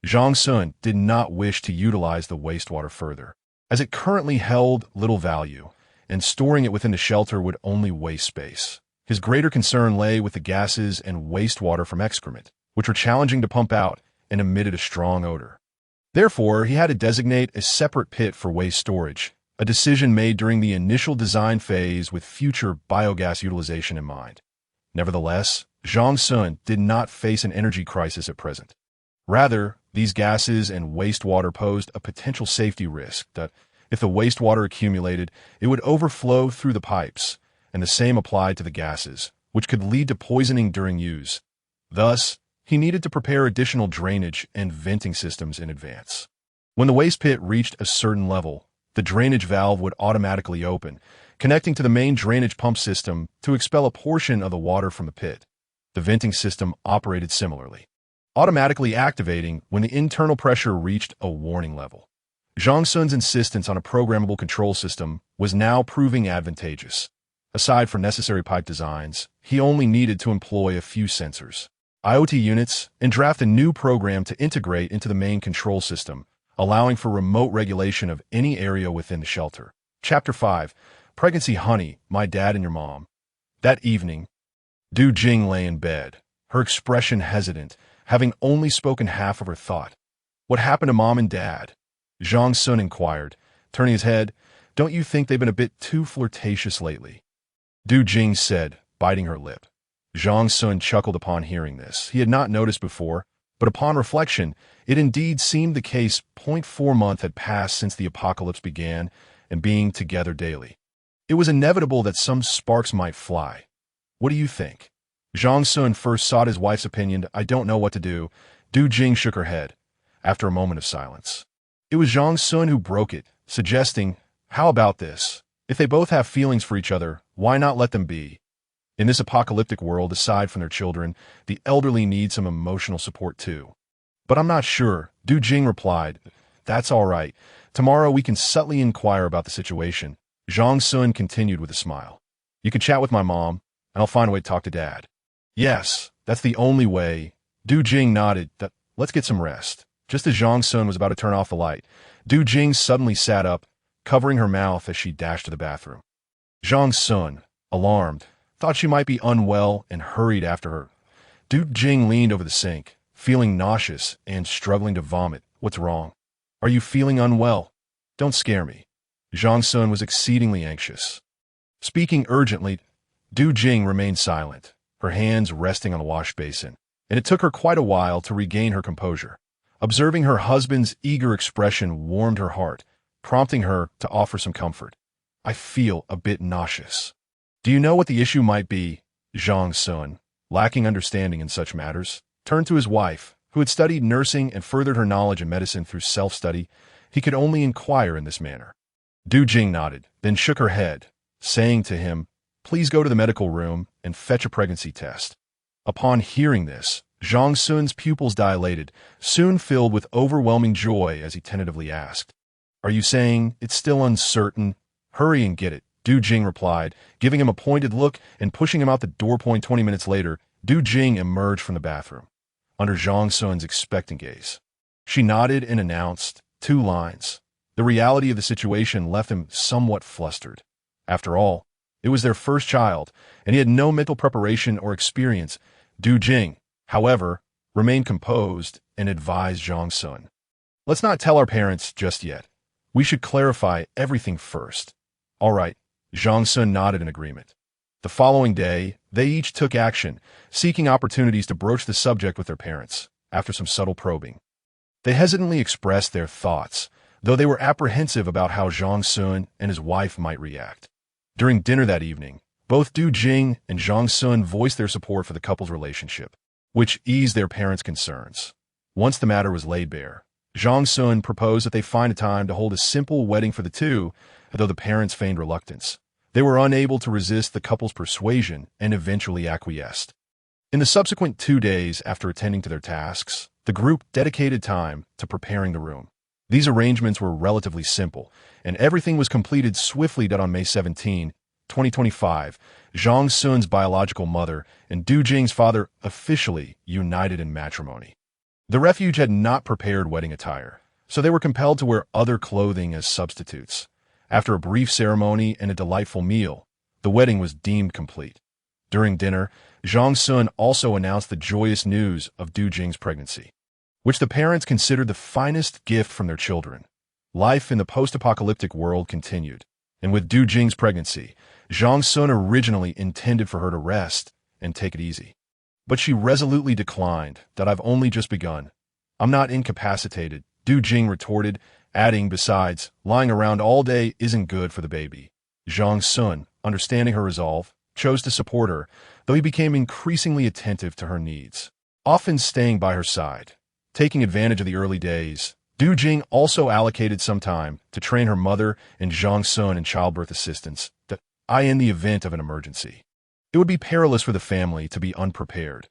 Zhang Xun did not wish to utilize the wastewater further, as it currently held little value, and storing it within the shelter would only waste space. His greater concern lay with the gases and wastewater from excrement, which were challenging to pump out and emitted a strong odor. Therefore, he had to designate a separate pit for waste storage, a decision made during the initial design phase with future biogas utilization in mind. Nevertheless, Zhang Xun did not face an energy crisis at present. Rather, these gases and wastewater posed a potential safety risk that, if the wastewater accumulated, it would overflow through the pipes, and the same applied to the gases, which could lead to poisoning during use. Thus, he needed to prepare additional drainage and venting systems in advance. When the waste pit reached a certain level, the drainage valve would automatically open, connecting to the main drainage pump system to expel a portion of the water from the pit. The venting system operated similarly, automatically activating when the internal pressure reached a warning level. Zhang Xun's insistence on a programmable control system was now proving advantageous. Aside from necessary pipe designs, he only needed to employ a few sensors, IoT units, and draft a new program to integrate into the main control system, allowing for remote regulation of any area within the shelter. Chapter 5. Pregnancy Honey, My Dad and Your Mom. That evening, Du Jing lay in bed, her expression hesitant, having only spoken half of her thought. What happened to Mom and Dad? Zhang Xun inquired, turning his head. Don't you think they've been a bit too flirtatious lately? Du Jing said, biting her lip. Zhang Xun chuckled upon hearing this. He had not noticed before, but upon reflection, it indeed seemed the case. 0.4 month had passed since the apocalypse began, and being together daily. It was inevitable that some sparks might fly. What do you think? Zhang Xun first sought his wife's opinion. I don't know what to do. Du Jing shook her head, after a moment of silence. It was Zhang Xun who broke it, suggesting, how about this? If they both have feelings for each other, why not let them be? In this apocalyptic world, aside from their children, the elderly need some emotional support too. But I'm not sure, Du Jing replied. That's all right. Tomorrow we can subtly inquire about the situation. Zhang Xun continued with a smile. You can chat with my mom, and I'll find a way to talk to Dad. Yes, that's the only way. Du Jing nodded. Let's get some rest. Just as Zhang Xun was about to turn off the light, Du Jing suddenly sat up, covering her mouth as she dashed to the bathroom. Zhang Xun, alarmed, thought she might be unwell and hurried after her. Du Jing leaned over the sink, feeling nauseous and struggling to vomit. What's wrong? Are you feeling unwell? Don't scare me. Zhang Xun was exceedingly anxious. Speaking urgently, Du Jing remained silent, her hands resting on the wash basin, and it took her quite a while to regain her composure. Observing her husband's eager expression warmed her heart, prompting her to offer some comfort. I feel a bit nauseous. Do you know what the issue might be? Zhang Xun, lacking understanding in such matters, turned to his wife, who had studied nursing and furthered her knowledge in medicine through self-study. He could only inquire in this manner. Du Jing nodded, then shook her head, saying to him, "Please go to the medical room and fetch a pregnancy test." Upon hearing this, Zhang Xun's pupils dilated, soon filled with overwhelming joy as he tentatively asked, "Are you saying it's still uncertain? Hurry and get it," Du Jing replied, giving him a pointed look and pushing him out the door. 20 minutes later, Du Jing emerged from the bathroom, under Zhang Xun's expectant gaze. She nodded and announced 2 lines. The reality of the situation left him somewhat flustered. After all, it was their first child, and he had no mental preparation or experience. Du Jing, however, remained composed and advised Zhang Xun, "Let's not tell our parents just yet. We should clarify everything first." "All right," Zhang Xun nodded in agreement. The following day, they each took action, seeking opportunities to broach the subject with their parents. After some subtle probing, they hesitantly expressed their thoughts, though they were apprehensive about how Zhang Xun and his wife might react. During dinner that evening, both Du Jing and Zhang Xun voiced their support for the couple's relationship, which eased their parents' concerns. Once the matter was laid bare, Zhang Xun proposed that they find a time to hold a simple wedding for the two, though the parents feigned reluctance. They were unable to resist the couple's persuasion and eventually acquiesced. In the subsequent 2 days after attending to their tasks, the group dedicated time to preparing the room. These arrangements were relatively simple, and everything was completed swiftly. On May 17, 2025, Zhang Xun's biological mother and Du Jing's father officially united in matrimony. The refuge had not prepared wedding attire, so they were compelled to wear other clothing as substitutes. After a brief ceremony and a delightful meal, the wedding was deemed complete. During dinner, Zhang Xun also announced the joyous news of Du Jing's pregnancy, which the parents considered the finest gift from their children. Life in the post-apocalyptic world continued, and with Du Jing's pregnancy, Zhang Xun originally intended for her to rest and take it easy. But she resolutely declined. "That I've only just begun. I'm not incapacitated," Du Jing retorted, adding, "Besides, lying around all day isn't good for the baby." Zhang Xun, understanding her resolve, chose to support her, though he became increasingly attentive to her needs, often staying by her side. Taking advantage of the early days, Du Jing also allocated some time to train her mother and Zhang Xun in childbirth assistance, in the event of an emergency. It would be perilous for the family to be unprepared.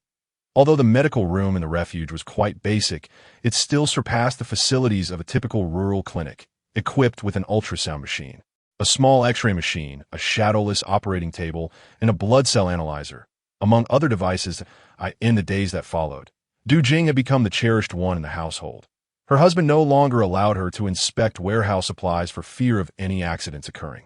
Although the medical room in the refuge was quite basic, it still surpassed the facilities of a typical rural clinic, equipped with an ultrasound machine, a small X-ray machine, a shadowless operating table, and a blood cell analyzer, among other devices. In the days that followed, Du Jing had become the cherished one in the household. Her husband no longer allowed her to inspect warehouse supplies for fear of any accidents occurring.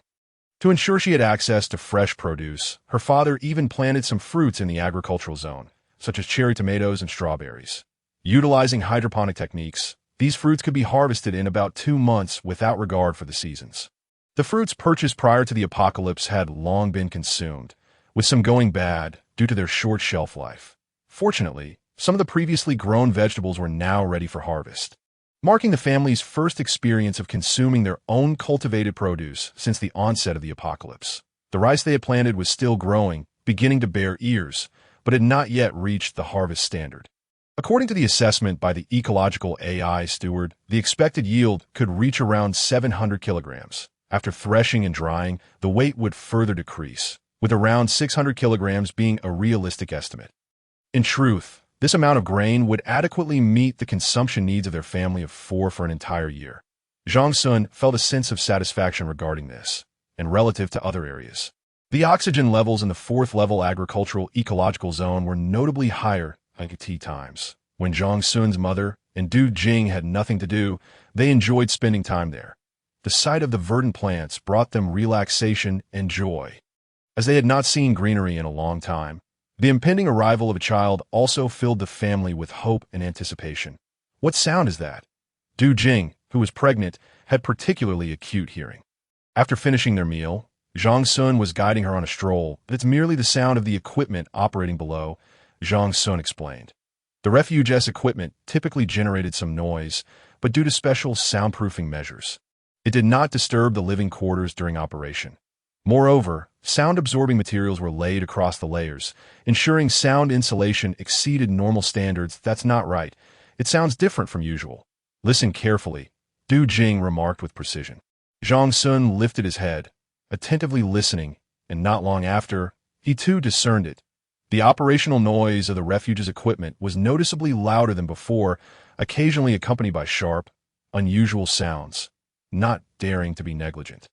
To ensure she had access to fresh produce, her father even planted some fruits in the agricultural zone, such as cherry tomatoes and strawberries. Utilizing hydroponic techniques, these fruits could be harvested in about 2 months without regard for the seasons. The fruits purchased prior to the apocalypse had long been consumed, with some going bad due to their short shelf life. Fortunately, some of the previously grown vegetables were now ready for harvest, marking the family's first experience of consuming their own cultivated produce since the onset of the apocalypse. The rice they had planted was still growing, beginning to bear ears, but had not yet reached the harvest standard. According to the assessment by the ecological AI steward, the expected yield could reach around 700 kilograms. After threshing and drying, the weight would further decrease, with around 600 kilograms being a realistic estimate. In truth, this amount of grain would adequately meet the consumption needs of their family of 4 for an entire year. Zhang Xun felt a sense of satisfaction regarding this, and relative to other areas. The oxygen levels in the 4th level agricultural ecological zone were notably higher at tea times. When Zhang Xun's mother and Du Jing had nothing to do, they enjoyed spending time there. The sight of the verdant plants brought them relaxation and joy, as they had not seen greenery in a long time. The impending arrival of a child also filled the family with hope and anticipation. "What sound is that?" Du Jing, who was pregnant, had particularly acute hearing. After finishing their meal, Zhang Xun was guiding her on a stroll. "It's merely the sound of the equipment operating below," Zhang Xun explained. The refuge's equipment typically generated some noise, but due to special soundproofing measures, it did not disturb the living quarters during operation. Moreover, sound-absorbing materials were laid across the layers, ensuring sound insulation exceeded normal standards. That's not right. It sounds different from usual. Listen carefully, Du Jing remarked with precision. Zhang Xun lifted his head, attentively listening, and not long after, he too discerned it. The operational noise of the refuge's equipment was noticeably louder than before, occasionally accompanied by sharp, unusual sounds, not daring to be negligent.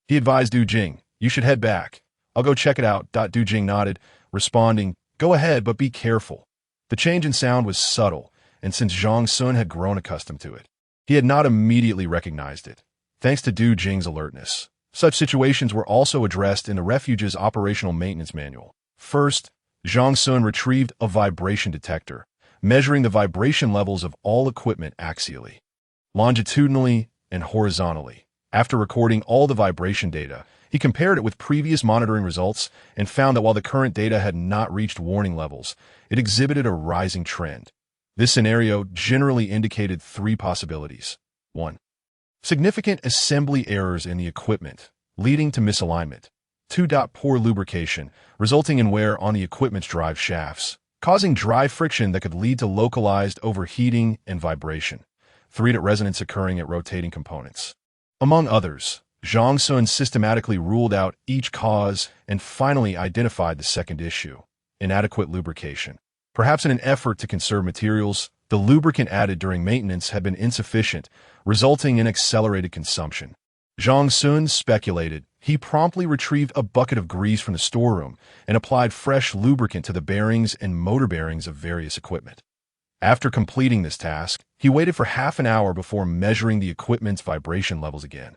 He advised Du Jing, "You should head back. I'll go check it out." Du Jing nodded, responding, "Go ahead, but be careful." The change in sound was subtle, and since Zhang Xun had grown accustomed to it, he had not immediately recognized it. Thanks to Du Jing's alertness, such situations were also addressed in the refuge's operational maintenance manual. First, Zhang Xun retrieved a vibration detector, measuring the vibration levels of all equipment axially, longitudinally, and horizontally. After recording all the vibration data, he compared it with previous monitoring results and found that while the current data had not reached warning levels, it exhibited a rising trend. This scenario generally indicated three possibilities. 1. Significant assembly errors in the equipment, leading to misalignment. 2. Poor lubrication, resulting in wear on the equipment's drive shafts, causing dry friction that could lead to localized overheating and vibration. 3. Resonance occurring at rotating components. Among others, Zhang Xun systematically ruled out each cause and finally identified the second issue: inadequate lubrication. Perhaps in an effort to conserve materials, the lubricant added during maintenance had been insufficient, resulting in accelerated consumption. Zhang Xun speculated. He promptly retrieved a bucket of grease from the storeroom and applied fresh lubricant to the bearings and motor bearings of various equipment. After completing this task, he waited for half an hour before measuring the equipment's vibration levels again.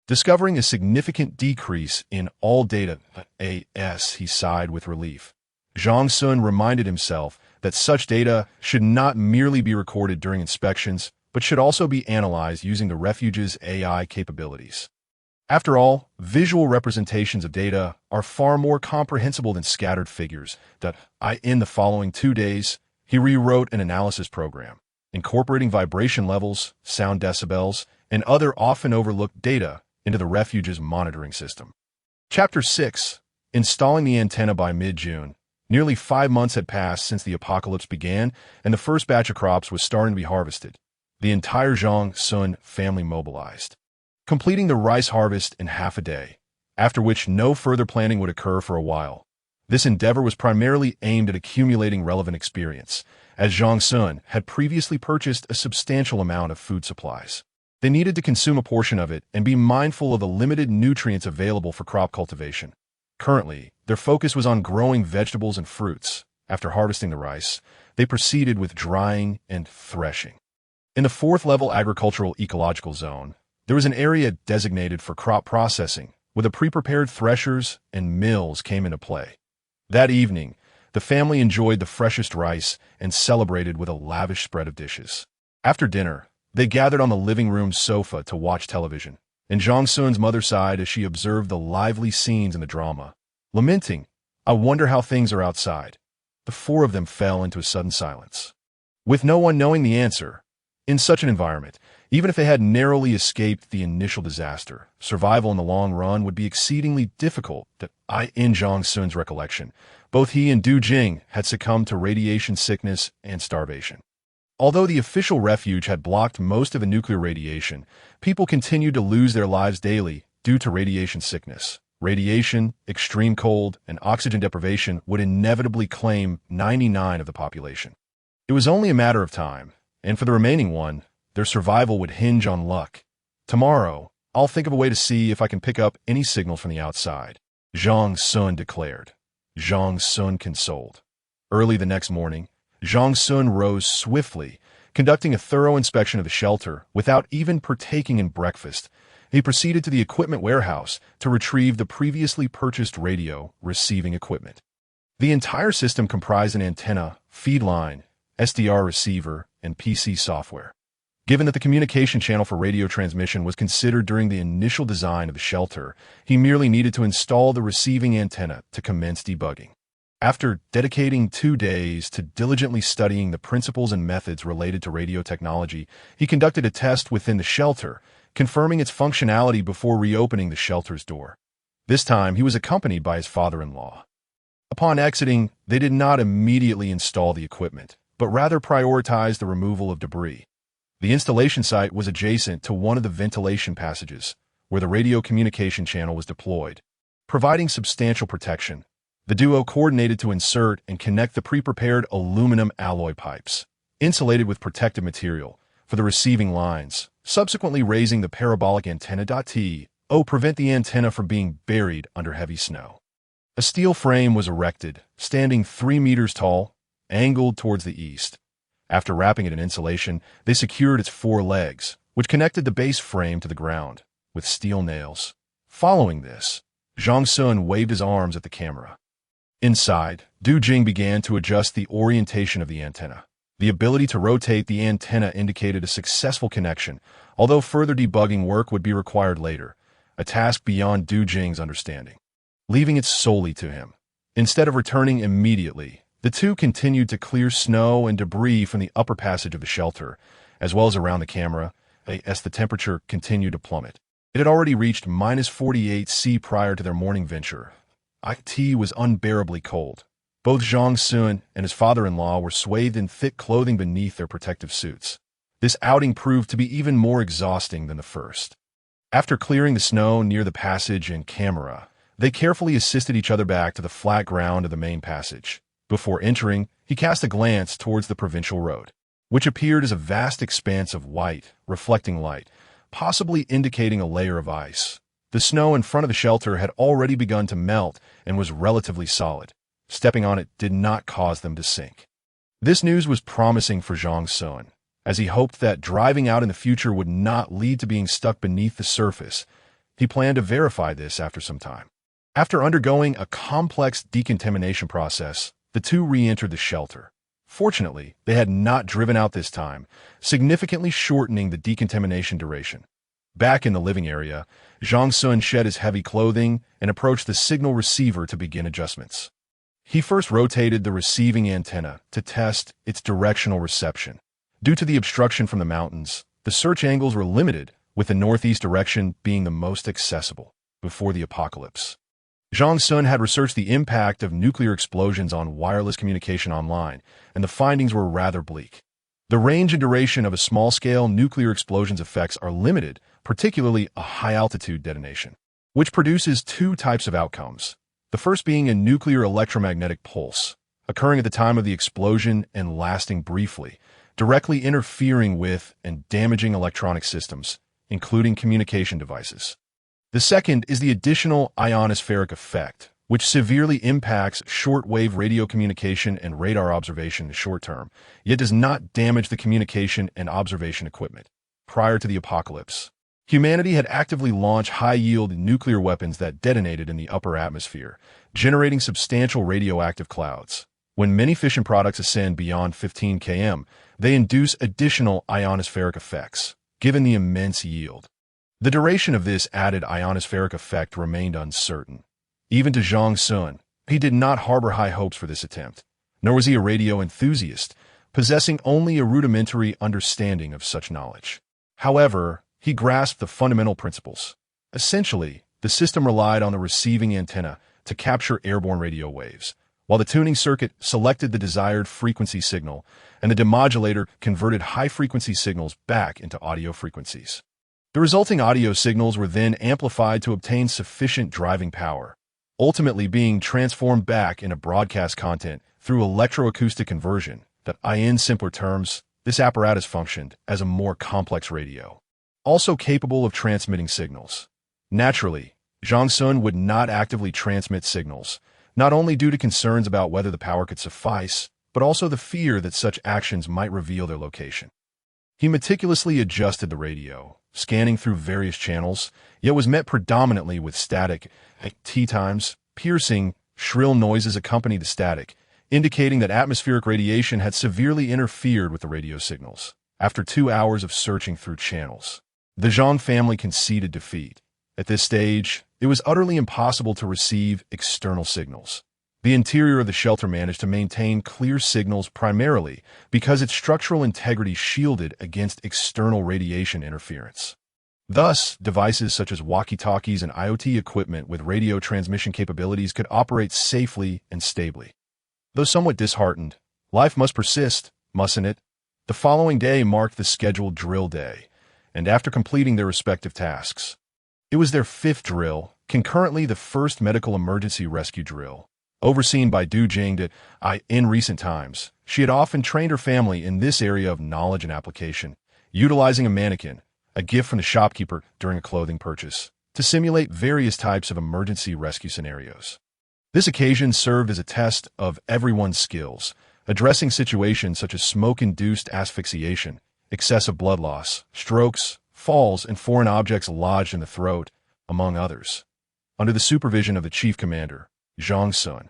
Discovering a significant decrease in all data, he sighed with relief. Zhang Xun reminded himself that such data should not merely be recorded during inspections, but should also be analyzed using the refuge's AI capabilities. After all, visual representations of data are far more comprehensible than scattered figures. In the following 2 days, he rewrote an analysis program, incorporating vibration levels, sound decibels, and other often overlooked data into the refuge's monitoring system. Chapter 6. Installing the antenna by mid-June. Nearly 5 months had passed since the apocalypse began, and the first batch of crops was starting to be harvested. The entire Zhang Xun family mobilized, completing the rice harvest in half a day, after which no further planning would occur for a while. This endeavor was primarily aimed at accumulating relevant experience, as Zhang Xun had previously purchased a substantial amount of food supplies. They needed to consume a portion of it and be mindful of the limited nutrients available for crop cultivation. Currently, their focus was on growing vegetables and fruits. After harvesting the rice, they proceeded with drying and threshing. In the 4th level agricultural ecological zone, there was an area designated for crop processing, where the pre-prepared threshers and mills came into play. That evening, the family enjoyed the freshest rice and celebrated with a lavish spread of dishes. After dinner, they gathered on the living room sofa to watch television, and Zhang Xun's mother sighed as she observed the lively scenes in the drama. Lamenting, "I wonder how things are outside." The 4 of them fell into a sudden silence, with no one knowing the answer. In such an environment, even if they had narrowly escaped the initial disaster, survival in the long run would be exceedingly difficult. In Zhang Xun's recollection, both he and Du Jing had succumbed to radiation sickness and starvation. Although the official refuge had blocked most of the nuclear radiation, people continued to lose their lives daily due to radiation sickness. Radiation, extreme cold, and oxygen deprivation would inevitably claim 99% of the population. It was only a matter of time, and for the remaining one, their survival would hinge on luck. "Tomorrow, I'll think of a way to see if I can pick up any signals from the outside," Zhang Xun declared. Zhang Xun consoled. Early the next morning, Zhang Xun rose swiftly, conducting a thorough inspection of the shelter without even partaking in breakfast. He proceeded to the equipment warehouse to retrieve the previously purchased radio receiving equipment. The entire system comprised an antenna, feed line, SDR receiver, and PC software. Given that the communication channel for radio transmission was considered during the initial design of the shelter, he merely needed to install the receiving antenna to commence debugging. After dedicating 2 days to diligently studying the principles and methods related to radio technology, he conducted a test within the shelter, confirming its functionality before reopening the shelter's door. This time, he was accompanied by his father-in-law. Upon exiting, they did not immediately install the equipment, but rather prioritized the removal of debris. The installation site was adjacent to one of the ventilation passages, where the radio communication channel was deployed. Providing substantial protection, the duo coordinated to insert and connect the pre-prepared aluminum alloy pipes, insulated with protective material, for the receiving lines, subsequently raising the parabolic antenna to prevent the antenna from being buried under heavy snow. A steel frame was erected, standing 3 meters tall, angled towards the east. After wrapping it in insulation, they secured its 4 legs, which connected the base frame to the ground, with steel nails. Following this, Zhang Xun waved his arms at the camera. Inside, Du Jing began to adjust the orientation of the antenna. The ability to rotate the antenna indicated a successful connection, although further debugging work would be required later, a task beyond Du Jing's understanding. Leaving it solely to him. Instead of returning immediately, the two continued to clear snow and debris from the upper passage of the shelter, as well as around the camera, as the temperature continued to plummet. It had already reached -48°C prior to their morning venture. It was unbearably cold. Both Zhang Xun and his father-in-law were swathed in thick clothing beneath their protective suits. This outing proved to be even more exhausting than the first. After clearing the snow near the passage and camera, they carefully assisted each other back to the flat ground of the main passage. Before entering, he cast a glance towards the provincial road, which appeared as a vast expanse of white, reflecting light, possibly indicating a layer of ice. The snow in front of the shelter had already begun to melt and was relatively solid. Stepping on it did not cause them to sink. This news was promising for Zhang Xun, as he hoped that driving out in the future would not lead to being stuck beneath the surface. He planned to verify this after some time. After undergoing a complex decontamination process, the two re-entered the shelter. Fortunately, they had not driven out this time, significantly shortening the decontamination duration. Back in the living area, Zhang Xun shed his heavy clothing and approached the signal receiver to begin adjustments. He first rotated the receiving antenna to test its directional reception. Due to the obstruction from the mountains, the search angles were limited, with the northeast direction being the most accessible. Before the apocalypse, Zhang Xun had researched the impact of nuclear explosions on wireless communication online, and the findings were rather bleak. The range and duration of a small-scale nuclear explosion's effects are limited, particularly a high-altitude detonation, which produces 2 types of outcomes. The first being a nuclear electromagnetic pulse, occurring at the time of the explosion and lasting briefly, directly interfering with and damaging electronic systems, including communication devices. The second is the additional ionospheric effect, which severely impacts short-wave radio communication and radar observation in the short term, yet does not damage the communication and observation equipment. Prior to the apocalypse, humanity had actively launched high-yield nuclear weapons that detonated in the upper atmosphere, generating substantial radioactive clouds. When many fission products ascend beyond 15 km, they induce additional ionospheric effects, given the immense yield. The duration of this added ionospheric effect remained uncertain. Even to Zhang Xun, he did not harbor high hopes for this attempt, nor was he a radio enthusiast, possessing only a rudimentary understanding of such knowledge. However, he grasped the fundamental principles. Essentially, the system relied on the receiving antenna to capture airborne radio waves, while the tuning circuit selected the desired frequency signal, and the demodulator converted high-frequency signals back into audio frequencies. The resulting audio signals were then amplified to obtain sufficient driving power, ultimately being transformed back into broadcast content through electroacoustic conversion. In simpler terms, this apparatus functioned as a more complex radio, also capable of transmitting signals. Naturally, Zhang Xun would not actively transmit signals, not only due to concerns about whether the power could suffice, but also the fear that such actions might reveal their location. He meticulously adjusted the radio, scanning through various channels, yet was met predominantly with static, times, piercing, shrill noises accompanied the static, indicating that atmospheric radiation had severely interfered with the radio signals. After 2 hours of searching through channels, the Zhang family conceded defeat. At this stage, it was utterly impossible to receive external signals. The interior of the shelter managed to maintain clear signals primarily because its structural integrity shielded against external radiation interference. Thus, devices such as walkie-talkies and IoT equipment with radio transmission capabilities could operate safely and stably. Though somewhat disheartened, life must persist, mustn't it? The following day marked the scheduled drill day, and after completing their respective tasks, it was their fifth drill, concurrently the first medical emergency rescue drill, overseen by Du Jing. In recent times, she had often trained her family in this area of knowledge and application, utilizing a mannequin, a gift from the shopkeeper during a clothing purchase, to simulate various types of emergency rescue scenarios. This occasion served as a test of everyone's skills, addressing situations such as smoke-induced asphyxiation, excessive blood loss, strokes, falls, and foreign objects lodged in the throat, among others. Under the supervision of the chief commander, Zhang Xun,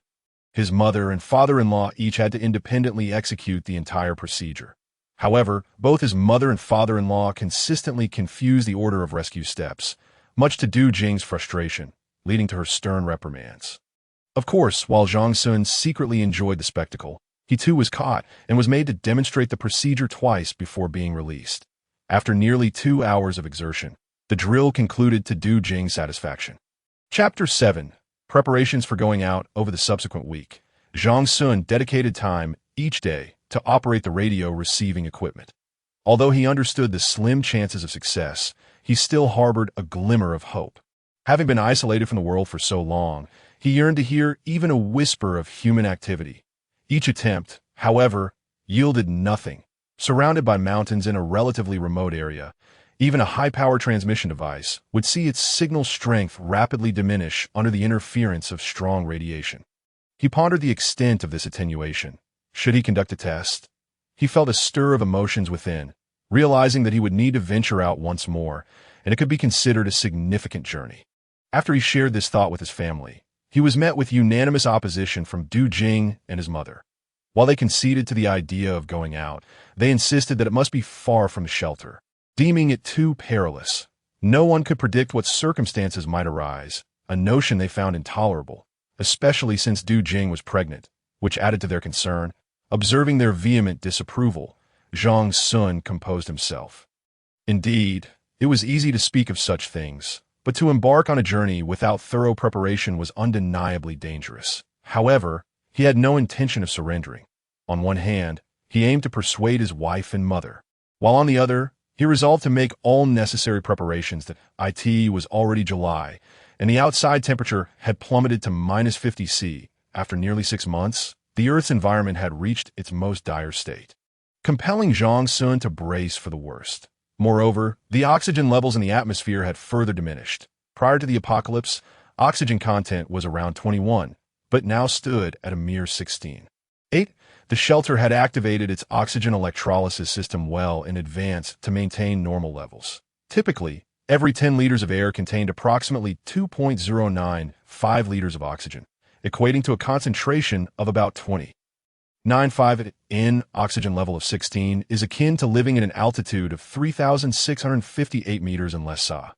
his mother and father-in-law each had to independently execute the entire procedure. However, both his mother and father-in-law consistently confused the order of rescue steps, much to Du Jing's frustration, leading to her stern reprimands. Of course, while Zhang Xun secretly enjoyed the spectacle, he too was caught and was made to demonstrate the procedure twice before being released. After nearly 2 hours of exertion, the drill concluded to Du Jing's satisfaction. Chapter 7. Preparations for going out. Over the subsequent week, Zhang Xun dedicated time each day to operate the radio receiving equipment. Although he understood the slim chances of success, he still harbored a glimmer of hope. Having been isolated from the world for so long, he yearned to hear even a whisper of human activity. Each attempt, however, yielded nothing. Surrounded by mountains in a relatively remote area, even a high-power transmission device would see its signal strength rapidly diminish under the interference of strong radiation. He pondered the extent of this attenuation. Should he conduct a test? He felt a stir of emotions within, realizing that he would need to venture out once more, and it could be considered a significant journey. After he shared this thought with his family, he was met with unanimous opposition from Du Jing and his mother. While they conceded to the idea of going out, they insisted that it must be far from the shelter, deeming it too perilous. No one could predict what circumstances might arise, a notion they found intolerable, especially since Du Jing was pregnant, which added to their concern. Observing their vehement disapproval, Zhang Xun composed himself. Indeed, it was easy to speak of such things, but to embark on a journey without thorough preparation was undeniably dangerous. However, he had no intention of surrendering. On one hand, he aimed to persuade his wife and mother, while on the other, he resolved to make all necessary preparations. That it was already July, and the outside temperature had plummeted to -50°C. After nearly 6 months, the Earth's environment had reached its most dire state, compelling Zhang Xun to brace for the worst. Moreover, the oxygen levels in the atmosphere had further diminished. Prior to the apocalypse, oxygen content was around 21, but now stood at a mere 16. 8. The shelter had activated its oxygen electrolysis system well in advance to maintain normal levels. Typically, every 10 liters of air contained approximately 2.095 liters of oxygen, equating to a concentration of about 20.95 in oxygen level of 16 is akin to living at an altitude of 3,658 meters in less Sa.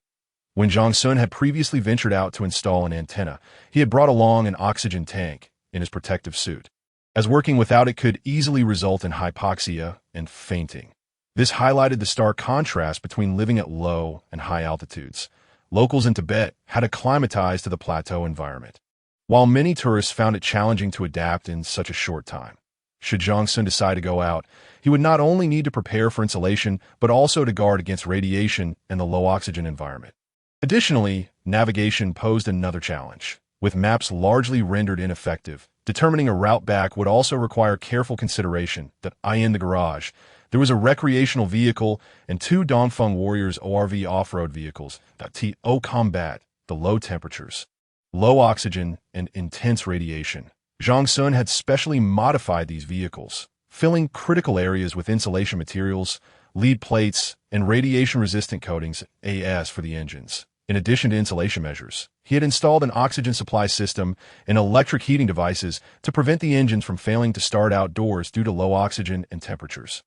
When Zhang Xun had previously ventured out to install an antenna, he had brought along an oxygen tank in his protective suit, as working without it could easily result in hypoxia and fainting. This highlighted the stark contrast between living at low and high altitudes. Locals in Tibet had acclimatized to the plateau environment, while many tourists found it challenging to adapt in such a short time. Should Zhang Xun decide to go out, he would not only need to prepare for insulation, but also to guard against radiation and the low oxygen environment. Additionally, navigation posed another challenge. With maps largely rendered ineffective, determining a route back would also require careful consideration. In the garage, there was a recreational vehicle and 2 Dongfeng Warriors ORV off-road vehicles that combat the low temperatures, low oxygen, and intense radiation. Zhang Xun had specially modified these vehicles, filling critical areas with insulation materials, lead plates, and radiation-resistant coatings AS for the engines. In addition to insulation measures, he had installed an oxygen supply system and electric heating devices to prevent the engines from failing to start outdoors due to low oxygen and temperatures.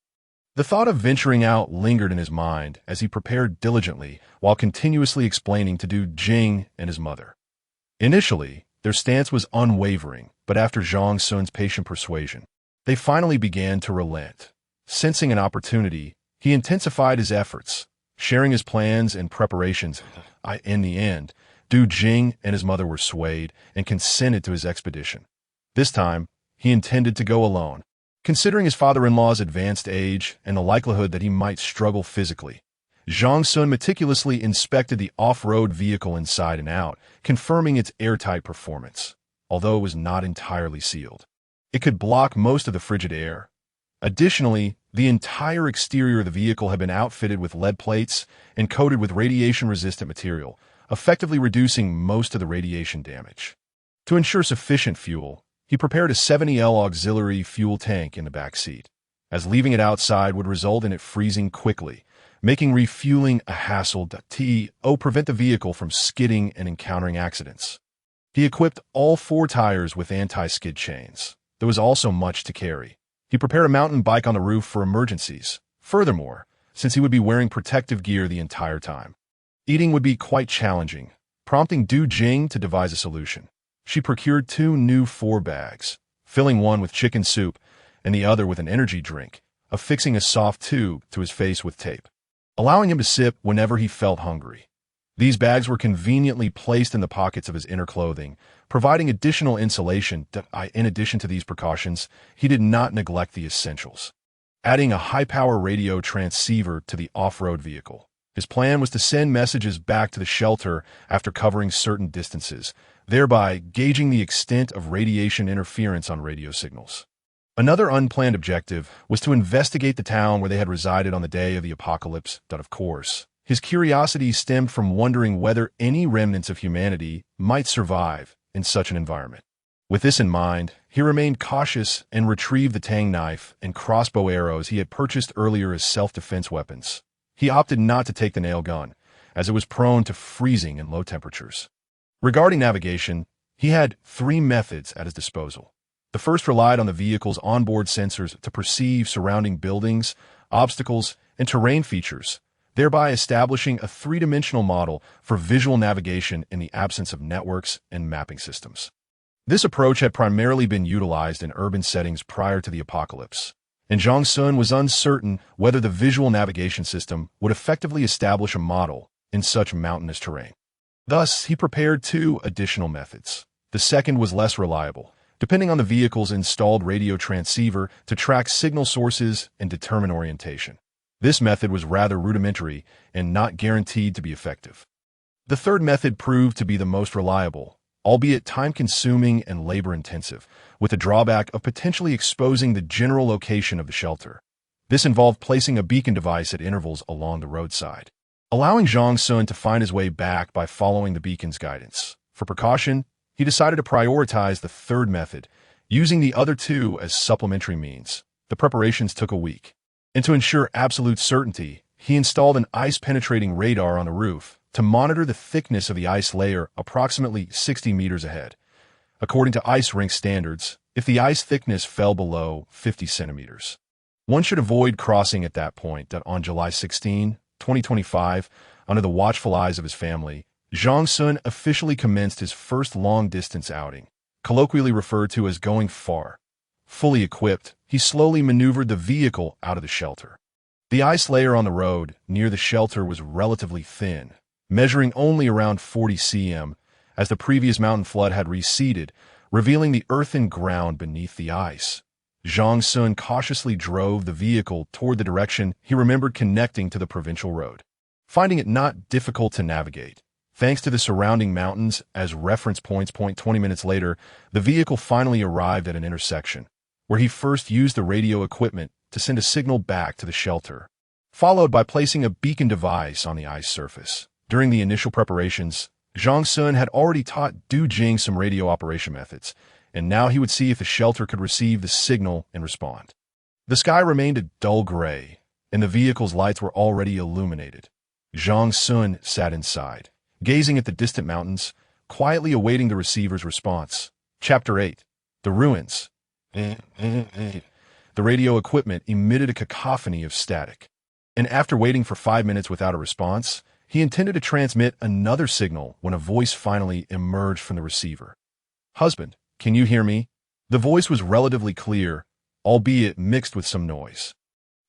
The thought of venturing out lingered in his mind as he prepared diligently while continuously explaining to Du Jing and his mother. Initially, their stance was unwavering, but after Zhang Xun's patient persuasion, they finally began to relent. Sensing an opportunity, he intensified his efforts, sharing his plans and preparations. In the end, Du Jing and his mother were swayed and consented to his expedition. This time, he intended to go alone. Considering his father-in-law's advanced age and the likelihood that he might struggle physically, Zhang Xun meticulously inspected the off-road vehicle inside and out, confirming its airtight performance, although it was not entirely sealed. It could block most of the frigid air. Additionally, the entire exterior of the vehicle had been outfitted with lead plates and coated with radiation-resistant material, effectively reducing most of the radiation damage. To ensure sufficient fuel, he prepared a 70L auxiliary fuel tank in the back seat, as leaving it outside would result in it freezing quickly, making refueling a hassle to prevent the vehicle from skidding and encountering accidents. He equipped all 4 tires with anti-skid chains. There was also much to carry. He prepared a mountain bike on the roof for emergencies. Furthermore, since he would be wearing protective gear the entire time, eating would be quite challenging, prompting Du Jing to devise a solution. She procured 2 new 4 bags, filling one with chicken soup and the other with an energy drink, affixing a soft tube to his face with tape, allowing him to sip whenever he felt hungry. These bags were conveniently placed in the pockets of his inner clothing, providing additional insulation. In addition to these precautions, he did not neglect the essentials, adding a high-power radio transceiver to the off-road vehicle. His plan was to send messages back to the shelter after covering certain distances, thereby gauging the extent of radiation interference on radio signals. Another unplanned objective was to investigate the town where they had resided on the day of the apocalypse. Of course, his curiosity stemmed from wondering whether any remnants of humanity might survive in such an environment. With this in mind, he remained cautious and retrieved the tang knife and crossbow arrows he had purchased earlier as self-defense weapons. He opted not to take the nail gun, as it was prone to freezing in low temperatures. Regarding navigation, he had 3 methods at his disposal. The first relied on the vehicle's onboard sensors to perceive surrounding buildings, obstacles, and terrain features, thereby establishing a 3-dimensional model for visual navigation in the absence of networks and mapping systems. This approach had primarily been utilized in urban settings prior to the apocalypse, and Zhang Xun was uncertain whether the visual navigation system would effectively establish a model in such mountainous terrain. Thus, he prepared 2 additional methods. The second was less reliable, depending on the vehicle's installed radio transceiver to track signal sources and determine orientation. This method was rather rudimentary and not guaranteed to be effective. The third method proved to be the most reliable, albeit time-consuming and labor-intensive, with the drawback of potentially exposing the general location of the shelter. This involved placing a beacon device at intervals along the roadside, allowing Zhang Xun to find his way back by following the beacon's guidance. For precaution, he decided to prioritize the third method, using the other 2 as supplementary means. The preparations took a week, and to ensure absolute certainty, he installed an ice-penetrating radar on the roof to monitor the thickness of the ice layer approximately 60 meters ahead. According to ice rink standards, if the ice thickness fell below 50 centimeters, one should avoid crossing at that point. On July 16, 2025, under the watchful eyes of his family, Zhang Xun officially commenced his first long-distance outing, colloquially referred to as going far. Fully equipped, he slowly maneuvered the vehicle out of the shelter. The ice layer on the road near the shelter was relatively thin, measuring only around 40 cm, as the previous mountain flood had receded, revealing the earthen ground beneath the ice. Zhang Xun cautiously drove the vehicle toward the direction he remembered connecting to the provincial road, finding it not difficult to navigate. Thanks to the surrounding mountains as reference points. 20 minutes later, the vehicle finally arrived at an intersection, where he first used the radio equipment to send a signal back to the shelter, followed by placing a beacon device on the ice surface. During the initial preparations, Zhang Xun had already taught Du Jing some radio operation methods, and now he would see if the shelter could receive the signal and respond. The sky remained a dull gray, and the vehicle's lights were already illuminated. Zhang Xun sat inside, gazing at the distant mountains, quietly awaiting the receiver's response. Chapter 8. The Ruins. The radio equipment emitted a cacophony of static, and after waiting for 5 minutes without a response, he intended to transmit another signal when a voice finally emerged from the receiver. "Husband, can you hear me?" The voice was relatively clear, albeit mixed with some noise.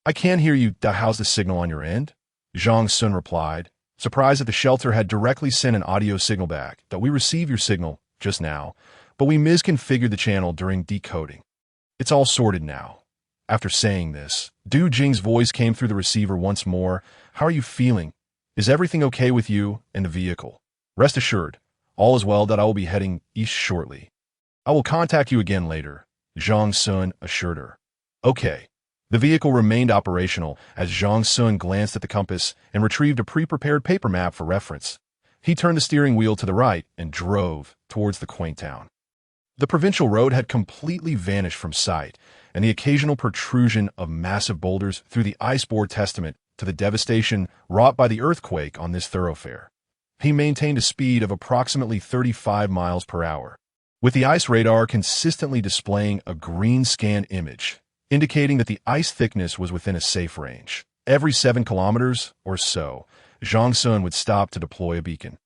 "I can hear you. How's the signal on your end?" Zhang Xun replied, surprised that the shelter had directly sent an audio signal back. That we received your signal just now, but we misconfigured the channel during decoding. It's all sorted now. After saying this, Du Jing's voice came through the receiver once more. How are you feeling? Is everything okay with you and the vehicle? Rest assured, all is well. That I will be heading east shortly. I will contact you again later, Zhang Xun assured her. Okay. The vehicle remained operational as Zhang Xun glanced at the compass and retrieved a pre-prepared paper map for reference. He turned the steering wheel to the right and drove towards the quaint town. The provincial road had completely vanished from sight, and the occasional protrusion of massive boulders through the ice bore testament to the devastation wrought by the earthquake on this thoroughfare. He maintained a speed of approximately 35 miles per hour, with the ice radar consistently displaying a green scan image, indicating that the ice thickness was within a safe range. Every 7 kilometers or so, Zhang Xun would stop to deploy a beacon.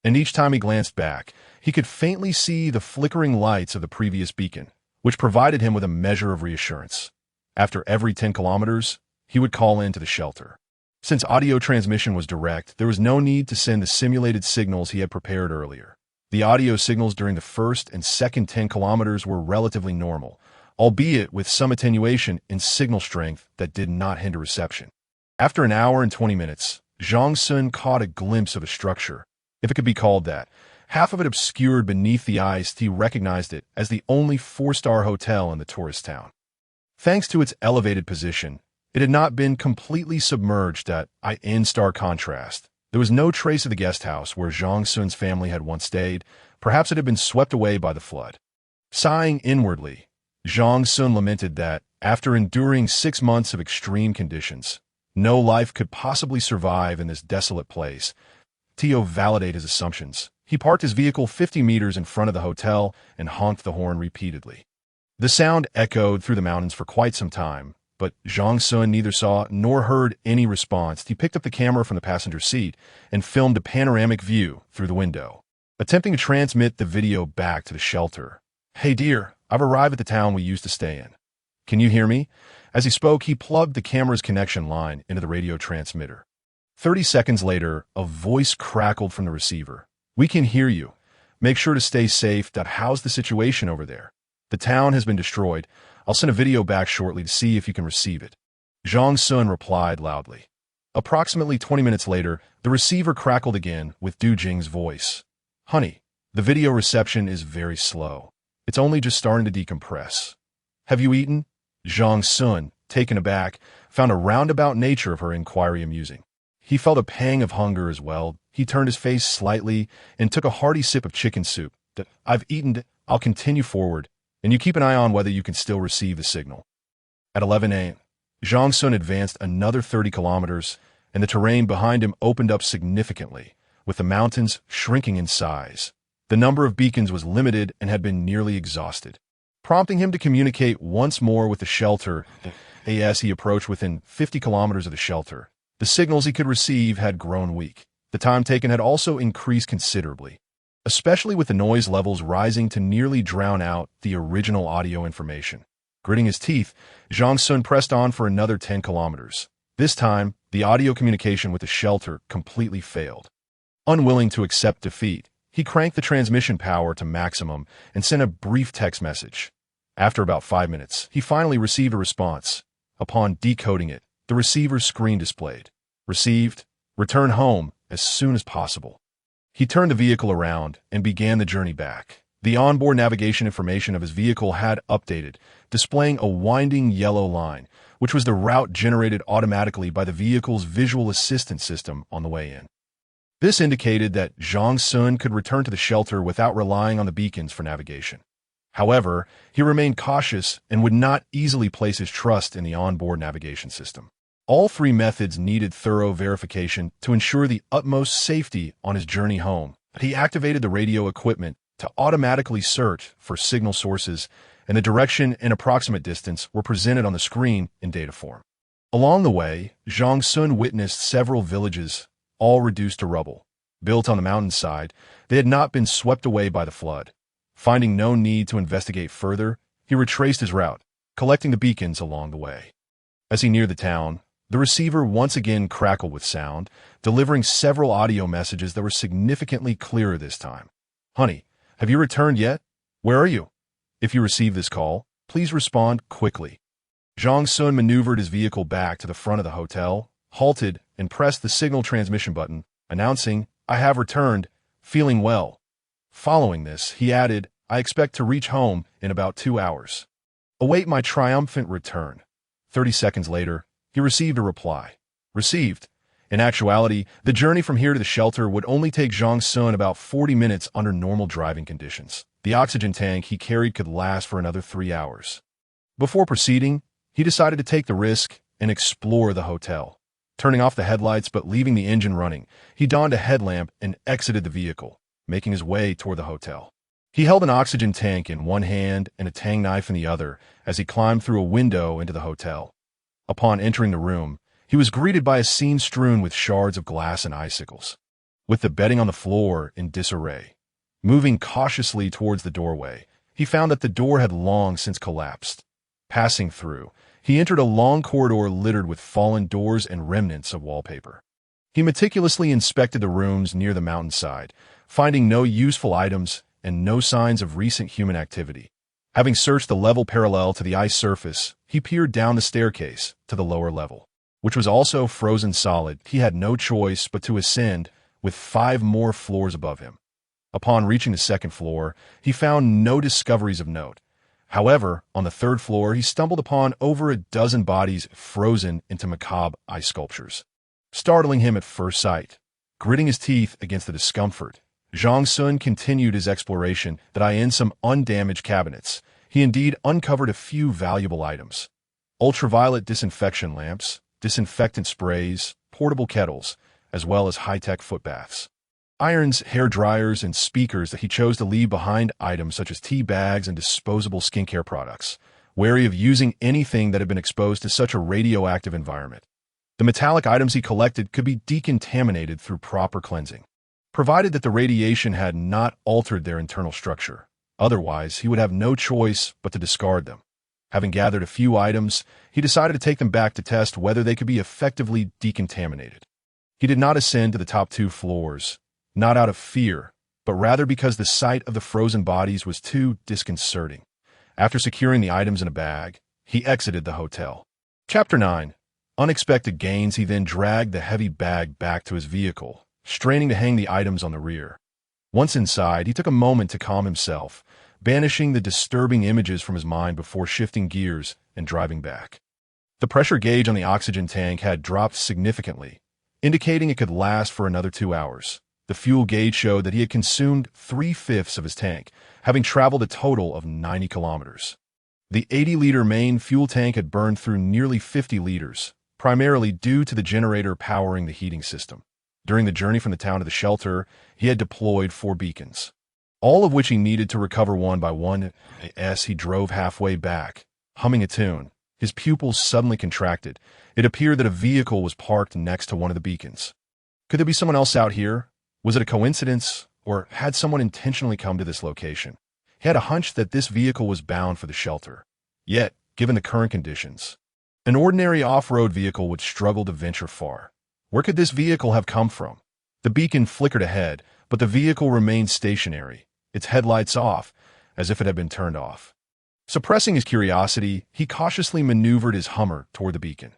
And each time he glanced back, he could faintly see the flickering lights of the previous beacon, which provided him with a measure of reassurance. After every 10 kilometers, he would call in to the shelter. Since audio transmission was direct, there was no need to send the simulated signals he had prepared earlier. The audio signals during the first and second 10 kilometers were relatively normal, albeit with some attenuation in signal strength that did not hinder reception. After an hour and 20 minutes, Zhang Xun caught a glimpse of a structure, if it could be called that. Half of it obscured beneath the ice. He recognized it as the only 4-star hotel in the tourist town. Thanks to its elevated position, it had not been completely submerged in stark contrast. There was no trace of the guest house where Zhang Xun's family had once stayed. Perhaps it had been swept away by the flood. Sighing inwardly, Zhang Xun lamented that, after enduring 6 months of extreme conditions, no life could possibly survive in this desolate place. To validate his assumptions, he parked his vehicle 50 meters in front of the hotel and honked the horn repeatedly. The sound echoed through the mountains for quite some time, but Zhang Xun neither saw nor heard any response. He picked up the camera from the passenger seat and filmed a panoramic view through the window, attempting to transmit the video back to the shelter. Hey dear, I've arrived at the town we used to stay in. Can you hear me? As he spoke, he plugged the camera's connection line into the radio transmitter. 30 seconds later, a voice crackled from the receiver. We can hear you. Make sure to stay safe. How's the situation over there? The town has been destroyed. I'll send a video back shortly to see if you can receive it. Zhang Xun replied loudly. Approximately 20 minutes later, the receiver crackled again with Du Jing's voice. Honey, the video reception is very slow. It's only just starting to decompress. Have you eaten? Zhang Xun, taken aback, found a roundabout nature of her inquiry amusing. He felt a pang of hunger as well. He turned his face slightly and took a hearty sip of chicken soup. I've eaten. I'll continue forward, and you keep an eye on whether you can still receive the signal. At 11 a.m., Zhang Xun advanced another 30 kilometers, and the terrain behind him opened up significantly, with the mountains shrinking in size. The number of beacons was limited and had been nearly exhausted, prompting him to communicate once more with the shelter. As he approached within 50 kilometers of the shelter, the signals he could receive had grown weak. The time taken had also increased considerably, especially with the noise levels rising to nearly drown out the original audio information. Gritting his teeth, Zhang Xun pressed on for another 10 kilometers. This time, the audio communication with the shelter completely failed. Unwilling to accept defeat, he cranked the transmission power to maximum and sent a brief text message. After about 5 minutes, he finally received a response. Upon decoding it, the receiver's screen displayed, "Received. Return home as soon as possible." He turned the vehicle around and began the journey back. The onboard navigation information of his vehicle had updated, displaying a winding yellow line, which was the route generated automatically by the vehicle's visual assistance system on the way in. This indicated that Zhang Xun could return to the shelter without relying on the beacons for navigation. However, he remained cautious and would not easily place his trust in the onboard navigation system. All 3 methods needed thorough verification to ensure the utmost safety on his journey home. He activated the radio equipment to automatically search for signal sources, and the direction and approximate distance were presented on the screen in data form. Along the way, Zhang Xun witnessed several villages, all reduced to rubble. Built on the mountainside, they had not been swept away by the flood. Finding no need to investigate further, he retraced his route, collecting the beacons along the way. As he neared the town, The receiver once again crackled with sound, delivering several audio messages that were significantly clearer this time. "Honey, have you returned yet? Where are you? If you receive this call, please respond quickly." Zhang Xun maneuvered his vehicle back to the front of the hotel, halted, and pressed the signal transmission button, announcing, "I have returned, feeling well." Following this, he added, "I expect to reach home in about 2 hours. Await my triumphant return." 30 seconds later, he received a reply. Received. In actuality, the journey from here to the shelter would only take Zhang Xun about 40 minutes under normal driving conditions. The oxygen tank he carried could last for another 3 hours. Before proceeding, he decided to take the risk and explore the hotel. Turning off the headlights but leaving the engine running, he donned a headlamp and exited the vehicle, making his way toward the hotel. He held an oxygen tank in one hand and a tang knife in the other as he climbed through a window into the hotel. Upon entering the room, he was greeted by a scene strewn with shards of glass and icicles, with the bedding on the floor in disarray. Moving cautiously towards the doorway, he found that the door had long since collapsed. Passing through, he entered a long corridor littered with fallen doors and remnants of wallpaper. He meticulously inspected the rooms near the mountainside, finding no useful items and no signs of recent human activity. Having searched the level parallel to the ice surface, he peered down the staircase to the lower level, which was also frozen solid. He had no choice but to ascend, with 5 more floors above him. Upon reaching the second floor, he found no discoveries of note. However, on the third floor, he stumbled upon over a dozen bodies frozen into macabre ice sculptures, startling him at first sight. Gritting his teeth against the discomfort, Zhang Xun continued his exploration that in some undamaged cabinets. He indeed uncovered a few valuable items: ultraviolet disinfection lamps, disinfectant sprays, portable kettles, as well as high-tech foot baths. Irons, hair dryers, and speakers that he chose to leave behind, items such as tea bags and disposable skincare products, wary of using anything that had been exposed to such a radioactive environment. The metallic items he collected could be decontaminated through proper cleansing, provided that the radiation had not altered their internal structure. Otherwise, he would have no choice but to discard them. Having gathered a few items, he decided to take them back to test whether they could be effectively decontaminated. He did not ascend to the top 2 floors, not out of fear, but rather because the sight of the frozen bodies was too disconcerting. After securing the items in a bag, he exited the hotel. Chapter 9. Unexpected gains. He then dragged the heavy bag back to his vehicle, straining to hang the items on the rear. Once inside, he took a moment to calm himself, banishing the disturbing images from his mind before shifting gears and driving back. The pressure gauge on the oxygen tank had dropped significantly, indicating it could last for another 2 hours. The fuel gauge showed that he had consumed 3/5 of his tank, having traveled a total of 90 kilometers. The 80-liter main fuel tank had burned through nearly 50 liters, primarily due to the generator powering the heating system. During the journey from the town to the shelter, he had deployed 4 beacons, all of which he needed to recover one by one. As he drove halfway back, humming a tune, his pupils suddenly contracted. It appeared that a vehicle was parked next to one of the beacons. Could there be someone else out here? Was it a coincidence, or had someone intentionally come to this location? He had a hunch that this vehicle was bound for the shelter. Yet, given the current conditions, an ordinary off-road vehicle would struggle to venture far. Where could this vehicle have come from? The beacon flickered ahead, but the vehicle remained stationary, its headlights off, as if it had been turned off. Suppressing his curiosity, he cautiously maneuvered his Hummer toward the beacon.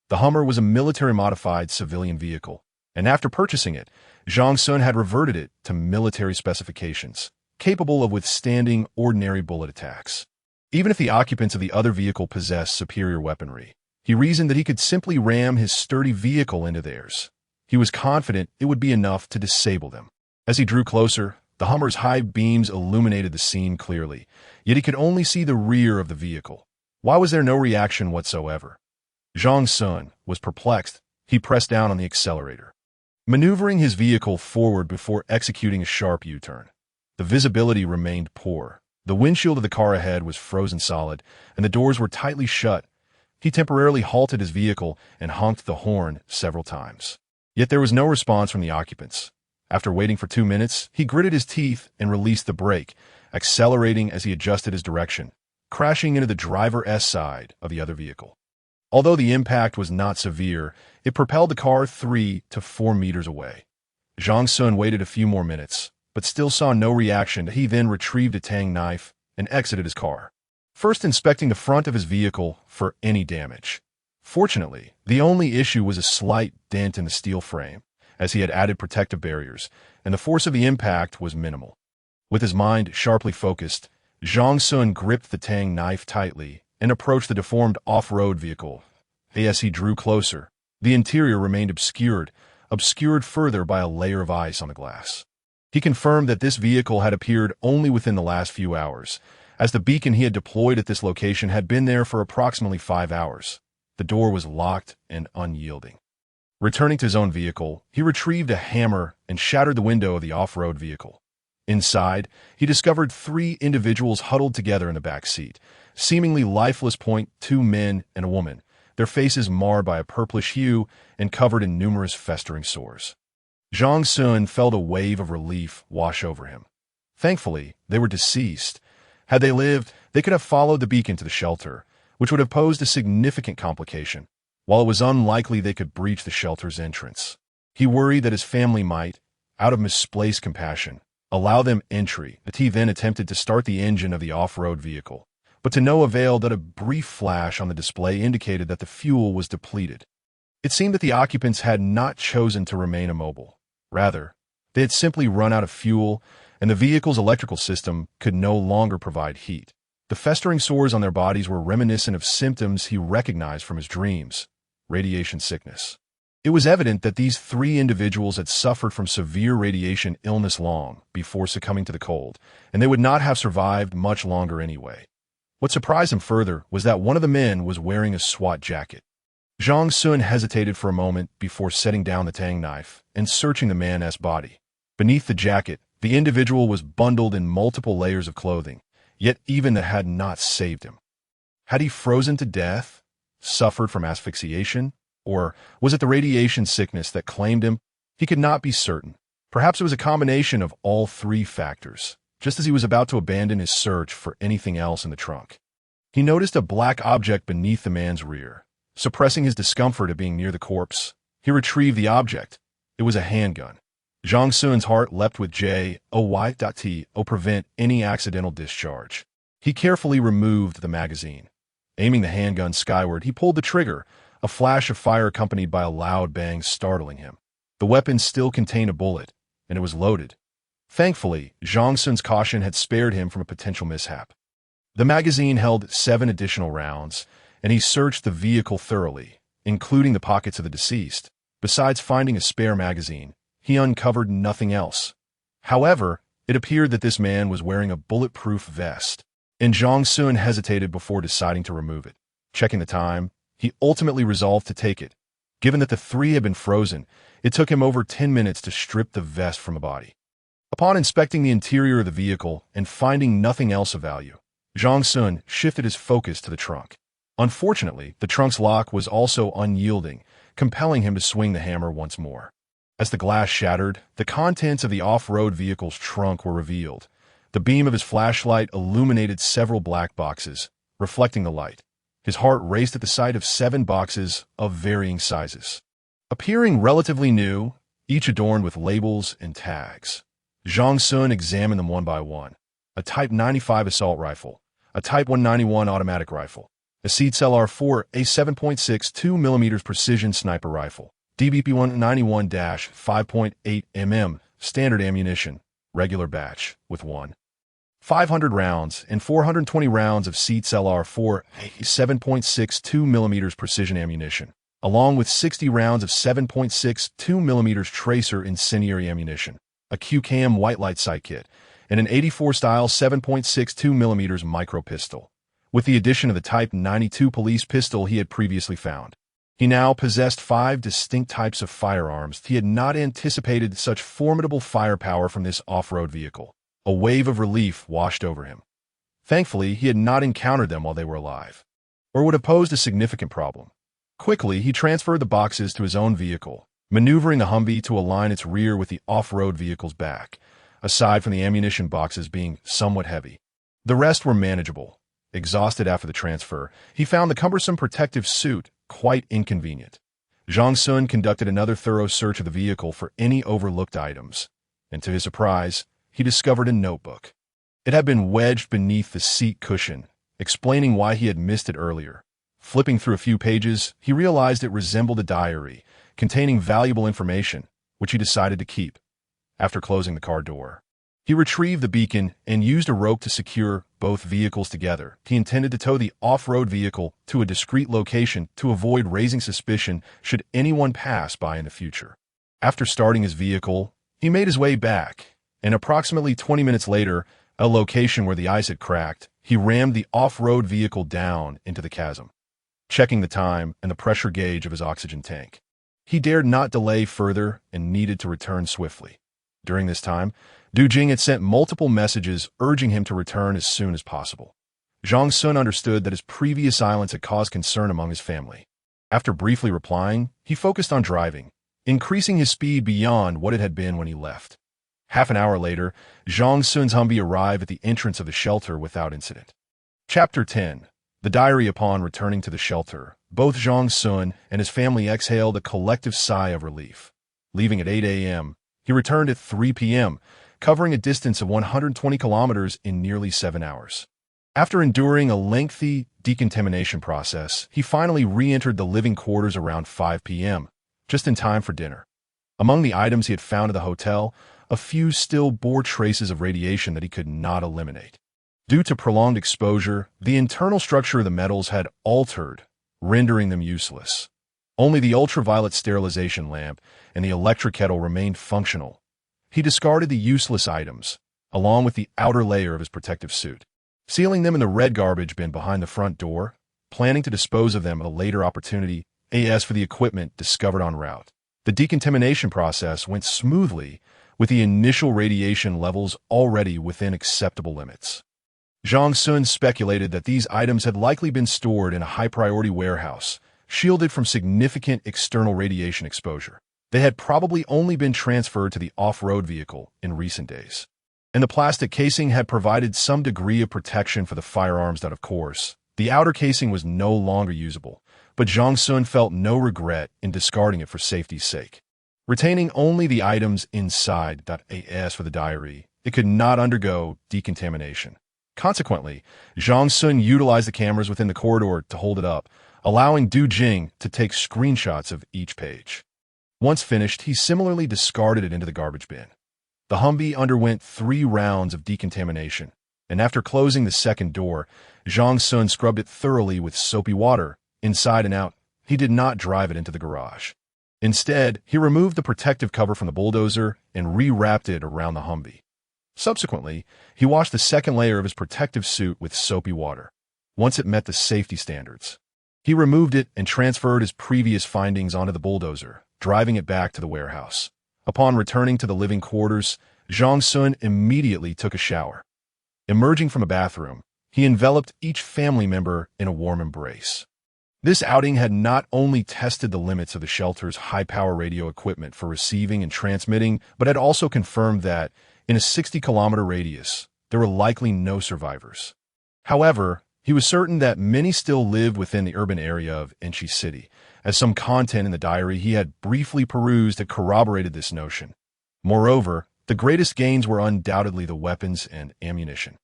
The Hummer was a military-modified civilian vehicle, and after purchasing it, Zhang Xun had reverted it to military specifications, capable of withstanding ordinary bullet attacks. Even if the occupants of the other vehicle possessed superior weaponry, he reasoned that he could simply ram his sturdy vehicle into theirs. He was confident it would be enough to disable them. As he drew closer, the Hummer's high beams illuminated the scene clearly, yet he could only see the rear of the vehicle. Why was there no reaction whatsoever? Zhang Xun was perplexed. He pressed down on the accelerator, maneuvering his vehicle forward before executing a sharp U-turn. The visibility remained poor. The windshield of the car ahead was frozen solid, and the doors were tightly shut. He temporarily halted his vehicle and honked the horn several times. Yet there was no response from the occupants. After waiting for 2 minutes, he gritted his teeth and released the brake, accelerating as he adjusted his direction, crashing into the driver's side of the other vehicle. Although the impact was not severe, it propelled the car 3 to 4 meters away. Zhang Xun waited a few more minutes, but still saw no reaction. He then retrieved a tang knife and exited his car, first inspecting the front of his vehicle for any damage. Fortunately, the only issue was a slight dent in the steel frame, as he had added protective barriers, and the force of the impact was minimal. With his mind sharply focused, Zhang Xun gripped the tang knife tightly and approached the deformed off-road vehicle. As he drew closer, the interior remained obscured further by a layer of ice on the glass. He confirmed that this vehicle had appeared only within the last few hours, as the beacon he had deployed at this location had been there for approximately 5 hours. The door was locked and unyielding. Returning to his own vehicle, he retrieved a hammer and shattered the window of the off-road vehicle. Inside, he discovered 3 individuals huddled together in the back seat, seemingly lifeless. 2 men and a woman, their faces marred by a purplish hue and covered in numerous festering sores. Zhang Xun felt a wave of relief wash over him. Thankfully, they were deceased. Had they lived, they could have followed the beacon to the shelter, which would have posed a significant complication, while it was unlikely they could breach the shelter's entrance. He worried that his family might, out of misplaced compassion, allow them entry. He then attempted to start the engine of the off-road vehicle, but to no avail. That a brief flash on the display indicated that the fuel was depleted. It seemed that the occupants had not chosen to remain immobile. Rather, they had simply run out of fuel, and the vehicle's electrical system could no longer provide heat. The festering sores on their bodies were reminiscent of symptoms he recognized from his dreams: radiation sickness. It was evident that these 3 individuals had suffered from severe radiation illness long before succumbing to the cold, and they would not have survived much longer anyway. What surprised him further was that one of the men was wearing a SWAT jacket. Zhang Xun hesitated for a moment before setting down the tang knife and searching the man's body. Beneath the jacket, the individual was bundled in multiple layers of clothing, yet even that had not saved him. Had he frozen to death, suffered from asphyxiation, or was it the radiation sickness that claimed him? He could not be certain. Perhaps it was a combination of all 3 factors. Just as he was about to abandon his search for anything else in the trunk, he noticed a black object beneath the man's rear. Suppressing his discomfort at being near the corpse, he retrieved the object. It was a handgun. Zhang Xun's heart leapt with joy to prevent any accidental discharge. He carefully removed the magazine. Aiming the handgun skyward, he pulled the trigger, a flash of fire accompanied by a loud bang startling him. The weapon still contained a bullet, and it was loaded. Thankfully, Zhang Xun's caution had spared him from a potential mishap. The magazine held 7 additional rounds, and he searched the vehicle thoroughly, including the pockets of the deceased. Besides finding a spare magazine, he uncovered nothing else. However, it appeared that this man was wearing a bulletproof vest, and Zhang Xun hesitated before deciding to remove it. Checking the time, he ultimately resolved to take it. Given that the 3 had been frozen, it took him over 10 minutes to strip the vest from the body. Upon inspecting the interior of the vehicle and finding nothing else of value, Zhang Xun shifted his focus to the trunk. Unfortunately, the trunk's lock was also unyielding, compelling him to swing the hammer once more. As the glass shattered, the contents of the off-road vehicle's trunk were revealed. The beam of his flashlight illuminated several black boxes, reflecting the light. His heart raced at the sight of 7 boxes of varying sizes, appearing relatively new, each adorned with labels and tags. Zhang Xun examined them one by one. A Type 95 assault rifle, a Type 191 automatic rifle, a CLR-4, a 7.62 mm precision sniper rifle, DBP 191-5.8 mm, standard ammunition, regular batch, with 500 rounds and 420 rounds of CLR-4, a 7.62 mm precision ammunition, along with 60 rounds of 7.62 mm tracer incendiary ammunition, a Q-cam white light sight kit, and an 84-style 7.62 mm micro pistol, with the addition of the Type 92 police pistol he had previously found. He now possessed 5 distinct types of firearms. He had not anticipated such formidable firepower from this off-road vehicle. A wave of relief washed over him. Thankfully, he had not encountered them while they were alive, or would have posed a significant problem. Quickly, he transferred the boxes to his own vehicle, maneuvering the Humvee to align its rear with the off-road vehicle's back, aside from the ammunition boxes being somewhat heavy. The rest were manageable. Exhausted after the transfer, he found the cumbersome protective suit quite inconvenient. Zhang Xun conducted another thorough search of the vehicle for any overlooked items, and to his surprise, he discovered a notebook. It had been wedged beneath the seat cushion, explaining why he had missed it earlier. Flipping through a few pages, he realized it resembled a diary, containing valuable information, which he decided to keep. After closing the car door, he retrieved the beacon and used a rope to secure both vehicles together. He intended to tow the off-road vehicle to a discreet location to avoid raising suspicion should anyone pass by in the future. After starting his vehicle, he made his way back, and approximately 20 minutes later, a location where the ice had cracked, he rammed the off-road vehicle down into the chasm. Checking the time and the pressure gauge of his oxygen tank, he dared not delay further and needed to return swiftly. During this time, Du Jing had sent multiple messages urging him to return as soon as possible. Zhang Xun understood that his previous silence had caused concern among his family. After briefly replying, he focused on driving, increasing his speed beyond what it had been when he left. Half an hour later, Zhang Xun's Humvee arrived at the entrance of the shelter without incident. Chapter 10. The diary. Upon returning to the shelter, both Zhang Xun and his family exhaled a collective sigh of relief. Leaving at 8 a.m., he returned at 3 p.m., covering a distance of 120 kilometers in nearly 7 hours. After enduring a lengthy decontamination process, he finally re-entered the living quarters around 5 p.m., just in time for dinner. Among the items he had found at the hotel, a few still bore traces of radiation that he could not eliminate. Due to prolonged exposure, the internal structure of the metals had altered, rendering them useless. Only the ultraviolet sterilization lamp and the electric kettle remained functional. He discarded the useless items, along with the outer layer of his protective suit, sealing them in the red garbage bin behind the front door, planning to dispose of them at a later opportunity. As for the equipment discovered en route, the decontamination process went smoothly, with the initial radiation levels already within acceptable limits. Zhang Xun speculated that these items had likely been stored in a high-priority warehouse, shielded from significant external radiation exposure. They had probably only been transferred to the off-road vehicle in recent days. And the plastic casing had provided some degree of protection for the firearms that, of course, the outer casing was no longer usable, but Zhang Xun felt no regret in discarding it for safety's sake. Retaining only the items inside. As for the diary, it could not undergo decontamination. Consequently, Zhang Xun utilized the cameras within the corridor to hold it up, allowing Du Jing to take screenshots of each page. Once finished, he similarly discarded it into the garbage bin. The Humvee underwent 3 rounds of decontamination, and after closing the second door, Zhang Xun scrubbed it thoroughly with soapy water, inside and out. He did not drive it into the garage. Instead, he removed the protective cover from the bulldozer and re-wrapped it around the Humvee. Subsequently, he washed the second layer of his protective suit with soapy water. Once it met the safety standards, he removed it and transferred his previous findings onto the bulldozer, driving it back to the warehouse. Upon returning to the living quarters, Zhang Xun immediately took a shower. Emerging from a bathroom, he enveloped each family member in a warm embrace. This outing had not only tested the limits of the shelter's high-power radio equipment for receiving and transmitting, but had also confirmed that, in a 60-kilometer radius, there were likely no survivors. However, he was certain that many still lived within the urban area of Enchi City, as some content in the diary he had briefly perused had corroborated this notion. Moreover, the greatest gains were undoubtedly the weapons and ammunition.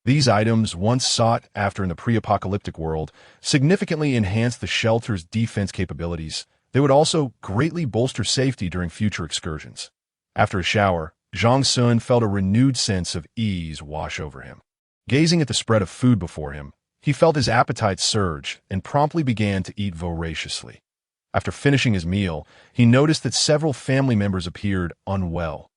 These items, once sought after in the pre-apocalyptic world, significantly enhanced the shelter's defense capabilities. They would also greatly bolster safety during future excursions. After a shower, Zhang Xun felt a renewed sense of ease wash over him. Gazing at the spread of food before him, he felt his appetite surge and promptly began to eat voraciously. After finishing his meal, he noticed that several family members appeared unwell.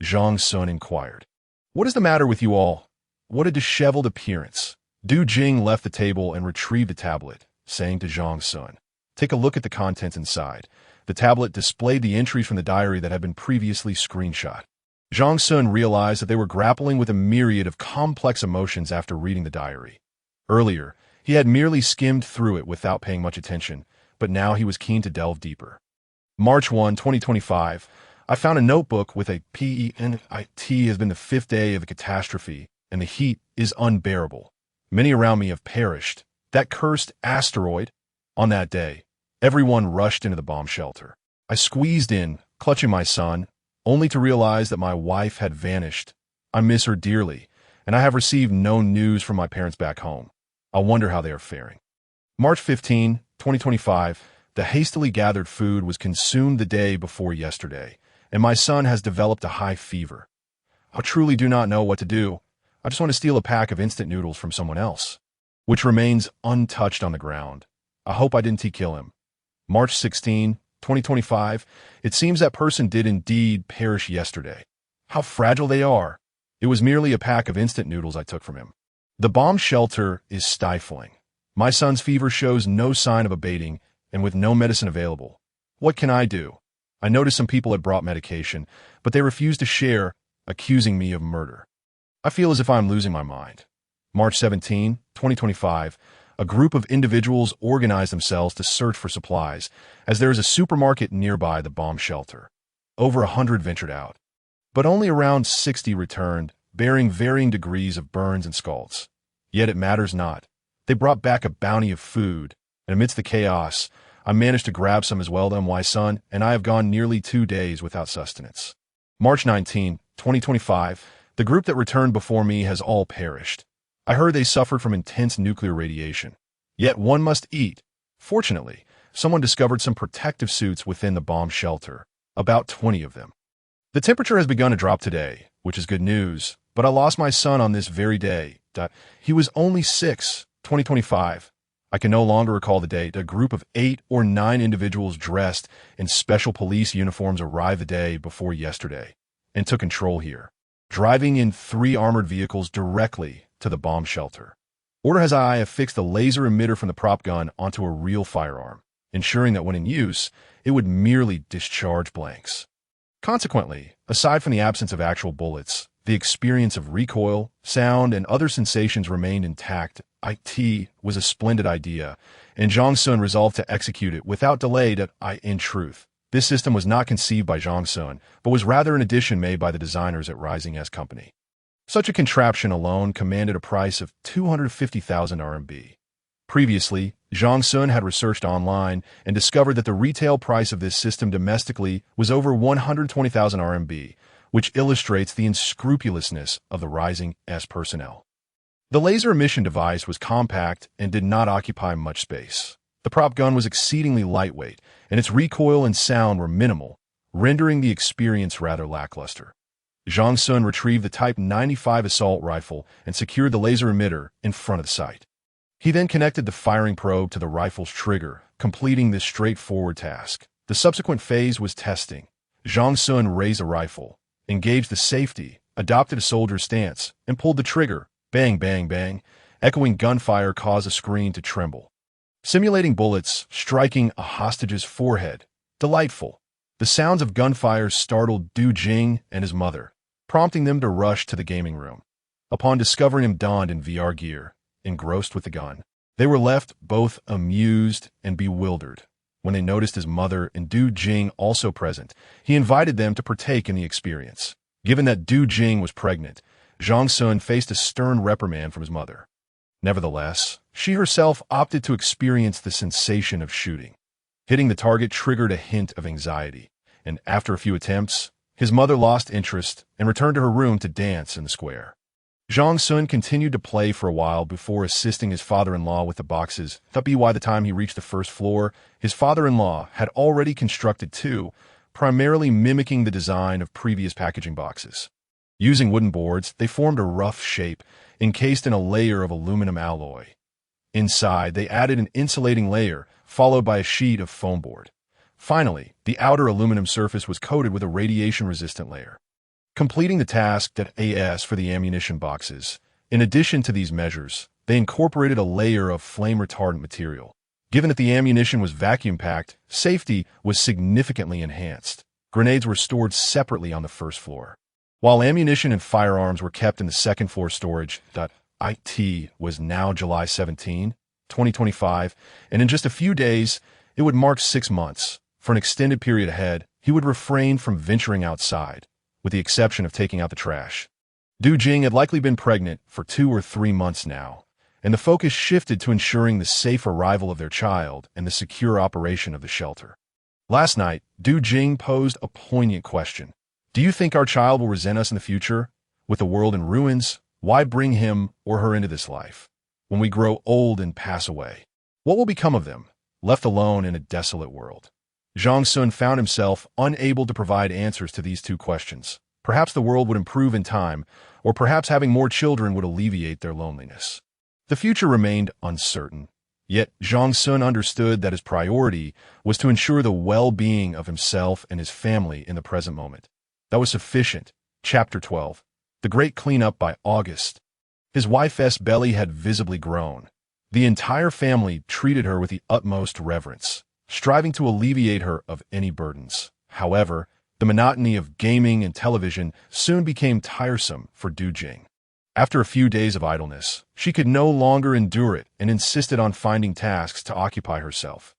Zhang Xun inquired, "What is the matter with you all? What a disheveled appearance." Du Jing left the table and retrieved the tablet, saying to Zhang Xun, "Take a look at the contents inside." The tablet displayed the entries from the diary that had been previously screenshot. Zhang Xun realized that they were grappling with a myriad of complex emotions after reading the diary. Earlier, he had merely skimmed through it without paying much attention, but now he was keen to delve deeper. March 1, 2025. I found a notebook with a PENIT. Has been the 5th day of the catastrophe, and the heat is unbearable. Many around me have perished. That cursed asteroid. On that day, Everyone rushed into the bomb shelter. I squeezed in, clutching my son, only to realize that my wife had vanished. I miss her dearly, and I have received no news from my parents back home. I wonder how they are faring. March 15, 2025, the hastily gathered food was consumed the day before yesterday, and my son has developed a high fever. I truly do not know what to do. I just want to steal a pack of instant noodles from someone else, which remains untouched on the ground. I hope I didn't kill him. March 16, 2025, it seems that person did indeed perish yesterday. How fragile they are. It was merely a pack of instant noodles I took from him. The bomb shelter is stifling. My son's fever shows no sign of abating, and with no medicine available. What can I do? I noticed some people had brought medication, but they refused to share, accusing me of murder. I feel as if I am losing my mind. March 17, 2025, a group of individuals organized themselves to search for supplies, as there is a supermarket nearby the bomb shelter. Over 100 ventured out, but only around 60 returned, bearing varying degrees of burns and scalds. Yet it matters not. They brought back a bounty of food, and amidst the chaos, I managed to grab some as well, my son, and I have gone nearly 2 days without sustenance. March 19, 2025, the group that returned before me has all perished. I heard they suffered from intense nuclear radiation. Yet one must eat. Fortunately, someone discovered some protective suits within the bomb shelter, about 20 of them. The temperature has begun to drop today, which is good news, but I lost my son on this very day. He was only 6, 2025. I can no longer recall the date. A group of 8 or 9 individuals dressed in special police uniforms arrived the day before yesterday and took control here, driving in 3 armored vehicles directly to the bomb shelter. Order has I affixed a laser emitter from the prop gun onto a real firearm, ensuring that when in use, it would merely discharge blanks. Consequently, aside from the absence of actual bullets, the experience of recoil, sound, and other sensations remained intact. It was a splendid idea, and Zhang Xun resolved to execute it without delay. In truth, this system was not conceived by Zhang Xun, but was rather an addition made by the designers at Rising S Company. Such a contraption alone commanded a price of 250,000 RMB. Previously, Zhang Xun had researched online and discovered that the retail price of this system domestically was over 120,000 RMB, which illustrates the unscrupulousness of the Rising S personnel. The laser emission device was compact and did not occupy much space. The prop gun was exceedingly lightweight, and its recoil and sound were minimal, rendering the experience rather lackluster. Zhang Xun retrieved the Type 95 assault rifle and secured the laser emitter in front of the sight. He then connected the firing probe to the rifle's trigger, completing this straightforward task. The subsequent phase was testing. Zhang Xun raised a rifle, engaged the safety, adopted a soldier's stance, and pulled the trigger. Bang, bang, bang. Echoing gunfire caused the screen to tremble, simulating bullets striking a hostage's forehead. Delightful. The sounds of gunfire startled Du Jing and his mother, prompting them to rush to the gaming room. Upon discovering him donned in VR gear, engrossed with the gun, they were left both amused and bewildered. When they noticed his mother and Du Jing also present, he invited them to partake in the experience. Given that Du Jing was pregnant, Zhang Xun faced a stern reprimand from his mother. Nevertheless, she herself opted to experience the sensation of shooting. Hitting the target triggered a hint of anxiety, and after a few attempts, his mother lost interest and returned to her room to dance in the square. Zhang Xun continued to play for a while before assisting his father-in-law with the boxes. By the time he reached the first floor, his father-in-law had already constructed 2, primarily mimicking the design of previous packaging boxes. Using wooden boards, they formed a rough shape, encased in a layer of aluminum alloy. Inside, they added an insulating layer, followed by a sheet of foam board. Finally, the outer aluminum surface was coated with a radiation-resistant layer. Completing the task for the ammunition boxes. In addition to these measures, they incorporated a layer of flame-retardant material. Given that the ammunition was vacuum-packed, safety was significantly enhanced. Grenades were stored separately on the first floor, while ammunition and firearms were kept in the second-floor storage. It was now July 17, 2025, and in just a few days, it would mark 6 months. For an extended period ahead, he would refrain from venturing outside, with the exception of taking out the trash. Du Jing had likely been pregnant for 2 or 3 months now, and the focus shifted to ensuring the safe arrival of their child and the secure operation of the shelter. Last night, Du Jing posed a poignant question. Do you think our child will resent us in the future? With the world in ruins, why bring him or her into this life? When we grow old and pass away, what will become of them, left alone in a desolate world? Zhang Xun found himself unable to provide answers to these two questions. Perhaps the world would improve in time, or perhaps having more children would alleviate their loneliness. The future remained uncertain, yet Zhang Xun understood that his priority was to ensure the well-being of himself and his family in the present moment. That was sufficient. Chapter 12. The Great Cleanup by August. His wife's belly had visibly grown. The entire family treated her with the utmost reverence, striving to alleviate her of any burdens. However, the monotony of gaming and television soon became tiresome for Du Jing. After a few days of idleness, she could no longer endure it and insisted on finding tasks to occupy herself.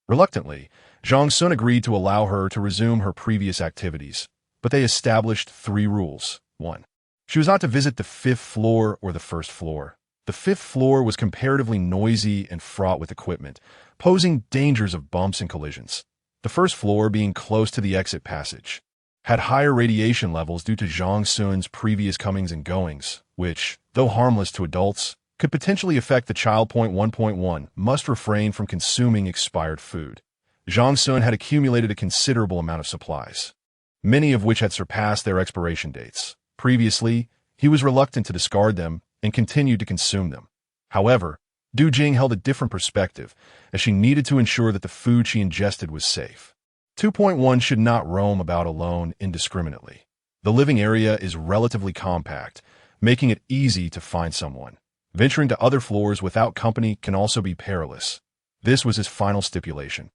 Reluctantly, Zhang Xun agreed to allow her to resume her previous activities, but they established 3 rules. 1. She was not to visit the 5th floor or the 1st floor. The 5th floor was comparatively noisy and fraught with equipment, posing dangers of bumps and collisions. The 1st floor, being close to the exit passage, had higher radiation levels due to Zhang Xun's previous comings and goings, which, though harmless to adults, could potentially affect the child. 1.1 Must refrain from consuming expired food. Zhang Xun had accumulated a considerable amount of supplies, many of which had surpassed their expiration dates. Previously, he was reluctant to discard them and continued to consume them. However, Du Jing held a different perspective, as she needed to ensure that the food she ingested was safe. 2.1 Should not roam about alone indiscriminately. The living area is relatively compact, making it easy to find someone. Venturing to other floors without company can also be perilous. This was his final stipulation.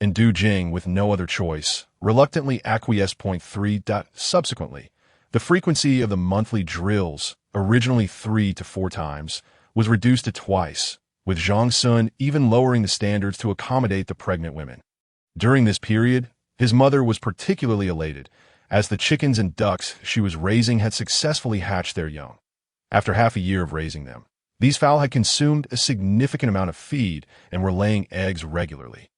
And Du Jing, with no other choice, reluctantly acquiesced. 3. Subsequently, the frequency of the monthly drills, originally 3 to 4 times, was reduced to twice, with Zhang Xun even lowering the standards to accommodate the pregnant women. During this period, his mother was particularly elated, as the chickens and ducks she was raising had successfully hatched their young. After half a year of raising them, these fowl had consumed a significant amount of feed and were laying eggs regularly.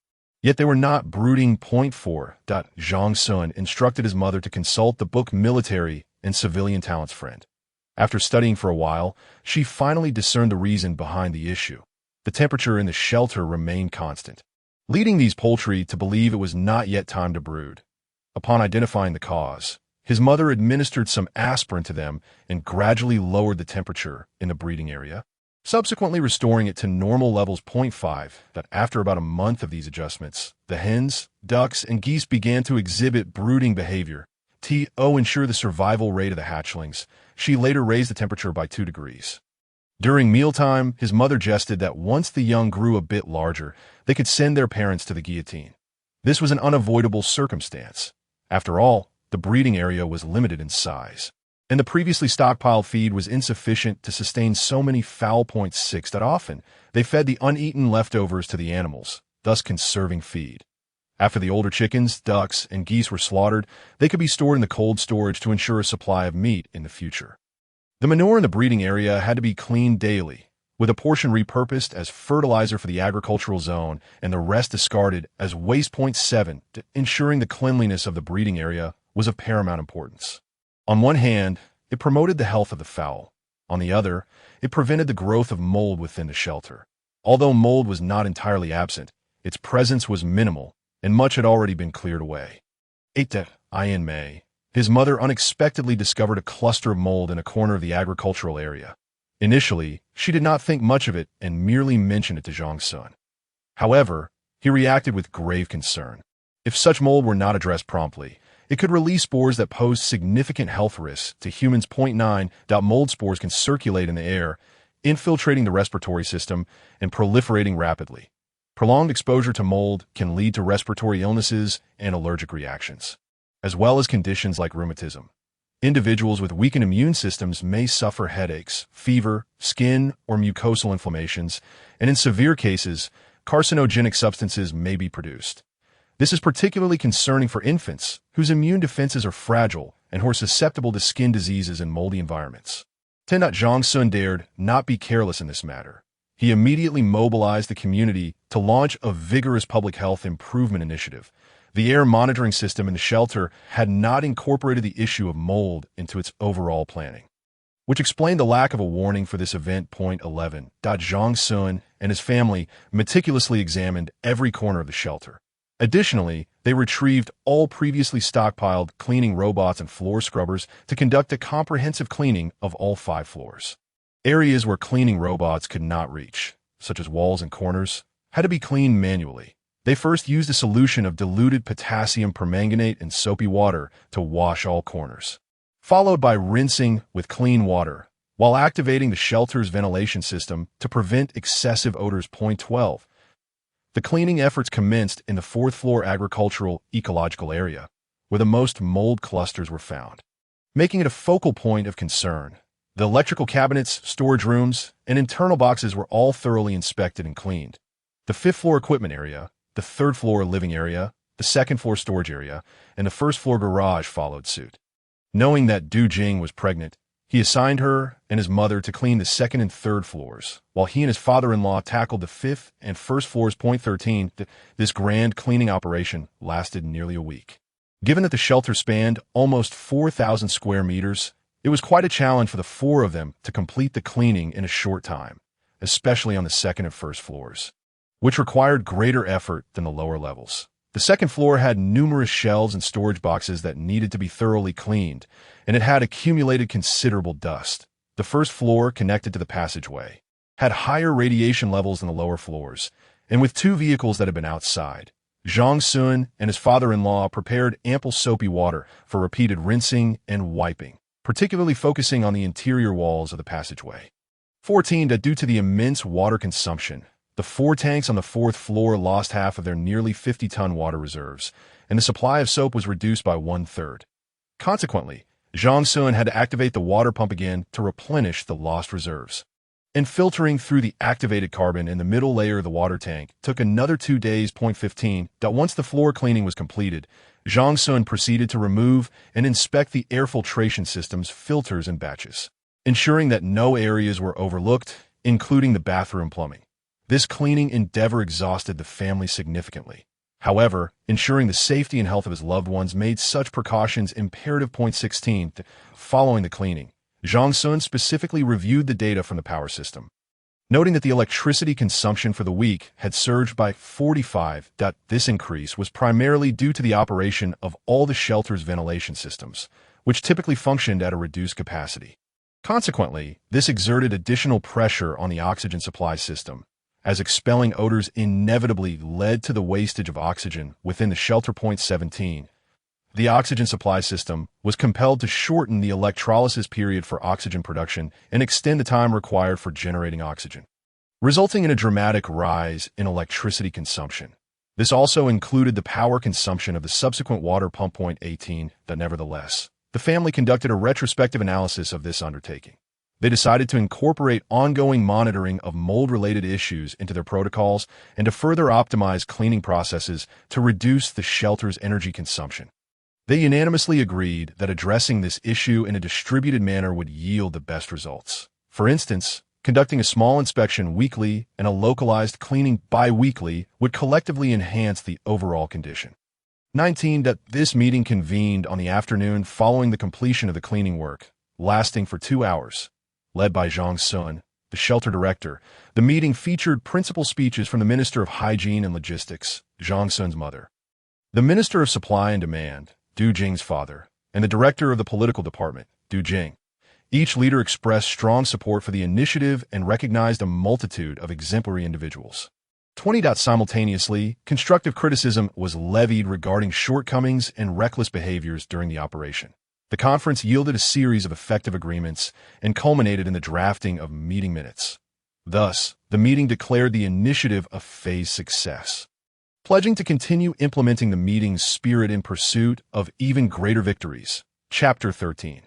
Yet they were not brooding. 4. Zhang Xun instructed his mother to consult the book Military and Civilian Talents Friend. After studying for a while, she finally discerned the reason behind the issue. The temperature in the shelter remained constant, leading these poultry to believe it was not yet time to brood. Upon identifying the cause, his mother administered some aspirin to them and gradually lowered the temperature in the breeding area, subsequently restoring it to normal levels. 5. After about a month of these adjustments, the hens, ducks, and geese began to exhibit brooding behavior. To ensure the survival rate of the hatchlings, she later raised the temperature by 2 degrees. During mealtime, his mother jested that once the young grew a bit larger, they could send their parents to the guillotine. This was an unavoidable circumstance. After all, the breeding area was limited in size, and the previously stockpiled feed was insufficient to sustain so many fowl. 6. Often, they fed the uneaten leftovers to the animals, thus conserving feed. After the older chickens, ducks, and geese were slaughtered, they could be stored in the cold storage to ensure a supply of meat in the future. The manure in the breeding area had to be cleaned daily, with a portion repurposed as fertilizer for the agricultural zone and the rest discarded as waste. 7. Ensuring the cleanliness of the breeding area was of paramount importance. On one hand, it promoted the health of the fowl. On the other, it prevented the growth of mold within the shelter. Although mold was not entirely absent, its presence was minimal, and much had already been cleared away. 8. In May, his mother unexpectedly discovered a cluster of mold in a corner of the agricultural area. Initially, she did not think much of it and merely mentioned it to Zhang Xun. However, he reacted with grave concern. If such mold were not addressed promptly, it could release spores that pose significant health risks to humans. 9. Mold spores can circulate in the air, infiltrating the respiratory system and proliferating rapidly. Prolonged exposure to mold can lead to respiratory illnesses and allergic reactions, as well as conditions like rheumatism. Individuals with weakened immune systems may suffer headaches, fever, skin or mucosal inflammations, and in severe cases, carcinogenic substances may be produced. This is particularly concerning for infants, whose immune defenses are fragile and who are susceptible to skin diseases in moldy environments. 10. Zhang Xun dared not be careless in this matter. He immediately mobilized the community to launch a vigorous public health improvement initiative. The air monitoring system in the shelter had not incorporated the issue of mold into its overall planning, which explained the lack of a warning for this event. Point 11. Zhang Xun and his family meticulously examined every corner of the shelter. Additionally, they retrieved all previously stockpiled cleaning robots and floor scrubbers to conduct a comprehensive cleaning of all 5 floors. Areas where cleaning robots could not reach, such as walls and corners, had to be cleaned manually. They first used a solution of diluted potassium permanganate and soapy water to wash all corners, followed by rinsing with clean water, while activating the shelter's ventilation system to prevent excessive odors. Point 12. The cleaning efforts commenced in the 4th floor agricultural ecological area, where the most mold clusters were found, making it a focal point of concern. The electrical cabinets, storage rooms, and internal boxes were all thoroughly inspected and cleaned. The 5th floor equipment area, the 3rd floor living area, the 2nd floor storage area, and the 1st floor garage followed suit. Knowing that Du Jing was pregnant, he assigned her and his mother to clean the 2nd and 3rd floors, while he and his father-in-law tackled the 5th and 1st floors. Point 13. This grand cleaning operation lasted nearly a week. Given that the shelter spanned almost 4,000 square meters, it was quite a challenge for the 4 of them to complete the cleaning in a short time, especially on the 2nd and 1st floors, which required greater effort than the lower levels. The 2nd floor had numerous shelves and storage boxes that needed to be thoroughly cleaned, and it had accumulated considerable dust. The 1st floor, connected to the passageway, had higher radiation levels than the lower floors, and with 2 vehicles that had been outside, Zhang Xun and his father-in-law prepared ample soapy water for repeated rinsing and wiping, particularly focusing on the interior walls of the passageway. 14. Due to the immense water consumption, the 4 tanks on the 4th floor lost half of their nearly 50-ton water reserves, and the supply of soap was reduced by 1/3. Consequently, Zhang Xun had to activate the water pump again to replenish the lost reserves. And filtering through the activated carbon in the middle layer of the water tank took another 2 days. Point 15. Once the floor cleaning was completed, Zhang Xun proceeded to remove and inspect the air filtration system's filters and batches, ensuring that no areas were overlooked, including the bathroom plumbing. This cleaning endeavor exhausted the family significantly. However, ensuring the safety and health of his loved ones made such precautions imperative. Point 16. Following the cleaning, Zhang Xun specifically reviewed the data from the power system, noting that the electricity consumption for the week had surged by 45. This increase was primarily due to the operation of all the shelter's ventilation systems, which typically functioned at a reduced capacity. Consequently, this exerted additional pressure on the oxygen supply system, as expelling odors inevitably led to the wastage of oxygen within the shelter. Point 17. The oxygen supply system was compelled to shorten the electrolysis period for oxygen production and extend the time required for generating oxygen, resulting in a dramatic rise in electricity consumption. This also included the power consumption of the subsequent water pump. Point 18. Nevertheless, the family conducted a retrospective analysis of this undertaking. They decided to incorporate ongoing monitoring of mold-related issues into their protocols and to further optimize cleaning processes to reduce the shelter's energy consumption. They unanimously agreed that addressing this issue in a distributed manner would yield the best results. For instance, conducting a small inspection weekly and a localized cleaning bi-weekly would collectively enhance the overall condition. 19. This meeting convened on the afternoon following the completion of the cleaning work, lasting for 2 hours. Led by Zhang Xun, the shelter director, the meeting featured principal speeches from the Minister of Hygiene and Logistics, Zhang Xun's mother, the Minister of Supply and Demand, Du Jing's father, and the Director of the Political Department, Du Jing. Each leader expressed strong support for the initiative and recognized a multitude of exemplary individuals. 20. Simultaneously, constructive criticism was levied regarding shortcomings and reckless behaviors during the operation. The conference yielded a series of effective agreements and culminated in the drafting of meeting minutes. Thus, the meeting declared the initiative a phased success, pledging to continue implementing the meeting's spirit in pursuit of even greater victories. Chapter 13.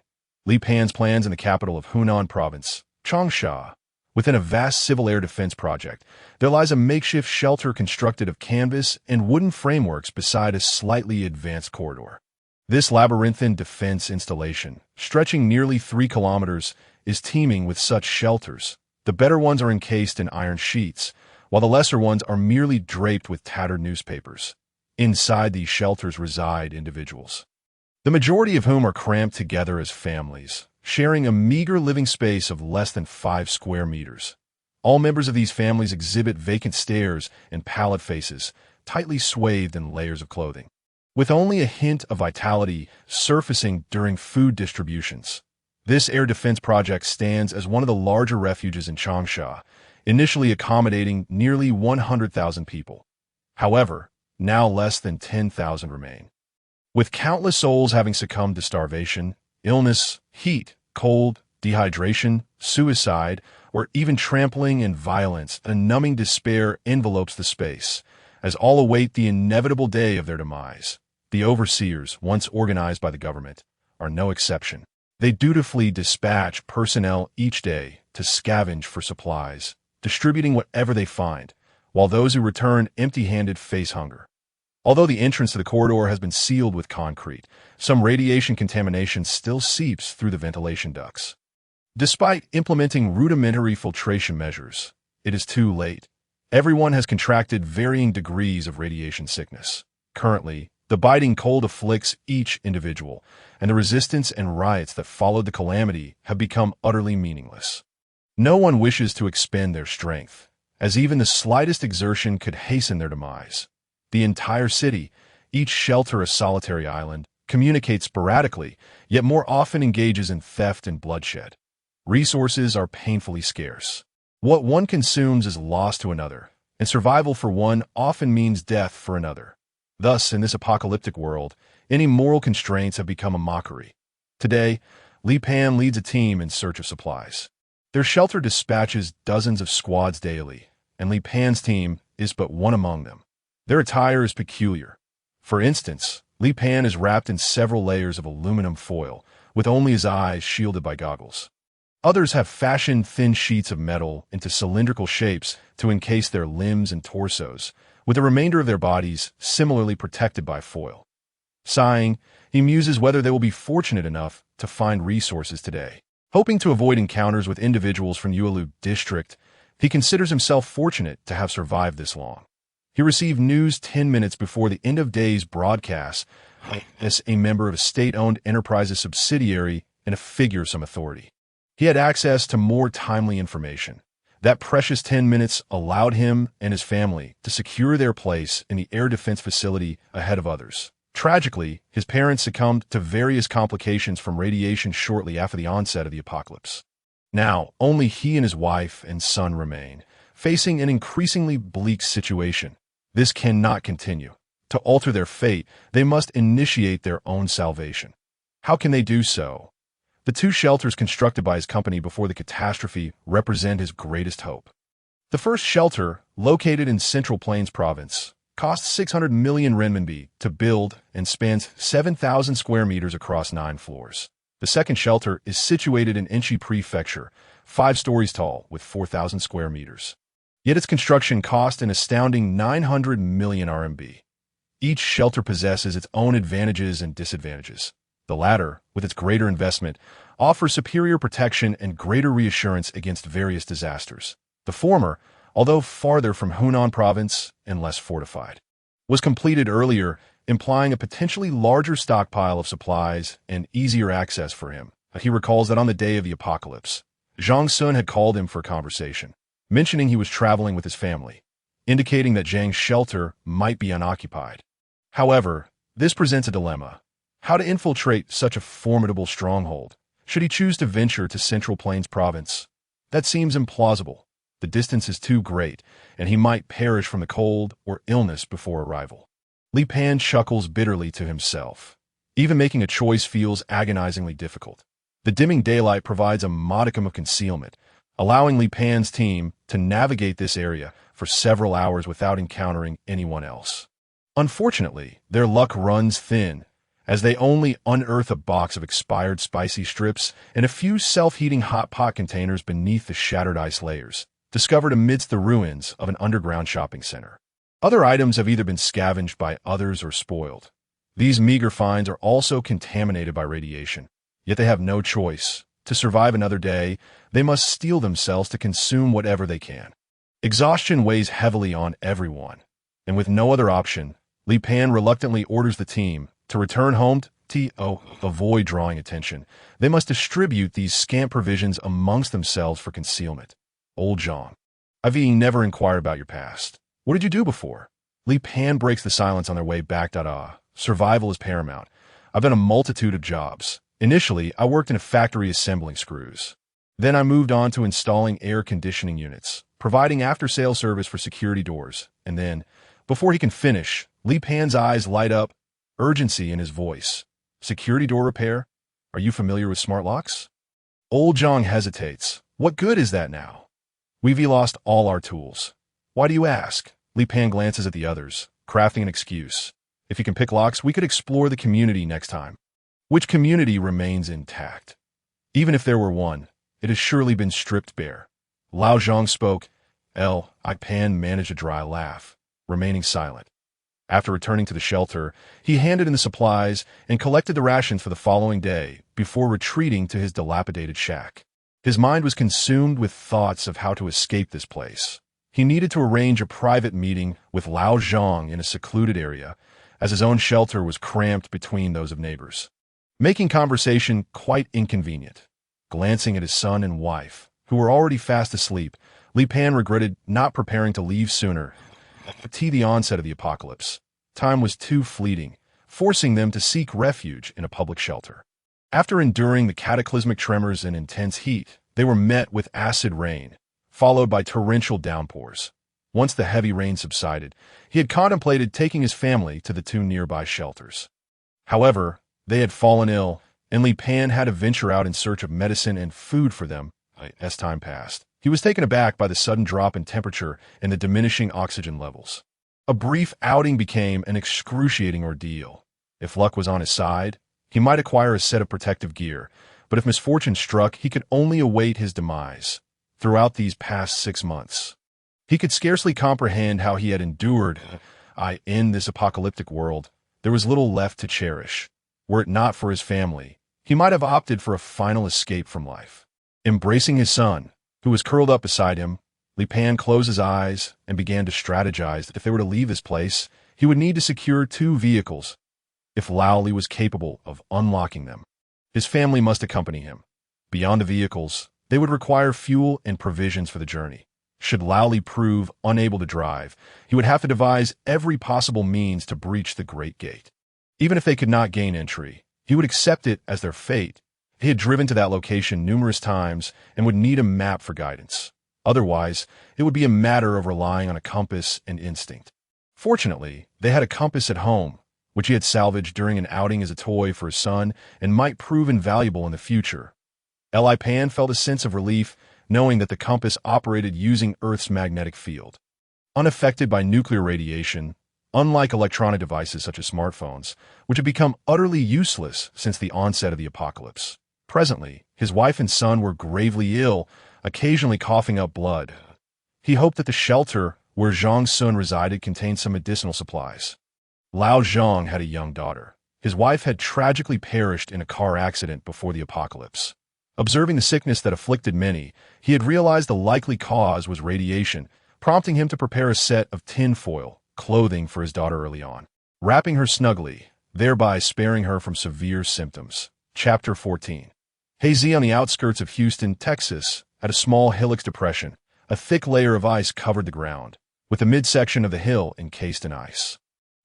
Li Pan's plans in the capital of Hunan Province, Changsha. Within a vast civil air defense project, there lies a makeshift shelter constructed of canvas and wooden frameworks beside a slightly advanced corridor. This labyrinthine defense installation, stretching nearly 3 kilometers, is teeming with such shelters, The better ones are encased in iron sheets, while the lesser ones are merely draped with tattered newspapers. Inside these shelters reside individuals, the majority of whom are cramped together as families, sharing a meager living space of less than 5 square meters. All members of these families exhibit vacant stares and pallid faces, tightly swathed in layers of clothing, with only a hint of vitality surfacing during food distributions. This air defense project stands as one of the larger refuges in Changsha, initially accommodating nearly 100,000 people. However, now less than 10,000 remain, with countless souls having succumbed to starvation, illness, heat, cold, dehydration, suicide, or even trampling and violence. A numbing despair envelopes the space, as all await the inevitable day of their demise. The overseers, once organized by the government, are no exception. They dutifully dispatch personnel each day to scavenge for supplies, distributing whatever they find, while those who return empty-handed face hunger. Although the entrance to the corridor has been sealed with concrete, some radiation contamination still seeps through the ventilation ducts. Despite implementing rudimentary filtration measures, it is too late. Everyone has contracted varying degrees of radiation sickness. Currently, the biting cold afflicts each individual, and the resistance and riots that followed the calamity have become utterly meaningless. No one wishes to expend their strength, as even the slightest exertion could hasten their demise. The entire city, each shelter a solitary island, communicates sporadically, yet more often engages in theft and bloodshed. Resources are painfully scarce. What one consumes is lost to another, and survival for one often means death for another. Thus, in this apocalyptic world, any moral constraints have become a mockery. Today, Li Pan leads a team in search of supplies. Their shelter dispatches dozens of squads daily, and Li Pan's team is but one among them. Their attire is peculiar. For instance, Li Pan is wrapped in several layers of aluminum foil, with only his eyes shielded by goggles. Others have fashioned thin sheets of metal into cylindrical shapes to encase their limbs and torsos, with the remainder of their bodies similarly protected by foil. Sighing, he muses whether they will be fortunate enough to find resources today. Hoping to avoid encounters with individuals from Yuelu district, he considers himself fortunate to have survived this long. He received news 10 minutes before the end of day's broadcast as a member of a state-owned enterprise's subsidiary and a figure of some authority. He had access to more timely information. That precious 10 minutes allowed him and his family to secure their place in the air defense facility ahead of others. Tragically, his parents succumbed to various complications from radiation shortly after the onset of the apocalypse. Now, only he and his wife and son remain, facing an increasingly bleak situation. This cannot continue. To alter their fate, they must initiate their own salvation. How can they do so? The 2 shelters constructed by his company before the catastrophe represent his greatest hope. The first shelter, located in Central Plains Province, cost 600 million renminbi to build and spans 7,000 square meters across 9 floors. The second shelter is situated in Enshi Prefecture, 5 stories tall with 4,000 square meters. Yet its construction cost an astounding 900 million RMB. Each shelter possesses its own advantages and disadvantages. The latter, with its greater investment, offers superior protection and greater reassurance against various disasters. The former, although farther from Hunan province and less fortified, was completed earlier, implying a potentially larger stockpile of supplies and easier access for him. He recalls that on the day of the apocalypse, Zhang Xun had called him for a conversation, mentioning he was traveling with his family, indicating that Zhang's shelter might be unoccupied. However, this presents a dilemma. How to infiltrate such a formidable stronghold? Should he choose to venture to Central Plains Province? That seems implausible. The distance is too great, and he might perish from the cold or illness before arrival. Li Pan chuckles bitterly to himself. Even making a choice feels agonizingly difficult. The dimming daylight provides a modicum of concealment, allowing Li Pan's team to navigate this area for several hours without encountering anyone else. Unfortunately, their luck runs thin, as they only unearth a box of expired spicy strips and a few self-heating hot pot containers beneath the shattered ice layers, discovered amidst the ruins of an underground shopping center. Other items have either been scavenged by others or spoiled. These meager finds are also contaminated by radiation, yet they have no choice. To survive another day, they must steel themselves to consume whatever they can. Exhaustion weighs heavily on everyone, and with no other option, Li Pan reluctantly orders the team to return home to avoid drawing attention. They must distribute these scant provisions amongst themselves for concealment. Old Zhang. I've never inquired about your past. What did you do before? Li Pan breaks the silence on their way back. Survival is paramount. I've done a multitude of jobs. Initially, I worked in a factory assembling screws. Then I moved on to installing air conditioning units, providing after-sale service for security doors. And then, before he can finish, Li Pan's eyes light up, urgency in his voice. Security door repair? Are you familiar with smart locks? Old Zhang hesitates. What good is that now? We've lost all our tools. Why do you ask? Li Pan glances at the others, crafting an excuse. If you can pick locks, we could explore the community next time. Which community remains intact? Even if there were one, it has surely been stripped bare. Lao Zhang spoke. Li Pan managed a dry laugh, remaining silent. After returning to the shelter, he handed in the supplies and collected the rations for the following day before retreating to his dilapidated shack. His mind was consumed with thoughts of how to escape this place. He needed to arrange a private meeting with Lao Zhang in a secluded area, as his own shelter was cramped between those of neighbors, making conversation quite inconvenient. Glancing at his son and wife, who were already fast asleep, Li Pan regretted not preparing to leave sooner. The onset of the apocalypse. Time was too fleeting, forcing them to seek refuge in a public shelter. After enduring the cataclysmic tremors and intense heat, they were met with acid rain, followed by torrential downpours. Once the heavy rain subsided, he had contemplated taking his family to the two nearby shelters. However, they had fallen ill, and Li Pan had to venture out in search of medicine and food for them. As time passed, he was taken aback by the sudden drop in temperature and the diminishing oxygen levels. A brief outing became an excruciating ordeal. If luck was on his side, he might acquire a set of protective gear, but if misfortune struck, he could only await his demise. Throughout these past 6 months, he could scarcely comprehend how he had endured. In this apocalyptic world, there was little left to cherish. Were it not for his family, he might have opted for a final escape from life. Embracing his son, who was curled up beside him, Li Pan closed his eyes and began to strategize that if they were to leave this place, he would need to secure 2 vehicles. If Lao Li was capable of unlocking them, his family must accompany him. Beyond the vehicles, they would require fuel and provisions for the journey. Should Lao Li prove unable to drive, he would have to devise every possible means to breach the Great Gate. Even if they could not gain entry, he would accept it as their fate. He had driven to that location numerous times and would need a map for guidance. Otherwise, it would be a matter of relying on a compass and instinct. Fortunately, they had a compass at home, which he had salvaged during an outing as a toy for his son and might prove invaluable in the future. Li Pan felt a sense of relief knowing that the compass operated using Earth's magnetic field. Unaffected by nuclear radiation, unlike electronic devices such as smartphones, which had become utterly useless since the onset of the apocalypse. Presently, his wife and son were gravely ill, occasionally coughing up blood. He hoped that the shelter where Zhang Xun resided contained some medicinal supplies. Lao Zhang had a young daughter. His wife had tragically perished in a car accident before the apocalypse. Observing the sickness that afflicted many, he had realized the likely cause was radiation, prompting him to prepare a set of tinfoil clothing for his daughter early on, wrapping her snugly, thereby sparing her from severe symptoms. Chapter 14. Hazy on the outskirts of Houston, Texas, at a small hillock depression, a thick layer of ice covered the ground, with the midsection of the hill encased in ice.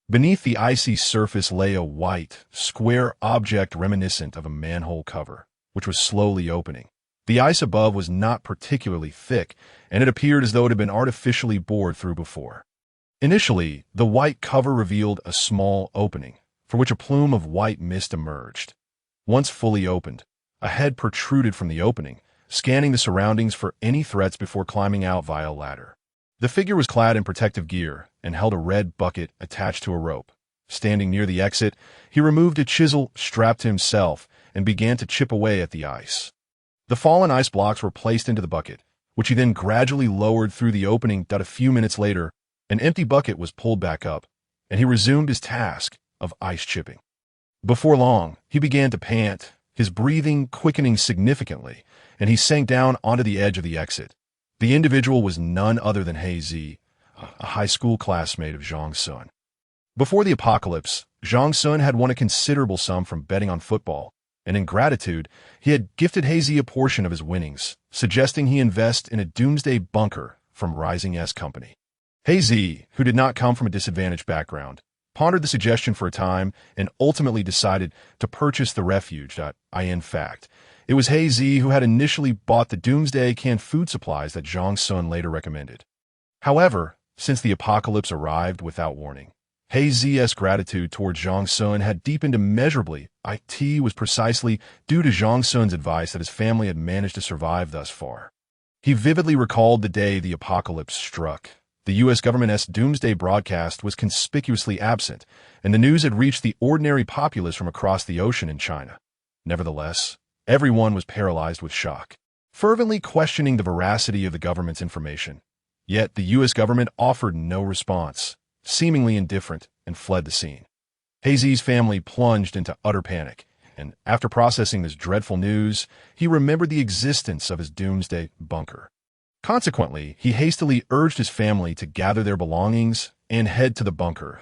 Beneath the icy surface lay a white, square object reminiscent of a manhole cover, which was slowly opening. The ice above was not particularly thick, and it appeared as though it had been artificially bored through before. Initially, the white cover revealed a small opening, from which a plume of white mist emerged. Once fully opened, a head protruded from the opening, scanning the surroundings for any threats before climbing out via a ladder. The figure was clad in protective gear and held a red bucket attached to a rope. Standing near the exit, he removed a chisel strapped to himself and began to chip away at the ice. The fallen ice blocks were placed into the bucket, which he then gradually lowered through the opening. A few minutes later, an empty bucket was pulled back up, and he resumed his task of ice chipping. Before long, he began to pant, his breathing quickening significantly, and he sank down onto the edge of the exit. The individual was none other than He Zi, a high school classmate of Zhang Xun. Before the apocalypse, Zhang Xun had won a considerable sum from betting on football, and in gratitude, he had gifted He Zi a portion of his winnings, suggesting he invest in a doomsday bunker from Rising S Company. He Zi, who did not come from a disadvantaged background, pondered the suggestion for a time and ultimately decided to purchase the refuge. In fact, it was He Zi who had initially bought the doomsday canned food supplies that Zhang Xun later recommended. However, since the apocalypse arrived without warning, He Zi's gratitude towards Zhang Xun had deepened immeasurably. It was precisely due to Zhang Xun's advice that his family had managed to survive thus far. He vividly recalled the day the apocalypse struck. The U.S. government's doomsday broadcast was conspicuously absent, and the news had reached the ordinary populace from across the ocean in China. Nevertheless, everyone was paralyzed with shock, fervently questioning the veracity of the government's information. Yet the U.S. government offered no response, seemingly indifferent, and fled the scene. He Zi's family plunged into utter panic, and after processing this dreadful news, he remembered the existence of his doomsday bunker. Consequently, he hastily urged his family to gather their belongings and head to the bunker.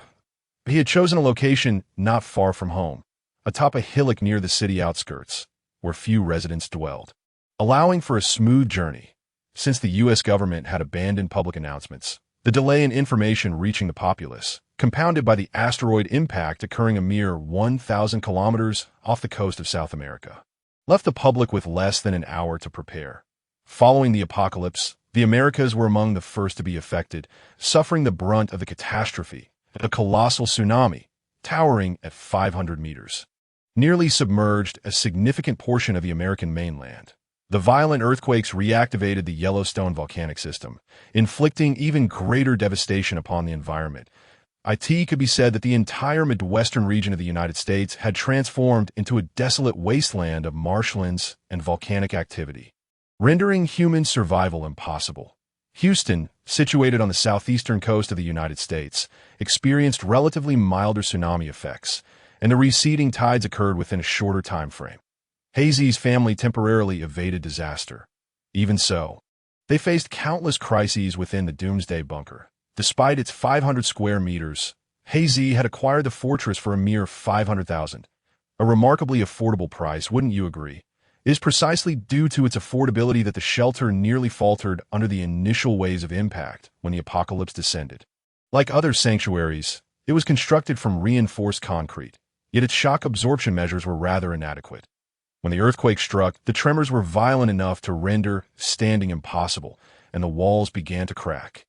He had chosen a location not far from home, atop a hillock near the city outskirts, where few residents dwelled, allowing for a smooth journey. Since the U.S. government had abandoned public announcements, the delay in information reaching the populace, compounded by the asteroid impact occurring a mere 1,000 kilometers off the coast of South America, left the public with less than an hour to prepare. Following the apocalypse, the Americas were among the first to be affected, suffering the brunt of the catastrophe, a colossal tsunami, towering at 500 meters, nearly submerged a significant portion of the American mainland. The violent earthquakes reactivated the Yellowstone volcanic system, inflicting even greater devastation upon the environment. It could be said that the entire Midwestern region of the United States had transformed into a desolate wasteland of marshlands and volcanic activity, rendering human survival impossible. Houston, situated on the southeastern coast of the United States, experienced relatively milder tsunami effects, and the receding tides occurred within a shorter time frame. He Zi's family temporarily evaded disaster. Even so, they faced countless crises within the doomsday bunker. Despite its 500 square meters, He Zi had acquired the fortress for a mere $500,000. A remarkably affordable price, wouldn't you agree? It is precisely due to its affordability that the shelter nearly faltered under the initial waves of impact when the apocalypse descended. Like other sanctuaries, it was constructed from reinforced concrete, yet its shock absorption measures were rather inadequate. When the earthquake struck, the tremors were violent enough to render standing impossible, and the walls began to crack.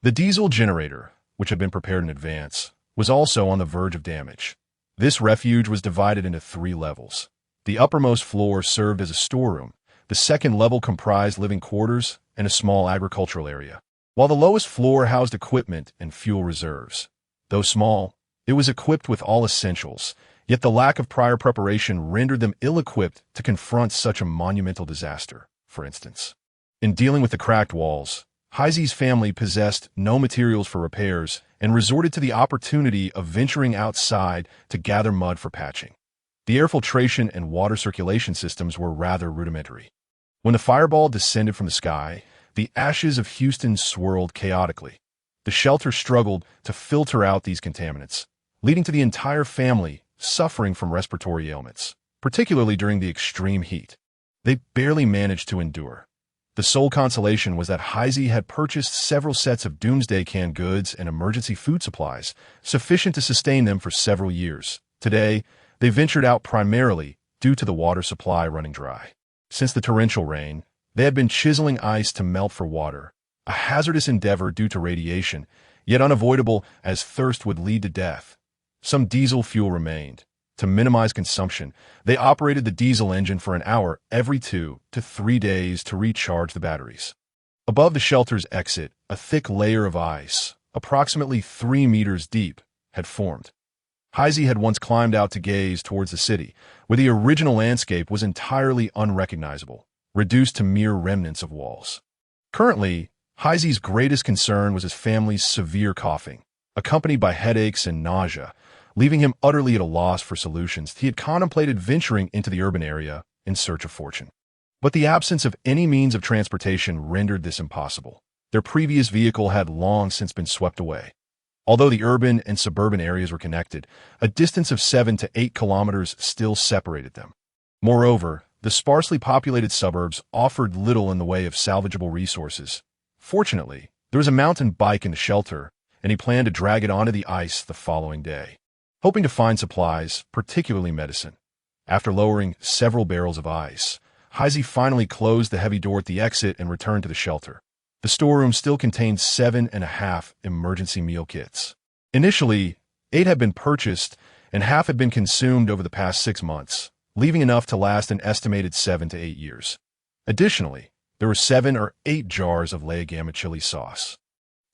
The diesel generator, which had been prepared in advance, was also on the verge of damage. This refuge was divided into 3 levels. The uppermost floor served as a storeroom, the second level comprised living quarters and a small agricultural area, while the lowest floor housed equipment and fuel reserves. Though small, it was equipped with all essentials, yet the lack of prior preparation rendered them ill-equipped to confront such a monumental disaster. For instance, in dealing with the cracked walls, He Zi's family possessed no materials for repairs and resorted to the opportunity of venturing outside to gather mud for patching. The air filtration and water circulation systems were rather rudimentary. When the fireball descended from the sky, the ashes of Houston swirled chaotically. The shelter struggled to filter out these contaminants, leading to the entire family suffering from respiratory ailments, particularly during the extreme heat. They barely managed to endure. The sole consolation was that He Zi had purchased several sets of doomsday canned goods and emergency food supplies, sufficient to sustain them for several years. Today, they ventured out primarily due to the water supply running dry. Since the torrential rain, they had been chiseling ice to melt for water, a hazardous endeavor due to radiation, yet unavoidable as thirst would lead to death. Some diesel fuel remained. To minimize consumption, they operated the diesel engine for an hour every 2 to 3 days to recharge the batteries. Above the shelter's exit, a thick layer of ice, approximately 3 meters deep, had formed. He Zi had once climbed out to gaze towards the city, where the original landscape was entirely unrecognizable, reduced to mere remnants of walls. Currently, He Zi's greatest concern was his family's severe coughing, accompanied by headaches and nausea, leaving him utterly at a loss for solutions. He had contemplated venturing into the urban area in search of fortune. But the absence of any means of transportation rendered this impossible. Their previous vehicle had long since been swept away. Although the urban and suburban areas were connected, a distance of 7 to 8 kilometers still separated them. Moreover, the sparsely populated suburbs offered little in the way of salvageable resources. Fortunately, there was a mountain bike in the shelter, and he planned to drag it onto the ice the following day, hoping to find supplies, particularly medicine. After lowering several barrels of ice, Heisey finally closed the heavy door at the exit and returned to the shelter. The storeroom still contained 7.5 emergency meal kits. Initially, 8 had been purchased, and half had been consumed over the past 6 months, leaving enough to last an estimated 7 to 8 years. Additionally, there were 7 or 8 jars of Leogama chili sauce,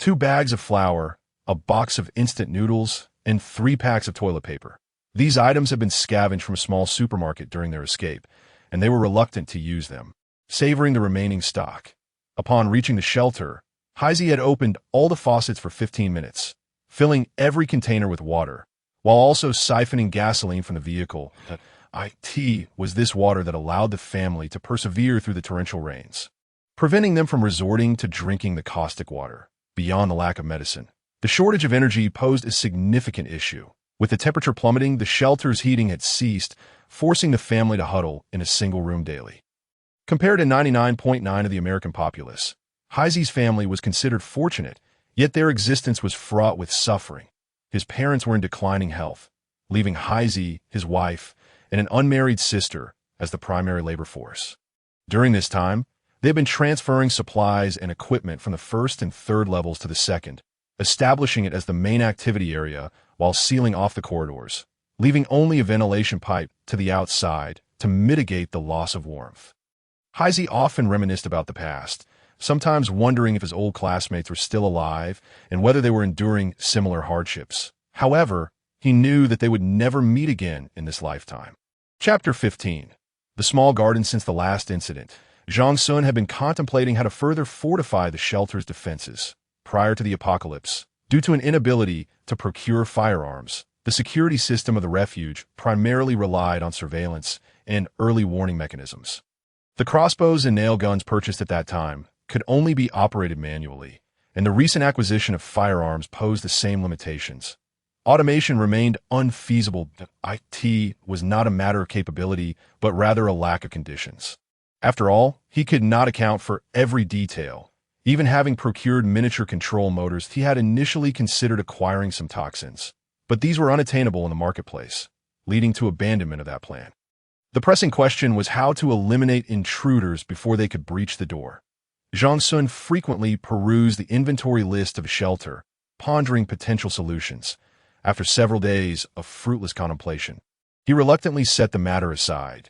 2 bags of flour, a box of instant noodles, and 3 packs of toilet paper. These items had been scavenged from a small supermarket during their escape, and they were reluctant to use them, savoring the remaining stock. Upon reaching the shelter, Heisey had opened all the faucets for 15 minutes, filling every container with water, while also siphoning gasoline from the vehicle. It was this water that allowed the family to persevere through the torrential rains, preventing them from resorting to drinking the caustic water. Beyond the lack of medicine, the shortage of energy posed a significant issue. With the temperature plummeting, the shelter's heating had ceased, forcing the family to huddle in a single room daily. Compared to 99.9% of the American populace, Heisey's family was considered fortunate, yet their existence was fraught with suffering. His parents were in declining health, leaving Heisey, his wife, and an unmarried sister as the primary labor force. During this time, they had been transferring supplies and equipment from the first and third levels to the second, establishing it as the main activity area while sealing off the corridors, leaving only a ventilation pipe to the outside to mitigate the loss of warmth. Heisey often reminisced about the past, sometimes wondering if his old classmates were still alive and whether they were enduring similar hardships. However, he knew that they would never meet again in this lifetime. Chapter 15. The small garden. Since the last incident, Zhang Xun had been contemplating how to further fortify the shelter's defenses. Prior to the apocalypse, due to an inability to procure firearms, the security system of the refuge primarily relied on surveillance and early warning mechanisms. The crossbows and nail guns purchased at that time could only be operated manually, and the recent acquisition of firearms posed the same limitations. Automation remained unfeasible. IT was not a matter of capability, but rather a lack of conditions. After all, he could not account for every detail. Even having procured miniature control motors, he had initially considered acquiring some toxins, but these were unattainable in the marketplace, leading to abandonment of that plan. The pressing question was how to eliminate intruders before they could breach the door. Zhang Xun frequently perused the inventory list of a shelter, pondering potential solutions. After several days of fruitless contemplation, he reluctantly set the matter aside.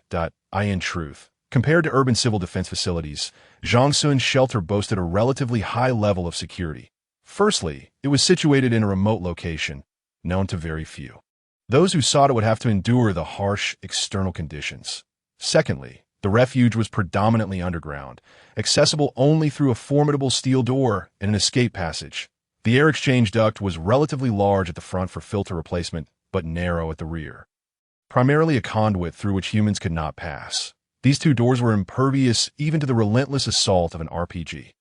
In truth, compared to urban civil defense facilities, Zhang Xun's shelter boasted a relatively high level of security. Firstly, it was situated in a remote location, known to very few. Those who sought it would have to endure the harsh external conditions. Secondly, the refuge was predominantly underground, accessible only through a formidable steel door and an escape passage. The air exchange duct was relatively large at the front for filter replacement, but narrow at the rear, primarily a conduit through which humans could not pass. These 2 doors were impervious even to the relentless assault of an RPG.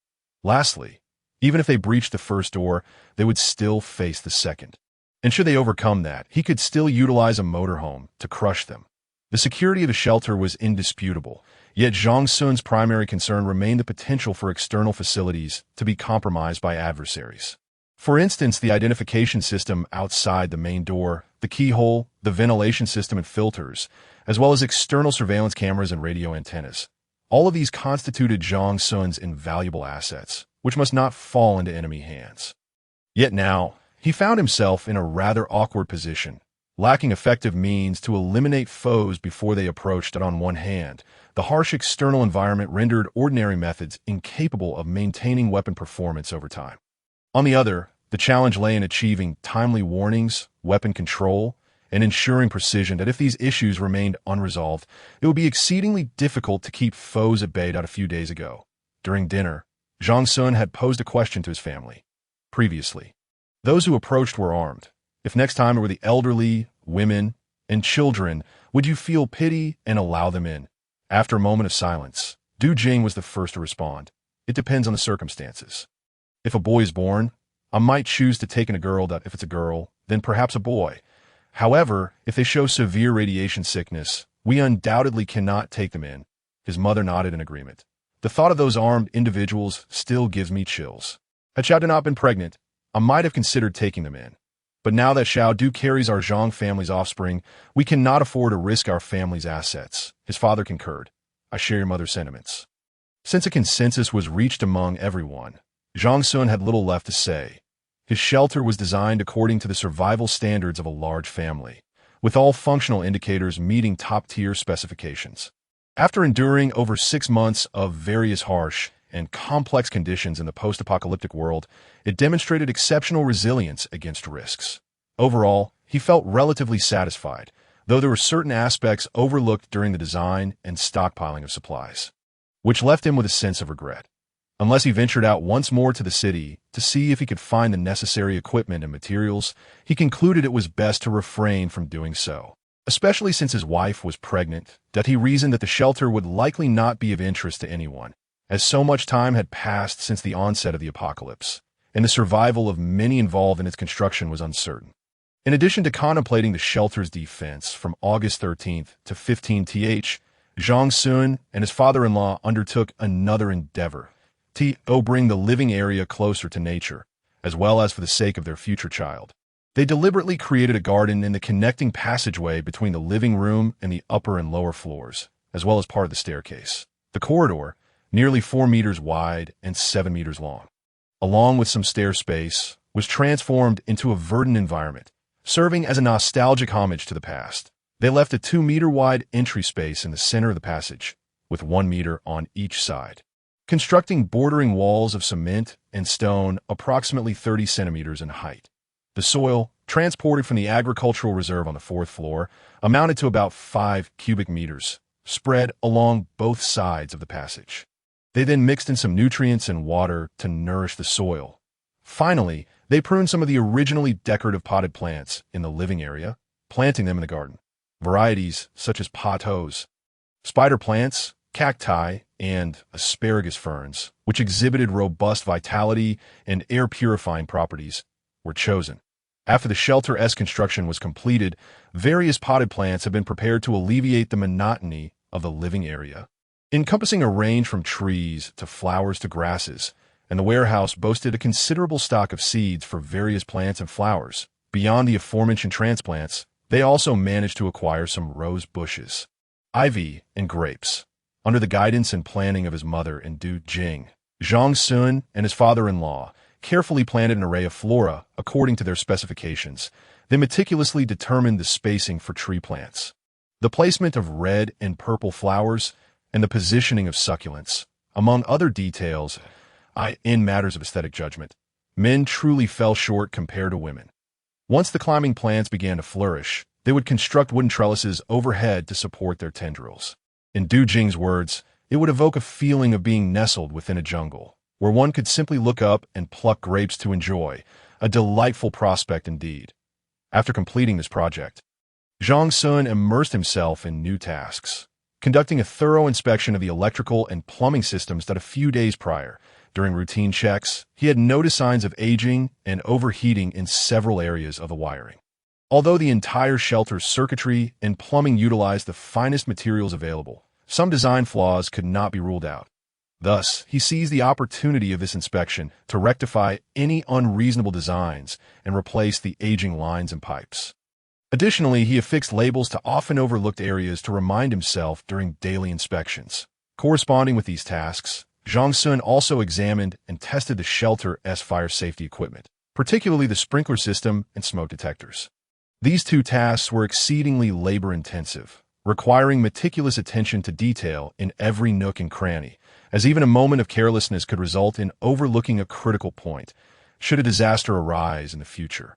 Lastly, even if they breached the first door, they would still face the second. And should they overcome that, he could still utilize a motorhome to crush them. The security of the shelter was indisputable, yet Zhang Xun's primary concern remained the potential for external facilities to be compromised by adversaries. For instance, the identification system outside the main door, the keyhole, the ventilation system and filters, as well as external surveillance cameras and radio antennas. All of these constituted Zhang Xun's invaluable assets, which must not fall into enemy hands. Yet now, he found himself in a rather awkward position, lacking effective means to eliminate foes before they approached. On one hand, the harsh external environment rendered ordinary methods incapable of maintaining weapon performance over time. On the other, the challenge lay in achieving timely warnings, weapon control, and ensuring precision. That if these issues remained unresolved, it would be exceedingly difficult to keep foes at bay. A few days ago, during dinner, Zhang Xun had posed a question to his family. Previously, those who approached were armed, If next time it were the elderly, women, and children, would you feel pity and allow them in? After a moment of silence, Du Jing was the first to respond. It depends on the circumstances. If a boy is born, I might choose to take in a girl that if it's a girl, then perhaps a boy. However, if they show severe radiation sickness, we undoubtedly cannot take them in. His mother nodded in agreement. The thought of those armed individuals still gives me chills. Had Xiao not been pregnant, I might have considered taking them in. But now that Xiao Du carries our Zhang family's offspring, we cannot afford to risk our family's assets. His father concurred. I share your mother's sentiments. Since a consensus was reached among everyone, Zhang Xun had little left to say. His shelter was designed according to the survival standards of a large family, with all functional indicators meeting top-tier specifications. After enduring over 6 months of various harsh and complex conditions in the post-apocalyptic world, it demonstrated exceptional resilience against risks. Overall, he felt relatively satisfied, though there were certain aspects overlooked during the design and stockpiling of supplies, which left him with a sense of regret. Unless he ventured out once more to the city to see if he could find the necessary equipment and materials, he concluded it was best to refrain from doing so, especially since his wife was pregnant, that he reasoned that the shelter would likely not be of interest to anyone, as so much time had passed since the onset of the apocalypse, and the survival of many involved in its construction was uncertain. In addition to contemplating the shelter's defense from August 13th to 15th, Zhang Xun and his father-in-law undertook another endeavor to bring the living area closer to nature, as well as for the sake of their future child. They deliberately created a garden in the connecting passageway between the living room and the upper and lower floors, as well as part of the staircase. The corridor, nearly 4 meters wide and 7 meters long, along with some stair space, was transformed into a verdant environment, serving as a nostalgic homage to the past. They left a 2-meter-wide entry space in the center of the passage, with 1 meter on each side, constructing bordering walls of cement and stone approximately 30 centimeters in height. The soil, transported from the agricultural reserve on the 4th floor, amounted to about 5 cubic meters, spread along both sides of the passage. They then mixed in some nutrients and water to nourish the soil. Finally, they pruned some of the originally decorative potted plants in the living area, planting them in the garden. Varieties such as pothos, spider plants, cacti, and asparagus ferns, which exhibited robust vitality and air-purifying properties, were chosen. After the shelter-esque construction was completed, various potted plants have been prepared to alleviate the monotony of the living area, encompassing a range from trees to flowers to grasses, and the warehouse boasted a considerable stock of seeds for various plants and flowers. Beyond the aforementioned transplants, they also managed to acquire some rose bushes, ivy, and grapes. Under the guidance and planning of his mother and Du Jing, Zhang Xun and his father-in-law carefully planted an array of flora according to their specifications. They meticulously determined the spacing for tree plants, the placement of red and purple flowers, and the positioning of succulents, among other details. In matters of aesthetic judgment, men truly fell short compared to women. Once the climbing plants began to flourish, they would construct wooden trellises overhead to support their tendrils. In Du Jing's words, it would evoke a feeling of being nestled within a jungle, where one could simply look up and pluck grapes to enjoy, a delightful prospect indeed. After completing this project, Zhang Xun immersed himself in new tasks, conducting a thorough inspection of the electrical and plumbing systems that a few days prior, during routine checks, he had noticed signs of aging and overheating in several areas of the wiring. Although the entire shelter's circuitry and plumbing utilized the finest materials available, some design flaws could not be ruled out. Thus, he seized the opportunity of this inspection to rectify any unreasonable designs and replace the aging lines and pipes. Additionally, he affixed labels to often overlooked areas to remind himself during daily inspections. Corresponding with these tasks, Zhang Xun also examined and tested the shelter's fire safety equipment, particularly the sprinkler system and smoke detectors. These two tasks were exceedingly labor-intensive, requiring meticulous attention to detail in every nook and cranny, as even a moment of carelessness could result in overlooking a critical point should a disaster arise in the future.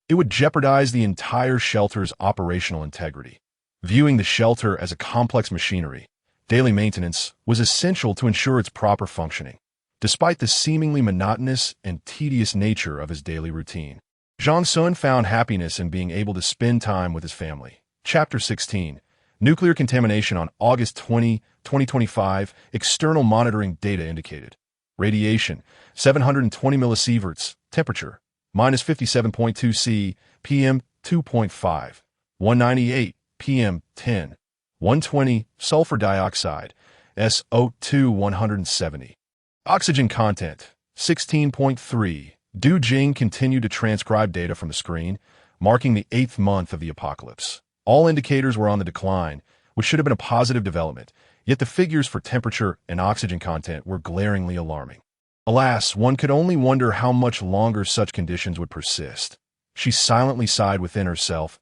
It would jeopardize the entire shelter's operational integrity. Viewing the shelter as a complex machinery, daily maintenance was essential to ensure its proper functioning, despite the seemingly monotonous and tedious nature of his daily routine. Zhang Xun found happiness in being able to spend time with his family. Chapter 16. Nuclear contamination on August 20, 2025. External monitoring data indicated. Radiation, 720 millisieverts. Temperature, minus 57.2 C, PM 2.5. 198, PM 10. 120, sulfur dioxide, SO2 170. Oxygen content, 16.3. Du Jing continued to transcribe data from the screen, marking the 8th month of the apocalypse. All indicators were on the decline, which should have been a positive development, yet the figures for temperature and oxygen content were glaringly alarming. Alas, one could only wonder how much longer such conditions would persist. She silently sighed within herself.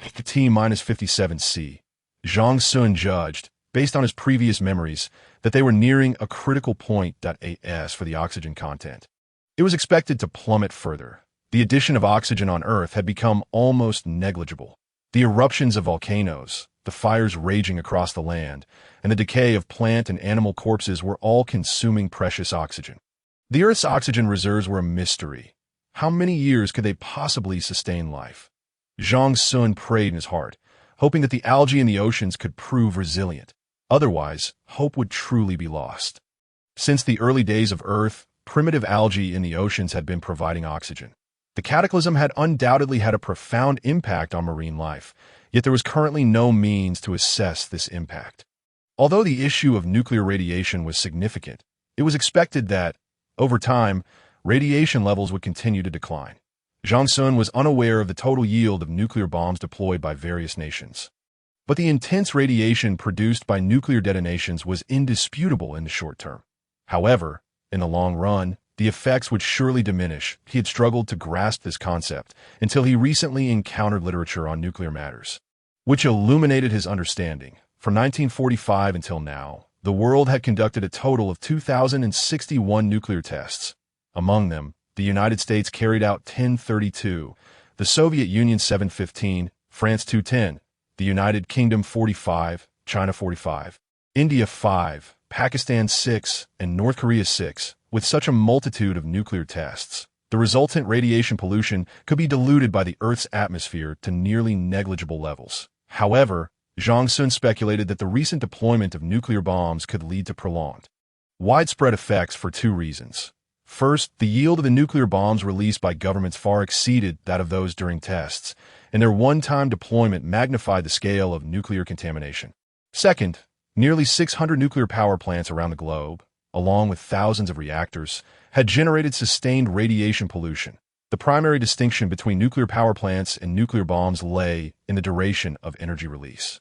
T-57C. Zhang Xun judged, based on his previous memories, that they were nearing a critical point. As for the oxygen content, it was expected to plummet further. The addition of oxygen on Earth had become almost negligible. The eruptions of volcanoes, the fires raging across the land, and the decay of plant and animal corpses were all consuming precious oxygen. The Earth's oxygen reserves were a mystery. How many years could they possibly sustain life? Zhang Xun prayed in his heart, hoping that the algae in the oceans could prove resilient. Otherwise, hope would truly be lost. Since the early days of Earth, primitive algae in the oceans had been providing oxygen. The cataclysm had undoubtedly had a profound impact on marine life, yet there was currently no means to assess this impact. Although the issue of nuclear radiation was significant, it was expected that, over time, radiation levels would continue to decline. Zhang Xun was unaware of the total yield of nuclear bombs deployed by various nations. But the intense radiation produced by nuclear detonations was indisputable in the short term. However, in the long run, the effects would surely diminish. He had struggled to grasp this concept until he recently encountered literature on nuclear matters, which illuminated his understanding. From 1945 until now, the world had conducted a total of 2,061 nuclear tests. Among them, the United States carried out 1032, the Soviet Union 715, France 210, the United Kingdom 45, China 45, India 5, Pakistan 6, and North Korea 6. With such a multitude of nuclear tests, the resultant radiation pollution could be diluted by the Earth's atmosphere to nearly negligible levels. However, Zhang Xun speculated that the recent deployment of nuclear bombs could lead to prolonged, widespread effects for two reasons. First, the yield of the nuclear bombs released by governments far exceeded that of those during tests, and their one-time deployment magnified the scale of nuclear contamination. Second, nearly 600 nuclear power plants around the globe, along with thousands of reactors, had generated sustained radiation pollution. The primary distinction between nuclear power plants and nuclear bombs lay in the duration of energy release.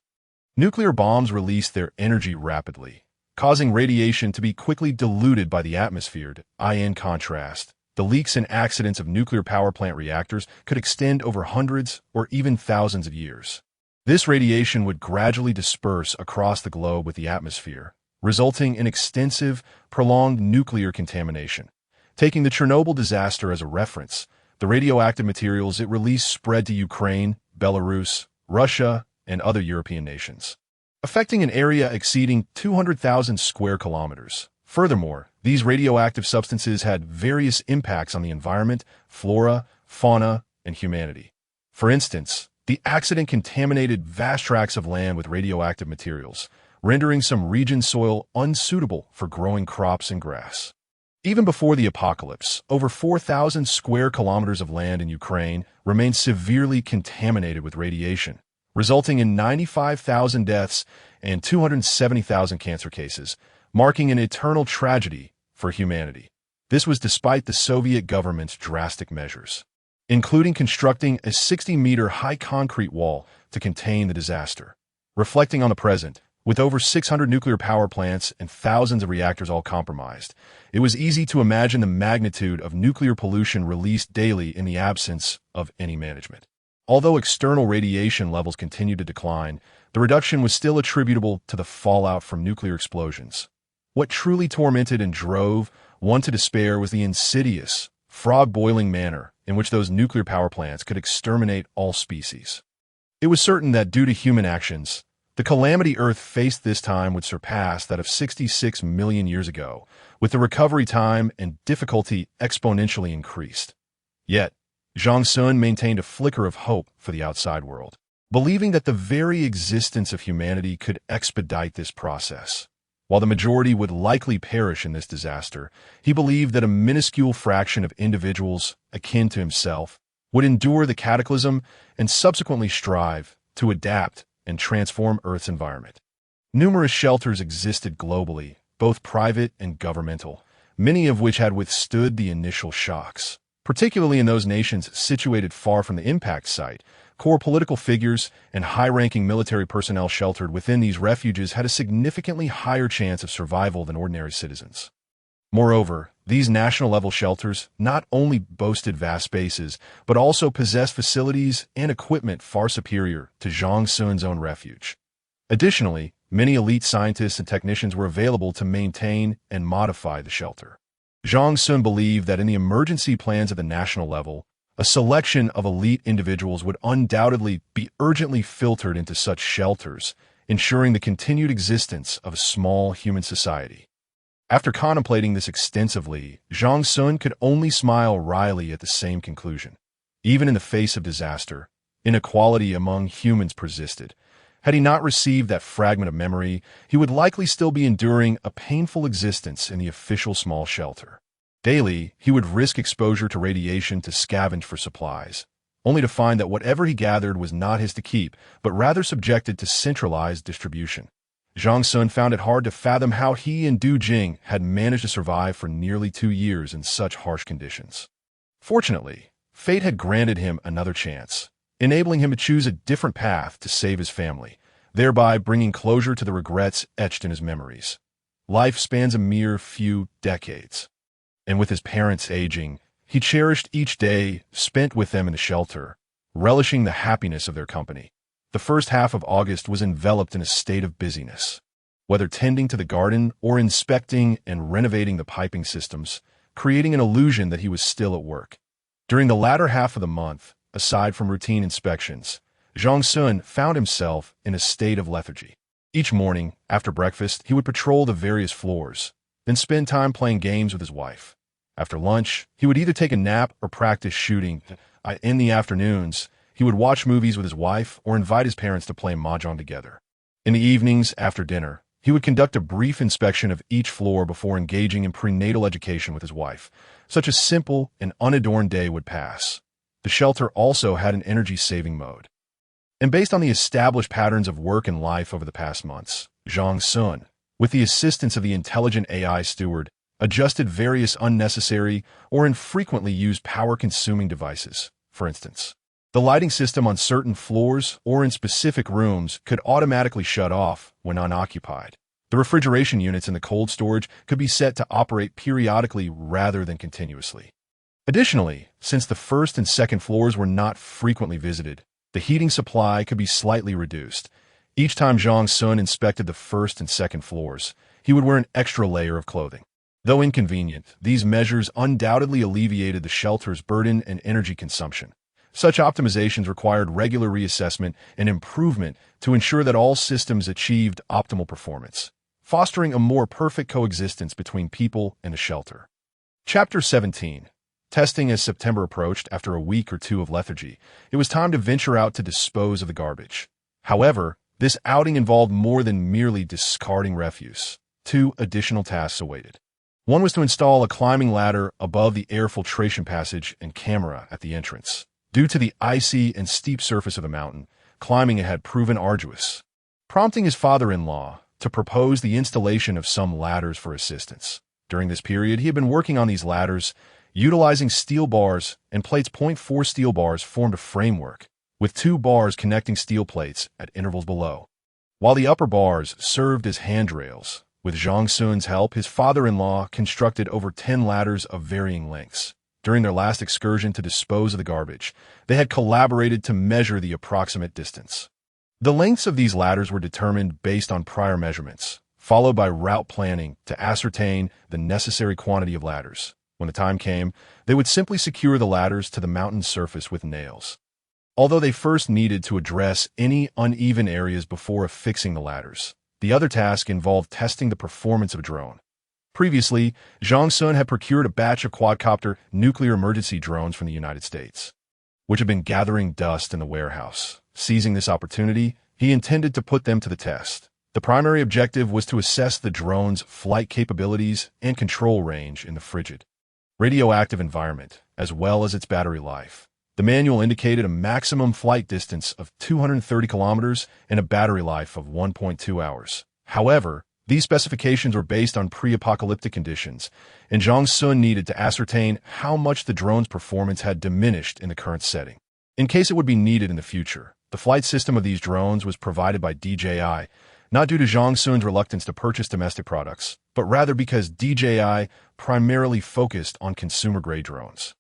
Nuclear bombs release their energy rapidly, causing radiation to be quickly diluted by the atmosphere. In contrast, the leaks and accidents of nuclear power plant reactors could extend over hundreds or even thousands of years. This radiation would gradually disperse across the globe with the atmosphere, resulting in extensive, prolonged nuclear contamination. Taking the Chernobyl disaster as a reference, the radioactive materials it released spread to Ukraine, Belarus, Russia, and other European nations, affecting an area exceeding 200,000 square kilometers. Furthermore, these radioactive substances had various impacts on the environment, flora, fauna, and humanity. For instance, the accident contaminated vast tracts of land with radioactive materials, rendering some region soil unsuitable for growing crops and grass. Even before the apocalypse, over 4,000 square kilometers of land in Ukraine remained severely contaminated with radiation, resulting in 95,000 deaths and 270,000 cancer cases, marking an eternal tragedy for humanity. This was despite the Soviet government's drastic measures, including constructing a 60-meter-high concrete wall to contain the disaster. Reflecting on the present, with over 600 nuclear power plants and thousands of reactors all compromised, it was easy to imagine the magnitude of nuclear pollution released daily in the absence of any management. Although external radiation levels continued to decline, the reduction was still attributable to the fallout from nuclear explosions. What truly tormented and drove one to despair was the insidious, frog-boiling manner in which those nuclear power plants could exterminate all species. It was certain that due to human actions, the calamity Earth faced this time would surpass that of 66 million years ago, with the recovery time and difficulty exponentially increased. Yet, Zhang Xun maintained a flicker of hope for the outside world, believing that the very existence of humanity could expedite this process. While the majority would likely perish in this disaster, he believed that a minuscule fraction of individuals, akin to himself, would endure the cataclysm and subsequently strive to adapt and transform Earth's environment. Numerous shelters existed globally, both private and governmental, many of which had withstood the initial shocks. Particularly in those nations situated far from the impact site, core political figures and high-ranking military personnel sheltered within these refuges had a significantly higher chance of survival than ordinary citizens. Moreover, these national-level shelters not only boasted vast spaces, but also possessed facilities and equipment far superior to Zhang Xun's own refuge. Additionally, many elite scientists and technicians were available to maintain and modify the shelter. Zhang Xun believed that in the emergency plans at the national level, a selection of elite individuals would undoubtedly be urgently filtered into such shelters, ensuring the continued existence of a small human society. After contemplating this extensively, Zhang Xun could only smile wryly at the same conclusion. Even in the face of disaster, inequality among humans persisted. Had he not received that fragment of memory, he would likely still be enduring a painful existence in the official small shelter. Daily, he would risk exposure to radiation to scavenge for supplies, only to find that whatever he gathered was not his to keep, but rather subjected to centralized distribution. Zhang Xun found it hard to fathom how he and Du Jing had managed to survive for nearly 2 years in such harsh conditions. Fortunately, fate had granted him another chance, enabling him to choose a different path to save his family, thereby bringing closure to the regrets etched in his memories. Life spans a mere few decades. And with his parents aging, he cherished each day spent with them in the shelter, relishing the happiness of their company. The first half of August was enveloped in a state of busyness. Whether tending to the garden or inspecting and renovating the piping systems, creating an illusion that he was still at work. During the latter half of the month, aside from routine inspections, Zhang Xun found himself in a state of lethargy. Each morning, after breakfast, he would patrol the various floors, then spend time playing games with his wife. After lunch, he would either take a nap or practice shooting. In the afternoons, he would watch movies with his wife or invite his parents to play mahjong together. In the evenings, after dinner, he would conduct a brief inspection of each floor before engaging in prenatal education with his wife. Such a simple and unadorned day would pass. The shelter also had an energy-saving mode. And based on the established patterns of work and life over the past months, Zhang Xun, with the assistance of the intelligent AI steward, adjusted various unnecessary or infrequently used power-consuming devices. For instance, the lighting system on certain floors or in specific rooms could automatically shut off when unoccupied. The refrigeration units in the cold storage could be set to operate periodically rather than continuously. Additionally, since the first and second floors were not frequently visited, the heating supply could be slightly reduced. Each time Zhang Xun inspected the first and second floors, he would wear an extra layer of clothing. Though inconvenient, these measures undoubtedly alleviated the shelter's burden and energy consumption. Such optimizations required regular reassessment and improvement to ensure that all systems achieved optimal performance, fostering a more perfect coexistence between people and the shelter. Chapter 17. Testing. As September approached, after a week or two of lethargy, it was time to venture out to dispose of the garbage. However, this outing involved more than merely discarding refuse. 2 additional tasks awaited. One was to install a climbing ladder above the air filtration passage and camera at the entrance. Due to the icy and steep surface of the mountain, climbing it had proven arduous, prompting his father-in-law to propose the installation of some ladders for assistance. During this period, he had been working on these ladders, utilizing steel bars and plates. 0.4 steel bars formed a framework, with 2 bars connecting steel plates at intervals below, while the upper bars served as handrails. With Zhang Xun's help, his father-in-law constructed over 10 ladders of varying lengths. During their last excursion to dispose of the garbage, they had collaborated to measure the approximate distance. The lengths of these ladders were determined based on prior measurements, followed by route planning to ascertain the necessary quantity of ladders. When the time came, they would simply secure the ladders to the mountain surface with nails. Although they first needed to address any uneven areas before affixing the ladders, the other task involved testing the performance of a drone. Previously, Zhang Xun had procured a batch of quadcopter nuclear emergency drones from the United States. which had been gathering dust in the warehouse. Seizing this opportunity, he intended to put them to the test. The primary objective was to assess the drone's flight capabilities and control range in the frigid, radioactive environment, as well as its battery life. The manual indicated a maximum flight distance of 230 kilometers and a battery life of 1.2 hours. However, these specifications were based on pre-apocalyptic conditions, and Zhang Xun needed to ascertain how much the drone's performance had diminished in the current setting. In case it would be needed in the future, the flight system of these drones was provided by DJI, not due to Zhang Xun's reluctance to purchase domestic products, but rather because DJI primarily focused on consumer-grade drones,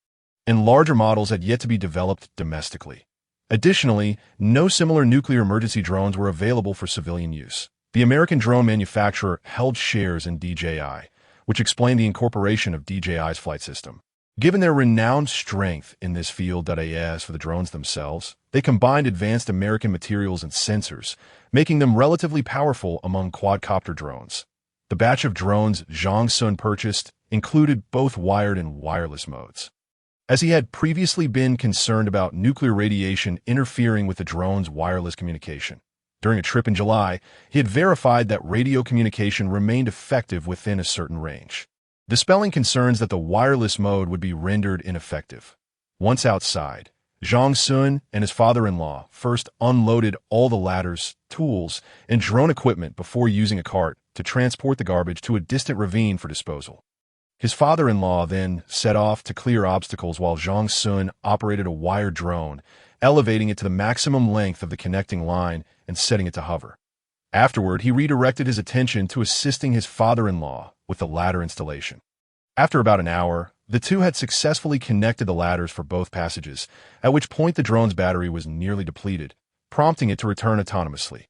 and larger models had yet to be developed domestically. Additionally, no similar nuclear emergency drones were available for civilian use. The American drone manufacturer held shares in DJI, which explained the incorporation of DJI's flight system. Given their renowned strength in this field, as for the drones themselves, they combined advanced American materials and sensors, making them relatively powerful among quadcopter drones. The batch of drones Zhang Xun purchased included both wired and wireless modes, as he had previously been concerned about nuclear radiation interfering with the drone's wireless communication. During a trip in July, he had verified that radio communication remained effective within a certain range, dispelling concerns that the wireless mode would be rendered ineffective. Once outside, Zhang Xun and his father-in-law first unloaded all the ladders, tools, and drone equipment before using a cart to transport the garbage to a distant ravine for disposal. His father-in-law then set off to clear obstacles while Zhang Xun operated a wired drone, elevating it to the maximum length of the connecting line and setting it to hover. Afterward, he redirected his attention to assisting his father-in-law with the ladder installation. After about an hour, the two had successfully connected the ladders for both passages, at which point the drone's battery was nearly depleted, prompting it to return autonomously.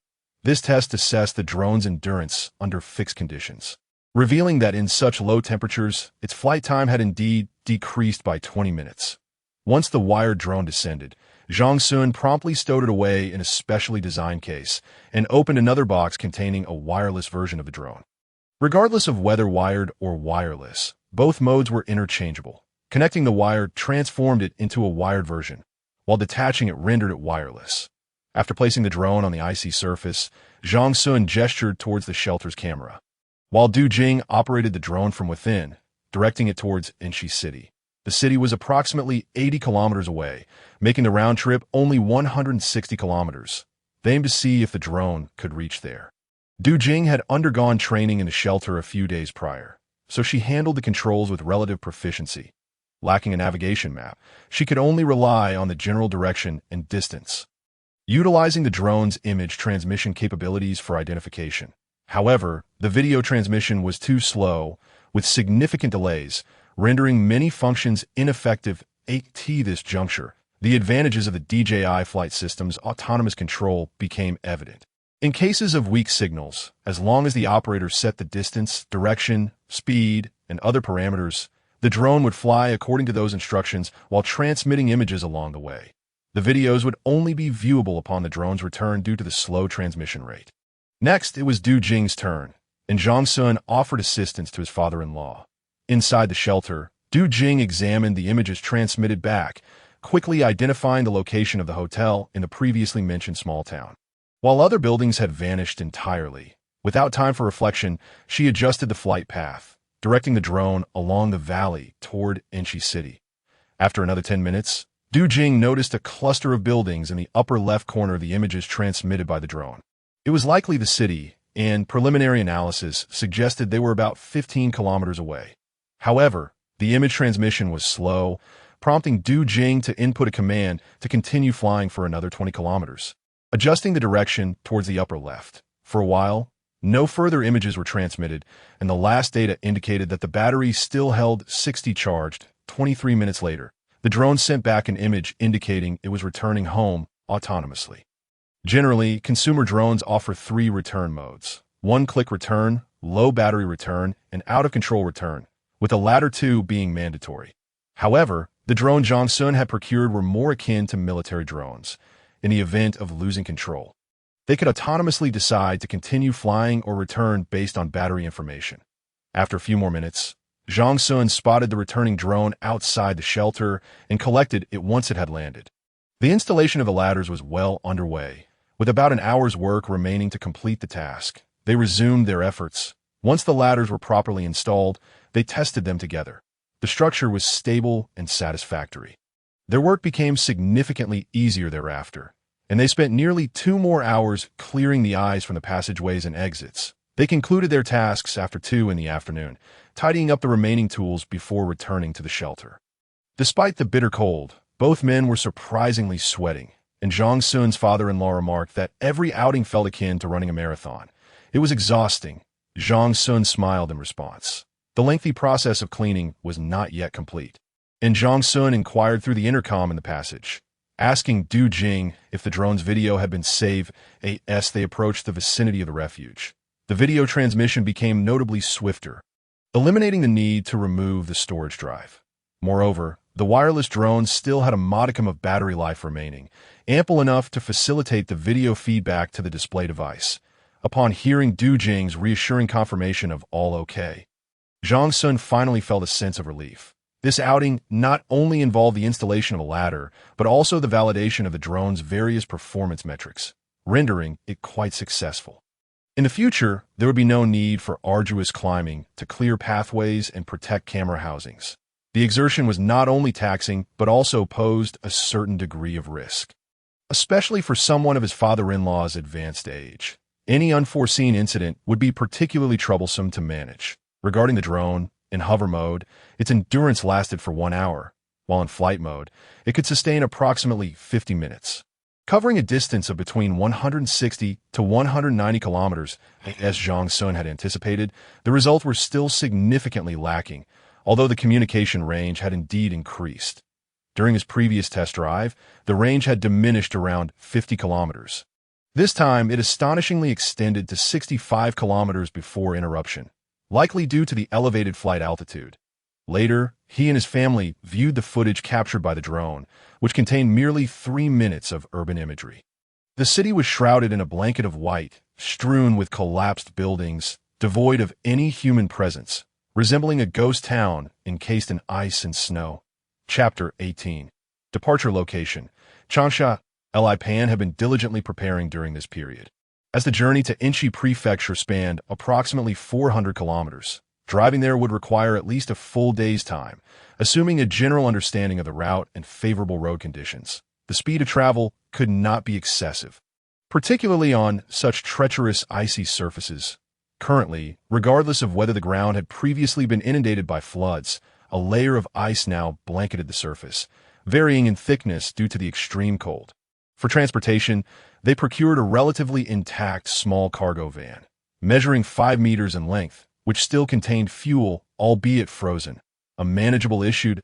This test assessed the drone's endurance under fixed conditions, revealing that in such low temperatures, its flight time had indeed decreased by 20 minutes. Once the wired drone descended, Zhang Xun promptly stowed it away in a specially designed case and opened another box containing a wireless version of the drone. Regardless of whether wired or wireless, both modes were interchangeable. Connecting the wire transformed it into a wired version, while detaching it rendered it wireless. After placing the drone on the icy surface, Zhang Xun gestured towards the shelter's camera, while Du Jing operated the drone from within, directing it towards Enshi City. The city was approximately 80 kilometers away, making the round trip only 160 kilometers. They aimed to see if the drone could reach there. Du Jing had undergone training in the shelter a few days prior, so she handled the controls with relative proficiency. Lacking a navigation map, she could only rely on the general direction and distance, utilizing the drone's image transmission capabilities for identification. However, the video transmission was too slow, with significant delays, rendering many functions ineffective. At this juncture, the advantages of the DJI flight system's autonomous control became evident. In cases of weak signals, as long as the operator set the distance, direction, speed, and other parameters, the drone would fly according to those instructions while transmitting images along the way. The videos would only be viewable upon the drone's return due to the slow transmission rate. Next, it was Du Jing's turn, and Zhang Xun offered assistance to his father-in-law. Inside the shelter, Du Jing examined the images transmitted back, quickly identifying the location of the hotel in the previously mentioned small town. While other buildings had vanished entirely, without time for reflection, she adjusted the flight path, directing the drone along the valley toward Enshi City. After another 10 minutes, Du Jing noticed a cluster of buildings in the upper left corner of the images transmitted by the drone. It was likely the city, and preliminary analysis suggested they were about 15 kilometers away. However, the image transmission was slow, prompting Du Jing to input a command to continue flying for another 20 kilometers, adjusting the direction towards the upper left. For a while, no further images were transmitted, and the last data indicated that the battery still held 60 charged. 23 minutes later, the drone sent back an image indicating it was returning home autonomously. Generally, consumer drones offer 3 return modes: one-click return, low battery return, and out-of-control return, with the latter 2 being mandatory. However, the drone Zhang Xun had procured were more akin to military drones. In the event of losing control, they could autonomously decide to continue flying or return based on battery information. After a few more minutes, Zhang Xun spotted the returning drone outside the shelter and collected it once it had landed. The installation of the ladders was well underway. With about an hour's work remaining to complete the task, they resumed their efforts. Once the ladders were properly installed, they tested them together. The structure was stable and satisfactory. Their work became significantly easier thereafter, and they spent nearly 2 more hours clearing the ice from the passageways and exits. They concluded their tasks after 2 in the afternoon, tidying up the remaining tools before returning to the shelter. Despite the bitter cold, both men were surprisingly sweating, and Zhang Xun's father-in-law remarked that every outing felt akin to running a marathon. It was exhausting. Zhang Xun smiled in response. The lengthy process of cleaning was not yet complete, and Zhang Xun inquired through the intercom in the passage, asking Du Jing if the drone's video had been saved as they approached the vicinity of the refuge. The video transmission became notably swifter, eliminating the need to remove the storage drive. Moreover, the wireless drone still had a modicum of battery life remaining, ample enough to facilitate the video feedback to the display device. Upon hearing Du Jing's reassuring confirmation of all okay, Zhang Xun finally felt a sense of relief. This outing not only involved the installation of a ladder, but also the validation of the drone's various performance metrics, rendering it quite successful. In the future, there would be no need for arduous climbing to clear pathways and protect camera housings. The exertion was not only taxing, but also posed a certain degree of risk, especially for someone of his father-in-law's advanced age. Any unforeseen incident would be particularly troublesome to manage. Regarding the drone, in hover mode, its endurance lasted for 1 hour, while in flight mode, it could sustain approximately 50 minutes. Covering a distance of between 160 to 190 kilometers, as Zhang Xun had anticipated, the results were still significantly lacking, although the communication range had indeed increased. During his previous test drive, the range had diminished around 50 kilometers. This time, it astonishingly extended to 65 kilometers before interruption, likely due to the elevated flight altitude. Later, he and his family viewed the footage captured by the drone, which contained merely 3 minutes of urban imagery. The city was shrouded in a blanket of white, strewn with collapsed buildings, devoid of any human presence, resembling a ghost town encased in ice and snow. Chapter 18. Departure location. Changsha, Lipan had been diligently preparing during this period. As the journey to Inchi Prefecture spanned approximately 400 kilometers, driving there would require at least a full day's time, assuming a general understanding of the route and favorable road conditions. The speed of travel could not be excessive, particularly on such treacherous icy surfaces. Currently, regardless of whether the ground had previously been inundated by floods, a layer of ice now blanketed the surface, varying in thickness due to the extreme cold. For transportation, they procured a relatively intact small cargo van, measuring 5 meters in length, which still contained fuel, albeit frozen. A manageable issue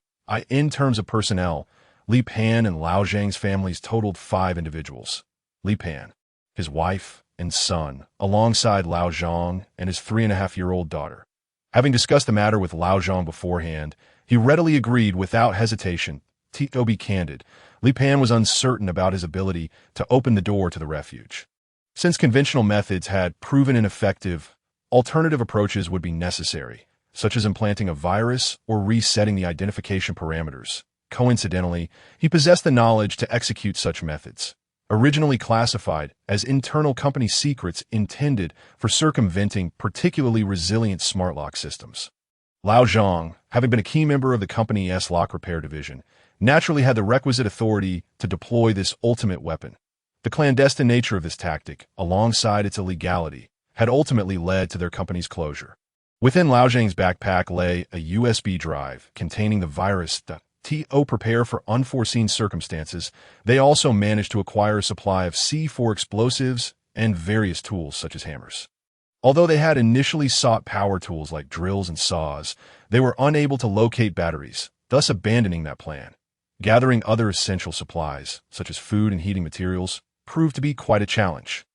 in terms of personnel. Li Pan and Lao Zhang's families totaled 5 individuals. Li Pan, his wife and son, alongside Lao Zhang and his 3.5-year-old daughter. Having discussed the matter with Lao Zhang beforehand, he readily agreed without hesitation. To be candid, Li Pan was uncertain about his ability to open the door to the refuge. Since conventional methods had proven ineffective, alternative approaches would be necessary, such as implanting a virus or resetting the identification parameters. Coincidentally, he possessed the knowledge to execute such methods, originally classified as internal company secrets intended for circumventing particularly resilient smart lock systems. Lao Zhang, having been a key member of the company's lock repair division, naturally had the requisite authority to deploy this ultimate weapon. The clandestine nature of this tactic, alongside its illegality, had ultimately led to their company's closure. Within Lao Zhang's backpack lay a USB drive containing the virus to prepare for unforeseen circumstances. They also managed to acquire a supply of C4 explosives and various tools such as hammers. Although they had initially sought power tools like drills and saws, they were unable to locate batteries, thus abandoning that plan. Gathering other essential supplies, such as food and heating materials, proved to be quite a challenge.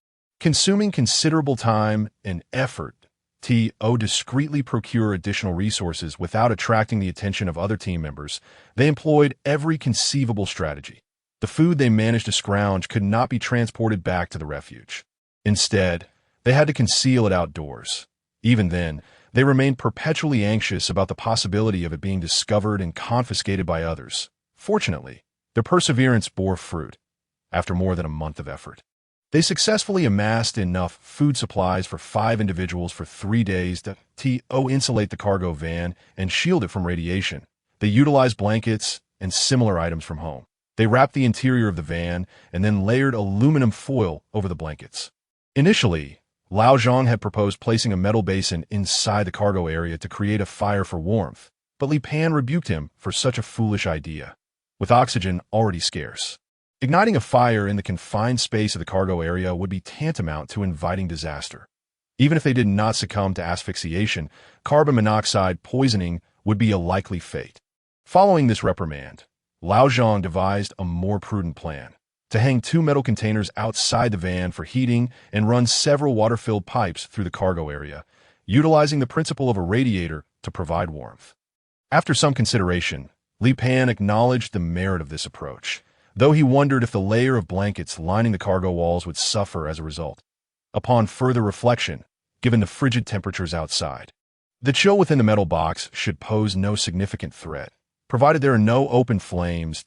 Consuming considerable time and effort, to discreetly procure additional resources without attracting the attention of other team members, they employed every conceivable strategy. The food they managed to scrounge could not be transported back to the refuge. Instead, they had to conceal it outdoors. Even then, they remained perpetually anxious about the possibility of it being discovered and confiscated by others. Fortunately, Their perseverance bore fruit after more than a month of effort. They successfully amassed enough food supplies for 5 individuals for 3 days to insulate the cargo van and shield it from radiation. They utilized blankets and similar items from home. They wrapped the interior of the van and then layered aluminum foil over the blankets. Initially, Lao Zhang had proposed placing a metal basin inside the cargo area to create a fire for warmth, but Li Pan rebuked him for such a foolish idea, with oxygen already scarce. Igniting a fire in the confined space of the cargo area would be tantamount to inviting disaster. Even if they did not succumb to asphyxiation, carbon monoxide poisoning would be a likely fate. Following this reprimand, Lao Zhang devised a more prudent plan: to hang 2 metal containers outside the van for heating and run several water-filled pipes through the cargo area, utilizing the principle of a radiator to provide warmth. After some consideration, Li Pan acknowledged the merit of this approach, though he wondered if the layer of blankets lining the cargo walls would suffer as a result. Upon further reflection, given the frigid temperatures outside, the chill within the metal box should pose no significant threat, provided there are no open flames.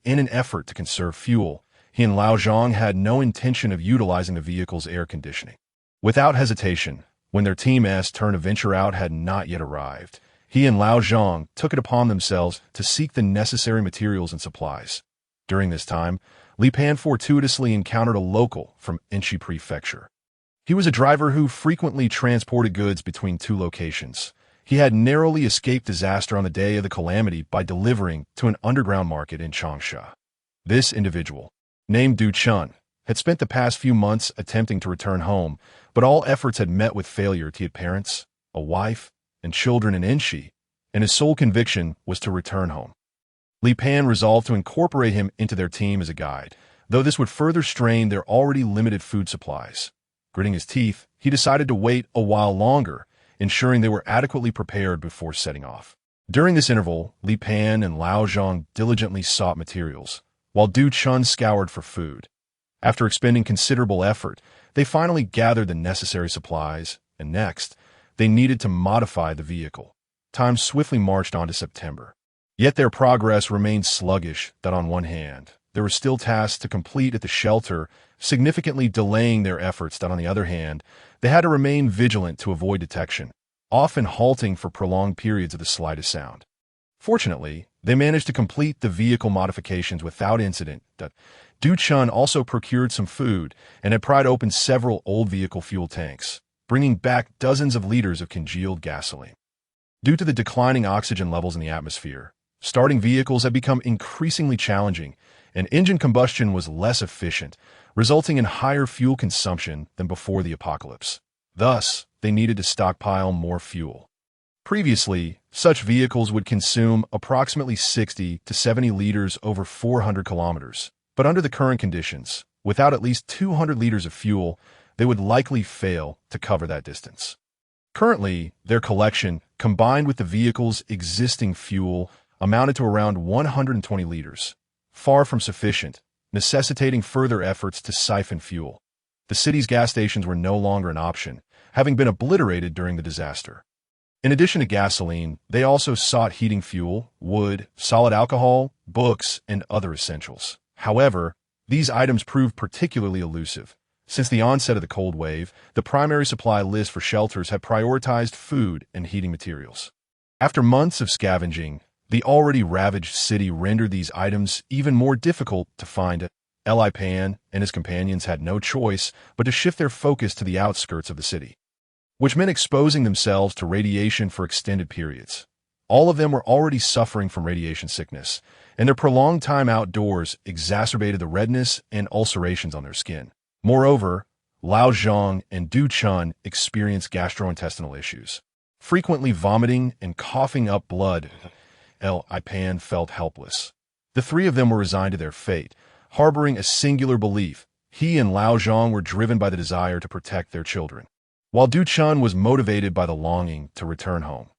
In an effort to conserve fuel, he and Lao Zhang had no intention of utilizing the vehicle's air conditioning. Without hesitation, when their Team's turn to venture out had not yet arrived, he and Lao Zhang took it upon themselves to seek the necessary materials and supplies. During this time, Li Pan fortuitously encountered a local from Enshi Prefecture. He was a driver who frequently transported goods between 2 locations. He had narrowly escaped disaster on the day of the calamity by delivering to an underground market in Changsha. This individual, named Du Chun, had spent the past few months attempting to return home, but all efforts had met with failure. He had parents, a wife, and children in Enshi, and his sole conviction was to return home. Li Pan resolved to incorporate him into their team as a guide, though this would further strain their already limited food supplies. Gritting his teeth, he decided to wait a while longer, ensuring they were adequately prepared before setting off. During this interval, Li Pan and Lao Zhang diligently sought materials, while Du Chun scoured for food. After expending considerable effort, they finally gathered the necessary supplies, and next, they needed to modify the vehicle. Time swiftly marched on to September. Yet their progress remained sluggish. That on one hand, there were still tasks to complete at the shelter, significantly delaying their efforts. That on the other hand, they had to remain vigilant to avoid detection, often halting for prolonged periods of the slightest sound. Fortunately, they managed to complete the vehicle modifications without incident. Du Chun also procured some food and had pried open several old vehicle fuel tanks, bringing back dozens of liters of congealed gasoline. Due to the declining oxygen levels in the atmosphere, starting vehicles had become increasingly challenging, and engine combustion was less efficient, resulting in higher fuel consumption than before the apocalypse. Thus, they needed to stockpile more fuel. Previously, such vehicles would consume approximately 60 to 70 liters over 400 kilometers, but under the current conditions, without at least 200 liters of fuel, they would likely fail to cover that distance. Currently, their collection, combined with the vehicle's existing fuel, amounted to around 120 liters, far from sufficient, necessitating further efforts to siphon fuel. The city's gas stations were no longer an option, having been obliterated during the disaster. In addition to gasoline, they also sought heating fuel, wood, solid alcohol, books, and other essentials. However, these items proved particularly elusive. Since the onset of the cold wave, the primary supply list for shelters had prioritized food and heating materials. After months of scavenging, the already ravaged city rendered these items even more difficult to find. Li Pan and his companions had no choice but to shift their focus to the outskirts of the city, which meant exposing themselves to radiation for extended periods. All of them were already suffering from radiation sickness, and their prolonged time outdoors exacerbated the redness and ulcerations on their skin. Moreover, Lao Zhang and Du Chun experienced gastrointestinal issues, frequently vomiting and coughing up blood. Li Pan felt helpless. The 3 of them were resigned to their fate, harboring a singular belief: he and Lao Zhang were driven by the desire to protect their children, while Du Chun was motivated by the longing to return home.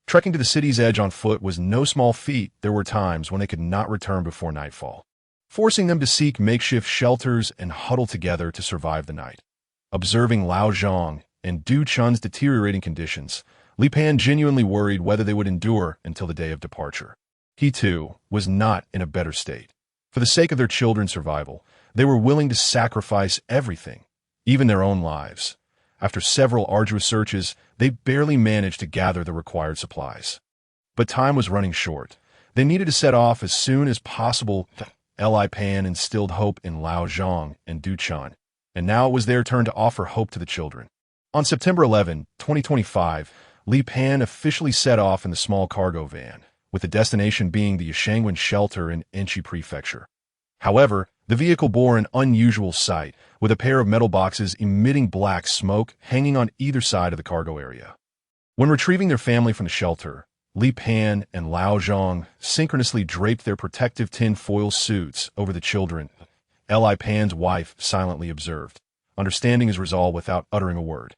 Trekking to the city's edge on foot was no small feat. There were times when they could not return before nightfall, forcing them to seek makeshift shelters and huddle together to survive the night. Observing Lao Zhang and Du Chun's deteriorating conditions, Li Pan genuinely worried whether they would endure until the day of departure. He, too, was not in a better state. For the sake of their children's survival, they were willing to sacrifice everything, even their own lives. After several arduous searches, they barely managed to gather the required supplies. But time was running short. They needed to set off as soon as possible. Li Pan instilled hope in Lao Zhang and Du Chun, and now it was their turn to offer hope to the children. On September 11, 2025, Li Pan officially set off in the small cargo van, with the destination being the Yashangwen shelter in Enchi Prefecture. However, the vehicle bore an unusual sight, with a pair of metal boxes emitting black smoke hanging on either side of the cargo area. When retrieving their family from the shelter, Li Pan and Lao Zhang synchronously draped their protective tin-foil suits over the children. Li Pan's wife silently observed, understanding his resolve without uttering a word.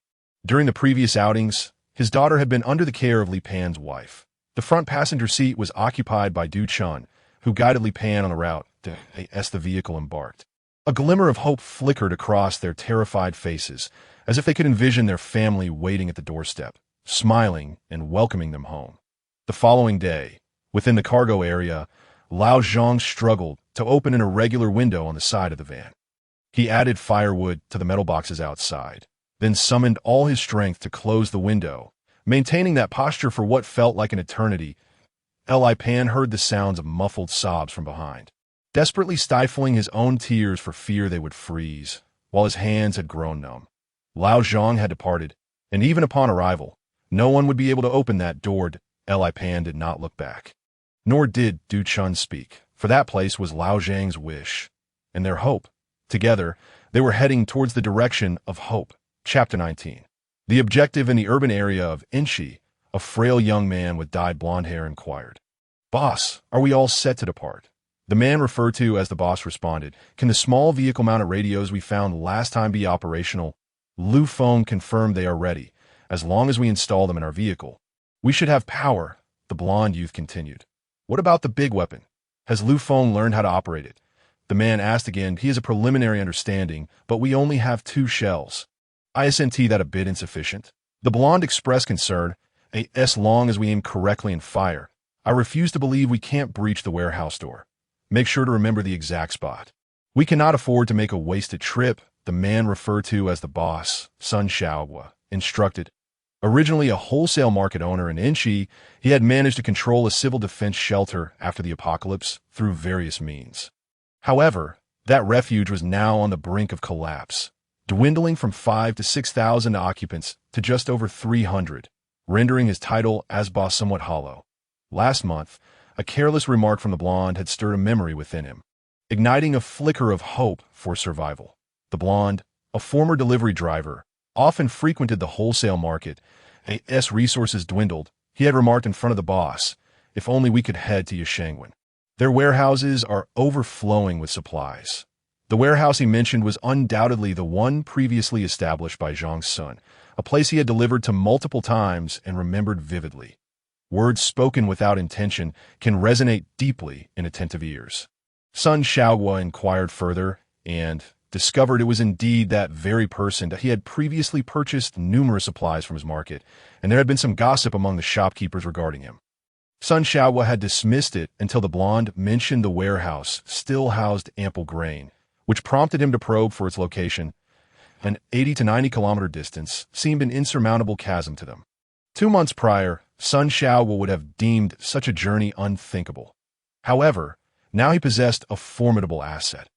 During the previous outings, his daughter had been under the care of Li Pan's wife. The front passenger seat was occupied by Du Chun, who guided Li Pan on the route as the vehicle embarked. A glimmer of hope flickered across their terrified faces, as if they could envision their family waiting at the doorstep, smiling and welcoming them home. The following day, within the cargo area, Lao Zhang struggled to open an irregular window on the side of the van. He added firewood to the metal boxes outside, then summoned all his strength to close the window, maintaining that posture for what felt like an eternity. Li Pan heard the sounds of muffled sobs from behind, desperately stifling his own tears for fear they would freeze, while his hands had grown numb. Lao Zhang had departed, and even upon arrival, no one would be able to open that door. Li Pan did not look back. Nor did Du Chun speak, for that place was Lao Zhang's wish, and their hope. Together, they were heading towards the direction of hope. Chapter 19. The objective in the urban area of Enchi, a frail young man with dyed blonde hair inquired. "Boss, are we all set to depart?" The man referred to as the boss responded, "Can the small vehicle-mounted radios we found last time be operational?" Lu Feng confirmed they are ready, as long as we install them in our vehicle. "We should have power," the blonde youth continued. "What about the big weapon? Has Lu Feng learned how to operate it?" The man asked again. "He has a preliminary understanding, but we only have 2 shells. Isn't that a bit insufficient?" The blonde expressed concern. "As long as we aim correctly and fire. I refuse to believe we can't breach the warehouse door. Make sure to remember the exact spot. We cannot afford to make a wasted trip," the man referred to as the boss, Sun Xiaohua, instructed. Originally a wholesale market owner in Enchi, he had managed to control a civil defense shelter after the apocalypse through various means. However, that refuge was now on the brink of collapse, dwindling from 5,000 to 6,000 occupants to just over 300, rendering his title as boss somewhat hollow. Last month, a careless remark from the blonde had stirred a memory within him, igniting a flicker of hope for survival. The blonde, a former delivery driver, often frequented the wholesale market. As resources dwindled, he had remarked in front of the boss, "If only we could head to Yashangwen. Their warehouses are overflowing with supplies." The warehouse he mentioned was undoubtedly the one previously established by Zhang Xun, a place he had delivered to multiple times and remembered vividly. Words spoken without intention can resonate deeply in attentive ears. Sun Xiaohua inquired further and discovered it was indeed that very person that he had previously purchased numerous supplies from his market, and there had been some gossip among the shopkeepers regarding him. Sun Xiaohua had dismissed it until the blonde mentioned the warehouse still housed ample grain, which prompted him to probe for its location. An 80 to 90 kilometer distance seemed an insurmountable chasm to them. 2 months prior, Sun Xiaohua would have deemed such a journey unthinkable. However, now he possessed a formidable asset,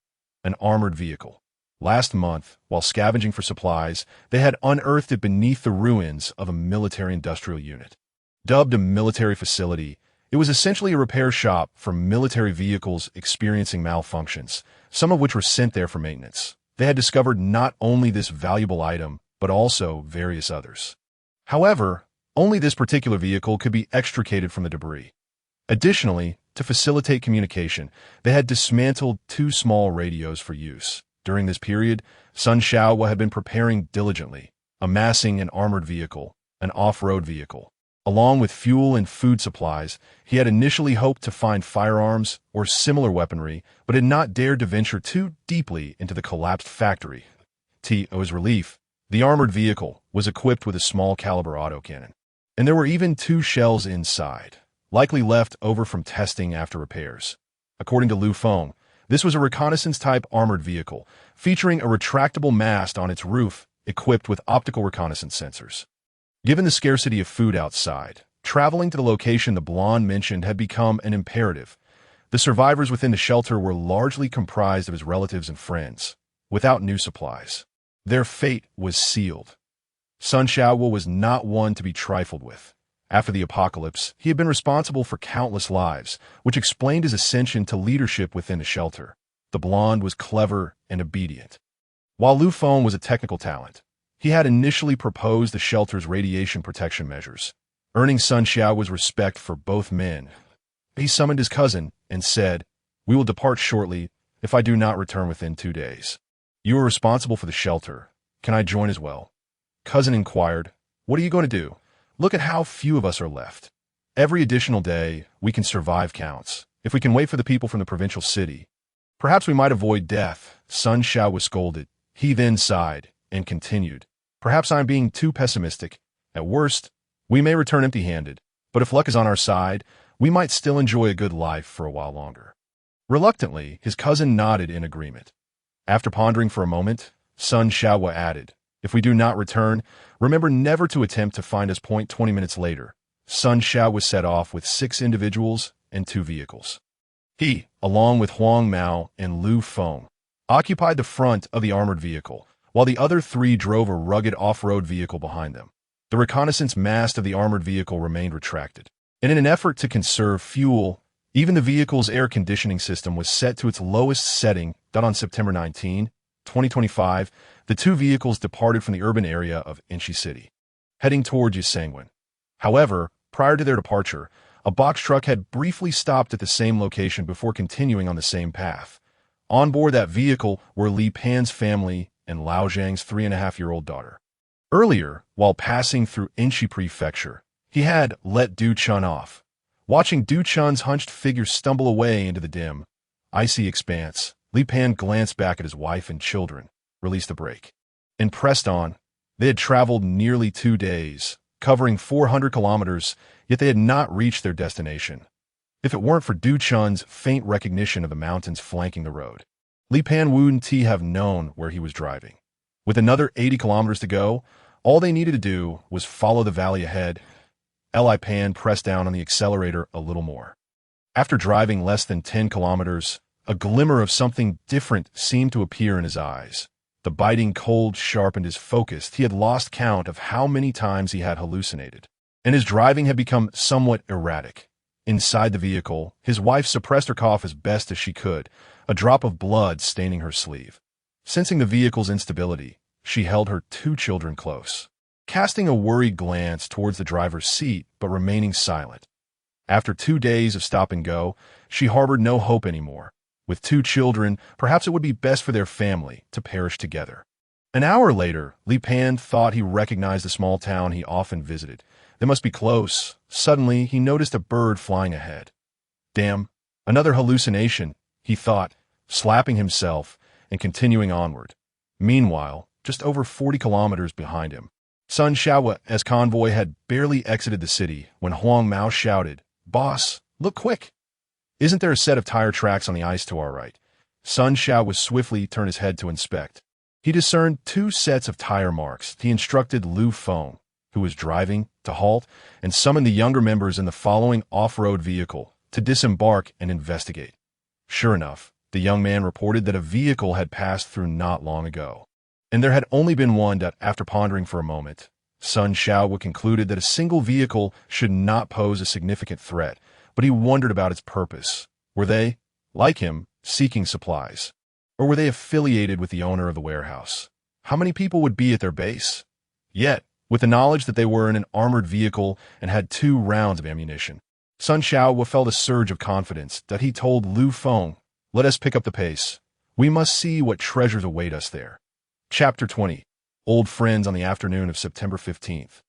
an armored vehicle. Last month, while scavenging for supplies, they had unearthed it beneath the ruins of a military-industrial unit. Dubbed a military facility, it was essentially a repair shop for military vehicles experiencing malfunctions, some of which were sent there for maintenance. They had discovered not only this valuable item, but also various others. However, only this particular vehicle could be extricated from the debris. Additionally, to facilitate communication, they had dismantled 2 small radios for use. During this period, Sun Xiaohua had been preparing diligently, amassing an armored vehicle, an off-road vehicle. Along with fuel and food supplies, he had initially hoped to find firearms or similar weaponry, but had not dared to venture too deeply into the collapsed factory. To his relief, the armored vehicle was equipped with a small-caliber autocannon, and there were even 2 shells inside, likely left over from testing after repairs. According to Lu Feng, This was a reconnaissance-type armored vehicle, featuring a retractable mast on its roof equipped with optical reconnaissance sensors. Given the scarcity of food outside, traveling to the location the blonde mentioned had become an imperative. The survivors within the shelter were largely comprised of his relatives and friends, without new supplies. Their fate was sealed. Sun Xiaowu was not one to be trifled with. After the apocalypse, he had been responsible for countless lives, which explained his ascension to leadership within the shelter. The blonde was clever and obedient. While Lu Feng was a technical talent, he had initially proposed the shelter's radiation protection measures, earning Sun Xiaowu's respect for both men. He summoned his cousin and said, "We will depart shortly if I do not return within 2 days. You are responsible for the shelter. Can I join as well?" Cousin inquired, "What are you going to do? Look at how few of us are left. Every additional day we can survive counts. If we can wait for the people from the provincial city, perhaps we might avoid death." Sun Xiao was scolded. He then sighed and continued, "Perhaps I am being too pessimistic. At worst, we may return empty-handed, but if luck is on our side, we might still enjoy a good life for a while longer." Reluctantly, his cousin nodded in agreement. After pondering for a moment, Sun Xiaowa added, "If we do not return, remember never to attempt to find us. 20 minutes later, Sun Xiao was set off with 6 individuals and 2 vehicles. He, along with Huang Mao and Lu Feng, occupied the front of the armored vehicle, while the other 3 drove a rugged off-road vehicle behind them. The reconnaissance mast of the armored vehicle remained retracted, and in an effort to conserve fuel, even the vehicle's air conditioning system was set to its lowest setting. On September 19, 2025, the 2 vehicles departed from the urban area of Enshi City, heading toward Yisangwan. However, prior to their departure, a box truck had briefly stopped at the same location before continuing on the same path. On board that vehicle were Li Pan's family and Lao Zhang's 3.5-year-old daughter. Earlier, while passing through Enshi Prefecture, he had let Du Chun off. Watching Du Chun's hunched figure stumble away into the dim, icy expanse, Li Pan glanced back at his wife and children, released the brake, and pressed on. They had traveled nearly 2 days, covering 400 kilometers, yet they had not reached their destination. If it weren't for Du Chun's faint recognition of the mountains flanking the road, Li Pan wouldn't have known where he was driving. With another 80 kilometers to go, all they needed to do was follow the valley ahead. Li Pan pressed down on the accelerator a little more. After driving less than 10 kilometers, a glimmer of something different seemed to appear in his eyes. The biting cold sharpened his focus. He had lost count of how many times he had hallucinated, and his driving had become somewhat erratic. Inside the vehicle, his wife suppressed her cough as best as she could, a drop of blood staining her sleeve. Sensing the vehicle's instability, she held her 2 children close, casting a worried glance towards the driver's seat but remaining silent. After 2 days of stop and go, she harbored no hope anymore. With 2 children, perhaps it would be best for their family to perish together. An hour later, Li Pan thought he recognized the small town he often visited. They must be close. Suddenly, he noticed a bird flying ahead. Damn, another hallucination, he thought, slapping himself and continuing onward. Meanwhile, just over 40 kilometers behind him, Sun Xiaowa's convoy had barely exited the city when Huang Mao shouted, "Boss, look quick! Isn't there a set of tire tracks on the ice to our right?" Sun Xiao swiftly turned his head to inspect. He discerned 2 sets of tire marks. He instructed Lu Feng, who was driving, to halt and summon the younger members in the following off-road vehicle to disembark and investigate. Sure enough, the young man reported that a vehicle had passed through not long ago, and there had only been one. After pondering for a moment, Sun Xiao concluded that a single vehicle should not pose a significant threat, but he wondered about its purpose. Were they, like him, seeking supplies? Or were they affiliated with the owner of the warehouse? How many people would be at their base? Yet, with the knowledge that they were in an armored vehicle and had 2 rounds of ammunition, Sun Xiao felt a surge of confidence that he told Lu Feng, "Let us pick up the pace. We must see what treasures await us there." Chapter 20. Old Friends. On the afternoon of September 15th,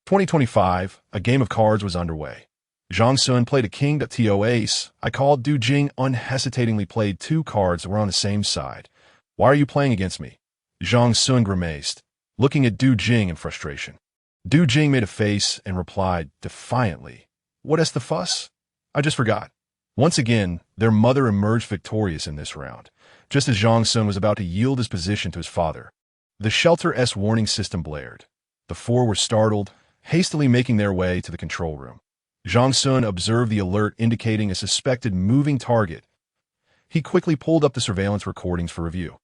2025, a game of cards was underway. Zhang Xun played a king-to ace. I called. Du Jing unhesitatingly played 2 cards that were on the same side. "Why are you playing against me?" Zhang Xun grimaced, looking at Du Jing in frustration. Du Jing made a face and replied defiantly, "What is the fuss? I just forgot. Once again, their mother emerged victorious in this round, just as Zhang Xun was about to yield his position to his father. The shelter's warning system blared. The four were startled, hastily making their way to the control room. Zhang Xun observed the alert indicating a suspected moving target. He quickly pulled up the surveillance recordings for review.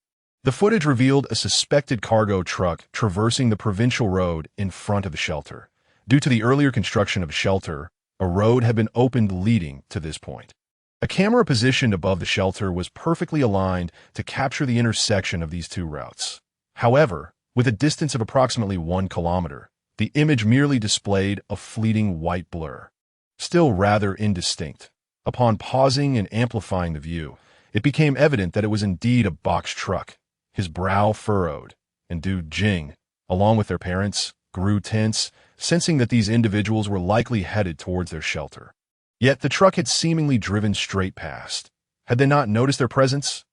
The footage revealed a suspected cargo truck traversing the provincial road in front of the shelter. Due to the earlier construction of a shelter, a road had been opened leading to this point. A camera positioned above the shelter was perfectly aligned to capture the intersection of these two routes. However, with a distance of approximately 1 kilometer, the image merely displayed a fleeting white blur, still rather indistinct. Upon pausing and amplifying the view, it became evident that it was indeed a box truck. His brow furrowed, and Du Jing, along with their parents, grew tense, sensing that these individuals were likely headed towards their shelter. Yet the truck had seemingly driven straight past. Had they not noticed their presence?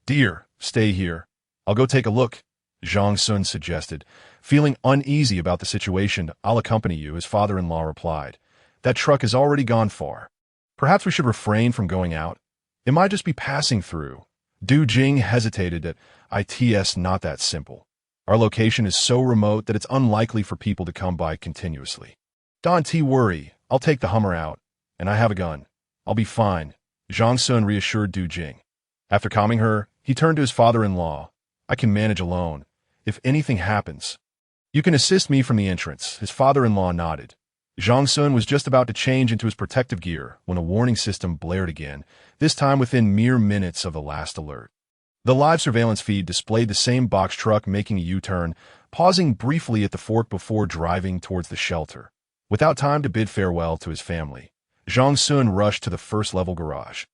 "Dear, stay here. I'll go take a look," Zhang Xun suggested. Feeling uneasy about the situation, "I'll accompany you," his father-in-law replied. "That truck has already gone far. Perhaps we should refrain from going out. It might just be passing through." Du Jing hesitated at, "It's not that simple. Our location is so remote that it's unlikely for people to come by continuously." "Don't worry, I'll take the Hummer out, and I have a gun. I'll be fine," Zhang Xun reassured Du Jing. After calming her, he turned to his father-in-law. "I can manage alone. If anything happens, you can assist me from the entrance." His father-in-law nodded. Zhang Xun was just about to change into his protective gear when a warning system blared again, this time within mere minutes of the last alert. The live surveillance feed displayed the same box truck making a U-turn, pausing briefly at the fork before driving towards the shelter. Without time to bid farewell to his family, Zhang Xun rushed to the first-level garage.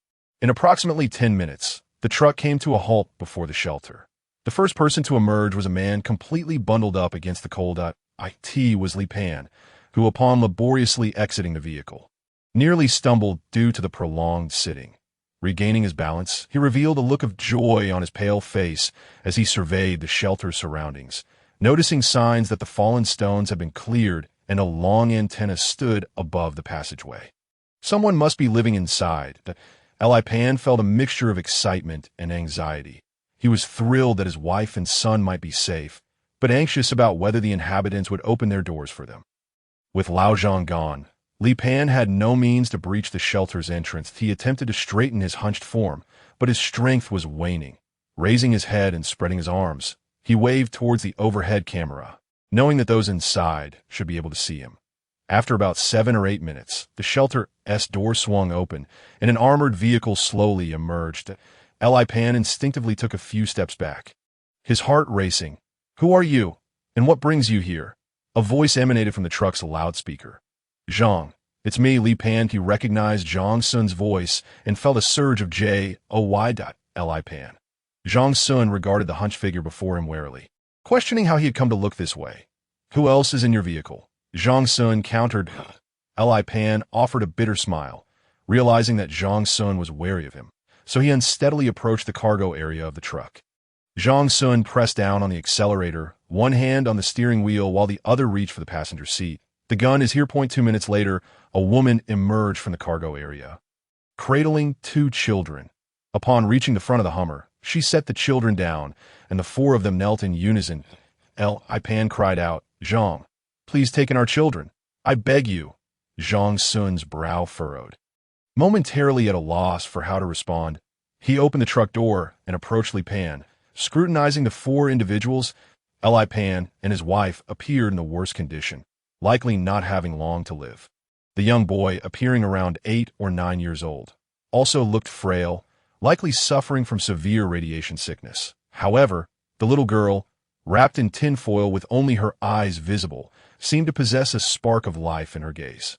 In approximately 10 minutes, the truck came to a halt before the shelter. The first person to emerge was a man completely bundled up against the cold. It was Li Pan, who, upon laboriously exiting the vehicle, nearly stumbled due to the prolonged sitting. Regaining his balance, he revealed a look of joy on his pale face as he surveyed the shelter's surroundings, noticing signs that the fallen stones had been cleared and a long antenna stood above the passageway. Someone must be living inside. Li Pan felt a mixture of excitement and anxiety. He was thrilled that his wife and son might be safe, but anxious about whether the inhabitants would open their doors for them. With Lao Zhang gone, Li Pan had no means to breach the shelter's entrance. He attempted to straighten his hunched form, but his strength was waning. Raising his head and spreading his arms, he waved towards the overhead camera, knowing that those inside should be able to see him. After about 7 or 8 minutes, the shelter's door swung open, and an armored vehicle slowly emerged. Li Pan instinctively took a few steps back, his heart racing. "Who are you, and what brings you here?" A voice emanated from the truck's loudspeaker. "Zhang, it's me, Li Pan." He recognized Zhang Xun's voice and felt a surge of joy. Li Pan. Zhang Xun regarded the hunched figure before him warily, questioning how he had come to look this way. "Who else is in your vehicle?" Zhang Xun countered. Li Pan offered a bitter smile, realizing that Zhang Xun was wary of him, so he unsteadily approached the cargo area of the truck. Zhang Xun pressed down on the accelerator, one hand on the steering wheel while the other reached for the passenger seat. The gun is here. 2 minutes later, a woman emerged from the cargo area, cradling 2 children. Upon reaching the front of the Hummer, she set the children down, and the 4 of them knelt in unison. Li Pan cried out, "Zhang, please take in our children. I beg you." Zhang Xun's brow furrowed. Momentarily at a loss for how to respond, he opened the truck door and approached Li Pan. Scrutinizing the 4 individuals, Li Pan and his wife appeared in the worst condition, likely not having long to live. The young boy, appearing around 8 or 9 years old, also looked frail, likely suffering from severe radiation sickness. However, the little girl, wrapped in tinfoil with only her eyes visible, seemed to possess a spark of life in her gaze.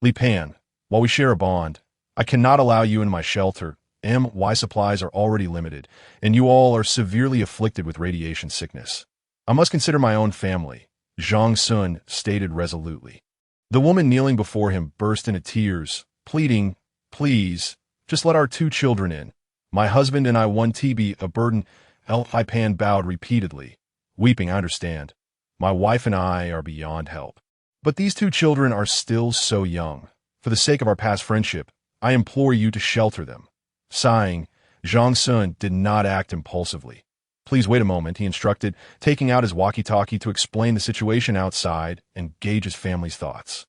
"Li Pan, while we share a bond, I cannot allow you in my shelter. My supplies are already limited, and you all are severely afflicted with radiation sickness. I must consider my own family," Zhang Xun stated resolutely. The woman kneeling before him burst into tears, pleading, "Please, just let our 2 children in. My husband and I won't be a burden." Li Pan bowed repeatedly, weeping. "I understand. My wife and I are beyond help. But these 2 children are still so young. For the sake of our past friendship, I implore you to shelter them." Sighing, Zhang Xun did not act impulsively. "Please wait a moment," he instructed, taking out his walkie-talkie to explain the situation outside and gauge his family's thoughts.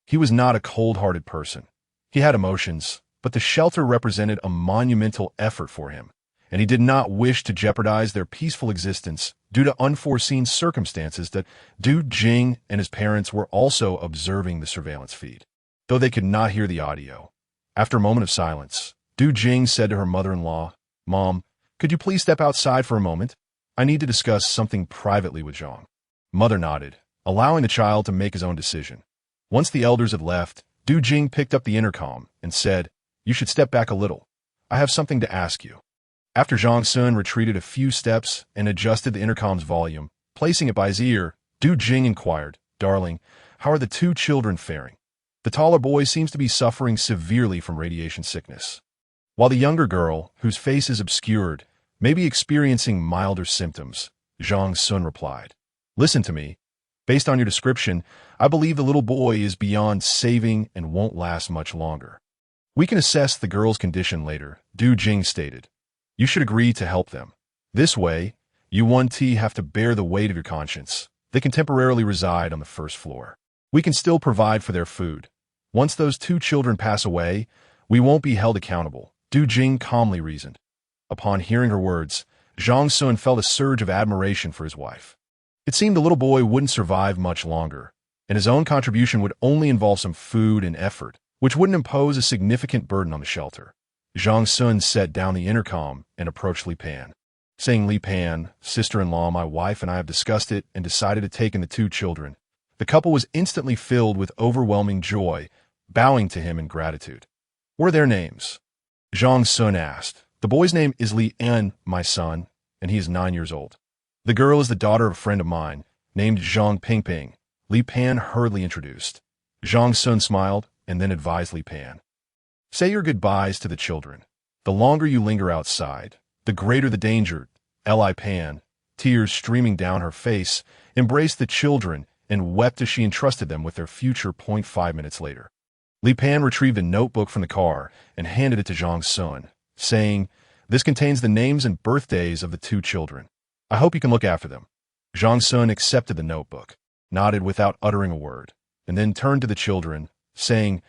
He was not a cold-hearted person. He had emotions, but the shelter represented a monumental effort for him, and he did not wish to jeopardize their peaceful existence due to unforeseen circumstances that Du Jing and his parents were also observing the surveillance feed, though they could not hear the audio. After a moment of silence, Du Jing said to her mother-in-law, "Mom, could you please step outside for a moment? I need to discuss something privately with Zhang." Mother nodded, allowing the child to make his own decision. Once the elders had left, Du Jing picked up the intercom and said, "You should step back a little. I have something to ask you." After Zhang Xun retreated a few steps and adjusted the intercom's volume, placing it by his ear, Du Jing inquired, "Darling, how are the two children faring?" The taller boy seems to be suffering severely from radiation sickness, while the younger girl, whose face is obscured, may be experiencing milder symptoms. Zhang Xun replied, "Listen to me. Based on your description, I believe the little boy is beyond saving and won't last much longer. We can assess the girl's condition later," Du Jing stated. "You should agree to help them. This way, you 1T have to bear the weight of your conscience. They can temporarily reside on the first floor. We can still provide for their food. Once those two children pass away, we won't be held accountable," Du Jing calmly reasoned. Upon hearing her words, Zhang Xun felt a surge of admiration for his wife. It seemed the little boy wouldn't survive much longer, and his own contribution would only involve some food and effort, which wouldn't impose a significant burden on the shelter. Zhang Xun set down the intercom and approached Li Pan, saying, "Li Pan, sister-in-law, my wife and I have discussed it and decided to take in the two children." The couple was instantly filled with overwhelming joy, bowing to him in gratitude. "What are their names?" Zhang Xun asked. "The boy's name is Li An, my son, and he is 9 years old. The girl is the daughter of a friend of mine, named Zhang Pingping," Li Pan hurriedly introduced. Zhang Xun smiled and then advised Li Pan, "Say your goodbyes to the children. The longer you linger outside, the greater the danger." Li Pan, tears streaming down her face, embraced the children and wept as she entrusted them with their future. 5 minutes later, Li Pan retrieved a notebook from the car and handed it to Zhang Xun, saying, "This contains the names and birthdays of the two children. I hope you can look after them." Zhang Xun accepted the notebook, nodded without uttering a word, and then turned to the children, saying,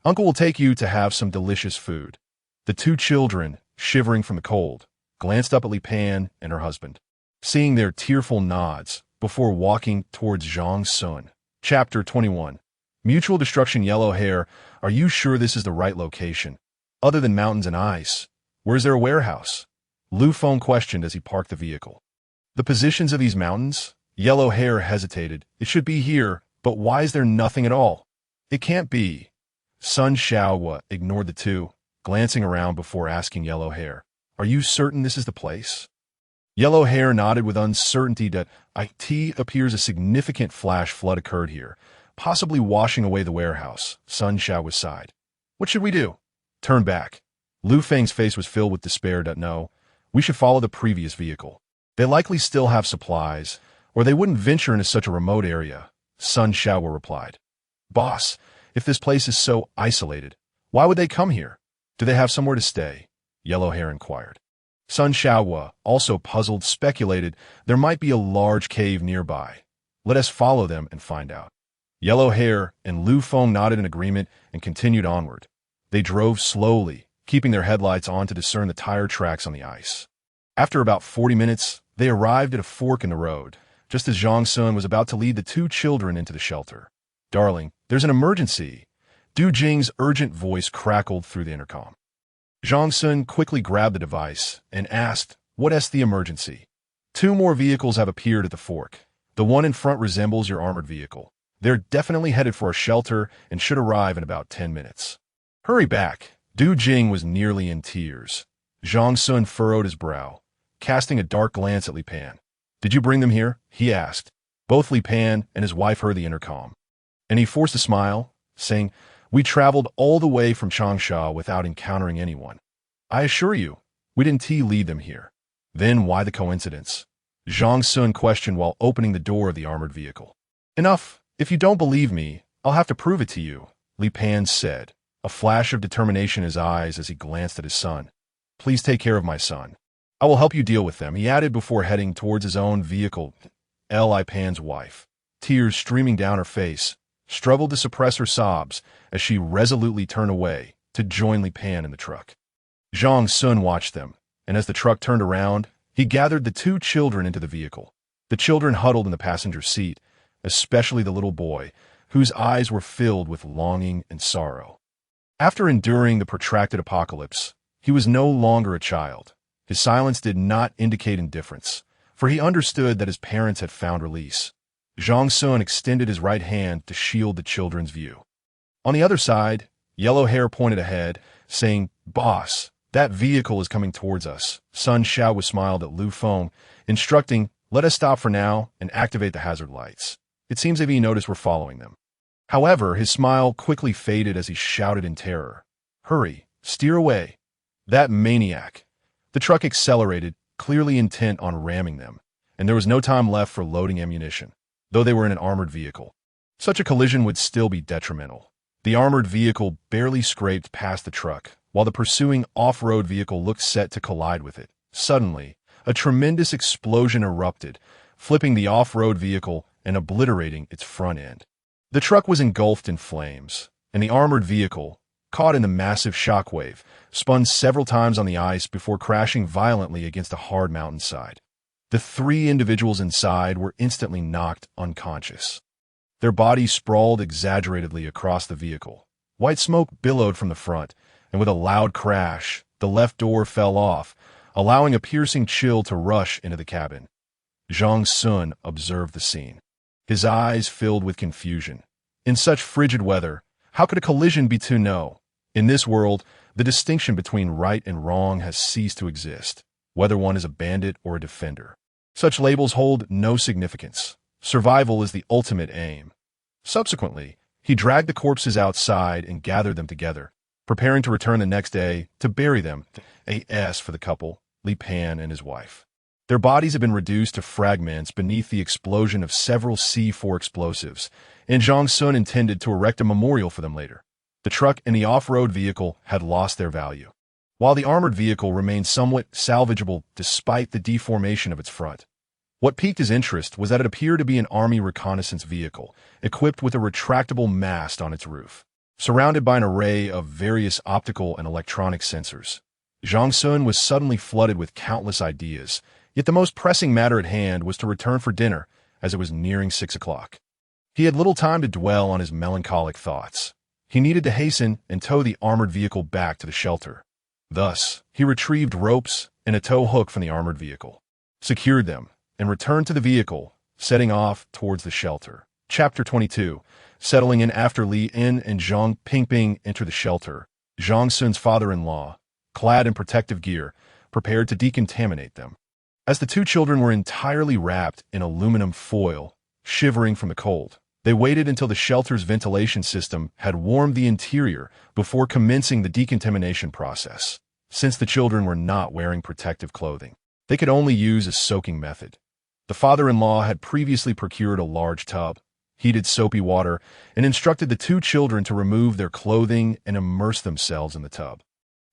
"Uncle will take you to have some delicious food." The two children, shivering from the cold, glanced up at Li Pan and her husband, seeing their tearful nods before walking towards Zhang Xun. Chapter 21. Mutual destruction. Yellow hair. "Are you sure this is the right location? Other than mountains and ice, where's there a warehouse?" Lu Feng questioned as he parked the vehicle. "The positions of these mountains?" Yellow hair hesitated. "It should be here, but why is there nothing at all?" "It can't be." Sun Xiaohua ignored the two, glancing around before asking Yellow hair, "Are you certain this is the place?" Yellow hair nodded with uncertainty that it appears a significant flash flood occurred here, possibly washing away the warehouse. Sun Xiaohua sighed. "What should we do?" "Turn back." Lu Feng's face was filled with despair. "No, we should follow the previous vehicle. They likely still have supplies, or they wouldn't venture into such a remote area," Sun Xiaohua replied. "Boss, if this place is so isolated, why would they come here? Do they have somewhere to stay?" Yellow hair inquired. Sun Xiaohua, also puzzled, speculated there might be a large cave nearby. "Let us follow them and find out." Yellow hair and Lu Feng nodded in agreement and continued onward. They drove slowly, keeping their headlights on to discern the tire tracks on the ice. After about 40 minutes, they arrived at a fork in the road, just as Zhang Xun was about to lead the two children into the shelter. "Darling, there's an emergency." Du Jing's urgent voice crackled through the intercom. Zhang Xun quickly grabbed the device and asked, "What's the emergency?" "Two more vehicles have appeared at the fork. The one in front resembles your armored vehicle. They're definitely headed for a shelter and should arrive in about 10 minutes. Hurry back." Du Jing was nearly in tears. Zhang Xun furrowed his brow, casting a dark glance at Li Pan. "Did you bring them here?" he asked. Both Li Pan and his wife heard the intercom, and he forced a smile, saying, "We traveled all the way from Changsha without encountering anyone. I assure you, we didn't lead them here." "Then why the coincidence?" Zhang Xun questioned while opening the door of the armored vehicle. "Enough. If you don't believe me, I'll have to prove it to you," Li Pan said, a flash of determination in his eyes as he glanced at his son. "Please take care of my son. I will help you deal with them," he added before heading towards his own vehicle. Li Pan's wife, tears streaming down her face, struggled to suppress her sobs as she resolutely turned away to join Li Pan in the truck. Zhang Xun watched them, and as the truck turned around, he gathered the two children into the vehicle. The children huddled in the passenger seat, especially the little boy, whose eyes were filled with longing and sorrow. After enduring the protracted apocalypse, he was no longer a child. His silence did not indicate indifference, for he understood that his parents had found release. Zhang Xun extended his right hand to shield the children's view. On the other side, Yellow Hair pointed ahead, saying, "Boss, that vehicle is coming towards us." Sun Xiao smiled at Lu Feng, instructing, "Let us stop for now and activate the hazard lights." It seems if he noticed we're following them. However, his smile quickly faded as he shouted in terror, "Hurry, steer away." That maniac. The truck accelerated, clearly intent on ramming them, and there was no time left for loading ammunition, though they were in an armored vehicle. Such a collision would still be detrimental. The armored vehicle barely scraped past the truck, while the pursuing off-road vehicle looked set to collide with it. Suddenly, a tremendous explosion erupted, flipping the off-road vehicle and obliterating its front end. The truck was engulfed in flames, and the armored vehicle, caught in the massive shockwave, spun several times on the ice before crashing violently against a hard mountainside. The three individuals inside were instantly knocked unconscious. Their bodies sprawled exaggeratedly across the vehicle. White smoke billowed from the front, and with a loud crash, the left door fell off, allowing a piercing chill to rush into the cabin. Zhang Xun observed the scene. His eyes filled with confusion. In such frigid weather, how could a collision be too no? In this world, the distinction between right and wrong has ceased to exist, whether one is a bandit or a defender. Such labels hold no significance. Survival is the ultimate aim. Subsequently, he dragged the corpses outside and gathered them together, preparing to return the next day to bury them. A.S. for the couple, Li Pan and his wife. Their bodies had been reduced to fragments beneath the explosion of several C4 explosives, and Zhang Xun intended to erect a memorial for them later. The truck and the off-road vehicle had lost their value, while the armored vehicle remained somewhat salvageable despite the deformation of its front. What piqued his interest was that it appeared to be an army reconnaissance vehicle, equipped with a retractable mast on its roof, surrounded by an array of various optical and electronic sensors. Zhang Xun was suddenly flooded with countless ideas, yet the most pressing matter at hand was to return for dinner, as it was nearing 6 o'clock. He had little time to dwell on his melancholic thoughts. He needed to hasten and tow the armored vehicle back to the shelter. Thus, he retrieved ropes and a tow hook from the armored vehicle, secured them, and returned to the vehicle, setting off towards the shelter. Chapter 22. Settling in after Li In and Zhang Pingping enter the shelter, Zhang Xun's father-in-law, clad in protective gear, prepared to decontaminate them. As the two children were entirely wrapped in aluminum foil, shivering from the cold, they waited until the shelter's ventilation system had warmed the interior before commencing the decontamination process. Since the children were not wearing protective clothing, they could only use a soaking method. The father-in-law had previously procured a large tub, heated soapy water, and instructed the two children to remove their clothing and immerse themselves in the tub.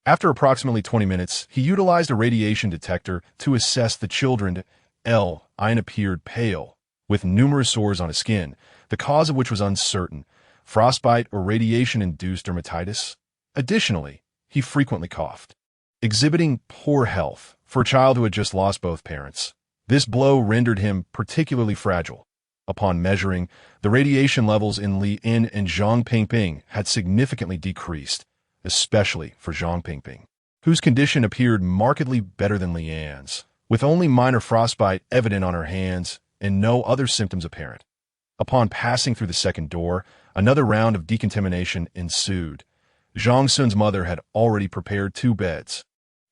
After approximately 20 minutes, he utilized a radiation detector to assess the children. Ian appeared pale, with numerous sores on his skin, the cause of which was uncertain, frostbite or radiation-induced dermatitis. Additionally, he frequently coughed, exhibiting poor health for a child who had just lost both parents. This blow rendered him particularly fragile. Upon measuring, the radiation levels in Li In and Zhang Pingping had significantly decreased, especially for Zhang Pingping, whose condition appeared markedly better than Lian's, with only minor frostbite evident on her hands and no other symptoms apparent. Upon passing through the second door, another round of decontamination ensued. Zhang Xun's mother had already prepared 2 beds,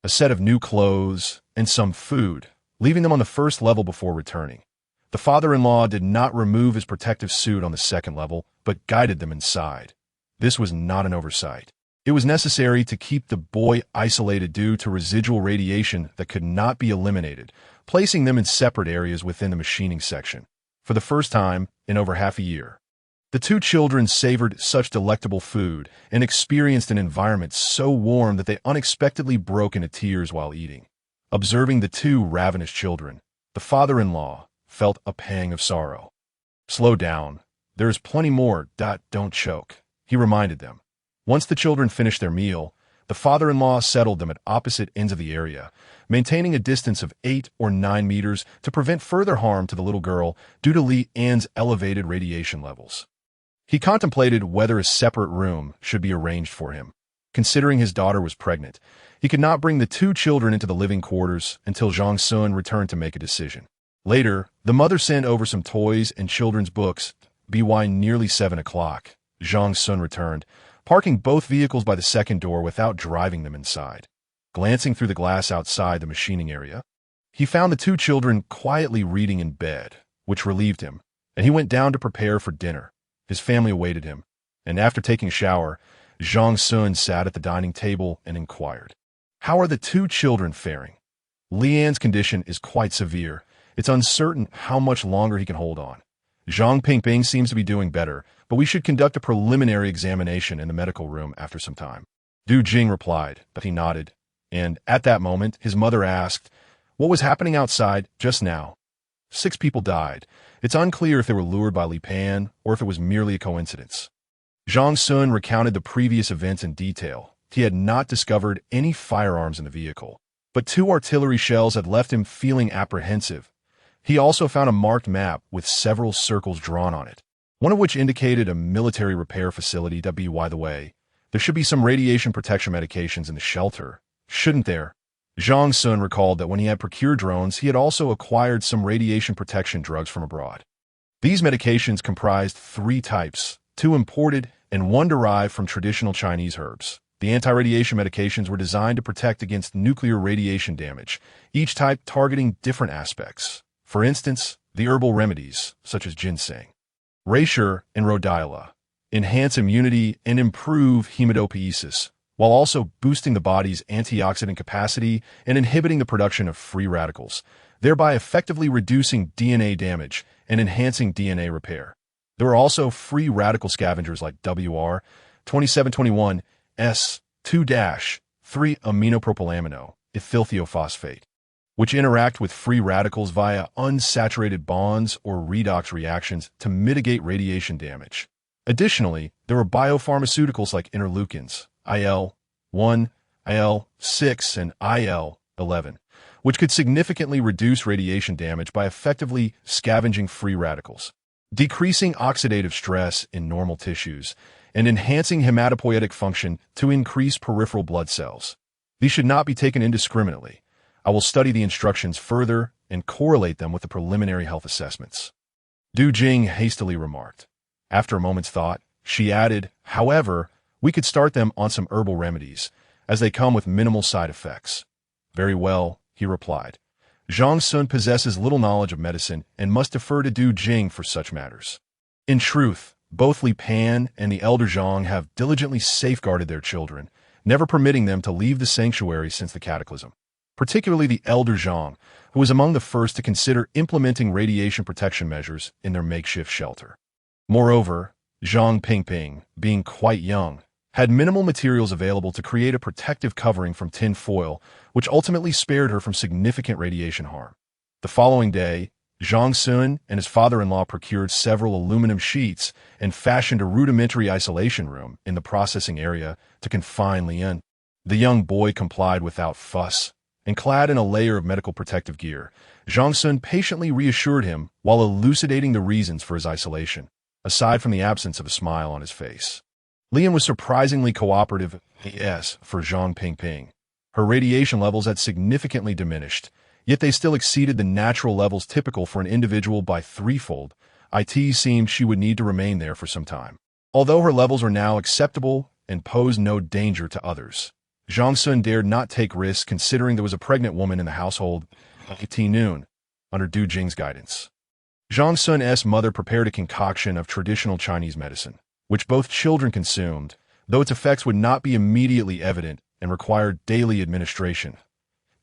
a set of new clothes, and some food, leaving them on the first level before returning. The father-in-law did not remove his protective suit on the second level, but guided them inside. This was not an oversight. It was necessary to keep the boy isolated due to residual radiation that could not be eliminated, placing them in separate areas within the machining section. For the first time in over half a year, The two children savored such delectable food and experienced an environment so warm that they unexpectedly broke into tears while eating. Observing the two ravenous children, the father-in-law felt a pang of sorrow. "Slow down. There is plenty more. Don't choke," he reminded them. Once the children finished their meal, the father-in-law settled them at opposite ends of the area, maintaining a distance of 8 or 9 meters to prevent further harm to the little girl due to Li An's elevated radiation levels. He contemplated whether a separate room should be arranged for him. Considering his daughter was pregnant, he could not bring the two children into the living quarters until Zhang Xun returned to make a decision. Later, the mother sent over some toys and children's books. By nearly 7 o'clock, Zhang Xun returned, parking both vehicles by the second door without driving them inside. Glancing through the glass outside the machining area, he found the two children quietly reading in bed, which relieved him, and he went down to prepare for dinner. His family awaited him, and after taking a shower, Zhang Xun sat at the dining table and inquired, "How are the two children faring?" "Li An's condition is quite severe. It's uncertain how much longer he can hold on. Zhang Pingping seems to be doing better, but we should conduct a preliminary examination in the medical room after some time." Du Jing replied, but he nodded, and at that moment his mother asked, "What was happening outside just now?" 6 people died. It's unclear if they were lured by Li Pan or if it was merely a coincidence. Zhang Xun recounted the previous events in detail. He had not discovered any firearms in the vehicle, but 2 artillery shells had left him feeling apprehensive. He also found a marked map with several circles drawn on it, one of which indicated a military repair facility. By the way, there should be some radiation protection medications in the shelter, shouldn't there? Zhang Xun recalled that when he had procured drones, he had also acquired some radiation protection drugs from abroad. These medications comprised 3 types, 2 imported and 1 derived from traditional Chinese herbs. The anti-radiation medications were designed to protect against nuclear radiation damage, each type targeting different aspects. For instance, the herbal remedies, such as ginseng, reishi, and rhodiola, enhance immunity and improve hematopoiesis, while also boosting the body's antioxidant capacity and inhibiting the production of free radicals, thereby effectively reducing DNA damage and enhancing DNA repair. There are also free radical scavengers like WR-2721S2-3-aminopropylamino, ethylthiophosphate, which interact with free radicals via unsaturated bonds or redox reactions to mitigate radiation damage. Additionally, there are biopharmaceuticals like interleukins, IL-1, IL-6, and IL-11, which could significantly reduce radiation damage by effectively scavenging free radicals, decreasing oxidative stress in normal tissues, and enhancing hematopoietic function to increase peripheral blood cells. These should not be taken indiscriminately. I will study the instructions further and correlate them with the preliminary health assessments. Du Jing hastily remarked. After a moment's thought, she added, "However, we could start them on some herbal remedies, as they come with minimal side effects." "Very well," he replied. Zhang Xun possesses little knowledge of medicine and must defer to Du Jing for such matters. In truth, both Li Pan and the elder Zhang have diligently safeguarded their children, never permitting them to leave the sanctuary since the cataclysm. Particularly the elder Zhang, who was among the first to consider implementing radiation protection measures in their makeshift shelter. Moreover, Zhang Pingping, being quite young, had minimal materials available to create a protective covering from tin foil, which ultimately spared her from significant radiation harm. The following day, Zhang Xun and his father-in-law procured several aluminum sheets and fashioned a rudimentary isolation room in the processing area to confine Lian. The young boy complied without fuss, and clad in a layer of medical protective gear, Zhang Xun patiently reassured him while elucidating the reasons for his isolation, aside from the absence of a smile on his face. Lian was surprisingly cooperative, for Zhang Pingping. Her radiation levels had significantly diminished, yet they still exceeded the natural levels typical for an individual by 3-fold. It seemed she would need to remain there for some time. Although her levels were now acceptable and posed no danger to others, Zhang Xun dared not take risks considering there was a pregnant woman in the household at noon, under Du Jing's guidance. Zhang Xun's mother prepared a concoction of traditional Chinese medicine, which both children consumed, though its effects would not be immediately evident and required daily administration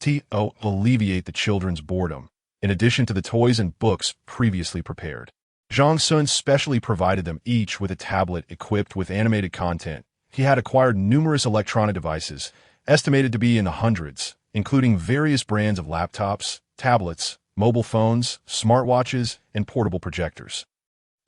to alleviate the children's boredom, in addition to the toys and books previously prepared. Zhang Xun specially provided them each with a tablet equipped with animated content. He had acquired numerous electronic devices, estimated to be in the hundreds, including various brands of laptops, tablets, mobile phones, smartwatches, and portable projectors.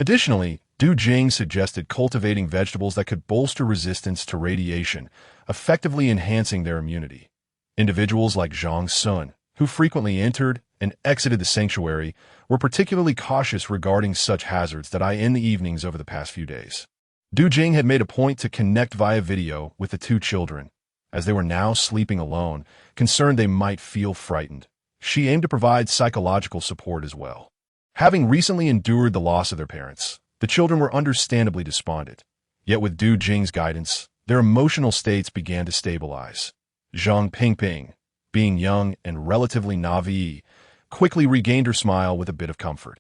Additionally, Du Jing suggested cultivating vegetables that could bolster resistance to radiation, effectively enhancing their immunity. Individuals like Zhang Xun, who frequently entered and exited the sanctuary, were particularly cautious regarding such hazards that in the evenings over the past few days. Du Jing had made a point to connect via video with the two children. As they were now sleeping alone, concerned they might feel frightened, she aimed to provide psychological support as well. Having recently endured the loss of their parents, the children were understandably despondent. Yet with Du Jing's guidance, their emotional states began to stabilize. Zhang Pingping, being young and relatively naive, quickly regained her smile with a bit of comfort.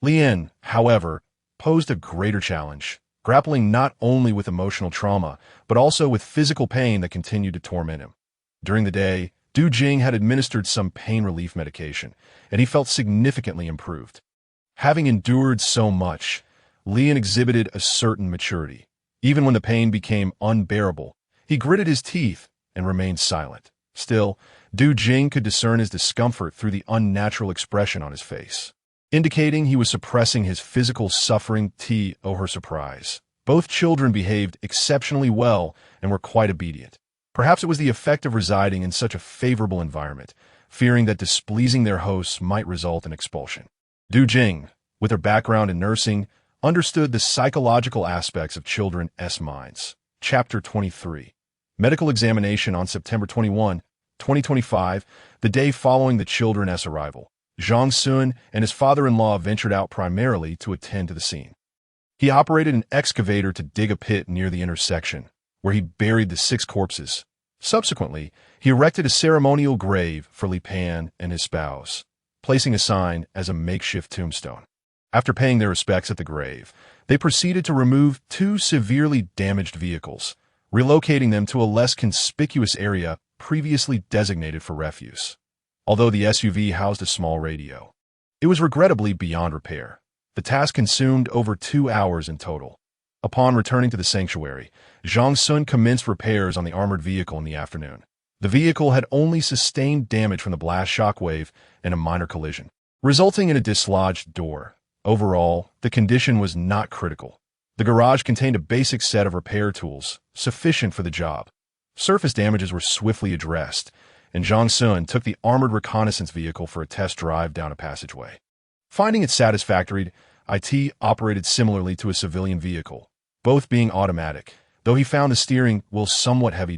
Lian, however, posed a greater challenge, grappling not only with emotional trauma, but also with physical pain that continued to torment him. During the day, Du Jing had administered some pain relief medication, and he felt significantly improved. Having endured so much, Lian exhibited a certain maturity. Even when the pain became unbearable, he gritted his teeth and remained silent. Still, Du Jing could discern his discomfort through the unnatural expression on his face, indicating he was suppressing his physical suffering. To her surprise, both children behaved exceptionally well and were quite obedient. Perhaps it was the effect of residing in such a favorable environment, fearing that displeasing their hosts might result in expulsion. Du Jing, with her background in nursing, understood the psychological aspects of children's minds. Chapter 23. Medical examination on September 21, 2025, the day following the children's arrival. Zhang Xun and his father-in-law ventured out primarily to attend to the scene. He operated an excavator to dig a pit near the intersection, where he buried the 6 corpses. Subsequently, he erected a ceremonial grave for Li Pan and his spouse, placing a sign as a makeshift tombstone. After paying their respects at the grave, they proceeded to remove 2 severely damaged vehicles, relocating them to a less conspicuous area previously designated for refuse. Although the SUV housed a small radio, it was regrettably beyond repair. The task consumed over 2 hours in total. Upon returning to the sanctuary, Zhang Xun commenced repairs on the armored vehicle in the afternoon. The vehicle had only sustained damage from the blast shockwave and a minor collision, resulting in a dislodged door. Overall, the condition was not critical. The garage contained a basic set of repair tools, sufficient for the job. Surface damages were swiftly addressed, and Zhang Xun took the armored reconnaissance vehicle for a test drive down a passageway. Finding it satisfactory, it operated similarly to a civilian vehicle, both being automatic, though he found the steering wheel somewhat heavy.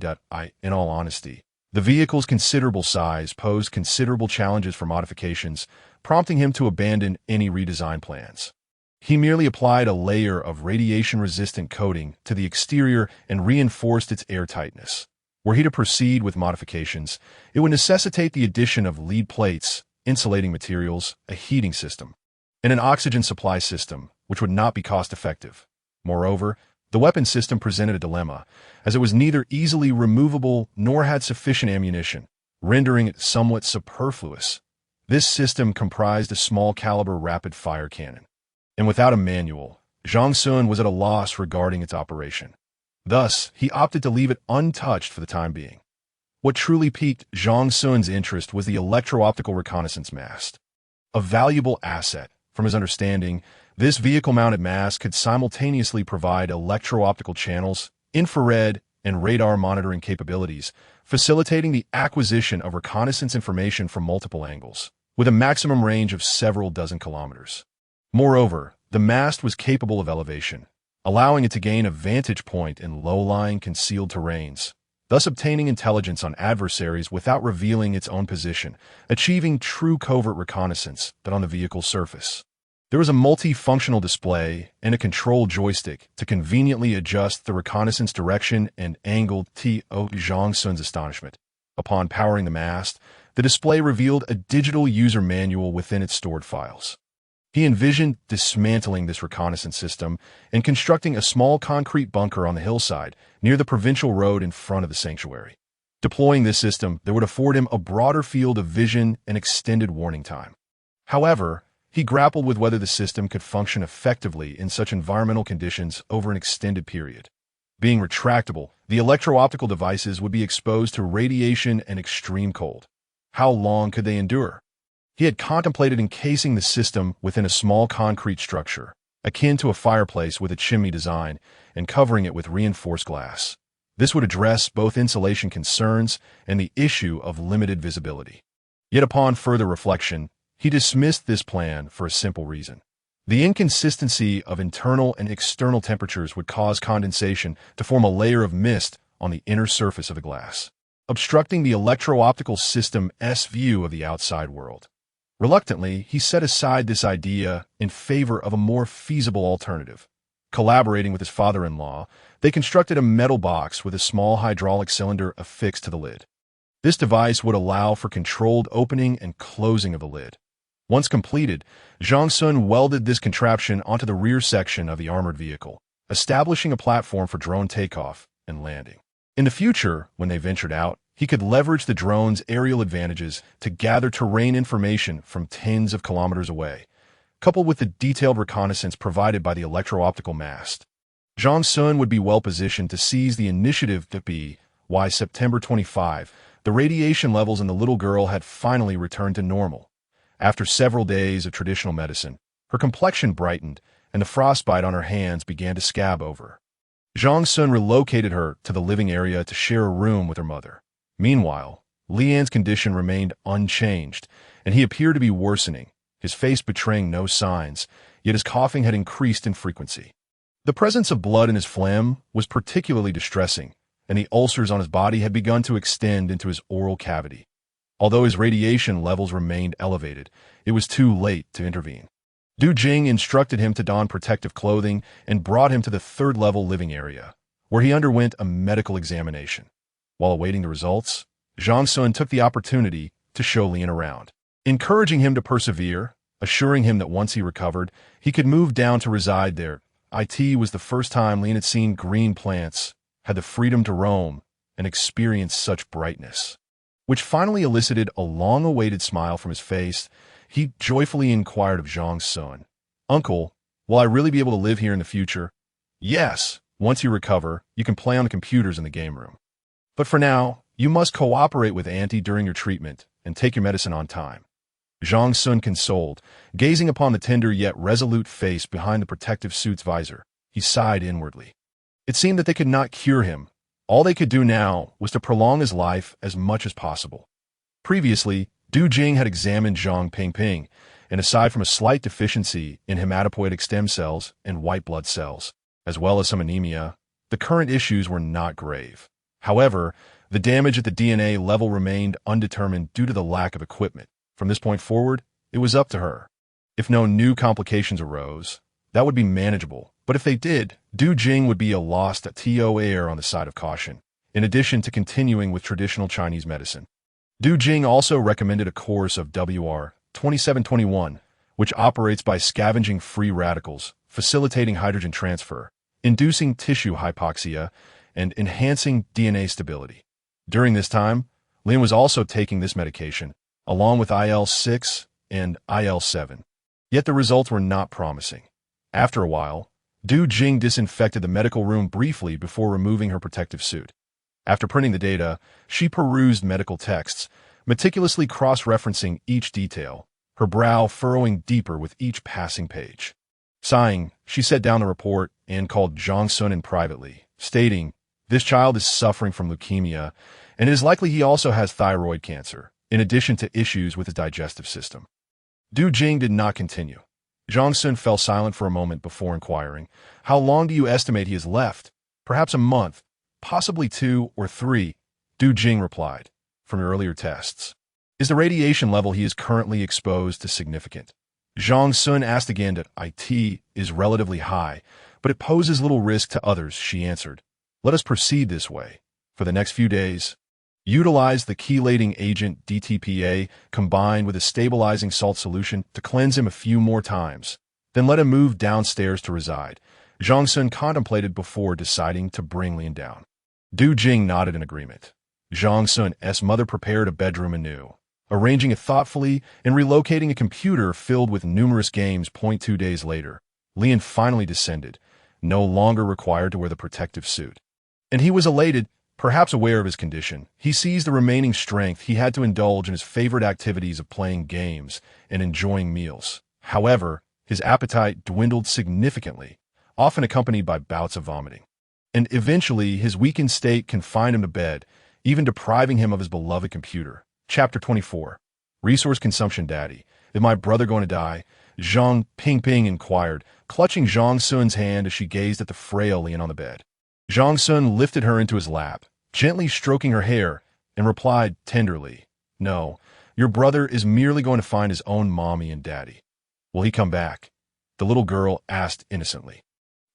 In all honesty, the vehicle's considerable size posed considerable challenges for modifications, prompting him to abandon any redesign plans. He merely applied a layer of radiation-resistant coating to the exterior and reinforced its airtightness. Were he to proceed with modifications, it would necessitate the addition of lead plates, insulating materials, a heating system, and an oxygen supply system, which would not be cost-effective. Moreover, the weapon system presented a dilemma, as it was neither easily removable nor had sufficient ammunition, rendering it somewhat superfluous. This system comprised a small-caliber rapid-fire cannon, and without a manual, Zhang Xun was at a loss regarding its operation. Thus, he opted to leave it untouched for the time being. What truly piqued Zhang Xun's interest was the electro-optical reconnaissance mast. A valuable asset. From his understanding, this vehicle-mounted mast could simultaneously provide electro-optical channels, infrared, and radar monitoring capabilities, facilitating the acquisition of reconnaissance information from multiple angles, with a maximum range of several dozen kilometers. Moreover, the mast was capable of elevation, allowing it to gain a vantage point in low-lying, concealed terrains, thus obtaining intelligence on adversaries without revealing its own position, achieving true covert reconnaissance on the vehicle's surface. There was a multi-functional display and a control joystick to conveniently adjust the reconnaissance direction and angle. To Zhang Xun's astonishment, upon powering the mast, the display revealed a digital user manual within its stored files. He envisioned dismantling this reconnaissance system and constructing a small concrete bunker on the hillside near the provincial road in front of the sanctuary. Deploying this system, would afford him a broader field of vision and extended warning time. However, He grappled with whether the system could function effectively in such environmental conditions over an extended period. Being retractable, the electro-optical devices would be exposed to radiation and extreme cold. How long could they endure? He had contemplated encasing the system within a small concrete structure, akin to a fireplace with a chimney design, and covering it with reinforced glass. This would address both insulation concerns and the issue of limited visibility. Yet upon further reflection, he dismissed this plan for a simple reason. The inconsistency of internal and external temperatures would cause condensation to form a layer of mist on the inner surface of the glass, obstructing the electro-optical system's view of the outside world. Reluctantly, he set aside this idea in favor of a more feasible alternative. Collaborating with his father-in-law, they constructed a metal box with a small hydraulic cylinder affixed to the lid. This device would allow for controlled opening and closing of the lid. Once completed, Zhang Xun welded this contraption onto the rear section of the armored vehicle, establishing a platform for drone takeoff and landing. In the future, when they ventured out, he could leverage the drone's aerial advantages to gather terrain information from tens of kilometers away, coupled with the detailed reconnaissance provided by the electro-optical mast. Zhang Xun would be well-positioned to seize the initiative by September 25. The radiation levels in the little girl had finally returned to normal. After several days of traditional medicine, her complexion brightened, and the frostbite on her hands began to scab over. Zhang Xun relocated her to the living area to share a room with her mother. Meanwhile, Lian's condition remained unchanged, and he appeared to be worsening, his face betraying no signs, yet his coughing had increased in frequency. The presence of blood in his phlegm was particularly distressing, and the ulcers on his body had begun to extend into his oral cavity. Although his radiation levels remained elevated, it was too late to intervene. Du Jing instructed him to don protective clothing and brought him to the third-level living area, where he underwent a medical examination. While awaiting the results, Zhang Xun took the opportunity to show Lian around, encouraging him to persevere, assuring him that once he recovered, he could move down to reside there. It was the first time Lian had seen green plants, had the freedom to roam, and experience such brightness, which finally elicited a long-awaited smile from his face. He joyfully inquired of Zhang Xun, "Uncle, will I really be able to live here in the future?" "Yes, once you recover, you can play on the computers in the game room. But for now, you must cooperate with Auntie during your treatment and take your medicine on time." Zhang Xun consoled, gazing upon the tender yet resolute face behind the protective suit's visor. He sighed inwardly. It seemed that they could not cure him. All they could do now was to prolong his life as much as possible. Previously, Du Jing had examined Zhang Pingping, and aside from a slight deficiency in hematopoietic stem cells and white blood cells, as well as some anemia, the current issues were not grave. However, the damage at the DNA level remained undetermined due to the lack of equipment. From this point forward, it was up to her. If no new complications arose, that would be manageable, but if they did, Du Jing would be a lost to on the side of caution, in addition to continuing with traditional Chinese medicine. Du Jing also recommended a course of WR 2721, which operates by scavenging free radicals, facilitating hydrogen transfer, inducing tissue hypoxia, and enhancing DNA stability. During this time, Lian was also taking this medication, along with IL-6 and IL-7. Yet the results were not promising. After a while, Du Jing disinfected the medical room briefly before removing her protective suit. After printing the data, she perused medical texts, meticulously cross-referencing each detail, her brow furrowing deeper with each passing page. Sighing, she set down the report and called Zhang Xun in privately, stating, "This child is suffering from leukemia, and it is likely he also has thyroid cancer, in addition to issues with his digestive system." Du Jing did not continue. Zhang Xun fell silent for a moment before inquiring, "How long do you estimate he has left?" "Perhaps a month, possibly 2 or 3, Du Jing replied, "from your earlier tests." "Is the radiation level he is currently exposed to significant?" Zhang Xun asked again that it is relatively high, but it poses little risk to others, she answered. "Let us proceed this way. For the next few days, utilize the chelating agent DTPA combined with a stabilizing salt solution to cleanse him a few more times. Then let him move downstairs to reside." Zhang Xun contemplated before deciding to bring Lian down. Du Jing nodded in agreement. Zhang Xun's mother prepared a bedroom anew, arranging it thoughtfully and relocating a computer filled with numerous games. 2 days later, Lian finally descended, no longer required to wear the protective suit. And he was elated, perhaps aware of his condition. He seized the remaining strength he had to indulge in his favorite activities of playing games and enjoying meals. However, his appetite dwindled significantly, often accompanied by bouts of vomiting. And eventually, his weakened state confined him to bed, even depriving him of his beloved computer. Chapter 24. Resource Consumption. Daddy, is my brother going to die? Zhang Pingping inquired, clutching Zhang Xun's hand as she gazed at the frail Lian on the bed. Zhang Xun lifted her into his lap, gently stroking her hair, and replied tenderly, "No, your brother is merely going to find his own mommy and daddy." "Will he come back?" the little girl asked innocently.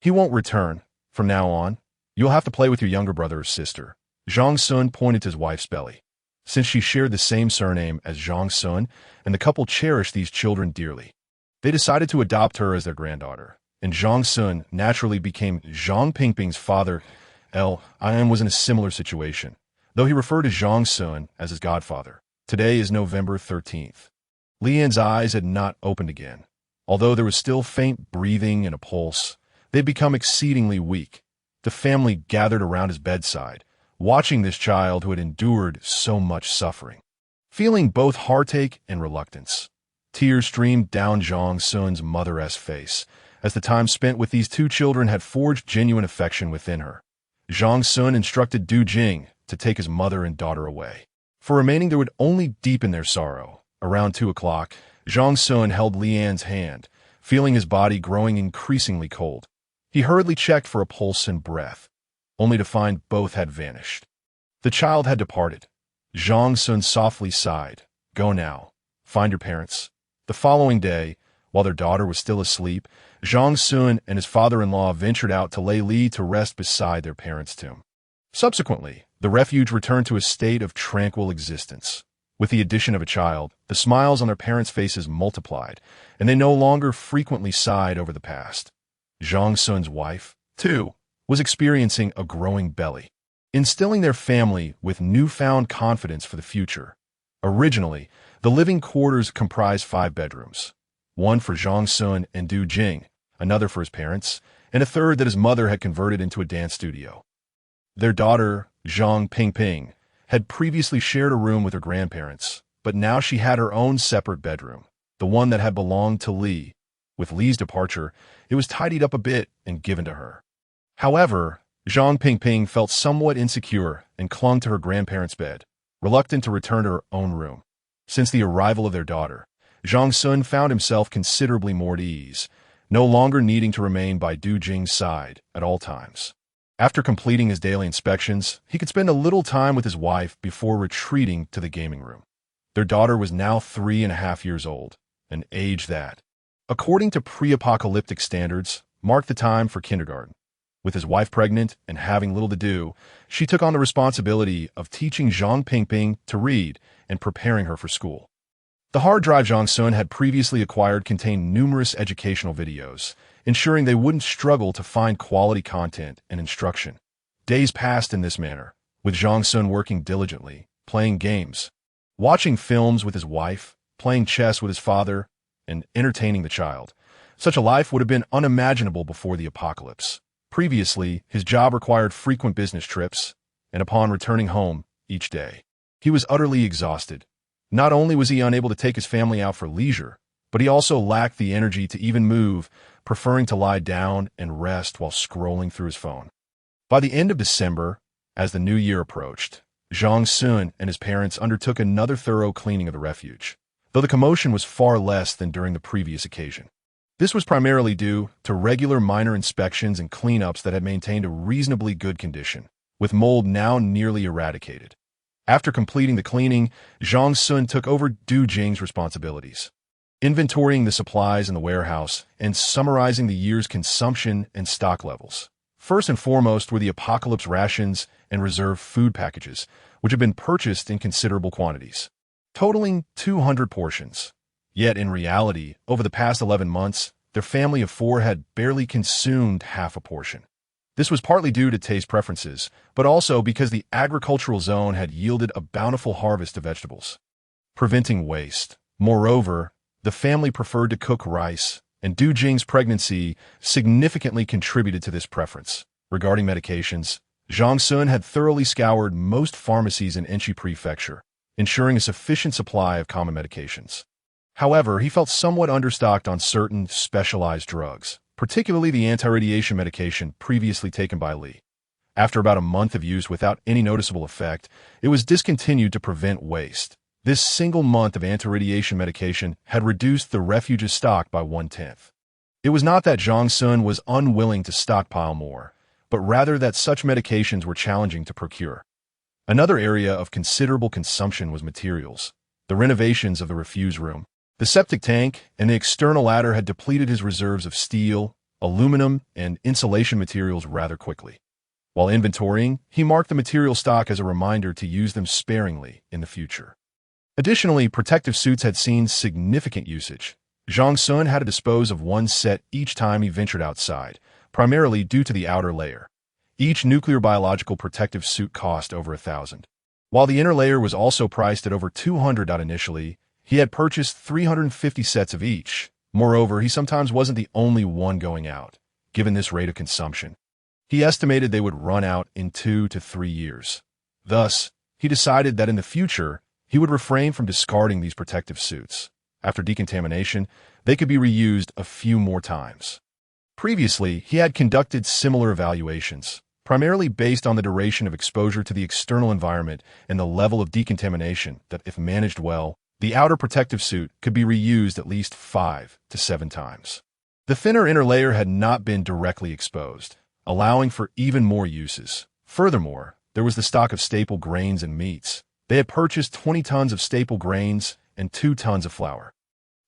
"He won't return. From now on, you'll have to play with your younger brother or sister." Zhang Xun pointed to his wife's belly. Since she shared the same surname as Zhang Xun, and the couple cherished these children dearly, they decided to adopt her as their granddaughter, and Zhang Xun naturally became Zhang Pingping's father. Lian was in a similar situation, though he referred to Zhang Xun as his godfather. Today is November 13th. Lian's eyes had not opened again. Although there was still faint breathing and a pulse, they had become exceedingly weak. The family gathered around his bedside, watching this child who had endured so much suffering, feeling both heartache and reluctance. Tears streamed down Zhang Xun's mother-esque face, as the time spent with these two children had forged genuine affection within her. Zhang Xun instructed Du Jing to take his mother and daughter away. For remaining, there would only deepen their sorrow. Around 2 o'clock, Zhang Xun held Lian's hand, feeling his body growing increasingly cold. He hurriedly checked for a pulse and breath, only to find both had vanished. The child had departed. Zhang Xun softly sighed. "Go now. Find your parents." The following day, while their daughter was still asleep, Zhang Xun and his father-in-law ventured out to lay Li to rest beside their parents' tomb. Subsequently, the refuge returned to a state of tranquil existence. With the addition of a child, the smiles on their parents' faces multiplied, and they no longer frequently sighed over the past. Zhang Xun's wife, too, was experiencing a growing belly, instilling their family with newfound confidence for the future. Originally, the living quarters comprised 5 bedrooms, one for Zhang Xun and Du Jing, another for his parents, and a third that his mother had converted into a dance studio. Their daughter, Zhang Pingping, had previously shared a room with her grandparents, but now she had her own separate bedroom, the one that had belonged to Li. With Li's departure, it was tidied up a bit and given to her. However, Zhang Pingping felt somewhat insecure and clung to her grandparents' bed, reluctant to return to her own room. Since the arrival of their daughter, Zhang Xun found himself considerably more at ease, no longer needing to remain by Du Jing's side at all times. After completing his daily inspections, he could spend a little time with his wife before retreating to the gaming room. Their daughter was now 3.5 years old, an age that, according to pre-apocalyptic standards, marked the time for kindergarten. With his wife pregnant and having little to do, she took on the responsibility of teaching Zhang Pingping to read and preparing her for school. The hard drive Zhang Xun had previously acquired contained numerous educational videos, ensuring they wouldn't struggle to find quality content and instruction. Days passed in this manner, with Zhang Xun working diligently, playing games, watching films with his wife, playing chess with his father, and entertaining the child. Such a life would have been unimaginable before the apocalypse. Previously, his job required frequent business trips, and upon returning home each day, he was utterly exhausted. Not only was he unable to take his family out for leisure, but he also lacked the energy to even move, preferring to lie down and rest while scrolling through his phone. By the end of December, as the new year approached, Zhang Xun and his parents undertook another thorough cleaning of the refuge, though the commotion was far less than during the previous occasion. This was primarily due to regular minor inspections and cleanups that had maintained a reasonably good condition, with mold now nearly eradicated. After completing the cleaning, Zhang Xun took over Du Jing's responsibilities, inventorying the supplies in the warehouse and summarizing the year's consumption and stock levels. First and foremost were the apocalypse rations and reserve food packages, which had been purchased in considerable quantities, totaling 200 portions. Yet in reality, over the past 11 months, their family of 4 had barely consumed half a portion. This was partly due to taste preferences, but also because the agricultural zone had yielded a bountiful harvest of vegetables. preventing waste. Moreover, the family preferred to cook rice, and Du Jing's pregnancy significantly contributed to this preference. Regarding medications, Zhang Xun had thoroughly scoured most pharmacies in Enshi Prefecture, ensuring a sufficient supply of common medications. However, he felt somewhat understocked on certain specialized drugs, particularly the anti-radiation medication previously taken by Li. After about a month of use without any noticeable effect, it was discontinued to prevent waste. This single month of anti-radiation medication had reduced the refuge's stock by 1/10. It was not that Zhang Xun was unwilling to stockpile more, but rather that such medications were challenging to procure. Another area of considerable consumption was materials. The renovations of the refuse room, the septic tank, and the external ladder had depleted his reserves of steel, aluminum, and insulation materials rather quickly. While inventorying, he marked the material stock as a reminder to use them sparingly in the future. Additionally, protective suits had seen significant usage. Zhang Xun had to dispose of one set each time he ventured outside, primarily due to the outer layer. Each nuclear biological protective suit cost over 1,000. While the inner layer was also priced at over 200 initially, he had purchased 350 sets of each. Moreover, he sometimes wasn't the only one going out, given this rate of consumption. He estimated they would run out in 2 to 3 years. Thus, he decided that in the future, he would refrain from discarding these protective suits. After decontamination, they could be reused a few more times. Previously, he had conducted similar evaluations, primarily based on the duration of exposure to the external environment and the level of decontamination that, if managed well, the outer protective suit could be reused at least 5 to 7 times. The thinner inner layer had not been directly exposed, allowing for even more uses. Furthermore, there was the stock of staple grains and meats. They had purchased 20 tons of staple grains and 2 tons of flour.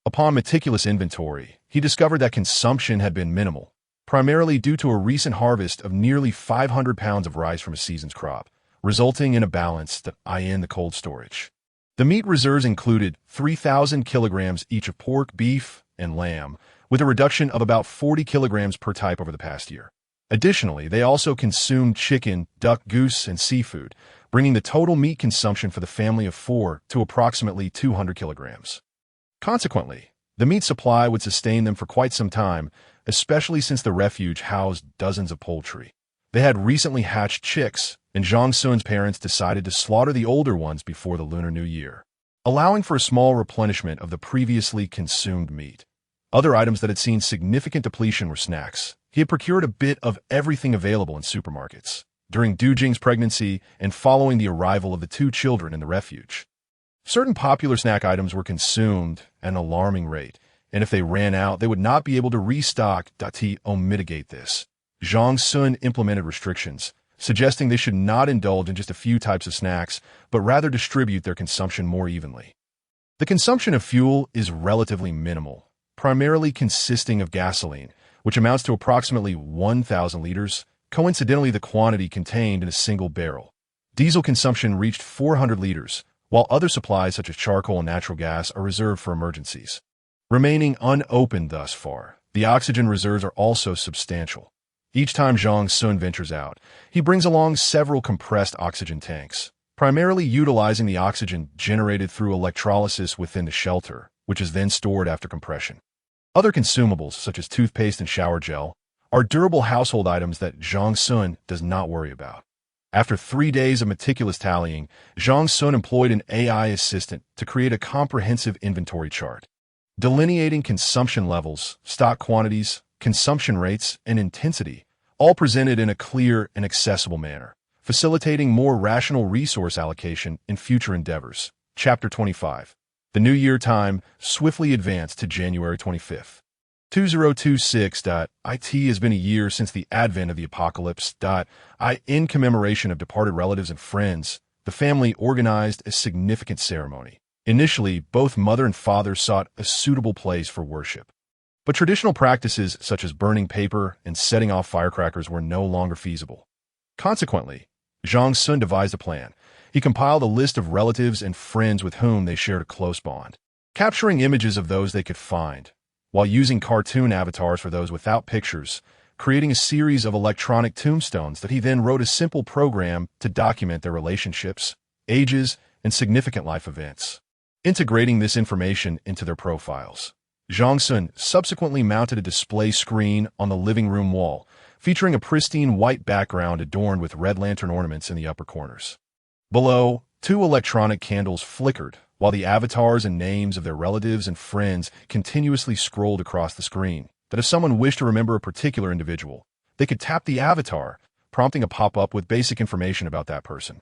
Upon meticulous inventory, he discovered that consumption had been minimal, primarily due to a recent harvest of nearly 500 pounds of rice from a season's crop, resulting in a balanced in the cold storage. The meat reserves included 3,000 kilograms each of pork, beef, and lamb, with a reduction of about 40 kilograms per type over the past year. Additionally, they also consumed chicken, duck, goose, and seafood, bringing the total meat consumption for the family of 4 to approximately 200 kilograms. Consequently, the meat supply would sustain them for quite some time, especially since the refuge housed dozens of poultry. They had recently hatched chicks, and Zhang Xun's parents decided to slaughter the older ones before the Lunar New Year, allowing for a small replenishment of the previously consumed meat. Other items that had seen significant depletion were snacks. He had procured a bit of everything available in supermarkets. During Du Jing's pregnancy and following the arrival of the 2 children in the refuge, certain popular snack items were consumed at an alarming rate, and if they ran out, they would not be able to restock. To mitigate this, Zhang Xun implemented restrictions, suggesting they should not indulge in just a few types of snacks, but rather distribute their consumption more evenly. The consumption of fuel is relatively minimal, primarily consisting of gasoline, which amounts to approximately 1,000 liters, coincidentally the quantity contained in a single barrel. Diesel consumption reached 400 liters, while other supplies such as charcoal and natural gas are reserved for emergencies. Remaining unopened thus far, the oxygen reserves are also substantial. Each time Zhang Xun ventures out, he brings along several compressed oxygen tanks, primarily utilizing the oxygen generated through electrolysis within the shelter, which is then stored after compression. Other consumables, such as toothpaste and shower gel, are durable household items that Zhang Xun does not worry about. After 3 days of meticulous tallying, Zhang Xun employed an AI assistant to create a comprehensive inventory chart, delineating consumption levels, stock quantities, consumption rates, and intensity, all presented in a clear and accessible manner, facilitating more rational resource allocation in future endeavors. Chapter 25. The New Year time swiftly advanced to January 25th. 2026. It has been a year since the advent of the apocalypse. In commemoration of departed relatives and friends, the family organized a significant ceremony. Initially, both mother and father sought a suitable place for worship. But traditional practices such as burning paper and setting off firecrackers were no longer feasible. Consequently, Zhang Xun devised a plan. He compiled a list of relatives and friends with whom they shared a close bond, capturing images of those they could find, while using cartoon avatars for those without pictures, creating a series of electronic tombstones that he then wrote a simple program to document their relationships, ages, and significant life events. integrating this information into their profiles. Zhang Xun subsequently mounted a display screen on the living room wall, featuring a pristine white background adorned with red lantern ornaments in the upper corners. Below, two electronic candles flickered, while the avatars and names of their relatives and friends continuously scrolled across the screen, that if someone wished to remember a particular individual, they could tap the avatar, prompting a pop-up with basic information about that person.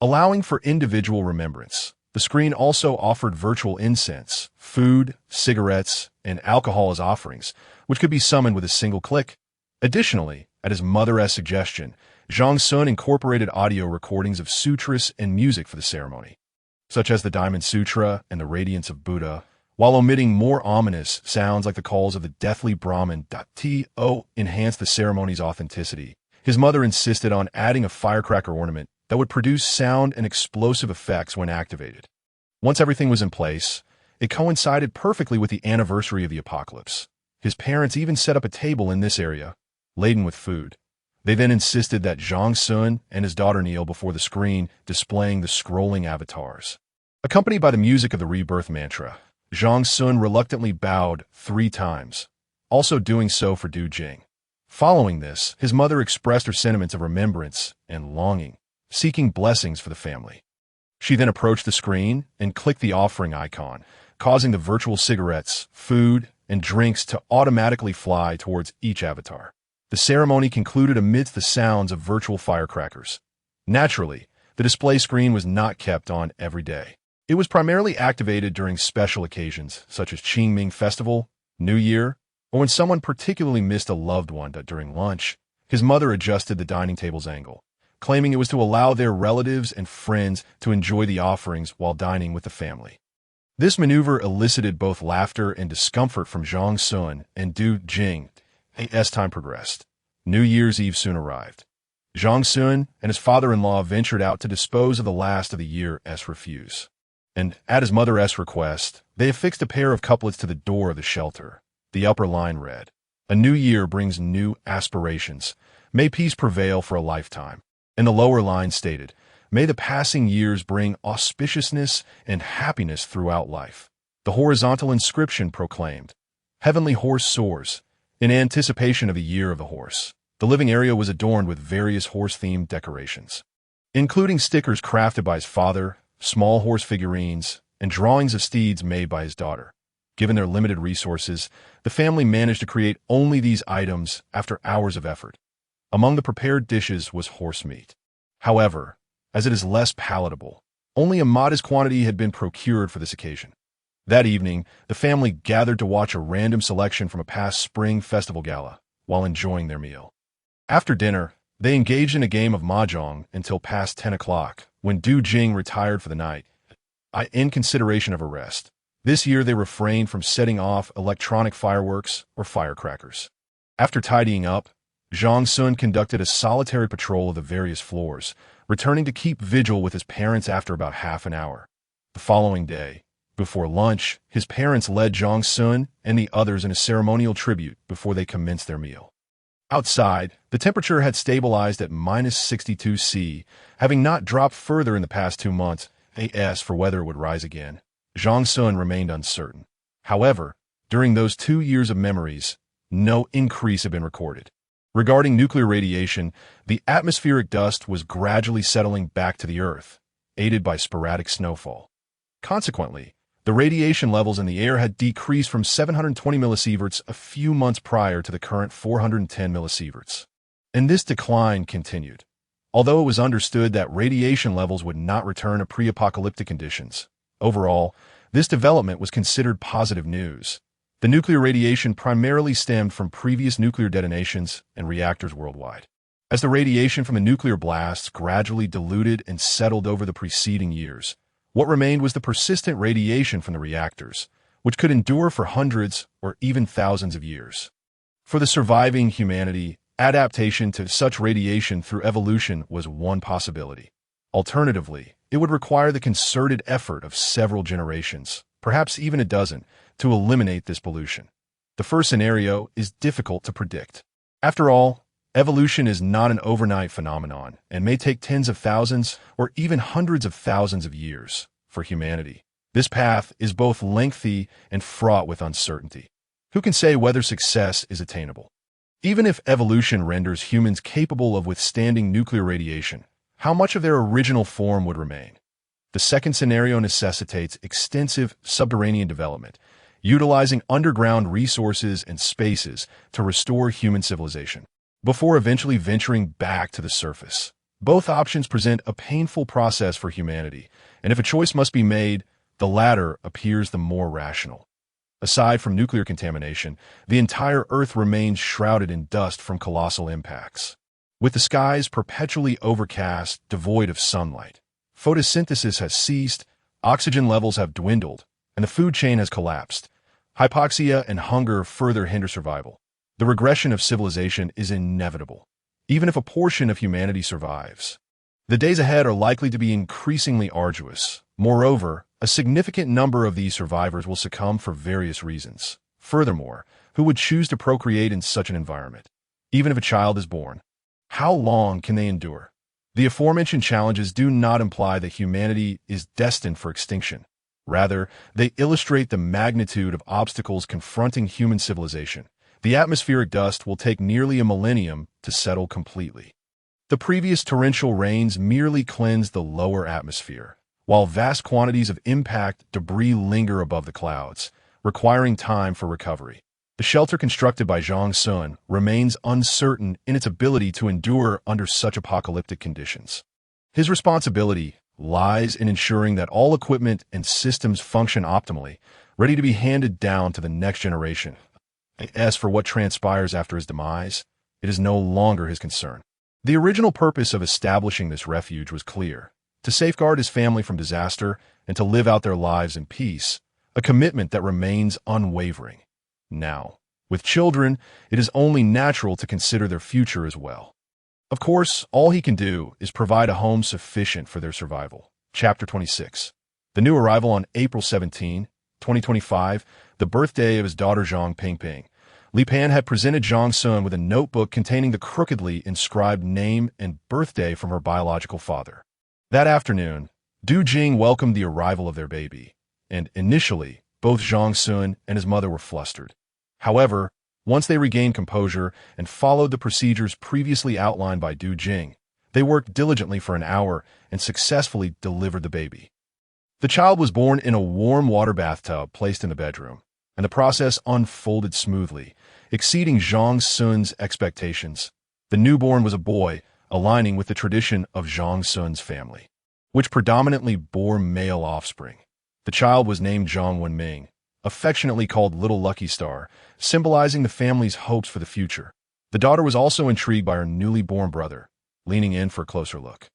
Allowing for individual remembrance, the screen also offered virtual incense, food, cigarettes, and alcohol as offerings, which could be summoned with a single click. Additionally, at his mother's suggestion, Zhang Xun incorporated audio recordings of sutras and music for the ceremony, such as the Diamond Sutra and the Radiance of Buddha, while omitting more ominous sounds like the calls of the deathly Brahmin. To enhance the ceremony's authenticity, his mother insisted on adding a firecracker ornament that would produce sound and explosive effects when activated. Once everything was in place, it coincided perfectly with the anniversary of the apocalypse. His parents even set up a table in this area, laden with food. They then insisted that Zhang Xun and his daughter kneel before the screen, displaying the scrolling avatars. Accompanied by the music of the rebirth mantra, Zhang Xun reluctantly bowed 3 times, also doing so for Du Jing. Following this, his mother expressed her sentiments of remembrance and longing, seeking blessings for the family. She then approached the screen and clicked the offering icon, causing the virtual cigarettes, food, and drinks to automatically fly towards each avatar. The ceremony concluded amidst the sounds of virtual firecrackers. Naturally, the display screen was not kept on every day. It was primarily activated during special occasions, such as Qingming Festival, New Year, or when someone particularly missed a loved one. During lunch, his mother adjusted the dining table's angle, claiming it was to allow their relatives and friends to enjoy the offerings while dining with the family. This maneuver elicited both laughter and discomfort from Zhang Xun and Du Jing. As time progressed, New Year's Eve soon arrived. Zhang Xun and his father-in-law ventured out to dispose of the last of the year's refuse. And, at his mother's request, they affixed a pair of couplets to the door of the shelter. The upper line read, "A new year brings new aspirations. May peace prevail for a lifetime." And the lower line stated, "May the passing years bring auspiciousness and happiness throughout life." The horizontal inscription proclaimed, "Heavenly Horse Soars," in anticipation of the Year of the Horse. The living area was adorned with various horse-themed decorations, including stickers crafted by his father, small horse figurines, and drawings of steeds made by his daughter. Given their limited resources, the family managed to create only these items after hours of effort. Among the prepared dishes was horse meat. However, as it is less palatable, only a modest quantity had been procured for this occasion. That evening, the family gathered to watch a random selection from a past spring festival gala while enjoying their meal. After dinner, they engaged in a game of mahjong until past 10 o'clock, when Du Jing retired for the night, in consideration of a rest. This year, they refrained from setting off electronic fireworks or firecrackers. After tidying up, Zhang Xun conducted a solitary patrol of the various floors, returning to keep vigil with his parents after about half an hour. The following day, before lunch, his parents led Zhang Xun and the others in a ceremonial tribute before they commenced their meal. Outside, the temperature had stabilized at -62°C, having not dropped further in the past 2 months. As for whether it would rise again, Zhang Xun remained uncertain. However, during those 2 years of memories, no increase had been recorded. Regarding nuclear radiation, the atmospheric dust was gradually settling back to the Earth, aided by sporadic snowfall. Consequently, the radiation levels in the air had decreased from 720 millisieverts a few months prior to the current 410 millisieverts. And this decline continued. Although it was understood that radiation levels would not return to pre-apocalyptic conditions, overall, this development was considered positive news. The nuclear radiation primarily stemmed from previous nuclear detonations and reactors worldwide. As the radiation from the nuclear blasts gradually diluted and settled over the preceding years, what remained was the persistent radiation from the reactors, which could endure for hundreds or even thousands of years. For the surviving humanity, adaptation to such radiation through evolution was one possibility. Alternatively, it would require the concerted effort of several generations, perhaps even a dozen, to eliminate this pollution. The first scenario is difficult to predict. After all, evolution is not an overnight phenomenon and may take tens of thousands or even hundreds of thousands of years for humanity This path is both lengthy and fraught with uncertainty. Who can say whether success is attainable? Even if evolution renders humans capable of withstanding nuclear radiation, how much of their original form would remain? The second scenario necessitates extensive subterranean development, utilizing underground resources and spaces to restore human civilization, before eventually venturing back to the surface. Both options present a painful process for humanity, and if a choice must be made, the latter appears the more rational. Aside from nuclear contamination, the entire Earth remains shrouded in dust from colossal impacts. With the skies perpetually overcast, devoid of sunlight, photosynthesis has ceased, oxygen levels have dwindled, and the food chain has collapsed. Hypoxia and hunger further hinder survival. The regression of civilization is inevitable, even if a portion of humanity survives. The days ahead are likely to be increasingly arduous. Moreover, a significant number of these survivors will succumb for various reasons. Furthermore, who would choose to procreate in such an environment? Even if a child is born, how long can they endure? The aforementioned challenges do not imply that humanity is destined for extinction. Rather, they illustrate the magnitude of obstacles confronting human civilization. The atmospheric dust will take nearly a millennium to settle completely. The previous torrential rains merely cleansed the lower atmosphere, while vast quantities of impact debris linger above the clouds, requiring time for recovery. The shelter constructed by Zhang Xun remains uncertain in its ability to endure under such apocalyptic conditions. His responsibility lies in ensuring that all equipment and systems function optimally, ready to be handed down to the next generation. As for what transpires after his demise, it is no longer his concern. The original purpose of establishing this refuge was clear: to safeguard his family from disaster and to live out their lives in peace, a commitment that remains unwavering. Now, with children, it is only natural to consider their future as well. Of course, all he can do is provide a home sufficient for their survival. Chapter 26. The new arrival on April 17, 2025, the birthday of his daughter Zhang Pingping. Li Pan had presented Zhang Xun with a notebook containing the crookedly inscribed name and birthday from her biological father. That afternoon, Du Jing welcomed the arrival of their baby, and initially, both Zhang Xun and his mother were flustered. However, once they regained composure and followed the procedures previously outlined by Du Jing, they worked diligently for an hour and successfully delivered the baby. The child was born in a warm water bathtub placed in the bedroom, and the process unfolded smoothly, exceeding Zhang Xun's expectations. The newborn was a boy, aligning with the tradition of Zhang Xun's family, which predominantly bore male offspring. The child was named Zhang Wenming, affectionately called Little Lucky Star, symbolizing the family's hopes for the future. The daughter was also intrigued by her newly born brother, leaning in for a closer look.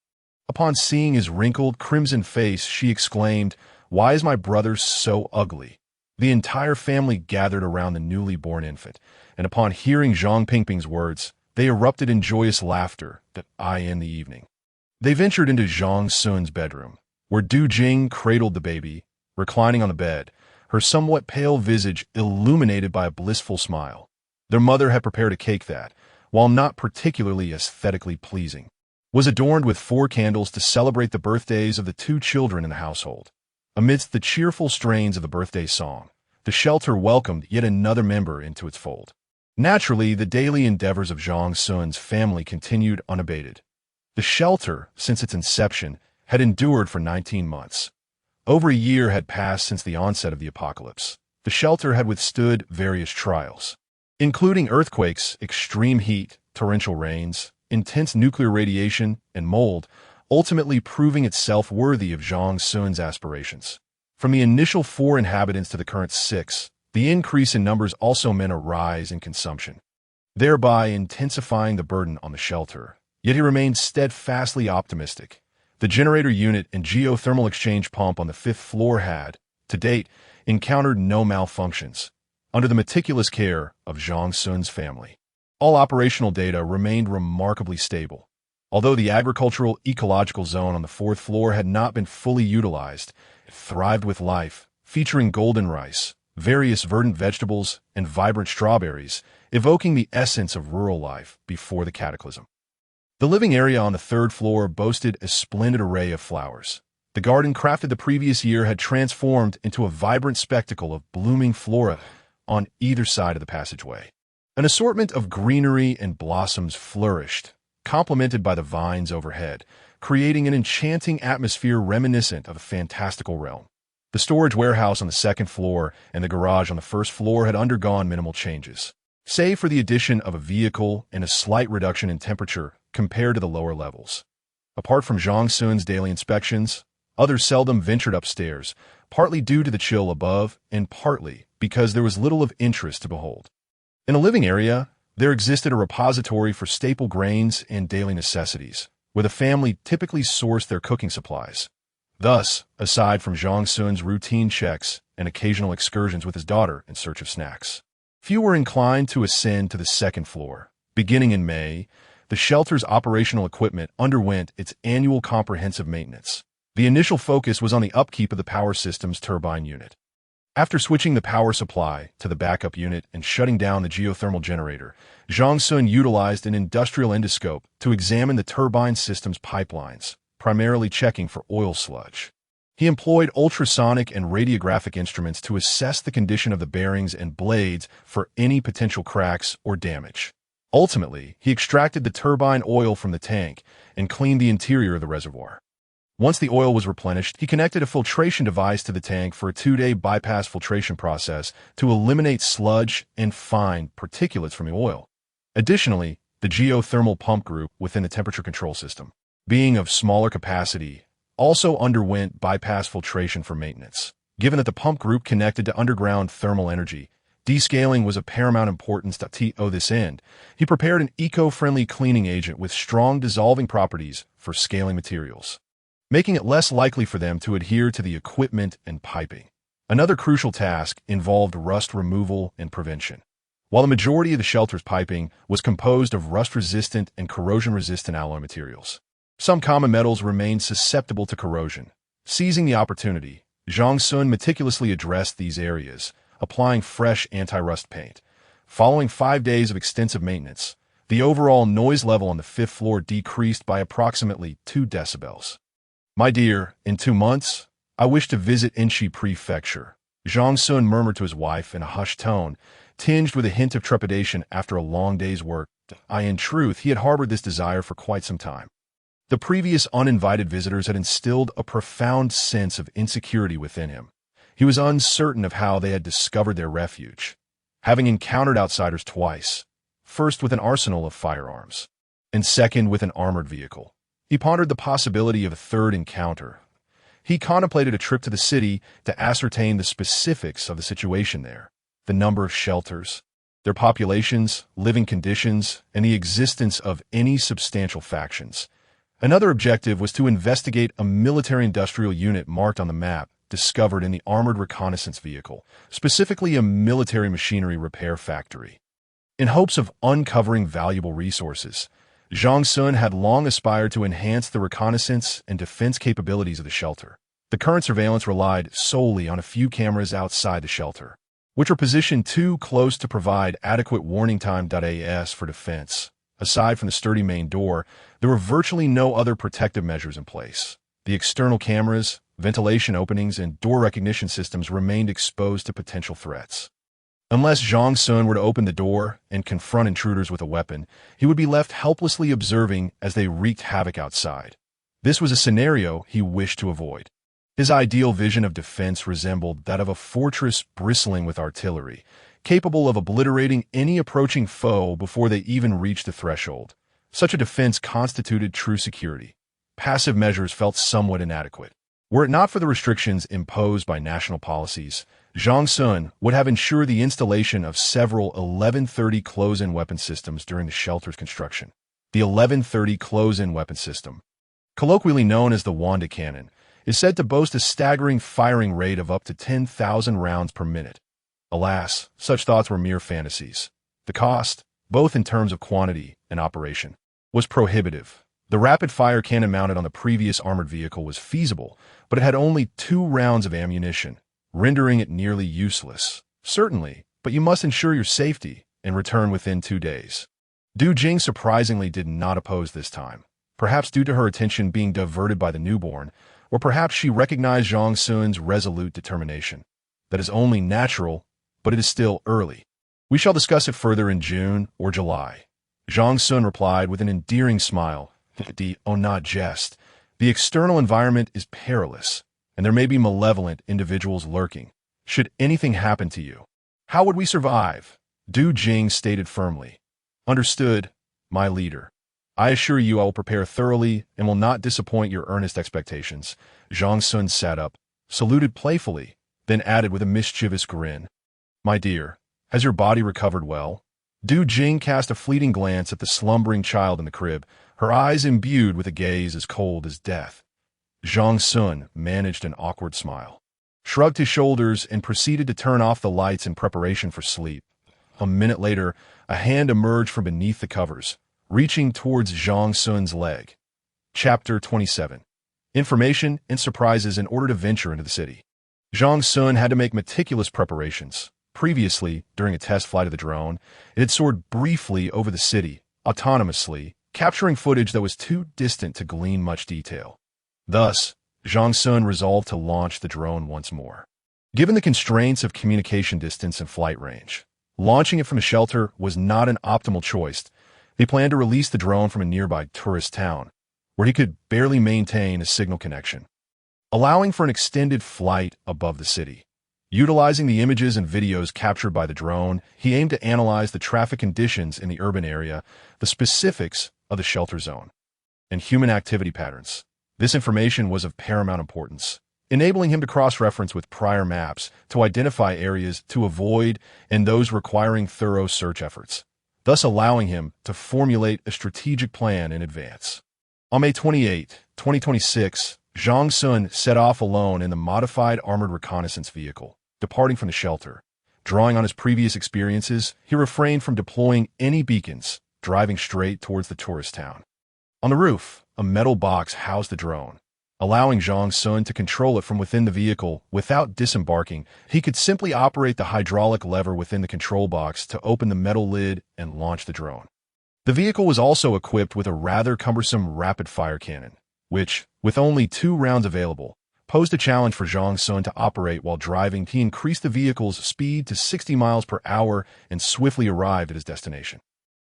Upon seeing his wrinkled, crimson face, she exclaimed, "Why is my brother so ugly?" The entire family gathered around the newly born infant, and upon hearing Zhang Pingping's words, they erupted in joyous laughter that in the evening. They ventured into Zhang Xun's bedroom, where Du Jing cradled the baby, reclining on the bed, her somewhat pale visage illuminated by a blissful smile. Their mother had prepared a cake that, while not particularly aesthetically pleasing, was adorned with 4 candles to celebrate the birthdays of the 2 children in the household. Amidst the cheerful strains of the birthday song, the shelter welcomed yet another member into its fold. Naturally, the daily endeavors of Zhang Xun's family continued unabated. The shelter, since its inception, had endured for 19 months. Over a year had passed since the onset of the apocalypse. The shelter had withstood various trials, including earthquakes, extreme heat, torrential rains, intense nuclear radiation, and mold, ultimately proving itself worthy of Zhang Xun's aspirations. From the initial 4 inhabitants to the current 6, the increase in numbers also meant a rise in consumption, thereby intensifying the burden on the shelter. Yet he remained steadfastly optimistic. The generator unit and geothermal exchange pump on the 5th floor had, to date, encountered no malfunctions, under the meticulous care of Zhang Xun's family. All operational data remained remarkably stable. Although the agricultural ecological zone on the 4th floor had not been fully utilized, it thrived with life, featuring golden rice, various verdant vegetables, and vibrant strawberries, evoking the essence of rural life before the cataclysm. The living area on the 3rd floor boasted a splendid array of flowers, The garden crafted the previous year had transformed into a vibrant spectacle of blooming flora on either side of the passageway. An assortment of greenery and blossoms flourished, complemented by the vines overhead, creating an enchanting atmosphere reminiscent of a fantastical realm. The storage warehouse on the second floor and the garage on the first floor had undergone minimal changes, save for the addition of a vehicle and a slight reduction in temperature compared to the lower levels. Apart from Zhang Xun's daily inspections, others seldom ventured upstairs, partly due to the chill above and partly because there was little of interest to behold. In the living area, there existed a repository for staple grains and daily necessities, where the family typically sourced their cooking supplies. Thus, aside from Zhang Xun's routine checks and occasional excursions with his daughter in search of snacks, few were inclined to ascend to the second floor. Beginning in May, the shelter's operational equipment underwent its annual comprehensive maintenance. The initial focus was on the upkeep of the power system's turbine unit. After switching the power supply to the backup unit and shutting down the geothermal generator, Zhang Xun utilized an industrial endoscope to examine the turbine system's pipelines, primarily checking for oil sludge. He employed ultrasonic and radiographic instruments to assess the condition of the bearings and blades for any potential cracks or damage. Ultimately, he extracted the turbine oil from the tank and cleaned the interior of the reservoir. Once the oil was replenished, he connected a filtration device to the tank for a 2-day bypass filtration process to eliminate sludge and fine particulates from the oil. Additionally, the geothermal pump group within the temperature control system, being of smaller capacity, also underwent bypass filtration for maintenance. Given that the pump group connected to underground thermal energy, descaling was of paramount importance to this end. He prepared an eco-friendly cleaning agent with strong dissolving properties for scaling materials, making it less likely for them to adhere to the equipment and piping. Another crucial task involved rust removal and prevention. While the majority of the shelter's piping was composed of rust-resistant and corrosion-resistant alloy materials, some common metals remained susceptible to corrosion. Seizing the opportunity, Zhang Xun meticulously addressed these areas, applying fresh anti-rust paint. Following 5 days of extensive maintenance, the overall noise level on the 5th floor decreased by approximately 2 decibels. "My dear, in 2 months, I wish to visit Enshi Prefecture," Zhang Xun murmured to his wife in a hushed tone, tinged with a hint of trepidation after a long day's work. In truth, he had harbored this desire for quite some time. The previous uninvited visitors had instilled a profound sense of insecurity within him. He was uncertain of how they had discovered their refuge, having encountered outsiders twice, first with an arsenal of firearms, and second with an armored vehicle. He pondered the possibility of a third encounter. He contemplated a trip to the city to ascertain the specifics of the situation there, the number of shelters, their populations, living conditions, and the existence of any substantial factions. Another objective was to investigate a military-industrial unit marked on the map, discovered in the armored reconnaissance vehicle, specifically a military machinery repair factory. In hopes of uncovering valuable resources, Zhang Xun had long aspired to enhance the reconnaissance and defense capabilities of the shelter. The current surveillance relied solely on a few cameras outside the shelter, which were positioned too close to provide adequate warning time. As for defense, aside from the sturdy main door, there were virtually no other protective measures in place. The external cameras, ventilation openings, and door recognition systems remained exposed to potential threats. Unless Zhang Xun were to open the door and confront intruders with a weapon, he would be left helplessly observing as they wreaked havoc outside. This was a scenario he wished to avoid. His ideal vision of defense resembled that of a fortress bristling with artillery, capable of obliterating any approaching foe before they even reached the threshold. Such a defense constituted true security. Passive measures felt somewhat inadequate. Were it not for the restrictions imposed by national policies, Zhang Xun would have ensured the installation of several 1130 close-in weapon systems during the shelter's construction. The 1130 close-in weapon system, colloquially known as the Wanda cannon, is said to boast a staggering firing rate of up to 10,000 rounds per minute. Alas, such thoughts were mere fantasies. The cost, both in terms of quantity and operation, was prohibitive. The rapid-fire cannon mounted on the previous armored vehicle was feasible, but it had only 2 rounds of ammunition, rendering it nearly useless. Certainly, but you must ensure your safety and return within 2 days. Du Jing surprisingly did not oppose this time, perhaps due to her attention being diverted by the newborn, Or perhaps she recognized Zhang Xun's resolute determination. That is only natural, but it is still early. We shall discuss it further in June or July. Zhang Xun replied with an endearing smile. Oh, not jest. The external environment is perilous, and there may be malevolent individuals lurking. Should anything happen to you, how would we survive? Du Jing stated firmly. Understood, my leader. I assure you I will prepare thoroughly and will not disappoint your earnest expectations. Zhang Xun sat up, saluted playfully, then added with a mischievous grin. My dear, has your body recovered well? Du Jing cast a fleeting glance at the slumbering child in the crib, her eyes imbued with a gaze as cold as death. Zhang Xun managed an awkward smile, shrugged his shoulders, and proceeded to turn off the lights in preparation for sleep. A minute later, a hand emerged from beneath the covers, reaching towards Zhang Xun's leg. Chapter 27. Information and surprises in order to venture into the city. Zhang Xun had to make meticulous preparations. Previously, during a test flight of the drone, it had soared briefly over the city, autonomously, capturing footage that was too distant to glean much detail. Thus, Zhang Xun resolved to launch the drone once more. Given the constraints of communication distance and flight range, launching it from a shelter was not an optimal choice. He planned to release the drone from a nearby tourist town, where he could barely maintain a signal connection, allowing for an extended flight above the city. Utilizing the images and videos captured by the drone, he aimed to analyze the traffic conditions in the urban area, the specifics of the shelter zone, and human activity patterns. This information was of paramount importance, enabling him to cross-reference with prior maps to identify areas to avoid and those requiring thorough search efforts, thus allowing him to formulate a strategic plan in advance. On May 28, 2026, Zhang Xun set off alone in the modified armored reconnaissance vehicle, departing from the shelter. Drawing on his previous experiences, he refrained from deploying any beacons, driving straight towards the tourist town. On the roof, a metal box housed the drone. Allowing Zhang Xun to control it from within the vehicle without disembarking, he could simply operate the hydraulic lever within the control box to open the metal lid and launch the drone. The vehicle was also equipped with a rather cumbersome rapid-fire cannon, which, with only 2 rounds available, posed a challenge for Zhang Xun to operate while driving. He increased the vehicle's speed to 60 miles per hour and swiftly arrived at his destination.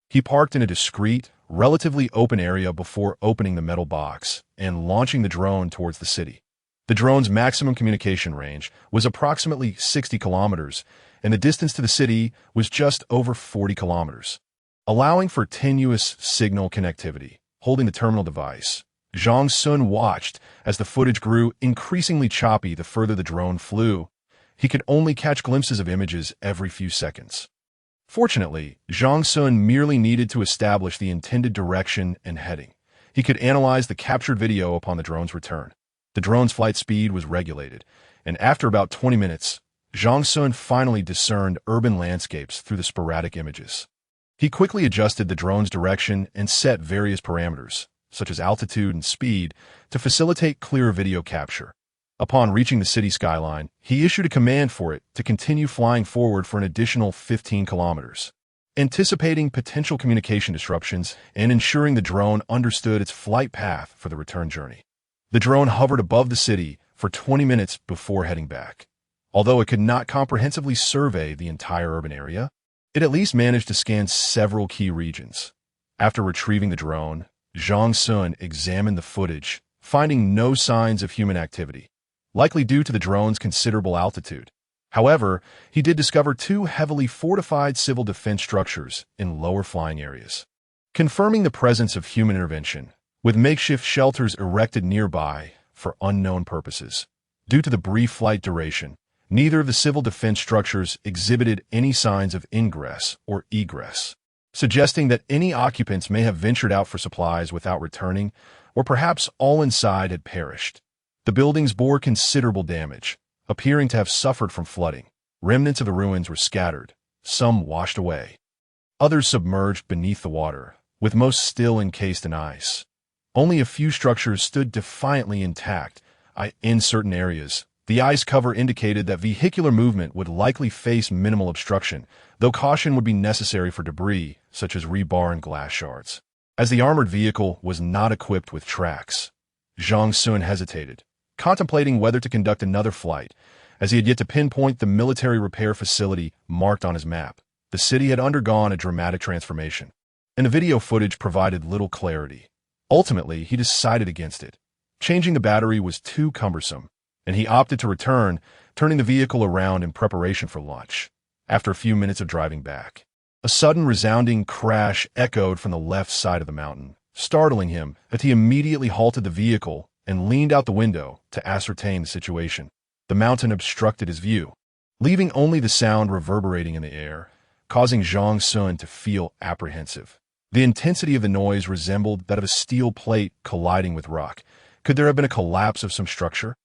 He parked in a discreet, relatively open area before opening the metal box and launching the drone towards the city. The drone's maximum communication range was approximately 60 kilometers, and the distance to the city was just over 40 kilometers, allowing for tenuous signal connectivity. Holding the terminal device, Zhang Xun watched as the footage grew increasingly choppy the further the drone flew. He could only catch glimpses of images every few seconds. Fortunately, Zhang Xun merely needed to establish the intended direction and heading. He could analyze the captured video upon the drone's return. The drone's flight speed was regulated, and after about 20 minutes, Zhang Xun finally discerned urban landscapes through the sporadic images. He quickly adjusted the drone's direction and set various parameters, such as altitude and speed, to facilitate clearer video capture. Upon reaching the city skyline, he issued a command for it to continue flying forward for an additional 15 kilometers, anticipating potential communication disruptions and ensuring the drone understood its flight path for the return journey. The drone hovered above the city for 20 minutes before heading back. Although it could not comprehensively survey the entire urban area, it at least managed to scan several key regions. After retrieving the drone, Zhang Xun examined the footage, finding no signs of human activity, likely due to the drone's considerable altitude. However, he did discover 2 heavily fortified civil defense structures in lower flying areas, confirming the presence of human intervention, with makeshift shelters erected nearby for unknown purposes. Due to the brief flight duration, neither of the civil defense structures exhibited any signs of ingress or egress, suggesting that any occupants may have ventured out for supplies without returning, or perhaps all inside had perished. The buildings bore considerable damage, appearing to have suffered from flooding. Remnants of the ruins were scattered, some washed away, others submerged beneath the water, with most still encased in ice. Only a few structures stood defiantly intact. In certain areas, the ice cover indicated that vehicular movement would likely face minimal obstruction, though caution would be necessary for debris, such as rebar and glass shards. As the armored vehicle was not equipped with tracks, Zhang Xun hesitated, contemplating whether to conduct another flight, as he had yet to pinpoint the military repair facility marked on his map. The city had undergone a dramatic transformation, and the video footage provided little clarity. Ultimately, he decided against it. Changing the battery was too cumbersome, and he opted to return, turning the vehicle around in preparation for launch. After a few minutes of driving back, a sudden resounding crash echoed from the left side of the mountain, startling him that he immediately halted the vehicle and leaned out the window to ascertain the situation. The mountain obstructed his view, leaving only the sound reverberating in the air, causing Zhang Xun to feel apprehensive. The intensity of the noise resembled that of a steel plate colliding with rock. Could there have been a collapse of some structure?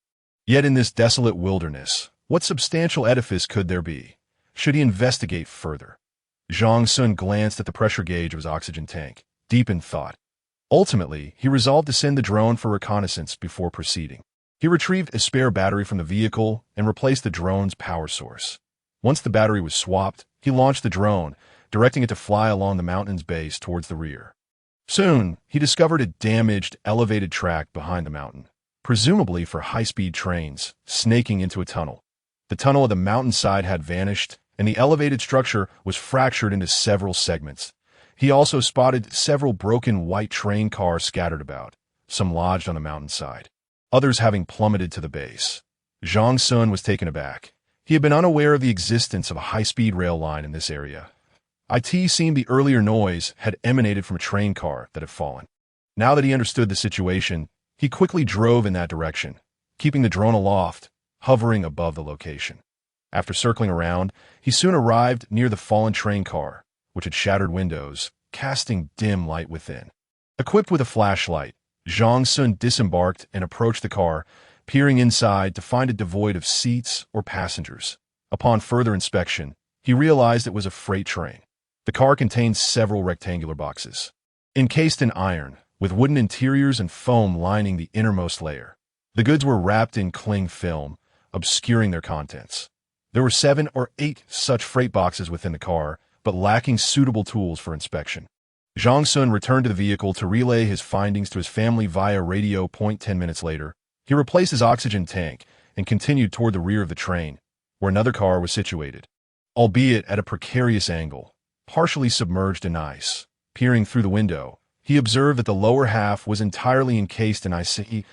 Yet in this desolate wilderness, what substantial edifice could there be? Should he investigate further? Zhang Xun glanced at the pressure gauge of his oxygen tank, deep in thought. Ultimately, he resolved to send the drone for reconnaissance before proceeding. He retrieved a spare battery from the vehicle and replaced the drone's power source. Once the battery was swapped, he launched the drone, directing it to fly along the mountain's base towards the rear. Soon, he discovered a damaged, elevated track behind the mountain, presumably for high-speed trains, snaking into a tunnel. The tunnel at the mountainside had vanished, and the elevated structure was fractured into several segments. He also spotted several broken white train cars scattered about, some lodged on the mountainside, others having plummeted to the base. Zhang Xun was taken aback. He had been unaware of the existence of a high-speed rail line in this area. It seemed the earlier noise had emanated from a train car that had fallen. Now that he understood the situation, he quickly drove in that direction, keeping the drone aloft, hovering above the location. After circling around, he soon arrived near the fallen train car, which had shattered windows, casting dim light within. Equipped with a flashlight, Zhang Xun disembarked and approached the car, peering inside to find it devoid of seats or passengers. Upon further inspection, he realized it was a freight train. The car contained several rectangular boxes, encased in iron, with wooden interiors and foam lining the innermost layer. The goods were wrapped in cling film, obscuring their contents. There were 7 or 8 such freight boxes within the car, but lacking suitable tools for inspection. Zhang Xun returned to the vehicle to relay his findings to his family via radio. 10 minutes later, he replaced his oxygen tank and continued toward the rear of the train, where another car was situated, albeit at a precarious angle, partially submerged in ice. Peering through the window, he observed that the lower half was entirely encased in ice. It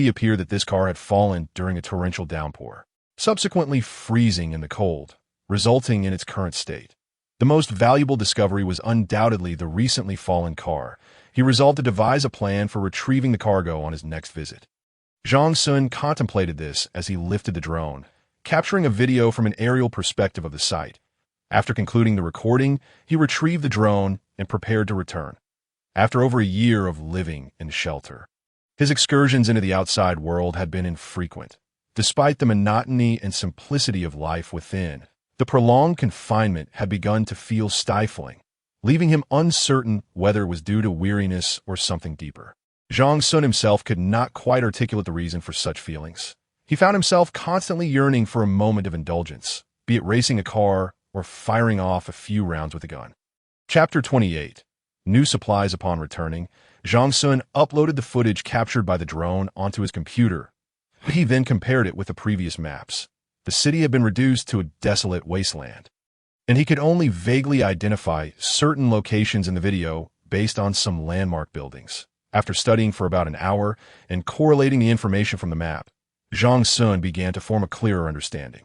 appeared that this car had fallen during a torrential downpour, subsequently freezing in the cold, resulting in its current state. The most valuable discovery was undoubtedly the recently fallen car. He resolved to devise a plan for retrieving the cargo on his next visit. Zhang Xun contemplated this as he lifted the drone, capturing a video from an aerial perspective of the site. After concluding the recording, he retrieved the drone and prepared to return. After over a year of living in shelter, his excursions into the outside world had been infrequent. Despite the monotony and simplicity of life within, the prolonged confinement had begun to feel stifling, leaving him uncertain whether it was due to weariness or something deeper. Zhang Xun himself could not quite articulate the reason for such feelings. He found himself constantly yearning for a moment of indulgence, be it racing a car or firing off a few rounds with a gun. Chapter 28. New supplies. Upon returning, Zhang Xun uploaded the footage captured by the drone onto his computer. He then compared it with the previous maps. The city had been reduced to a desolate wasteland, and he could only vaguely identify certain locations in the video based on some landmark buildings. After studying for about an hour and correlating the information from the map, Zhang Xun began to form a clearer understanding.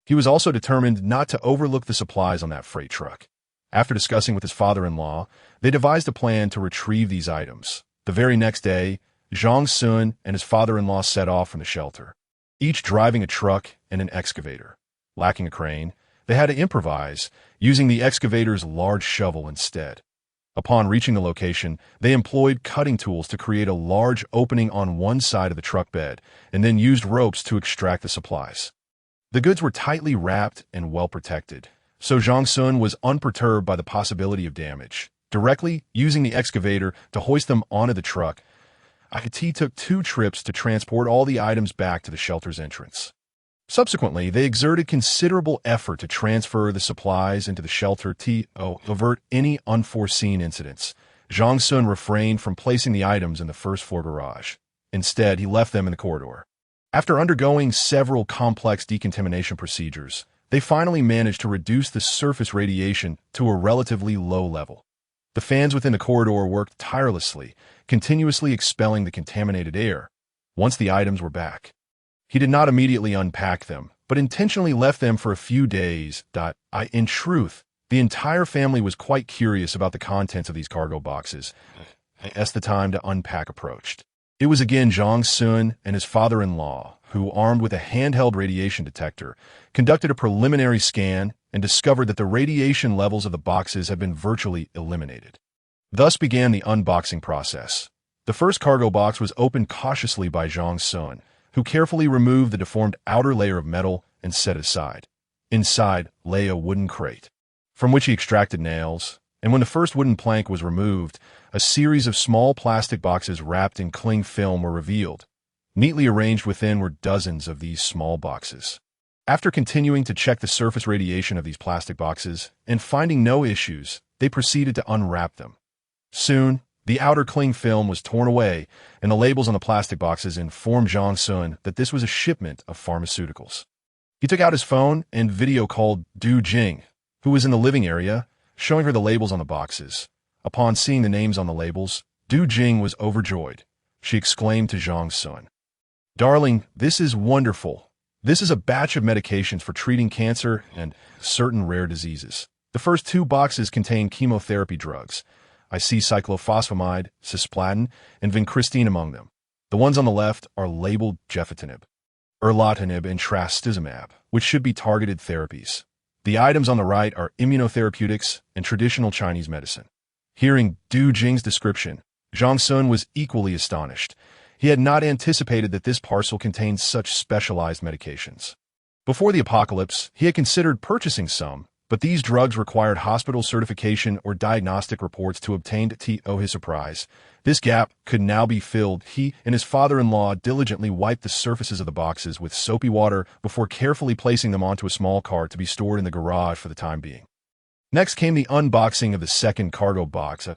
He was also determined not to overlook the supplies on that freight truck. After discussing with his father-in-law, they devised a plan to retrieve these items. The very next day, Zhang Xun and his father-in-law set off from the shelter, each driving a truck and an excavator. Lacking a crane, they had to improvise, using the excavator's large shovel instead. Upon reaching the location, they employed cutting tools to create a large opening on one side of the truck bed and then used ropes to extract the supplies. The goods were tightly wrapped and well protected, so Zhang Xun was unperturbed by the possibility of damage. Directly using the excavator to hoist them onto the truck, IT took 2 trips to transport all the items back to the shelter's entrance. Subsequently, they exerted considerable effort to transfer the supplies into the shelter to avert any unforeseen incidents. Zhang Xun refrained from placing the items in the first-floor garage. Instead, he left them in the corridor. After undergoing several complex decontamination procedures, they finally managed to reduce the surface radiation to a relatively low level. The fans within the corridor worked tirelessly, continuously expelling the contaminated air. Once the items were back, he did not immediately unpack them, but intentionally left them for a few days. In truth, the entire family was quite curious about the contents of these cargo boxes, as the time to unpack approached. It was again Zhang Xun and his father-in-law who, armed with a handheld radiation detector, conducted a preliminary scan and discovered that the radiation levels of the boxes had been virtually eliminated. Thus began the unboxing process. The first cargo box was opened cautiously by Zhang Xun, who carefully removed the deformed outer layer of metal and set it aside. Inside lay a wooden crate, from which he extracted nails, and when the first wooden plank was removed, a series of small plastic boxes wrapped in cling film were revealed. Neatly arranged within were dozens of these small boxes. After continuing to check the surface radiation of these plastic boxes and finding no issues, they proceeded to unwrap them. Soon, the outer cling film was torn away, and the labels on the plastic boxes informed Zhang Xun that this was a shipment of pharmaceuticals. He took out his phone and video called Du Jing, who was in the living area, showing her the labels on the boxes. Upon seeing the names on the labels, Du Jing was overjoyed. She exclaimed to Zhang Xun, "Darling, this is wonderful. This is a batch of medications for treating cancer and certain rare diseases. The first 2 boxes contain chemotherapy drugs. I see cyclophosphamide, cisplatin, and vincristine among them. The ones on the left are labeled gefitinib, erlotinib, and trastuzumab, which should be targeted therapies. The items on the right are immunotherapeutics and traditional Chinese medicine." Hearing Du Jing's description, Zhang Xun was equally astonished. He had not anticipated that this parcel contained such specialized medications. Before the apocalypse, he had considered purchasing some, but these drugs required hospital certification or diagnostic reports to obtain. To his surprise, this gap could now be filled. He and his father-in-law diligently wiped the surfaces of the boxes with soapy water before carefully placing them onto a small cart to be stored in the garage for the time being. Next came the unboxing of the second cargo box.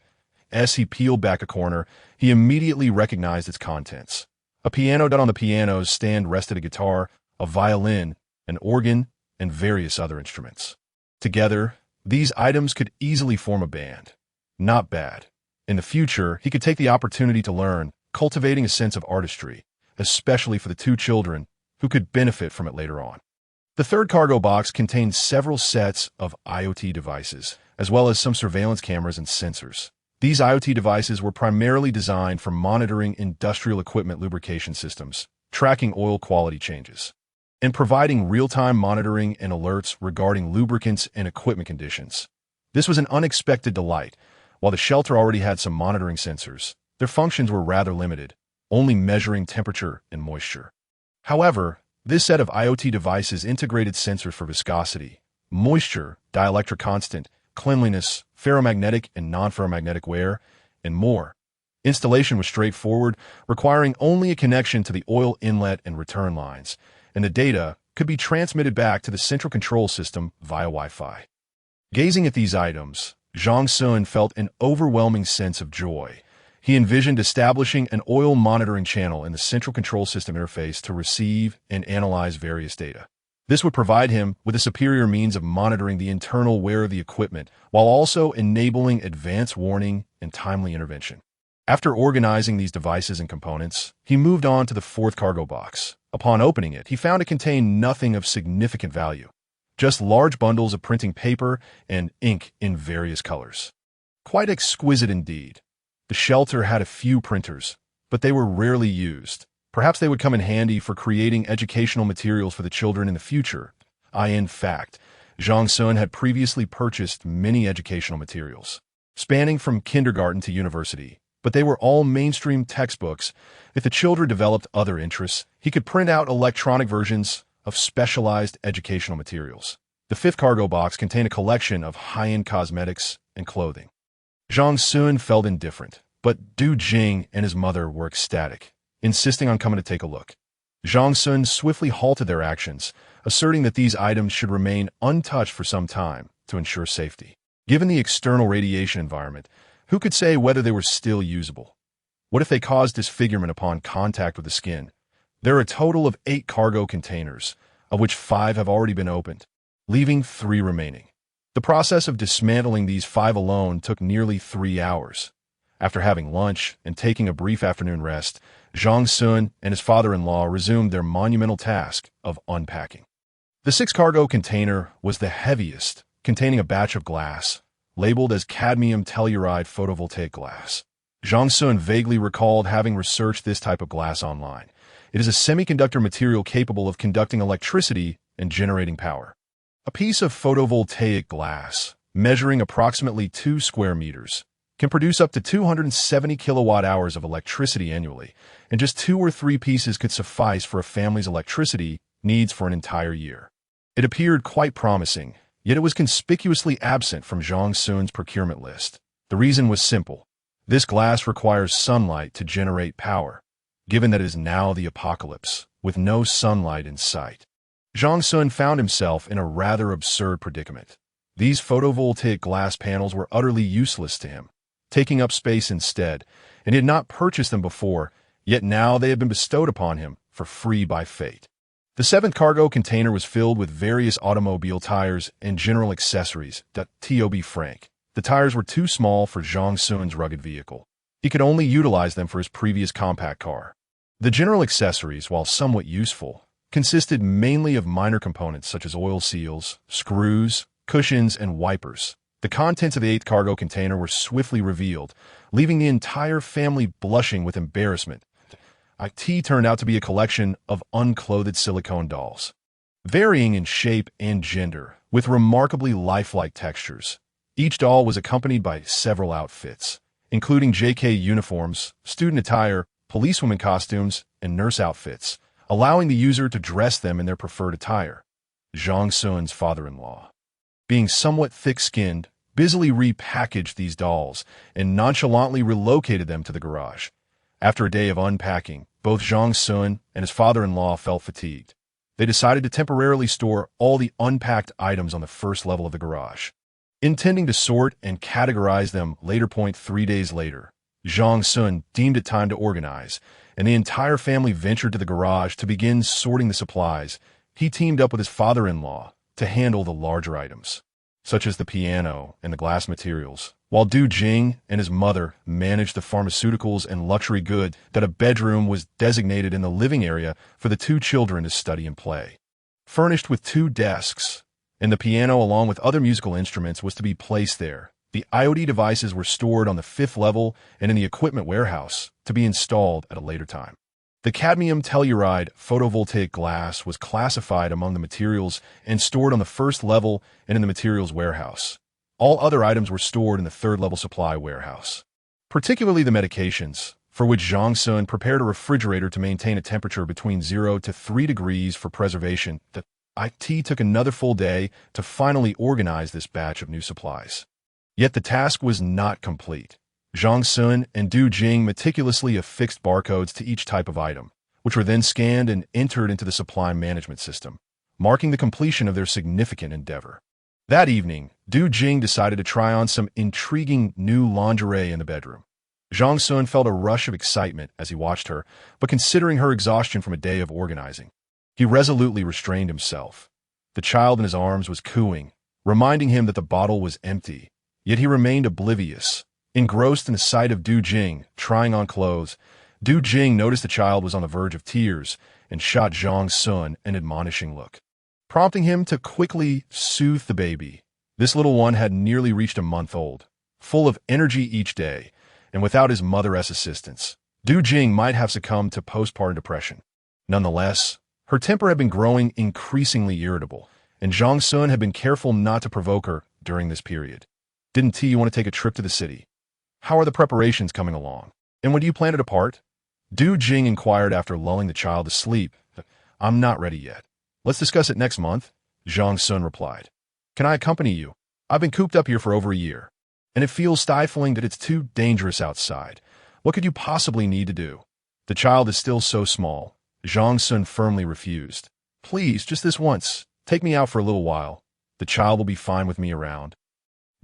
As he peeled back a corner, he immediately recognized its contents. A piano. On the piano's stand rested a guitar, a violin, an organ, and various other instruments. Together, these items could easily form a band. Not bad. In the future, he could take the opportunity to learn, cultivating a sense of artistry, especially for the 2 children who could benefit from it later on. The third cargo box contained several sets of IoT devices, as well as some surveillance cameras and sensors. These IoT devices were primarily designed for monitoring industrial equipment lubrication systems, tracking oil quality changes, and providing real-time monitoring and alerts regarding lubricants and equipment conditions. This was an unexpected delight. While the shelter already had some monitoring sensors, their functions were rather limited, only measuring temperature and moisture. However, this set of IoT devices integrated sensors for viscosity, moisture, dielectric constant, cleanliness, ferromagnetic and non-ferromagnetic wear, and more. Installation was straightforward, requiring only a connection to the oil inlet and return lines, and the data could be transmitted back to the central control system via Wi-Fi. Gazing at these items, Zhang Xun felt an overwhelming sense of joy. He envisioned establishing an oil monitoring channel in the central control system interface to receive and analyze various data. This would provide him with a superior means of monitoring the internal wear of the equipment, while also enabling advanced warning and timely intervention. After organizing these devices and components, he moved on to the 4th cargo box. Upon opening it, he found it contained nothing of significant value, just large bundles of printing paper and ink in various colors. Quite exquisite indeed. The shelter had a few printers, but they were rarely used. Perhaps they would come in handy for creating educational materials for the children in the future. In fact, Zhang Xun had previously purchased many educational materials, spanning from kindergarten to university, but they were all mainstream textbooks. If the children developed other interests, he could print out electronic versions of specialized educational materials. The 5th cargo box contained a collection of high-end cosmetics and clothing. Zhang Xun felt indifferent, but Du Jing and his mother were ecstatic, insisting on coming to take a look. Zhang Xun swiftly halted their actions, asserting that these items should remain untouched for some time to ensure safety. Given the external radiation environment, who could say whether they were still usable? What if they caused disfigurement upon contact with the skin? There are a total of 8 cargo containers, of which 5 have already been opened, leaving 3 remaining. The process of dismantling these 5 alone took nearly 3 hours. After having lunch and taking a brief afternoon rest, Zhang Xun and his father-in-law resumed their monumental task of unpacking. The 6th cargo container was the heaviest, containing a batch of glass, labeled as cadmium telluride photovoltaic glass. Zhang Xun vaguely recalled having researched this type of glass online. It is a semiconductor material capable of conducting electricity and generating power. A piece of photovoltaic glass, measuring approximately 2 square meters, can produce up to 270 kilowatt-hours of electricity annually, and just 2 or 3 pieces could suffice for a family's electricity needs for an entire year. It appeared quite promising, yet it was conspicuously absent from Zhang Xun's procurement list. The reason was simple. This glass requires sunlight to generate power, given that it is now the apocalypse, with no sunlight in sight. Zhang Xun found himself in a rather absurd predicament. These photovoltaic glass panels were utterly useless to him, taking up space instead, and he had not purchased them before, yet now they had been bestowed upon him for free by fate. The 7th cargo container was filled with various automobile tires and general accessories. To be frank, the tires were too small for Zhang Xun's rugged vehicle. He could only utilize them for his previous compact car. The general accessories, while somewhat useful, consisted mainly of minor components such as oil seals, screws, cushions, and wipers. The contents of the 8th cargo container were swiftly revealed, leaving the entire family blushing with embarrassment. It turned out to be a collection of unclothed silicone dolls, varying in shape and gender, with remarkably lifelike textures. Each doll was accompanied by several outfits, including JK uniforms, student attire, policewoman costumes, and nurse outfits, allowing the user to dress them in their preferred attire. Zhang Xun's father-in-law, being somewhat thick-skinned, busily repackaged these dolls and nonchalantly relocated them to the garage. After a day of unpacking, both Zhang Xun and his father-in-law felt fatigued. They decided to temporarily store all the unpacked items on the first level of the garage, intending to sort and categorize them later. 3 days later, Zhang Xun deemed it time to organize, and the entire family ventured to the garage to begin sorting the supplies. He teamed up with his father-in-law to handle the larger items, such as the piano and the glass materials, while Du Jing and his mother managed the pharmaceuticals and luxury goods. That a bedroom was designated in the living area for the 2 children to study and play. Furnished with 2 desks, and the piano along with other musical instruments was to be placed there. The IoT devices were stored on the 5th level and in the equipment warehouse to be installed at a later time. The cadmium telluride photovoltaic glass was classified among the materials and stored on the 1st level and in the materials warehouse. All other items were stored in the 3rd level supply warehouse, particularly the medications, for which Zhang Xun prepared a refrigerator to maintain a temperature between 0 to 3 degrees for preservation. The IT took another full day to finally organize this batch of new supplies. Yet the task was not complete. Zhang Xun and Du Jing meticulously affixed barcodes to each type of item, which were then scanned and entered into the supply management system, marking the completion of their significant endeavor. That evening, Du Jing decided to try on some intriguing new lingerie in the bedroom. Zhang Xun felt a rush of excitement as he watched her, but considering her exhaustion from a day of organizing, he resolutely restrained himself. The child in his arms was cooing, reminding him that the bottle was empty, yet he remained oblivious. Engrossed in the sight of Du Jing trying on clothes, Du Jing noticed the child was on the verge of tears and shot Zhang Xun an admonishing look, prompting him to quickly soothe the baby. This little one had nearly reached a month old, full of energy each day, and without his mother's assistance, Du Jing might have succumbed to postpartum depression. Nonetheless, her temper had been growing increasingly irritable, and Zhang Xun had been careful not to provoke her during this period. Didn't you want to take a trip to the city? How are the preparations coming along? And when do you plan to depart? Du Jing inquired after lulling the child to sleep. I'm not ready yet. Let's discuss it next month, Zhang Xun replied. Can I accompany you? I've been cooped up here for over a year, and it feels stifling that it's too dangerous outside. What could you possibly need to do? The child is still so small. Zhang Xun firmly refused. Please, just this once. Take me out for a little while. The child will be fine with me around.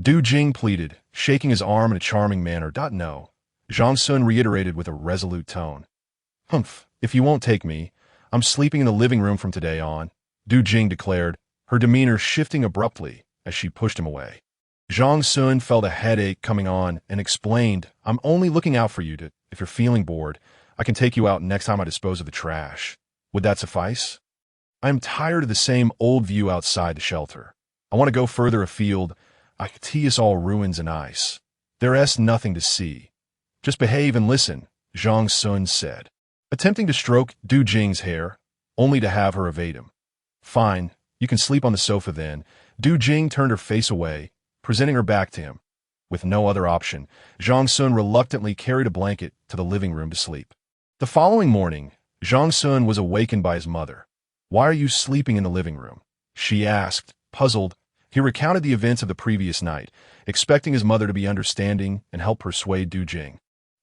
Du Jing pleaded, shaking his arm in a charming manner. No, Zhang Xun reiterated with a resolute tone. Humph, if you won't take me, I'm sleeping in the living room from today on, Du Jing declared, her demeanor shifting abruptly as she pushed him away. Zhang Xun felt a headache coming on and explained, I'm only looking out for you to, if you're feeling bored, I can take you out next time I dispose of the trash. Would that suffice? I am tired of the same old view outside the shelter. I want to go further afield. I could see us all ruins and ice. There's nothing to see. Just behave and listen, Zhang Xun said, attempting to stroke Du Jing's hair, only to have her evade him. Fine, you can sleep on the sofa then. Du Jing turned her face away, presenting her back to him. With no other option, Zhang Xun reluctantly carried a blanket to the living room to sleep. The following morning, Zhang Xun was awakened by his mother. Why are you sleeping in the living room? She asked, puzzled. He recounted the events of the previous night, expecting his mother to be understanding and help persuade Du Jing.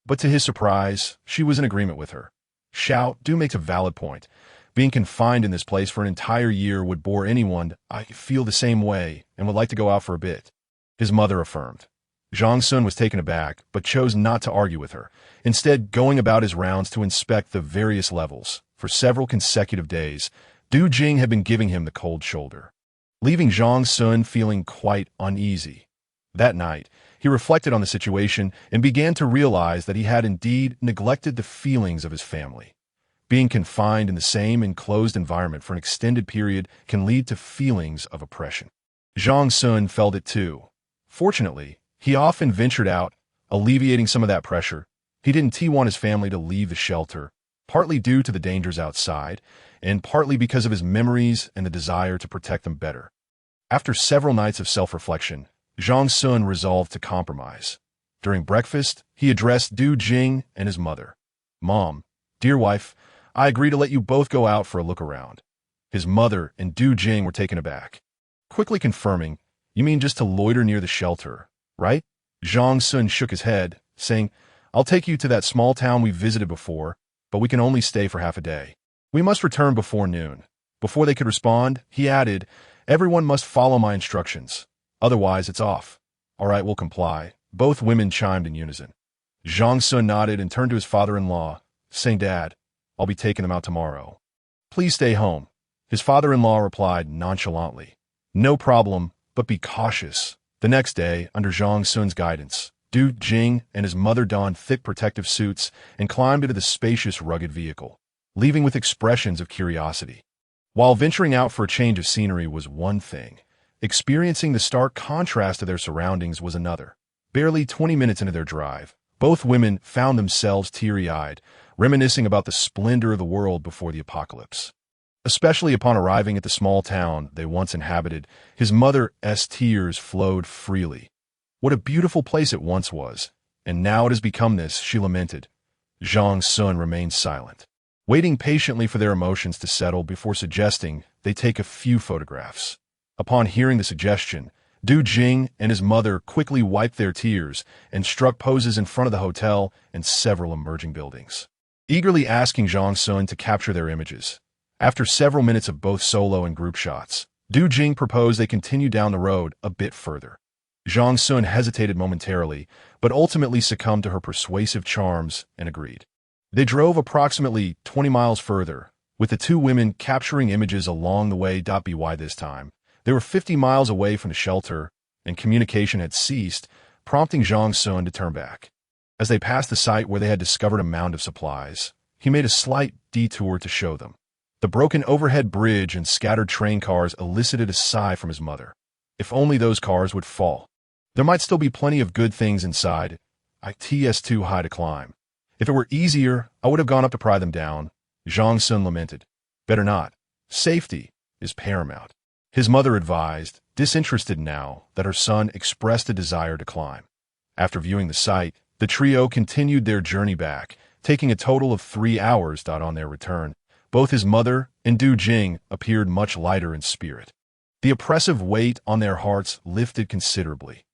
But to his surprise, she was in agreement with her. Du makes a valid point. Being confined in this place for an entire year would bore anyone. I feel the same way and would like to go out for a bit, his mother affirmed. Zhang Xun was taken aback, but chose not to argue with her, instead going about his rounds to inspect the various levels. For several consecutive days, Du Jing had been giving him the cold shoulder, leaving Zhang Xun feeling quite uneasy. That night, he reflected on the situation and began to realize that he had indeed neglected the feelings of his family. Being confined in the same enclosed environment for an extended period can lead to feelings of oppression. Zhang Xun felt it too. Fortunately, he often ventured out, alleviating some of that pressure. He didn't want his family to leave the shelter, partly due to the dangers outside, and partly because of his memories and the desire to protect them better. After several nights of self-reflection, Zhang Xun resolved to compromise. During breakfast, he addressed Du Jing and his mother. Mom, dear wife, I agree to let you both go out for a look around. His mother and Du Jing were taken aback, quickly confirming, you mean just to loiter near the shelter, right? Zhang Xun shook his head, saying, I'll take you to that small town we visited before, but we can only stay for half a day. We must return before noon. Before they could respond, he added, everyone must follow my instructions. Otherwise, it's off. All right, we'll comply. Both women chimed in unison. Zhang Xun nodded and turned to his father-in-law, saying, Dad, I'll be taking them out tomorrow. Please stay home. His father-in-law replied nonchalantly, no problem, but be cautious. The next day, under Zhang Xun's guidance, Du Jing and his mother donned thick protective suits and climbed into the spacious, rugged vehicle, leaving with expressions of curiosity. While venturing out for a change of scenery was one thing, experiencing the stark contrast of their surroundings was another. Barely 20 minutes into their drive, both women found themselves teary-eyed, reminiscing about the splendor of the world before the apocalypse. Especially upon arriving at the small town they once inhabited, his mother's tears flowed freely. What a beautiful place it once was, and now it has become this, she lamented. Zhang Xun remained silent, waiting patiently for their emotions to settle before suggesting they take a few photographs. Upon hearing the suggestion, Du Jing and his mother quickly wiped their tears and struck poses in front of the hotel and several emerging buildings, eagerly asking Zhang Xun to capture their images. After several minutes of both solo and group shots, Du Jing proposed they continue down the road a bit further. Zhang Xun hesitated momentarily, but ultimately succumbed to her persuasive charms and agreed. They drove approximately 20 miles further, with the two women capturing images along the way. By this time, they were 50 miles away from the shelter, and communication had ceased, prompting Zhang Xun to turn back. As they passed the site where they had discovered a mound of supplies, he made a slight detour to show them. The broken overhead bridge and scattered train cars elicited a sigh from his mother. If only those cars would fall. There might still be plenty of good things inside. It's too high to climb. If it were easier, I would have gone up to pry them down, Zhang Xun lamented. Better not. Safety is paramount. His mother advised, disinterested now that her son expressed a desire to climb. After viewing the site, the trio continued their journey back, taking a total of 3 hours. On their return, both his mother and Du Jing appeared much lighter in spirit. The oppressive weight on their hearts lifted considerably.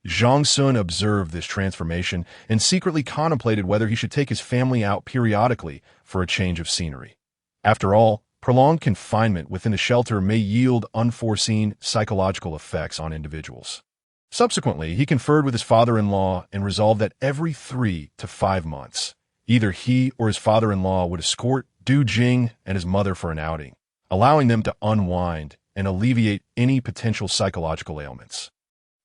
Zhang Xun observed this transformation and secretly contemplated whether he should take his family out periodically for a change of scenery. After all, prolonged confinement within a shelter may yield unforeseen psychological effects on individuals. Subsequently, he conferred with his father-in-law and resolved that every 3 to 5 months, either he or his father-in-law would escort Du Jing and his mother for an outing, allowing them to unwind and alleviate any potential psychological ailments.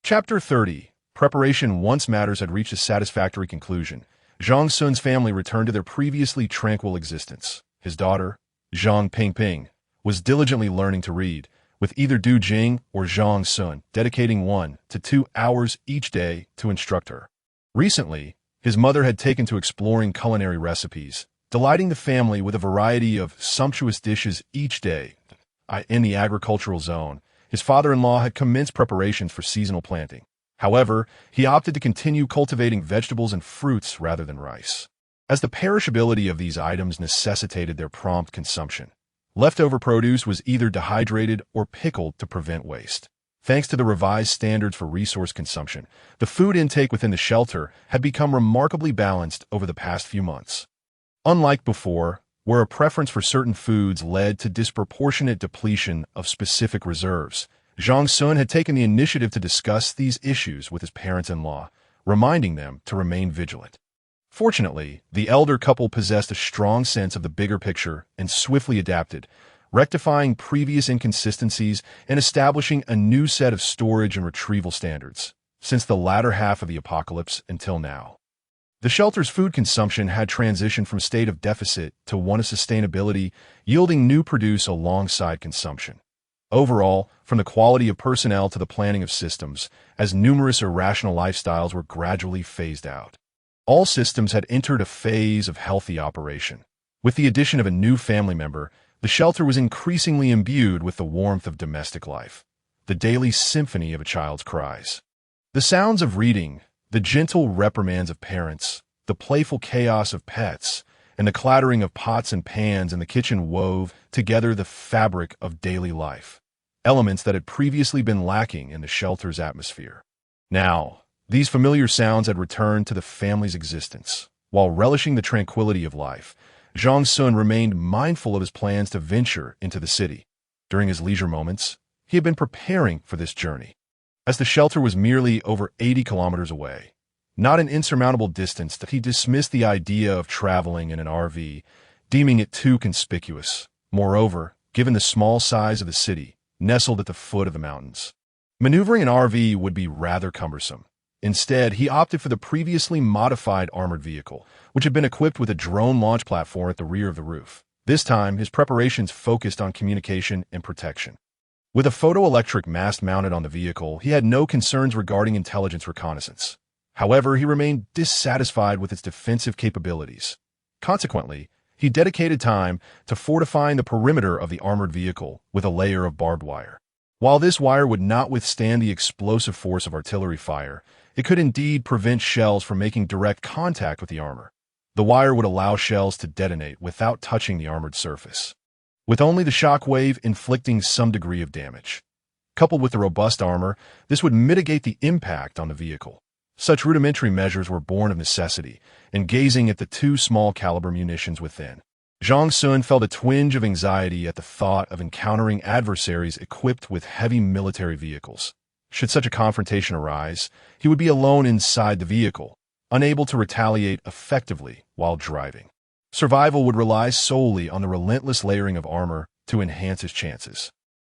Chapter 30. Preparation. Once matters had reached a satisfactory conclusion, Zhang Xun's family returned to their previously tranquil existence. His daughter, Zhang Pingping, was diligently learning to read, with either Du Jing or Zhang Xun dedicating 1 to 2 hours each day to instruct her. Recently, his mother had taken to exploring culinary recipes, delighting the family with a variety of sumptuous dishes each day. In the agricultural zone, his father-in-law had commenced preparations for seasonal planting. However, he opted to continue cultivating vegetables and fruits rather than rice, as the perishability of these items necessitated their prompt consumption. Leftover produce was either dehydrated or pickled to prevent waste. Thanks to the revised standards for resource consumption, the food intake within the shelter had become remarkably balanced over the past few months. Unlike before, where a preference for certain foods led to disproportionate depletion of specific reserves, Zhang Xun had taken the initiative to discuss these issues with his parents-in-law, reminding them to remain vigilant. Fortunately, the elder couple possessed a strong sense of the bigger picture and swiftly adapted, rectifying previous inconsistencies and establishing a new set of storage and retrieval standards, since the latter half of the apocalypse until now. The shelter's food consumption had transitioned from a state of deficit to one of sustainability, yielding new produce alongside consumption. Overall, from the quality of personnel to the planning of systems, as numerous irrational lifestyles were gradually phased out. All systems had entered a phase of healthy operation. With the addition of a new family member, the shelter was increasingly imbued with the warmth of domestic life, the daily symphony of a child's cries. The sounds of reading, the gentle reprimands of parents, the playful chaos of pets, and the clattering of pots and pans in the kitchen wove together the fabric of daily life, elements that had previously been lacking in the shelter's atmosphere. Now, these familiar sounds had returned to the family's existence. While relishing the tranquility of life, Zhang Xun remained mindful of his plans to venture into the city. During his leisure moments, he had been preparing for this journey. As the shelter was merely over 80 kilometers away, not an insurmountable distance, that he dismissed the idea of traveling in an RV, deeming it too conspicuous. Moreover, given the small size of the city, nestled at the foot of the mountains, maneuvering an RV would be rather cumbersome. Instead, he opted for the previously modified armored vehicle, which had been equipped with a drone launch platform at the rear of the roof. This time, his preparations focused on communication and protection. With a photoelectric mast mounted on the vehicle, he had no concerns regarding intelligence reconnaissance. However, he remained dissatisfied with its defensive capabilities. Consequently, he dedicated time to fortifying the perimeter of the armored vehicle with a layer of barbed wire. While this wire would not withstand the explosive force of artillery fire, it could indeed prevent shells from making direct contact with the armor. The wire would allow shells to detonate without touching the armored surface, with only the shock wave inflicting some degree of damage. Coupled with the robust armor, this would mitigate the impact on the vehicle. Such rudimentary measures were born of necessity, and gazing at the 2 small-caliber munitions within, Zhang Xun felt a twinge of anxiety at the thought of encountering adversaries equipped with heavy military vehicles. Should such a confrontation arise, he would be alone inside the vehicle, unable to retaliate effectively while driving. Survival would rely solely on the relentless layering of armor to enhance his chances.